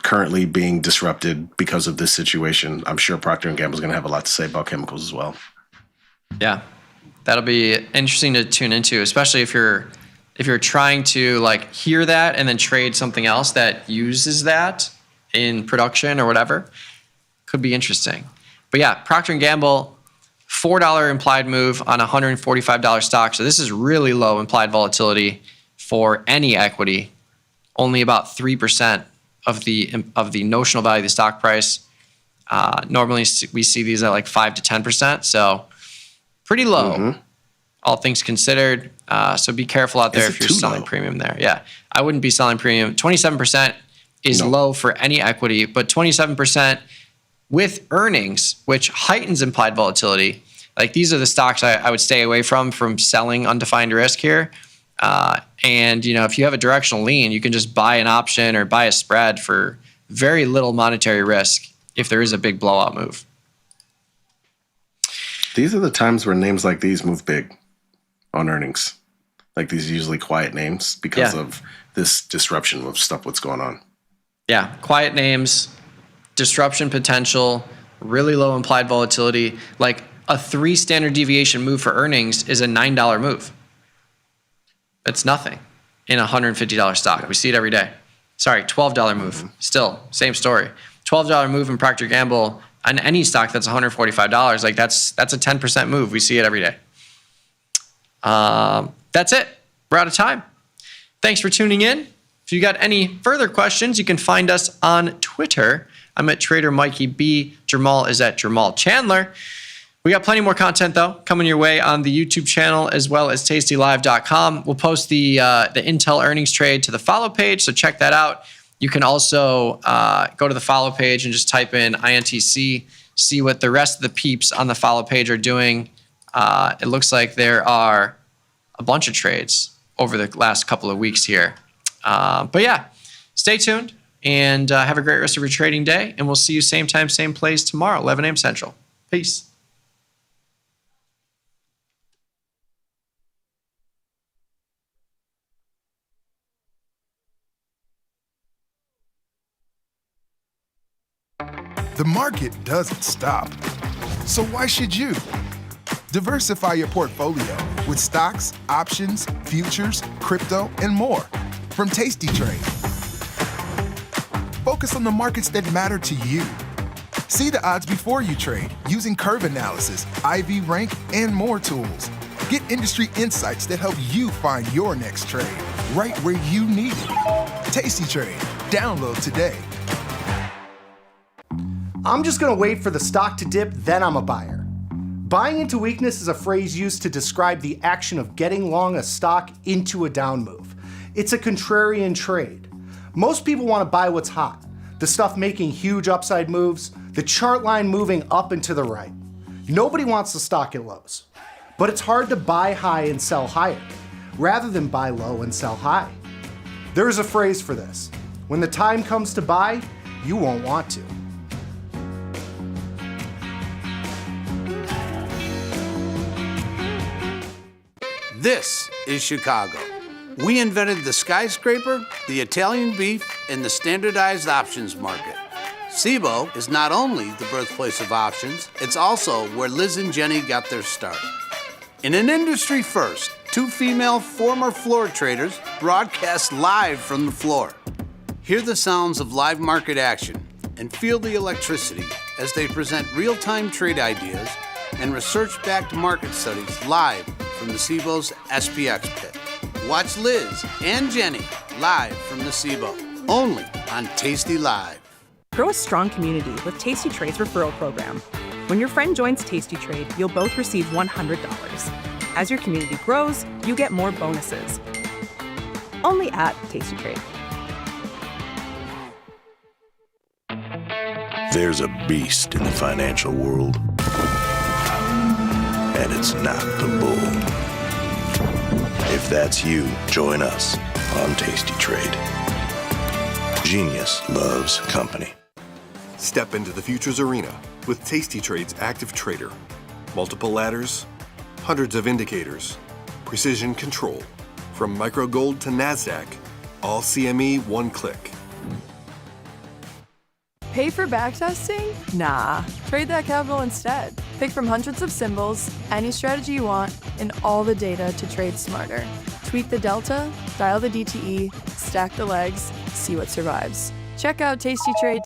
currently being disrupted because of this situation. I'm sure Procter & Gamble is going to have a lot to say about chemicals as well. Yeah, that'll be interesting to tune into, especially if you're trying to like hear that and then trade something else that uses that in production or whatever. Could be interesting. But yeah, Procter & Gamble, $4 implied move on a $145 stock. So this is really low implied volatility for any equity. Only about 3% of the notional value of the stock price. Normally we see these at like 5 to 10%. So pretty low, all things considered. So be careful out there if you're selling premium there. Yeah, I wouldn't be selling premium. 27% is low for any equity, but 27% with earnings, which heightens implied volatility. Like these are the stocks I would stay away from selling undefined risk here. And if you have a directional lean, you can just buy an option or buy a spread for very little monetary risk if there is a big blowout move. These are the times where names like these move big on earnings. Like these usually quiet names because of this disruption of stuff what's going on. Yeah, quiet names, disruption potential, really low implied volatility. Like a 3 standard deviation move for earnings is a $9 move. It's nothing in a $150 stock. We see it every day. Sorry, $12 move. Still, same story. $12 move in Procter & Gamble on any stock that's $145. Like that's a 10% move. We see it every day. That's it. We're out of time. Thanks for tuning in. If you got any further questions, you can find us on Twitter. I'm at Trader Mikey B. Jamal is at Jamal Chandler. We got plenty more content, though, coming your way on the YouTube channel as well as tastylive.com. We'll post the Intel earnings trade to the follow page, so check that out. You can also go to the follow page and just type in INTC, see what the rest of the peeps on the follow page are doing. It looks like there are a bunch of trades over the last couple of weeks here. But yeah, stay tuned and have a great rest of your trading day. And we'll see you same time, same place tomorrow, 11 a.m. Central. Peace. The market doesn't stop. So why should you? Diversify your portfolio with stocks, options, futures, crypto, and more from Tasty Trade. Focus on the markets that matter to you. See the odds before you trade using curve analysis, IV rank, and more tools. Get industry insights that help you find your next trade right where you need it. Tasty Trade. Download today. I'm just gonna wait for the stock to dip, then I'm a buyer. Buying into weakness is a phrase used to describe the action of getting long a stock into a down move. It's a contrarian trade. Most people wanna buy what's hot, the stuff making huge upside moves, the chart line moving up and to the right. Nobody wants the stock at lows. But it's hard to buy high and sell higher, rather than buy low and sell high. There is a phrase for this. When the time comes to buy, you won't want to. This is Chicago. We invented the skyscraper, the Italian beef, and the standardized options market. SIBO is not only the birthplace of options, it's also where Liz and Jenny got their start. In an industry first, 2 female former floor traders broadcast live from the floor. Hear the sounds of live market action and feel the electricity as they present real-time trade ideas and research-backed market studies live from the SIBO's SPX pit. Watch Liz and Jenny live from the SIBO, only on Tasty Live. Grow a strong community with Tasty Trade's referral program. When your friend joins Tasty Trade, you'll both receive $100. As your community grows, you get more bonuses. Only at Tasty Trade. There's a beast in the financial world, and it's not the bull. If that's you, join us on Tasty Trade. Genius loves company. Step into the futures arena with Tasty Trade's active trader. Multiple ladders, hundreds of indicators, precision control. From micro gold to NASDAQ, all CME one click. Pay for backtesting? Nah. Trade that capital instead. Pick from hundreds of symbols, any strategy you want, and all the data to trade smarter. Tweak the delta, dial the DTE, stack the legs, see what survives. Check out Tasty Trade.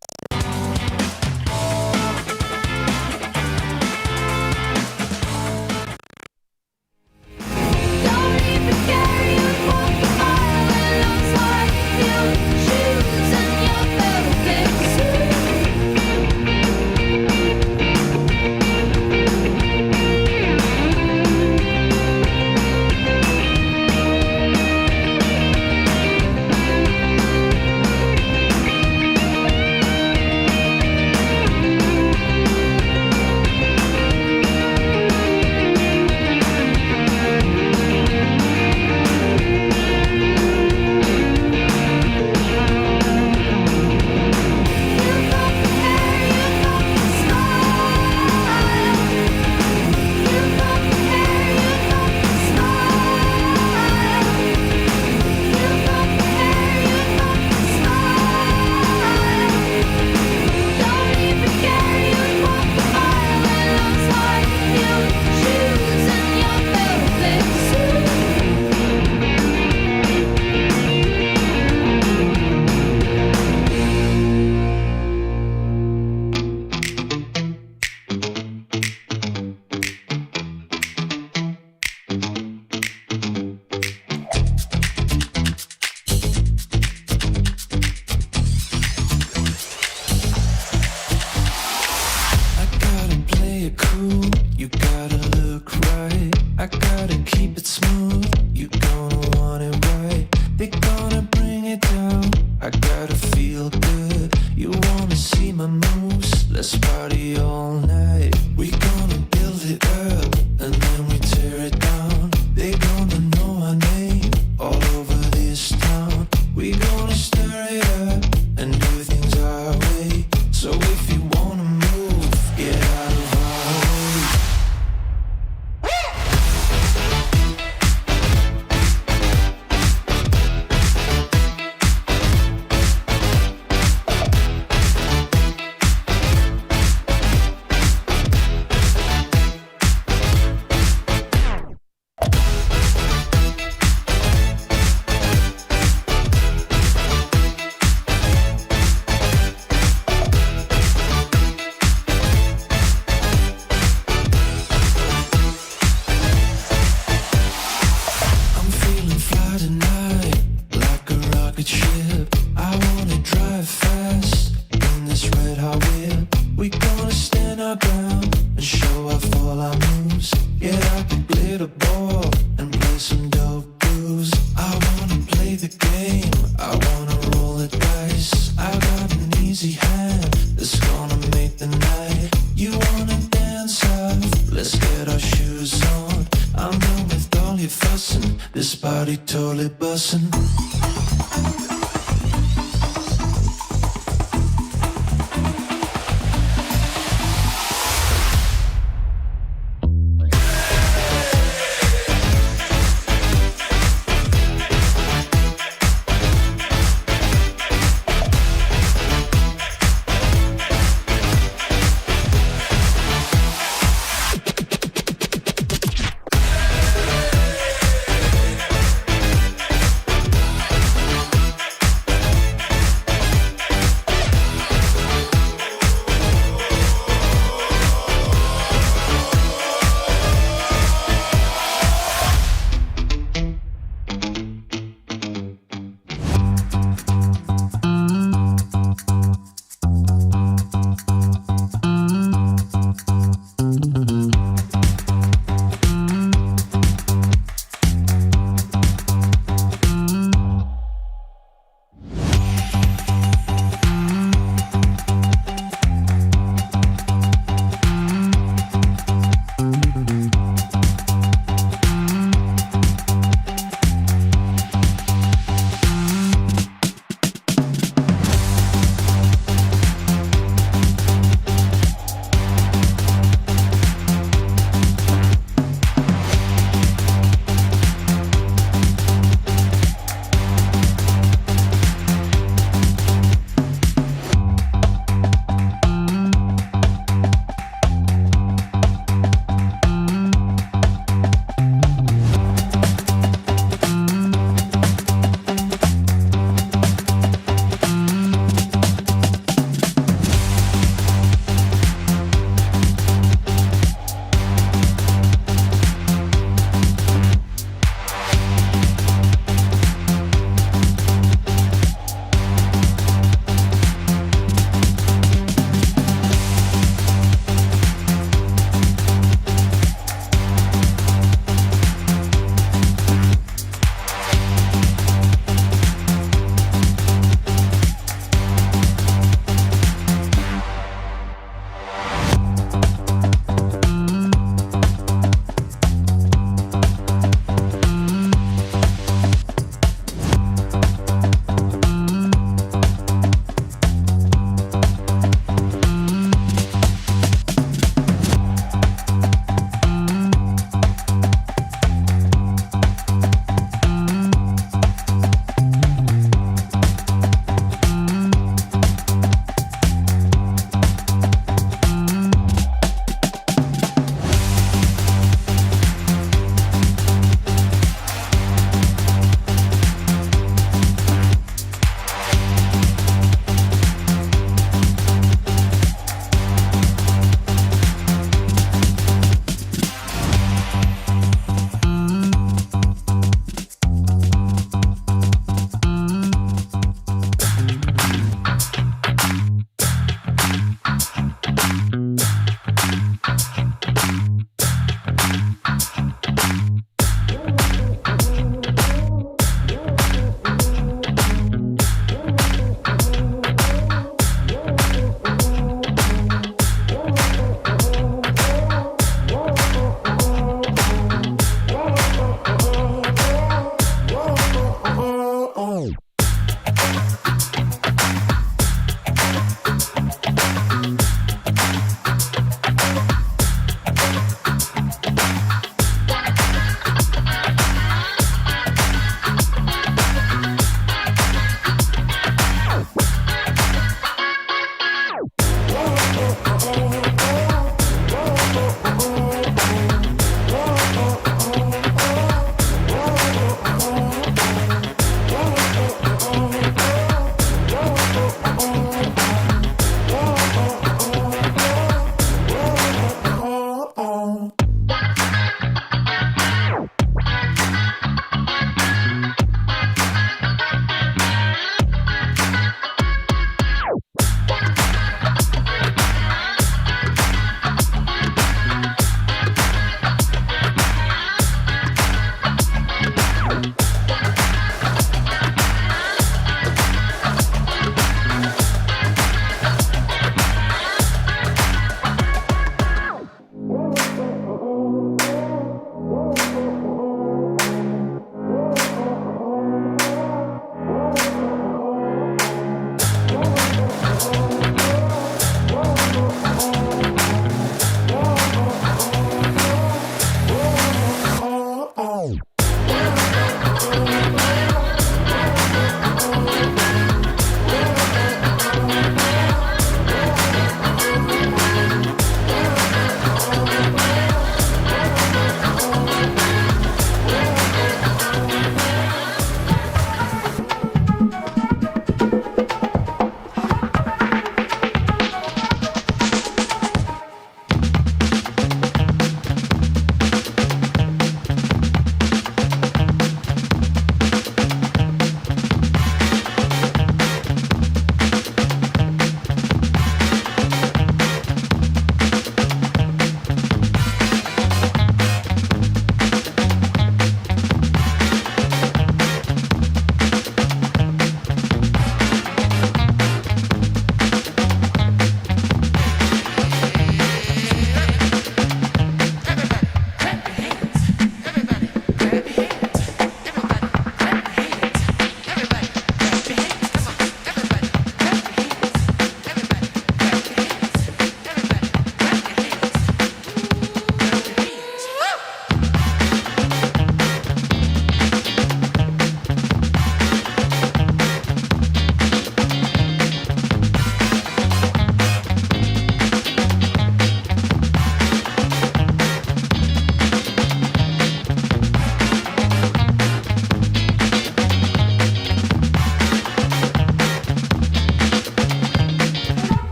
Let's party all night. We gonna build it up and then we tear it down. They gonna know our name all over this town. We gonna stir it up and do things our way. So if you wanna move, get out of our way. I'm feeling fly tonight, like a rocket ship. I wanna drive fast in this red hot whip. We gonna stand our ground and show off all our moves. Get out the glitter ball and play some dope grooves. I wanna play the game, I wanna roll the dice. I got an easy hand that's gonna make the night. You wanna dance off? Let's get our shoes on. I'm done with all your fussing. This body totally bussin'.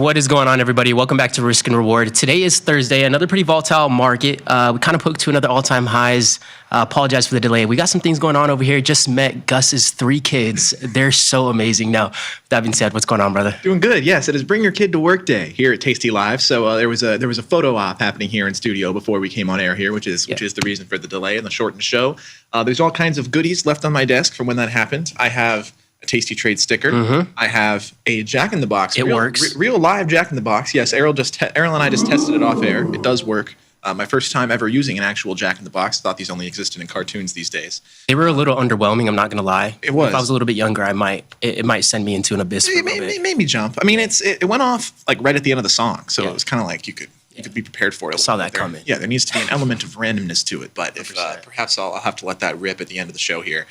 What is going on, everybody? Welcome back to Risk and Reward. Today is Thursday, another pretty volatile market. We kind of poked to another all-time highs. Apologize for the delay. We got some things going on over here. Just met Gus's 3 kids. They're so amazing. Now, that being said, what's going on, brother? Doing good. Yes, it is Bring Your Kid to Work Day here at Tasty Live. So there was a photo op happening here in studio before we came on air here, which is the reason for the delay and the shortened show. There's all kinds of goodies left on my desk from when that happened. I have a Tasty Trade sticker. I have a Jack in the Box. It works. Real live Jack in the Box. Yes, Errol and I just tested it off air. It does work. My first time ever using an actual Jack in the Box. Thought these only existed in cartoons these days. They were a little underwhelming. I'm not gonna lie. It was. If I was a little bit younger, it might send me into an abyss. It made me jump. I mean, it went off like right at the end of the song, so it was kind of like you could be prepared for it. I saw that coming. Yeah, there needs to be an element of randomness to it, but if, perhaps I'll have to let that rip at the end of the show here.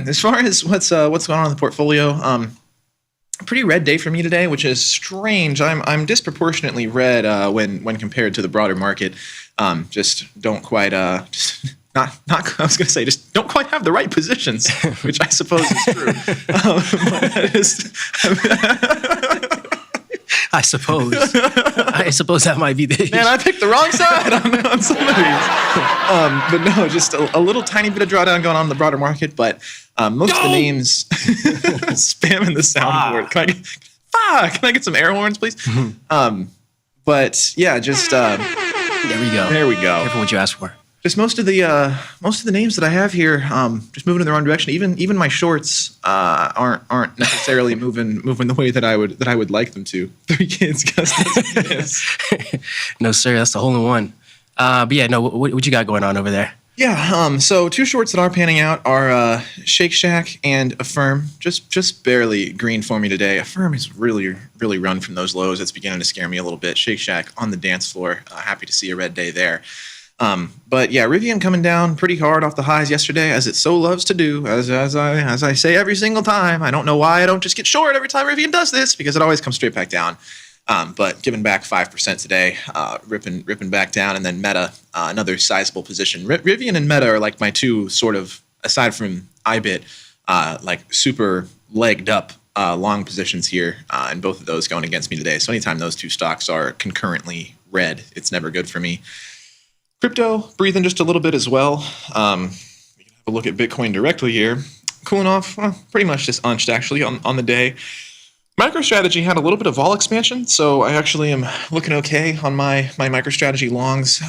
As far as what's going on in the portfolio, a pretty red day for me today, which is strange. I'm disproportionately red when compared to the broader market. Just don't quite just not I was gonna say just don't quite have the right positions, which I suppose is true. I suppose that might be the issue. Man, I picked the wrong side on some of these. But no, just a little tiny bit of drawdown going on in the broader market. But most of the names spamming the soundboard. Can I get some air horns, please? But yeah, just there we go. There we go. Careful what you ask for. Just most of the names that I have here, just moving in the wrong direction. Even my shorts aren't necessarily moving the way that I would like them to. 3 kids, Gus. No, sir, that's the hole in one. But yeah, no, what you got going on over there? Yeah, so 2 shorts that are panning out are Shake Shack and Affirm. Just barely green for me today. Affirm is really run from those lows. It's beginning to scare me a little bit. Shake Shack on the dance floor. Happy to see a red day there. But yeah, Rivian coming down pretty hard off the highs yesterday, as it so loves to do, as I say every single time. I don't know why I don't just get short every time Rivian does this, because it always comes straight back down. But giving back 5% today, ripping back down, and then Meta, another sizable position. Rivian and Meta are like my 2 sort of, aside from iBit, like super legged up long positions here, and both of those going against me today. So anytime those 2 stocks are concurrently red, it's never good for me. Crypto breathing just a little bit as well. We can have a look at Bitcoin directly here. Cooling off, pretty much just unched actually on the day. MicroStrategy had a little bit of vol expansion, so I actually am looking okay on my MicroStrategy longs,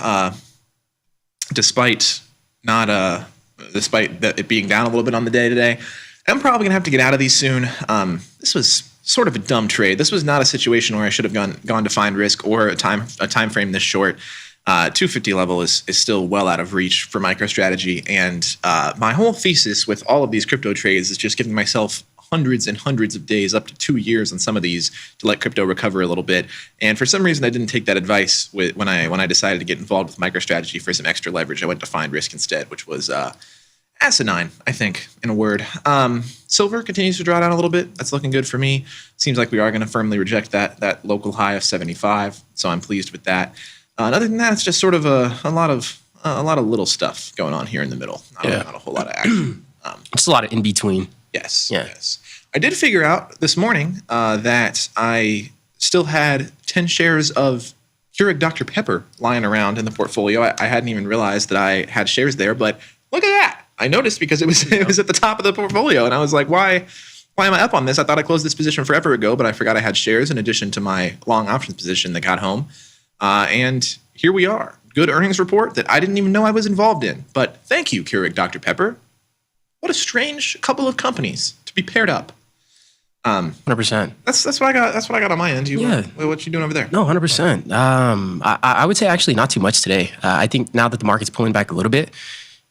despite it being down a little bit on the day today. I'm probably gonna have to get out of these soon. This was sort of a dumb trade. This was not a situation where I should have gone to find risk or a time frame this short. 250 level is still well out of reach for MicroStrategy, and my whole thesis with all of these crypto trades is just giving myself hundreds and hundreds of days, up to 2 years on some of these, to let crypto recover a little bit. And for some reason, I didn't take that advice when I decided to get involved with MicroStrategy for some extra leverage. I went to find risk instead, which was asinine, I think, in a word. Silver continues to draw down a little bit. That's looking good for me. Seems like we are going to firmly reject that local high of 75, so I'm pleased with that. Other than that, it's just sort of a lot of little stuff going on here in the middle. Not a whole lot of action. It's a lot of in between. Yes. I did figure out this morning that I still had 10 shares of Keurig Dr. Pepper lying around in the portfolio. I hadn't even realized that I had shares there, but look at that. I noticed because it was at the top of the portfolio, and I was like, why am I up on this? I thought I closed this position forever ago, but I forgot I had shares in addition to my long options position that got home. And here we are. Good earnings report that I didn't even know I was involved in. But thank you, Keurig Dr. Pepper. What a strange couple of companies to be paired up. 100%. That's what I got. That's what I got on my end. What you doing over there? No, 100%. I would say actually not too much today. I think now that the market's pulling back a little bit,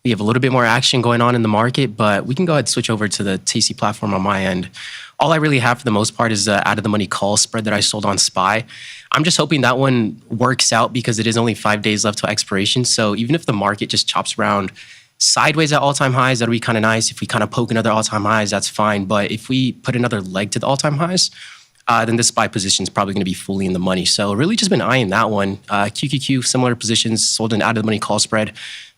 we have a little bit more action going on in the market, but we can go ahead and switch over to the TC platform on my end. All I really have for the most part is the out of the money call spread that I sold on SPY. I'm just hoping that one works out because it is only 5 days left till expiration. So even if the market just chops around sideways at all-time highs, that'll be kind of nice. If we kind of poke another all-time highs, that's fine. But if we put another leg to the all-time highs, then this SPY position is probably going to be fully in the money. So really just been eyeing that one. QQQ, similar positions, sold an out of the money call spread.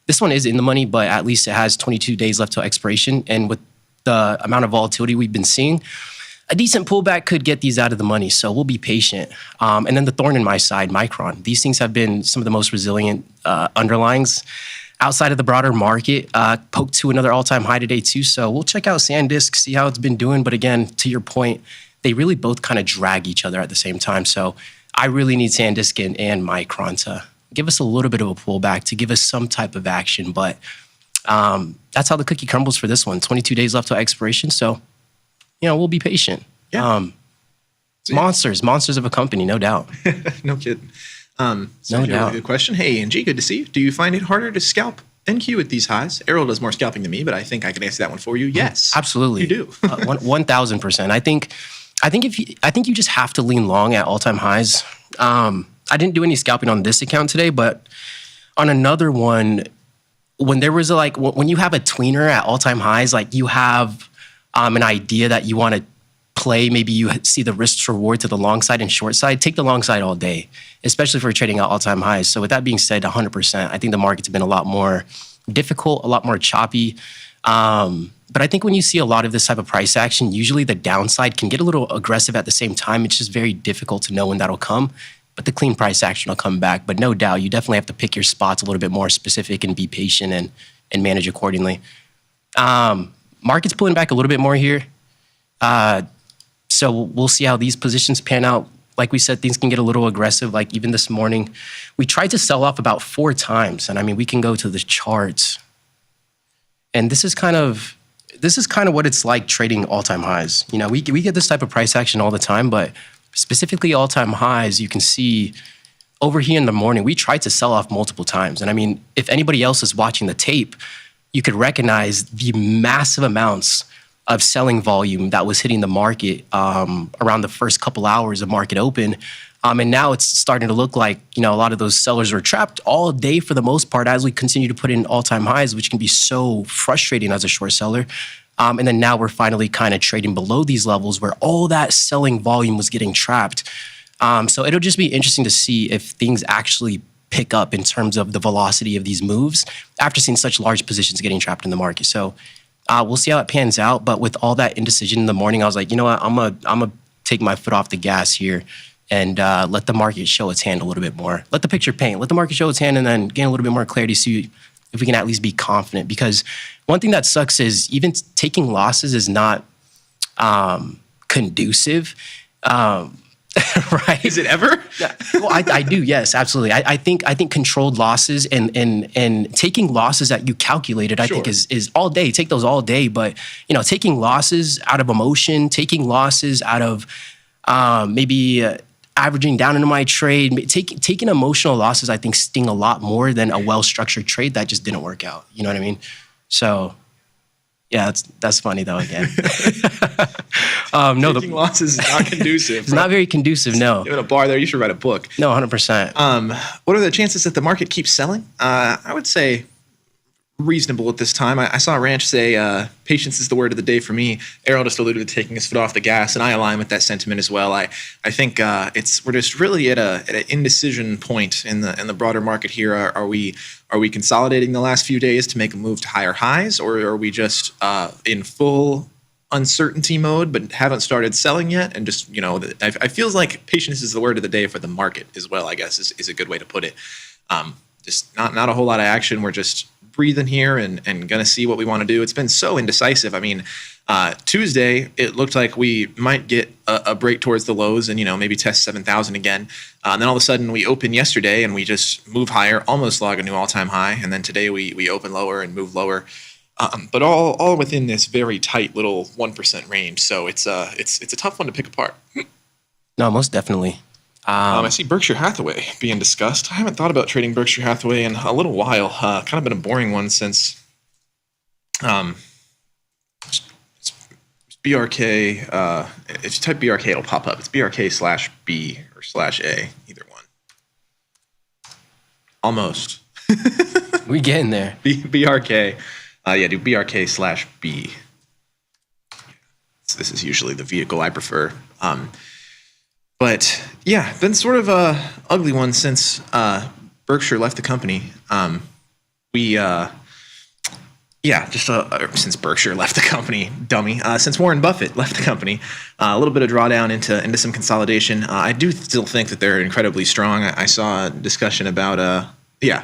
This one is in the money, but at least it has 22 days left till expiration. And with the amount of volatility we've been seeing, a decent pullback could get these out of the money. So we'll be patient. And then the thorn in my side, Micron. These things have been some of the most resilient underlyings outside of the broader market. Poked to another all-time high today too. So we'll check out SanDisk, see how it's been doing. But again, to your point, they really both kind of drag each other at the same time. So I really need SanDisk and Micron to give us a little bit of a pullback, to give us some type of action. But that's how the cookie crumbles for this one. 22 days left till expiration. So, we'll be patient. Yeah. Monsters of a company, no doubt. No kidding. No Really doubt. good question. Hey, NG, good to see you. Do you find it harder to scalp NQ at these highs? Errol does more scalping than me, but I think I can answer that one for you. Yes, absolutely. You do. 1,000%. I think you just have to lean long at all-time highs. I didn't do any scalping on this account today, but on another one, when there was when you have a tweener at all-time highs, like you have an idea that you want to play, maybe you see the risk reward to the long side and short side, take the long side all day, especially if we're trading at all-time highs. So with that being said, 100%, I think the market's been a lot more difficult, a lot more choppy. But I think when you see a lot of this type of price action, usually the downside can get a little aggressive at the same time. It's just very difficult to know when that'll come. But the clean price action will come back. But no doubt, you definitely have to pick your spots a little bit more specific and be patient and manage accordingly. Market's pulling back a little bit more here. So we'll see how these positions pan out. Like we said, things can get a little aggressive. Like even this morning, we tried to sell off about 4 times. And I mean, we can go to the charts. And this is kind of what it's like trading all-time highs. We get this type of price action all the time, but specifically all-time highs, you can see over here in the morning, we tried to sell off multiple times. And I mean, if anybody else is watching the tape, you could recognize the massive amounts of selling volume that was hitting the market around the first couple hours of market open. And now it's starting to look like, a lot of those sellers were trapped all day for the most part as we continue to put in all-time highs, which can be so frustrating as a short seller. And then now we're finally kind of trading below these levels where all that selling volume was getting trapped. So it'll just be interesting to see if things actually pick up in terms of the velocity of these moves after seeing such large positions getting trapped in the market. So we'll see how it pans out. But with all that indecision in the morning, I was like, you know what, I'm gonna take my foot off the gas here and let the market show its hand a little bit more. Let the picture paint. Let the market show its hand and then gain a little bit more clarity, see if we can at least be confident. Because one thing that sucks is even taking losses is not conducive. Right? Is it ever? Yeah. Well, I do. Yes, absolutely. I think controlled losses and taking losses that you calculated, I think is all day. Take those all day. But taking losses out of emotion, taking losses out of maybe averaging down into my trade, taking emotional losses, I think sting a lot more than a well-structured trade that just didn't work out. You know what I mean? So. Yeah, that's funny though. Again, taking losses is not conducive. It's not very conducive. No, you're in a bar there. You should write a book. No, 100%. What are the chances that the market keeps selling? I would say reasonable at this time. I saw Ranch say patience is the word of the day for me. Errol just alluded to taking his foot off the gas, and I align with that sentiment as well. I think we're just really at an indecision point in the broader market here. Are we consolidating the last few days to make a move to higher highs, or are we just in full uncertainty mode but haven't started selling yet? And just I feels like patience is the word of the day for the market as well, I guess is a good way to put it. Just not a whole lot of action. We're just breathing here and gonna see what we want to do. It's been so indecisive. I mean, Tuesday it looked like we might get a break towards the lows and maybe test 7,000 again. And then all of a sudden we open yesterday and we just move higher, almost log a new all-time high. And then today we open lower and move lower. But all within this very tight little 1% range. So it's a tough one to pick apart. No, most definitely. I see Berkshire Hathaway being discussed. I haven't thought about trading Berkshire Hathaway in a little while. Kind of been a boring one since it's BRK. If you type BRK, it'll pop up. It's BRK/B or /A, either one. Almost. We getting there. BRK. Do BRK/B. This is usually the vehicle I prefer. But yeah, been sort of a ugly one since Berkshire left the company. Yeah, just since Berkshire left the company, dummy. Since Warren Buffett left the company, a little bit of drawdown into some consolidation. I do still think that they're incredibly strong. I saw a discussion about,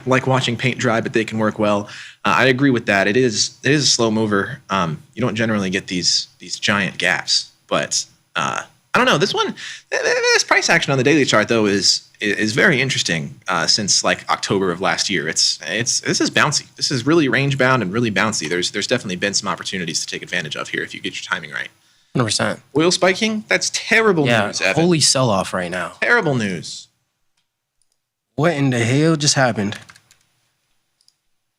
like watching paint dry, but they can work well. I agree with that. It is a slow mover. You don't generally get these giant gaps, but I don't know. This price action on the daily chart though is very interesting since like October of last year. This is bouncy. This is really range bound and really bouncy. There's definitely been some opportunities to take advantage of here if you get your timing right. 100%. Oil spiking? That's terrible news, Evan. Holy sell-off right now. Terrible news. What in the hell just happened?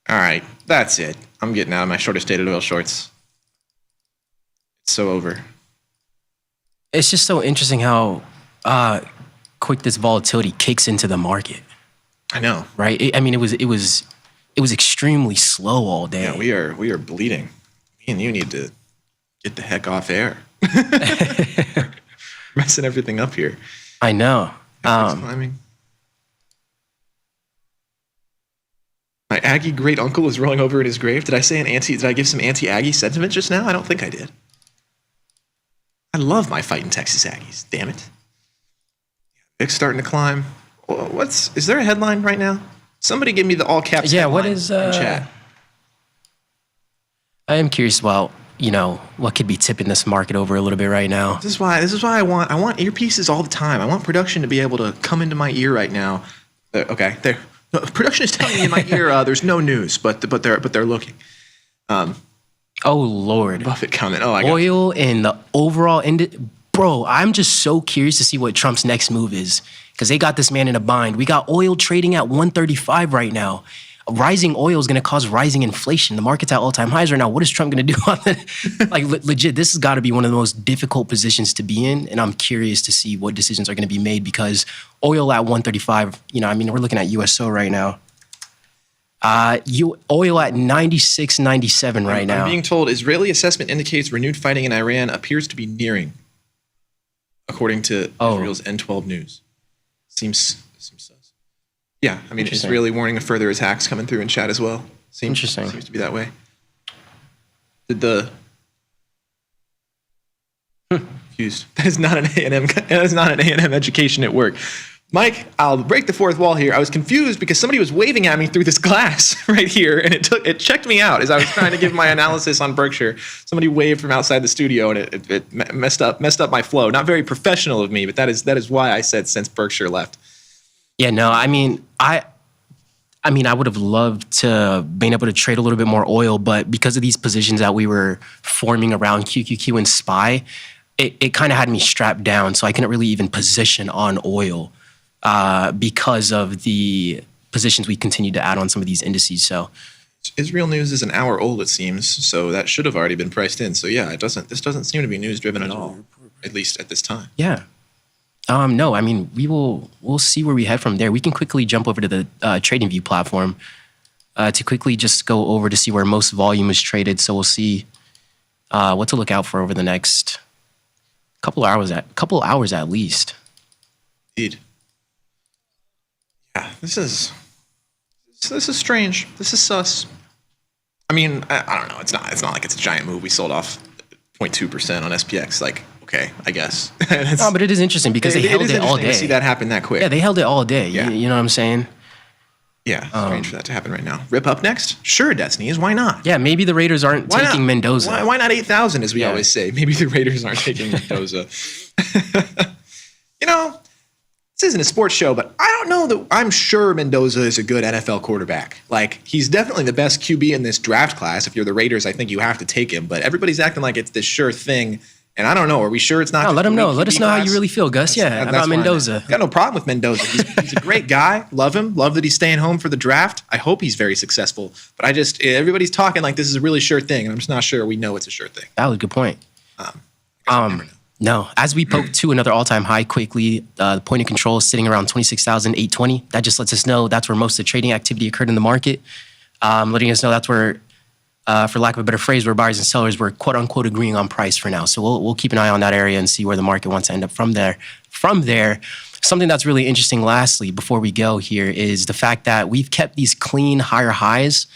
All right, that's it. I'm getting out of my shortest dated oil shorts. It's so over. It's just so interesting how quick this volatility kicks into the market. I know, right? It was extremely slow all day. Yeah, we are bleeding. Me and you need to get the heck off air. Messing everything up here. I know. Climbing. My Aggie great uncle is rolling over in his grave. Did I give some anti-Aggie sentiment just now? I don't think I did. I love my fighting Texas Aggies. Damn it. Vic's starting to climb. Is there a headline right now? Somebody give me the all caps. Yeah, what is in chat? I am curious about, what could be tipping this market over a little bit right now. This is why I want earpieces all the time. I want production to be able to come into my ear right now. Okay, there. No, production is telling me in my ear there's no news, but they're looking. Oh Lord, Buffett comment. Oh, oil and the overall bro. I'm just so curious to see what Trump's next move is because they got this man in a bind. We got oil trading at 135 right now. Rising oil is going to cause rising inflation. The market's at all-time highs right now. What is Trump going to do on that? Legit, this has got to be one of the most difficult positions to be in, and I'm curious to see what decisions are going to be made because oil at 135, we're looking at USO right now. Oil at 96, 97 right now. I'm being told Israeli assessment indicates renewed fighting in Iran appears to be nearing, according to Israel's N12 News. Seems sus. Yeah, Israeli warning of further attacks coming through in chat as well. Seems to be that way. Confused. That is not an A&M. That is not an A&M education at work. Mike, I'll break the fourth wall here. I was confused because somebody was waving at me through this glass right here, and it checked me out as I was trying to give my analysis on Berkshire. Somebody waved from outside the studio, and it messed up my flow. Not very professional of me, but that is why I said since Berkshire left. Yeah, no, I would have loved to been able to trade a little bit more oil, but because of these positions that we were forming around QQQ and SPY, it kind of had me strapped down, so I couldn't really even position on oil because of the positions we continued to add on some of these indices. So Israel news is an hour old, it seems, so that should have already been priced in. So yeah, this doesn't seem to be news driven at all, at least at this time. Yeah. No, we'll see where we head from there. We can quickly jump over to the TradingView platform to quickly just go over to see where most volume is traded. So we'll see what to look out for over the next couple hours at least. Indeed. Yeah, this is strange. This is sus. I don't know. It's not like it's a giant move. We sold off 0.2% on SPX. Like, okay, I guess. No, but it is interesting because they held it all day. To see that happen that quick. Yeah, they held it all day. Yeah. You know what I'm saying? Yeah, strange for that to happen right now. Rip up next? Sure, Destinies. Why not? Yeah, maybe the Raiders aren't taking Mendoza. Why not 8,000, as we always say? Maybe the Raiders aren't taking Mendoza. This isn't a sports show, but I don't know that I'm sure Mendoza is a good NFL quarterback. Like, he's definitely the best QB in this draft class. If you're the Raiders, I think you have to take him. But everybody's acting like it's this sure thing. And I don't know. Are we sure it's not? No, let him know. Let us know how you really feel, Gus. About Mendoza. Got no problem with Mendoza. He's a great guy. Love him. Love that he's staying home for the draft. I hope he's very successful. But everybody's talking like this is a really sure thing. And I'm just not sure we know it's a sure thing. That was a good point. No, as we poke to another all-time high quickly, the point of control is sitting around 26,820. That just lets us know that's where most of the trading activity occurred in the market, letting us know that's where, for lack of a better phrase, where buyers and sellers were quote-unquote agreeing on price for now. So we'll keep an eye on that area and see where the market wants to end up from there. From there, something that's really interesting lastly before we go here is the fact that we've kept these clean higher highs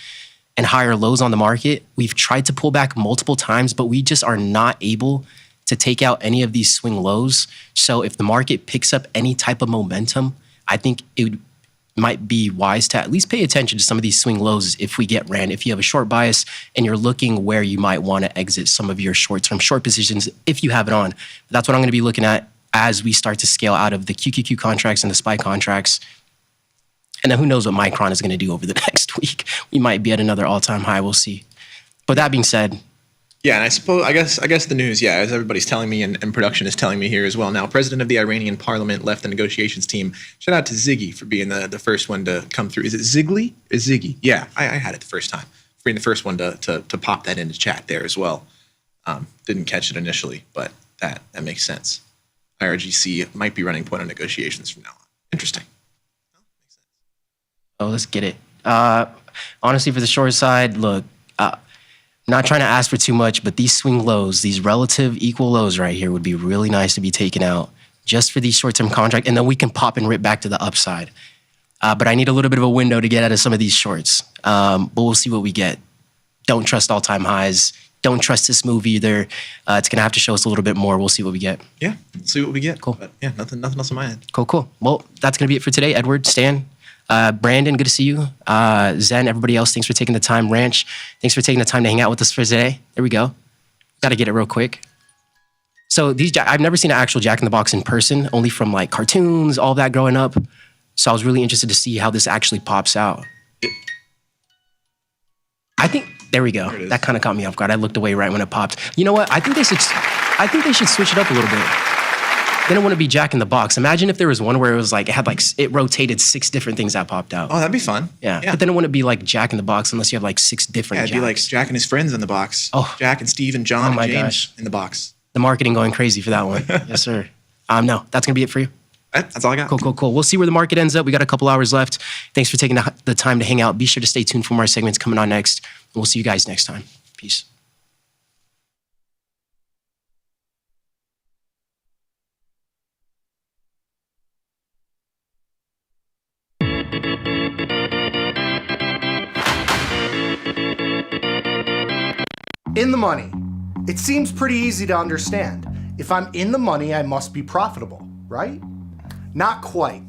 and higher lows on the market. We've tried to pull back multiple times, but we just are not able to take out any of these swing lows. So if the market picks up any type of momentum, I think it might be wise to at least pay attention to some of these swing lows if we get ran. If you have a short bias and you're looking where you might want to exit some of your short-term short positions, if you have it on. That's what I'm going to be looking at as we start to scale out of the QQQ contracts and the SPY contracts. And then who knows what Micron is going to do over the next week. We might be at another all-time high. We'll see. But that being said, yeah, and I guess the news, yeah, as everybody's telling me and production is telling me here as well now, President of the Iranian Parliament left the negotiations team. Shout out to Ziggy for being the first one to come through. Is it Ziggly? Is Ziggy? Yeah, I had it the first time. For being the first one to pop that into chat there as well. Didn't catch it initially, but that makes sense. IRGC might be running point on negotiations from now on. Interesting. Oh, let's get it. Honestly, for the short side, look, not trying to ask for too much, but these swing lows, these relative equal lows right here would be really nice to be taken out just for these short-term contracts, and then we can pop and rip back to the upside. But I need a little bit of a window to get out of some of these shorts. But we'll see what we get. Don't trust all-time highs. Don't trust this move either. It's going to have to show us a little bit more. We'll see what we get. Yeah, see what we get. Cool. But yeah, nothing else on my end. Cool. Well, that's going to be it for today. Edward, Stan, Brandon, good to see you. Zen, everybody else, thanks for taking the time. Ranch, thanks for taking the time to hang out with us for today. There we go. Got to get it real quick. So I've never seen an actual Jack in the Box in person, only from like cartoons, all that growing up. So I was really interested to see how this actually pops out. I think, there we go. That kind of caught me off guard. I looked away right when it popped. You know what? I think they should switch it up a little bit. Then it wouldn't be Jack in the Box. Imagine if there was one where it rotated 6 different things that popped out. Oh, that'd be fun. Yeah. But then it wouldn't be like Jack in the Box unless you have like 6 different Jacks. It'd be like Jack and his friends in the box. Oh. Jack and Steve and John and James gosh. in the box. The marketing going crazy for that one. Yes, sir. No, that's going to be it for you. That's all I got. Cool. We'll see where the market ends up. We got a couple hours left. Thanks for taking the time to hang out. Be sure to stay tuned for more segments coming on next. And we'll see you guys next time. Peace. In the money. It seems pretty easy to understand. If I'm in the money, I must be profitable, right? Not quite.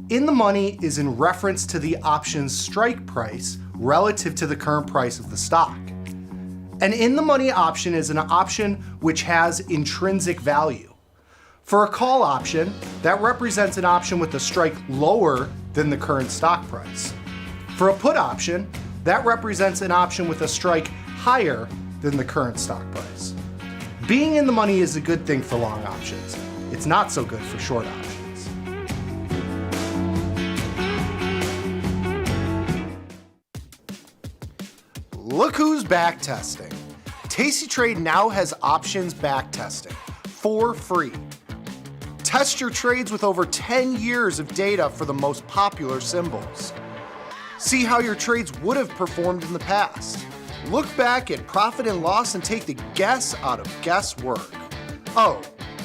In the money is in reference to the option's strike price relative to the current price of the stock. An in the money option is an option which has intrinsic value. For a call option, that represents an option with a strike lower than the current stock price. For a put option, that represents an option with a strike higher than the current stock price. Being in the money is a good thing for long options. It's not so good for short options. Look who's back testing. tastytrade now has options back testing for free. Test your trades with over 10 years of data for the most popular symbols. See how your trades would have performed in the past. Look back at profit and loss and take the guess out of guesswork. Oh,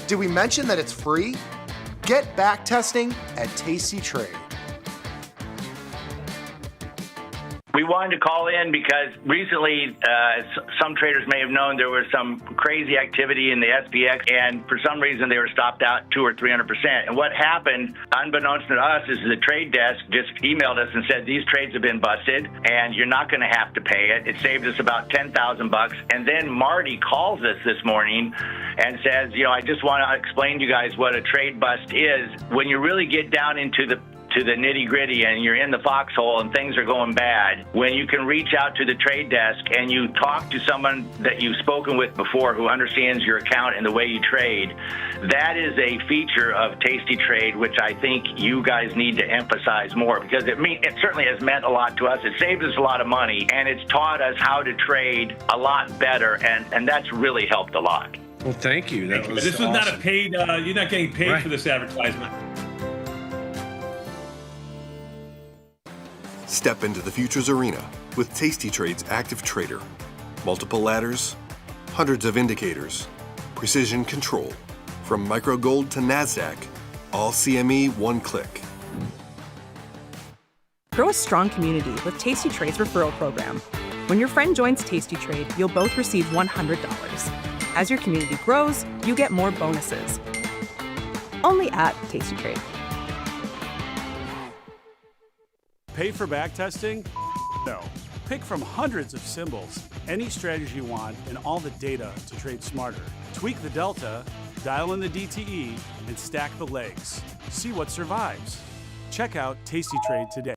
did we mention that it's free? Get back testing at tastytrade. We wanted to call in because recently some traders may have known there was some crazy activity in the SPX, and for some reason they were stopped out 200 or 300%. And what happened, unbeknownst to us, is the trade desk just emailed us and said these trades have been busted and you're not going to have to pay it. It saved us about $10,000. And then Marty calls us this morning and says, I just want to explain to you guys what a trade bust is. When you really get down into the nitty-gritty and you're in the foxhole and things are going bad, when you can reach out to the trade desk and you talk to someone that you've spoken with before who understands your account and the way you trade, that is a feature of tastytrade, which I think you guys need to emphasize more, because it certainly has meant a lot to us. It saved us a lot of money, and it's taught us how to trade a lot better, and that's really helped a lot. Well, thank you. This was not a paid, you're not getting paid for this advertisement. Step into the futures arena with tastytrade's active trader. Multiple ladders, hundreds of indicators, precision control. From micro gold to NASDAQ, all CME one click. Grow a strong community with tastytrade's referral program. When your friend joins Tasty Trade, you'll both receive $100. As your community grows, you get more bonuses. Only at Tasty Trade. Pay for back testing? No. Pick from hundreds of symbols, any strategy you want, and all the data to trade smarter. Tweak the delta, dial in the DTE, and stack the legs. See what survives. Check out Tasty Trade today.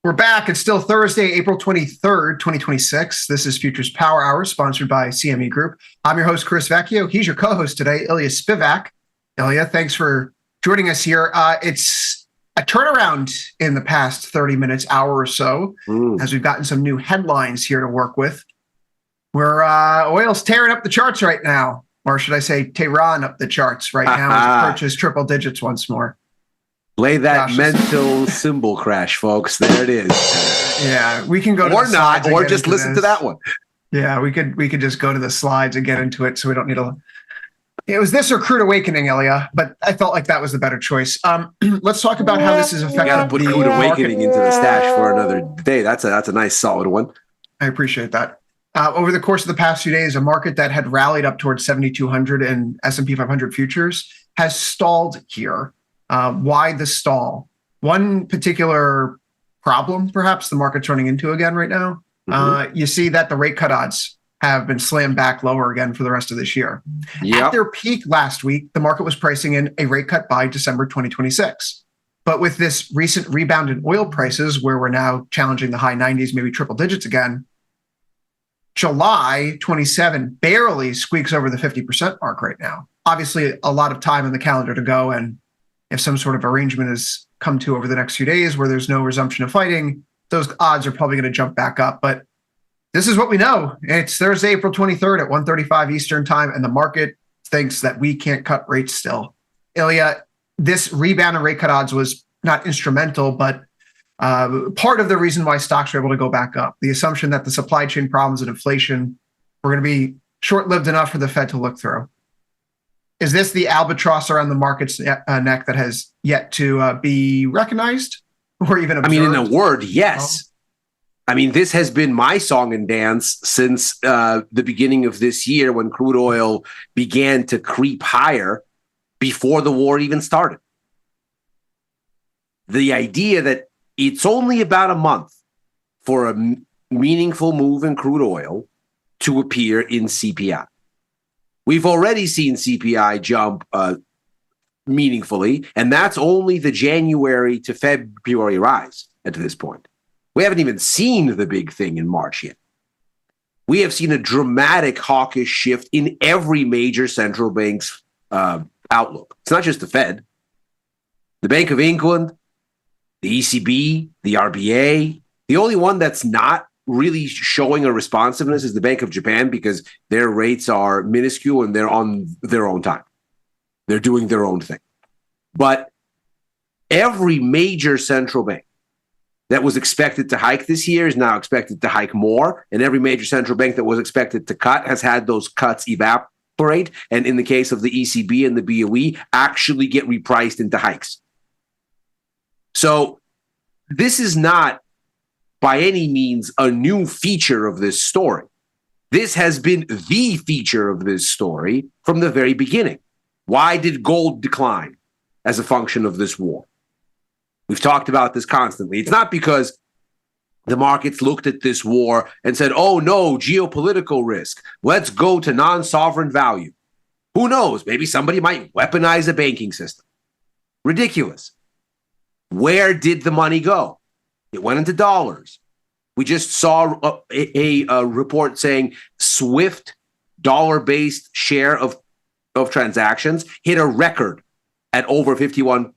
We're back. It's still Thursday, April 23rd, 2026. This is Futures Power Hour, sponsored by CME Group. I'm your host, Chris Vecchio. He's your co-host today, Ilya Spivak. Ilya, thanks for joining us here. It's a turnaround in the past 30 minutes, hour or so, as we've gotten some new headlines here to work with. Where oil's tearing up the charts right now, or should I say Tehran up the charts right now as it approaches triple digits once more. Play that mental symbol crash, folks. There it is. Yeah, we can go to or the not, slides or and get just into listen this. to that one. Yeah, we could just go to the slides and get into it, so we don't need to. It was this or Crude Awakening, Ilya, but I felt like that was the better choice. Let's talk about how this is affecting. You got to put the Crude market. Awakening into the stash for another day. That's a nice solid one. I appreciate that. Over the course of the past few days, a market that had rallied up towards 7,200 and S&P 500 futures has stalled here. Why the stall? One particular problem, perhaps, the market's running into again right now You see that the rate cut odds have been slammed back lower again for the rest of this year. Yep. At their peak last week, the market was pricing in a rate cut by December 2026. But with this recent rebound in oil prices, where we're now challenging the high 90s, maybe triple digits again, July 27 barely squeaks over the 50% mark right now. Obviously, a lot of time in the calendar to go. And if some sort of arrangement is come to over the next few days where there's no resumption of fighting, those odds are probably going to jump back up. But this is what we know. It's Thursday, April 23rd at 1:35 Eastern time, and the market thinks that we can't cut rates still. Ilya, this rebound in rate cut odds was not instrumental, but part of the reason why stocks were able to go back up. The assumption that the supply chain problems and inflation were going to be short-lived enough for the Fed to look through. Is this the albatross around the market's neck that has yet to be recognized or even observed? I mean, in a word, yes. I mean, this has been my song and dance since the beginning of this year when crude oil began to creep higher before the war even started. The idea that it's only about a month for a meaningful move in crude oil to appear in CPI. We've already seen CPI jump meaningfully, and that's only the January to February rise at this point. We haven't even seen the big thing in March yet. We have seen a dramatic hawkish shift in every major central bank's outlook. It's not just the Fed. The Bank of England, the ECB, the RBA. The only one that's not really showing a responsiveness is the Bank of Japan, because their rates are minuscule and they're on their own time. They're doing their own thing. But every major central bank that was expected to hike this year is now expected to hike more. And every major central bank that was expected to cut has had those cuts evaporate. And in the case of the ECB and the BOE, actually get repriced into hikes. So this is not by any means a new feature of this story. This has been the feature of this story from the very beginning. Why did gold decline as a function of this war? We've talked about this constantly. It's not because the markets looked at this war and said, oh no, geopolitical risk. Let's go to non-sovereign value. Who knows? Maybe somebody might weaponize the banking system. Ridiculous. Where did the money go? It went into dollars. We just saw a report saying SWIFT dollar-based share of transactions hit a record at over 51%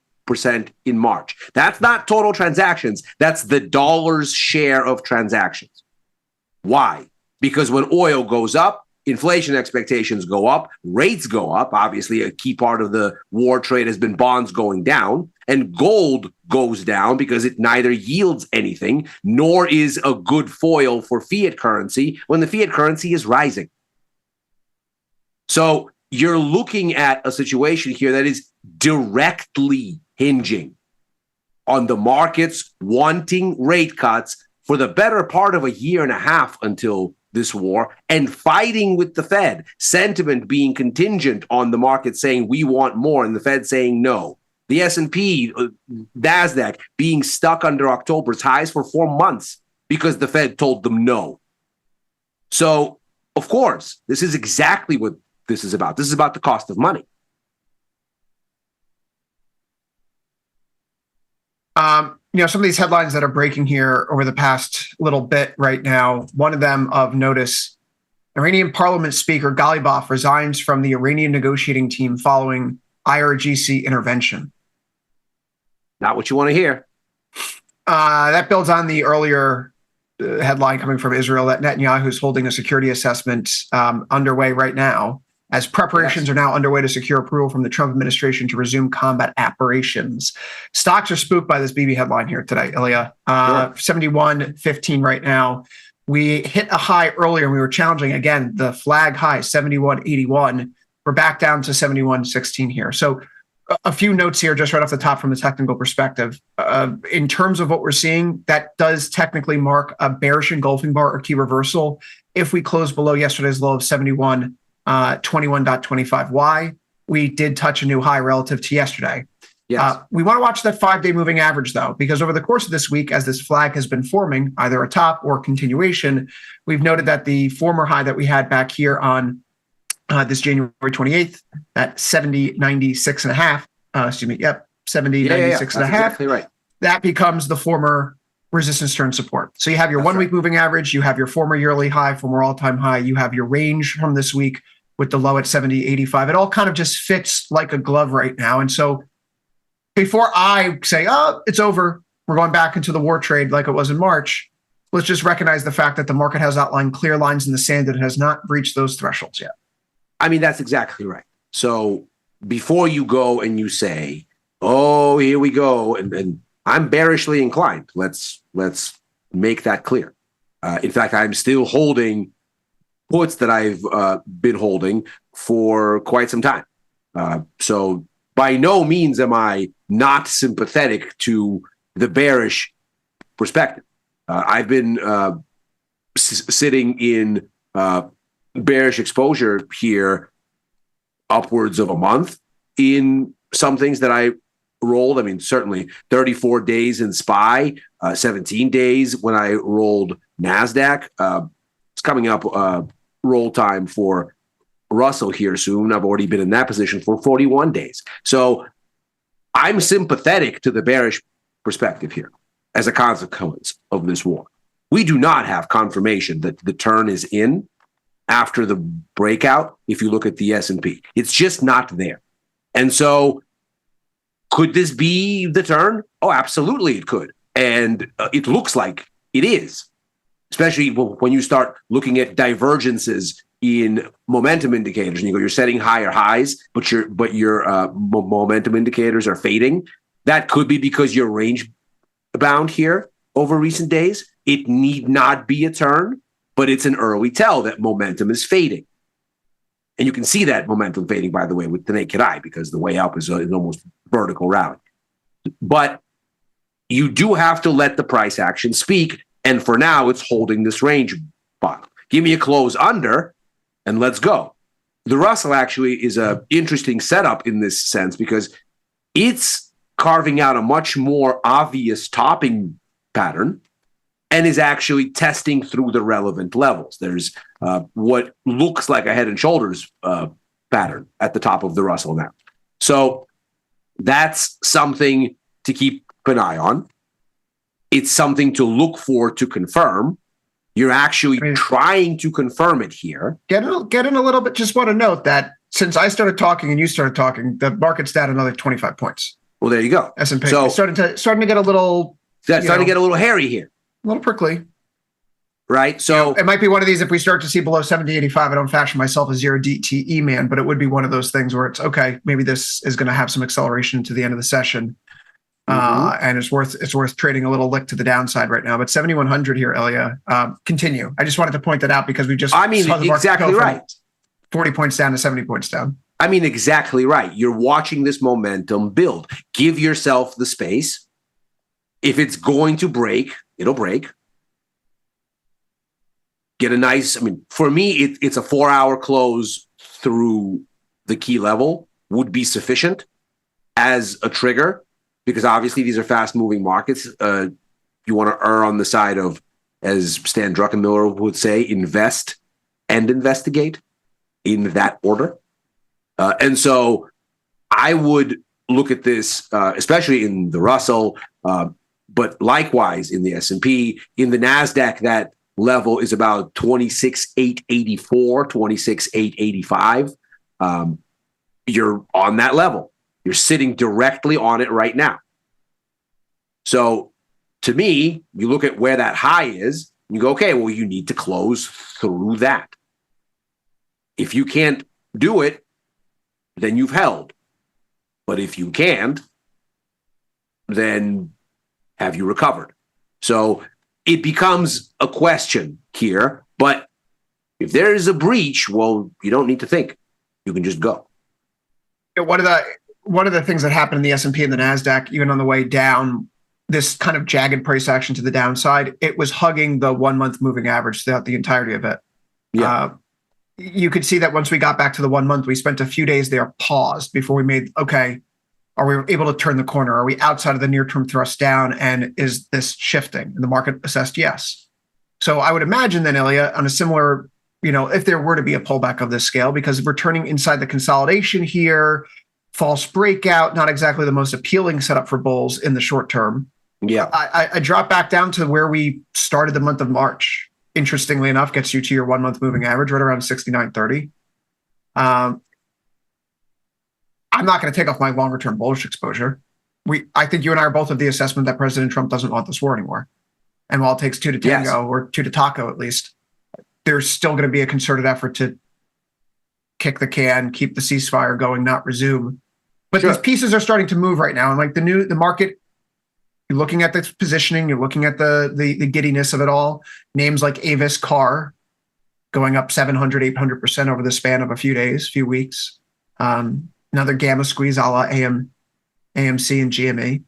in March. That's not total transactions. That's the dollar's share of transactions. Why? Because when oil goes up, inflation expectations go up, rates go up. Obviously, a key part of the war trade has been bonds going down, and gold goes down because it neither yields anything nor is a good foil for fiat currency when the fiat currency is rising. So you're looking at a situation here that is directly hinging on the markets wanting rate cuts for the better part of a year and a half until this war, and fighting with the Fed, sentiment being contingent on the market saying we want more and the Fed saying no. The S&P, NASDAQ being stuck under October's highs for 4 months because the Fed told them no. So, of course, this is exactly what this is about. This is about the cost of money. Some of these headlines that are breaking here over the past little bit right now, one of them of notice, Iranian parliament speaker Ghalibaf resigns from the Iranian negotiating team following IRGC intervention. Not what you want to hear. That builds on the earlier headline coming from Israel that Netanyahu is holding a security assessment underway right now, as preparations are now underway to secure approval from the Trump administration to resume combat operations. Stocks are spooked by this BB headline here today, Ilya. 71.15 right now. We hit a high earlier and we were challenging, again, the flag high, 71.81. We're back down to 71.16 here. So a few notes here just right off the top from a technical perspective. In terms of what we're seeing, that does technically mark a bearish engulfing bar or key reversal if we close below yesterday's low of 21.25. Why? We did touch a new high relative to yesterday. Yes. We want to watch that 5-day moving average, though, because over the course of this week, as this flag has been forming, either a top or continuation, we've noted that the former high that we had back here on this January 28th at 70.96.5, 70.96.5. Exactly right. That becomes the former resistance turn support. So you have your 1 week moving average, you have your former yearly high, former all-time high, you have your range from this week with the low at 70.85. It all kind of just fits like a glove right now. And so before I say, oh, it's over, we're going back into the war trade like it was in March, let's just recognize the fact that the market has outlined clear lines in the sand and has not breached those thresholds yet. I mean, that's exactly right. So before you go and you say, oh, here we go, and I'm bearishly inclined, let's make that clear. In fact, I'm still holding puts that I've been holding for quite some time. So by no means am I not sympathetic to the bearish perspective. I've been sitting in bearish exposure here upwards of a month in some things that I rolled. I mean, certainly 34 days in SPY, 17 days when I rolled NASDAQ. It's coming up roll time for Russell here soon. I've already been in that position for 41 days. So I'm sympathetic to the bearish perspective here as a consequence of this war. We do not have confirmation that the turn is in after the breakout. If you look at the S&P, it's just not there. And so could this be the turn? Oh, absolutely it could. And it looks like it is, especially when you start looking at divergences in momentum indicators, and you go, you're setting higher highs, but your momentum indicators are fading. That could be because you're range bound here over recent days. It need not be a turn, but it's an early tell that momentum is fading. And you can see that momentum fading, by the way, with the naked eye, because the way up is an almost vertical rally. But you do have to let the price action speak. And for now, it's holding this range bottom. Give me a close under, and let's go. The Russell actually is an interesting setup in this sense because it's carving out a much more obvious topping pattern and is actually testing through the relevant levels. There's what looks like a head and shoulders pattern at the top of the Russell now. So that's something to keep an eye on. It's something to look for to confirm. You're actually trying to confirm it here. Get in a little bit. Just want to note that since I started talking and you started talking, the market's down another 25 points. Well, there you go. S&P. So it's starting to get a little. That's starting to get a little hairy here. A little prickly. Right. So it might be one of these, if we start to see below 70.85, I don't fashion myself a zero DTE man, but it would be one of those things where it's okay, maybe this is going to have some acceleration to the end of the session. And it's worth trading a little lick to the downside right now. But 7,100 here, Ilya. Continue. I just wanted to point that out because we just saw the market exactly go from right. 40 points down to 70 points down. I mean, exactly right. You're watching this momentum build. Give yourself the space. If it's going to break, it'll break. Get a nice, I mean, for me, it's a 4-hour close through the key level would be sufficient as a trigger, because obviously these are fast-moving markets. You want to err on the side of, as Stan Druckenmiller would say, invest and investigate in that order. And so I would look at this, especially in the Russell, but likewise in the S&P. In the NASDAQ, that level is about 26,884, 26,885. You're on that level. You're sitting directly on it right now. So to me, you look at where that high is, and you go, okay, well, you need to close through that. If you can't do it, then you've held. But if you can't, then have you recovered? So it becomes a question here. But if there is a breach, well, you don't need to think. You can just go. One of the things that happened in the S&P and the NASDAQ, even on the way down, this kind of jagged price action to the downside, it was hugging the 1-month moving average throughout the entirety of it. Yeah. You could see that once we got back to the 1 month, we spent a few days there paused before we made, okay, Are we able to turn the corner? Are we outside of the near-term thrust down? And is this shifting? And the market assessed yes. So I would imagine then, Ilya, on a similar, if there were to be a pullback of this scale, because we're turning inside the consolidation here, false breakout, not exactly the most appealing setup for bulls in the short term. Yeah. I drop back down to where we started the month of March. Interestingly enough, gets you to your 1 month moving average right around 69.30. I'm not going to take off my longer term bullish exposure. I think you and I are both of the assessment that President Trump doesn't want this war anymore. And while it takes two to tango, or two to taco at least, there's still going to be a concerted effort to kick the can, keep the ceasefire going, not resume. But these pieces are starting to move right now. And like the market, you're looking at the positioning, you're looking at the giddiness of it all. Names like Avis Car going up 700, 800% over the span of a few days, few weeks. Another gamma squeeze a la AMC and GME.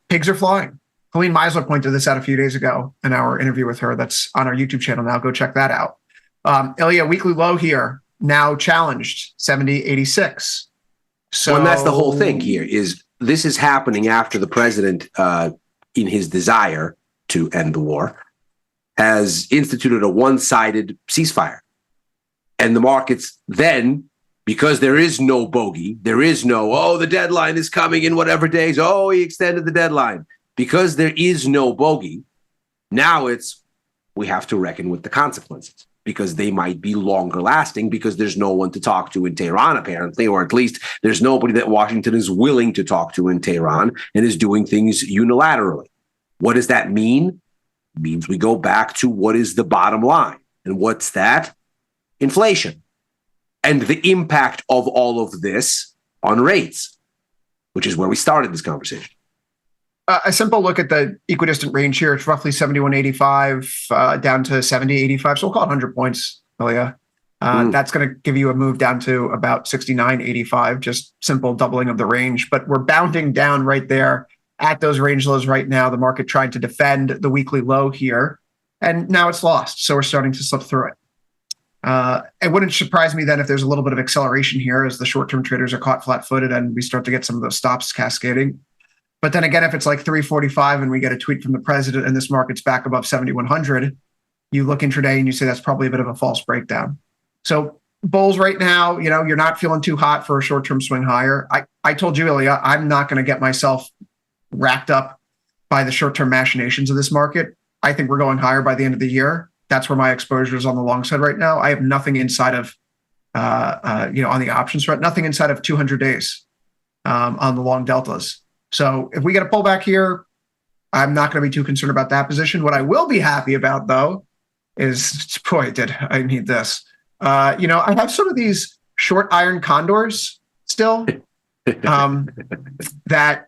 Pigs are flying. Helene Meisler pointed this out a few days ago in our interview with her. That's on our YouTube channel now. Go check that out. Ilya, weekly low here, now challenged, 70.86. So, and that's the whole thing here is this is happening after the president, in his desire to end the war, has instituted a one-sided ceasefire. And the markets then, because there is no bogey, there is no, the deadline is coming in whatever days, he extended the deadline. Because there is no bogey, now we have to reckon with the consequences, because they might be longer lasting, because there's no one to talk to in Tehran, apparently, or at least there's nobody that Washington is willing to talk to in Tehran and is doing things unilaterally. What does that mean? It means we go back to what is the bottom line. And what's that? Inflation. And the impact of all of this on rates, which is where we started this conversation. A simple look at the equidistant range here. It's roughly 71.85 down to 70.85. So we'll call it 100 points, Ilya. That's going to give you a move down to about 69.85, just simple doubling of the range. But we're bounding down right there at those range lows right now. The market tried to defend the weekly low here, and now it's lost. So we're starting to slip through it. It wouldn't surprise me then if there's a little bit of acceleration here as the short-term traders are caught flat-footed and we start to get some of those stops cascading. But then again, if it's like 3:45 and we get a tweet from the president and this market's back above 7,100, you look intraday and you say that's probably a bit of a false breakdown. So bulls right now, you're not feeling too hot for a short-term swing higher. I told you, Ilya, I'm not going to get myself racked up by the short-term machinations of this market. I think we're going higher by the end of the year. That's where my exposure is on the long side right now. I have nothing inside of, on the options front, nothing inside of 200 days on the long deltas. So if we get a pullback here, I'm not going to be too concerned about that position. What I will be happy about, though, is, boy, did I need this. I have some of these short iron condors still that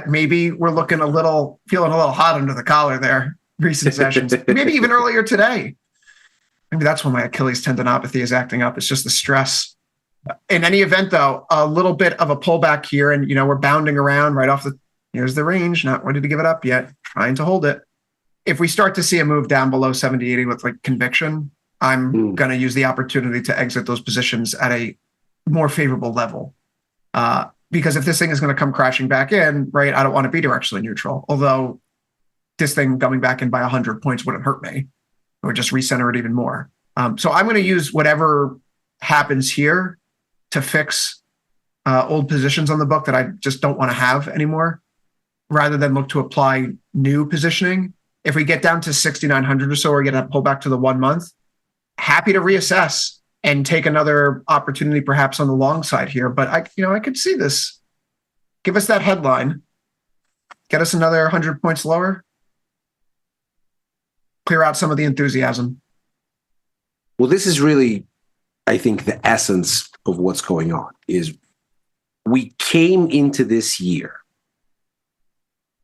maybe we're feeling a little hot under the collar there. Recent sessions, maybe even earlier today. Maybe that's when my Achilles tendinopathy is acting up. It's just the stress. In any event, though, a little bit of a pullback here, and we're bounding around right off here's the range, not ready to give it up yet, trying to hold it. If we start to see a move down below 70.80 with like conviction, I'm going to use the opportunity to exit those positions at a more favorable level. Because if this thing is going to come crashing back in, right, I don't want to be directionally neutral. Although this thing coming back in by 100 points wouldn't hurt me. It would just recenter it even more. So I'm going to use whatever happens here to fix old positions on the book that I just don't want to have anymore, rather than look to apply new positioning. If we get down to 6,900 or so, or get a pullback to the 1 month, happy to reassess and take another opportunity perhaps on the long side here. But I could see this. Give us that headline. Get us another 100 points lower. Clear out some of the enthusiasm. Well, this is really, I think, the essence of what's going on. Is we came into this year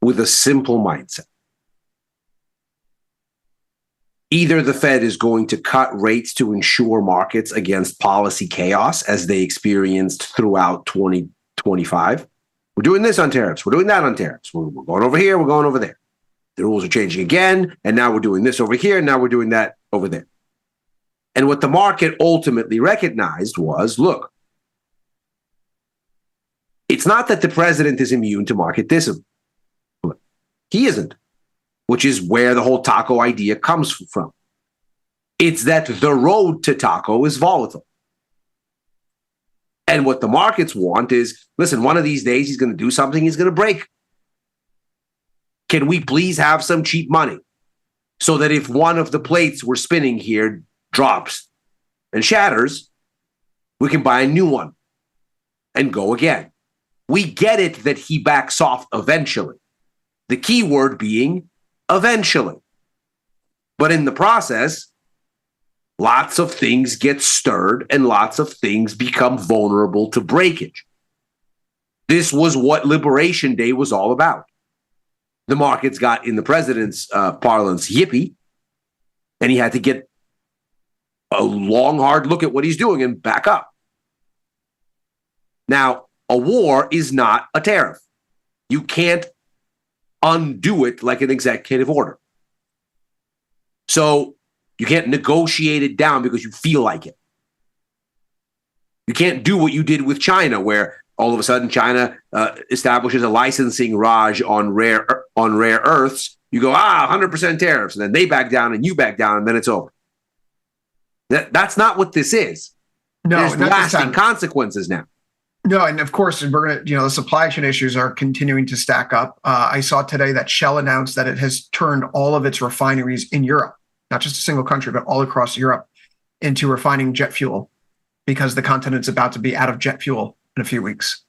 with a simple mindset. Either the Fed is going to cut rates to ensure markets against policy chaos as they experienced throughout 2025. We're doing this on tariffs. We're doing that on tariffs. We're going over here. We're going over there. The rules are changing again, and now we're doing this over here, and now we're doing that over there. And what the market ultimately recognized was, look, It's not that the president is immune to market discipline. He isn't, which is where the whole taco idea comes from. It's that the road to taco is volatile. And what the markets want is, listen, one of these days he's going to do something, he's going to break. Can we please have some cheap money so that if one of the plates we're spinning here drops and shatters, we can buy a new one and go again. We get it that he backs off eventually. The key word being eventually. But in the process, lots of things get stirred and lots of things become vulnerable to breakage. This was what Liberation Day was all about. The markets got, in the president's parlance, yippee, and he had to get a long, hard look at what he's doing and back up. Now, a war is not a tariff. You can't undo it like an executive order. So you can't negotiate it down because you feel like it. You can't do what you did with China, where all of a sudden China establishes a licensing raj on rare earths. You go, 100% tariffs, and then they back down and you back down, and then it's over. That's not what this is. No, there's lasting consequences now. No, and of course, we're gonna, the supply chain issues are continuing to stack up. I saw today that Shell announced that it has turned all of its refineries in Europe, not just a single country, but all across Europe, into refining jet fuel because the continent's about to be out of jet fuel in a few weeks.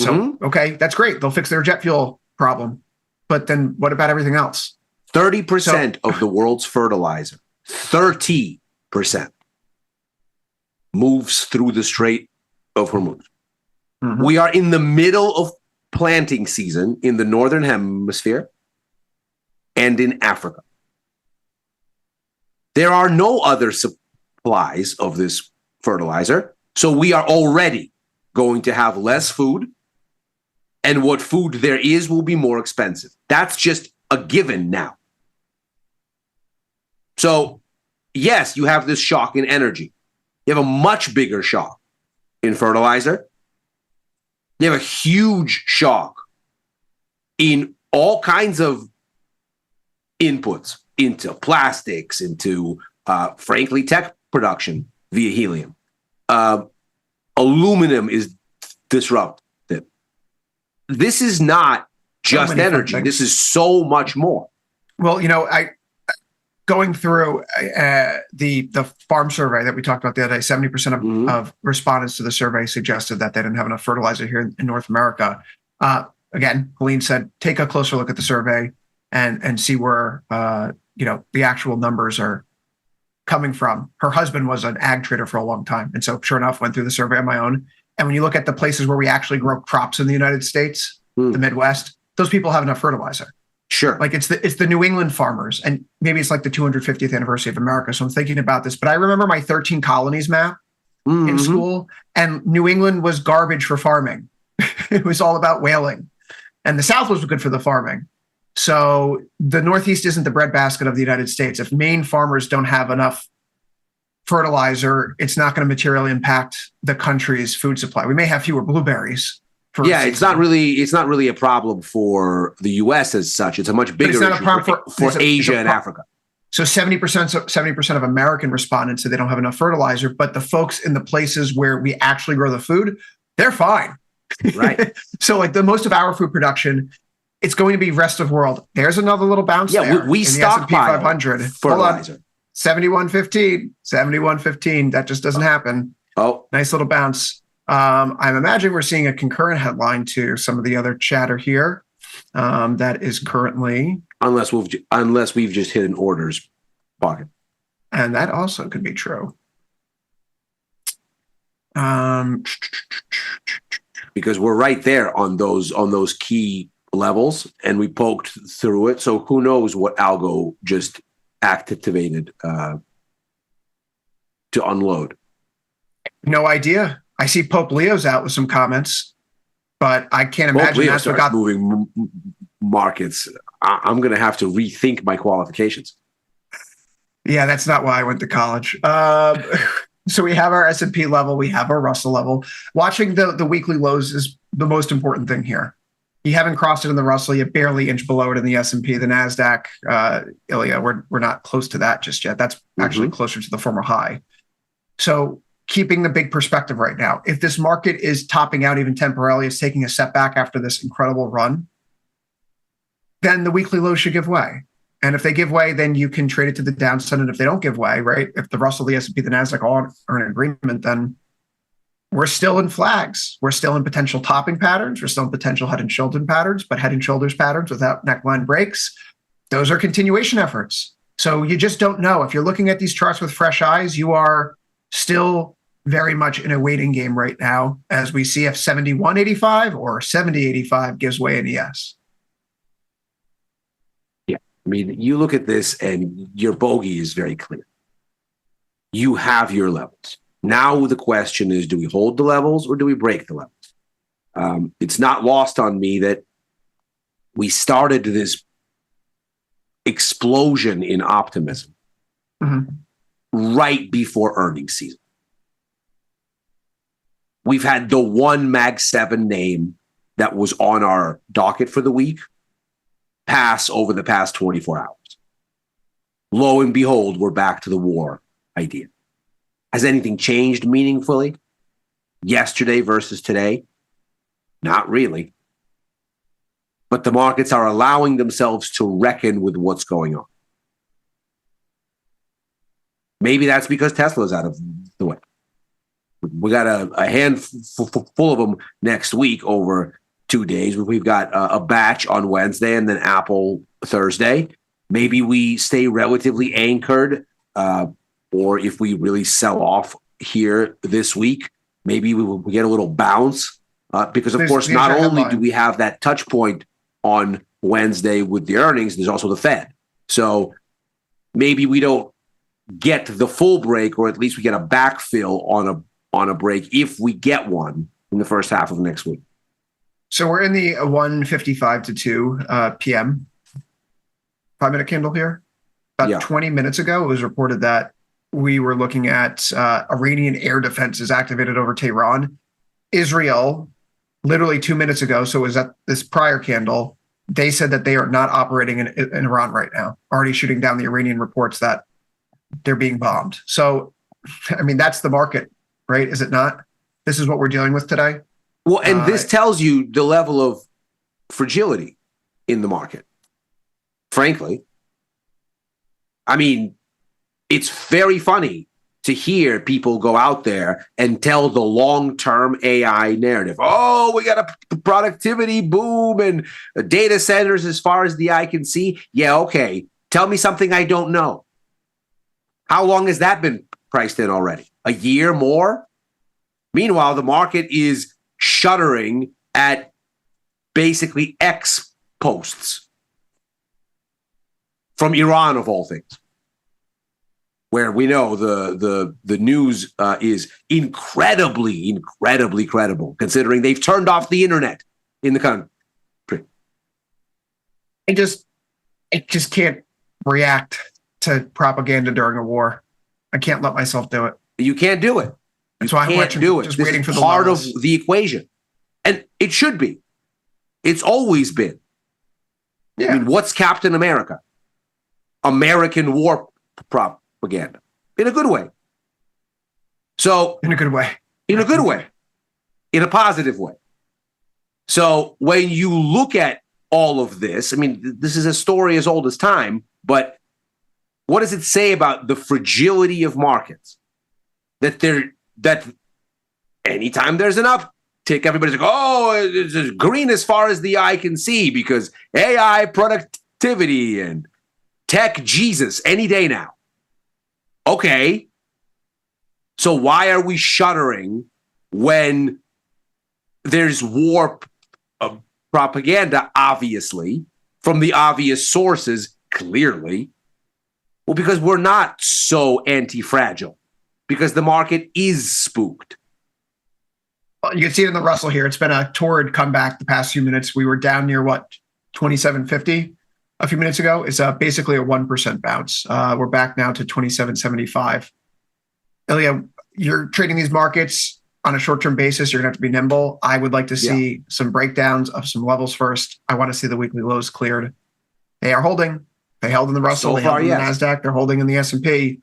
So, okay, that's great. They'll fix their jet fuel problem. But then what about everything else? 30% of the world's fertilizer, 30% moves through the Strait of Hormuz. We are in the middle of planting season in the Northern Hemisphere and in Africa. There are no other supplies of this fertilizer, so we are already going to have less food, and what food there is will be more expensive. That's just a given now. So, yes, you have this shock in energy. You have a much bigger shock in fertilizer. You have a huge shock in all kinds of inputs, into plastics, into, frankly, tech production via helium. Aluminum is disrupted. This is not just energy. This is so much more. Well, going through the farm survey that we talked about the other day, 70% of respondents to the survey suggested that they didn't have enough fertilizer here in North America. Again, Helene said, take a closer look at the survey and see where the actual numbers are coming from. Her husband was an ag trader for a long time, and so sure enough, went through the survey on my own. And when you look at the places where we actually grow crops in the United States, the Midwest, those people have enough fertilizer. Sure. Like it's the New England farmers, and maybe it's like the 250th anniversary of America. So I'm thinking about this, but I remember my 13 colonies map in school, and New England was garbage for farming. It was all about whaling, and the South was good for the farming. So the Northeast isn't the breadbasket of the United States. If Maine farmers don't have enough fertilizer, it's not going to materially impact the country's food supply. We may have fewer blueberries. It's not really a problem for the U.S. as such. It's a much bigger issue for Asia and Africa. So 70% of American respondents say they don't have enough fertilizer, but the folks in the places where we actually grow the food, they're fine. Right. So like the most of our food production, it's going to be rest of world. There's another little bounce there. Yeah, we stockpile 500 fertilizer. 7115. That just doesn't happen. Oh, nice little bounce. I'm imagining we're seeing a concurrent headline to some of the other chatter here. That is currently, unless we've just hit an orders pocket, and that also could be true. Because we're right there on those key levels, and we poked through it. So who knows what algo just activated to unload? No idea. I see Pope Leo's out with some comments, but I can't imagine that's what got moving markets. I'm going to have to rethink my qualifications. Yeah, that's not why I went to college. So we have our S&P level, we have our Russell level. Watching the weekly lows is the most important thing here. You haven't crossed it in the Russell. You barely inch below it in the S&P. The NASDAQ, Ilya, we're not close to that just yet. That's actually closer to the former high. So keeping the big perspective right now, if this market is topping out even temporarily, is taking a setback after this incredible run, then the weekly lows should give way. And if they give way, then you can trade it to the downside. And if they don't give way, right, if the Russell, the S&P, the NASDAQ all are in agreement, then we're still in flags. We're still in potential topping patterns. We're still in potential head and shoulder patterns, but head and shoulders patterns without neckline breaks, those are continuation efforts. So you just don't know. If you're looking at these charts with fresh eyes, you are still very much in a waiting game right now as we see if 71.85 or 70.85 gives way in ES. Yeah. I mean, you look at this and your bogey is very clear. You have your levels. Now the question is, do we hold the levels or do we break the levels? It's not lost on me that we started this explosion in optimism right before earnings season. We've had the one Mag 7 name that was on our docket for the week pass over the past 24 hours. Lo and behold, we're back to the war idea. Has anything changed meaningfully yesterday versus today? Not really. But the markets are allowing themselves to reckon with what's going on. Maybe that's because Tesla's out of the way. We got a handful of them next week over 2 days. We've got a batch on Wednesday and then Apple Thursday. Maybe we stay relatively anchored, or if we really sell off here this week, maybe we get a little bounce. Because, of course, not only do we have that touch point on Wednesday with the earnings, there's also the Fed. So maybe we don't get the full break, or at least we get a backfill on a break if we get one in the first half of next week. So we're in the 1:55 to 2 p.m. 5-minute candle here. About 20 minutes ago, it was reported that we were looking at Iranian air defenses activated over Tehran. Israel, literally 2 minutes ago, so it was at this prior candle, they said that they are not operating in Iran right now, already shooting down the Iranian reports that they're being bombed. So, I mean, that's the market, right? Is it not? This is what we're dealing with today. Well, and this tells you the level of fragility in the market, frankly. I mean, it's very funny to hear people go out there and tell the long-term AI narrative. Oh, we got a productivity boom and data centers as far as the eye can see. Yeah, okay. Tell me something I don't know. How long has that been priced in already? A year more? Meanwhile, the market is shuddering at basically X posts from Iran, of all things, where we know the news is incredibly credible, considering they've turned off the internet in the country. I just can't react to propaganda during a war. I can't let myself do it. You can't do it. That's why I'm watching, just waiting for the part of levels. the equation. And it should be. It's always been. Yeah. I mean, what's Captain America? American war propaganda. In a good way. So, in a good way. In a good way. In a positive way. So when you look at all of this, I mean, this is a story as old as time, but what does it say about the fragility of markets? That anytime there's an uptick, everybody's like, oh, it's green as far as the eye can see because AI productivity and tech Jesus any day now. Okay. So why are we shuddering when there's war propaganda, obviously, from the obvious sources, clearly? Well, because we're not so anti-fragile, because the market is spooked. Well, you can see it in the Russell here. It's been a torrid comeback the past few minutes. We were down near, 2750 a few minutes ago. It's basically a 1% bounce. We're back now to 2775. Ilya, you're trading these markets. on a short-term basis, you're going to have to be nimble. I would like to see some breakdowns of some levels first. I want to see the weekly lows cleared. They are holding. They held in the Russell. So they far, held in the yes. NASDAQ. They're holding in the S&P.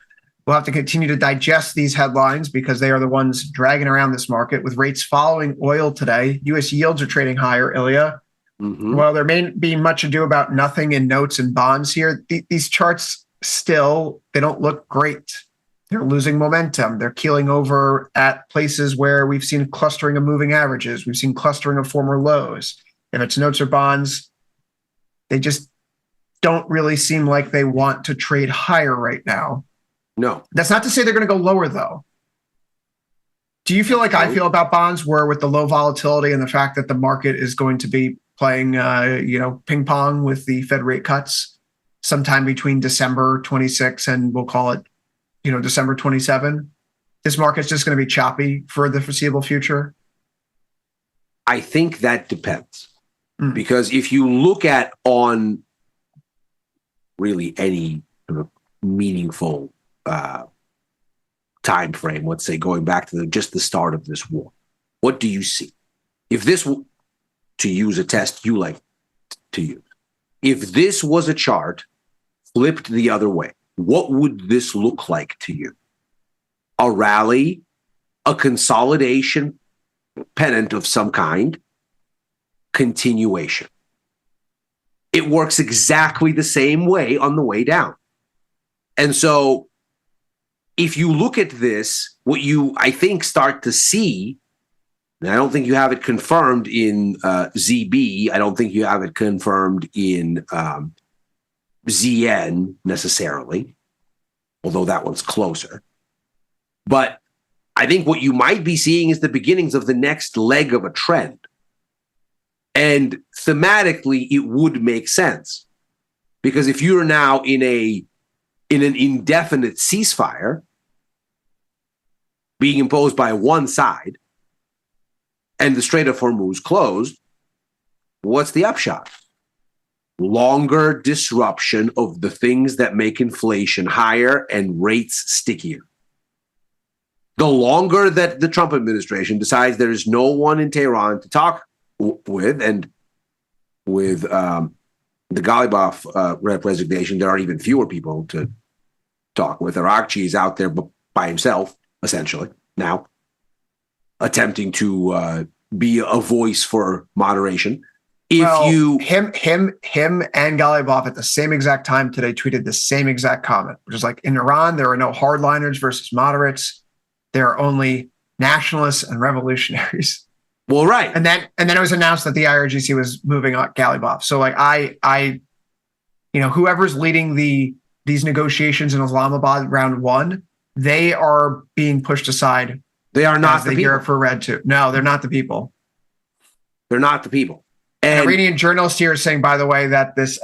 We'll have to continue to digest these headlines because they are the ones dragging around this market. With rates following oil today, U.S. yields are trading higher, Ilya. Well, there may be much ado about nothing in notes and bonds here. These charts still, they don't look great. They're losing momentum. They're keeling over at places where we've seen clustering of moving averages. We've seen clustering of former lows. If it's notes or bonds, they just don't really seem like they want to trade higher right now. No. That's not to say they're going to go lower, though. Do you feel like I feel about bonds, where with the low volatility and the fact that the market is going to be playing, ping pong with the Fed rate cuts sometime between December 26 and we'll call it, December 27? This market's just going to be choppy for the foreseeable future? I think that depends. Because if you look at on really any meaningful time frame, let's say going back to just the start of this war, what do you see? If this, to use a test you like to use, if this was a chart flipped the other way, what would this look like to you? A rally, a consolidation pennant of some kind, continuation. It works exactly the same way on the way down. And so if you look at this, what you, I think, start to see, and I don't think you have it confirmed in ZB, I don't think you have it confirmed in ZN necessarily, although that one's closer. But I think what you might be seeing is the beginnings of the next leg of a trend. And thematically, it would make sense. Because if you're now in an indefinite ceasefire being imposed by one side and the Strait of Hormuz closed, what's the upshot? Longer disruption of the things that make inflation higher and rates stickier. The longer that the Trump administration decides there is no one in Tehran to talk with, and with the Ghalibaf resignation, there are even fewer people to talk with. Arakchi is out there by himself, essentially, now, attempting to be a voice for moderation. Him and Ghalibaf at the same exact time today tweeted the same exact comment, which is like, in Iran, there are no hardliners versus moderates. There are only nationalists and revolutionaries. Well, right. And then it was announced that the IRGC was moving on Ghalibaf. So like whoever's leading these negotiations in Islamabad round one, they are being pushed aside. They are not the people. For Red too. No, they're not the people. They're not the people. And an Iranian journalist here is saying, by the way, that this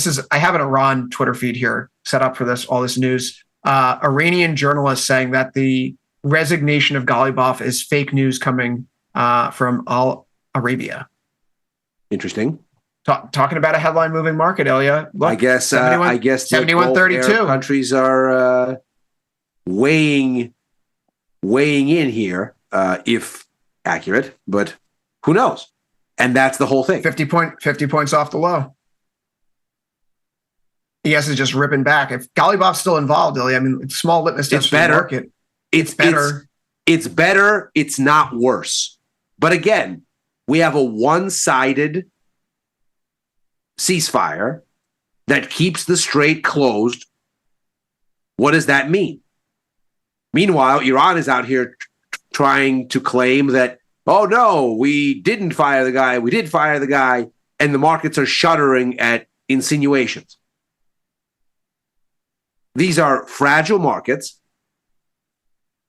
is, I have an Iran Twitter feed here set up for all this news. Iranian journalist saying that the resignation of Ghalibaf is fake news coming from Al Arabia. Interesting. Talking about a headline moving market, Ilya. Look, I guess 71.32 countries are weighing in here, if accurate, but who knows? And that's the whole thing. 50 points off the low. ES is just ripping back. If Ghalibaf's still involved, Ilya, I mean, it's small litmus test it's better. For the market. It's better. It's better. It's not worse. But again, we have a one-sided ceasefire that keeps the strait closed. What does that mean? Meanwhile, Iran is out here trying to claim that, oh no, we didn't fire the guy, we did fire the guy, and the markets are shuddering at insinuations. These are fragile markets,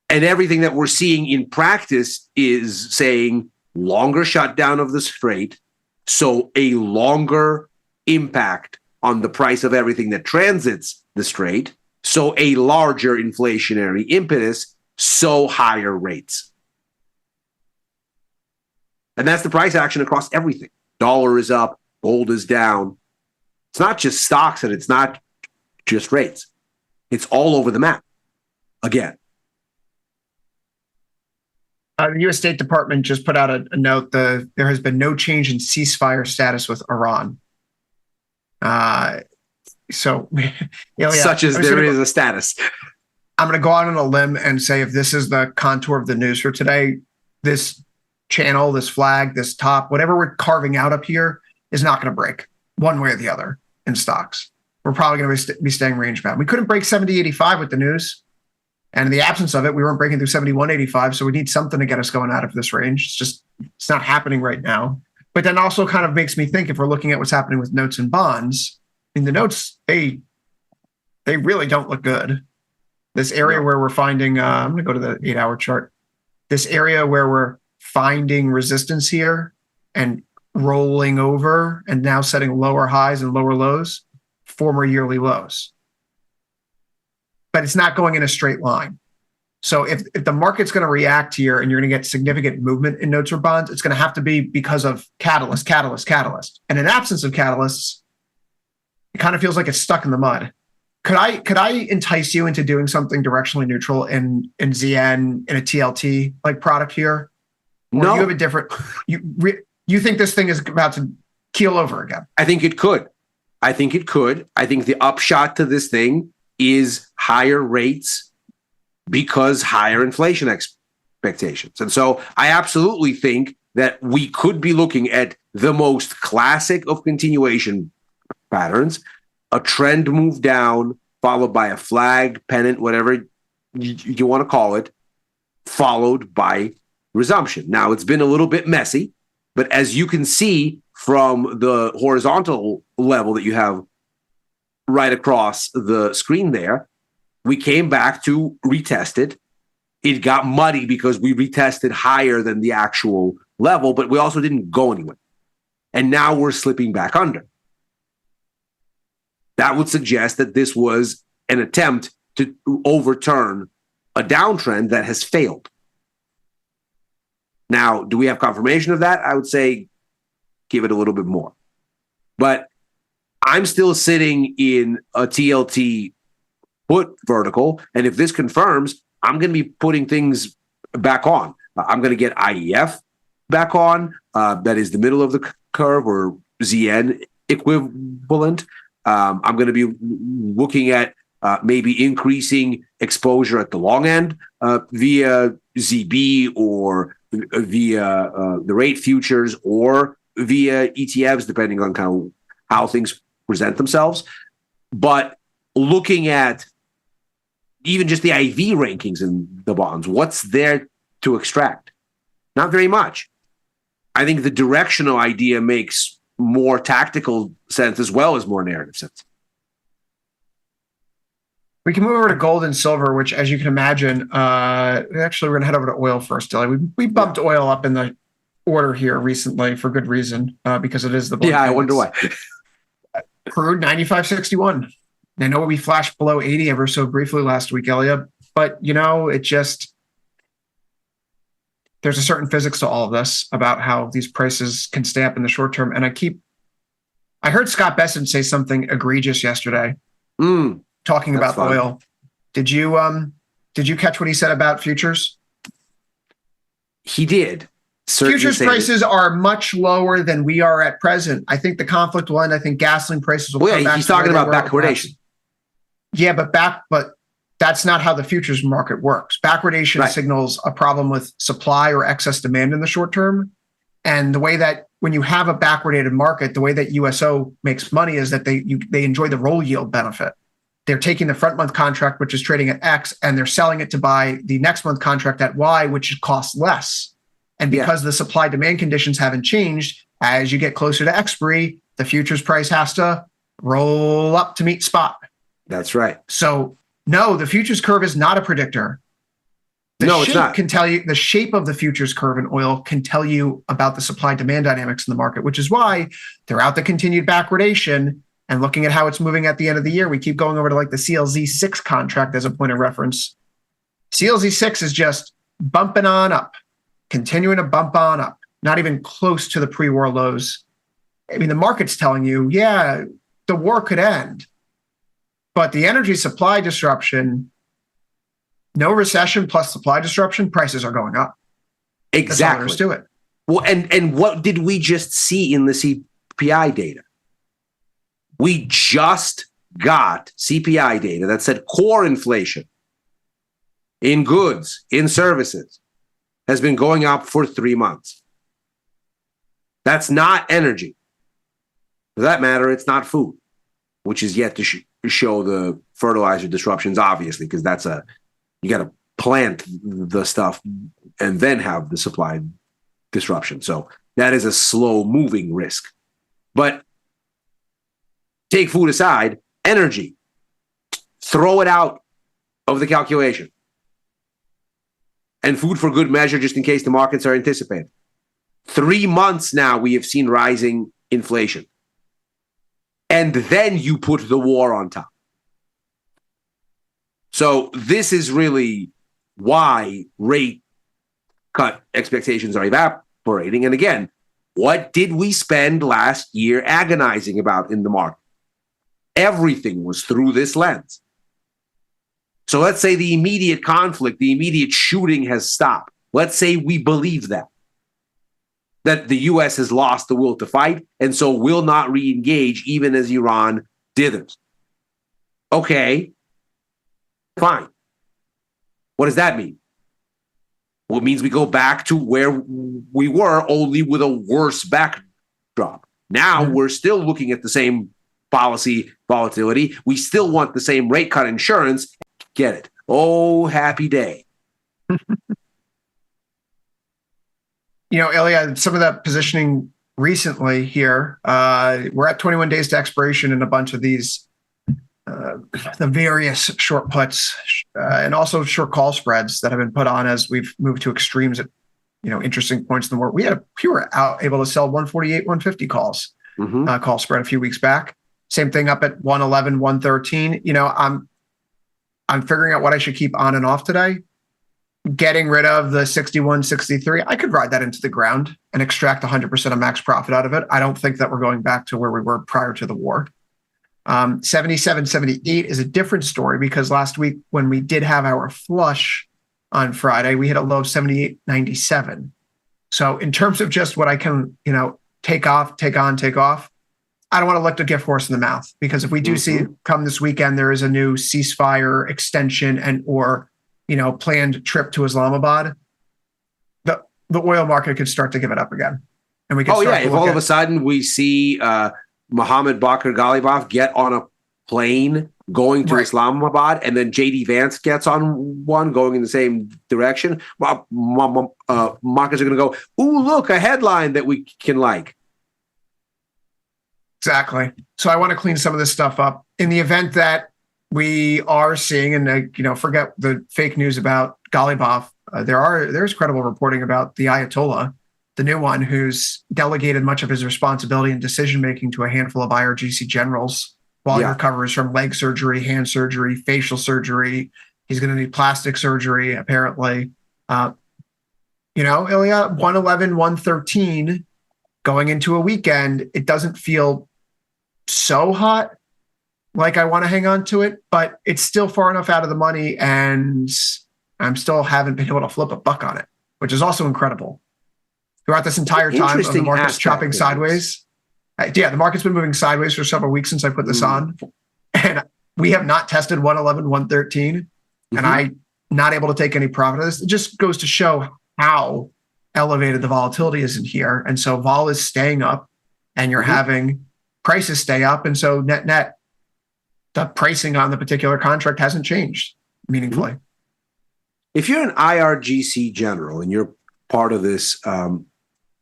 and everything that we're seeing in practice is saying longer shutdown of the strait, so a longer impact on the price of everything that transits the strait, so a larger inflationary impetus, so higher rates. And that's the price action across everything. Dollar is up, gold is down. It's not just stocks and it's not just rates. It's all over the map. Again. The U.S. State Department just put out a note. There has been no change in ceasefire status with Iran. So, such as there is a status. I'm going to go out on a limb and say if this is the contour of the news for today, this channel, this flag, this top, whatever we're carving out up here is not going to break one way or the other in stocks. We're probably going to be staying range bound. We couldn't break 70.85 with the news. And in the absence of it, we weren't breaking through 71.85. So we need something to get us going out of this range. It's not happening right now. But then also kind of makes me think if we're looking at what's happening with notes and bonds, I mean, the notes, they really don't look good. This area where we're finding, I'm going to go to the 8-hour chart. This area where we're finding resistance here and rolling over and now setting lower highs and lower lows, former yearly lows. But it's not going in a straight line. So if the market's going to react here and you're going to get significant movement in notes or bonds, it's going to have to be because of catalyst. And in absence of catalysts, it kind of feels like it's stuck in the mud. Could I entice you into doing something directionally neutral in ZN in a TLT like product here? Or No. you have a different. You think this thing is about to keel over again? I think it could. I think the upshot to this thing is higher rates because higher inflation expectations. And so I absolutely think that we could be looking at the most classic of continuation patterns, a trend move down, followed by a flag, pennant, whatever you want to call it, followed by resumption. Now, it's been a little bit messy, but as you can see from the horizontal level that you have right across the screen there, we came back to retest it. It got muddy because we retested higher than the actual level, but we also didn't go anywhere. And now we're slipping back under. That would suggest that this was an attempt to overturn a downtrend that has failed. Now, do we have confirmation of that? I would say give it a little bit more. But I'm still sitting in a TLT put vertical, and if this confirms, I'm going to be putting things back on. I'm going to get IEF back on. That is the middle of the curve, or ZN equivalent. I'm going to be looking at maybe increasing exposure at the long end via ZB or via the rate futures or via ETFs, depending on kind of how things present themselves. But looking at even just the IV rankings in the bonds, what's there to extract? Not very much. I think the directional idea makes more tactical sense as well as more narrative sense. We can move over to gold and silver, which, as you can imagine, actually, we're going to head over to oil first, Dylan. We bumped oil up in the order here recently for good reason, because it is the Yeah, I wonder why. Crude 95.61. I know we flashed below 80 ever so briefly last week, Elliot, but it just, there's a certain physics to all of this about how these prices can stay up in the short term. And I heard Scott Besson say something egregious yesterday, talking about oil. Did you catch what he said about futures? He did. Futures prices are much lower than we are at present. I think the conflict will end. I think gasoline prices will come back. He's talking about backwardation. Yeah, but that's not how the futures market works. Backwardation signals a problem with supply or excess demand in the short term. And the way that when you have a backwardated market, the way that USO makes money is that they enjoy the roll yield benefit. They're taking the front month contract, which is trading at X, and they're selling it to buy the next month contract at Y, which costs less. And because the supply demand conditions haven't changed, as you get closer to expiry, the futures price has to roll up to meet spot. That's right. So no, the futures curve is not a predictor. It's not. Can tell you the shape of the futures curve in oil can tell you about the supply demand dynamics in the market, which is why throughout the continued backwardation and looking at how it's moving at the end of the year, we keep going over to like the CLZ6 contract as a point of reference. CLZ6 is just bumping on up, continuing to bump on up, not even close to the pre-war lows. I mean, the market's telling you, yeah, the war could end, but the energy supply disruption, no recession plus supply disruption, prices are going up. Exactly. That's all there is to it. Well, and what did we just see in the CPI data? We just got CPI data that said core inflation in goods, in services, has been going up for 3 months. That's not energy. For that matter, it's not food, which is yet to show the fertilizer disruptions, obviously, because you got to plant the stuff and then have the supply disruption. So that is a slow moving risk. But take food aside, energy, throw it out of the calculation. And food for good measure, just in case the markets are anticipating. 3 months now we have seen rising inflation. And then you put the war on top. So this is really why rate cut expectations are evaporating. And again, what did we spend last year agonizing about in the market? Everything was through this lens. So let's say the immediate conflict, the immediate shooting has stopped. Let's say we believe that the U.S. has lost the will to fight and so will not re-engage even as Iran dithers. Okay, fine. What does that mean? Well, it means we go back to where we were, only with a worse backdrop. Now we're still looking at the same policy volatility. We still want the same rate cut insurance. Get it. Oh, happy day. Ilya, some of that positioning recently here, we're at 21 days to expiration in a bunch of these, the various short puts and also short call spreads that have been put on as we've moved to extremes at, interesting points in the market. We were able to sell 148, 150 calls, call spread a few weeks back. Same thing up at 111, 113. I'm figuring out what I should keep on and off today. Getting rid of the 61, 63. I could ride that into the ground and extract 100% of max profit out of it. I don't think that we're going back to where we were prior to the war. 77, 78 is a different story because last week when we did have our flush on Friday, we hit a low of 78.97. So in terms of just what I can, take off, take on, take off, I don't want to lick the gift horse in the mouth because if we do see come this weekend, there is a new ceasefire extension and or, planned trip to Islamabad, the oil market could start to give it up again. And we can if all of a sudden we see Mohammed Bakr Ghalibaf get on a plane going to Islamabad and then JD Vance gets on one going in the same direction, markets are going to go, ooh, look, a headline that we can like. Exactly. So I want to clean some of this stuff up in the event that we are seeing, and forget the fake news about Ghalibaf. There's credible reporting about the Ayatollah, the new one, who's delegated much of his responsibility and decision-making to a handful of IRGC generals while he recovers from leg surgery, hand surgery, facial surgery. He's going to need plastic surgery, apparently. Ilya, 111, 113, going into a weekend, it doesn't feel so hot like I want to hang on to it, but it's still far enough out of the money and I'm still haven't been able to flip a buck on it, which is also incredible. Throughout this entire time of the market's chopping sideways. The market's been moving sideways for several weeks since I put this on. And we have not tested 111, 113. And I'm not able to take any profit of this. It just goes to show how elevated the volatility is in here. And so vol is staying up and you're having prices stay up. And so net, the pricing on the particular contract hasn't changed meaningfully. If you're an IRGC general and you're part of this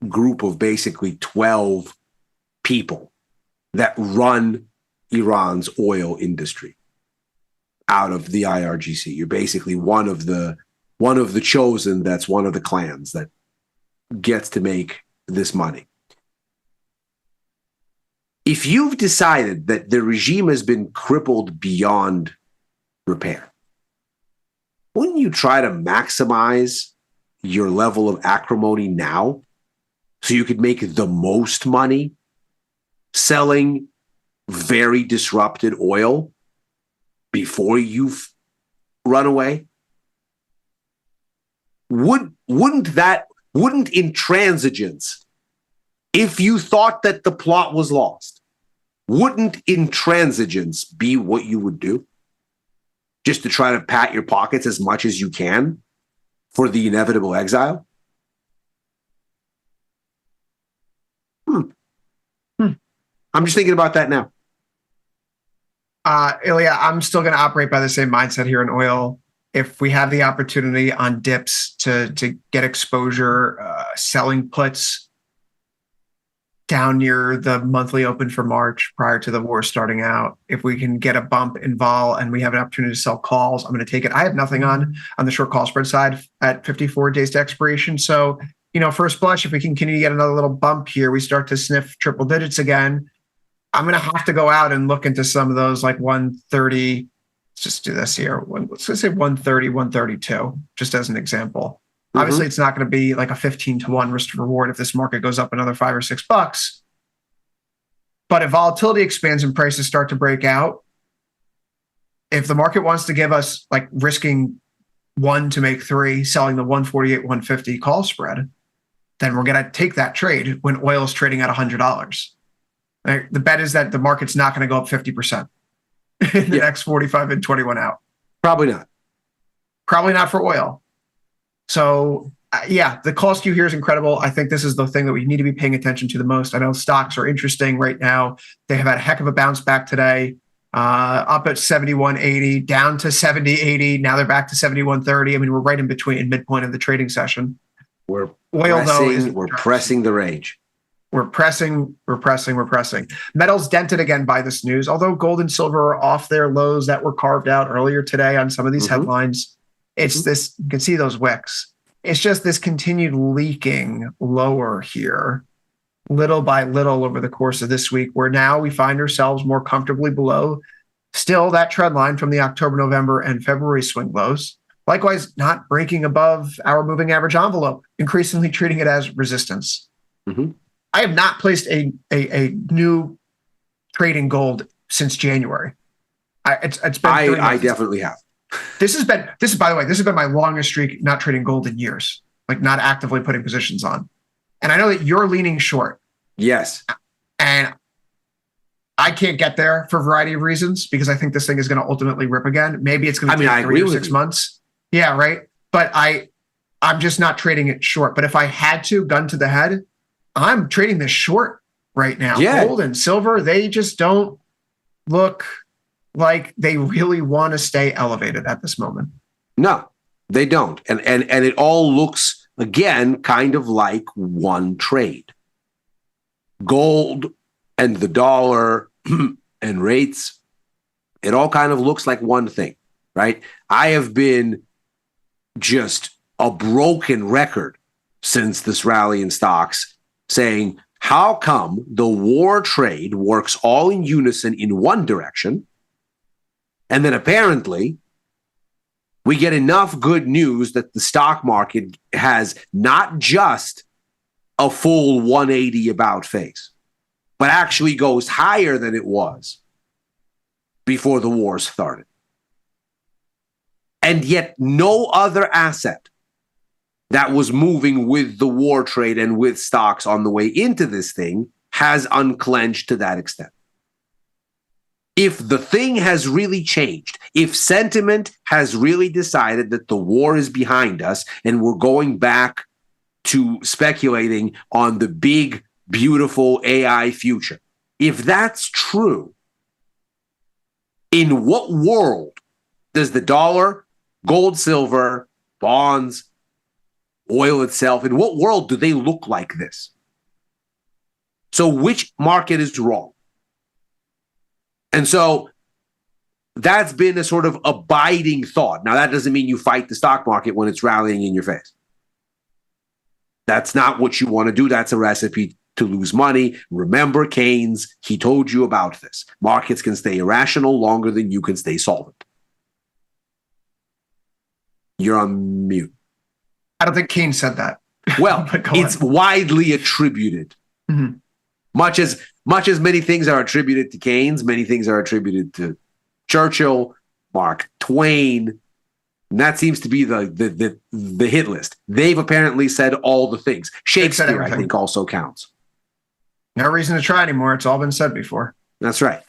group of basically 12 people that run Iran's oil industry out of the IRGC, you're basically one of the chosen, that's one of the clans that gets to make this money. If you've decided that the regime has been crippled beyond repair, wouldn't you try to maximize your level of acrimony now so you could make the most money selling very disrupted oil before you've run away? Wouldn't that Wouldn't intransigence, if you thought that the plot was lost, wouldn't intransigence be what you would do? Just to try to pat your pockets as much as you can for the inevitable exile? I'm just thinking about that now. Ilya, I'm still going to operate by the same mindset here in oil. If we have the opportunity on dips to get exposure, selling puts down near the monthly open for March prior to the war starting out, if we can get a bump in vol and we have an opportunity to sell calls, I'm going to take it. I have nothing on the short call spread side at 54 days to expiration. So, first blush, if we can continue to get another little bump here, we start to sniff triple digits again. I'm going to have to go out and look into some of those like 130. Let's just do this here. Let's just say 130, 132, just as an example. Obviously, it's not going to be like a 15-to-1 risk to reward if this market goes up another $5 or $6. But if volatility expands and prices start to break out, if the market wants to give us like risking 1 to make 3, selling the 148, 150 call spread, then we're going to take that trade when oil is trading at $100. The bet is that the market's not going to go up 50% in the next 45 and 21 out. Probably not. Probably not for oil. So, the call skew here is incredible. I think this is the thing that we need to be paying attention to the most. I know stocks are interesting right now. They have had a heck of a bounce back today, up at 71.80, down to 70.80. Now they're back to 71.30. I mean, we're right in between, midpoint of the trading session. We're Oil, pressing the range. We're pressing. Metals dented again by this news, although gold and silver are off their lows that were carved out earlier today on some of these headlines. It's this, you can see those wicks. It's just this continued leaking lower here, little by little over the course of this week, where now we find ourselves more comfortably below still that trend line from the October, November, and February swing lows. Likewise, not breaking above our moving average envelope, increasingly treating it as resistance. I have not placed a new trade in gold since January. It's been. I definitely have. This is by the way, this has been my longest streak not trading gold in years, like not actively putting positions on. And I know that you're leaning short. Yes. And I can't get there for a variety of reasons because I think this thing is going to ultimately rip again. Maybe it's going to take 3 or 6 months. Yeah, right. But I'm just not trading it short. But if I had to, gun to the head, I'm trading this short right now. Yeah. Gold and silver, they just don't look like they really want to stay elevated at this moment. No, they don't. And it all looks, again, kind of like one trade. Gold and the dollar and rates, it all kind of looks like one thing, right? I have been just a broken record since this rally in stocks saying, how come the war trade works all in unison in one direction, and then apparently we get enough good news that the stock market has not just a full 180 about face, but actually goes higher than it was before the war started. And yet no other asset that was moving with the war trade and with stocks on the way into this thing has unclenched to that extent. If the thing has really changed, if sentiment has really decided that the war is behind us and we're going back to speculating on the big, beautiful AI future, if that's true, in what world does the dollar, gold, silver, bonds, oil itself, in what world do they look like this? So which market is wrong? And so that's been a sort of abiding thought. Now, that doesn't mean you fight the stock market when it's rallying in your face. That's not what you want to do. That's a recipe to lose money. Remember Keynes, he told you about this. Markets can stay irrational longer than you can stay solvent. You're on mute. I don't think Keynes said that. Well, it's widely attributed. Mm-hmm. Much as many things are attributed to Keynes, many things are attributed to Churchill, Mark Twain, And that seems to be the hit list. They've apparently said all the things. Shakespeare, I think, also counts. No reason to try anymore. It's all been said before. That's right.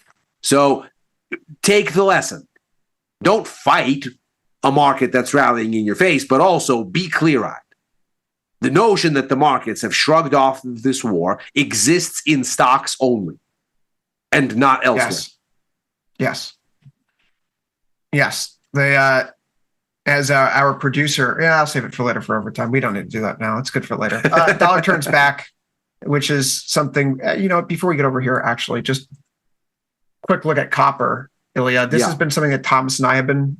So take the lesson. Don't fight a market that's rallying in your face, but also be clear-eyed. The notion that the markets have shrugged off this war exists in stocks only and not elsewhere. Yes. They, as our producer, I'll save it for later for overtime. We don't need to do that now. It's good for later. Dollar turns back, which is something, before we get over here, actually, just quick look at copper, Ilya. This has been something that Thomas and I have been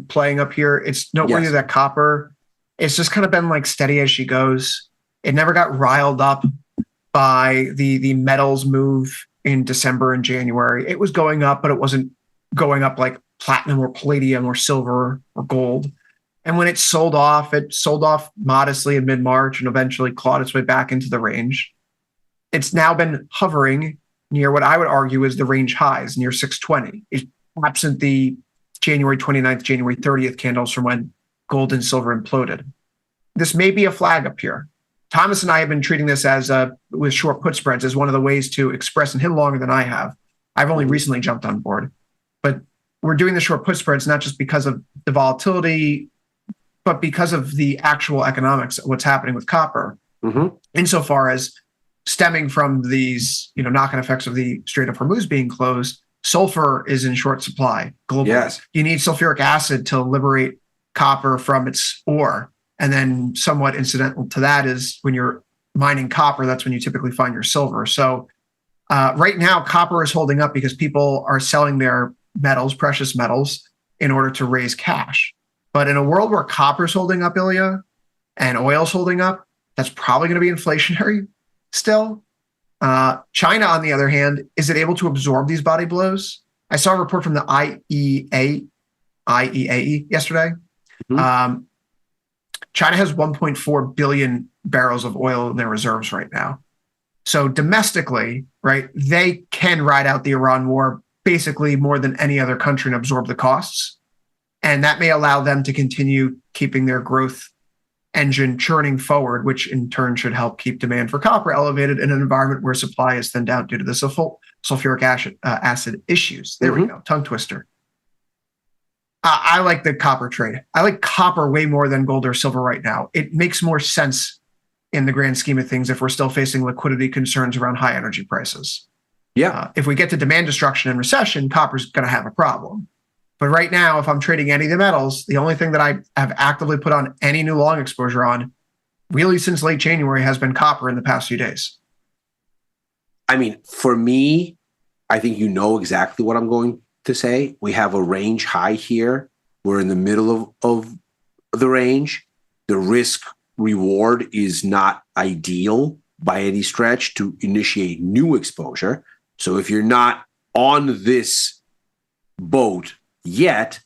playing up here. It's noteworthy that copper, it's just kind of been like steady as she goes. It never got riled up by the metals move in December and January. It was going up, but it wasn't going up like platinum or palladium or silver or gold. And when it sold off modestly in mid-March and eventually clawed its way back into the range. It's now been hovering near what I would argue is the range highs, near 620, absent the January 29th, January 30th candles from when gold and silver imploded. This may be a flag up here. Thomas and I have been treating this as with short put spreads as one of the ways to express, and him longer than I have. I've only recently jumped on board, but we're doing the short put spreads not just because of the volatility, but because of the actual economics of what's happening with copper, insofar as stemming from these, knock-on effects of the Strait of Hormuz being closed. Sulfur is in short supply globally. Yes. You need sulfuric acid to liberate copper from its ore. And then somewhat incidental to that is when you're mining copper, that's when you typically find your silver. So right now, copper is holding up because people are selling their metals, precious metals, in order to raise cash. But in a world where copper is holding up, Ilya, and oil's holding up, that's probably going to be inflationary still. China, on the other hand, is it able to absorb these body blows? I saw a report from the IEA yesterday. China has 1.4 billion barrels of oil in their reserves right now. So domestically, right, they can ride out the Iran war basically more than any other country and absorb the costs. And that may allow them to continue keeping their growth engine churning forward, which in turn should help keep demand for copper elevated in an environment where supply is thinned out due to the sulfuric acid issues. There we go, tongue twister. I like the copper trade. I like copper way more than gold or silver right now. It makes more sense in the grand scheme of things if we're still facing liquidity concerns around high energy prices. If we get to demand destruction and recession, copper's going to have a problem. But right now, if I'm trading any of the metals, the only thing that I have actively put on any new long exposure on, really since late January, has been copper in the past few days. I mean, for me, I think you know exactly what I'm going to say. We have a range high here. We're in the middle of the range. The risk reward is not ideal by any stretch to initiate new exposure. So if you're not on this boat yet,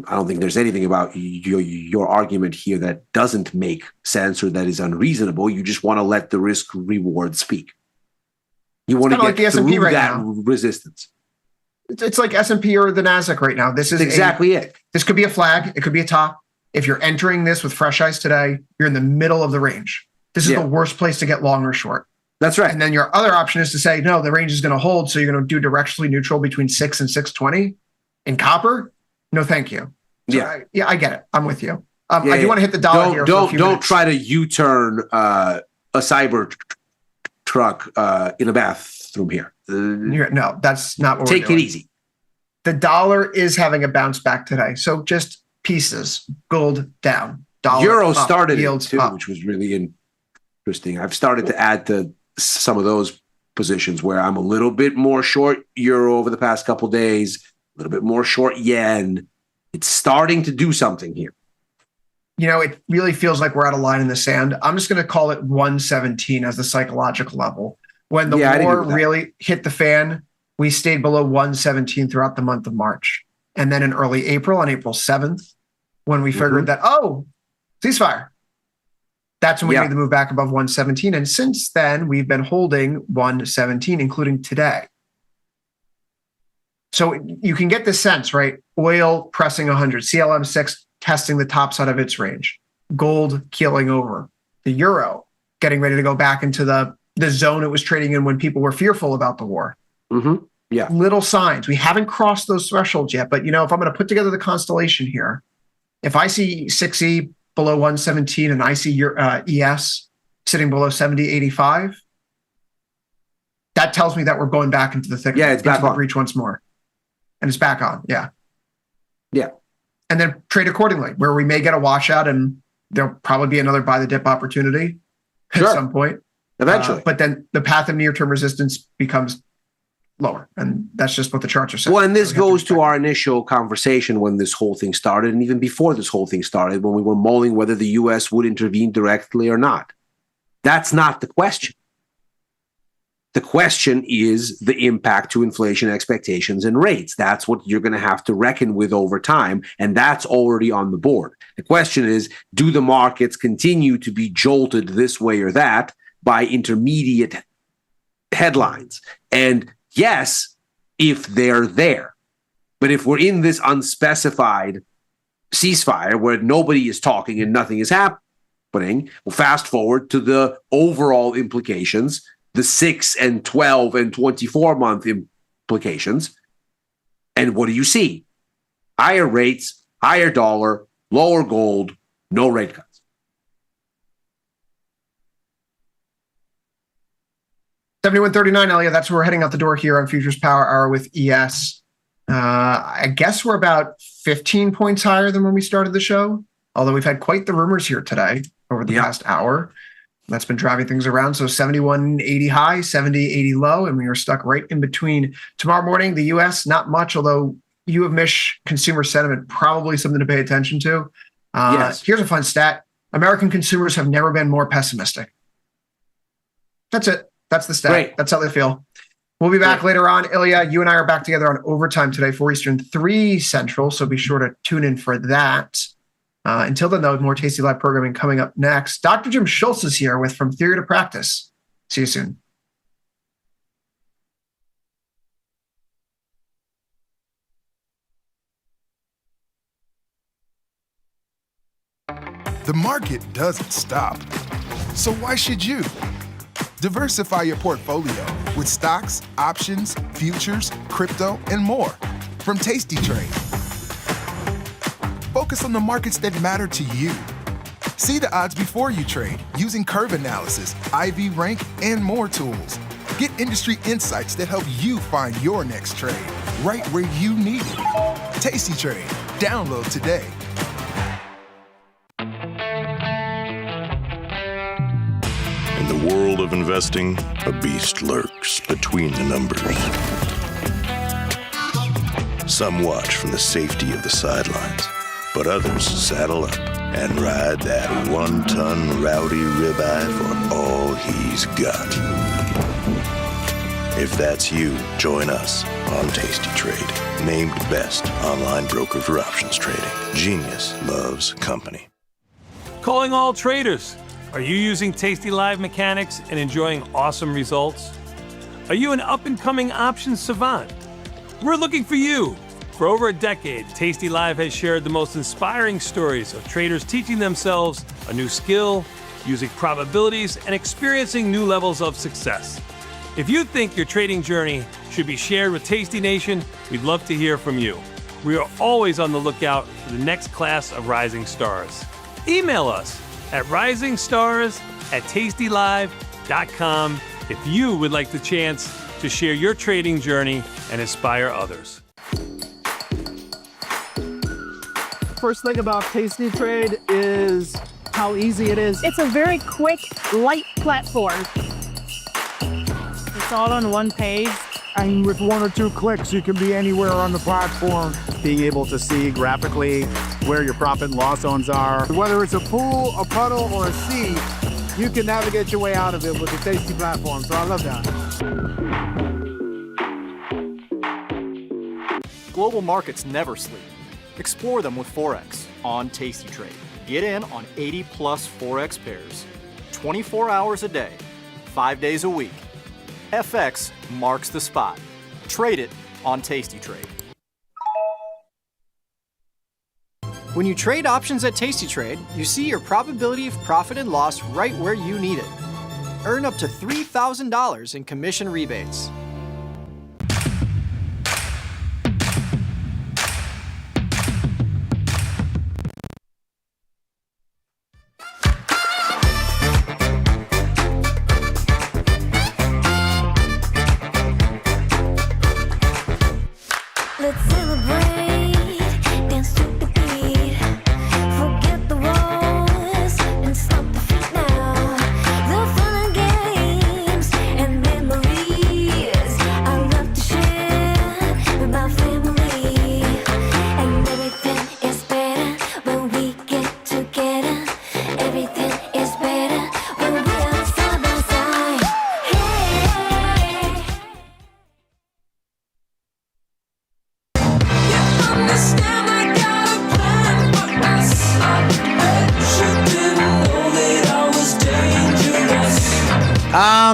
I don't think there's anything about your argument here that doesn't make sense or that is unreasonable. You just want to let the risk reward speak. You want to get like the S&P through right that now. Resistance. It's like S&P or the NASDAQ right now. This is exactly it. This could be a flag. It could be a top. If you're entering this with fresh eyes today, you're in the middle of the range. This is the worst place to get long or short. That's right. And then your other option is to say, no, the range is going to hold. So you're going to do directionally neutral between 6 and 620 in copper. No, thank you. So I get it. I'm with you. I do want to hit the dollar here. Don't try to U-turn a cyber truck in a bathroom here. No, that's not what Take we're doing. It easy. The dollar is having a bounce back today. So just pieces. Gold down. Dollar Euro up, started yields it too, up. which was really interesting. I've started to add to some of those positions where I'm a little bit more short euro over the past couple of days, a little bit more short yen. It's starting to do something here. It really feels like we're at a line in the sand. I'm just going to call it 117 as the psychological level. When the war really hit the fan, we stayed below 117 throughout the month of March. And then in early April, on April 7th, when we figured that, ceasefire. That's when we made the move back above 117. And since then, we've been holding 117, including today. So you can get the sense, right? Oil pressing 100, CLM6 testing the top side of its range, gold keeling over, the euro getting ready to go back into the zone it was trading in when people were fearful about the war. Mm-hmm. Yeah. Little signs. We haven't crossed those thresholds yet, but if I'm going to put together the constellation here, if I see 6E below 117 and I see your ES sitting below 70.85, that tells me that we're going back into the thick. Yeah, it's back on. Breach once more. And it's back on. Yeah. Yeah. And then trade accordingly, where we may get a washout and there'll probably be another buy the dip opportunity at some point. Eventually. But then the path of near-term resistance becomes lower. And that's just what the charts are saying. Well, and this goes to our initial conversation when this whole thing started, and even before this whole thing started, when we were mulling whether the U.S. would intervene directly or not. That's not the question. The question is the impact to inflation expectations and rates. That's what you're going to have to reckon with over time, and that's already on the board. The question is, do the markets continue to be jolted this way or that by intermediate headlines? And yes, if they're there. But if we're in this unspecified ceasefire where nobody is talking and nothing is happening, we'll fast forward to the overall implications, the 6 and 12 and 24 month implications. And what do you see? Higher rates, higher dollar, lower gold, no rate cuts. $71.39, Elia. That's where we're heading out the door here on Futures Power Hour with ES. I guess we're about 15 points higher than when we started the show, although we've had quite the rumors here today over the past hour. That's been driving things around. So 71.80 high, 70.80 low, and we are stuck right in between. Tomorrow morning, the U.S., not much, although you have missed consumer sentiment, probably something to pay attention to. Yes. Here's a fun stat. American consumers have never been more pessimistic. That's it. That's the stat. Great. That's how they feel. We'll be back later on. Ilya, you and I are back together on overtime today, 4 Eastern, 3 Central, so be sure to tune in for that. Until then, though, more Tasty Live programming coming up next. Dr. Jim Schultz is here with From Theory to Practice. See you soon. The market doesn't stop. So why should you? Diversify your portfolio with stocks, options, futures, crypto, and more from Tasty Trade. Focus on the markets that matter to you. See the odds before you trade using curve analysis, IV rank, and more tools. Get industry insights that help you find your next trade right where you need it. Tasty Trade. Download today. In the world of investing, a beast lurks between the numbers. Some watch from the safety of the sidelines, but others saddle up and ride that 1-ton rowdy ribeye for all he's got. If that's you, join us on Tasty Trade, named best online broker for options trading. Genius loves company. Calling all traders. Are you using Tasty Live mechanics and enjoying awesome results? Are you an up-and-coming options savant? We're looking for you. For over a decade, Tasty Live has shared the most inspiring stories of traders teaching themselves a new skill, using probabilities, and experiencing new levels of success. If you think your trading journey should be shared with Tasty Nation, we'd love to hear from you. We are always on the lookout for the next class of rising stars. Email us at risingstars@tastylive.com if you would like the chance to share your trading journey and inspire others. First thing about Tasty Trade is how easy it is. It's a very quick, light platform. It's all on one page. And with 1 or 2 clicks, you can be anywhere on the platform. Being able to see graphically where your profit and loss zones are. Whether it's a pool, a puddle, or a sea, you can navigate your way out of it with the Tasty platform. So I love that. Global markets never sleep. Explore them with Forex on Tasty Trade. Get in on 80+ Forex pairs, 24 hours a day, 5 days a week. FX marks the spot. Trade it on Tasty Trade. When you trade options at Tasty Trade, you see your probability of profit and loss right where you need it. Earn up to $3,000 in commission rebates. Let's celebrate, dance to the beat. Forget the wars and stop the feet now. The fun and games and memories I love to share with my family. And everything is better when we get together. Everything is better when we are side by side. Hey. Understand I got a plan for us. I bet you didn't know that I was dangerous.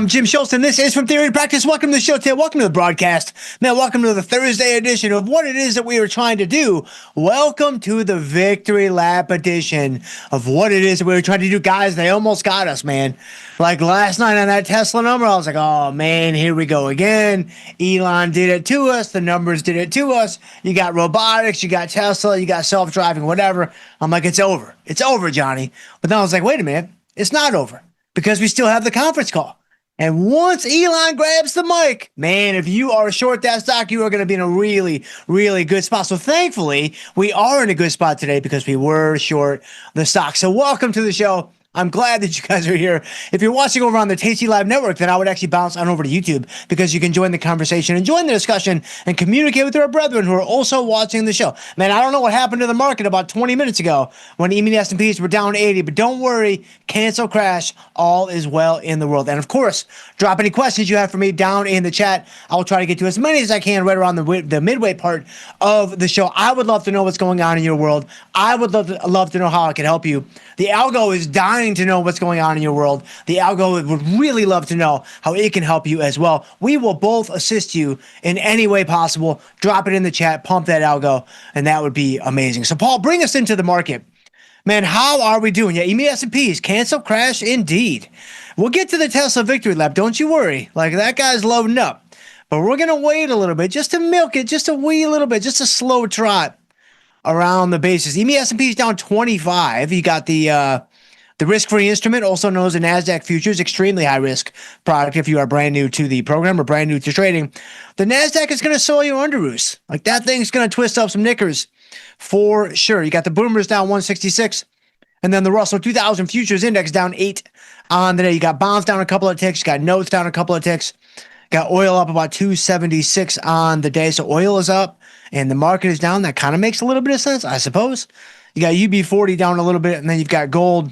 Jim Schultz, and this is From Theory to Practice. Welcome to the show today. Welcome to the broadcast. Man, welcome to the Thursday edition of what it is that we are trying to do. Welcome to the Victory Lap edition of what it is that we were trying to do. Guys, they almost got us, man. Like last night on that Tesla number, I was like, oh, man, here we go again. Elon did it to us. The numbers did it to us. You got robotics, you got Tesla, you got self-driving, whatever. I'm like, it's over. It's over, Johnny. But then I was like, wait a minute. It's not over because we still have the conference call. And once Elon grabs the mic, man, if you are short that stock, you are going to be in a really, really good spot. So thankfully, we are in a good spot today because we were short the stock. So welcome to the show. I'm glad that you guys are here. If you're watching over on the Tasty Live Network, then I would actually bounce on over to YouTube because you can join the conversation and join the discussion and communicate with our brethren who are also watching the show. Man, I don't know what happened to the market about 20 minutes ago when E-mini S&Ps were down 80, but don't worry, cancel crash, all is well in the world. And of course, drop any questions you have for me down in the chat. I will try to get to as many as I can right around the midway part of the show. I would love to know what's going on in your world. I would love to know how I can help you. The algo is dying to know what's going on in your world. The algo would really love to know how it can help you as well. We will both assist you in any way possible. Drop it in the chat, pump that algo, and that would be amazing. So, Paul, bring us into the market. Man, how are we doing? Yeah, E-mini S&Ps, cancel, crash, indeed. We'll get to the Tesla victory lap. Don't you worry. Like, that guy's loading up. But we're going to wait a little bit just to milk it, just a wee little bit, just a slow trot around the bases. E-mini S&P is down 25. You got the risk-free instrument, also known as the NASDAQ futures, extremely high-risk product if you are brand new to the program or brand new to trading. The NASDAQ is going to soil your underoos. Like, that thing's going to twist up some knickers for sure. You got the boomers down 166, and then the Russell 2000 futures index down 8 on the day. You got bonds down a couple of ticks. You got notes down a couple of ticks. Got oil up about 276 on the day. So oil is up and the market is down. That kind of makes a little bit of sense, I suppose. You got UB40 down a little bit, and then you've got gold,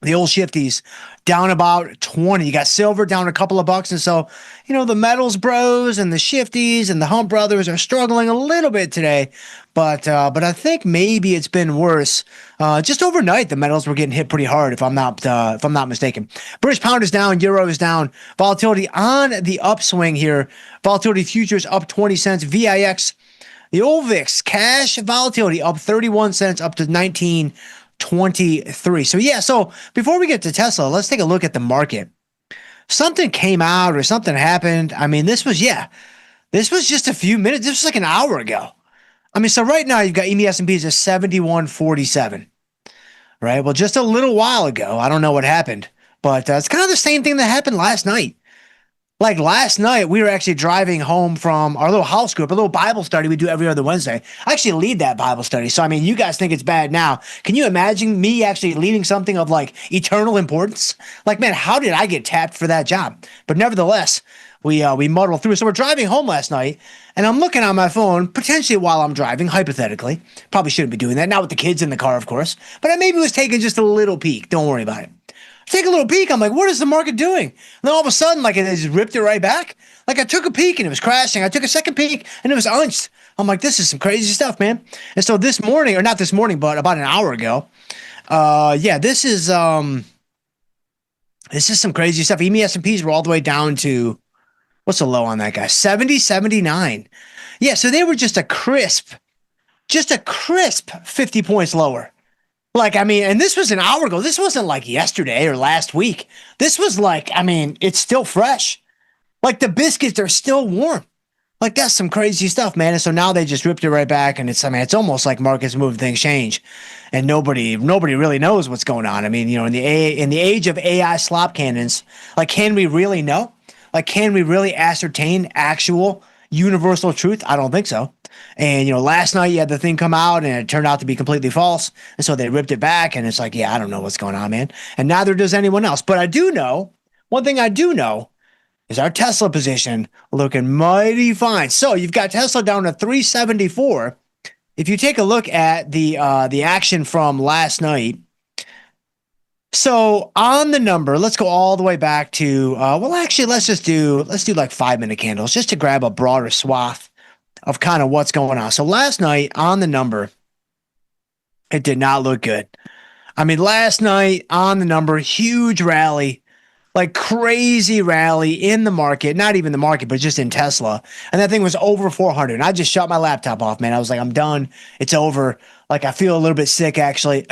the old shifties, down about 20. You got silver down a couple of bucks. And so, you know, the metals bros and the shifties and the hump brothers are struggling a little bit today. But I think maybe it's been worse. Just overnight, the metals were getting hit pretty hard, if I'm not mistaken. British pound is down, euro is down. Volatility on the upswing here. Volatility futures up 20 cents. VIX, the old VIX, cash volatility up 31 cents, up to 19.23. So yeah, so before we get to Tesla, let's take a look at the market. Something came out or something happened. I mean, this was just a few minutes. This was like an hour ago. I mean, so right now you've got E-mini S&Ps at 71.47, right? Well, just a little while ago, I don't know what happened, but it's kind of the same thing that happened last night. Like last night, we were actually driving home from our little house group, a little Bible study we do every other Wednesday. I actually lead that Bible study. So, I mean, you guys think it's bad now. Can you imagine me actually leading something of like eternal importance? Like, man, how did I get tapped for that job? But nevertheless, we muddled through. So we're driving home last night, and I'm looking on my phone, potentially while I'm driving, hypothetically. Probably shouldn't be doing that. Not with the kids in the car, of course. But I maybe was taking just a little peek. Don't worry about it. Take a little peek. I'm like, what is the market doing? And then all of a sudden, like, it just ripped it right back. Like, I took a peek and it was crashing. I took a second peek and it was unched. I'm like, this is some crazy stuff, man. And so this morning, or not this morning, but about an hour ago, this is some crazy stuff. E-mini S&Ps were all the way down to, what's the low on that guy? 70.79. Yeah, so they were just a crisp 50 points lower. Like, I mean, and this was an hour ago. This wasn't like yesterday or last week. This was like, I mean, it's still fresh. Like the biscuits are still warm. Like that's some crazy stuff, man. And so now they just ripped it right back, and it's, I mean, it's almost like markets move, things change, and nobody really knows what's going on. I mean, you know, in the age of AI slop cannons, like, can we really know? Like, can we really ascertain actual universal truth? I don't think so. And, you know, last night you had the thing come out and it turned out to be completely false. And so they ripped it back, and it's like, yeah, I don't know what's going on, man. And neither does anyone else. But I do know, one thing I do know is our Tesla position looking mighty fine. So you've got Tesla down to 374. If you take a look at the action from last night, so on the number, let's go all the way back to, well, actually, let's do like 5-minute candles just to grab a broader swath of kind of what's going on. So last night on the number, it did not look good. I mean, last night on the number, huge rally, like crazy rally in the market, not even the market, but just in Tesla. And that thing was over 400. And I just shut my laptop off, man. I was like, I'm done. It's over. Like, I feel a little bit sick, actually.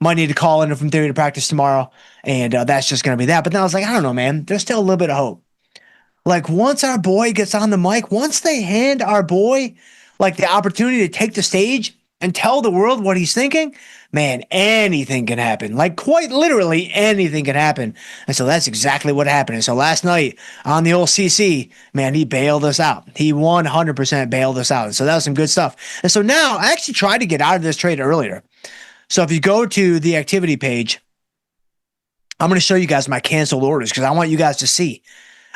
Might need to call in from theory to practice tomorrow. And that's just going to be that. But then I was like, I don't know, man. There's still a little bit of hope. Like, once our boy gets on the mic, once they hand our boy, like, the opportunity to take the stage and tell the world what he's thinking, man, anything can happen. Like, quite literally anything can happen. And so that's exactly what happened. And so last night on the old CC, man, he bailed us out. He 100% bailed us out. And so that was some good stuff. And so now I actually tried to get out of this trade earlier. So if you go to the activity page, I'm going to show you guys my canceled orders because I want you guys to see.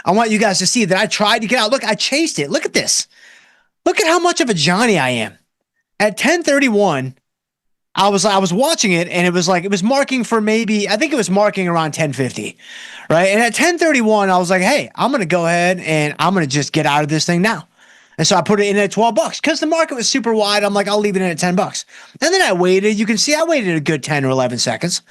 I want you guys to see that I tried to get out. Look, I chased it. Look at this. Look at how much of a Johnny I am. At 10:31, I was watching it, and it was marking for maybe, I think it was marking around 10:50, right? And at 10:31, I was like, hey, I'm going to go ahead and I'm going to just get out of this thing now. And so I put it in at $12 because the market was super wide. I'm like, I'll leave it in at $10. And then I waited. You can see I waited a good 10 or 11 seconds.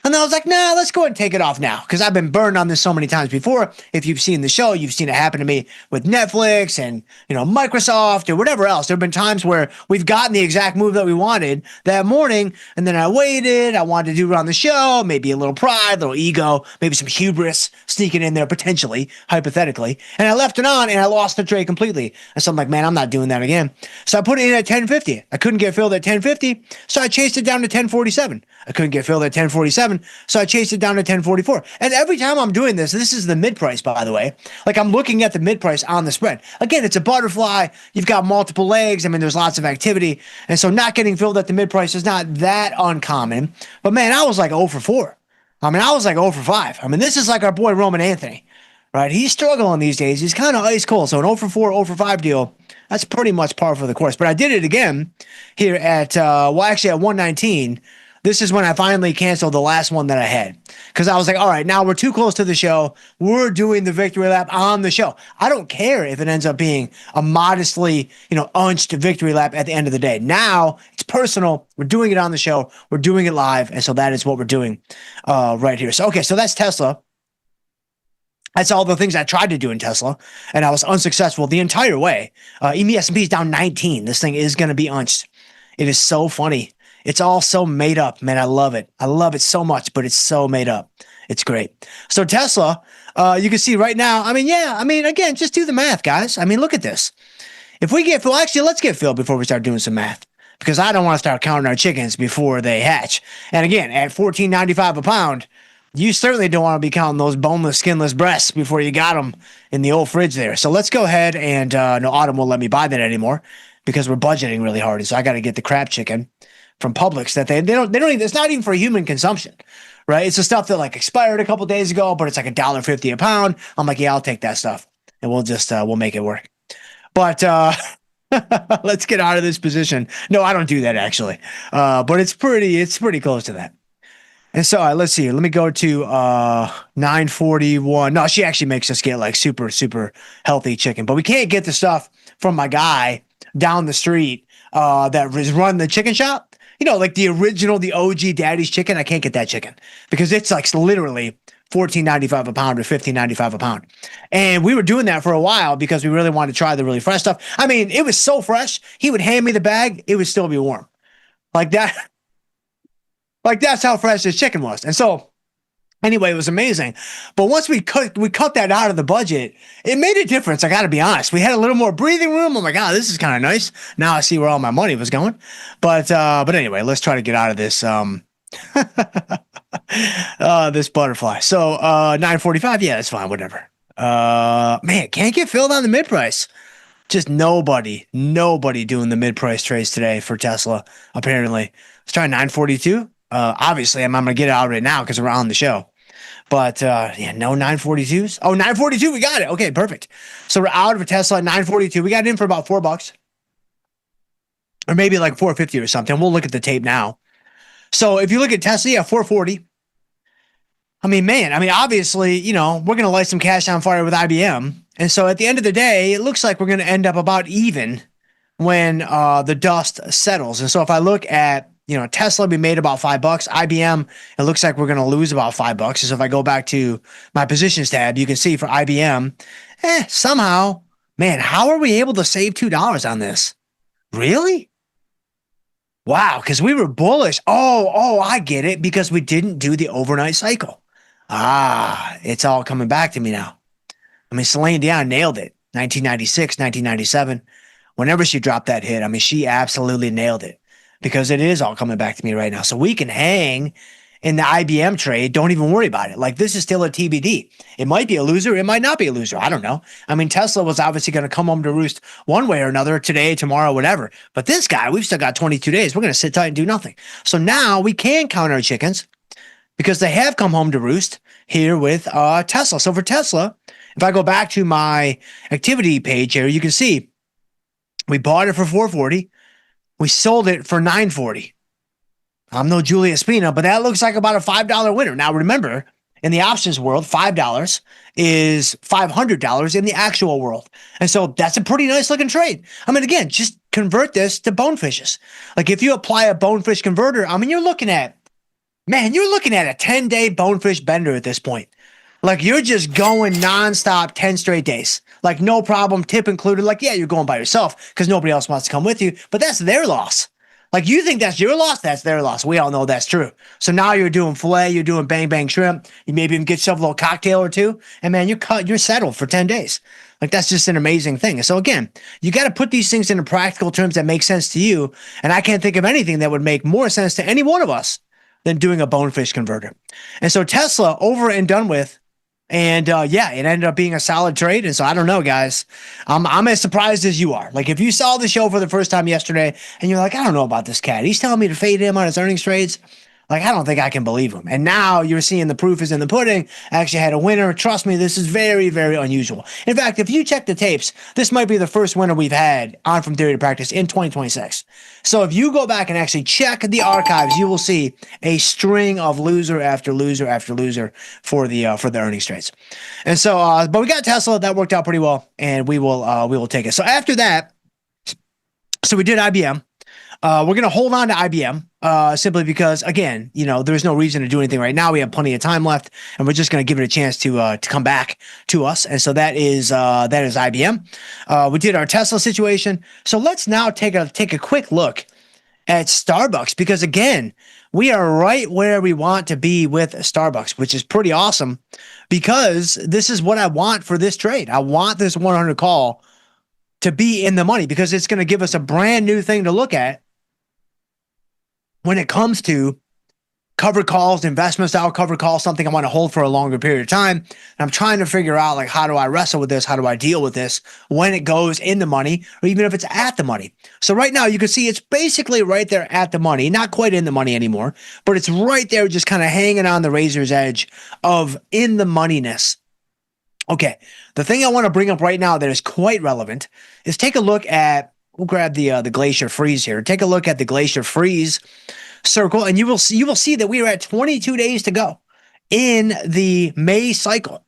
And then I was like, nah, let's go ahead and take it off now because I've been burned on this so many times before. If you've seen the show, you've seen it happen to me with Netflix and, you know, Microsoft or whatever else. There have been times where we've gotten the exact move that we wanted that morning, and then I waited. I wanted to do it on the show, maybe a little pride, a little ego, maybe some hubris sneaking in there potentially, hypothetically. And I left it on and I lost the trade completely. And so I'm like, man, I'm not doing that again. So I put it in at 10:50. I couldn't get filled at 10:50, so I chased it down to 10:47. I couldn't get filled at 10:47. So I chased it down to 10:44. And every time I'm doing this is the mid price, by the way. Like, I'm looking at the mid price on the spread. Again, it's a butterfly. You've got multiple legs. I mean, there's lots of activity. And so not getting filled at the mid price is not that uncommon. But man, I was like 0 for 4. I mean, I was like 0 for 5. I mean, this is like our boy Roman Anthony, right? He's struggling these days. He's kind of ice cold. So an 0 for 4, 0 for 5 deal, that's pretty much par for the course. But I did it again here at, actually at 119. This is when I finally canceled the last one that I had because I was like, all right, now we're too close to the show. We're doing the victory lap on the show. I don't care if it ends up being a modestly, unched victory lap at the end of the day. Now it's personal. We're doing it on the show. We're doing it live. And so that is what we're doing right here. So, okay, so that's Tesla. That's all the things I tried to do in Tesla, and I was unsuccessful the entire way. S&P is down 19. This thing is going to be unched. It is so funny. It's all so made up, man. I love it. I love it so much, but it's so made up. It's great. So Tesla, you can see right now, again, just do the math, guys. I mean, look at this. If we get Phil, actually, let's get Phil before we start doing some math because I don't want to start counting our chickens before they hatch. And again, at $14.95 a pound, you certainly don't want to be counting those boneless, skinless breasts before you got them in the old fridge there. So let's go ahead and, no, Autumn won't let me buy that anymore because we're budgeting really hard. And so I got to get the crab chicken from Publix that they don't even, it's not even for human consumption, right? It's the stuff that like expired a couple days ago, but it's like $1.50 a pound. I'm like, yeah, I'll take that stuff and we'll just, we'll make it work. But, let's get out of this position. No, I don't do that actually. But it's pretty close to that. And so let's see. Let me go to 941. No, she actually makes us get like super, super healthy chicken, but we can't get the stuff from my guy down the street that is run the chicken shop. Like the original, the OG Daddy's chicken. I can't get that chicken because it's like literally $14.95 a pound or $15.95 a pound. And we were doing that for a while because we really wanted to try the really fresh stuff. I mean, it was so fresh. He would hand me the bag. It would still be warm. Like that. Like that's how fresh this chicken was. And so anyway, it was amazing. But once we cut that out of the budget, it made a difference. I got to be honest. We had a little more breathing room. I'm like, this is kind of nice. Now I see where all my money was going. But anyway, let's try to get out of this this butterfly. So 945, yeah, that's fine, whatever. Man, can't get filled on the mid price. Just nobody doing the mid price trades today for Tesla. Apparently, let's try 942. Obviously, I'm gonna get it out right now because we're on the show. But yeah, no 942s. Oh, 942, we got it. Okay, perfect. So we're out of a Tesla at 942. We got it in for about $4, or maybe like 450 or something. We'll look at the tape now. So if you look at Tesla, yeah, 440. I mean, obviously, we're going to light some cash on fire with IBM. And so at the end of the day, it looks like we're going to end up about even when the dust settles. And so if I look at, Tesla, we made about $5. IBM, it looks like we're going to lose about $5. So if I go back to my positions tab, you can see for IBM, somehow, man, how are we able to save $2 on this? Really? Wow, because we were bullish. Oh, I get it. Because we didn't do the overnight cycle. It's all coming back to me now. I mean, Celine Dion nailed it. 1996, 1997. Whenever she dropped that hit, I mean, she absolutely nailed it. Because it is all coming back to me right now. So we can hang in the IBM trade. Don't even worry about it. Like, this is still a TBD. It might be a loser. It might not be a loser. I don't know. I mean, Tesla was obviously going to come home to roost one way or another today, tomorrow, whatever. But this guy, we've still got 22 days. We're going to sit tight and do nothing. So now we can count our chickens because they have come home to roost here with Tesla. So for Tesla, if I go back to my activity page here, you can see we bought it for 440. We sold it for 940. I'm no Julia Spina, but that looks like about a $5 winner. Now, remember, in the options world, $5 is $500 in the actual world. And so that's a pretty nice looking trade. I mean, again, just convert this to bonefishes. Like if you apply a bonefish converter, I mean, you're looking at a 10-day bonefish bender at this point. Like you're just going nonstop 10 straight days. Like no problem, tip included. Like, yeah, you're going by yourself because nobody else wants to come with you, but that's their loss. Like you think that's your loss, that's their loss. We all know that's true. So now you're doing filet, you're doing bang bang shrimp. You maybe even get yourself a little cocktail or two, and man, you're settled for 10 days. Like that's just an amazing thing. So again, you got to put these things into practical terms that make sense to you. And I can't think of anything that would make more sense to any one of us than doing a bonefish converter. And so Tesla, over and done with. And yeah, it ended up being a solid trade. And so I don't know, guys. I'm as surprised as you are. Like if you saw the show for the first time yesterday and you're like, I don't know about this cat. He's telling me to fade him on his earnings trades. Like, I don't think I can believe him. And now you're seeing the proof is in the pudding. I actually had a winner. Trust me, this is very, very unusual. In fact, if you check the tapes, this might be the first winner we've had on From Theory to Practice in 2026. So if you go back and actually check the archives, you will see a string of loser after loser after loser for the earnings trades. And so, but we got Tesla. That worked out pretty well, and we will take it. So after that, so we did IBM. We're going to hold on to IBM simply because, again, there's no reason to do anything right now. We have plenty of time left, and we're just going to give it a chance to come back to us. And so that is IBM. We did our Tesla situation. So let's now take a quick look at Starbucks because, again, we are right where we want to be with Starbucks, which is pretty awesome because this is what I want for this trade. I want this 100 call to be in the money because it's going to give us a brand new thing to look at when it comes to covered calls, investment style covered calls, something I want to hold for a longer period of time. And I'm trying to figure out, like, how do I wrestle with this? How do I deal with this when it goes in the money or even if it's at the money? So right now you can see it's basically right there at the money, not quite in the money anymore, but it's right there just kind of hanging on the razor's edge of in the moneyness. Okay, the thing I want to bring up right now that is quite relevant is take a look at, we'll grab the Glacier Freeze here. Take a look at the Glacier Freeze circle, and you will see that we are at 22 days to go in the May cycle.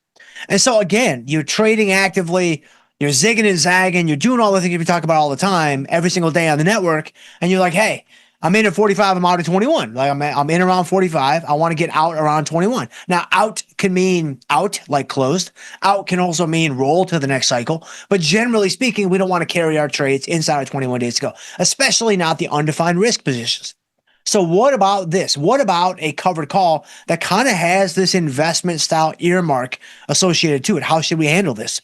And so again, you're trading actively, you're zigging and zagging, you're doing all the things we talk about all the time, every single day on the network, and you're like, hey, I'm in at 45. I'm out at 21. Like I'm in around 45. I want to get out around 21. Now, out can mean out, like closed. Out can also mean roll to the next cycle. But generally speaking, we don't want to carry our trades inside of 21 days to go, especially not the undefined risk positions. So what about this? What about a covered call that kind of has this investment style earmark associated to it? How should we handle this?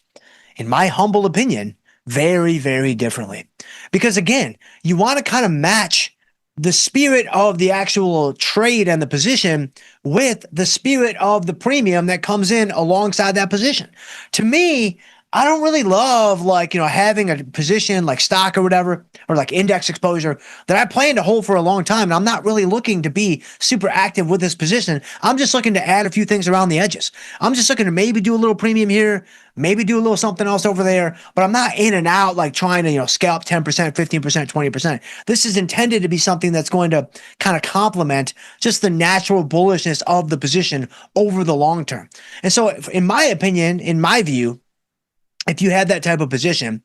In my humble opinion, very, very differently. Because again, you want to kind of match the spirit of the actual trade and the position with the spirit of the premium that comes in alongside that position. To me, I don't really love having a position like stock or whatever, or like index exposure that I plan to hold for a long time. And I'm not really looking to be super active with this position. I'm just looking to add a few things around the edges. I'm just looking to maybe do a little premium here, maybe do a little something else over there, but I'm not in and out like trying to, scalp 10%, 15%, 20%. This is intended to be something that's going to kind of complement just the natural bullishness of the position over the long term. And so in my opinion, in my view, if you had that type of position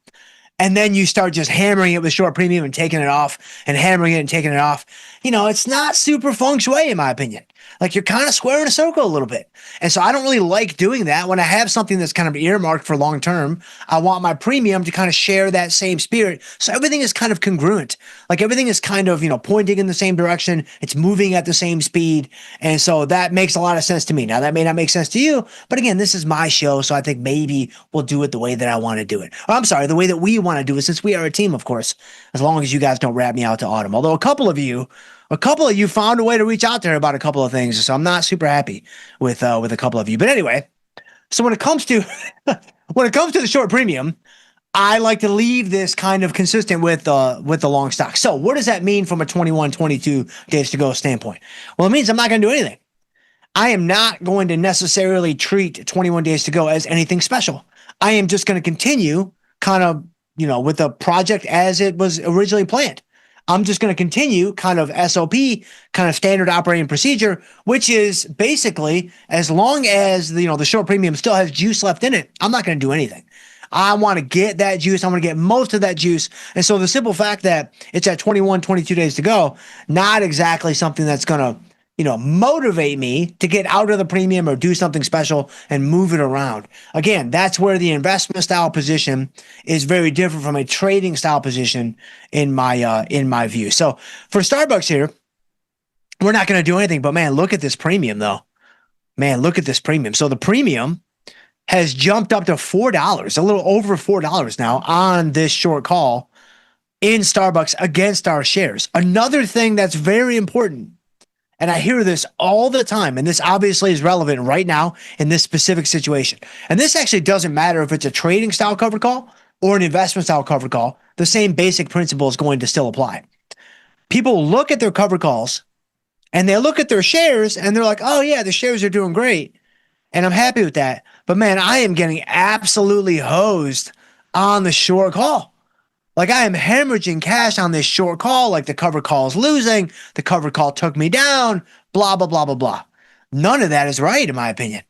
and then you start just hammering it with short premium and taking it off and hammering it and taking it off, it's not super feng shui in my opinion. Like you're kind of squaring a circle a little bit. And so I don't really like doing that. When I have something that's kind of earmarked for long term, I want my premium to kind of share that same spirit. So everything is kind of congruent. Like everything is kind of, pointing in the same direction. It's moving at the same speed. And so that makes a lot of sense to me. Now that may not make sense to you, but again, this is my show. So I think maybe we'll do it the way that I want to do it. Or I'm sorry, the way that we want to do it, since we are a team, of course, as long as you guys don't rat me out to Autumn. Although a couple of you found a way to reach out to her about a couple of things. So I'm not super happy with a couple of you. But anyway, so when it comes to the short premium, I like to leave this kind of consistent with the long stock. So what does that mean from a 21, 22 days to go standpoint? Well, it means I'm not going to do anything. I am not going to necessarily treat 21 days to go as anything special. I am just going to continue kind of, with the project as it was originally planned. I'm just going to continue kind of SOP, kind of standard operating procedure, which is basically as long as the short premium still has juice left in it, I'm not going to do anything. I want to get that juice. I want to get most of that juice. And so the simple fact that it's at 21, 22 days to go, not exactly something that's going to motivate me to get out of the premium or do something special and move it around. Again, that's where the investment style position is very different from a trading style position in my view. So for Starbucks here, we're not going to do anything, but man, look at this premium though. Man, look at this premium. So the premium has jumped up to $4, a little over $4 now on this short call in Starbucks against our shares. Another thing that's very important, and I hear this all the time, and this obviously is relevant right now in this specific situation. And this actually doesn't matter if it's a trading style covered call or an investment style covered call. The same basic principle is going to still apply. People look at their covered calls and they look at their shares and they're like, oh yeah, the shares are doing great. And I'm happy with that. But man, I am getting absolutely hosed on the short call. Like I am hemorrhaging cash on this short call, like the covered call is losing, the covered call took me down, blah, blah, blah, blah, blah. None of that is right, in my opinion.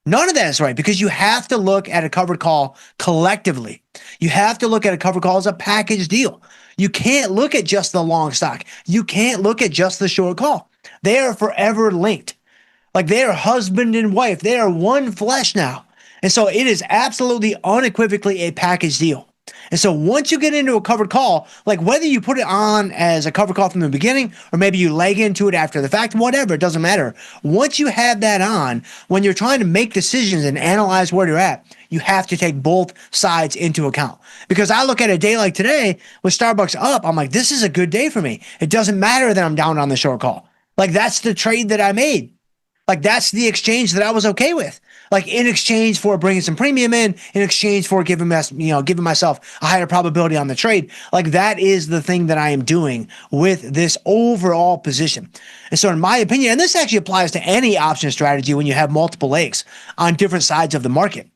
None of that is right because you have to look at a covered call collectively. You have to look at a covered call as a package deal. You can't look at just the long stock. You can't look at just the short call. They are forever linked. Like they are husband and wife. They are one flesh now. And so it is absolutely unequivocally a package deal. And so once you get into a covered call, like whether you put it on as a covered call from the beginning or maybe you leg into it after the fact, whatever, it doesn't matter. Once you have that on, when you're trying to make decisions and analyze where you're at, you have to take both sides into account. Because I look at a day like today with Starbucks up, I'm like, this is a good day for me. It doesn't matter that I'm down on the short call. Like that's the trade that I made. Like that's the exchange that I was okay with. Like in exchange for bringing some premium in exchange for giving myself a higher probability on the trade. Like that is the thing that I am doing with this overall position. And so in my opinion, and this actually applies to any option strategy when you have multiple legs on different sides of the market,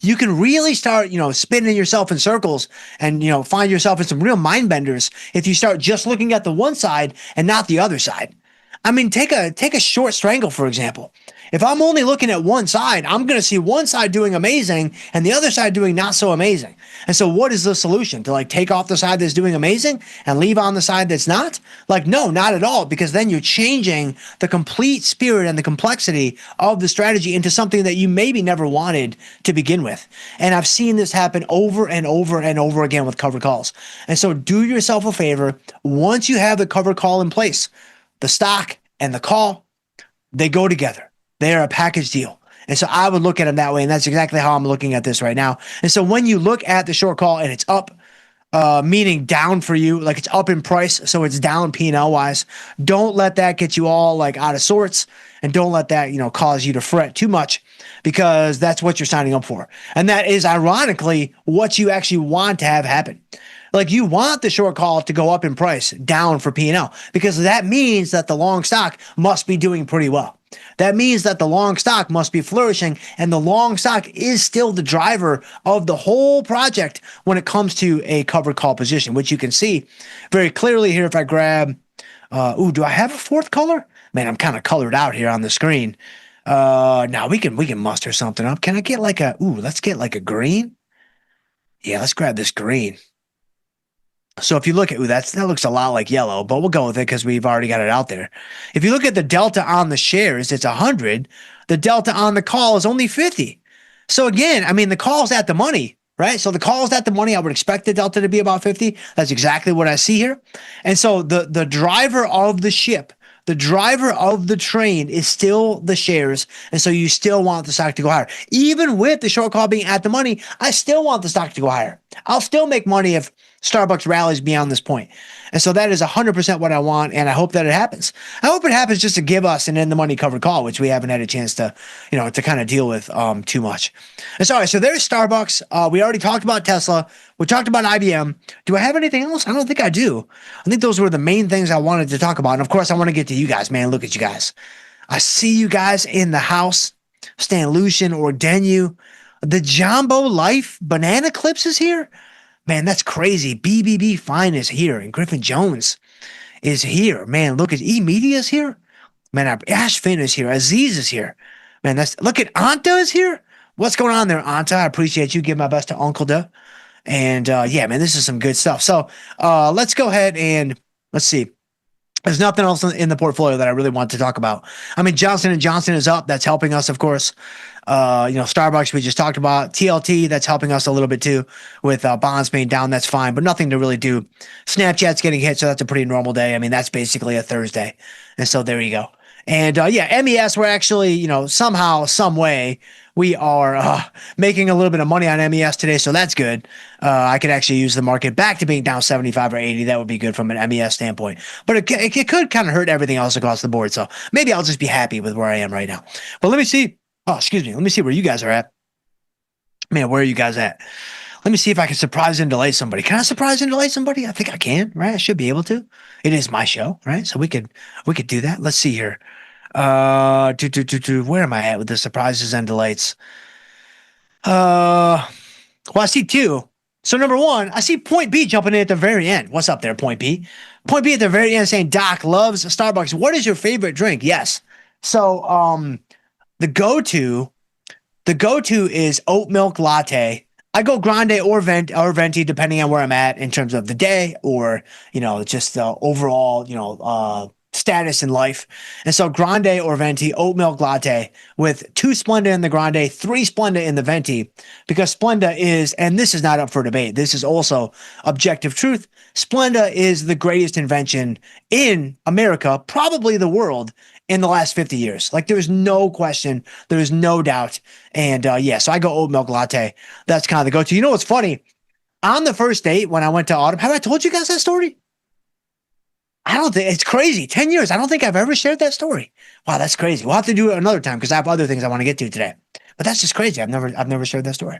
you can really start, spinning yourself in circles and, find yourself in some real mind benders if you start just looking at the one side and not the other side. I mean, take a short strangle, for example. If I'm only looking at one side, I'm going to see one side doing amazing and the other side doing not so amazing. And so what is the solution? To like take off the side that's doing amazing and leave on the side that's not? Like, no, not at all, because then you're changing the complete spirit and the complexity of the strategy into something that you maybe never wanted to begin with. And I've seen this happen over and over and over again with covered calls. And so do yourself a favor. Once you have the covered call in place, the stock and the call, they go together. They are a package deal. And so I would look at them that way. And that's exactly how I'm looking at this right now. And so when you look at the short call and it's up, meaning down for you, like it's up in price, so it's down P&L wise, don't let that get you all like out of sorts. And don't let that, cause you to fret too much, because that's what you're signing up for. And that is ironically what you actually want to have happen. Like you want the short call to go up in price, down for P&L, because that means that the long stock must be doing pretty well. That means that the long stock must be flourishing, and the long stock is still the driver of the whole project when it comes to a covered call position, which you can see very clearly here. If I grab, do I have a fourth color? Man, I'm kind of colored out here on the screen. Now we can muster something up. Can I get like let's get like a green. Yeah, let's grab this green. So if you look at, that looks a lot like yellow, but we'll go with it because we've already got it out there. If you look at the delta on the shares, it's 100. The delta on the call is only 50. So again, I mean, the call's at the money, right? So the call's at the money. I would expect the delta to be about 50. That's exactly what I see here. And so the driver of the ship, the driver of the train is still the shares. And so you still want the stock to go higher. Even with the short call being at the money, I still want the stock to go higher. I'll still make money if Starbucks rallies beyond this point. And so that is 100% what I want, and I hope that it happens. I hope it happens just to give us an in-the-money covered call, which we haven't had a chance to, to kind of deal with too much. And so there's Starbucks. We already talked about Tesla. We talked about IBM. Do I have anything else? I don't think I do. I think those were the main things I wanted to talk about. And of course, I want to get to you guys, man. Look at you guys. I see you guys in the house. Stan Lucian or Denu. The Jumbo Life Banana Clips is here. Man, that's crazy. BBB Fine is here, and Griffin Jones is here. Man, look at E-Media is here. Man, Ash Finn is here. Aziz is here. Man, look at Anta is here. What's going on there, Anta? I appreciate you. Give my best to Uncle Da. And yeah, man, this is some good stuff. So let's go ahead and let's see. There's nothing else in the portfolio that I really want to talk about. I mean, Johnson & Johnson is up. That's helping us, of course. Starbucks, we just talked about. TLT, that's helping us a little bit too with bonds being down. That's fine, but nothing to really do. Snapchat's getting hit, so that's a pretty normal day. I mean, that's basically a Thursday. And so there you go. And MES, we're actually, somehow, some way, we are making a little bit of money on MES today, so that's good. I could actually use the market back to being down 75 or 80. That would be good from an MES standpoint. But it could kind of hurt everything else across the board, so maybe I'll just be happy with where I am right now. But let me see. Oh, excuse me. Let me see where you guys are at. Man, where are you guys at? Let me see if I can surprise and delay somebody. Can I surprise and delay somebody? I think I can, right? I should be able to. It is my show, right? So we could do that. Let's see here. Where am I at with the surprises and delights? Well, I see two. So number one, I see Point B jumping in at the very end. What's up there, Point B? Point B at the very end saying, Doc loves Starbucks. What is your favorite drink? Yes. So, the go-to is oat milk latte. I go grande or venti, depending on where I'm at in terms of the day or, just the overall, status in life. And so grande or venti, oat milk latte with 2 Splenda in the grande, 3 Splenda in the venti, because Splenda is, and this is not up for debate, this is also objective truth, Splenda is the greatest invention in America, probably the world, in the last 50 years. Like, there's no question. There's no doubt. And so I go oat milk latte. That's kind of the go-to. You know what's funny? On the first date when I went to Autumn, have I told you guys that story? I don't think, it's crazy. 10 years. I don't think I've ever shared that story. Wow, that's crazy. We'll have to do it another time because I have other things I want to get to today. But that's just crazy. I've never shared that story.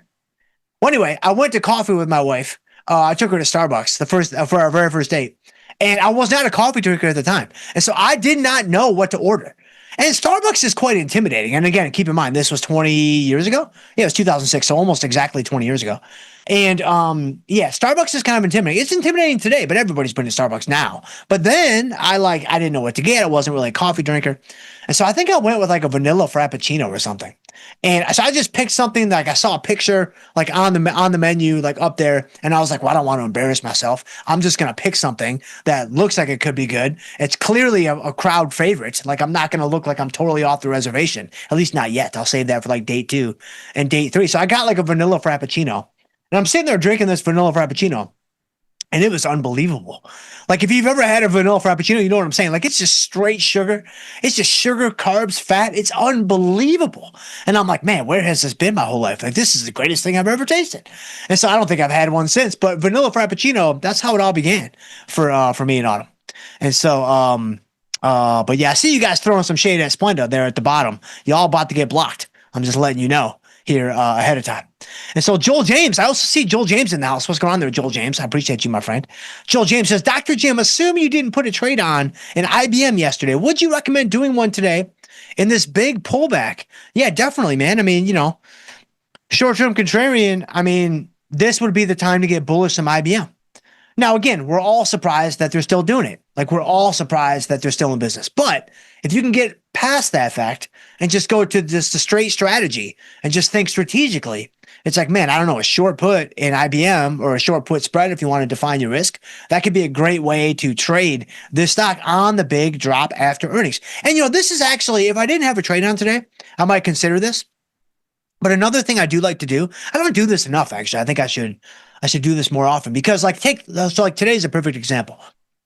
Well, anyway, I went to coffee with my wife. I took her to Starbucks for our very first date. And I was not a coffee drinker at the time. And so I did not know what to order. And Starbucks is quite intimidating. And again, keep in mind, this was 20 years ago. Yeah, it was 2006. So almost exactly 20 years ago. And yeah, Starbucks is kind of intimidating. It's intimidating today, but everybody's been to Starbucks now. But then I didn't know what to get. I wasn't really a coffee drinker. And so I think I went with like a vanilla frappuccino or something. And so I just picked something like I saw a picture like on the menu, like up there. And I was like, well, I don't want to embarrass myself. I'm just going to pick something that looks like it could be good. It's clearly a crowd favorite. Like I'm not going to look like I'm totally off the reservation, at least not yet. I'll save that for like date 2 and date 3. So I got like a vanilla frappuccino. And I'm sitting there drinking this vanilla frappuccino, and it was unbelievable. Like if you've ever had a vanilla frappuccino, you know what I'm saying? Like it's just straight sugar. It's just sugar, carbs, fat. It's unbelievable. And I'm like, man, where has this been my whole life? Like this is the greatest thing I've ever tasted. And so I don't think I've had one since. But vanilla frappuccino, that's how it all began for me and Autumn. And so, but yeah, I see you guys throwing some shade at Splenda there at the bottom. Y'all about to get blocked. I'm just letting you know here ahead of time. And so Joel James, I also see Joel James in the house. What's going on there, Joel James? I appreciate you, my friend. Joel James says, Dr. Jim, assume you didn't put a trade on in IBM yesterday. Would you recommend doing one today in this big pullback? Yeah, definitely, man. I mean, short-term contrarian, I mean, this would be the time to get bullish on IBM. Now, again, we're all surprised that they're still doing it. Like we're all surprised that they're still in business. But if you can get past that fact and just go to just a straight strategy and just think strategically, it's like, man, I don't know, a short put in IBM or a short put spread, if you want to define your risk, that could be a great way to trade this stock on the big drop after earnings. And, this is actually, if I didn't have a trade on today, I might consider this. But another thing I do like to do, I don't do this enough, actually. I think I should do this more often because like today's a perfect example.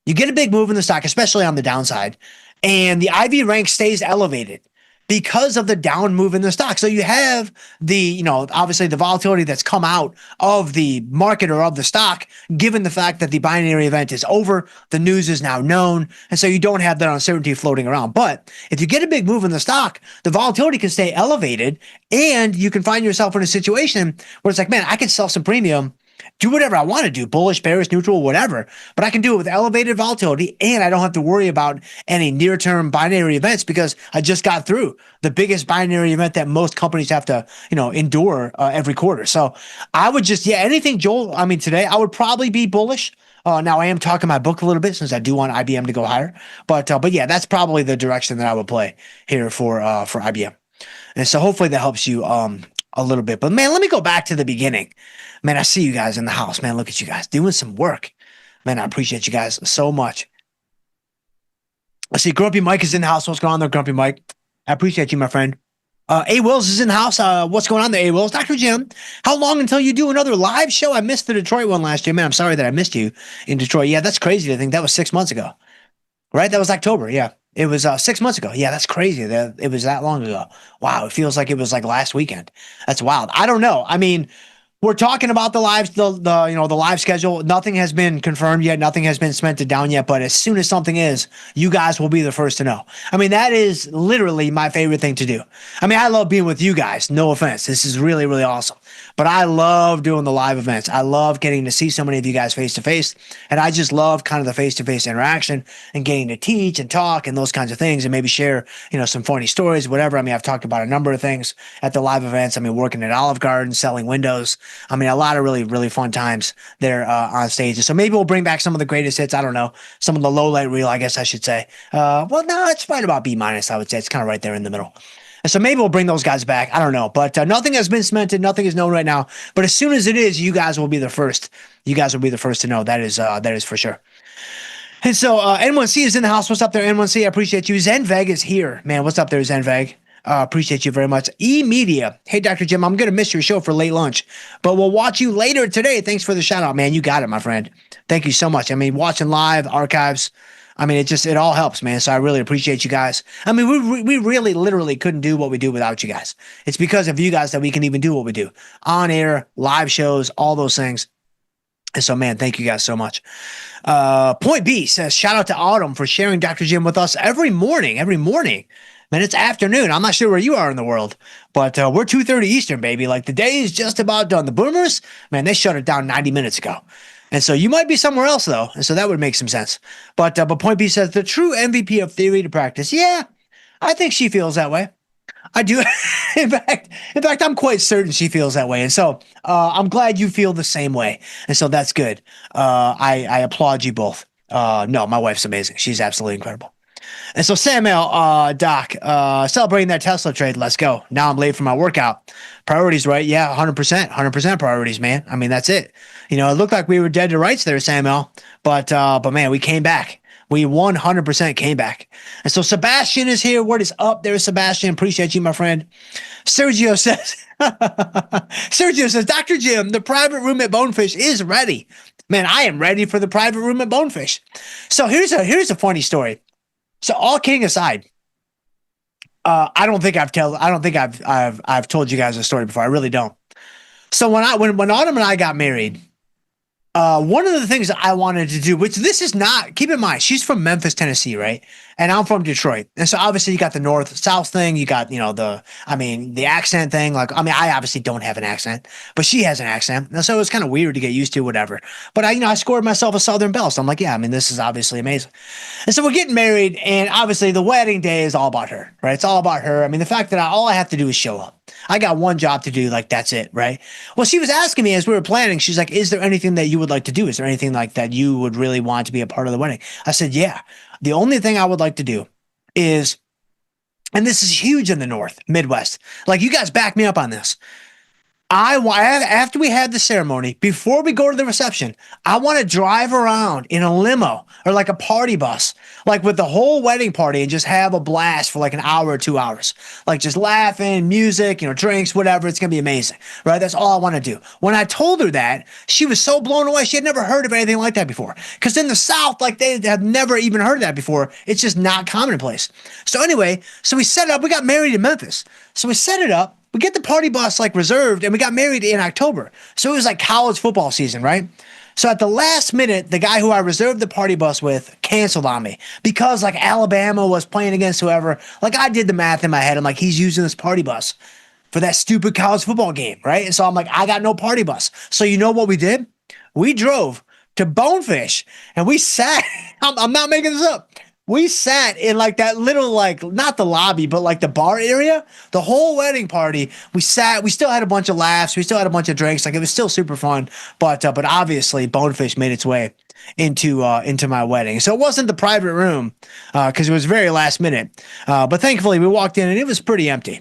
You get a big move in the stock, especially on the downside, and the IV rank stays elevated because of the down move in the stock. So you have the, obviously the volatility that's come out of the market or of the stock, given the fact that the binary event is over, the news is now known. And so you don't have that uncertainty floating around. But if you get a big move in the stock, the volatility can stay elevated and you can find yourself in a situation where it's like, man, I can sell some premium, do whatever I want to do, bullish, bearish, neutral, whatever, but I can do it with elevated volatility and I don't have to worry about any near-term binary events because I just got through the biggest binary event that most companies have to, endure every quarter. So I would just, anything, Joel, I mean, today I would probably be bullish. Now I am talking my book a little bit since I do want IBM to go higher, but yeah, that's probably the direction that I would play here for IBM. And so hopefully that helps you a little bit, but man, let me go back to the beginning. Man, I see you guys in the house. Man, look at you guys doing some work. Man, I appreciate you guys so much. I see Grumpy Mike is in the house. What's going on there, Grumpy Mike? I appreciate you, my friend. A. Wills is in the house. What's going on there, A. Wills? Dr. Jim, how long until you do another live show? I missed the Detroit one last year. Man, I'm sorry that I missed you in Detroit. Yeah, that's crazy. I think that was 6 months ago, right? That was October. Yeah, it was 6 months ago. Yeah, that's crazy. That it was that long ago. Wow, it feels like it was like last weekend. That's wild. I don't know. I mean, we're talking about the live schedule. Nothing has been confirmed yet. Nothing has been cemented down yet. But as soon as something is, you guys will be the first to know. I mean, that is literally my favorite thing to do. I mean, I love being with you guys. No offense. This is really, really awesome. But I love doing the live events. I love getting to see so many of you guys face to face. And I just love kind of the face to face interaction and getting to teach and talk and those kinds of things and maybe share, some funny stories, whatever. I mean, I've talked about a number of things at the live events. I mean, working at Olive Garden, selling windows. I mean, a lot of really, really fun times there on stage. So maybe we'll bring back some of the greatest hits. I don't know. Some of the low light reel, I guess I should say. No, it's right about B-, I would say. It's kind of right there in the middle. And so maybe we'll bring those guys back. I don't know. But nothing has been cemented. Nothing is known right now. But as soon as it is, you guys will be the first. You guys will be the first to know. That is for sure. And so N1C is in the house. What's up there, N1C? I appreciate you. Zenveg is here. Man, what's up there, Zenveg? Appreciate you very much. E-Media. Hey, Dr. Jim, I'm going to miss your show for late lunch, but we'll watch you later today. Thanks for the shout out, man. You got it, my friend. Thank you so much. I mean, watching live, archives, I mean, it all helps, man. So I really appreciate you guys. I mean, we really literally couldn't do what we do without you guys. It's because of you guys that we can even do what we do. On air, live shows, all those things. And so, man, thank you guys so much. Point B says, shout out to Autumn for sharing Dr. Jim with us every morning. Man, it's afternoon. I'm not sure where you are in the world, but we're 2:30 Eastern, baby. Like the day is just about done. The boomers, man, they shut it down 90 minutes ago. And so you might be somewhere else, though. And so that would make some sense. But Point B says, the true MVP of theory to practice. Yeah, I think she feels that way. I do. in fact, I'm quite certain she feels that way. And so I'm glad you feel the same way. And so that's good. I applaud you both. No, my wife's amazing. She's absolutely incredible. And so Samuel, Doc, celebrating that Tesla trade. Let's go. Now I'm late for my workout. Priorities, right? Yeah, 100% priorities, man. I mean, that's it. You know, it looked like we were dead to rights there, Samuel. But man, we came back. We 100% came back. And so Sebastian is here. What is up there, Sebastian? Appreciate you, my friend. Sergio says, Dr. Jim, the private room at Bonefish is ready. Man, I am ready for the private room at Bonefish. So here's a funny story. So all kidding aside, I don't think I've told you guys a story before. I really don't. So when Autumn and I got married, one of the things that I wanted to do, which this is not, keep in mind, she's from Memphis, Tennessee, right? And I'm from Detroit. And so obviously you got the north-south thing. You got, the accent thing. I obviously don't have an accent, but she has an accent. And so it was kind of weird to get used to, whatever. But I scored myself a Southern Belle. So I'm like, yeah, this is obviously amazing. And so we're getting married, and obviously the wedding day is all about her, right? It's all about her. The fact that all I have to do is show up. I got one job to do, that's it, right? Well, she was asking me as we were planning, she's like, is there anything that you would like to do? Is there anything like that you would really want to be a part of the wedding? I said, yeah. The only thing I would like to do is, and this is huge in the North, Midwest. You guys back me up on this. After we had the ceremony, before we go to the reception, I want to drive around in a limo or a party bus, with the whole wedding party, and just have a blast for an hour or 2 hours, just laughing, music, drinks, whatever. It's going to be amazing, right? That's all I want to do. When I told her that, she was so blown away. She had never heard of anything like that before. Because in the South, they have never even heard of that before. It's just not commonplace. So anyway, we set it up. We got married in Memphis. So we set it up. We get the party bus reserved, and we got married in October. So it was college football season, right? So at the last minute, the guy who I reserved the party bus with canceled on me because Alabama was playing against whoever. I did the math in my head. I'm like, he's using this party bus for that stupid college football game, right? And so I'm like, I got no party bus. So you know what we did? We drove to Bonefish, and we sat. I'm not making this up. We sat in that little, not the lobby, but the bar area, the whole wedding party. We sat, we still had a bunch of laughs. We still had a bunch of drinks. It was still super fun. But obviously Bonefish made its way into my wedding. So it wasn't the private room, cause it was very last minute. But thankfully we walked in and it was pretty empty.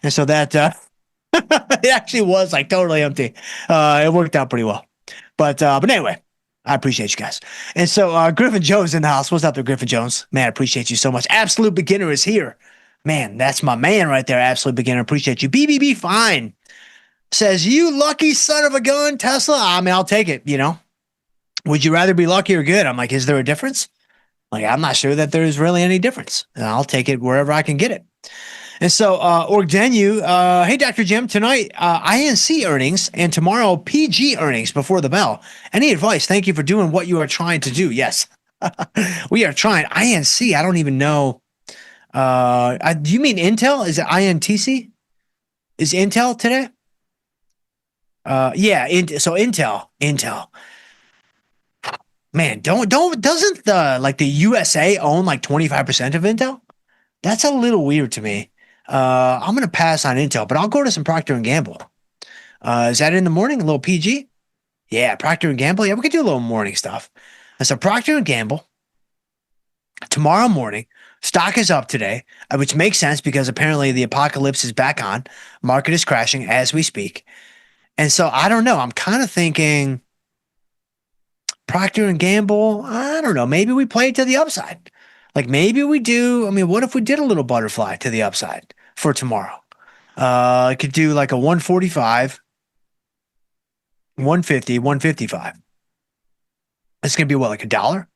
And so that, it actually was totally empty. It worked out pretty well. But anyway, I appreciate you guys. And so Griffin Jones in the house. What's up there, Griffin Jones? Man, I appreciate you so much. Absolute Beginner is here. Man, that's my man right there. Absolute Beginner. Appreciate you. BBB Fine says, you lucky son of a gun, Tesla. I'll take it, Would you rather be lucky or good? I'm like, is there a difference? I'm not sure that there's really any difference. And I'll take it wherever I can get it. And so, Orgdenu, hey, Dr. Jim, tonight, INC earnings and tomorrow PG earnings before the bell. Any advice? Thank you for doing what you are trying to do. Yes, we are trying. INC, I don't even know. Do you mean Intel? Is it INTC? Is Intel today? Yeah. So Intel. Man, doesn't the USA own 25% of Intel? That's a little weird to me. I'm going to pass on Intel, but I'll go to some Procter & Gamble. Is that in the morning? A little PG? Yeah, Procter & Gamble. Yeah, we could do a little morning stuff. And so Procter & Gamble, tomorrow morning, stock is up today, which makes sense because apparently the apocalypse is back on. Market is crashing as we speak. And so I don't know. I'm kind of thinking Procter & Gamble, I don't know. Maybe we play it to the upside. Maybe we do. What if we did a little butterfly to the upside for tomorrow? I could do a 145, 150, 155. It's going to be what, $1?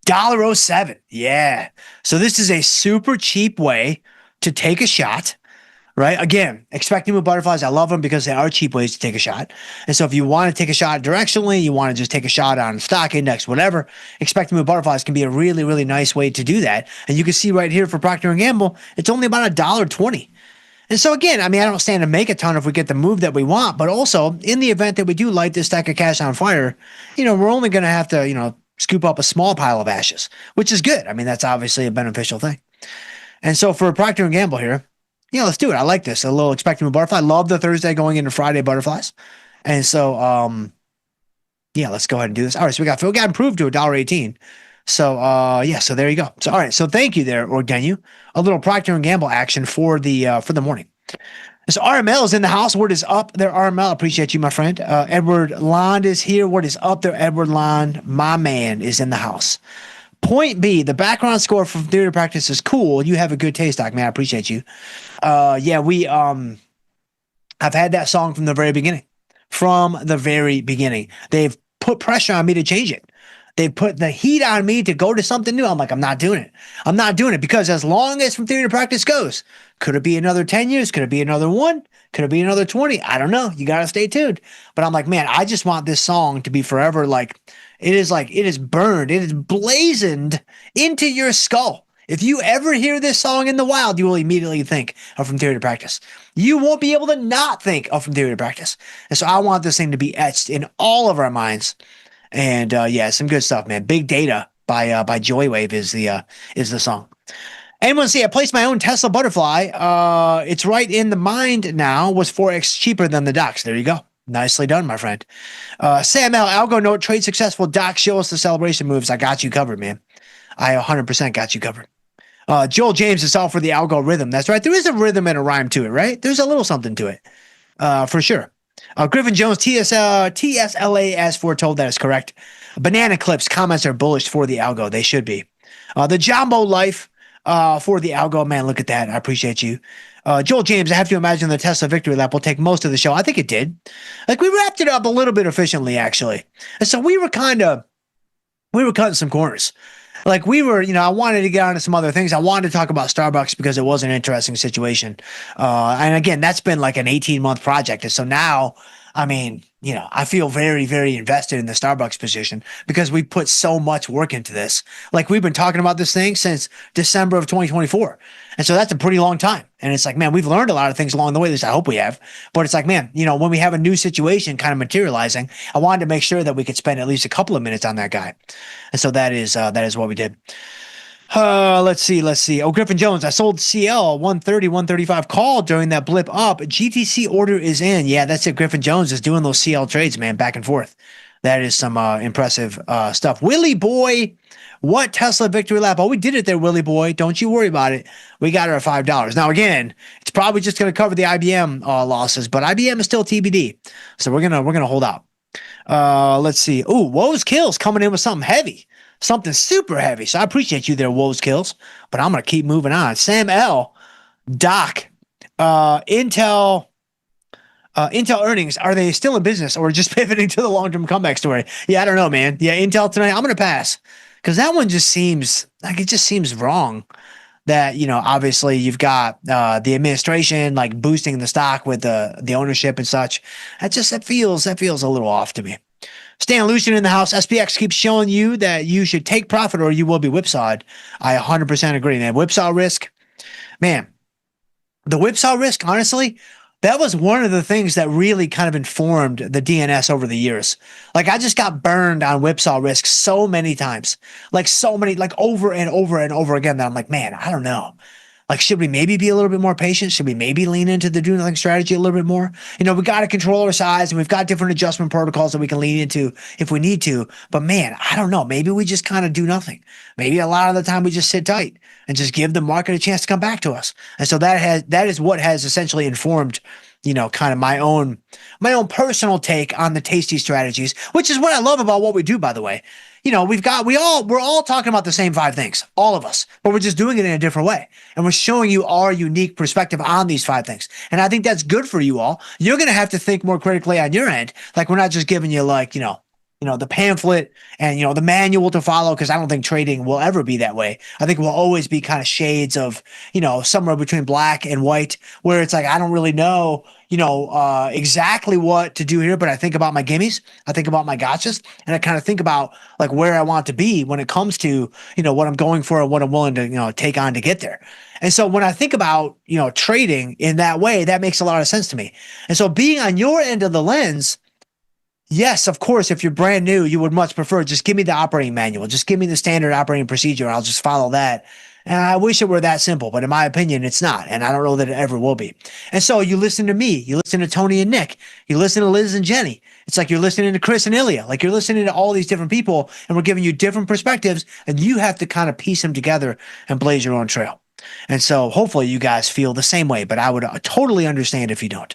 $1.07. Yeah. So this is a super cheap way to take a shot, right? Again, expecting with butterflies. I love them because they are cheap ways to take a shot. And so if you want to take a shot directionally, you want to just take a shot on stock index, whatever, expecting with butterflies can be a really, really nice way to do that. And you can see right here for Procter & Gamble, it's only about $1.20. And so again, I don't stand to make a ton if we get the move that we want, but also in the event that we do light this stack of cash on fire, we're only going to have to, scoop up a small pile of ashes, which is good. That's obviously a beneficial thing. And so for Procter & Gamble here, yeah, let's do it. I like this. A little expecting butterfly. I love the Thursday going into Friday butterflies. And so, yeah, let's go ahead and do this. All right, so we got improved to $1.18. So, yeah, so there you go. So, all right, so thank you there, Orgenu. A little Procter & Gamble action for the morning. So RML is in the house. Word is up there, RML. Appreciate you, my friend. Edward Lond is here. Word is up there, Edward Lond. My man is in the house. Point B, the background score from theater practice is cool. You have a good taste, Doc, man. I appreciate you. Yeah, we I've had that song from the very beginning. From the very beginning. They've put pressure on me to change it. They put the heat on me to go to something new. I'm like, I'm not doing it. I'm not doing it because as long as From Theory to Practice goes, could it be another 10 years? Could it be another 1? Could it be another 20? I don't know. You got to stay tuned. But I'm like, man, I just want this song to be forever. Like it is burned. It is blazoned into your skull. If you ever hear this song in the wild, you will immediately think of From Theory to Practice. You won't be able to not think of From Theory to Practice. And so I want this thing to be etched in all of our minds. And yeah, some good stuff, man. Big Data by Joywave is the song. Anyone see? I placed my own Tesla Butterfly. It's right in the mind now. Was 4x cheaper than the Docs. There you go. Nicely done, my friend. Sam L. Algo note trade successful. Doc, show us the celebration moves. I got you covered, man. I 100% got you covered. Joel James is all for the algo rhythm. That's right. There is a rhythm and a rhyme to it, right? There's a little something to it, for sure. Griffin Jones, TSLA as foretold. That is correct. Banana Clips comments are bullish for the algo. They should be. The Jumbo Life for the algo. Man, look at that. I appreciate you. Joel James, I have to imagine the Tesla victory lap will take most of the show. I think it did. Like we wrapped it up a little bit efficiently, actually. And so we were cutting some corners. Like we were, I wanted to get onto some other things. I wanted to talk about Starbucks because it was an interesting situation. And again, that's been like an 18-month project. And so now, I mean, I feel very, very invested in the Starbucks position because we put so much work into this. Like we've been talking about this thing since December of 2024. And so that's a pretty long time. And it's like, man, we've learned a lot of things along the way. At least I hope we have. But it's like, man, when we have a new situation kind of materializing, I wanted to make sure that we could spend at least a couple of minutes on that guy. And so that is what we did. Let's see. Oh, Griffin Jones, I sold CL 130, 135 call during that blip up. GTC order is in. Yeah, that's it. Griffin Jones is doing those CL trades, man, back and forth. That is some impressive stuff. Willie Boy, what Tesla victory lap? Oh, we did it there, Willie Boy. Don't you worry about it. We got her at $5. Now, again, it's probably just going to cover the IBM losses, but IBM is still TBD. So we're gonna hold out. Let's see. Ooh, Woes Kills coming in with something heavy. Something super heavy. So I appreciate you there, Woes Kills. But I'm going to keep moving on. Sam L. Doc. Intel earnings, are they still in business or just pivoting to the long-term comeback story? Yeah, I don't know, man. Yeah, Intel tonight, I'm going to pass. Because that one just seems like it just seems wrong that, obviously you've got the administration like boosting the stock with the ownership and such. That feels a little off to me. Stan Lucian in the house. SPX keeps showing you that you should take profit or you will be whipsawed. I 100% agree, man. Whipsaw risk, man. The whipsaw risk, honestly, that was one of the things that really kind of informed the DNS over the years. Like I just got burned on whipsaw risk so many times, like over and over and over again that I'm like, man, I don't know. Like, should we maybe be a little bit more patient? Should we maybe lean into the do nothing strategy a little bit more? We got to control our size and we've got different adjustment protocols that we can lean into if we need to. But man, I don't know. Maybe we just kind of do nothing. Maybe a lot of the time we just sit tight and just give the market a chance to come back to us. And so that is what has essentially informed, kind of my own personal take on the tasty strategies, which is what I love about what we do, by the way. We're all talking about the same 5 things, all of us, but we're just doing it in a different way. And we're showing you our unique perspective on these 5 things. And I think that's good for you all. You're going to have to think more critically on your end. Like we're not just giving you the pamphlet and, the manual to follow. Cause I don't think trading will ever be that way. I think we'll always be kind of shades of, somewhere between black and white where it's like, I don't really know, exactly what to do here, but I think about my gimmies, I think about my gotchas, and I kind of think about like where I want to be when it comes to, what I'm going for and what I'm willing to, take on to get there. And so when I think about, trading in that way, that makes a lot of sense to me. And so being on your end of the lens, yes, of course, if you're brand new, you would much prefer just give me the operating manual, just give me the standard operating procedure. I'll just follow that And I wish it were that simple, but in my opinion, it's not. And I don't know that it ever will be. And so you listen to me, you listen to Tony and Nick, you listen to Liz and Jenny. It's like you're listening to Chris and Ilya, like you're listening to all these different people, and we're giving you different perspectives, and you have to kind of piece them together and blaze your own trail. And so hopefully you guys feel the same way, but I would totally understand if you don't.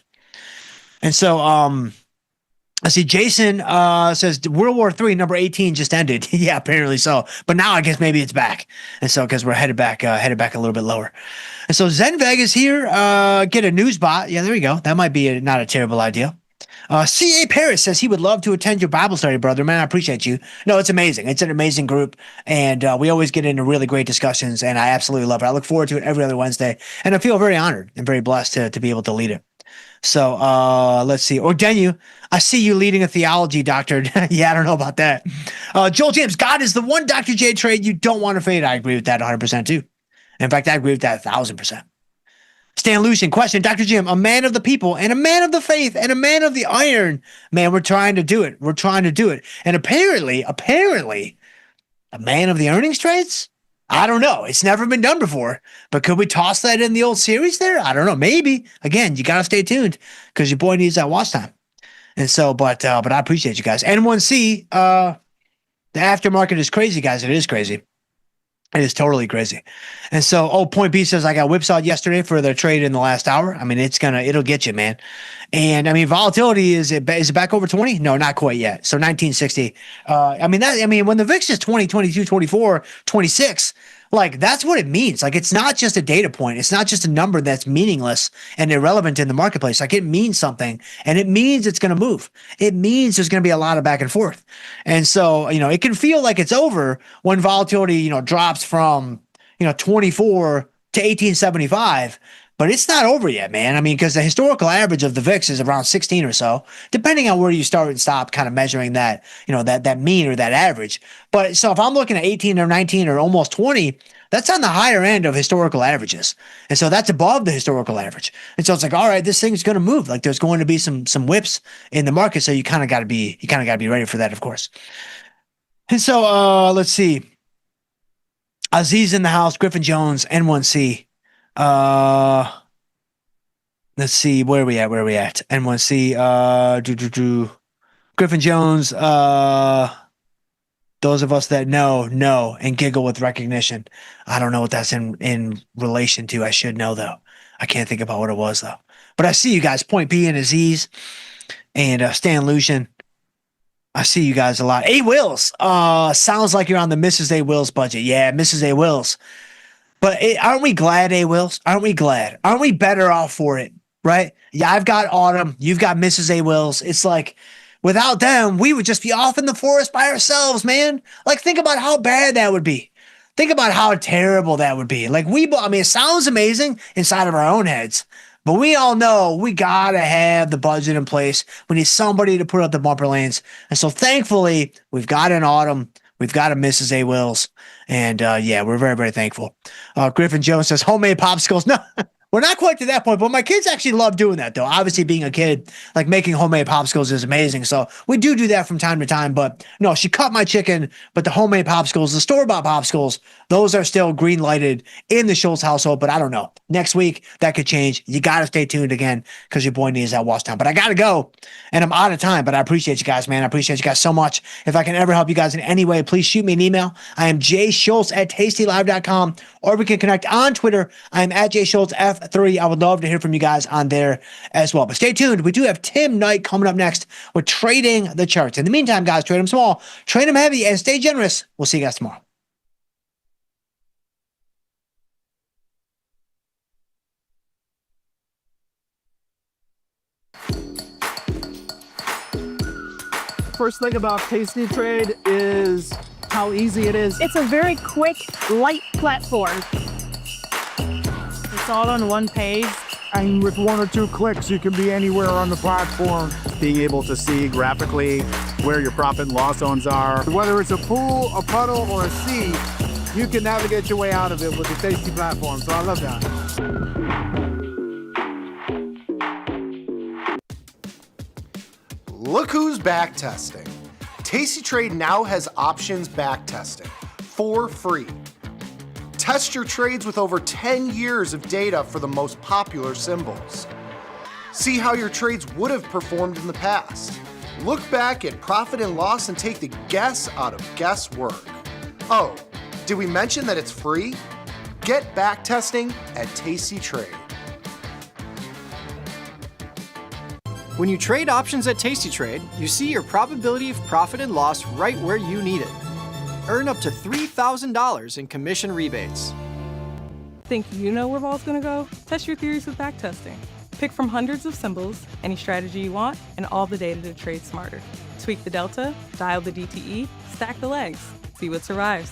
And so, I see Jason says World War III number 18 just ended. Yeah, apparently so. But now I guess maybe it's back. And so because we're headed back a little bit lower. And so Zen Vegas here, get a news bot. Yeah, there you go. That might be not a terrible idea. C.A. Paris says he would love to attend your Bible study, brother. Man, I appreciate you. No, it's amazing. It's an amazing group. And we always get into really great discussions. And I absolutely love it. I look forward to it every other Wednesday. And I feel very honored and very blessed to be able to lead it. So let's see. Ordenu, I see you leading a theology doctor. Yeah, I don't know about that. Joel James, God is the one Dr. J trade you don't want to fade. I agree with that 100% too. In fact, I agree with that 1,000%. Stan Lucian, question, Dr. Jim, a man of the people and a man of the faith and a man of the iron. Man, we're trying to do it. We're trying to do it. And apparently, a man of the earnings trades? I don't know. It's never been done before, but could we toss that in the old series there? I don't know. Maybe. Again, you got to stay tuned because your boy needs that watch time. And so, but I appreciate you guys. N1C, the aftermarket is crazy, guys. It is crazy. It is totally crazy. And so, Point B says, I got whipsawed yesterday for the trade in the last hour. I mean, it'll get you, man. And I mean, volatility, is it back over 20? No, not quite yet. So 1960. When the VIX is 20, 22, 24, 26, like that's what it means. Like, it's not just a data point. It's not just a number that's meaningless and irrelevant in the marketplace. Like, it means something, and it means it's going to move. It means there's going to be a lot of back and forth. And so, it can feel like it's over when volatility, drops from, 24 to 1875. But it's not over yet, man. I mean, because the historical average of the VIX is around 16 or so, depending on where you start and stop kind of measuring that, that mean or that average. But so if I'm looking at 18 or 19 or almost 20, that's on the higher end of historical averages. And so that's above the historical average. And so it's like, all right, this thing's going to move. Like, there's going to be some whips in the market. So you kind of got to be ready for that, of course. And so let's see. Aziz in the house, Griffin Jones, N1C. Let's see, where are we at? N1C, Griffin Jones, those of us that know and giggle with recognition. I don't know what that's in relation to. I should know, though. I can't think about what it was, though. But I see you guys, Point B and Aziz and Stan Lucian. I see you guys a lot. A. Wills, sounds like you're on the Mrs. A. Wills budget. Yeah, Mrs. A. Wills. But aren't we glad, A. Wills? Aren't we glad? Aren't we better off for it? Right? Yeah, I've got Autumn. You've got Mrs. A. Wills. It's like, without them, we would just be off in the forest by ourselves, man. Like, think about how bad that would be. Think about how terrible that would be. Like, it sounds amazing inside of our own heads, but we all know we got to have the budget in place. We need somebody to put up the bumper lanes. And so, thankfully, we've got an Autumn. We've got a Mrs. A. Wills. And, we're very, very thankful. Griffin Jones says, homemade popsicles. No, we're not quite to that point, but my kids actually love doing that, though. Obviously, being a kid, like, making homemade popsicles is amazing. So we do that from time to time. But no, she cut my chicken, but the homemade popsicles, the store-bought popsicles, those are still green-lighted in the Schultz household. But I don't know. Next week, that could change. You got to stay tuned again because your boy needs that watch time. But I got to go, and I'm out of time. But I appreciate you guys, man. I appreciate you guys so much. If I can ever help you guys in any way, please shoot me an email. I am jschultz@tastylive.com, or we can connect on Twitter. I am at jschultzf3. I would love to hear from you guys on there as well. But stay tuned. We do have Tim Knight coming up next with Trading the Charts. In the meantime, guys, trade them small, trade them heavy, and stay generous. We'll see you guys tomorrow. First thing about Tasty Trade is how easy it is. It's a very quick, light platform. It's all on one page. And with 1 or 2 clicks, you can be anywhere on the platform. Being able to see graphically where your profit and loss zones are. Whether it's a pool, a puddle, or a sea, you can navigate your way out of it with the Tasty platform. So I love that. Look who's back testing. Tasty Trade now has options back testing for free. Test your trades with over 10 years of data for the most popular symbols. See how your trades would have performed in the past. Look back at profit and loss and take the guess out of guesswork. Oh, did we mention that it's free? Get back testing at tastytrade. When you trade options at tastytrade, you see your probability of profit and loss right where you need it. Earn up to $3,000 in commission rebates. Think you know where ball's gonna go? Test your theories with backtesting. Pick from hundreds of symbols, any strategy you want, and all the data to trade smarter. Tweak the delta, dial the DTE, stack the legs, see what survives.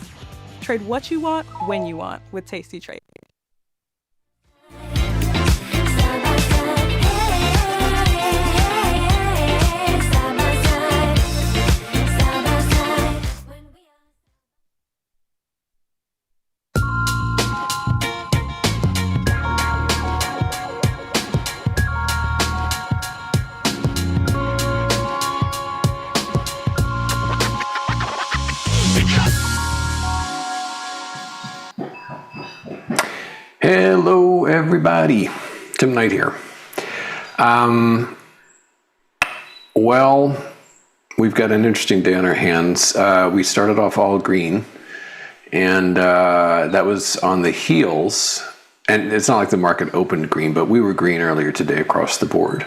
Trade what you want, when you want with Tasty Trade. Hello, everybody. Tim Knight here. Well, we've got an interesting day on our hands. We started off all green, and that was on the heels. And it's not like the market opened green, but we were green earlier today across the board.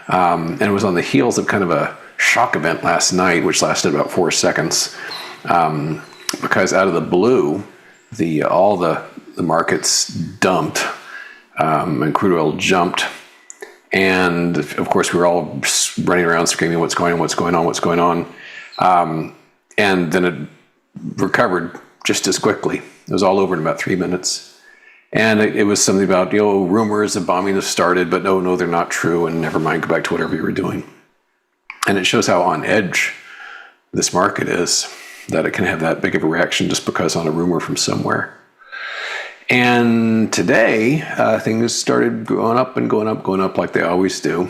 And it was on the heels of kind of a shock event last night, which lasted about 4 seconds. Because out of the blue, all the markets dumped, and crude oil jumped. And of course, we were all running around screaming, what's going on? And then it recovered just as quickly. It was all over in about 3 minutes. And it was something about, rumors of bombing have started, but no, they're not true. And never mind, go back to whatever you were doing. And it shows how on edge this market is, that it can have that big of a reaction just because on a rumor from somewhere. And today, things started going up like they always do.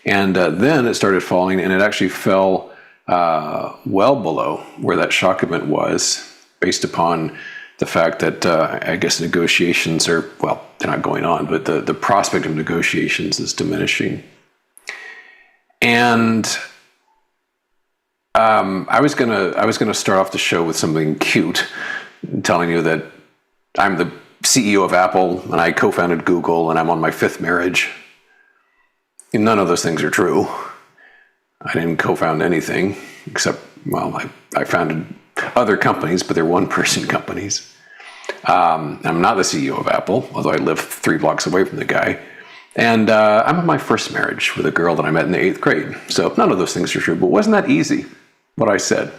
And then it started falling, and it actually fell well below where that shock event was, based upon the fact that I guess negotiations are, well, they're not going on, but the prospect of negotiations is diminishing. And I was gonna start off the show with something cute, telling you that I'm the CEO of Apple, and I co-founded Google, and I'm on my 5th marriage. And none of those things are true. I didn't co-found anything, except, well, I founded other companies, but they're one-person companies. I'm not the CEO of Apple, although I live 3 blocks away from the guy. And I'm on my 1st marriage with a girl that I met in the 8th grade. So none of those things are true, but wasn't that easy, what I said?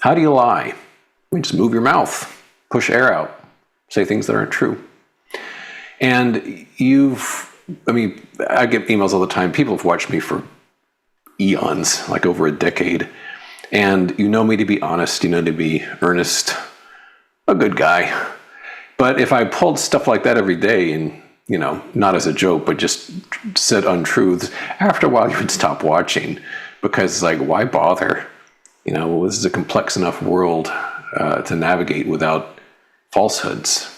How do you lie? You just move your mouth. Push air out, say things that aren't true. And I get emails all the time. People have watched me for eons, like over a decade. And you know me to be honest, you know to be earnest, a good guy. But if I pulled stuff like that every day and, not as a joke, but just said untruths, after a while you would stop watching, because it's like, why bother? This is a complex enough world to navigate without falsehoods.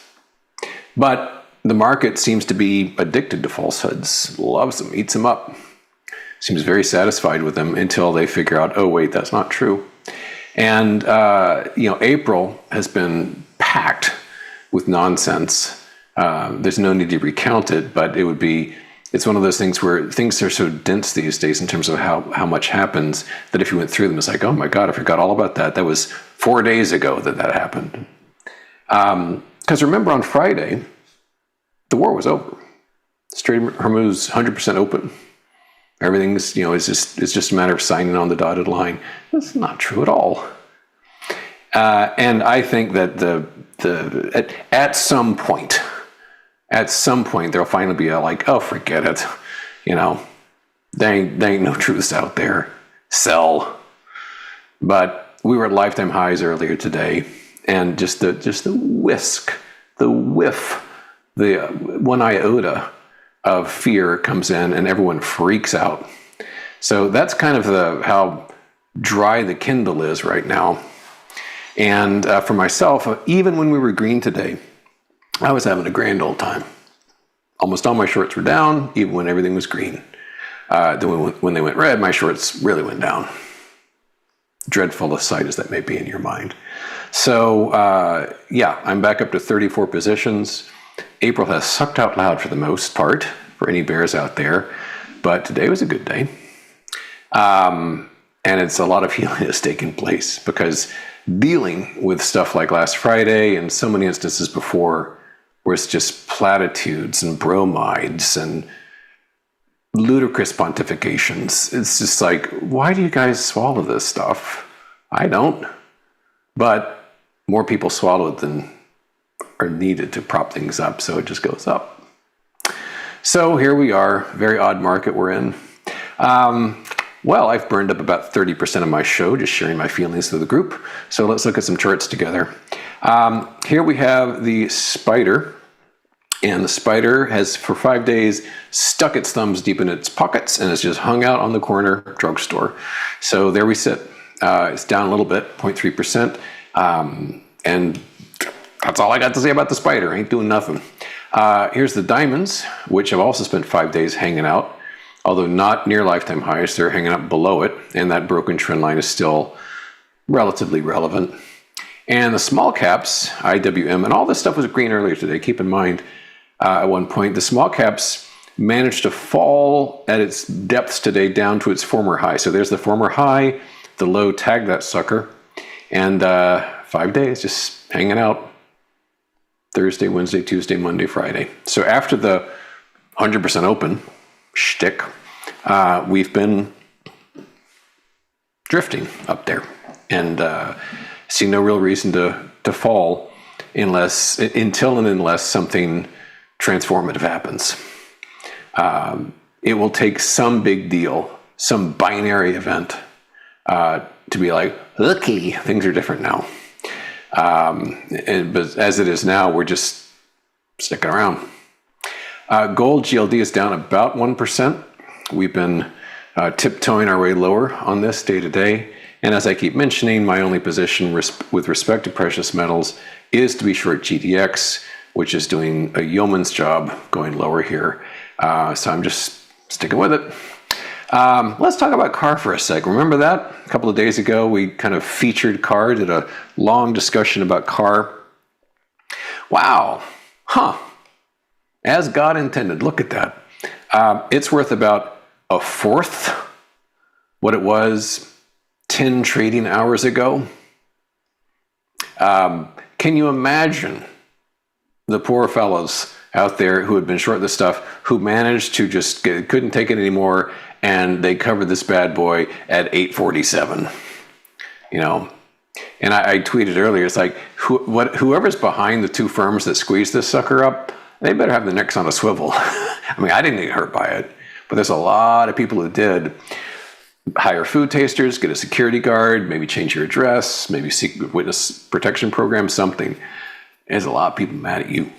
But the market seems to be addicted to falsehoods, loves them, eats them up, seems very satisfied with them until they figure out, oh, wait, that's not true. And, April has been packed with nonsense. There's no need to recount it, but it's one of those things where things are so dense these days in terms of how much happens, that if you went through them, it's like, oh my God, I forgot all about that. That was 4 days ago that happened. Because remember, on Friday, the war was over. Strait of Hormuz 100% open. Everything's, it's just a matter of signing on the dotted line. That's not true at all. And I think that at some point, there'll finally be oh, forget it. There ain't no truths out there. Sell. But we were at lifetime highs earlier today. And just the whiff, the one iota of fear comes in, and everyone freaks out. So that's kind of how dry the Kindle is right now. And for myself, even when we were green today, I was having a grand old time. Almost all my shorts were down, even when everything was green. Then when they went red, my shorts really went down. Dreadful a sight as that may be in your mind. So, yeah, I'm back up to 34 positions. April has sucked out loud for the most part, for any bears out there. But today was a good day. And it's a lot of healing has taken place, because dealing with stuff like last Friday and so many instances before where it's just platitudes and bromides and ludicrous pontifications. It's just like, why do you guys swallow this stuff? I don't. But more people swallow it than are needed to prop things up, so it just goes up. So here we are, very odd market we're in. Well, I've burned up about 30% of my show, just sharing my feelings with the group. So let's look at some charts together. Here we have the spider. And the spider has, for 5 days, stuck its thumbs deep in its pockets and has just hung out on the corner drugstore. So there we sit. It's down a little bit, 0.3%. And that's all I got to say about the spider. Ain't doing nothing. Here's the diamonds, which have also spent 5 days hanging out. Although not near lifetime highs, they're hanging up below it. And that broken trend line is still relatively relevant. And the small caps, IWM, and all this stuff was green earlier today. Keep in mind, at one point, the small caps managed to fall at its depths today down to its former high. So there's the former high, the low tagged that sucker, and 5 days just hanging out. Thursday, Wednesday, Tuesday, Monday, Friday. So after the 100% open shtick, we've been drifting up there, and see no real reason to fall unless something transformative happens. It will take some big deal, some binary event, to be like, okay, things are different now. But as it is now, we're just sticking around. Gold GLD is down about 1%. We've been tiptoeing our way lower on this day to day. And as I keep mentioning, my only position with respect to precious metals is to be short GDX, which is doing a yeoman's job going lower here. So I'm just sticking with it. Let's talk about CAR for a sec. Remember that? A couple of days ago, we kind of featured CAR, did a long discussion about CAR. Wow. Huh. As God intended. Look at that. It's worth about a fourth what it was 10 trading hours ago. Can you imagine the poor fellows out there who had been short this stuff, who managed to just couldn't take it anymore, and they covered this bad boy at 847? You know, and I tweeted earlier, it's like, whoever's behind the two firms that squeezed this sucker up, they better have their necks on a swivel. I mean, I didn't get hurt by it, but there's a lot of people who did. Hire food tasters, get a security guard, maybe change your address, maybe seek witness protection program, something. There's a lot of people mad at you.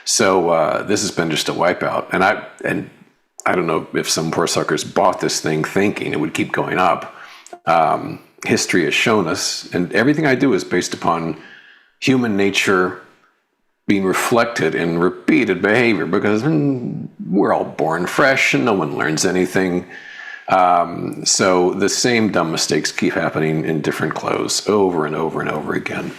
So this has been just a wipeout. And I don't know if some poor suckers bought this thing thinking it would keep going up. History has shown us, and everything I do is based upon human nature being reflected in repeated behavior, because we're all born fresh and no one learns anything. So the same dumb mistakes keep happening in different clothes over and over and over again.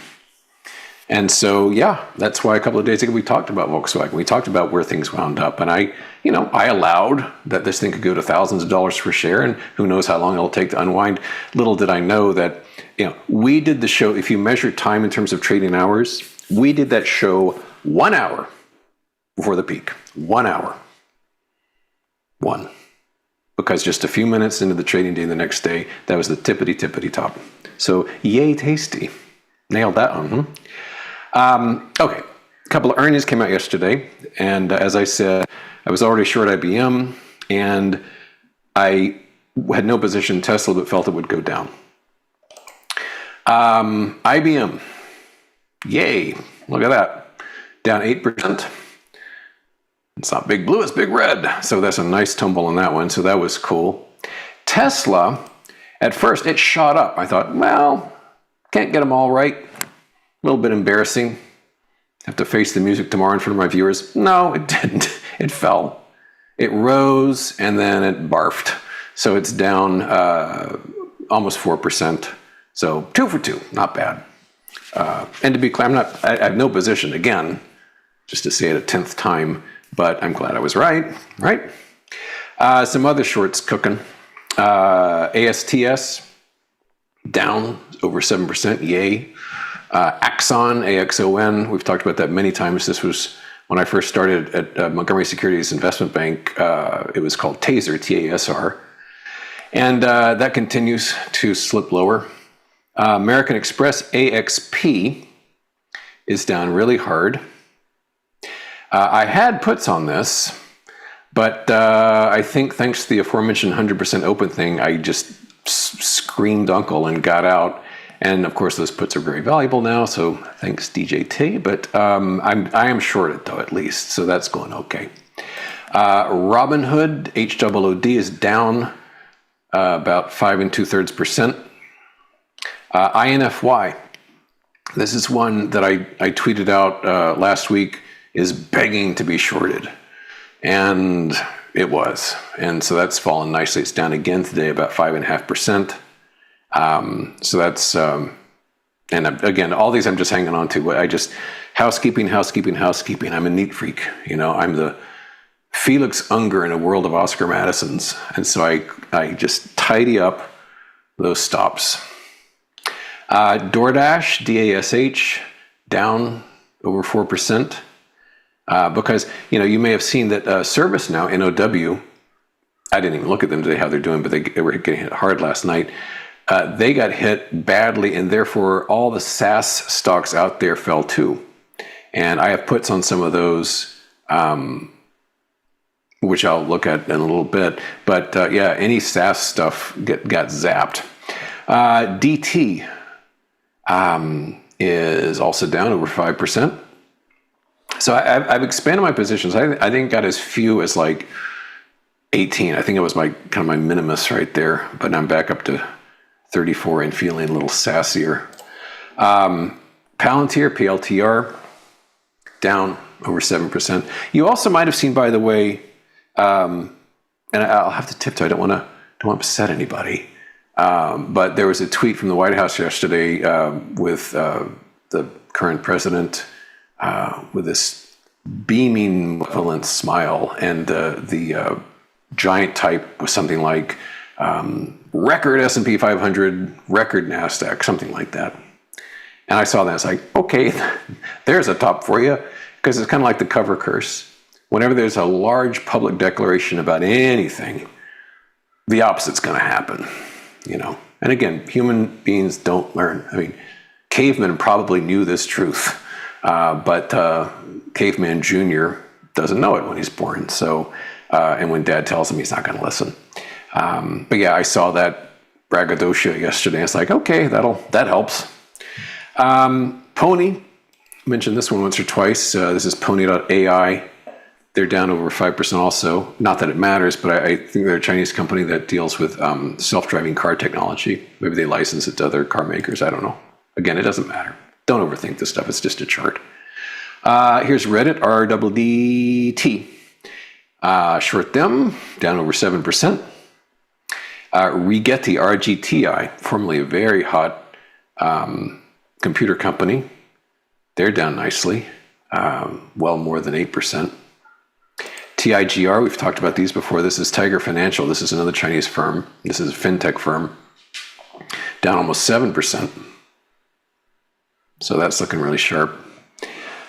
And so, yeah, that's why a couple of days ago we talked about Volkswagen. We talked about where things wound up. And I allowed that this thing could go to thousands of dollars per share, and who knows how long it'll take to unwind. Little did I know that, we did the show. If you measure time in terms of trading hours, we did that show 1 hour before the peak. 1 hour. One. Because just a few minutes into the trading day the next day, that was the tippity top. So, yay tasty. Nailed that one. Okay, a couple of earnings came out yesterday, and as I said, I was already short IBM, and I had no position in Tesla, but felt it would go down. IBM, yay, look at that, down 8%. It's not big blue, it's big red. So that's a nice tumble on that one. So that was cool. Tesla, at first, it shot up. I thought, well, Can't get them all right. A little bit embarrassing. Have to face the music tomorrow in front of my viewers. No, it didn't. It fell. It rose and then it barfed. So it's down almost 4%. So 2 for 2, not bad. And to be clear, I have no position again, just to say it a 10th time, but I'm glad I was right, right? Some other shorts cooking. ASTS down over 7%, yay. Axon, AXON, we've talked about that many times. This was when I first started at Montgomery Securities Investment Bank. It was called TASR, TASR. And that continues to slip lower. American Express, AXP, is down really hard. I had puts on this, but I think thanks to the aforementioned 100% open thing, I just screamed uncle and got out. And of course, those puts are very valuable now, so thanks DJT. But I am shorted though, at least, so that's going okay. Robinhood, HOOD, is down about 5 2/3%. INFY, this is one that I tweeted out last week, is begging to be shorted. And it was. And so that's fallen nicely. It's down again today, about 5.5%. So that's, and again, all these I'm just hanging on to. I just, housekeeping. I'm a neat freak. You know, I'm the Felix Unger in a world of Oscar Madisons. And so I just tidy up those stops. DoorDash, DASH, down over 4%. Because, you know, you may have seen that ServiceNow, NOW, I didn't even look at them today, how they're doing, but they were getting hit hard last night. They got hit badly, and therefore all the SaaS stocks out there fell too. And I have puts on some of those, which I'll look at in a little bit. But yeah, any SaaS stuff got zapped. DT is also down over 5%. So I've expanded my positions. I think got as few as like 18. I think it was my kind of my minimus right there, but I'm back up to 34 and feeling a little sassier. Palantir, PLTR, down over 7%. You also might have seen, by the way, and I'll have to tiptoe. I don't want to upset anybody. But there was a tweet from the White House yesterday with the current president with this beaming, malevolent smile, and the giant type was something like record S&P 500, record NASDAQ, something like that. And I saw that. It's like, okay, there's a top for you, because it's kind of like the cover curse. Whenever there's a large public declaration about anything, the opposite's going to happen, you know. And again, human beings don't learn. I mean, cavemen probably knew this truth, but Caveman Jr. doesn't know it when he's born. So, and when Dad tells him, he's not going to listen. But yeah, I saw that braggadocio yesterday. It's like, okay, that helps. Pony, mentioned this one once or twice. This is Pony.ai. They're down over 5% also. Not that it matters, but I think they're a Chinese company that deals with self-driving car technology. Maybe they license it to other car makers. I don't know. Again, it doesn't matter. Don't overthink this stuff. It's just a chart. Here's Reddit, RWDT. Short them, down over 7%. Rigetti, RGTI, formerly a very hot computer company. They're down nicely, well more than 8%. TIGR, we've talked about these before. This is Tiger Financial. This is another Chinese firm. This is a fintech firm. Down almost 7%. So that's looking really sharp.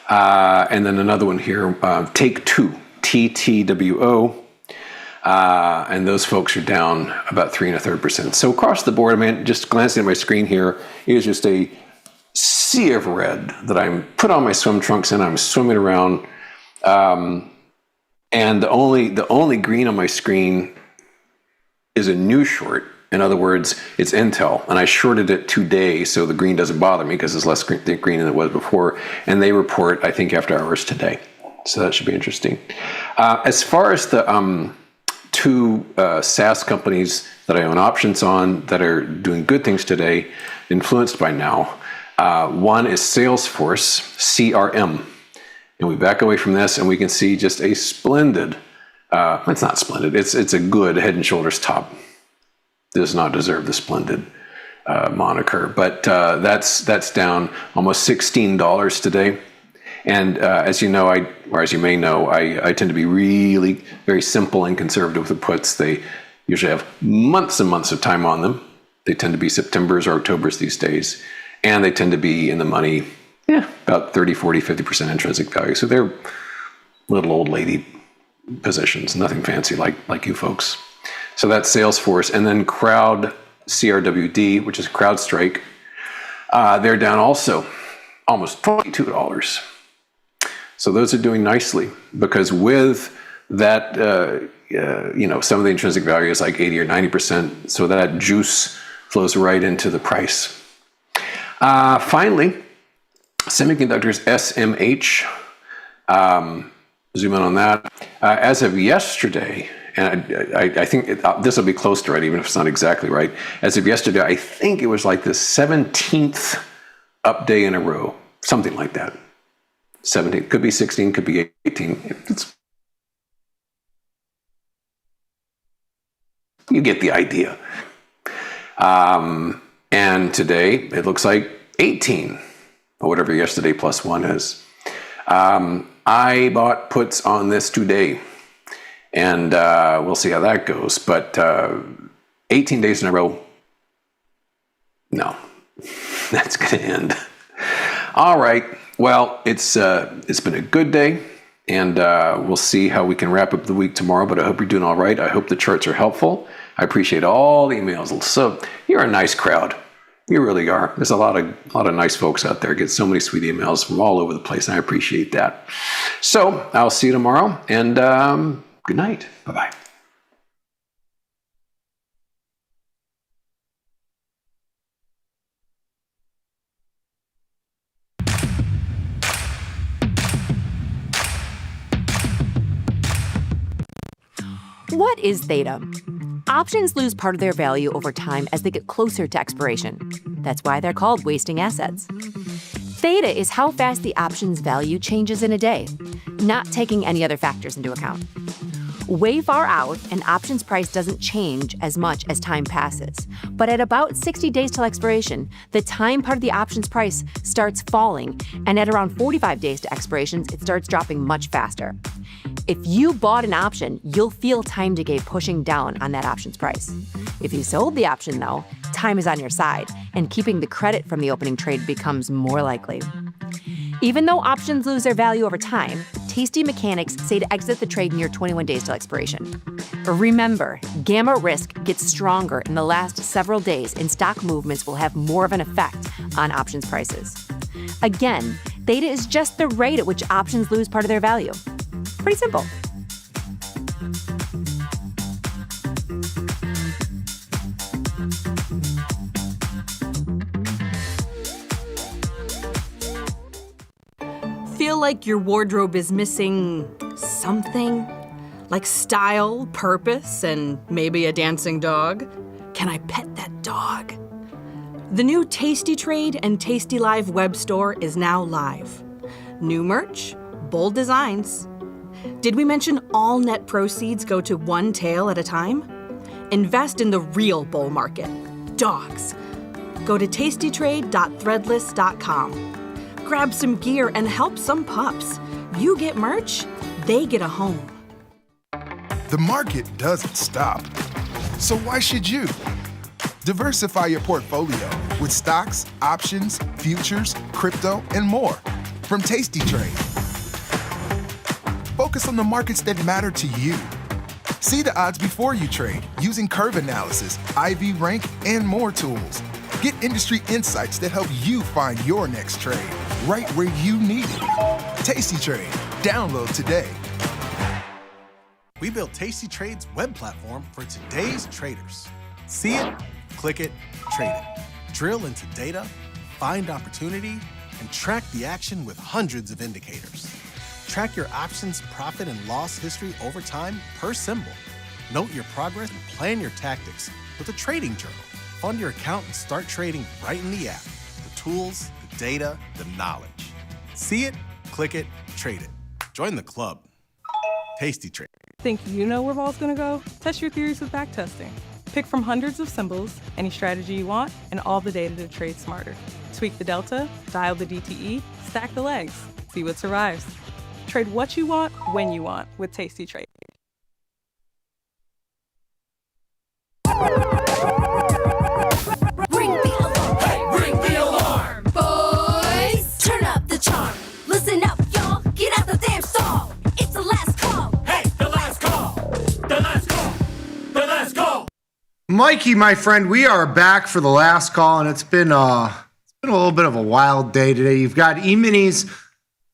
And then another one here, Take-Two, TTWO. And those folks are down about 3 1/3%. So across the board, I mean, just glancing at my screen here, is just a sea of red that I'm put on my swim trunks and I'm swimming around. And the only green on my screen is a new short. In other words, it's Intel, and I shorted it today, so the green doesn't bother me because it's less green than it was before. And they report, I think, after hours today, so that should be interesting. As far as the two SaaS companies that I own options on that are doing good things today, influenced by now. One is Salesforce CRM. And we back away from this and we can see just a splendid, it's not splendid, it's a good head and shoulders top. Does not deserve the splendid moniker, but that's down almost $16 today. And as you know, as you may know, I tend to be really very simple and conservative with the puts. They usually have months and months of time on them. They tend to be Septembers or Octobers these days. And they tend to be in the money, about 30, 40, 50% intrinsic value. So they're little old lady positions, nothing fancy like you folks. So that's Salesforce. And then Crowd, CRWD, which is CrowdStrike, they're down also almost $22. So those are doing nicely because with that, some of the intrinsic value is like 80 or 90%. So that juice flows right into the price. Finally, semiconductors, SMH. Zoom in on that. As of yesterday, and I think this will be close to right, even if it's not exactly right. As of yesterday, I think it was like the 17th up day in a row, something like that. 17, could be 16, could be 18. You get the idea. And today, it looks like 18, or whatever yesterday plus one is. I bought puts on this today, and we'll see how that goes. But 18 days in a row, no, that's going to end. All right. Well, it's been a good day, and we'll see how we can wrap up the week tomorrow. But I hope you're doing all right. I hope the charts are helpful. I appreciate all the emails. So you're a nice crowd. You really are. There's a lot of nice folks out there. Get so many sweet emails from all over the place, and I appreciate that. So I'll see you tomorrow, and good night. Bye-bye. What is theta? Options lose part of their value over time as they get closer to expiration. That's why they're called wasting assets. Theta is how fast the option's value changes in a day, not taking any other factors into account. Way far out, an option's price doesn't change as much as time passes. But at about 60 days till expiration, the time part of the option's price starts falling, and at around 45 days to expiration, it starts dropping much faster. If you bought an option, you'll feel time decay pushing down on that option's price. If you sold the option, though, time is on your side, and keeping the credit from the opening trade becomes more likely. Even though options lose their value over time, Tasty mechanics say to exit the trade near 21 days till expiration. Remember, gamma risk gets stronger in the last several days, and stock movements will have more of an effect on options prices. Again, theta is just the rate at which options lose part of their value. Pretty simple. Feel like your wardrobe is missing something? Like style, purpose, and maybe a dancing dog? Can I pet that dog? The new Tasty Trade and tastylive web store is now live. New merch, bold designs. Did we mention all net proceeds go to one tail at a time? Invest in the real bull market, dogs. Go to tastytrade.threadless.com. Grab some gear and help some pups. You get merch, they get a home. The market doesn't stop. So why should you? Diversify your portfolio with stocks, options, futures, crypto, and more from Tasty Trade. Focus on the markets that matter to you. See the odds before you trade using curve analysis, IV rank, and more tools. Get industry insights that help you find your next trade right where you need it. Tasty Trade. Download today. We built Tasty Trade's web platform for today's traders. See it, click it, trade it. Drill into data, find opportunity, and track the action with hundreds of indicators. Track your options profit and loss history over time per symbol. Note your progress and plan your tactics with a trading journal. Fund your account and start trading right in the app. The tools, the data, the knowledge. See it, click it, trade it. Join the club. Tasty Trade. Think you know where vol's gonna go? Test your theories with backtesting. Pick from hundreds of symbols, any strategy you want, and all the data to trade smarter. Tweak the delta, dial the DTE, stack the legs, see what survives. Trade what you want, when you want with Tasty Trade. Ring the alarm, hey, ring the alarm, boys. Turn up the charm. Listen up, y'all. Get out the damn stall. It's the last call. Hey, the last call. The last call. The last call. Mikey, my friend, we are back for the last call, and it's been a little bit of a wild day today. You've got E-minis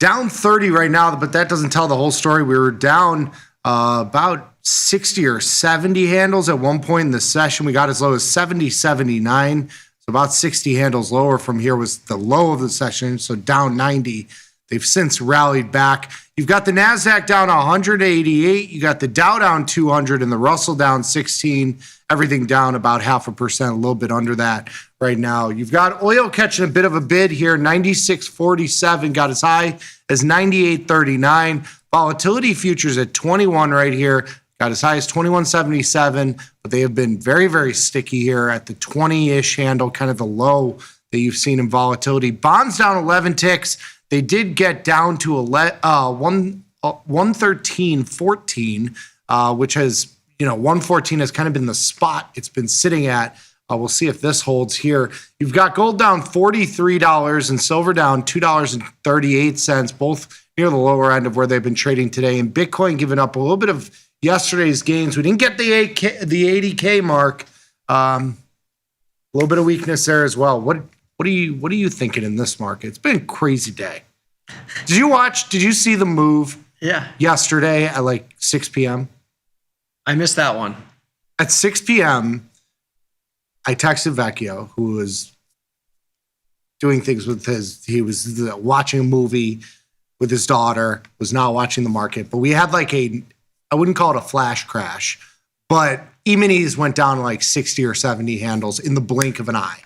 down 30 right now, but that doesn't tell the whole story. We were down about 60 or 70 handles at one point in the session. We got as low as 70, 79. So about 60 handles lower from here was the low of the session, so down 90. They've since rallied back. You've got the NASDAQ down 188. You got the Dow down 200 and the Russell down 16. Everything down about 0.5%, a little bit under that right now. You've got oil catching a bit of a bid here. 96.47 got as high as 98.39. Volatility futures at 21 right here. Got as high as 21.77, but they have been very, very sticky here at the 20-ish handle, kind of the low that you've seen in volatility. Bonds down 11 ticks. They did get down to 113.14, which has, 114 has kind of been the spot it's been sitting at. We'll see if this holds here. You've got gold down $43 and silver down $2.38, both near the lower end of where they've been trading today. And Bitcoin giving up a little bit of yesterday's gains. We didn't get the 80K mark. A little bit of weakness there as well. What are you thinking in this market? It's been a crazy day. Did you see the move yesterday at like 6 p.m.? I missed that one. At 6 p.m., I texted Vecchio, who was doing things with he was watching a movie with his daughter, was not watching the market. But we had like I wouldn't call it a flash crash, but E-minis went down like 60 or 70 handles in the blink of an eye.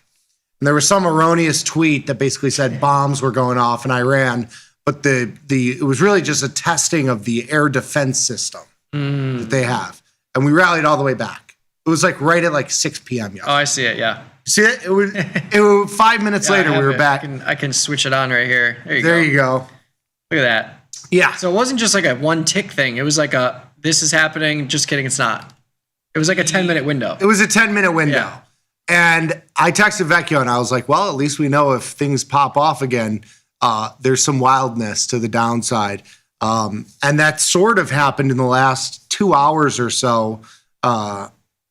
And there was some erroneous tweet that basically said bombs were going off in Iran, but it was really just a testing of the air defense system that they have. And we rallied all the way back. It was like right at like 6 p.m. yesterday. Oh, I see it, yeah. See it? It was 5 minutes later, we were back. I can switch it on right here. There you go. Look at that. Yeah. So it wasn't just like a one tick thing. It was like this is happening. Just kidding, it's not. It was like a 10-minute window. It was a 10-minute window. Yeah. And I texted Vecchio and I was like, well, at least we know if things pop off again, there's some wildness to the downside. And that sort of happened in the last 2 hours or so,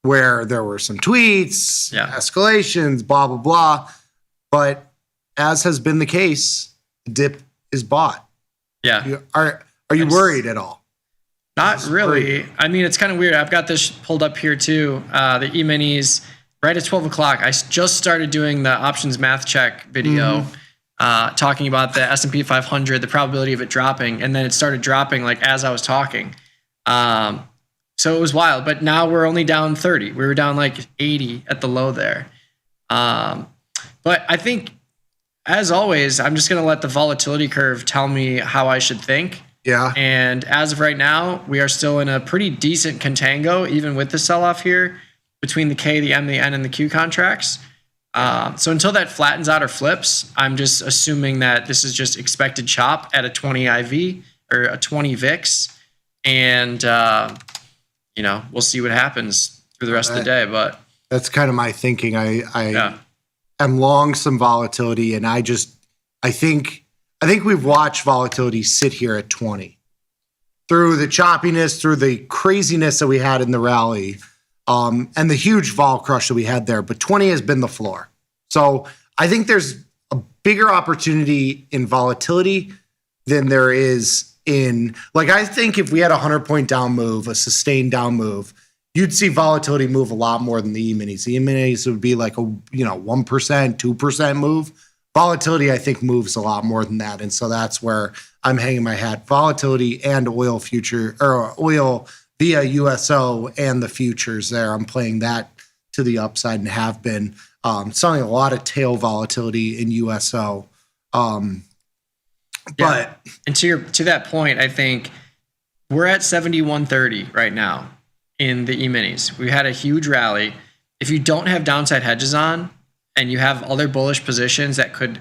where there were some tweets, escalations, blah, blah, blah. But as has been the case, the dip is bought. Yeah. Are you worried at all? Not really. I mean, it's kind of weird. I've got this pulled up here too. The E-minis right at 12 o'clock. I just started doing the options math check video, talking about the S&P 500, the probability of it dropping. And then it started dropping like as I was talking. So it was wild, but now we're only down 30. We were down like 80 at the low there. But I think, as always, I'm just going to let the volatility curve tell me how I should think. Yeah. And as of right now, we are still in a pretty decent contango, even with the sell-off here, between the K, the M, the N, and the Q contracts. So until that flattens out or flips, I'm just assuming that this is just expected chop at a 20 IV or a 20 VIX. And, we'll see what happens through the rest of the day. But that's kind of my thinking. I am long some volatility, and I think we've watched volatility sit here at 20 through the choppiness, through the craziness that we had in the rally, and the huge vol crush that we had there. But 20 has been the floor. So I think there's a bigger opportunity in volatility than there is in, like, I think if we had a 100-point down move, a sustained down move, you'd see volatility move a lot more than the E-minis. The E-minis would be like a 1%, 2% move. Volatility, I think, moves a lot more than that. And so that's where I'm hanging my hat. Volatility and oil future, or oil via USO and the futures there. I'm playing that to the upside and have been selling a lot of tail volatility in USO. But and to that point, I think we're at 71.30 right now in the E-minis. We had a huge rally. If you don't have downside hedges on and you have other bullish positions that could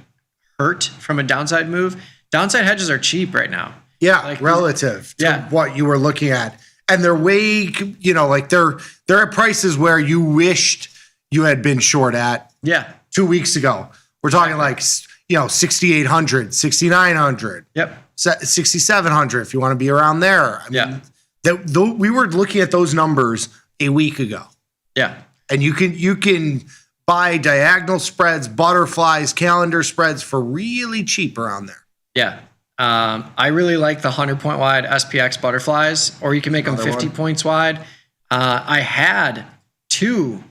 hurt from a downside move, downside hedges are cheap right now. Yeah, like, relative to what you were looking at. And they're way, like they're at prices where you wished you had been short at 2 weeks ago. We're talking like, 6,800, 6,900. Yep. 6,700 if you want to be around there. I mean, we were looking at those numbers a week ago. Yeah. And you can buy diagonal spreads, butterflies, calendar spreads for really cheap around there. Yeah. I really like the 100-point wide SPX butterflies, or you can make them 50 points wide. I had 2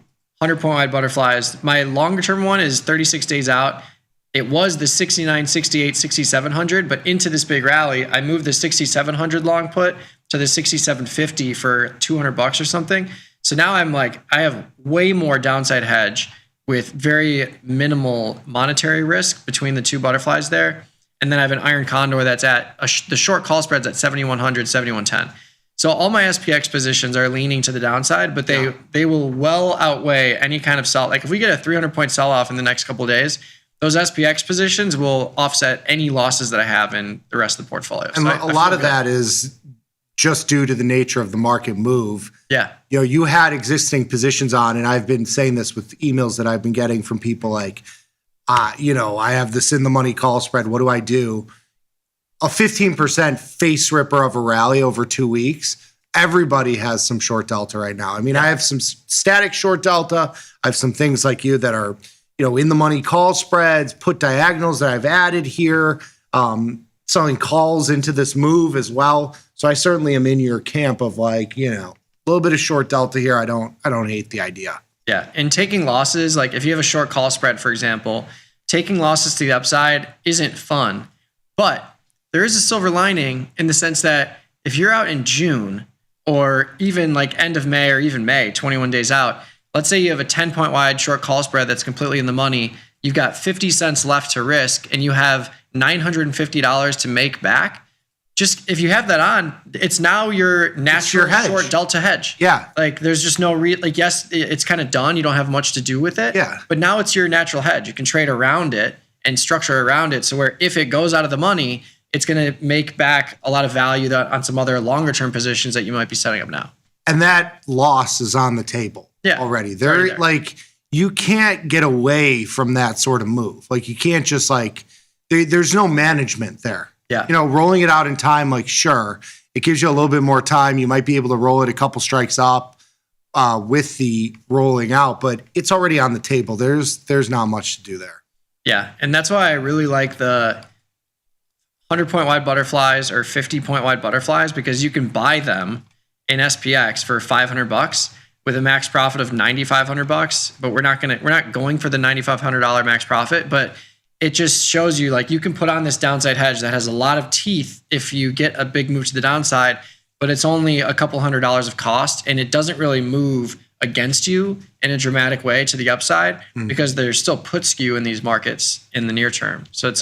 100-point wide butterflies. My longer term one is 36 days out. It was the 69, 68, 6,700, but into this big rally, I moved the 6,700 long put to the 6,750 for $200 or something. So now I have way more downside hedge with very minimal monetary risk between the 2 butterflies there. And then I have an iron condor that's at the short call spread's at 7,100, 7,110. So all my SPX positions are leaning to the downside, but they will well outweigh any kind of sell. Like if we get a 300-point sell-off in the next couple of days, those SPX positions will offset any losses that I have in the rest of the portfolio. And a lot of that is just due to the nature of the market move. Yeah. You had existing positions on, and I've been saying this with emails that I've been getting from people like, I have this in the money call spread. What do I do? A 15% face ripper of a rally over 2 weeks. Everybody has some short delta right now. I mean, I have some static short delta. I have some things like you that are, in the money call spreads, put diagonals that I've added here, selling calls into this move as well. So I certainly am in your camp of a little bit of short delta here. I don't hate the idea. Yeah. And taking losses, like if you have a short call spread, for example, taking losses to the upside isn't fun, but there is a silver lining in the sense that if you're out in June or even like end of May or even May, 21 days out, let's say you have a 10-point wide short call spread that's completely in the money. You've got 50 cents left to risk and you have $950 to make back. Just if you have that on, it's now your natural short delta hedge. Yeah. Like there's just no yes, it's kind of done. You don't have much to do with it. Yeah. But now it's your natural hedge. You can trade around it and structure around it. So where if it goes out of the money, it's going to make back a lot of value on some other longer term positions that you might be setting up now. And that loss is on the table already. There. You can't get away from that sort of move. Like you can't just there's no management there. Yeah. Rolling it out in time, sure, it gives you a little bit more time. You might be able to roll it a couple strikes up with the rolling out, but it's already on the table. There's not much to do there. Yeah. And that's why I really like the 100-point wide butterflies or 50-point wide butterflies, because you can buy them in SPX for $500 with a max profit of $9,500. But we're not going for the $9,500 max profit, but it just shows you you can put on this downside hedge that has a lot of teeth if you get a big move to the downside, but it's only a couple $100 of cost and it doesn't really move against you in a dramatic way to the upside because there's still put skew in these markets in the near term. So it's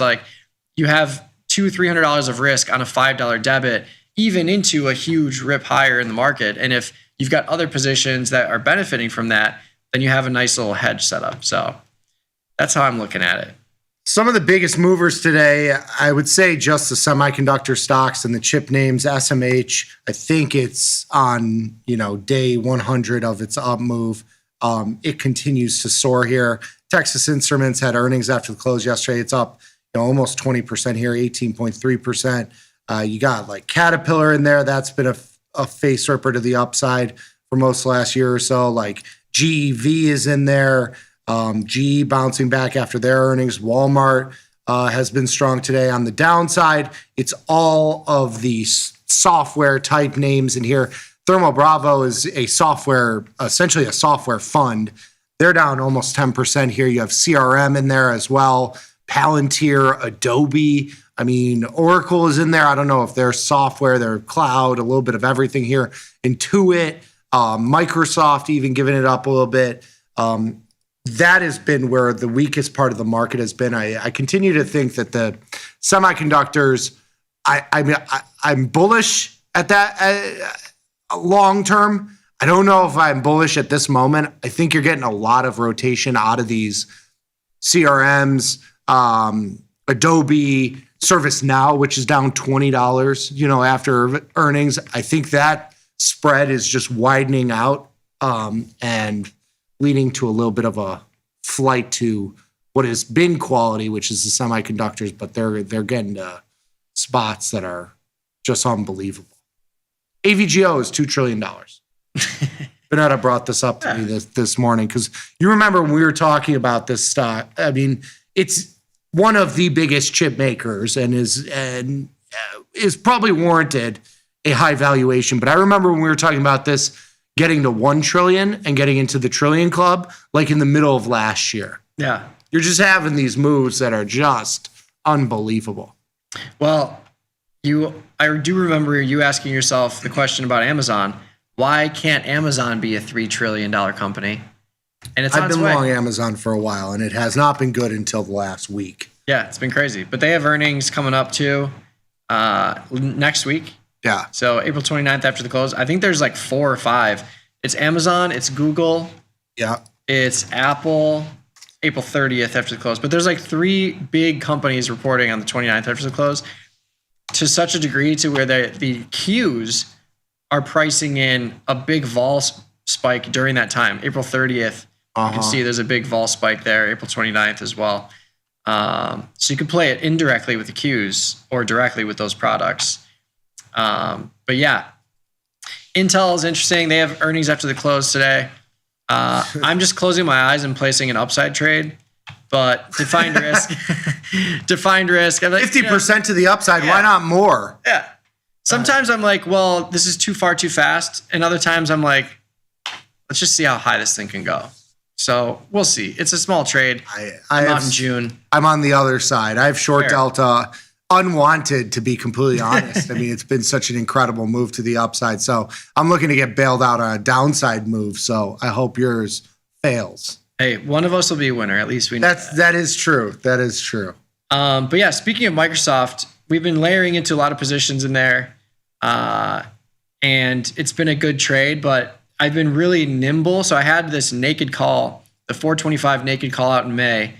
you have $200-300 of risk on a $5 debit, even into a huge rip higher in the market. And if you've got other positions that are benefiting from that, then you have a nice little hedge set up. So that's how I'm looking at it. Some of the biggest movers today, I would say just the semiconductor stocks and the chip names. SMH, I think it's on, day 100 of its up move. It continues to soar here. Texas Instruments had earnings after the close yesterday. It's up almost 20% here, 18.3%. You got Caterpillar in there. That's been a face ripper to the upside for most last year or so. GEV is in there. GE bouncing back after their earnings. Walmart has been strong today. On the downside, it's all of the software type names in here. Thermo Bravo is essentially a software fund. They're down almost 10% here. You have CRM in there as well. Palantir, Adobe. I mean, Oracle is in there. I don't know if they're software, they're cloud, a little bit of everything here. Intuit, Microsoft even giving it up a little bit. That has been where the weakest part of the market has been. I continue to think that the semiconductors, I'm bullish at that long term. I don't know if I'm bullish at this moment. I think you're getting a lot of rotation out of these CRMs, Adobe, ServiceNow, which is down $20, after earnings. I think that spread is just widening out and leading to a little bit of a flight to what has been quality, which is the semiconductors, but they're getting to spots that are just unbelievable. AVGO is $2 trillion. Benetta brought this up to me this morning because you remember when we were talking about this stock. I mean, it's one of the biggest chip makers and is probably warranted a high valuation. But I remember when we were talking about this getting to 1 trillion and getting into the trillion club, like in the middle of last year. Yeah. You're just having these moves that are just unbelievable. Well, I do remember you asking yourself the question about Amazon. Why can't Amazon be a $3 trillion company? And it's I've been long Amazon for a while, and it has not been good until the last week. Yeah, it's been crazy. But they have earnings coming up too next week. Yeah. So April 29th after the close. I think there's like 4 or 5. It's Amazon, it's Google. Yeah. It's Apple, April 30th after the close. But there's like 3 big companies reporting on the 29th after the close to such a degree to where the Qs are pricing in a big vol spike during that time. April 30th, you can see there's a big vol spike there. April 29th as well. So you could play it indirectly with the Qs or directly with those products. But yeah, Intel is interesting. They have earnings after the close today. I'm just closing my eyes and placing an upside trade, but defined risk, I'm like, 50% to the upside. Yeah. Why not more? Yeah. Sometimes I'm like, well, this is too far too fast. And other times I'm like, let's just see how high this thing can go. So we'll see. It's a small trade. I'm out in June. I'm on the other side. I have short delta, unwanted, to be completely honest. I mean, it's been such an incredible move to the upside. So I'm looking to get bailed out on a downside move. So I hope yours fails. Hey, one of us will be a winner. At least we know that is true. That is true. But yeah, speaking of Microsoft, we've been layering into a lot of positions in there. And it's been a good trade, but I've been really nimble. So I had this naked call, the 425 naked call out in May.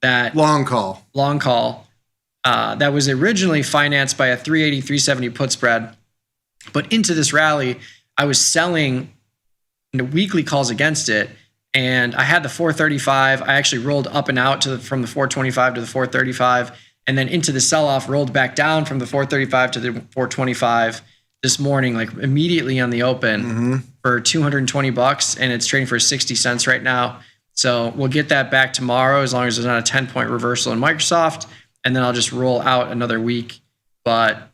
That long call. That was originally financed by a 380, 370 put spread. But into this rally, I was selling weekly calls against it. And I had the 435. I actually rolled up and out from the 425 to the 435. And then into the sell-off, rolled back down from the 435 to the 425 this morning, like immediately on the open for $220, and it's trading for 60 cents right now. So we'll get that back tomorrow as long as there's not a 10-point reversal in Microsoft, and then I'll just roll out another week. But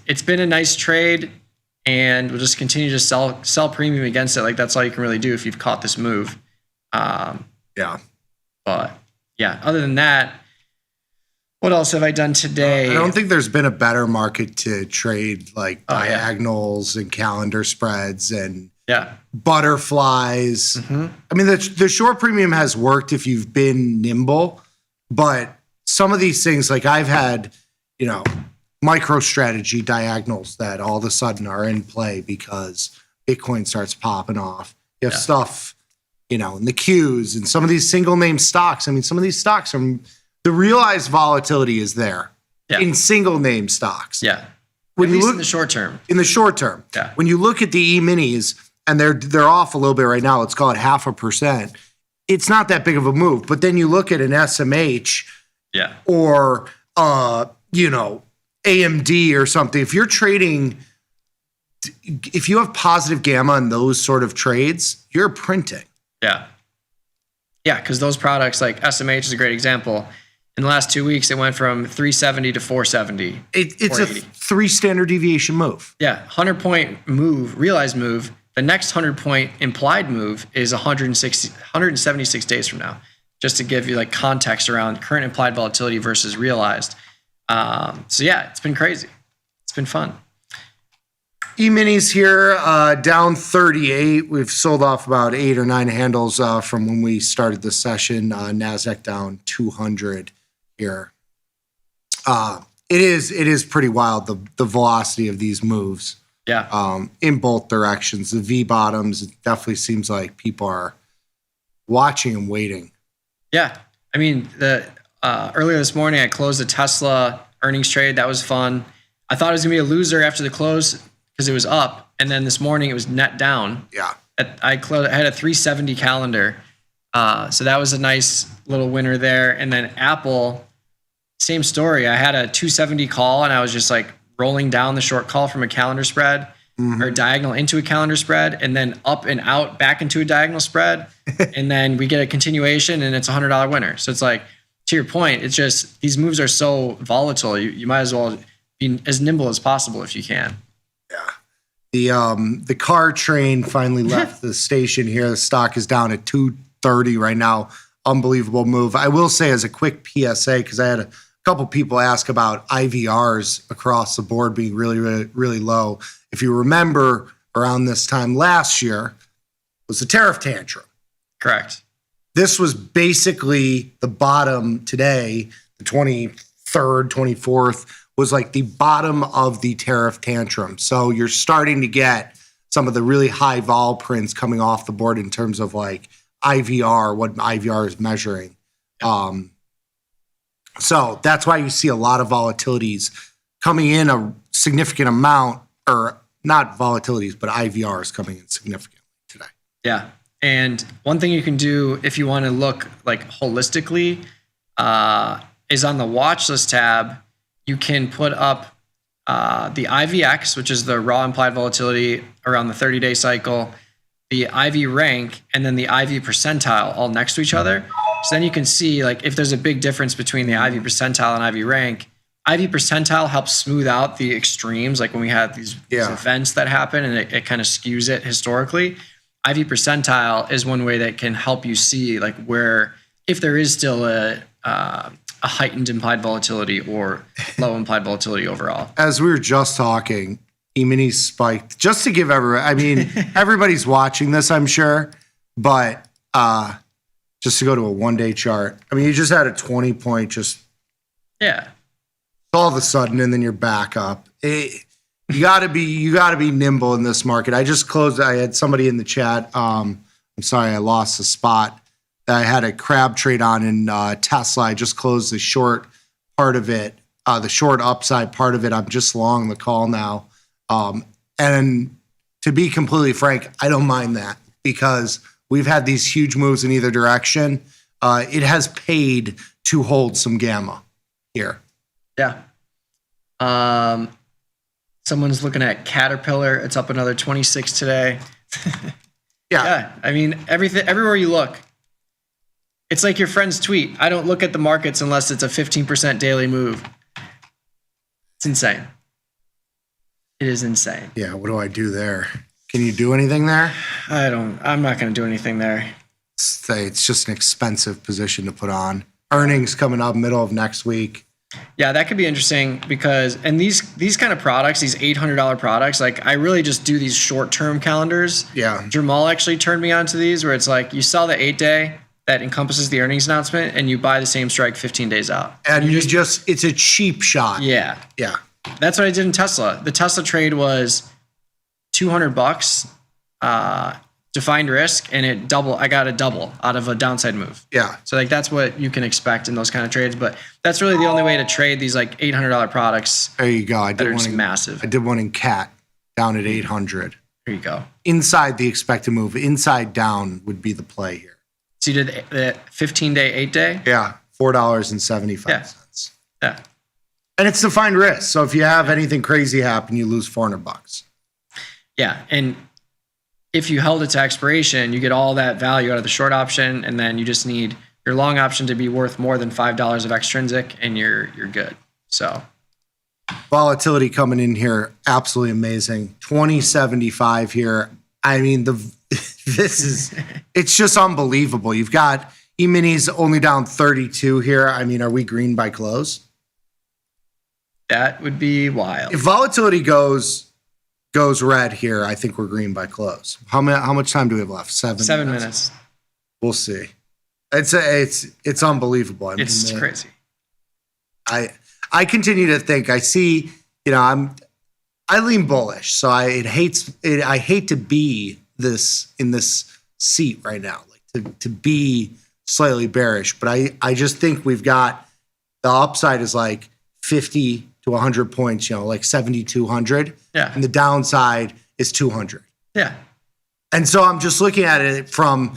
it's been a nice trade, and we'll just continue to sell premium against it. Like that's all you can really do if you've caught this move. Yeah. But yeah, other than that, what else have I done today? I don't think there's been a better market to trade like diagonals and calendar spreads and butterflies. I mean, the short premium has worked if you've been nimble, but some of these things, like I've had, micro strategy diagonals that all of a sudden are in play because Bitcoin starts popping off. You have stuff, in the Qs and some of these single name stocks. I mean, some of these stocks are... The realized volatility is there in single name stocks. Yeah. When At you least look in the short term. In the short term. Yeah. When you look at the E-minis and they're off a little bit right now, let's call it 0.5%. It's not that big of a move. But then you look at an SMH or AMD or something. If you're trading, if you have positive gamma in those sort of trades, you're printing. Yeah. Yeah, because those products like SMH is a great example. In the last 2 weeks, it went from 370 to 470. It's a 3 standard deviation move. Yeah, 100-point move, realized move. The next 100-point implied move is 176 days from now, just to give you like context around current implied volatility versus realized. So yeah, it's been crazy. It's been fun. E-minis here, down 38. We've sold off about 8 or 9 handles from when we started the session. NASDAQ down 200 here. It is pretty wild, the velocity of these moves. Yeah. In both directions. The V bottoms, it definitely seems like people are watching and waiting. Yeah. I mean, earlier this morning, I closed a Tesla earnings trade. That was fun. I thought it was going to be a loser after the close because it was up. And then this morning, it was net down. Yeah. I had a 370 calendar. So that was a nice little winner there. And then Apple, same story. I had a 270 call, and I was just like rolling down the short call from a calendar spread or diagonal into a calendar spread, and then up and out back into a diagonal spread. And then we get a continuation, and it's a $100 winner. So it's like, to your point, it's just these moves are so volatile. You might as well be as nimble as possible if you can. The car train finally left the station here. The stock is down at 230 right now. Unbelievable move. I will say as a quick PSA, because I had a couple people ask about IVRs across the board being really, really, really low. If you remember, around this time last year was the tariff tantrum. Correct. This was basically the bottom today, the 23rd, 24th, was like the bottom of the tariff tantrum. So you're starting to get some of the really high vol prints coming off the board in terms of like IVR, what IVR is measuring. So that's why you see a lot of volatilities coming in a significant amount, or not volatilities, but IVRs coming in significantly today. Yeah. And one thing you can do if you want to look like holistically is on the watch list tab, you can put up the IVX, which is the raw implied volatility around the 30-day cycle, the IV rank, and then the IV percentile all next to each other. So then you can see like if there's a big difference between the IV percentile and IV rank. IV percentile helps smooth out the extremes, like when we had these events that happen, and it kind of skews it historically. IV percentile is one way that can help you see like where, if there is still a heightened implied volatility or low implied volatility overall. As we were just talking, E-minis spiked. Just to give I mean, everybody's watching this, I'm sure, but just to go to a one-day chart, I mean, you just had a 20-point just all of a sudden, and then you're back up. You gotta be nimble in this market. I just closed. I had somebody in the chat. I'm sorry, I lost the spot. I had a crab trade on in Tesla. I just closed the short part of it, the short upside part of it. I'm just long the call now. And to be completely frank, I don't mind that because we've had these huge moves in either direction. It has paid to hold some gamma here. Yeah. Someone's looking at Caterpillar. It's up another 26 today. Yeah. I mean, everywhere you look, it's like your friend's tweet. I don't look at the markets unless it's a 15% daily move. It's insane. It is insane. Yeah. What do I do there? Can you do anything there? I'm not going to do anything there. It's just an expensive position to put on. Earnings coming up middle of next week. Yeah, that could be interesting because, and these kind of products, these $800 products, like I really just do these short-term calendars. Yeah. Jamal actually turned me on to these where it's like you sell the 8-day that encompasses the earnings announcement and you buy the same strike 15 days out. And it's a cheap shot. Yeah. Yeah. That's what I did in Tesla. The Tesla trade was $200, defined risk, and I got a double out of a downside move. Yeah. So like that's what you can expect in those kind of trades, but that's really the only way to trade these like $800 products. There you go. I did one massive. I did one in CAT down at 800. There you go. Inside the expected move, inside down would be the play here. So you did the 15-day, 8-day? Yeah, $4.75. Yeah. And it's defined risk. So if you have anything crazy happen, you lose $400. Yeah, and if you held it to expiration, you get all that value out of the short option, and then you just need your long option to be worth more than $5 of extrinsic, and you're good. So volatility coming in here, absolutely amazing. 2075 here. I mean, it's just unbelievable. You've got E-minis only down 32 here. I mean, are we green by close? That would be wild. If volatility goes goes red here, I think we're green by close. How much time do we have left? 7 minutes. We'll see. It's unbelievable. I mean, It's crazy. I continue to think I see, I lean bullish. So I hate to be in this seat right now, like to be slightly bearish, but I just think we've got the upside is like 50 to 100 points, like 7,200. Yeah. And the downside is 200. Yeah. And so I'm just looking at it from,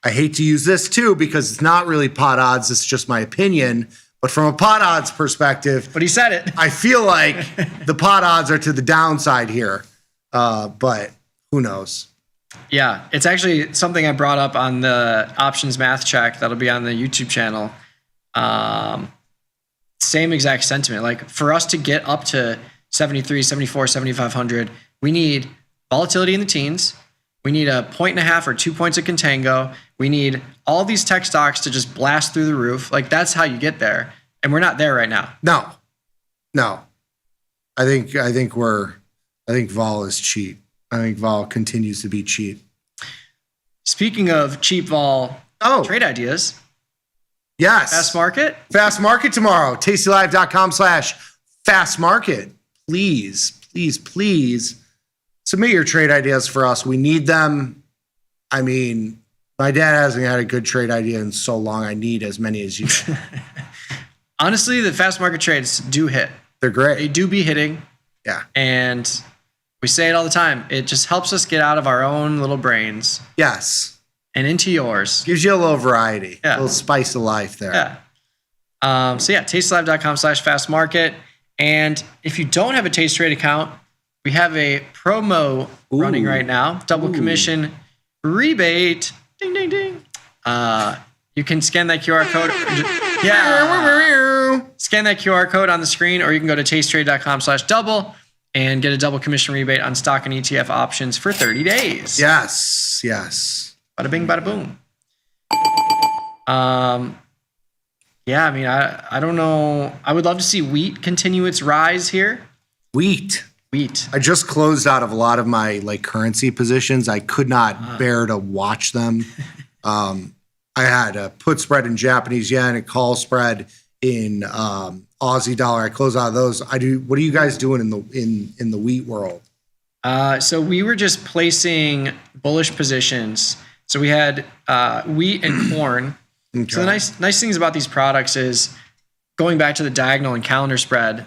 I hate to use this too, because it's not really pot odds. It's just my opinion. But from a pot odds perspective, but he said it. I feel like the pot odds are to the downside here. But who knows? Yeah, it's actually something I brought up on the options math check that'll be on the YouTube channel. Same exact sentiment. Like for us to get up to 73, 74, 7,500, we need volatility in the teens. We need 1.5 or 2 points of contango. We need all these tech stocks to just blast through the roof. Like that's how you get there. And we're not there right now. No. I think vol is cheap. I think vol continues to be cheap. Speaking of cheap vol trade ideas. Yes. Fast market? Fast market tomorrow. tastylive.com/fast market. Please submit your trade ideas for us. We need them. I mean, my dad hasn't had a good trade idea in so long. I need as many as you. Honestly, the fast market trades do hit. They're great. They do be hitting. Yeah. And we say it all the time. It just helps us get out of our own little brains. Yes. And into yours. Gives you a little variety. Yeah. A little spice of life there. Yeah. tastylive.com/fast market. And if you don't have a Taste Trade account, we have a promo running right now. Double commission rebate. Ding, ding, ding. You can scan that QR code. Scan that QR code on the screen, or you can go to tastetrade.com/double and get a double commission rebate on stock and ETF options for 30 days. Yes. Bada bing, bada boom. Yeah, I mean, I don't know. I would love to see wheat continue its rise here. Wheat. I just closed out of a lot of my currency positions. I could not bear to watch them. I had a put spread in Japanese yen, a call spread in Aussie dollar. I closed out of those. What are you guys doing in the wheat world? So we were just placing bullish positions. So we had wheat and corn. Okay. So the nice things about these products is going back to the diagonal and calendar spread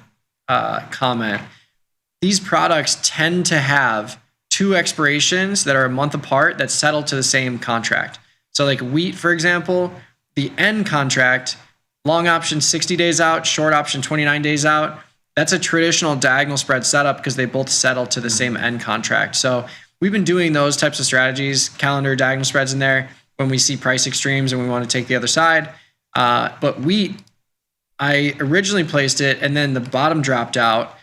comment. These products tend to have two expirations that are a month apart that settle to the same contract. So like wheat, for example, the end contract, long option 60 days out, short option 29 days out. That's a traditional diagonal spread setup because they both settle to the same end contract. So we've been doing those types of strategies, calendar diagonal spreads in there when we see price extremes and we want to take the other side. But wheat, I originally placed it and then the bottom dropped out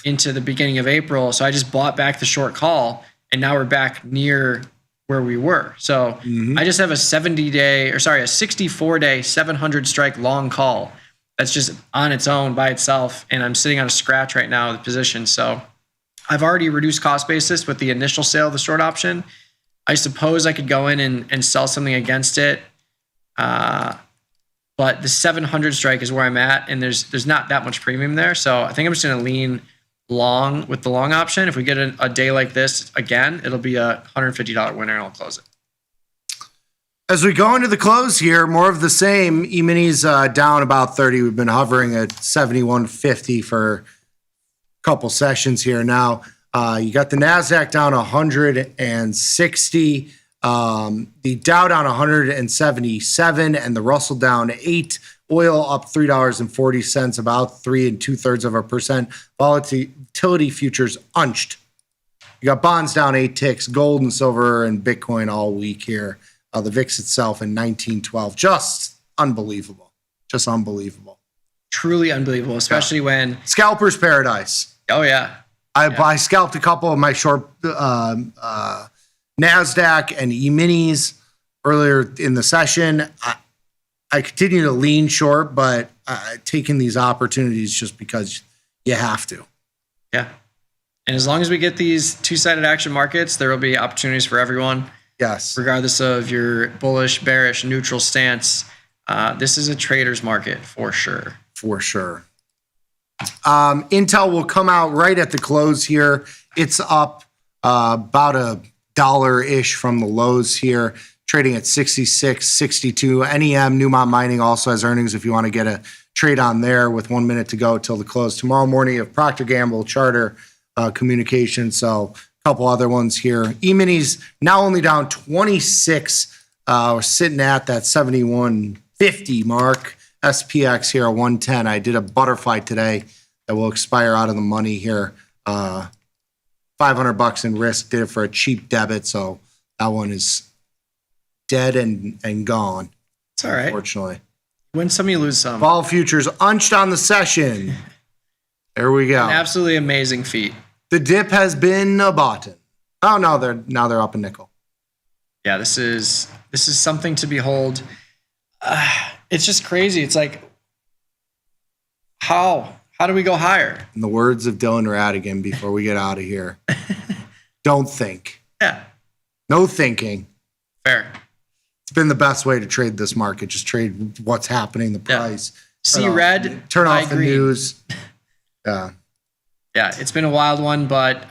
into the beginning of April. So I just bought back the short call and now we're back near where we were. So I just have a 64-day, 700 strike long call that's just on its own by itself. And I'm sitting on a scratch right now of the position. So I've already reduced cost basis with the initial sale of the short option. I suppose I could go in and sell something against it. But the 700 strike is where I'm at. And there's not that much premium there. So I think I'm just going to lean long with the long option. If we get a day like this again, it'll be a $150 winner and I'll close it. As we go into the close here, more of the same. E-minis down about 30. We've been hovering at 71.50 for a couple sessions here now. You got the NASDAQ down 160, the Dow down 177, and the Russell down 8. Oil up $3.40, about 3 2/3%. Volatility futures unched. You got bonds down 8 ticks, gold and silver and Bitcoin all week here. The VIX itself in 1912. Just unbelievable. Just unbelievable. Truly unbelievable, especially when... Scalper's paradise. Oh, yeah. I scalped a couple of my short NASDAQ and E-minis earlier in the session. I continue to lean short, but taking these opportunities just because you have to. Yeah. And as long as we get these two-sided action markets, there will be opportunities for everyone. Yes. Regardless of your bullish, bearish, neutral stance, this is a trader's market for sure. For sure. Intel will come out right at the close here. It's up about $1-ish from the lows here, trading at 66.62. NEM, Newmont Mining, also has earnings if you want to get a trade on there with 1 minute to go till the close. Tomorrow morning, you have Procter & Gamble, Charter, Communication, so a couple other ones here. E-minis now only down 26. We're sitting at that 71.50 mark. SPX here at 110. I did a butterfly today that will expire out of the money here. $500 in risk, did it for a cheap debit, so that one is dead and gone. It's all right. Unfortunately. Win some, you lose some. Vol futures unched on the session. There we go. An absolutely amazing feat. The dip has been a bottom. Oh no, they're up a nickel. Yeah, this is something to behold. It's just crazy. It's like, how do we go higher? In the words of Dylan Radigan before we get out of here, don't think. Yeah. No thinking. Fair. It's been the best way to trade this market. Just trade what's happening, the price. See red, turn buy off the green. news. Yeah. Yeah, it's been a wild one, but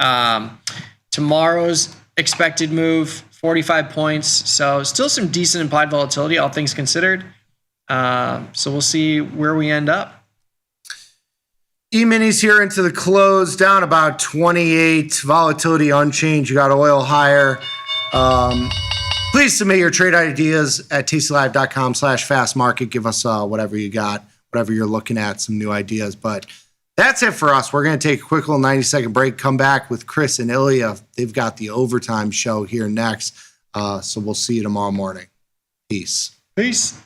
tomorrow's expected move, 45 points. So still some decent implied volatility, all things considered. So we'll see where we end up. E-minis here into the close, down about 28. Volatility unchanged. You got oil higher. Please submit your trade ideas at tastylive.com/fastmarket. Give us whatever you got, whatever you're looking at, some new ideas. But that's it for us. We're going to take a quick little 90-second break, come back with Chris and Ilya. They've got the overtime show here next. So we'll see you tomorrow morning. Peace. Peace.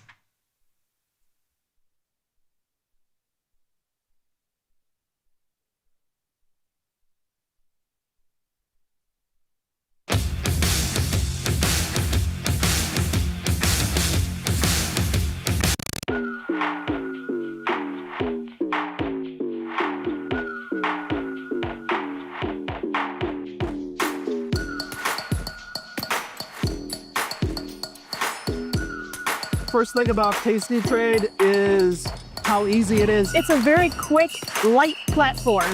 First thing about Tasty Trade is how easy it is. It's a very quick, light platform.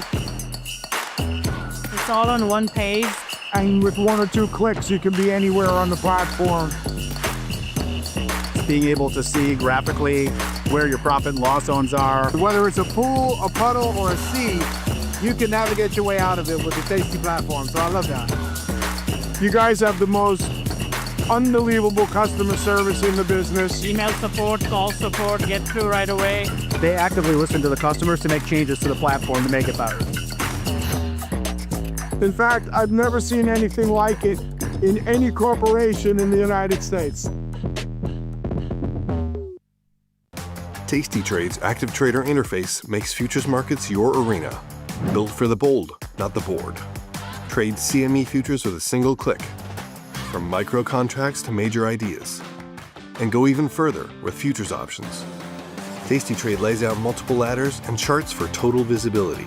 It's all on one page. And with 1 or 2 clicks, you can be anywhere on the platform. Being able to see graphically where your profit and loss zones are. Whether it's a pool, a puddle, or a sea, you can navigate your way out of it with the Tasty platform. So I love that. You guys have the most unbelievable customer service in the business. Email support, call support, get through right away. They actively listen to the customers to make changes to the platform to make it better. In fact, I've never seen anything like it in any corporation in the United States. Tasty Trade's active trader interface makes futures markets your arena. Built for the bold, not the bored. Trade CME futures with a single click. From micro contracts to major ideas. And go even further with futures options. Tasty Trade lays out multiple ladders and charts for total visibility.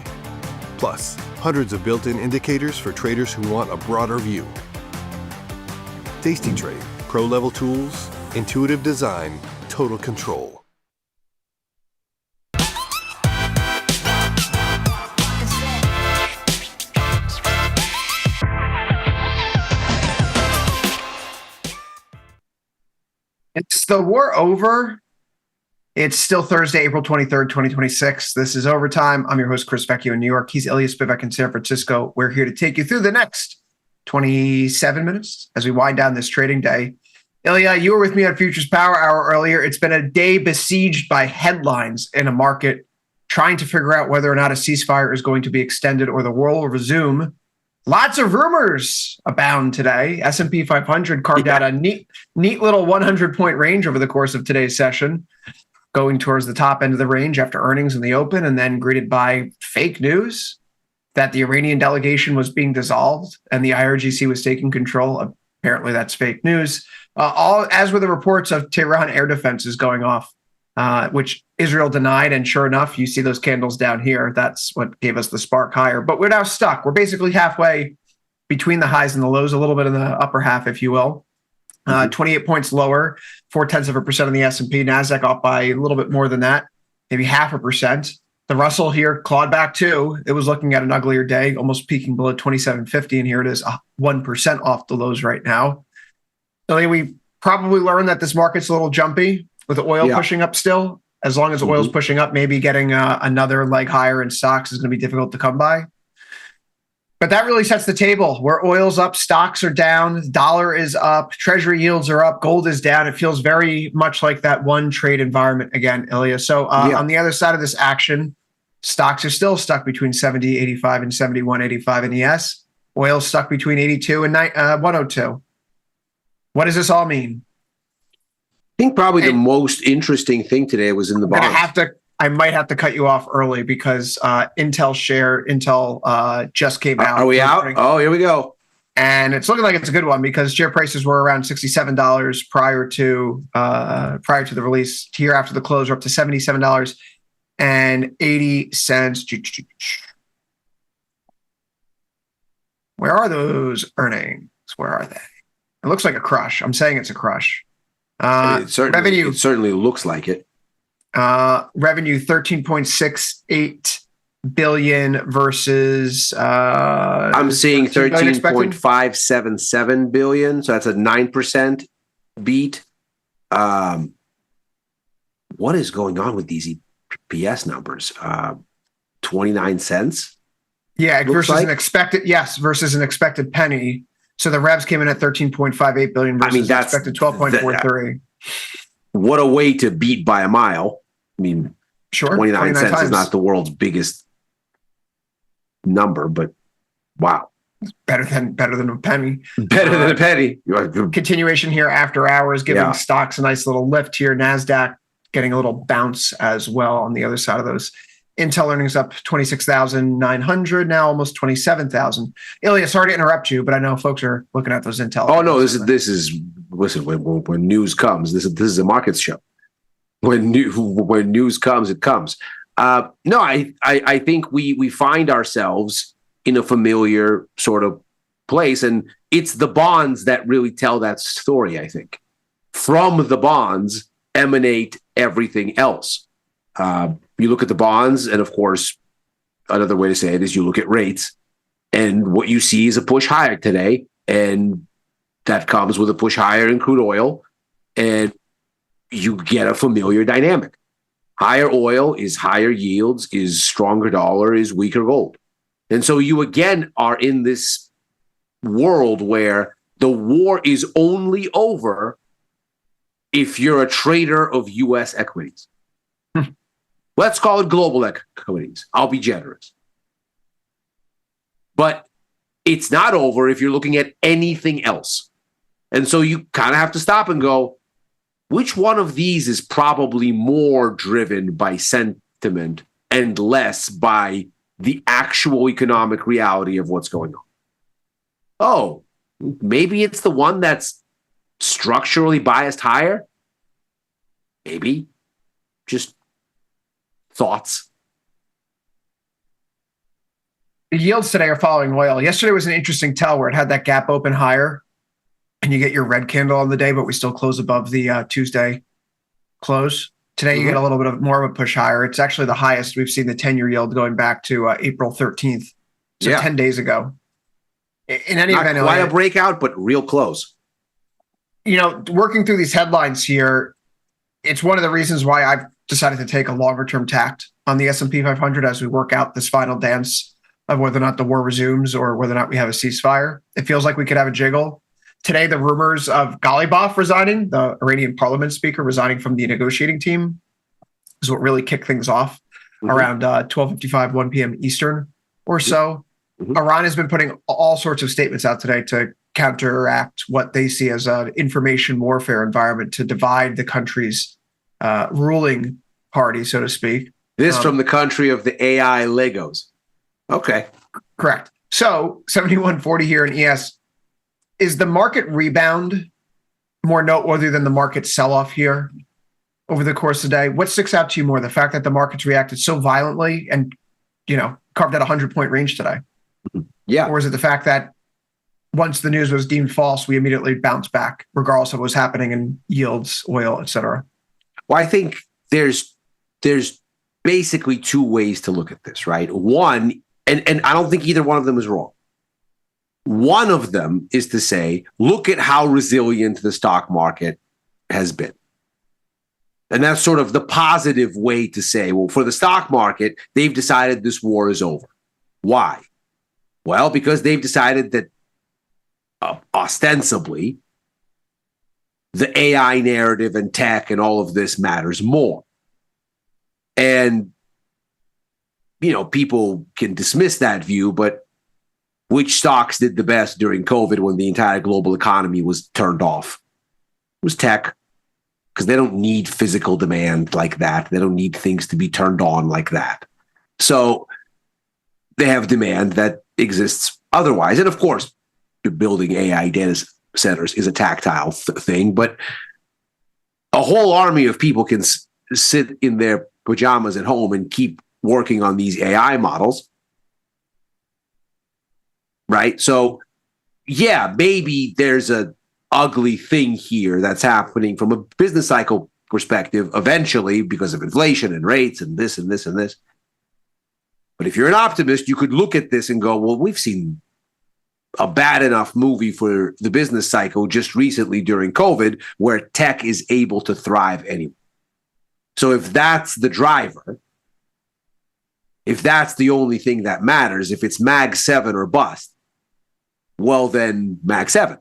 Plus, hundreds of built-in indicators for traders who want a broader view. Tasty Trade, pro-level tools, intuitive design, total control. It's the war over. It's still Thursday, April 23rd, 2026. This is Overtime. I'm your host, Chris Vecchio in New York. He's Ilya Spivak in San Francisco. We're here to take you through the next 27 minutes as we wind down this trading day. Ilya, you were with me on Futures Power Hour earlier. It's been a day besieged by headlines in a market trying to figure out whether or not a ceasefire is going to be extended or the war will resume. Lots of rumors abound today. S&P 500 carved out a neat little 100-point range over the course of today's session, going towards the top end of the range after earnings in the open, and then greeted by fake news that the Iranian delegation was being dissolved and the IRGC was taking control. Apparently that's fake news. All as were the reports of Tehran air defenses going off which Israel denied. And sure enough, you see those candles down here. That's what gave us the spark higher. But we're now stuck. We're basically halfway between the highs and the lows, a little bit in the upper half, if you will. 28 points lower, 0.4% on the S&P. NASDAQ off by a little bit more than that, maybe 0.5%. The Russell here clawed back too. It was looking at an uglier day, almost peaking below 2750, and here it is 1% off the lows right now. So we probably learned that this market's a little jumpy with oil pushing up still. As long as oil's pushing up, maybe getting another leg higher in stocks is going to be difficult to come by. But that really sets the table where oil's up, stocks are down, dollar is up, treasury yields are up, gold is down. It feels very much like that one trade environment again, Ilya. So on the other side of this action, stocks are still stuck between 70.85 and 71.85 in ES. Oil's stuck between 82 and 102. What does this all mean? I think probably the most interesting thing today was in the bonds. I might have to cut you off early because Intel just came out. Are we out? Oh, here we go. And it's looking like it's a good one because share prices were around $67 prior to the release. Here after the close, we're up to $77.80. Where are those earnings? Where are they? It looks like a crush. I'm saying it's a crush. It certainly looks like it. Revenue 13.68 billion versus I'm seeing 13.577 billion, so that's a 9% beat. What is going on with these EPS numbers? 29 cents? Yeah, versus an expected penny. So the revs came in at 13.58 billion versus expected 12.43. What a way to beat by a mile. I mean, sure, 29 cents is not the world's biggest number, but wow. Better than a penny. Better than a penny. Continuation here after hours, giving stocks a nice little lift here. NASDAQ getting a little bounce as well on the other side of those. Intel earnings up 26,900, now almost 27,000. Ilya, sorry to interrupt you, but I know folks are looking at those Intel. Oh no, this is listen. When news comes, this is a markets show. When news comes, it comes. No, I think we find ourselves in a familiar sort of place, and it's the bonds that really tell that story. I think from the bonds emanate everything else. You look at the bonds, and of course, another way to say it is you look at rates, and what you see is a push higher today, and that comes with a push higher in crude oil, and you get a familiar dynamic. Higher oil is higher yields, is stronger dollar, is weaker gold. And so you again are in this world where the war is only over if you're a trader of U.S. equities. Let's call it global equities. I'll be generous. But it's not over if you're looking at anything else. And so you kind of have to stop and go, which one of these is probably more driven by sentiment and less by the actual economic reality of what's going on? Oh, maybe it's the one that's structurally biased higher? Maybe. Just thoughts. The yields today are following oil. Yesterday was an interesting tell where it had that gap open higher and you get your red candle on the day, but we still close above the Tuesday close. Today, you get a little bit of more of a push higher. It's actually the highest we've seen the 10-year yield going back to April 13th. So 10 days ago. In any event, not quite a breakout, but real close. You know, working through these headlines here, it's one of the reasons why I've decided to take a longer-term tact on the S&P 500 as we work out this final dance of whether or not the war resumes or whether or not we have a ceasefire. It feels like we could have a jiggle. Today, the rumors of Ghalibaf resigning, the Iranian parliament speaker resigning from the negotiating team, is what really kicked things off around 12:55, 1 p.m. Eastern or so. Iran has been putting all sorts of statements out today to counteract what they see as an information warfare environment to divide the country's ruling party, so to speak. This from the country of the AI Legos. Okay. Correct. So 71.40 here in ES. Is the market rebound more noteworthy than the market sell-off here? over the course of the day. What sticks out to you more? The fact that the markets reacted so violently and, carved out a 100-point range today? Yeah. Or is it the fact that once the news was deemed false, we immediately bounced back, regardless of what was happening in yields, oil, et cetera? Well, I think there's basically two ways to look at this, right? One, and I don't think either one of them is wrong. One of them is to say, look at how resilient the stock market has been. And that's sort of the positive way to say, well, for the stock market, they've decided this war is over. Why? Well, because they've decided that ostensibly the AI narrative and tech and all of this matters more. And, people can dismiss that view, but which stocks did the best during COVID when the entire global economy was turned off? It was tech, because they don't need physical demand like that. They don't need things to be turned on like that. So they have demand that exists otherwise. And of course, building AI data centers is a tactile thing, but a whole army of people can sit in their pajamas at home and keep working on these AI models. Right? So, yeah, maybe there's a ugly thing here that's happening from a business cycle perspective eventually because of inflation and rates and this and this and this. But if you're an optimist, you could look at this and go, well, we've seen a bad enough movie for the business cycle just recently during COVID where tech is able to thrive anyway. So if that's the driver, if that's the only thing that matters, if it's Mag 7 or bust, well, then Mag 7.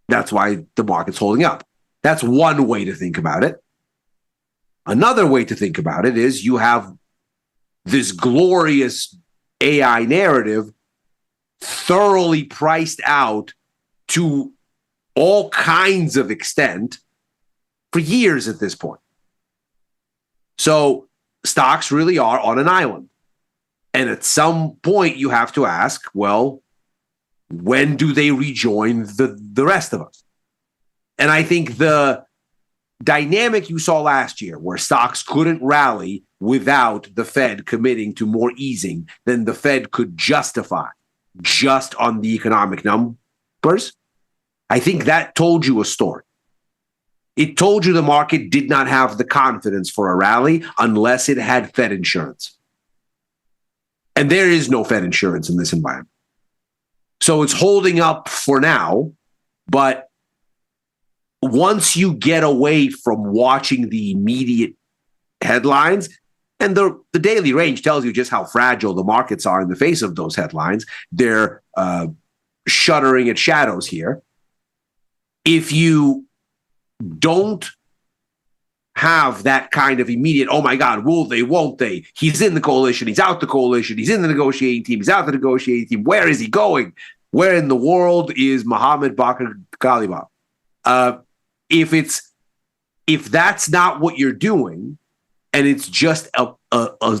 That's why the market's holding up. That's one way to think about it. Another way to think about it is you have this glorious AI narrative thoroughly priced out to all kinds of extent for years at this point. So stocks really are on an island. And at some point you have to ask, well, when do they rejoin the rest of us? And I think the dynamic you saw last year where stocks couldn't rally without the Fed committing to more easing than the Fed could justify just on the economic numbers, I think that told you a story. It told you the market did not have the confidence for a rally unless it had Fed insurance. And there is no Fed insurance in this environment. So it's holding up for now, but once you get away from watching the immediate headlines, and the daily range tells you just how fragile the markets are in the face of those headlines, they're shuddering at shadows here. If you don't have that kind of immediate, oh my God, will they, won't they? He's in the coalition, he's out the coalition, he's in the negotiating team, he's out the negotiating team. Where is he going? Where in the world is Mohammed Bakr Ghalibaf? If that's not what you're doing, and it's just a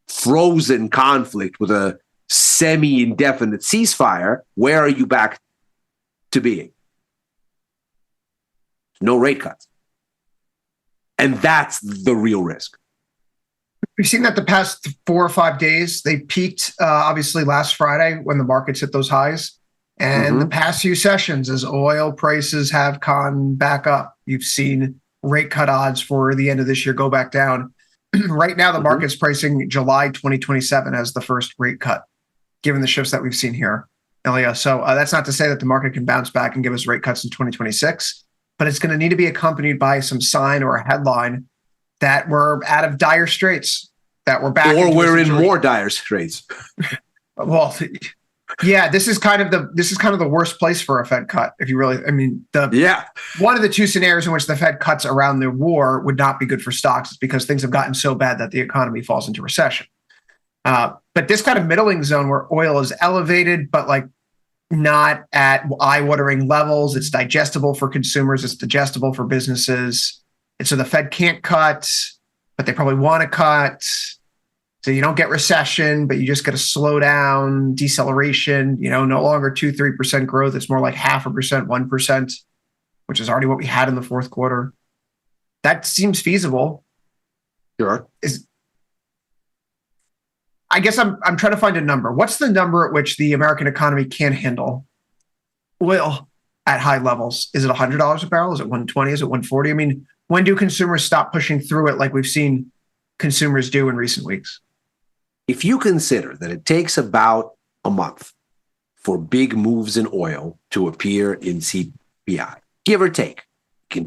frozen conflict with a semi-indefinite ceasefire, where are you back to being? No rate cuts. And that's the real risk. We've seen that the past 4 or 5 days. They peaked, obviously, last Friday when the markets hit those highs. And the past few sessions, as oil prices have gone back up, you've seen rate cut odds for the end of this year go back down. Right now, the market's pricing July 2027 as the first rate cut, given the shifts that we've seen here, Ilya. So that's not to say that the market can bounce back and give us rate cuts in 2026, but it's going to need to be accompanied by some sign or a headline that we're out of dire straits, that we're back. Or we're in more dire straits. Well, yeah, this is kind of the worst place for a Fed cut. If you really, one of the two scenarios in which the Fed cuts around the war would not be good for stocks is because things have gotten so bad that the economy falls into recession. But this kind of middling zone where oil is elevated, but like not at eye-watering levels, it's digestible for consumers, it's digestible for businesses. And so the Fed can't cut, but they probably want to cut. So you don't get recession, but you just get a slowdown, deceleration, no longer 2-3% growth. It's more like 0.5%, 1%, which is already what we had in the fourth quarter. That seems feasible. Sure. I guess I'm trying to find a number. What's the number at which the American economy can handle oil at high levels? Is it $100 a barrel? Is it 120? Is it 140? I mean, when do consumers stop pushing through it like we've seen consumers do in recent weeks? If you consider that it takes about a month for big moves in oil to appear in CPI, give or take, you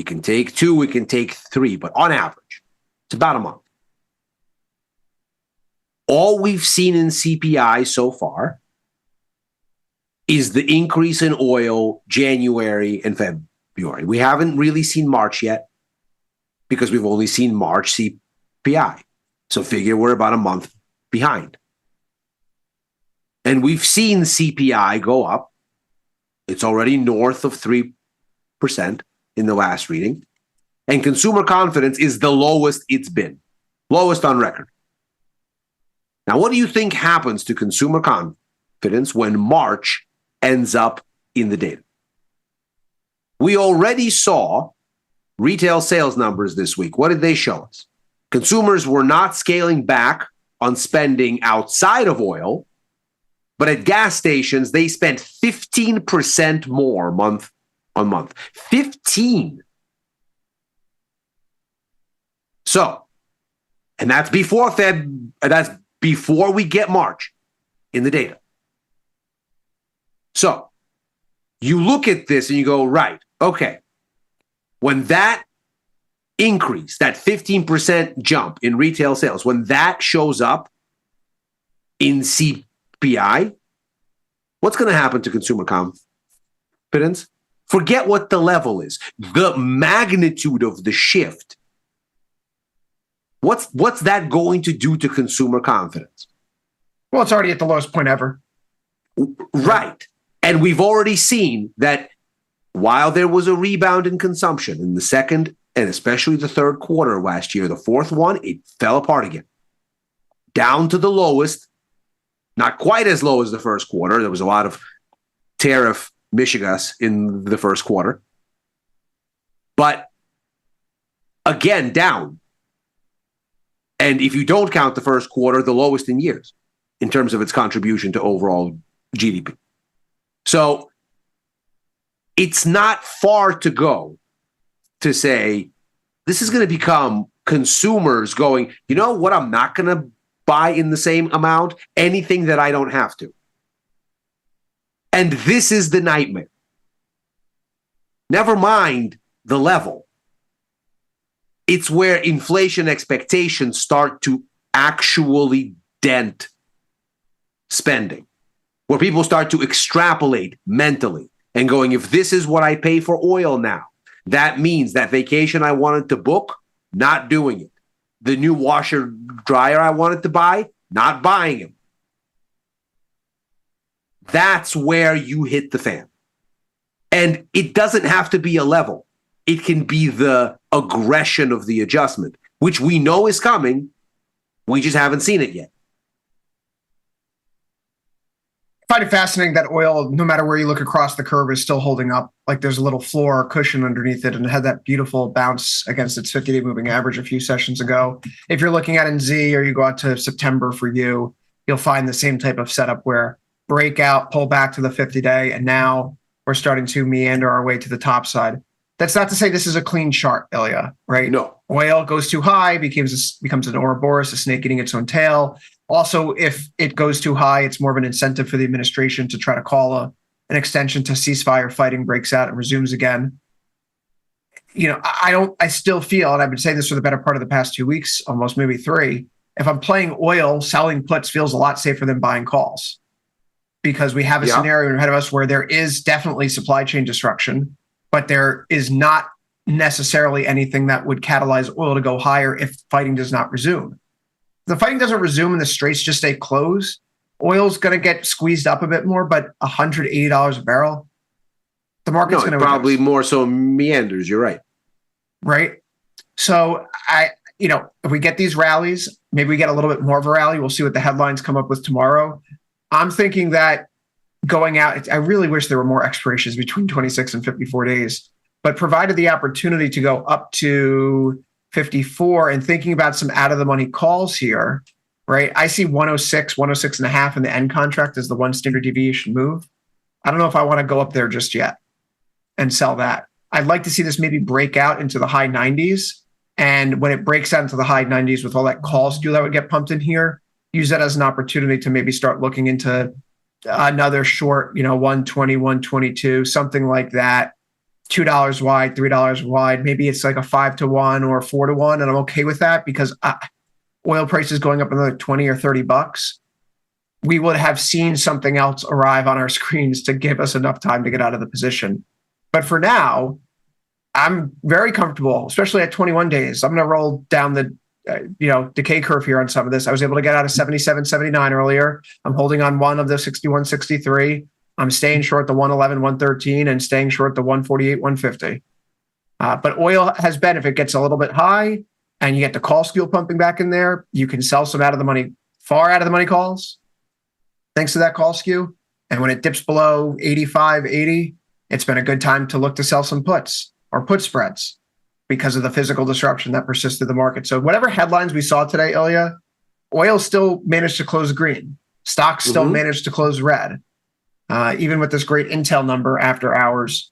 can take 2, it can take 3, but on average, it's about a month. All we've seen in CPI so far is the increase in oil January and February. We haven't really seen March yet because we've only seen March CPI. So figure we're about a month behind. And we've seen CPI go up. It's already north of 3% in the last reading. And consumer confidence is the lowest it's been, lowest on record. Now, what do you think happens to consumer confidence when March ends up in the data? We already saw retail sales numbers this week. What did they show us? Consumers were not scaling back on spending outside of oil, but at gas stations, they spent 15% more month on month. 15. So, and that's before that's before we get March in the data. So you look at this and you go, right, okay, when that increase, that 15% jump in retail sales, when that shows up in CPI, what's going to happen to consumer confidence? Forget what the level is. The magnitude of the shift. What's that going to do to consumer confidence? Well, it's already at the lowest point ever. Right. And we've already seen that while there was a rebound in consumption in the second and especially the third quarter last year, the fourth one, it fell apart again. Down to the lowest, not quite as low as the first quarter. There was a lot of tariff mishigas in the first quarter. But again, down. And if you don't count the first quarter, the lowest in years in terms of its contribution to overall GDP. So it's not far to go to say this is going to become consumers going, you know what, I'm not going to buy in the same amount anything that I don't have to. And this is the nightmare. Never mind the level. It's where inflation expectations start to actually dent spending, where people start to extrapolate mentally and going, if this is what I pay for oil now, that means that vacation I wanted to book, not doing it. The new washer dryer I wanted to buy, not buying it. That's where you hit the fan. And it doesn't have to be a level. It can be the aggression of the adjustment, which we know is coming. We just haven't seen it yet. I find it fascinating that oil, no matter where you look across the curve, is still holding up. Like there's a little floor or cushion underneath it, and it had that beautiful bounce against its 50-day moving average a few sessions ago. If you're looking at in Z or you go out to September for you, you'll find the same type of setup where breakout, pull back to the 50-day, and now we're starting to meander our way to the top side. That's not to say this is a clean chart, Ilya, right? No. Oil goes too high, becomes an Ouroboros, a snake eating its own tail. Also, if it goes too high, it's more of an incentive for the administration to try to call an extension to ceasefire, fighting breaks out and resumes again. You know, I still feel, and I've been saying this for the better part of the past 2 weeks, almost maybe 3, if I'm playing oil, selling puts feels a lot safer than buying calls, because we have a scenario ahead of us where there is definitely supply chain disruption, but there is not necessarily anything that would catalyze oil to go higher if fighting does not resume. If the fighting doesn't resume and the straits just stay closed, oil's going to get squeezed up a bit more, but $180 a barrel, the market's going to probably more so meanders. You're right. Right. So if we get these rallies, maybe we get a little bit more of a rally. We'll see what the headlines come up with tomorrow. I'm thinking that going out, I really wish there were more expirations between 26 and 54 days. but provided the opportunity to go up to 54 and thinking about some out of the money calls here, right? I see 106, 106 and a half in the end contract as the one standard deviation move. I don't know if I want to go up there just yet and sell that. I'd like to see this maybe break out into the high 90s. And when it breaks out into the high 90s with all that call skew that would get pumped in here, use that as an opportunity to maybe start looking into another short, 120, 122, something like that. $2 wide, $3 wide. Maybe it's like a 5-to-1 or 4-to-1. And I'm okay with that because oil prices going up another 20 or 30 bucks. We would have seen something else arrive on our screens to give us enough time to get out of the position. But for now, I'm very comfortable, especially at 21 days. I'm going to roll down the decay curve here on some of this. I was able to get out of 77, 79 earlier. I'm holding on one of the 61, 63. I'm staying short the 111, 113 and staying short the 148, 150. But oil has been, if it gets a little bit high and you get the call skew pumping back in there, you can sell some far out of the money calls, thanks to that call skew. And when it dips below 85, 80, it's been a good time to look to sell some puts or put spreads because of the physical disruption that persists through the market. So whatever headlines we saw today, Ilya, oil still managed to close green. Stocks still managed to close red. Even with this great Intel number after hours,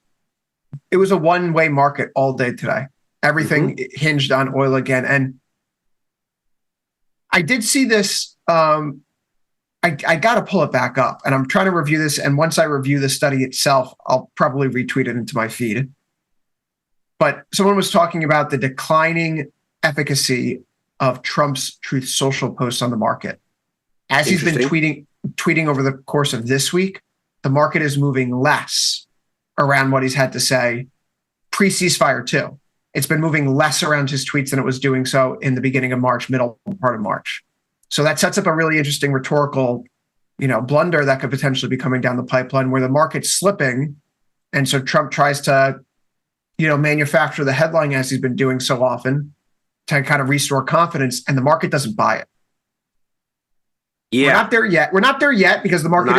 it was a one-way market all day today. Everything hinged on oil again. And I did see this. I got to pull it back up, and I'm trying to review this. And once I review the study itself, I'll probably retweet it into my feed. But someone was talking about the declining efficacy of Trump's Truth Social posts on the market. As he's been tweeting over the course of this week, the market is moving less around what he's had to say pre-ceasefire too. It's been moving less around his tweets than it was doing so in the beginning of March, middle part of March. So that sets up a really interesting rhetorical, blunder that could potentially be coming down the pipeline where the market's slipping. And so Trump tries to, manufacture the headline as he's been doing so often to kind of restore confidence, and the market doesn't buy it. Yeah. We're not there yet because the market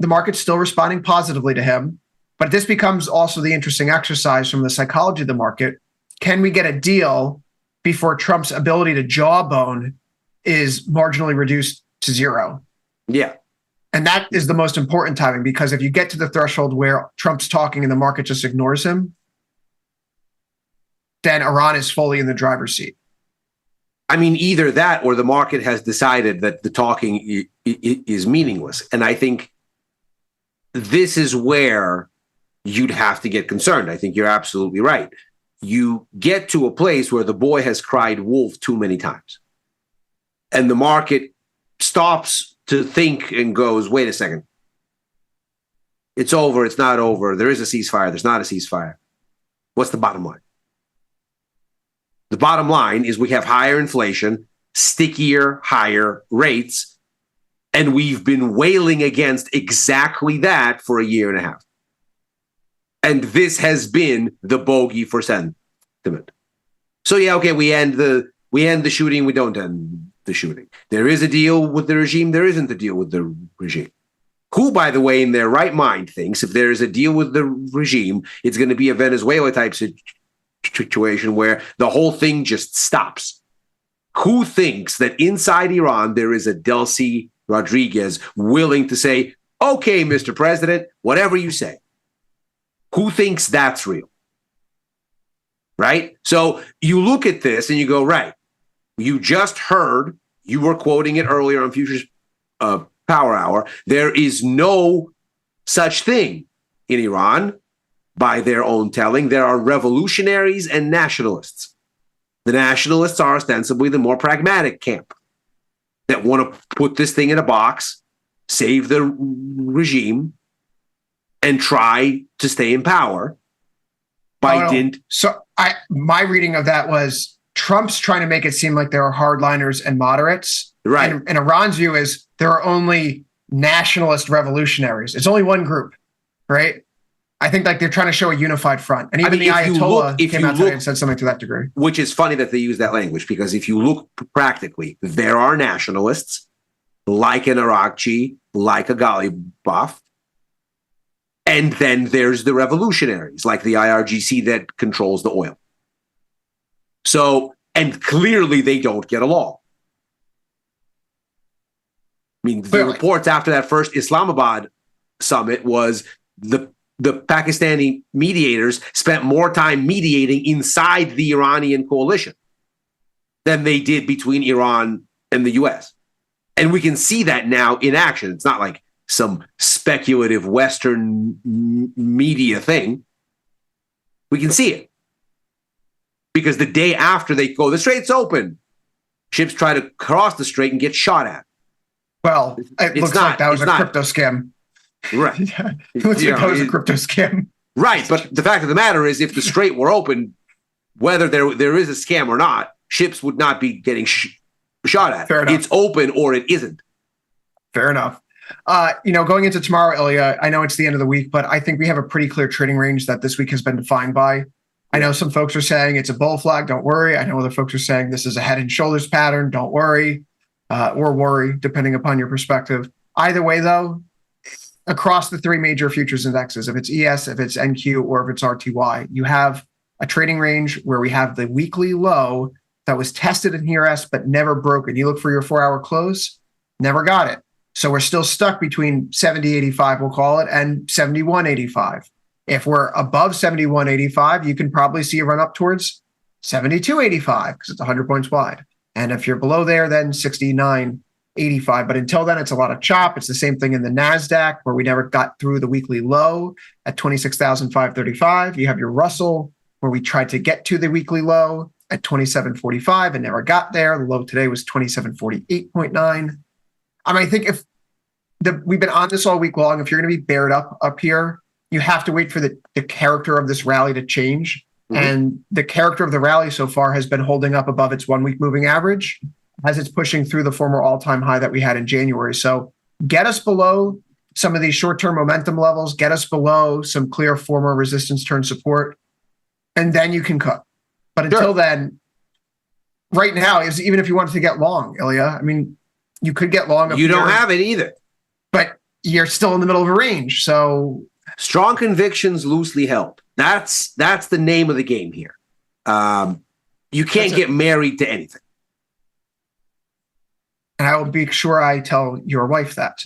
the market's still responding positively to him. But this becomes also the interesting exercise from the psychology of the market. Can we get a deal before Trump's ability to jawbone is marginally reduced to zero? Yeah. And that is the most important timing, because if you get to the threshold where Trump's talking and the market just ignores him, then Iran is fully in the driver's seat. I mean, either that or the market has decided that the talking is meaningless. And I think this is where you'd have to get concerned. I think you're absolutely right. You get to a place where the boy has cried wolf too many times, and the market stops to think and goes, wait a second. It's over. It's not over. There is a ceasefire. There's not a ceasefire. What's the bottom line? The bottom line is we have higher inflation, stickier, higher rates, and we've been wailing against exactly that for a year and a half. And this has been the bogey for sentiment. So yeah, okay, we end the shooting, we don't end the shooting. There is a deal with the regime, there isn't a deal with the regime. Who, by the way, in their right mind thinks if there is a deal with the regime, it's going to be a Venezuela type situation where the whole thing just stops? Who thinks that inside Iran there is a Delcy Rodriguez willing to say, okay, Mr. President, whatever you say? Who thinks that's real? Right? So you look at this and you go, right, you just heard, you were quoting it earlier on Futures Power Hour, there is no such thing in Iran. By their own telling, there are revolutionaries and nationalists. The nationalists are ostensibly the more pragmatic camp that want to put this thing in a box, save the regime, and try to stay in power So my reading of that was Trump's trying to make it seem like there are hardliners and moderates. Right. And Iran's view is there are only nationalist revolutionaries. It's only one group, right? I think like they're trying to show a unified front. And even the Ayatollah came out today and said something to that degree. Which is funny that they use that language, because if you look practically, there are nationalists like an Arakchi, like a Ghalibaf, And then there's the revolutionaries, like the IRGC that controls the oil. So, and clearly they don't get along. I mean, the reports after that first Islamabad summit was the Pakistani mediators spent more time mediating inside the Iranian coalition than they did between Iran and the US. And we can see that now in action. It's not like some speculative Western media thing. We can see it. Because the day after they go, the strait's open, ships try to cross the strait and get shot at. Well, it looks like that was a crypto scam. Right. It looks like that was a crypto scam. Right. But the fact of the matter is, if the strait were open, whether there is a scam or not, ships would not be getting shot at. Fair enough. It's open or it isn't. Fair enough. Going into tomorrow, Ilya, I know it's the end of the week, but I think we have a pretty clear trading range that this week has been defined by. I know some folks are saying it's a bull flag. Don't worry. I know other folks are saying this is a head and shoulders pattern. Don't worry. Or worry, depending upon your perspective. Either way, though, across the three major futures indexes, if it's ES, if it's NQ, or if it's RTY, you have a trading range where we have the weekly low that was tested in ERS but never broken. You look for your 4-hour close, never got it. So we're still stuck between 70.85, we'll call it, and 71.85. If we're above 71.85, you can probably see a run up towards 72.85 because it's 100 points wide. And if you're below there, then 69.85. But until then, it's a lot of chop. It's the same thing in the NASDAQ, where we never got through the weekly low at 26,535. You have your Russell, where we tried to get to the weekly low at 27.45 and never got there. The low today was 27.48.9. I mean, I think if we've been on this all week long, if you're going to be bared up here, you have to wait for the character of this rally to change. Mm-hmm. And the character of the rally so far has been holding up above its 1 week moving average as it's pushing through the former all-time high that we had in January. So get us below some of these short-term momentum levels, get us below some clear former resistance turn support, and then you can cut. But until then, right now, even if you wanted to get long, Ilya, I mean, you could get long. You don't have it either. But you're still in the middle of a range. So strong convictions loosely held. That's the name of the game here. You can't get married to anything. And I will be sure I tell your wife that.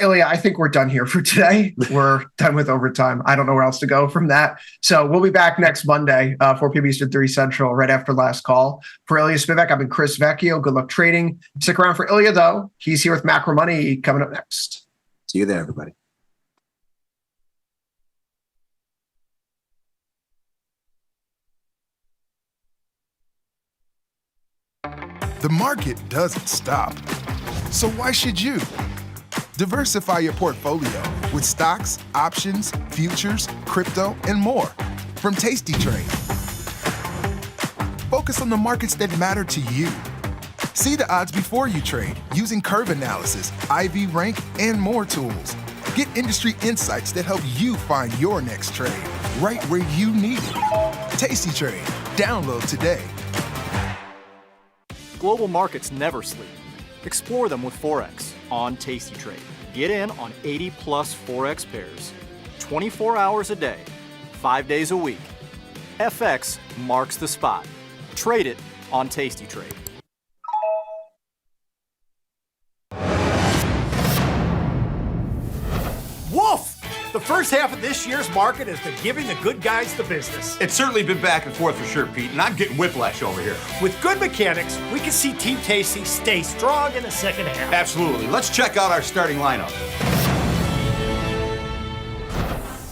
Ilya, I think we're done here for today. We're done with overtime. I don't know where else to go from that. So we'll be back next Monday, 4 p.m. Eastern, 3 Central, right after last call. For Ilya Spivak, I've been Chris Vecchio. Good luck trading. Stick around for Ilya, though. He's here with Macro Money coming up next. See you there, everybody. The market doesn't stop. So why should you? Diversify your portfolio with stocks, options, futures, crypto, and more from Tasty Trade. Focus on the markets that matter to you. See the odds before you trade using curve analysis, IV rank, and more tools. Get industry insights that help you find your next trade right where you need it. Tasty Trade. Download today. Global markets never sleep. Explore them with Forex on Tasty Trade. Get in on 80 plus Forex pairs, 24 hours a day, 5 days a week. FX marks the spot. Trade it on Tasty Trade. Woof! The first half of this year's market has been giving the good guys the business. It's certainly been back and forth for sure, Pete, and I'm getting whiplash over here. With good mechanics, we can see Team Tasty stay strong in the second half. Absolutely. Let's check out our starting lineup.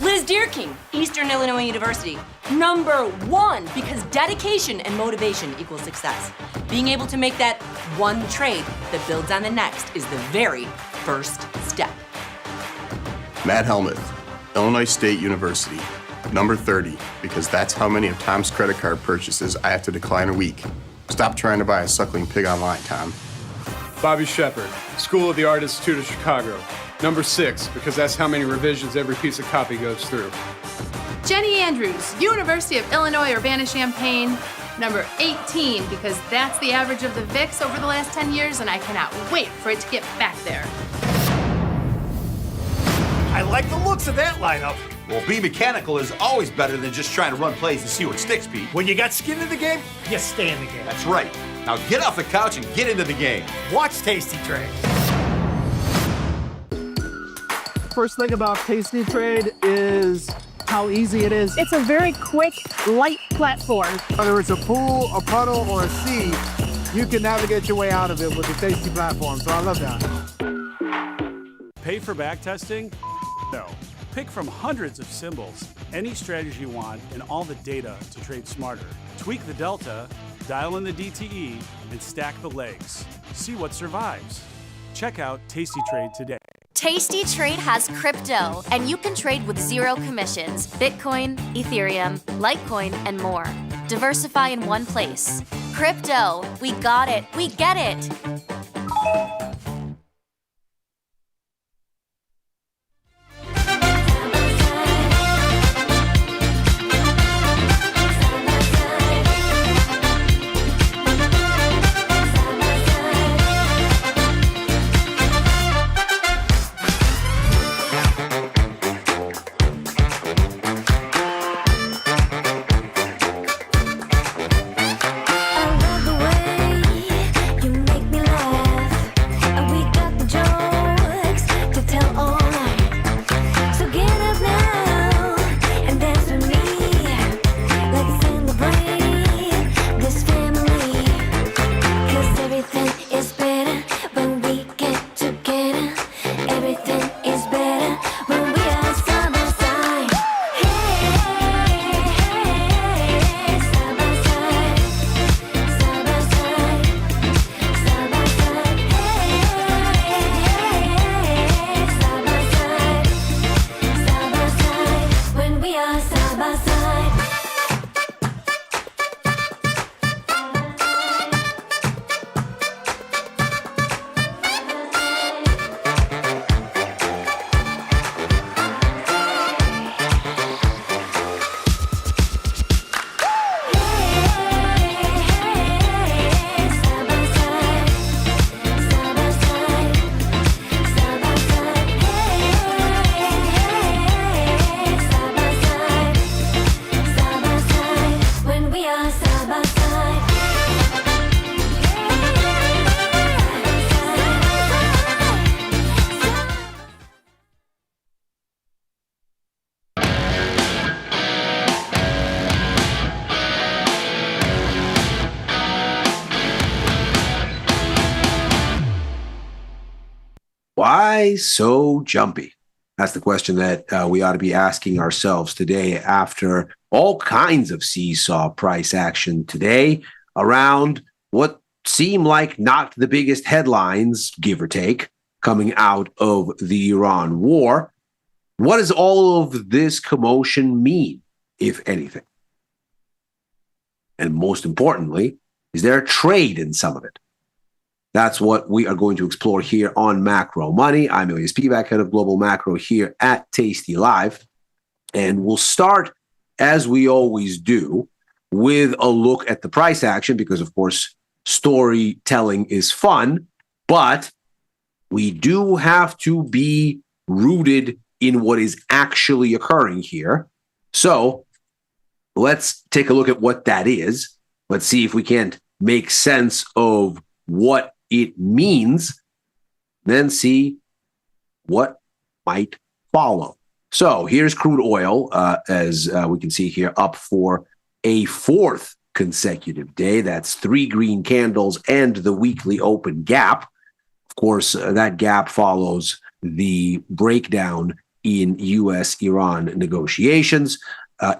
Liz Deerking, Eastern Illinois University. #1, because dedication and motivation equals success. Being able to make that one trade that builds on the next is the very first step. Matt Helmuth, Illinois State University, #30, because that's how many of Tom's credit card purchases I have to decline a week. Stop trying to buy a suckling pig online, Tom. Bobby Shepard, School of the Art Institute of Chicago, #6, because that's how many revisions every piece of copy goes through. Jenny Andrews, University of Illinois Urbana-Champaign, #18, because that's the average of the VIX over the last 10 years, and I cannot wait for it to get back there. I like the looks of that lineup. Well, be mechanical is always better than just trying to run plays and see what sticks, Pete. When you got skin in the game, you stay in the game. That's right. Now get off the couch and get into the game. Watch Tasty Trade. First thing about Tasty Trade is how easy it is. It's a very quick, light platform. Whether it's a pool, a puddle, or a sea, you can navigate your way out of it with the Tasty platform. So I love that. Pay for back testing? No. Pick from hundreds of symbols, any strategy you want, and all the data to trade smarter. Tweak the delta, dial in the DTE, and stack the legs. See what survives. Check out Tasty Trade today. Tasty Trade has crypto, and you can trade with zero commissions. Bitcoin, Ethereum, Litecoin, and more. Diversify in one place. Crypto, we got it, we get it. Why so jumpy? That's the question that we ought to be asking ourselves today after all kinds of seesaw price action today around what seem like not the biggest headlines, give or take, coming out of the Iran war. What does all of this commotion mean, if anything? And most importantly, is there a trade in some of it? That's what we are going to explore here on Macro Money. I'm Ilya Spivak, head of Global Macro here at Tasty Live. And we'll start, as we always do, with a look at the price action because, of course, storytelling is fun, but we do have to be rooted in what is actually occurring here. So let's take a look at what that is. Let's see if we can't make sense of what it means, then see what might follow. So here's crude oil, as we can see here, up for a fourth consecutive day. That's 3 green candles and the weekly open gap. Of course, that gap follows the breakdown in U.S.-Iran negotiations.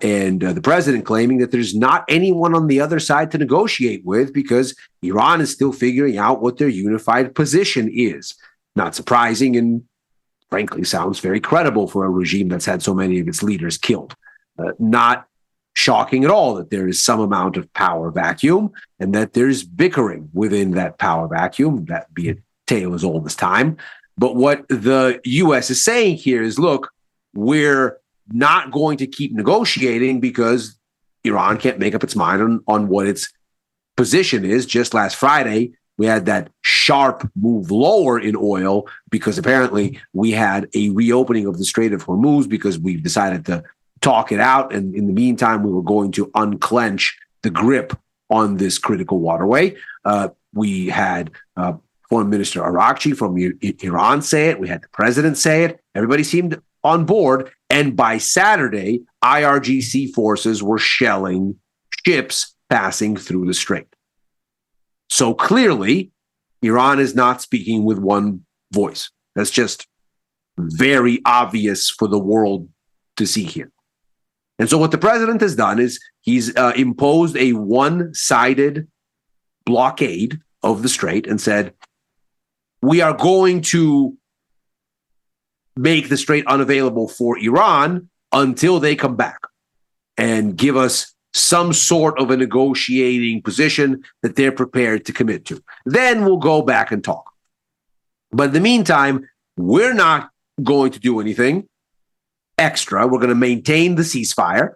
And the president claiming that there's not anyone on the other side to negotiate with because Iran is still figuring out what their unified position is. Not surprising and frankly sounds very credible for a regime that's had so many of its leaders killed. Not shocking at all that there is some amount of power vacuum and that there's bickering within that power vacuum, that be a tale as old as time. But what the U.S. is saying here is, look, we're not going to keep negotiating because Iran can't make up its mind on what its position is. Just last Friday, we had that sharp move lower in oil because apparently we had a reopening of the Strait of Hormuz because we decided to talk it out. And in the meantime, we were going to unclench the grip on this critical waterway. We had Foreign Minister Arakchi from Iran say it. We had the president say it. Everybody seemed on board. And by Saturday, IRGC forces were shelling ships passing through the strait. So clearly, Iran is not speaking with one voice. That's just very obvious for the world to see here. And so what the president has done is he's imposed a one-sided blockade of the strait and said, we are going to make the strait unavailable for Iran until they come back and give us some sort of a negotiating position that they're prepared to commit to. Then we'll go back and talk. But in the meantime, we're not going to do anything extra. We're going to maintain the ceasefire,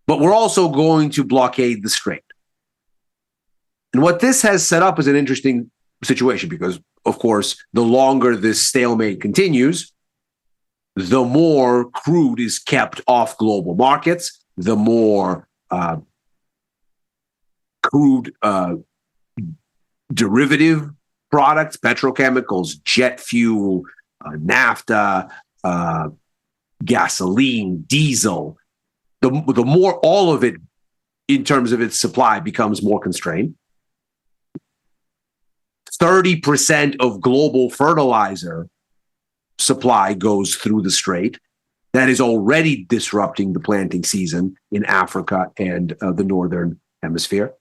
but we're also going to blockade the strait. And what this has set up is an interesting situation because, of course, the longer this stalemate continues, the more crude is kept off global markets, the more crude derivative products, petrochemicals, jet fuel, naphtha, gasoline, diesel, the more all of it in terms of its supply becomes more constrained. 30% of global fertilizer supply goes through the strait. That is already disrupting the planting season in Africa and the Northern Hemisphere.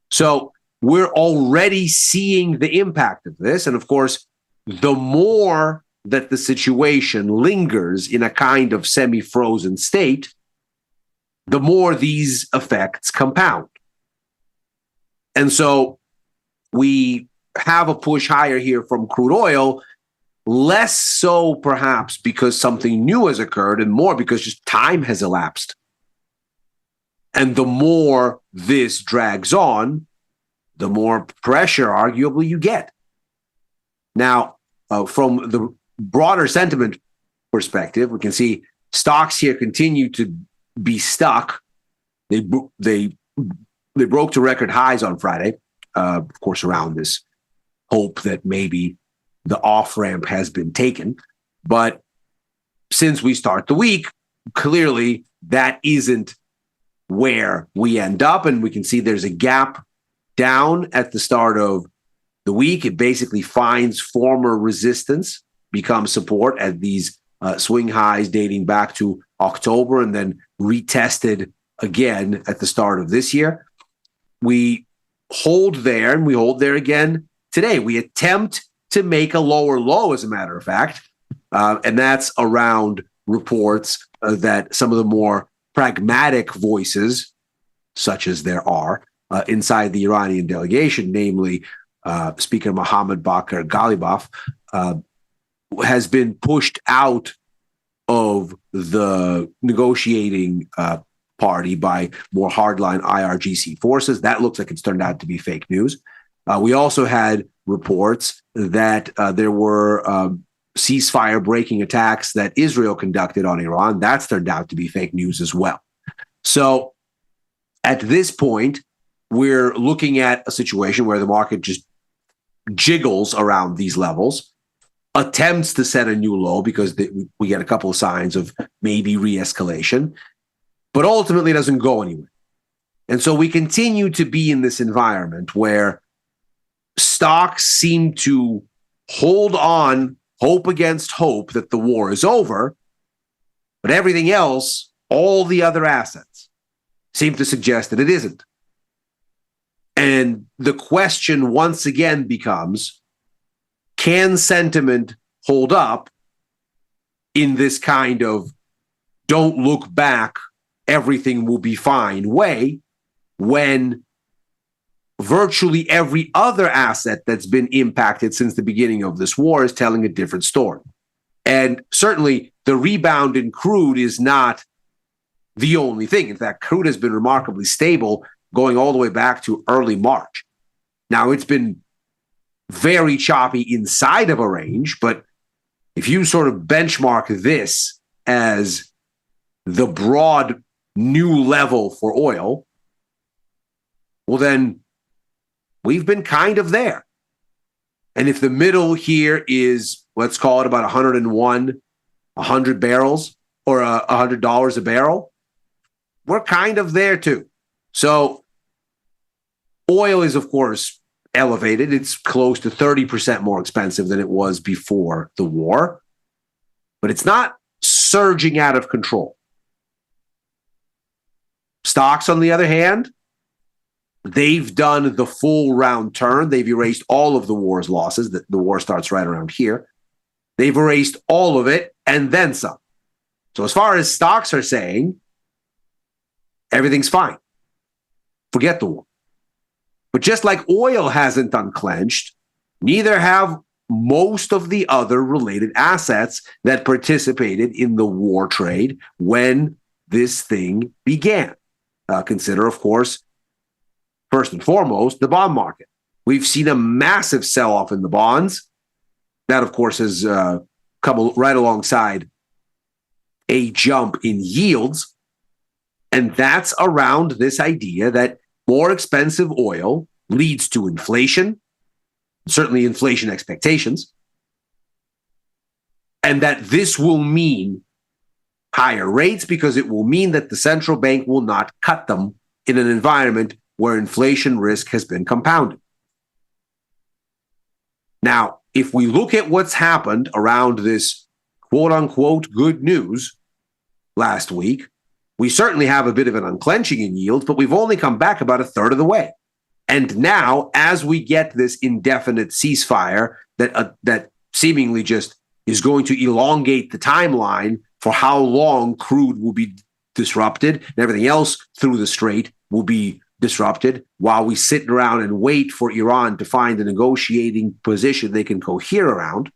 So we're already seeing the impact of this. And of course, the more that the situation lingers in a kind of semi-frozen state, the more these effects compound. And so we have a push higher here from crude oil, less so perhaps because something new has occurred and more because just time has elapsed. And the more this drags on, the more pressure arguably you get. Now, from the broader sentiment perspective, we can see stocks here continue to be stuck. They broke to record highs on Friday, of course, around this hope that maybe the off-ramp has been taken. But since we start the week, clearly that isn't where we end up. And we can see there's a gap down at the start of the week. It basically finds former resistance, becomes support at these swing highs dating back to October and then retested again at the start of this year. We hold there and we hold there again today. We attempt to make a lower low, as a matter of fact, and that's around reports that some of the more pragmatic voices, such as there are inside the Iranian delegation, namely Speaker Mohammad Bakr Ghalibaf, has been pushed out of the negotiating party by more hardline IRGC forces. That looks like it's turned out to be fake news. We also had reports that there were ceasefire breaking attacks that Israel conducted on Iran. That's turned out to be fake news as well. So at this point, we're looking at a situation where the market just jiggles around these levels, attempts to set a new low because we get a couple of signs of maybe re-escalation, but ultimately doesn't go anywhere. And so we continue to be in this environment where stocks seem to hold on, hope against hope that the war is over, but everything else, all the other assets, seem to suggest that it isn't. And the question once again becomes, can sentiment hold up in this kind of don't look back, everything will be fine way when virtually every other asset that's been impacted since the beginning of this war is telling a different story? And certainly the rebound in crude is not the only thing. In fact, crude has been remarkably stable going all the way back to early March. Now, it's been very choppy inside of a range, but if you sort of benchmark this as the broad new level for oil, well, then we've been kind of there. And if the middle here is, let's call it about 100 barrels or $100 a barrel, we're kind of there too. So oil is, of course, elevated. It's close to 30% more expensive than it was before the war, but it's not surging out of control. Stocks, on the other hand, they've done the full round turn. They've erased all of the war's losses. The war starts right around here. They've erased all of it and then some. So as far as stocks are saying, everything's fine. Forget the war. But just like oil hasn't unclenched, neither have most of the other related assets that participated in the war trade when this thing began. Consider, of course, first and foremost, the bond market. We've seen a massive sell-off in the bonds. That, of course, has come right alongside a jump in yields. And that's around this idea that more expensive oil leads to inflation, certainly inflation expectations, and that this will mean higher rates because it will mean that the central bank will not cut them in an environment where inflation risk has been compounded. Now, if we look at what's happened around this quote-unquote good news last week, we certainly have a bit of an unclenching in yields, but we've only come back about a third of the way. And now, as we get this indefinite ceasefire that seemingly just is going to elongate the timeline for how long crude will be disrupted and everything else through the strait will be disrupted while we sit around and wait for Iran to find a negotiating position they can cohere around,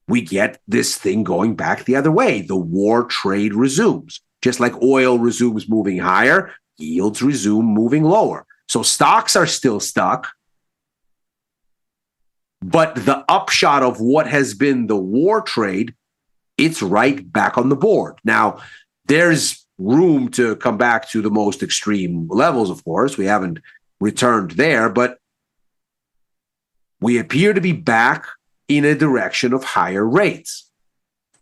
we get this thing going back the other way. The war trade resumes. Just like oil resumes moving higher, yields resume moving lower. So stocks are still stuck. But the upshot of what has been the war trade, it's right back on the board. Now, there's room to come back to the most extreme levels, of course. We haven't returned there, but we appear to be back in a direction of higher rates.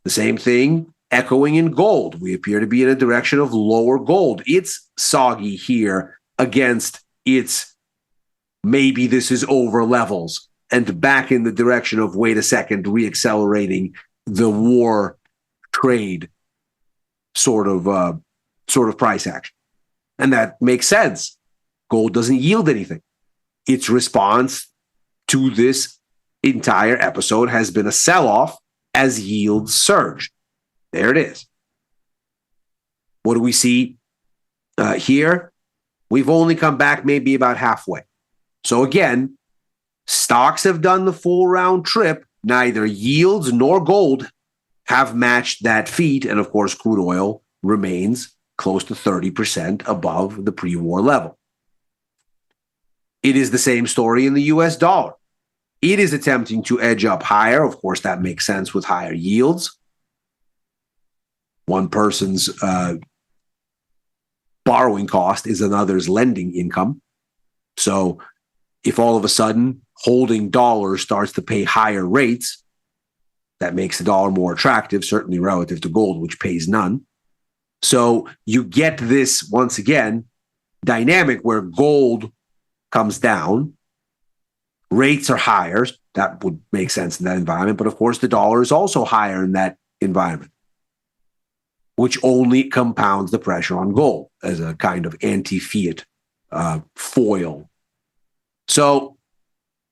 The same thing echoing in gold. We appear to be in a direction of lower gold. It's soggy here against its maybe this is over levels and back in the direction of, wait a second, reaccelerating the war trade sort of price action. And that makes sense. Gold doesn't yield anything. Its response to this entire episode has been a sell-off as yields surge. There it is. What do we see here? We've only come back maybe about halfway. So again, stocks have done the full round trip. Neither yields nor gold have matched that feat. And of course, crude oil remains close to 30% above the pre-war level. It is the same story in the US dollar. It is attempting to edge up higher. Of course, that makes sense with higher yields. One person's borrowing cost is another's lending income. So if all of a sudden holding dollars starts to pay higher rates, that makes the dollar more attractive, certainly relative to gold, which pays none. So you get this, once again, dynamic where gold comes down, rates are higher. That would make sense in that environment. But of course, the dollar is also higher in that environment, which only compounds the pressure on gold as a kind of anti-fiat foil. So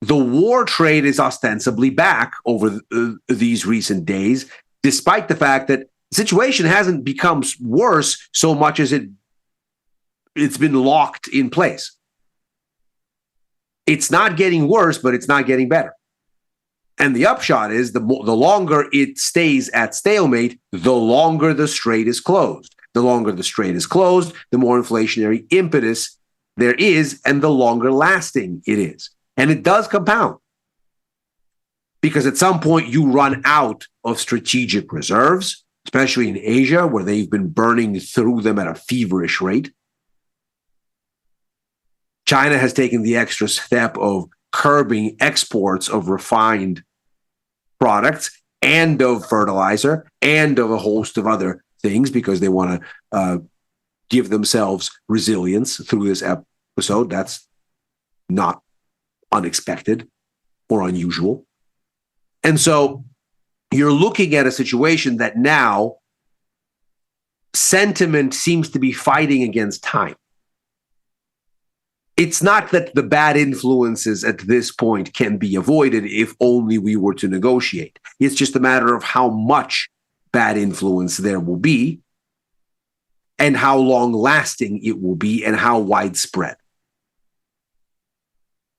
the war trade is ostensibly back over these recent days, despite the fact that the situation hasn't become worse so much as it's been locked in place. It's not getting worse, but it's not getting better. And the upshot is the longer it stays at stalemate, the longer the strait is closed. The longer the strait is closed, the more inflationary impetus there is and the longer lasting it is. And it does compound. Because at some point you run out of strategic reserves, especially in Asia, where they've been burning through them at a feverish rate. China has taken the extra step of curbing exports of refined products and of fertilizer and of a host of other things because they want to give themselves resilience through this episode. That's not unexpected or unusual. And so you're looking at a situation that now sentiment seems to be fighting against time. It's not that the bad influences at this point can be avoided if only we were to negotiate. It's just a matter of how much bad influence there will be and how long lasting it will be and how widespread.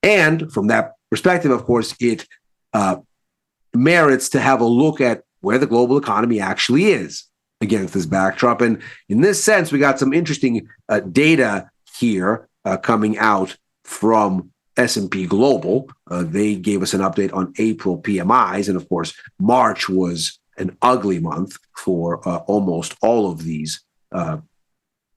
And from that perspective, of course, it merits to have a look at where the global economy actually is against this backdrop. And in this sense, we got some interesting data here coming out from S&P Global. They gave us an update on April PMIs. And of course, March was an ugly month for almost all of these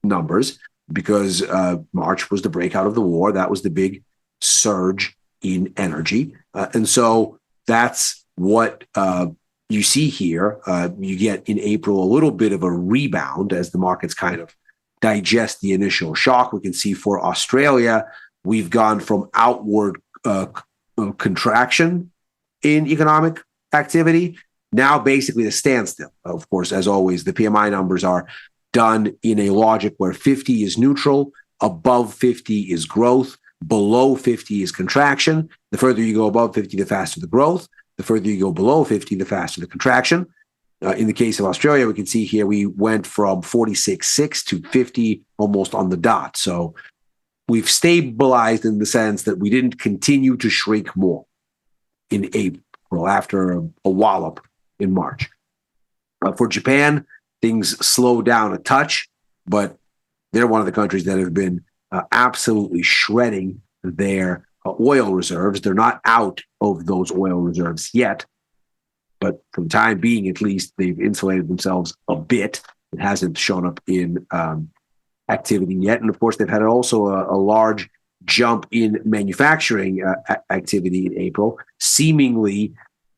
numbers because March was the breakout of the war. That was the big surge in energy. And so that's what you see here. You get in April a little bit of a rebound as the markets kind of digest the initial shock. We can see for Australia, we've gone from outward contraction in economic activity, now basically a standstill. Of course, as always, the PMI numbers are done in a logic where 50 is neutral, above 50 is growth, below 50 is contraction. The further you go above 50, the faster the growth. The further you go below 50, the faster the contraction. In the case of Australia, we can see here we went from 46.6 to 50 almost on the dot. So we've stabilized in the sense that we didn't continue to shrink more in April after a wallop in March. For Japan, things slow down a touch, but they're one of the countries that have been absolutely shredding their oil reserves. They're not out of those oil reserves yet, but for the time being, at least, they've insulated themselves a bit. It hasn't shown up in activity yet. And of course, they've had also a large jump in manufacturing activity in April, seemingly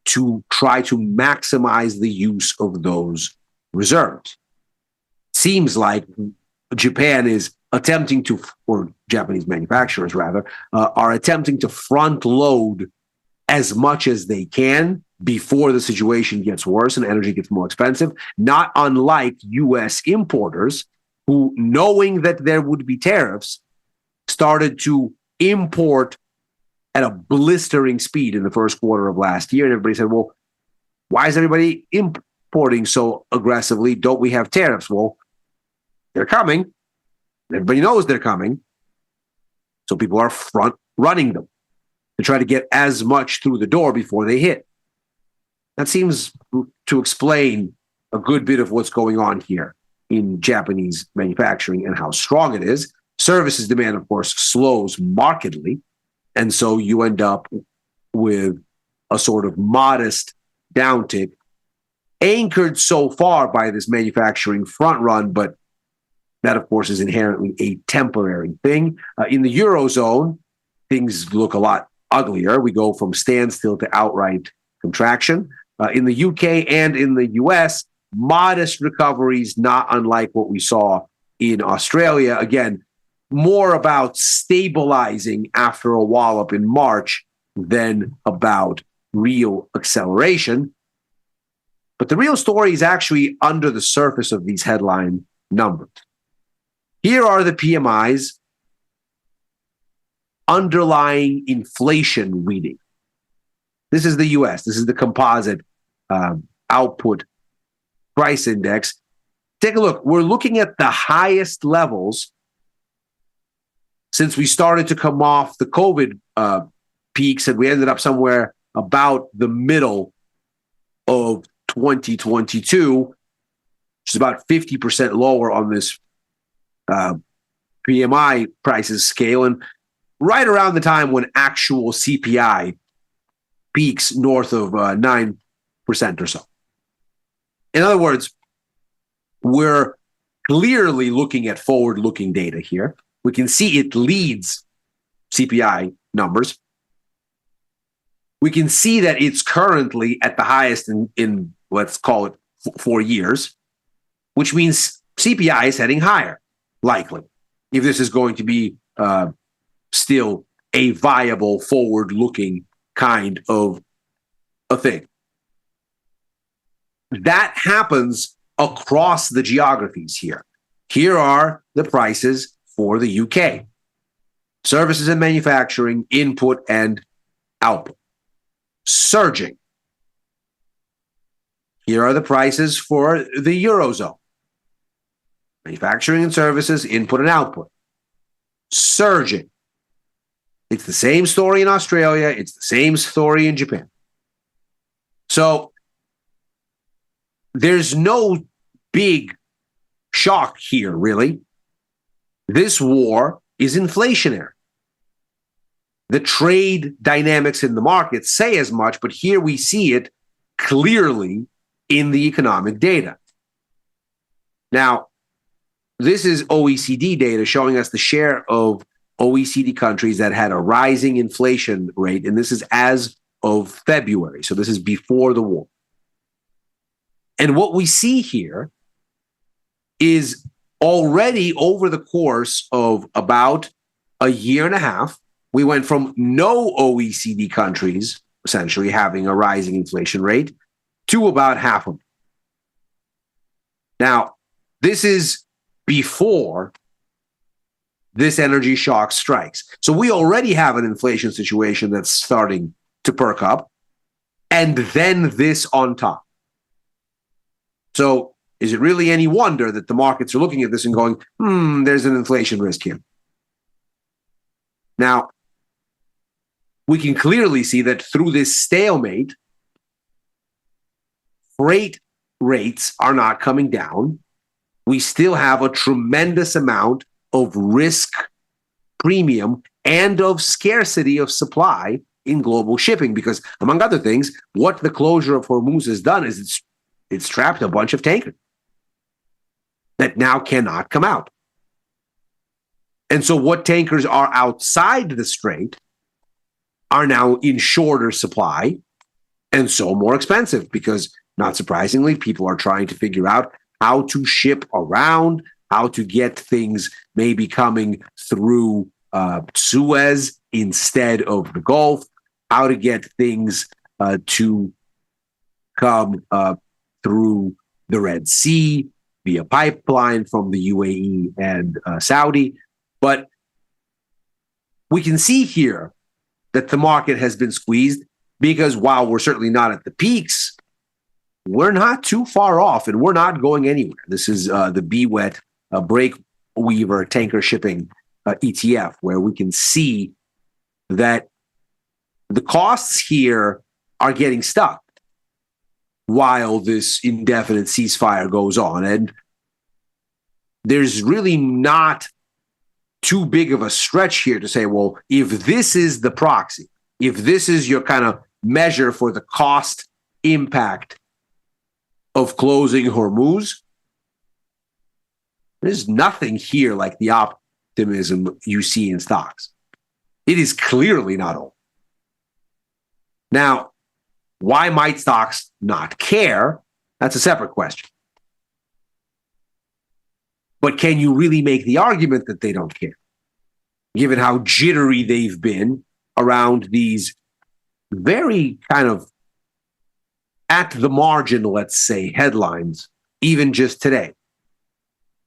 to try to maximize the use of those reserves. Seems like Japan is attempting to, or Japanese manufacturers rather, are attempting to front load as much as they can before the situation gets worse and energy gets more expensive, not unlike U.S. importers who, knowing that there would be tariffs, started to import at a blistering speed in the first quarter of last year. And everybody said, well, why is everybody importing so aggressively? Don't we have tariffs? Well, they're coming. Everybody knows they're coming. So people are front running them to try to get as much through the door before they hit. That seems to explain a good bit of what's going on here in Japanese manufacturing and how strong it is. Services demand, of course, slows markedly. And so you end up with a sort of modest downtick, anchored so far by this manufacturing front run, but that, of course, is inherently a temporary thing. In the Eurozone, things look a lot uglier. We go from standstill to outright contraction. In the UK and in the US, modest recoveries, not unlike what we saw in Australia. Again, more about stabilizing after a wallop in March than about real acceleration. But the real story is actually under the surface of these headline numbers. Here are the PMIs underlying inflation reading. This is the US. This is the composite output price index. Take a look. We're looking at the highest levels since we started to come off the COVID peaks, and we ended up somewhere about the middle of 2022, which is about 50% lower on this PMI prices scale, and right around the time when actual CPI peaks north of 9% or so. In other words, we're clearly looking at forward-looking data here. We can see it leads CPI numbers. We can see that it's currently at the highest in let's call it 4 years, which means CPI is heading higher, likely, if this is going to be still a viable, forward-looking kind of a thing. That happens across the geographies here. Here are the prices for the UK. Services and manufacturing, input and output. Surging. Here are the prices for the Eurozone. Manufacturing and services, input and output. Surging. It's the same story in Australia. It's the same story in Japan. So there's no big shock here, really. This war is inflationary. The trade dynamics in the market say as much, but here we see it clearly in the economic data. Now, this is OECD data showing us the share of OECD countries that had a rising inflation rate, and this is as of February, so this is before the war. And what we see here is already over the course of about a year and a half, we went from no OECD countries essentially having a rising inflation rate to about half of them. Now, this is before this energy shock strikes. So we already have an inflation situation that's starting to perk up, and then this on top. So is it really any wonder that the markets are looking at this and going, there's an inflation risk here? Now, we can clearly see that through this stalemate, freight rates are not coming down. We still have a tremendous amount of risk premium and of scarcity of supply in global shipping, because among other things, what the closure of Hormuz has done is it's trapped a bunch of tankers that now cannot come out. And so what tankers are outside the strait are now in shorter supply and so more expensive, because not surprisingly, people are trying to figure out how to ship around, how to get things maybe coming through Suez instead of the Gulf, how to get things to come through the Red Sea via pipeline from the UAE and Saudi. But we can see here that the market has been squeezed because while we're certainly not at the peaks, we're not too far off and we're not going anywhere. This is the BWET Break Weaver tanker shipping ETF, where we can see that the costs here are getting stuck while this indefinite ceasefire goes on. And there's really not too big of a stretch here to say, well, if this is the proxy, if this is your kind of measure for the cost impact of closing Hormuz, there's nothing here like the optimism you see in stocks. It is clearly not all. Now, why might stocks not care? That's a separate question. But can you really make the argument that they don't care, given how jittery they've been around these very kind of at the margin, let's say, headlines, even just today?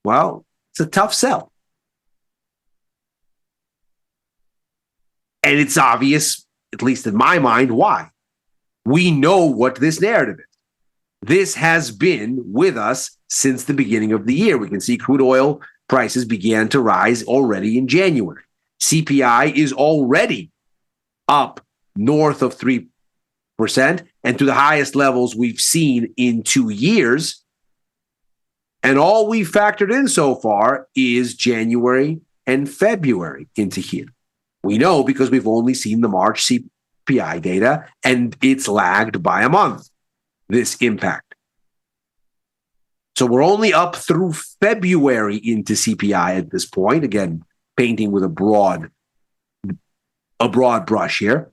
Well, it's a tough sell. And it's obvious, at least in my mind, why. We know what this narrative is. This has been with us since the beginning of the year. We can see crude oil prices began to rise already in January. CPI is already up north of 3% and to the highest levels we've seen in 2 years. And all we've factored in so far is January and February into here. We know because we've only seen the March CPI data, and it's lagged by a month, this impact. So we're only up through February into CPI at this point. Again, painting with a broad brush here.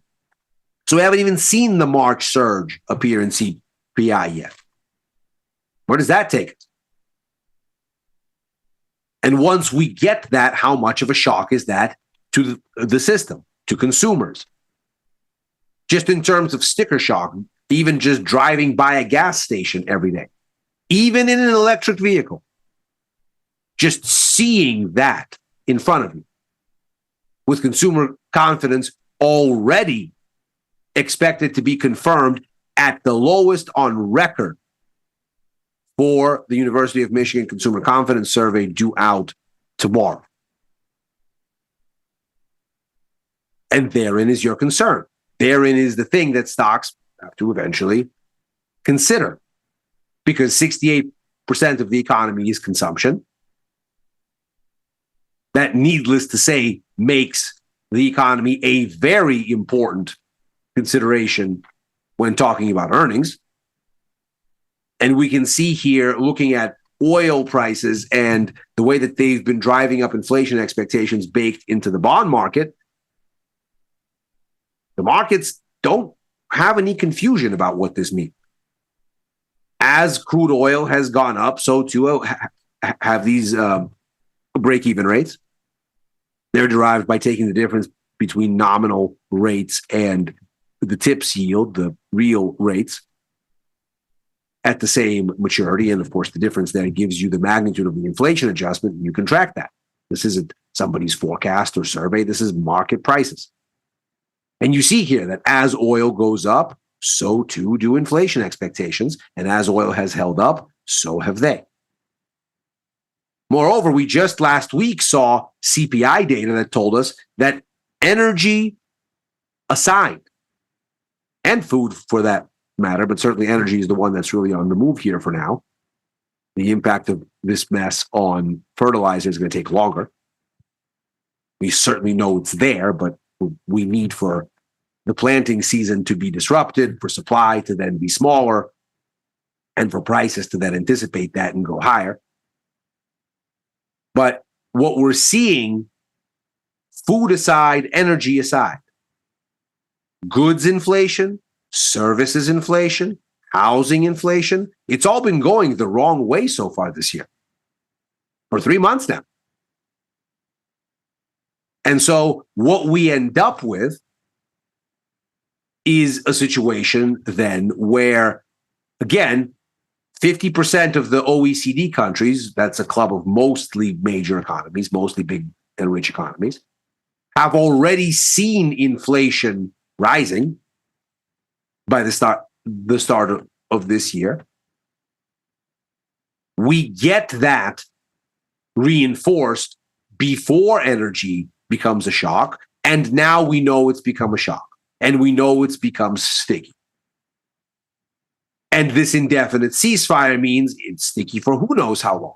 So we haven't even seen the March surge appear in CPI yet. Where does that take us? And once we get that, how much of a shock is that to the system, to consumers? Just in terms of sticker shock, even just driving by a gas station every day, even in an electric vehicle, just seeing that in front of you, with consumer confidence already expected to be confirmed at the lowest on record for the University of Michigan Consumer Confidence Survey due out tomorrow. And therein is your concern. Therein is the thing that stocks have to eventually consider, because 68% of the economy is consumption. That, needless to say, makes the economy a very important consideration when talking about earnings. And we can see here, looking at oil prices and the way that they've been driving up inflation expectations baked into the bond market, the markets don't have any confusion about what this means. As crude oil has gone up, so too have these break-even rates. They're derived by taking the difference between nominal rates and the TIPS yield, the real rates, at the same maturity. And of course, the difference there gives you the magnitude of the inflation adjustment, and you can track that. This isn't somebody's forecast or survey. This is market prices. And you see here that as oil goes up, so too do inflation expectations. And as oil has held up, so have they. Moreover, we just last week saw CPI data that told us that energy aside, and food for that matter, but certainly energy is the one that's really on the move here for now. The impact of this mess on fertilizer is going to take longer. We certainly know it's there, but we need for the planting season to be disrupted, for supply to then be smaller, and for prices to then anticipate that and go higher. But what we're seeing, food aside, energy aside, goods inflation, services inflation, housing inflation, it's all been going the wrong way so far this year. For 3 months now. And so what we end up with is a situation then where, again, 50% of the OECD countries, that's a club of mostly major economies, mostly big and rich economies, have already seen inflation rising by the start of this year. We get that reinforced before energy becomes a shock, and now we know it's become a shock, and we know it's become sticky. And this indefinite ceasefire means it's sticky for who knows how long.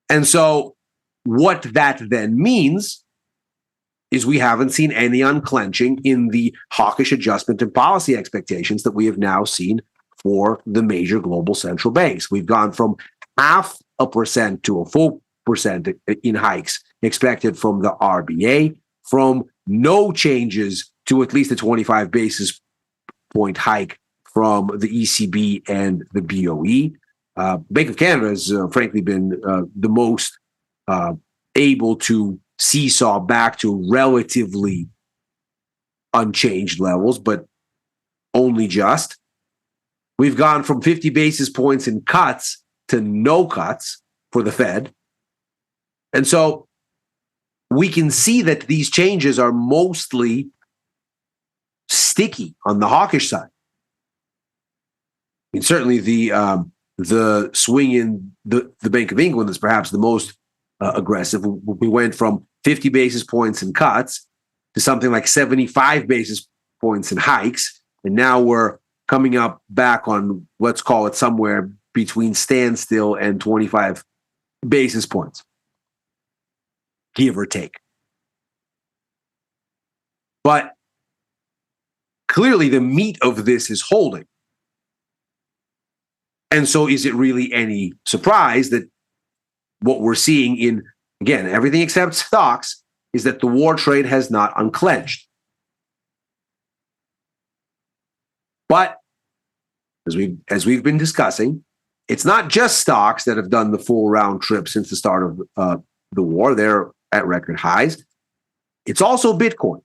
And so what that then means is we haven't seen any unclenching in the hawkish adjustment in policy expectations that we have now seen for the major global central banks. We've gone from 0.5% to a full percent in hikes expected from the RBA, from no changes to at least a 25 basis point hike from the ECB and the BOE. Bank of Canada has frankly been the most able to seesaw back to relatively unchanged levels, but only just. We've gone from 50 basis points in cuts to no cuts for the Fed. And so we can see that these changes are mostly sticky on the hawkish side. I mean, certainly the swing in the Bank of England is perhaps the most aggressive. We went from 50 basis points in cuts to something like 75 basis points in hikes. And now we're coming up back on, let's call it somewhere between standstill and 25 basis points. give or take. But clearly the meat of this is holding. And so is it really any surprise that what we're seeing in, again, everything except stocks, is that the war trade has not unclenched? But as we've been discussing, it's not just stocks that have done the full round trip since the start of the war. They're at record highs. It's also Bitcoin.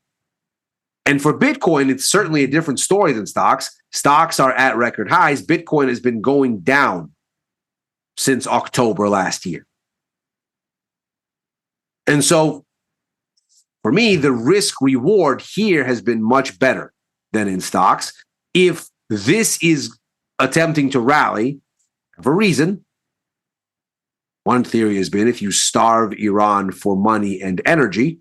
And for Bitcoin, it's certainly a different story than stocks. Stocks are at record highs. Bitcoin has been going down since October last year. And so for me, the risk reward here has been much better than in stocks. If this is attempting to rally for a reason, one theory has been if you starve Iran for money and energy,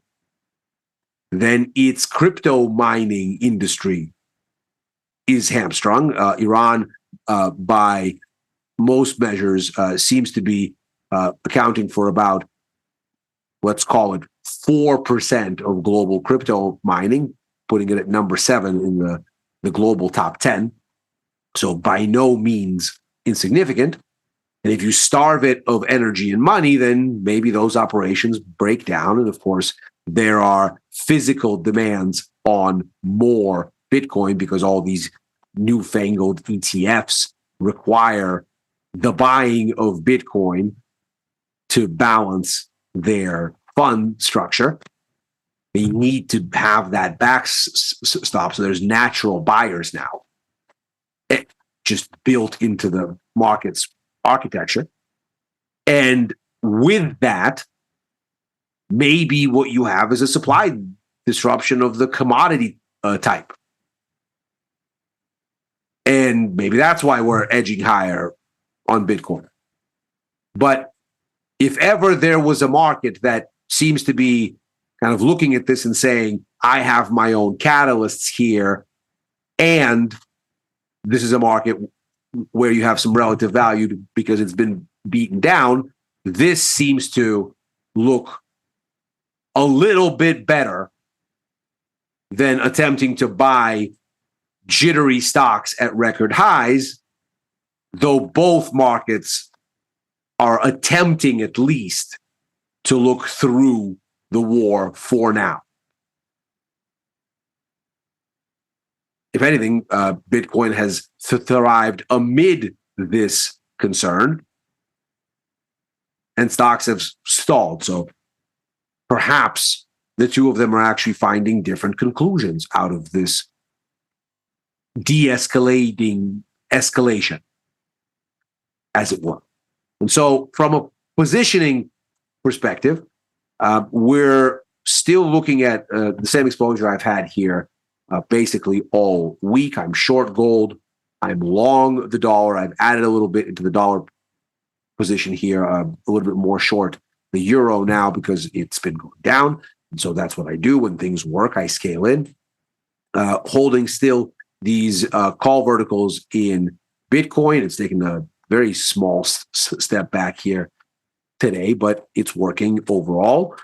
then its crypto mining industry is hamstrung. Iran, by most measures, seems to be accounting for about, let's call it 4% of global crypto mining, putting it at number 7 in the global top 10. So by no means insignificant. And if you starve it of energy and money, then maybe those operations break down. And of course, there are physical demands on more Bitcoin because all these newfangled ETFs require the buying of Bitcoin to balance their fund structure. They need to have that backstop. So there's natural buyers now, just built into the market's architecture. And with that, maybe what you have is a supply disruption of the commodity type. And maybe that's why we're edging higher on Bitcoin. But if ever there was a market that seems to be kind of looking at this and saying, I have my own catalysts here, and this is a market where you have some relative value because it's been beaten down, this seems to look a little bit better than attempting to buy jittery stocks at record highs, though both markets are attempting at least to look through the war for now. If anything, Bitcoin has thrived amid this concern, and stocks have stalled. So perhaps the two of them are actually finding different conclusions out of this de-escalating escalation, as it were. And so from a positioning perspective, we're still looking at the same exposure I've had here basically all week. I'm short gold. I'm long the dollar. I've added a little bit into the dollar position here, a little bit more short the euro now because it's been going down. And so that's what I do when things work. I scale in, holding still these call verticals in Bitcoin. It's taken a very small step back here today, but it's working overall.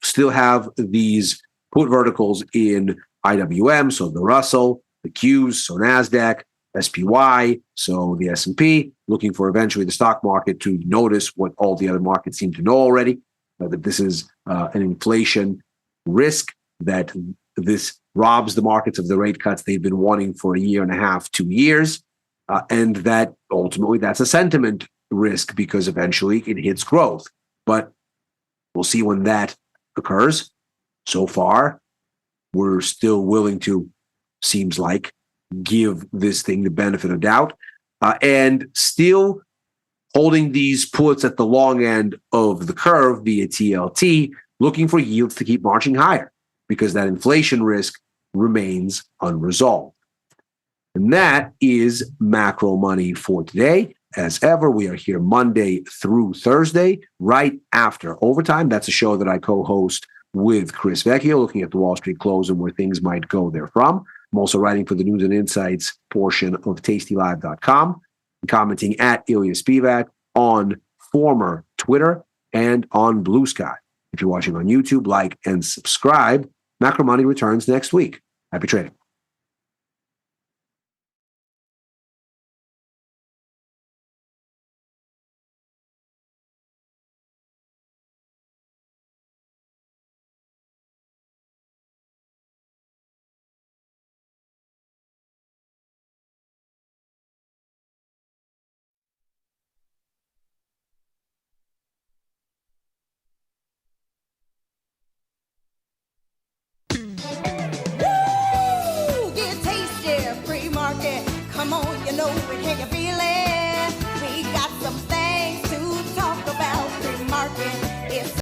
Still have these put verticals in IWM, so the Russell, the Qs, so NASDAQ, SPY, so the S&P, looking for eventually the stock market to notice what all the other markets seem to know already, that this is an inflation risk, that this robs the markets of the rate cuts they've been wanting for a year and a half, 2 years, and that ultimately that's a sentiment risk because eventually it hits growth. But we'll see when that occurs. So far, we're still willing to, seems like, give this thing the benefit of doubt, and still holding these puts at the long end of the curve via TLT, looking for yields to keep marching higher because that inflation risk remains unresolved. And that is macro money for today. As ever, we are here Monday through Thursday, right after overtime. That's a show that I co-host with Chris Vecchio, looking at the Wall Street close and where things might go therefrom. I'm also writing for the News and Insights portion of tastylive.com, commenting at Ilya Spivak on former Twitter and on Blue Sky. If you're watching on YouTube, like and subscribe. Macro Money returns next week. Happy trading.